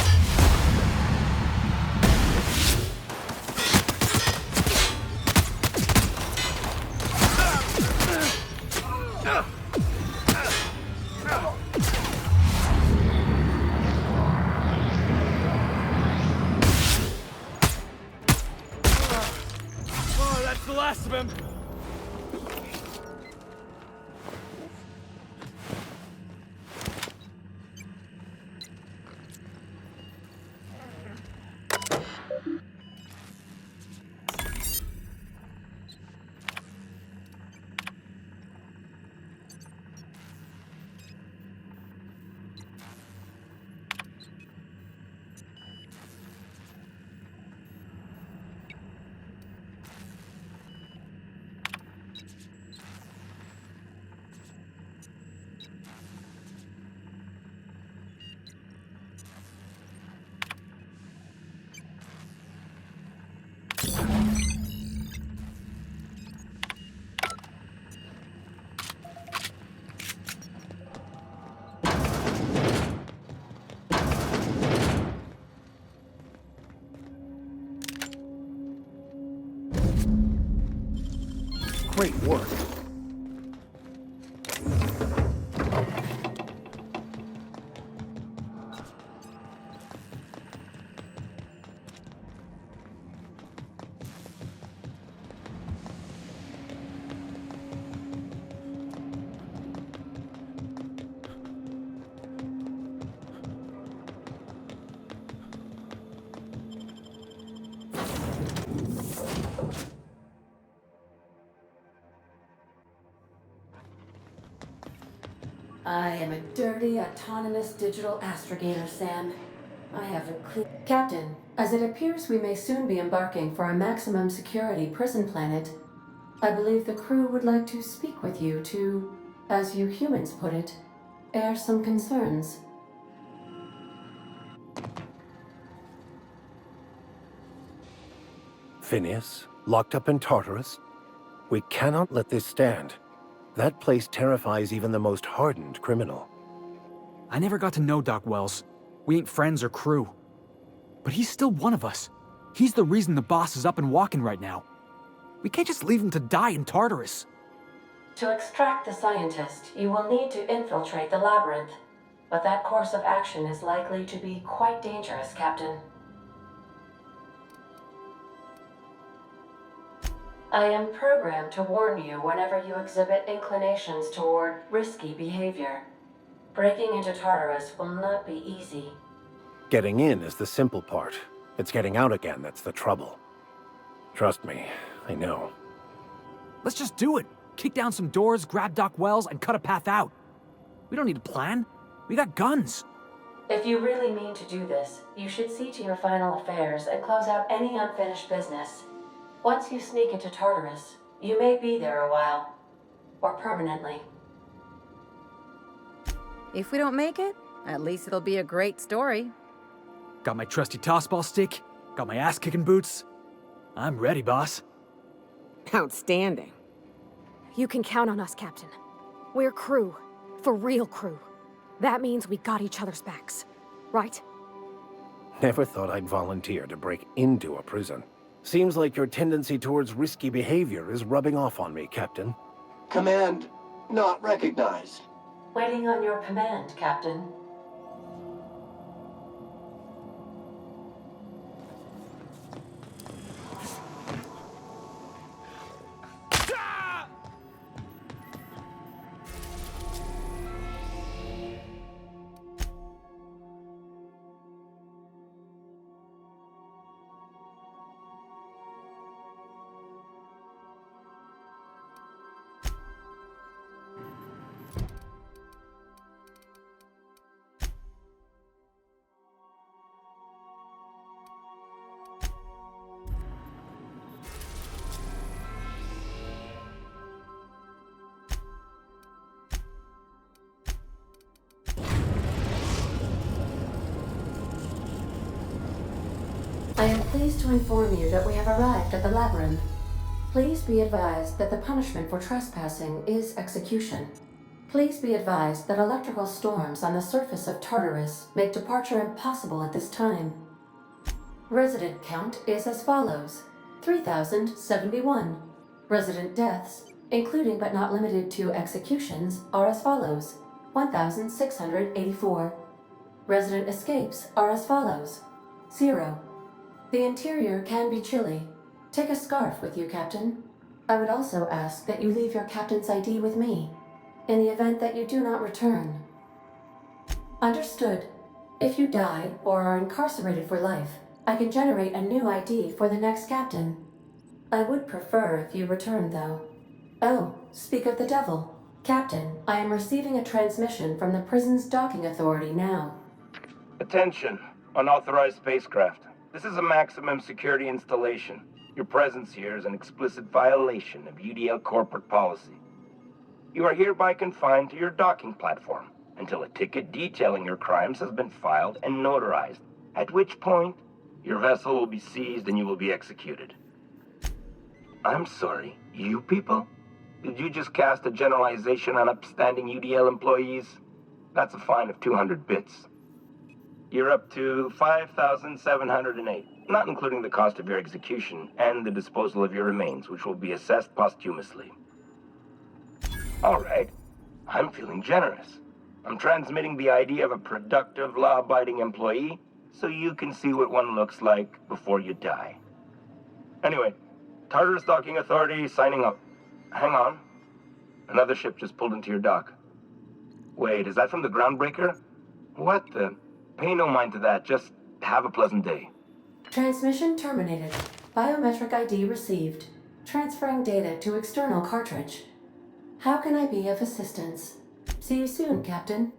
Oh, that's the last of him.
Great work.
I am a dirty, autonomous digital astrogator, Sam. I haven't cleared... Captain, as it appears we may soon be embarking for a maximum security prison planet, I believe the crew would like to speak with you to, as you humans put it, air some concerns.
Phineas, locked up in Tartarus? We cannot let this stand. That place terrifies even the most hardened criminal.
I never got to know Doc Wells. We ain't friends or crew. But he's still one of us. He's the reason the boss is up and walking right now. We can't just leave him to die in Tartarus.
To extract the scientist, you will need to infiltrate the labyrinth. But that course of action is likely to be quite dangerous, Captain. I am programmed to warn you whenever you exhibit inclinations toward risky behavior. Breaking into Tartarus will not be easy.
Getting in is the simple part. It's getting out again that's the trouble. Trust me, I know.
Let's just do it. Kick down some doors, grab Doc Wells, and cut a path out. We don't need a plan. We got guns.
If you really mean to do this, you should see to your final affairs and close out any unfinished business. Once you sneak into Tartarus, you may be there a while. Or permanently.
If we don't make it, at least it'll be a great story.
Got my trusty tossball stick, got my ass-kicking boots. I'm ready, boss.
Outstanding.
You can count on us, Captain. We're crew. For real crew.
That means we got each other's backs, right?
Never thought I'd volunteer to break into a prison. Seems like your tendency towards risky behavior is rubbing off on me, Captain.
Command not recognized.
Waiting on your command, Captain. I am pleased to inform you that we have arrived at the labyrinth. Please be advised that the punishment for trespassing is execution. Please be advised that electrical storms on the surface of Tartarus make departure impossible at this time. Resident count is as follows: 3,071. Resident deaths, including but not limited to executions, are as follows: 1,684. Resident escapes are as follows: 0. The interior can be chilly. Take a scarf with you, Captain. I would also ask that you leave your captain's ID with me, in the event that you do not return. Understood. If you die or are incarcerated for life, I can generate a new ID for the next captain. I would prefer if you return, though. Oh, speak of the devil. Captain, I am receiving a transmission from the prison's docking authority now.
Attention, unauthorized spacecraft. This is a maximum security installation. Your presence here is an explicit violation of UDL corporate policy. You are hereby confined to your docking platform until a ticket detailing your crimes has been filed and notarized, at which point your vessel will be seized and you will be executed. I'm sorry, you people? Did you just cast a generalization on upstanding UDL employees? That's a fine of 200 bits. You're up to 5,708, not including the cost of your execution and the disposal of your remains, which will be assessed posthumously. All right, I'm feeling generous. I'm transmitting the ID of a productive, law-abiding employee so you can see what one looks like before you die. Anyway, Tartarus Docking Authority signing up. Hang on. Another ship just pulled into your dock. Wait, is that from the Groundbreaker? What the... Pay no mind to that, just have a pleasant day.
Transmission terminated. Biometric ID received. Transferring data to external cartridge. How can I be of assistance? See you soon, Captain.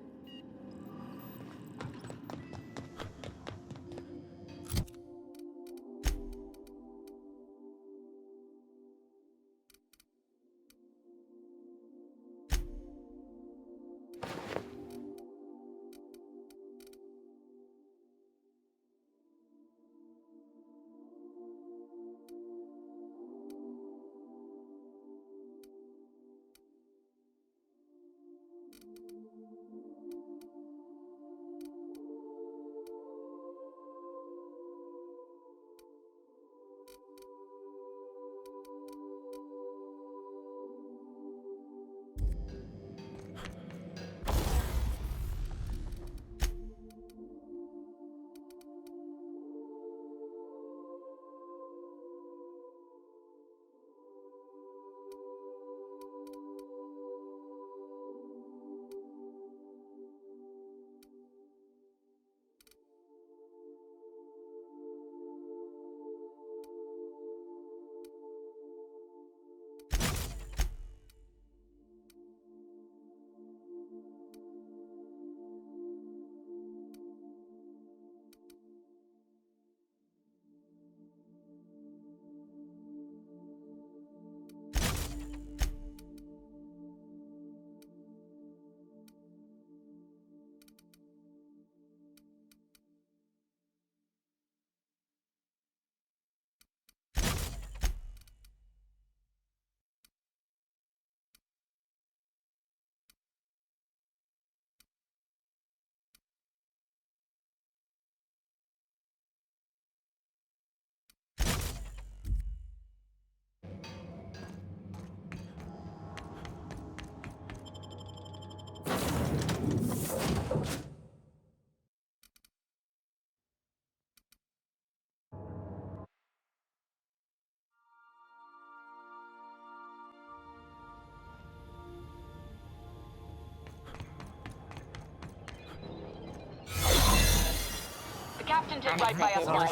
patented right by us once.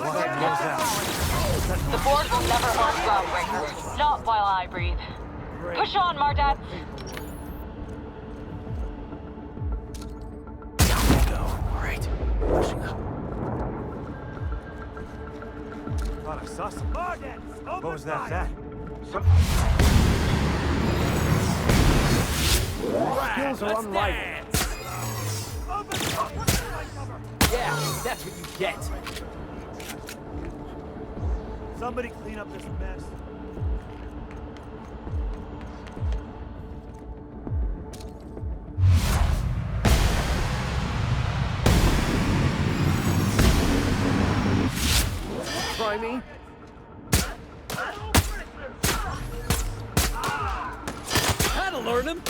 The board will never own Groundbreaker. Not while I breathe. Push on, Mardad.
Right. Pushing up.
Thought I saw some Mardats. What was that?
Skills are unrivaled. Yeah, that's what you get.
Somebody clean up this mess. Try me.
That'll learn him.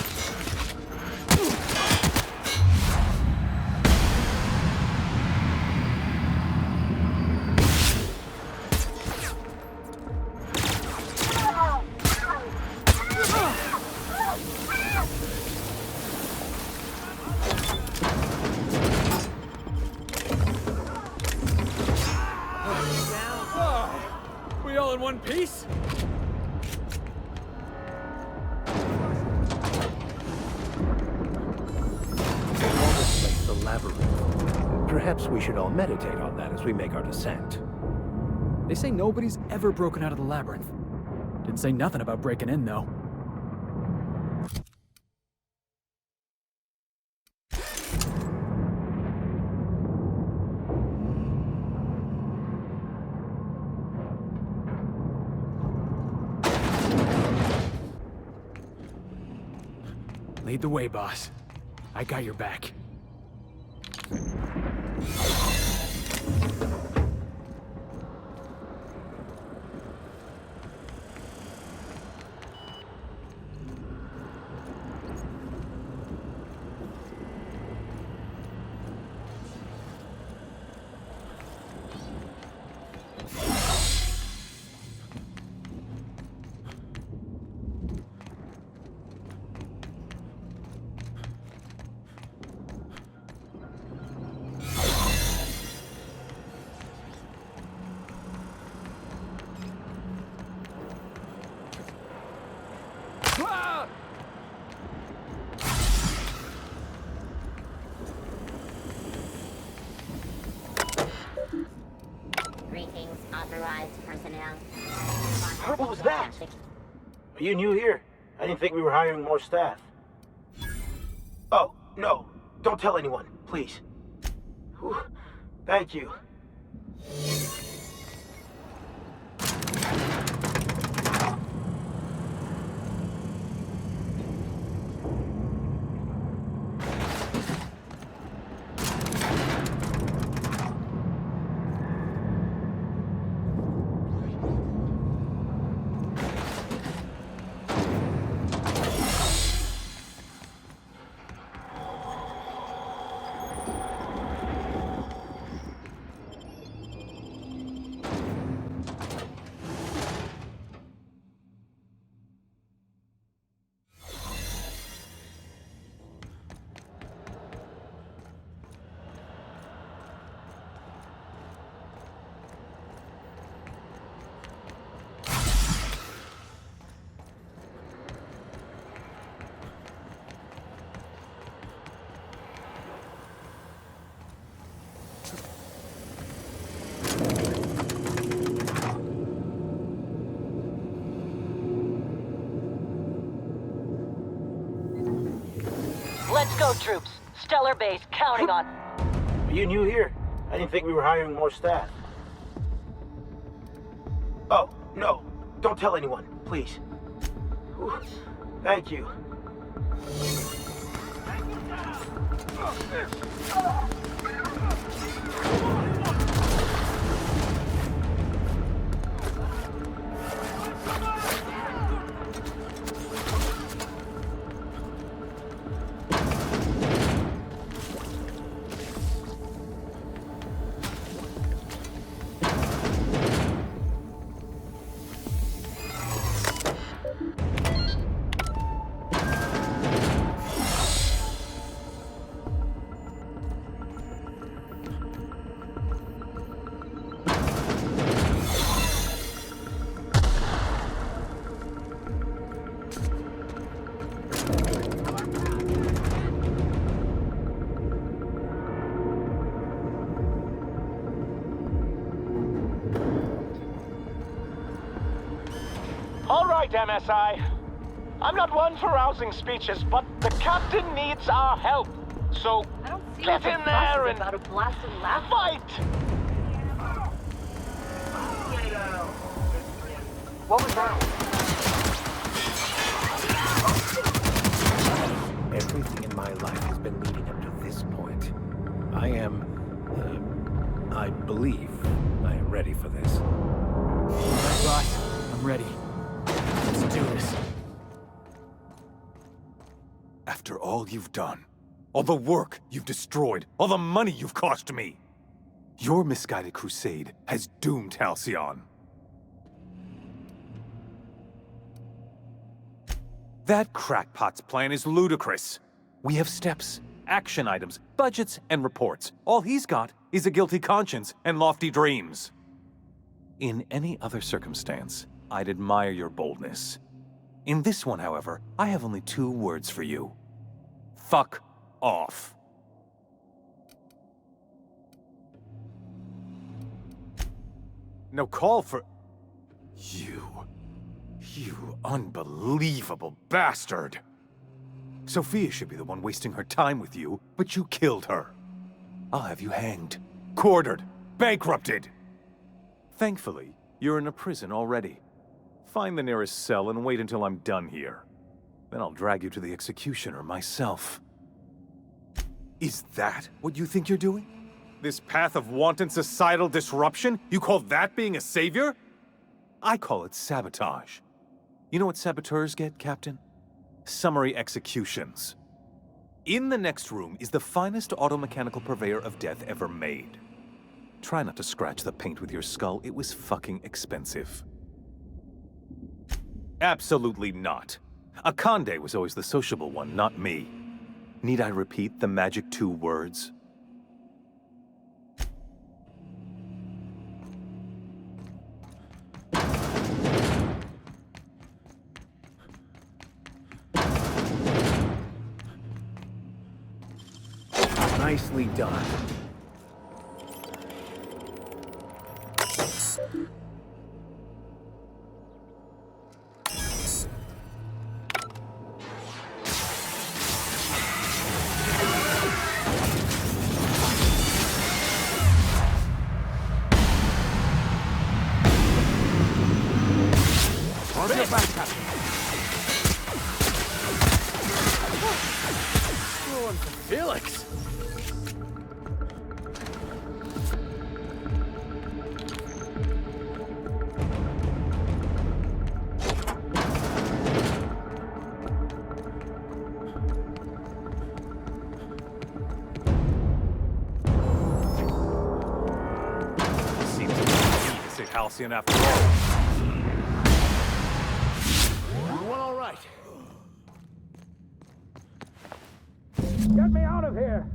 We all in one piece?
The labyrinth. Perhaps we should all meditate on that as we make our descent.
They say nobody's ever broken out of the labyrinth. Didn't say nothing about breaking in, though. Lead the way, boss. I got your back.
Greetings, authorized personnel.
What was that? Are you new here? I didn't think we were hiring more staff. Oh, no. Don't tell anyone, please. Whew. Thank you.
Let's go, troops. Stellar Base counting on.
Are you new here? I didn't think we were hiring more staff. Oh, no. Don't tell anyone, please. Whew. Thank you.
All right, MSI. I'm not one for rousing speeches, but the captain needs our help. So get in there and fight!
What was that?
Everything in my life has been leading up to this point. I believe I am ready for this.
Right, I'm ready. Let's do this.
After all you've done, all the work you've destroyed, all the money you've cost me, your misguided crusade has doomed Halcyon. That crackpot's plan is ludicrous. We have steps, action items, budgets, and reports. All he's got is a guilty conscience and lofty dreams. In any other circumstance, I'd admire your boldness. In this one, however, I have only 2 words for you. Fuck off. No call for... You unbelievable bastard! Sophia should be the one wasting her time with you, but you killed her. I'll have you hanged, quartered, bankrupted. Thankfully, you're in a prison already. Find the nearest cell and wait until I'm done here. Then I'll drag you to the executioner myself. Is that what you think you're doing? This path of wanton societal disruption? You call that being a savior? I call it sabotage. You know what saboteurs get, Captain? Summary executions. In the next room is the finest automechanical purveyor of death ever made. Try not to scratch the paint with your skull. It was fucking expensive. Absolutely not. Akande was always the sociable one, not me. Need I repeat the magic 2 words?
Nicely done.
On your back, Captain. Going for Felix.
Seems to be to say Halcyon after all.
Everyone all right? Get me out of here!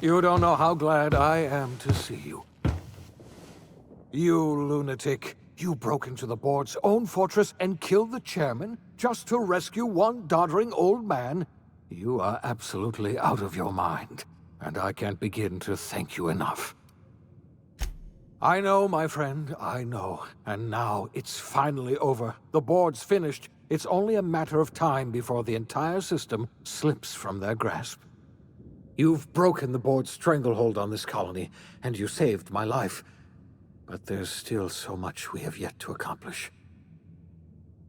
You don't know how glad I am to see you. You lunatic. You broke into the board's own fortress and killed the chairman just to rescue one doddering old man? You are absolutely out of your mind, and I can't begin to thank you enough. I know, my friend, I know. And now it's finally over. The board's finished. It's only a matter of time before the entire system slips from their grasp. You've broken the board's stranglehold on this colony, and you saved my life. But there's still so much we have yet to accomplish.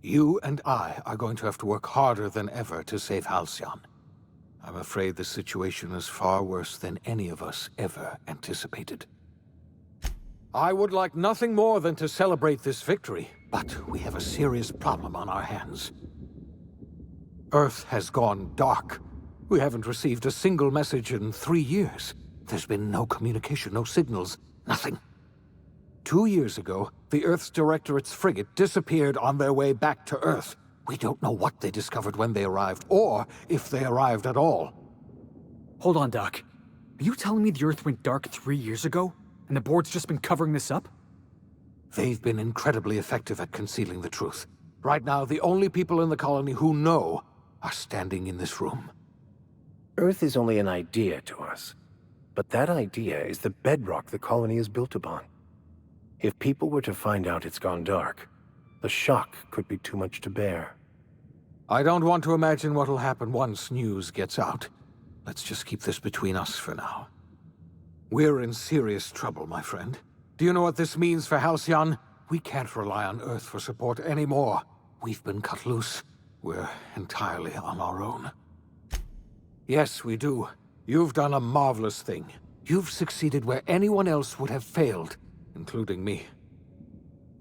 You and I are going to have to work harder than ever to save Halcyon. I'm afraid the situation is far worse than any of us ever anticipated. I would like nothing more than to celebrate this victory, but we have a serious problem on our hands. Earth has gone dark. We haven't received a single message in 3 years. There's been no communication, no signals, nothing. 2 years ago, the Earth's Directorate's frigate disappeared on their way back to Earth. We don't know what they discovered when they arrived, or if they arrived at all.
Hold on, Doc. Are you telling me the Earth went dark 3 years ago, and the board's just been covering this up?
They've been incredibly effective at concealing the truth. Right now, the only people in the colony who know are standing in this room.
Earth is only an idea to us, but that idea is the bedrock the colony is built upon. If people were to find out it's gone dark, the shock could be too much to bear.
I don't want to imagine what'll happen once news gets out. Let's just keep this between us for now. We're in serious trouble, my friend. Do you know what this means for Halcyon? We can't rely on Earth for support anymore. We've been cut loose. We're entirely on our own. Yes, we do. You've done a marvelous thing. You've succeeded where anyone else would have failed, including me.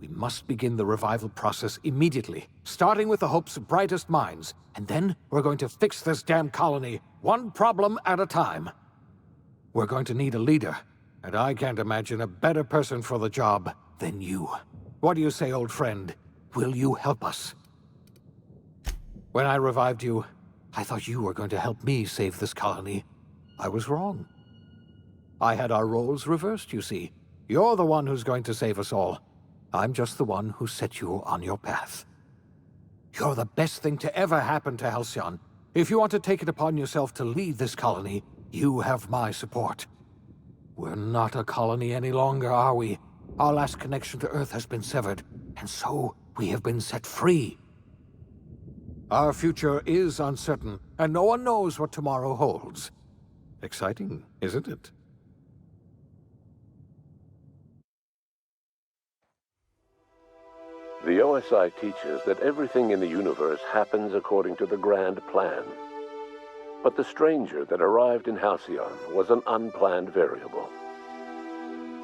We must begin the revival process immediately, starting with the Hope's brightest minds, and then we're going to fix this damn colony, one problem at a time. We're going to need a leader, and I can't imagine a better person for the job than you. What do you say, old friend? Will you help us? When I revived you, I thought you were going to help me save this colony. I was wrong. I had our roles reversed, you see. You're the one who's going to save us all. I'm just the one who set you on your path. You're the best thing to ever happen to Halcyon. If you want to take it upon yourself to lead this colony, you have my support. We're not a colony any longer, are we? Our last connection to Earth has been severed, and so we have been set free. Our future is uncertain, and no one knows what tomorrow holds. Exciting, isn't it?
The OSI teaches that everything in the universe happens according to the grand plan. But the stranger that arrived in Halcyon was an unplanned variable.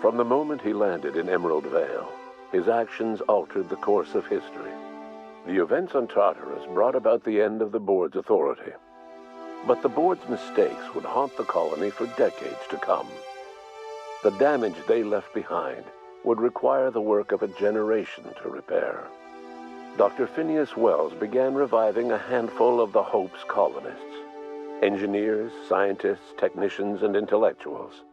From the moment he landed in Emerald Vale, his actions altered the course of history. The events on Tartarus brought about the end of the Board's authority. But the Board's mistakes would haunt the colony for decades to come. The damage they left behind would require the work of a generation to repair. Dr. Phineas Wells began reviving a handful of the Hope's colonists. Engineers, scientists, technicians, and intellectuals.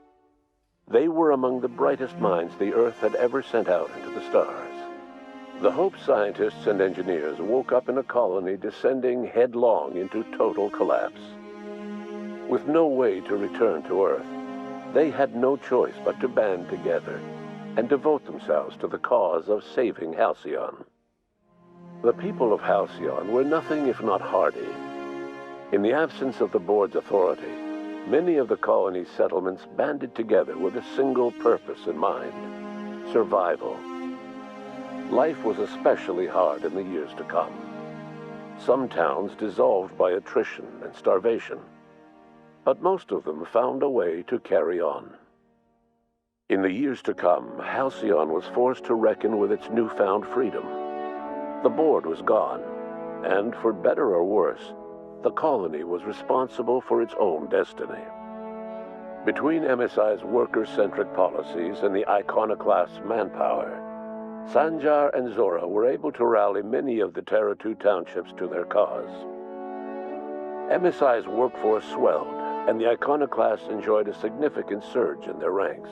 They were among the brightest minds the Earth had ever sent out into the stars. The Hope scientists and engineers woke up in a colony descending headlong into total collapse. With no way to return to Earth, they had no choice but to band together and devote themselves to the cause of saving Halcyon. The people of Halcyon were nothing if not hardy. In the absence of the Board's authority, many of the colony's settlements banded together with a single purpose in mind: survival. Life was especially hard in the years to come. Some towns dissolved by attrition and starvation, but most of them found a way to carry on. In the years to come, Halcyon was forced to reckon with its newfound freedom. The Board was gone, and for better or worse, the colony was responsible for its own destiny. Between MSI's worker-centric policies and the iconoclast's manpower, Sanjar and Zora were able to rally many of the Terra 2 townships to their cause. MSI's workforce swelled, and the iconoclasts enjoyed a significant surge in their ranks.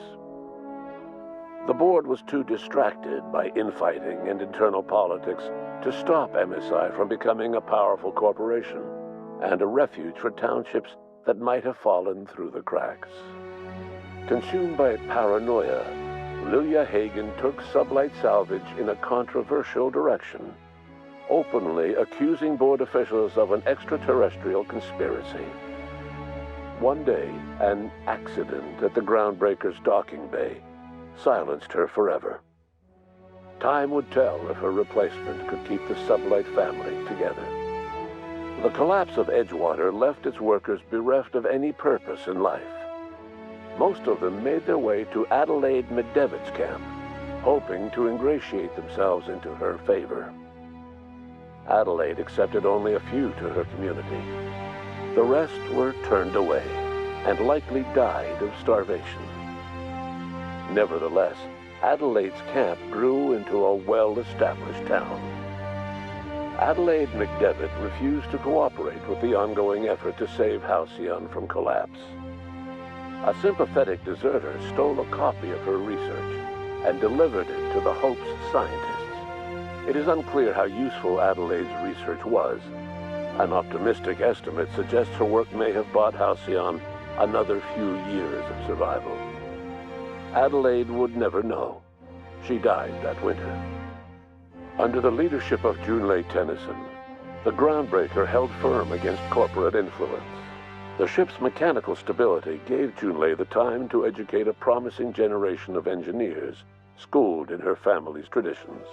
The Board was too distracted by infighting and internal politics to stop MSI from becoming a powerful corporation and a refuge for townships that might have fallen through the cracks. Consumed by paranoia, Lilia Hagen took Sublight Salvage in a controversial direction, openly accusing Board officials of an extraterrestrial conspiracy. One day, an accident at the Groundbreaker's docking bay silenced her forever. Time would tell if her replacement could keep the Sublight family together. The collapse of Edgewater left its workers bereft of any purpose in life. Most of them made their way to Adelaide McDevitt's camp, hoping to ingratiate themselves into her favor. Adelaide accepted only a few to her community. The rest were turned away and likely died of starvation. Nevertheless, Adelaide's camp grew into a well-established town. Adelaide McDevitt refused to cooperate with the ongoing effort to save Halcyon from collapse. A sympathetic deserter stole a copy of her research and delivered it to the Hope's scientists. It is unclear how useful Adelaide's research was. An optimistic estimate suggests her work may have bought Halcyon another few years of survival. Adelaide would never know. She died that winter. Under the leadership of Junlei Tennyson, the Groundbreaker held firm against corporate influence. The ship's mechanical stability gave Junlei the time to educate a promising generation of engineers, schooled in her family's traditions.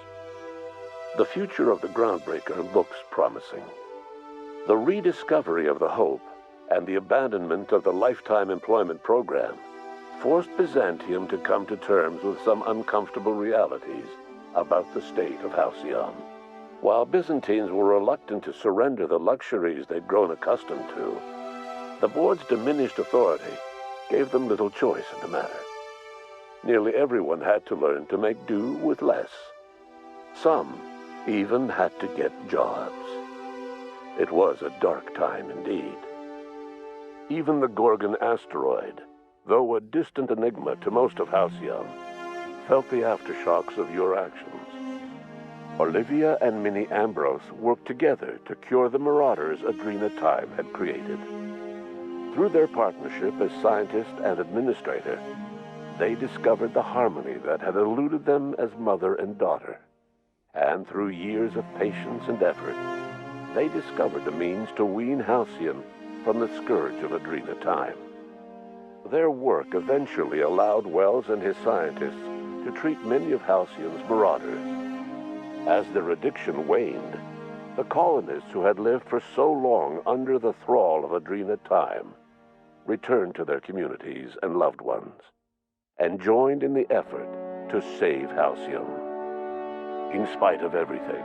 The future of the Groundbreaker looks promising. The rediscovery of the Hope and the abandonment of the lifetime employment program forced Byzantium to come to terms with some uncomfortable realities about the state of Halcyon. While Byzantines were reluctant to surrender the luxuries they'd grown accustomed to, the board's diminished authority gave them little choice in the matter. Nearly everyone had to learn to make do with less. Some even had to get jobs. It was a dark time indeed. Even the Gorgon asteroid, though a distant enigma to most of Halcyon, felt the aftershocks of your actions. Olivia and Minnie Ambrose worked together to cure the marauders Adrena Time had created. Through their partnership as scientist and administrator, they discovered the harmony that had eluded them as mother and daughter. And through years of patience and effort, they discovered the means to wean Halcyon from the scourge of Adrena Time. Their work eventually allowed Wells and his scientists to treat many of Halcyon's marauders. As their addiction waned, the colonists who had lived for so long under the thrall of Adrena Time returned to their communities and loved ones, and joined in the effort to save Halcyon. In spite of everything,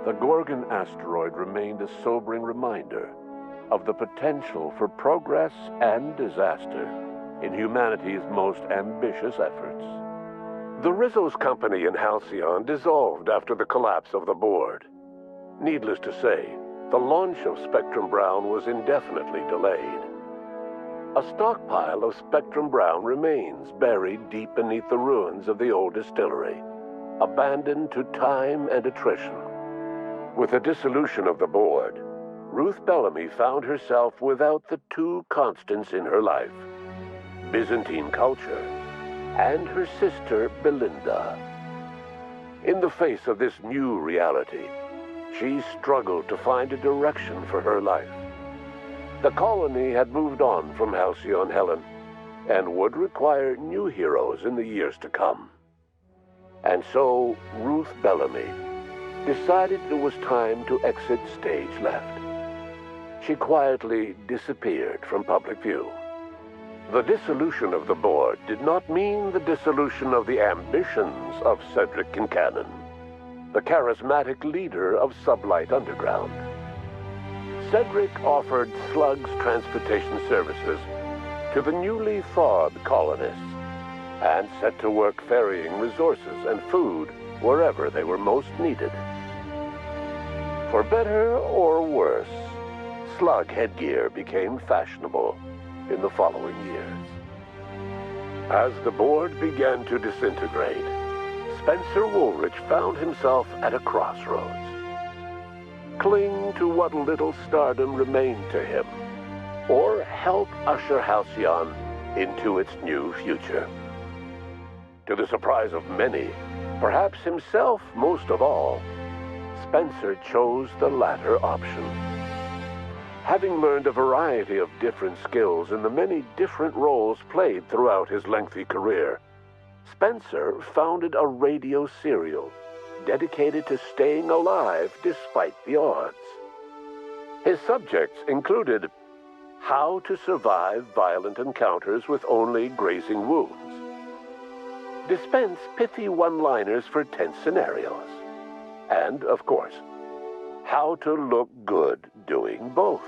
the Gorgon asteroid remained a sobering reminder of the potential for progress and disaster in humanity's most ambitious efforts. The Rizzo's company in Halcyon dissolved after the collapse of the board. Needless to say, the launch of Spectrum Brown was indefinitely delayed. A stockpile of Spectrum Brown remains buried deep beneath the ruins of the old distillery, abandoned to time and attrition. With the dissolution of the board, Ruth Bellamy found herself without the two constants in her life: Byzantine culture and her sister Belinda. In the face of this new reality, she struggled to find a direction for her life. The colony had moved on from Halcyon Helen and would require new heroes in the years to come. And so Ruth Bellamy decided it was time to exit stage left. She quietly disappeared from public view. The dissolution of the board did not mean the dissolution of the ambitions of Cedric Kincannon, the charismatic leader of Sublight Underground. Cedric offered Slug's transportation services to the newly thawed colonists and set to work ferrying resources and food wherever they were most needed. For better or worse, Slug headgear became fashionable in the following years. As the board began to disintegrate, Spencer Woolrich found himself at a crossroads. Cling to what little stardom remained to him, or help usher Halcyon into its new future. To the surprise of many, perhaps himself most of all, Spencer chose the latter option. Having learned a variety of different skills in the many different roles played throughout his lengthy career, Spencer founded a radio serial dedicated to staying alive despite the odds. His subjects included how to survive violent encounters with only grazing wounds, dispense pithy one-liners for tense scenarios, and, of course, how to look good doing both.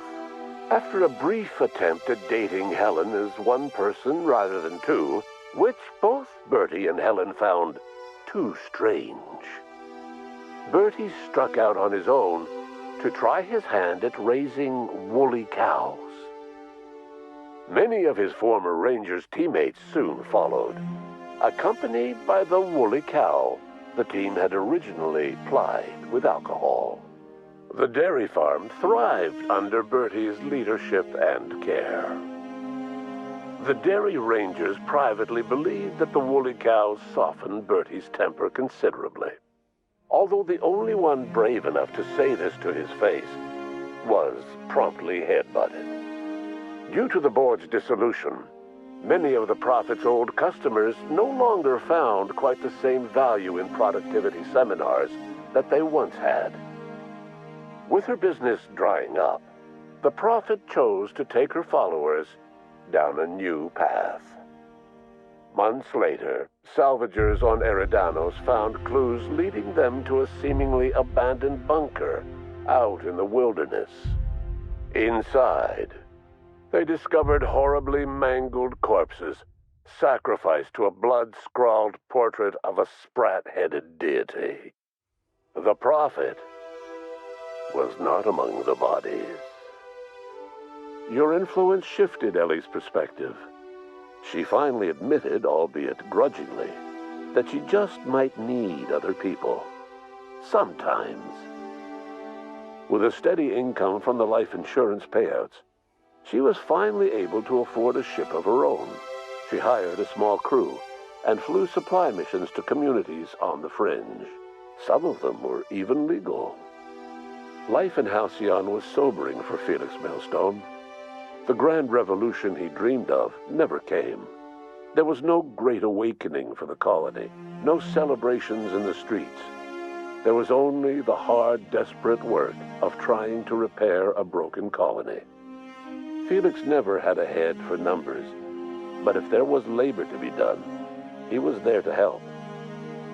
After a brief attempt at dating Helen as one person rather than two, which both Bertie and Helen found too strange, Bertie struck out on his own to try his hand at raising woolly cows. Many of his former Rangers teammates soon followed, accompanied by the woolly cow the team had originally plied with alcohol. The dairy farm thrived under Bertie's leadership and care. The dairy rangers privately believed that the woolly cows softened Bertie's temper considerably, although the only one brave enough to say this to his face was promptly headbutted. Due to the board's dissolution, many of the Prophet's old customers no longer found quite the same value in productivity seminars that they once had. With her business drying up, the Prophet chose to take her followers down a new path. Months later, salvagers on Eridanos found clues leading them to a seemingly abandoned bunker out in the wilderness. Inside, they discovered horribly mangled corpses, sacrificed to a blood-scrawled portrait of a sprat-headed deity. The Prophet was not among the bodies. Your influence shifted Ellie's perspective. She finally admitted, albeit grudgingly, that she just might need other people. Sometimes. With a steady income from the life insurance payouts, she was finally able to afford a ship of her own. She hired a small crew and flew supply missions to communities on the fringe. Some of them were even legal. Life in Halcyon was sobering for Felix Millstone. The grand revolution he dreamed of never came. There was no great awakening for the colony, no celebrations in the streets. There was only the hard, desperate work of trying to repair a broken colony. Felix never had a head for numbers, but if there was labor to be done, he was there to help.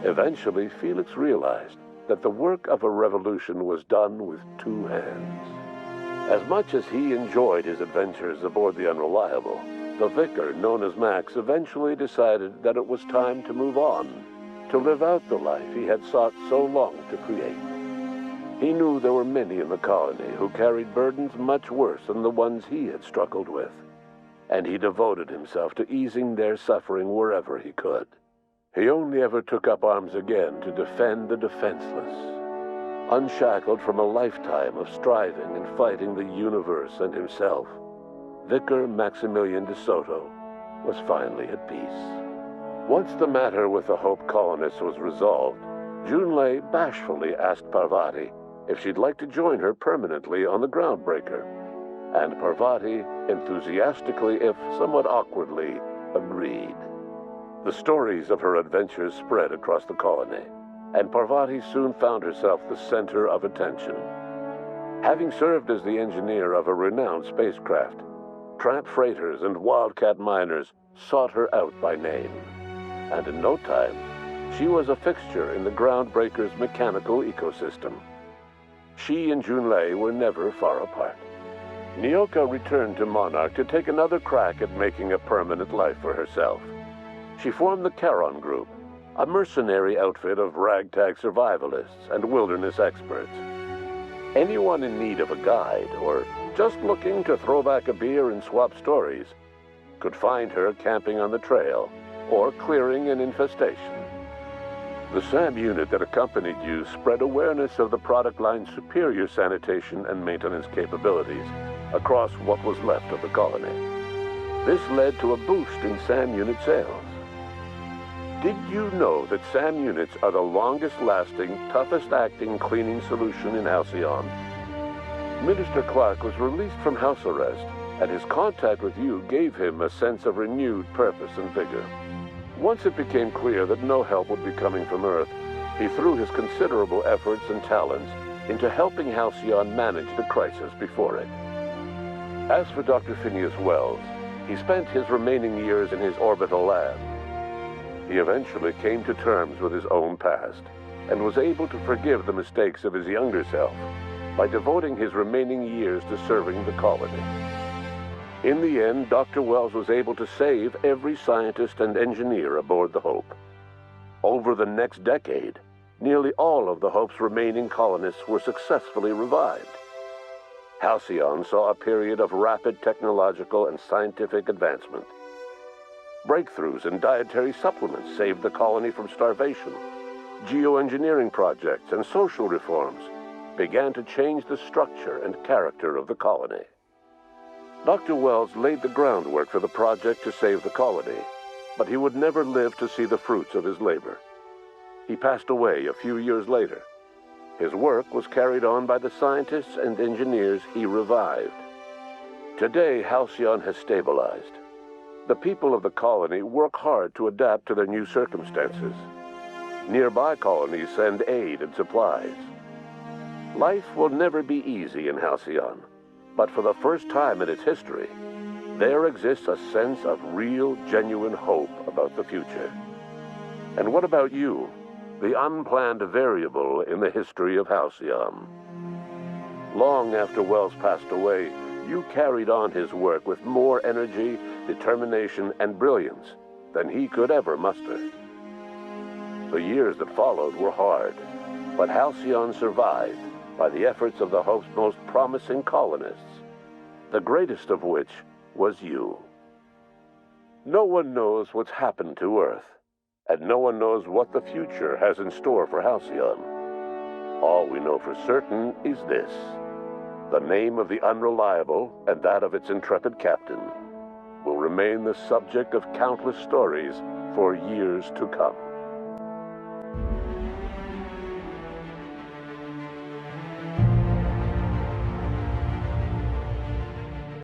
Eventually, Felix realized that the work of a revolution was done with two hands. As much as he enjoyed his adventures aboard the Unreliable, the vicar, known as Max, eventually decided that it was time to move on, to live out the life he had sought so long to create. He knew there were many in the colony who carried burdens much worse than the ones he had struggled with, and he devoted himself to easing their suffering wherever he could. He only ever took up arms again to defend the defenseless. Unshackled from a lifetime of striving and fighting the universe and himself, Vicar Maximilian de Soto was finally at peace. Once the matter with the Hope colonists was resolved, Junlei bashfully asked Parvati if she'd like to join her permanently on the Groundbreaker, and Parvati enthusiastically, if somewhat awkwardly, agreed. The stories of her adventures spread across the colony, and Parvati soon found herself the center of attention. Having served as the engineer of a renowned spacecraft, tramp freighters and wildcat miners sought her out by name, and in no time, she was a fixture in the Groundbreaker's mechanical ecosystem. She and Junlei were never far apart. Nyoka returned to Monarch to take another crack at making a permanent life for herself. She formed the Charon Group, a mercenary outfit of ragtag survivalists and wilderness experts. Anyone in need of a guide, or just looking to throw back a beer and swap stories, could find her camping on the trail or clearing an infestation. The SAM unit that accompanied you spread awareness of the product line's superior sanitation and maintenance capabilities across what was left of the colony. This led to a boost in SAM unit sales. Did you know that SAM units are the longest-lasting, toughest-acting cleaning solution in Halcyon? Minister Clark was released from house arrest, and his contact with you gave him a sense of renewed purpose and vigor. Once it became clear that no help would be coming from Earth, he threw his considerable efforts and talents into helping Halcyon manage the crisis before it. As for Dr. Phineas Wells, he spent his remaining years in his orbital lab. He eventually came to terms with his own past and was able to forgive the mistakes of his younger self by devoting his remaining years to serving the colony. In the end, Dr. Wells was able to save every scientist and engineer aboard the Hope. Over the next decade, nearly all of the Hope's remaining colonists were successfully revived. Halcyon saw a period of rapid technological and scientific advancement. Breakthroughs in dietary supplements saved the colony from starvation. Geoengineering projects and social reforms began to change the structure and character of the colony. Dr. Wells laid the groundwork for the project to save the colony, but he would never live to see the fruits of his labor. He passed away a few years later. His work was carried on by the scientists and engineers he revived. Today, Halcyon has stabilized. The people of the colony work hard to adapt to their new circumstances. Nearby colonies send aid and supplies. Life will never be easy in Halcyon, but for the first time in its history, there exists a sense of real, genuine hope about the future. And what about you, the unplanned variable in the history of Halcyon? Long after Wells passed away, you carried on his work with more energy, determination, and brilliance than he could ever muster. The years that followed were hard, but Halcyon survived by the efforts of the Hope's most promising colonists, the greatest of which was you. No one knows what's happened to Earth, and no one knows what the future has in store for Halcyon. All we know for certain is this: the name of the Unreliable and that of its intrepid captain will remain the subject of countless stories for years to come.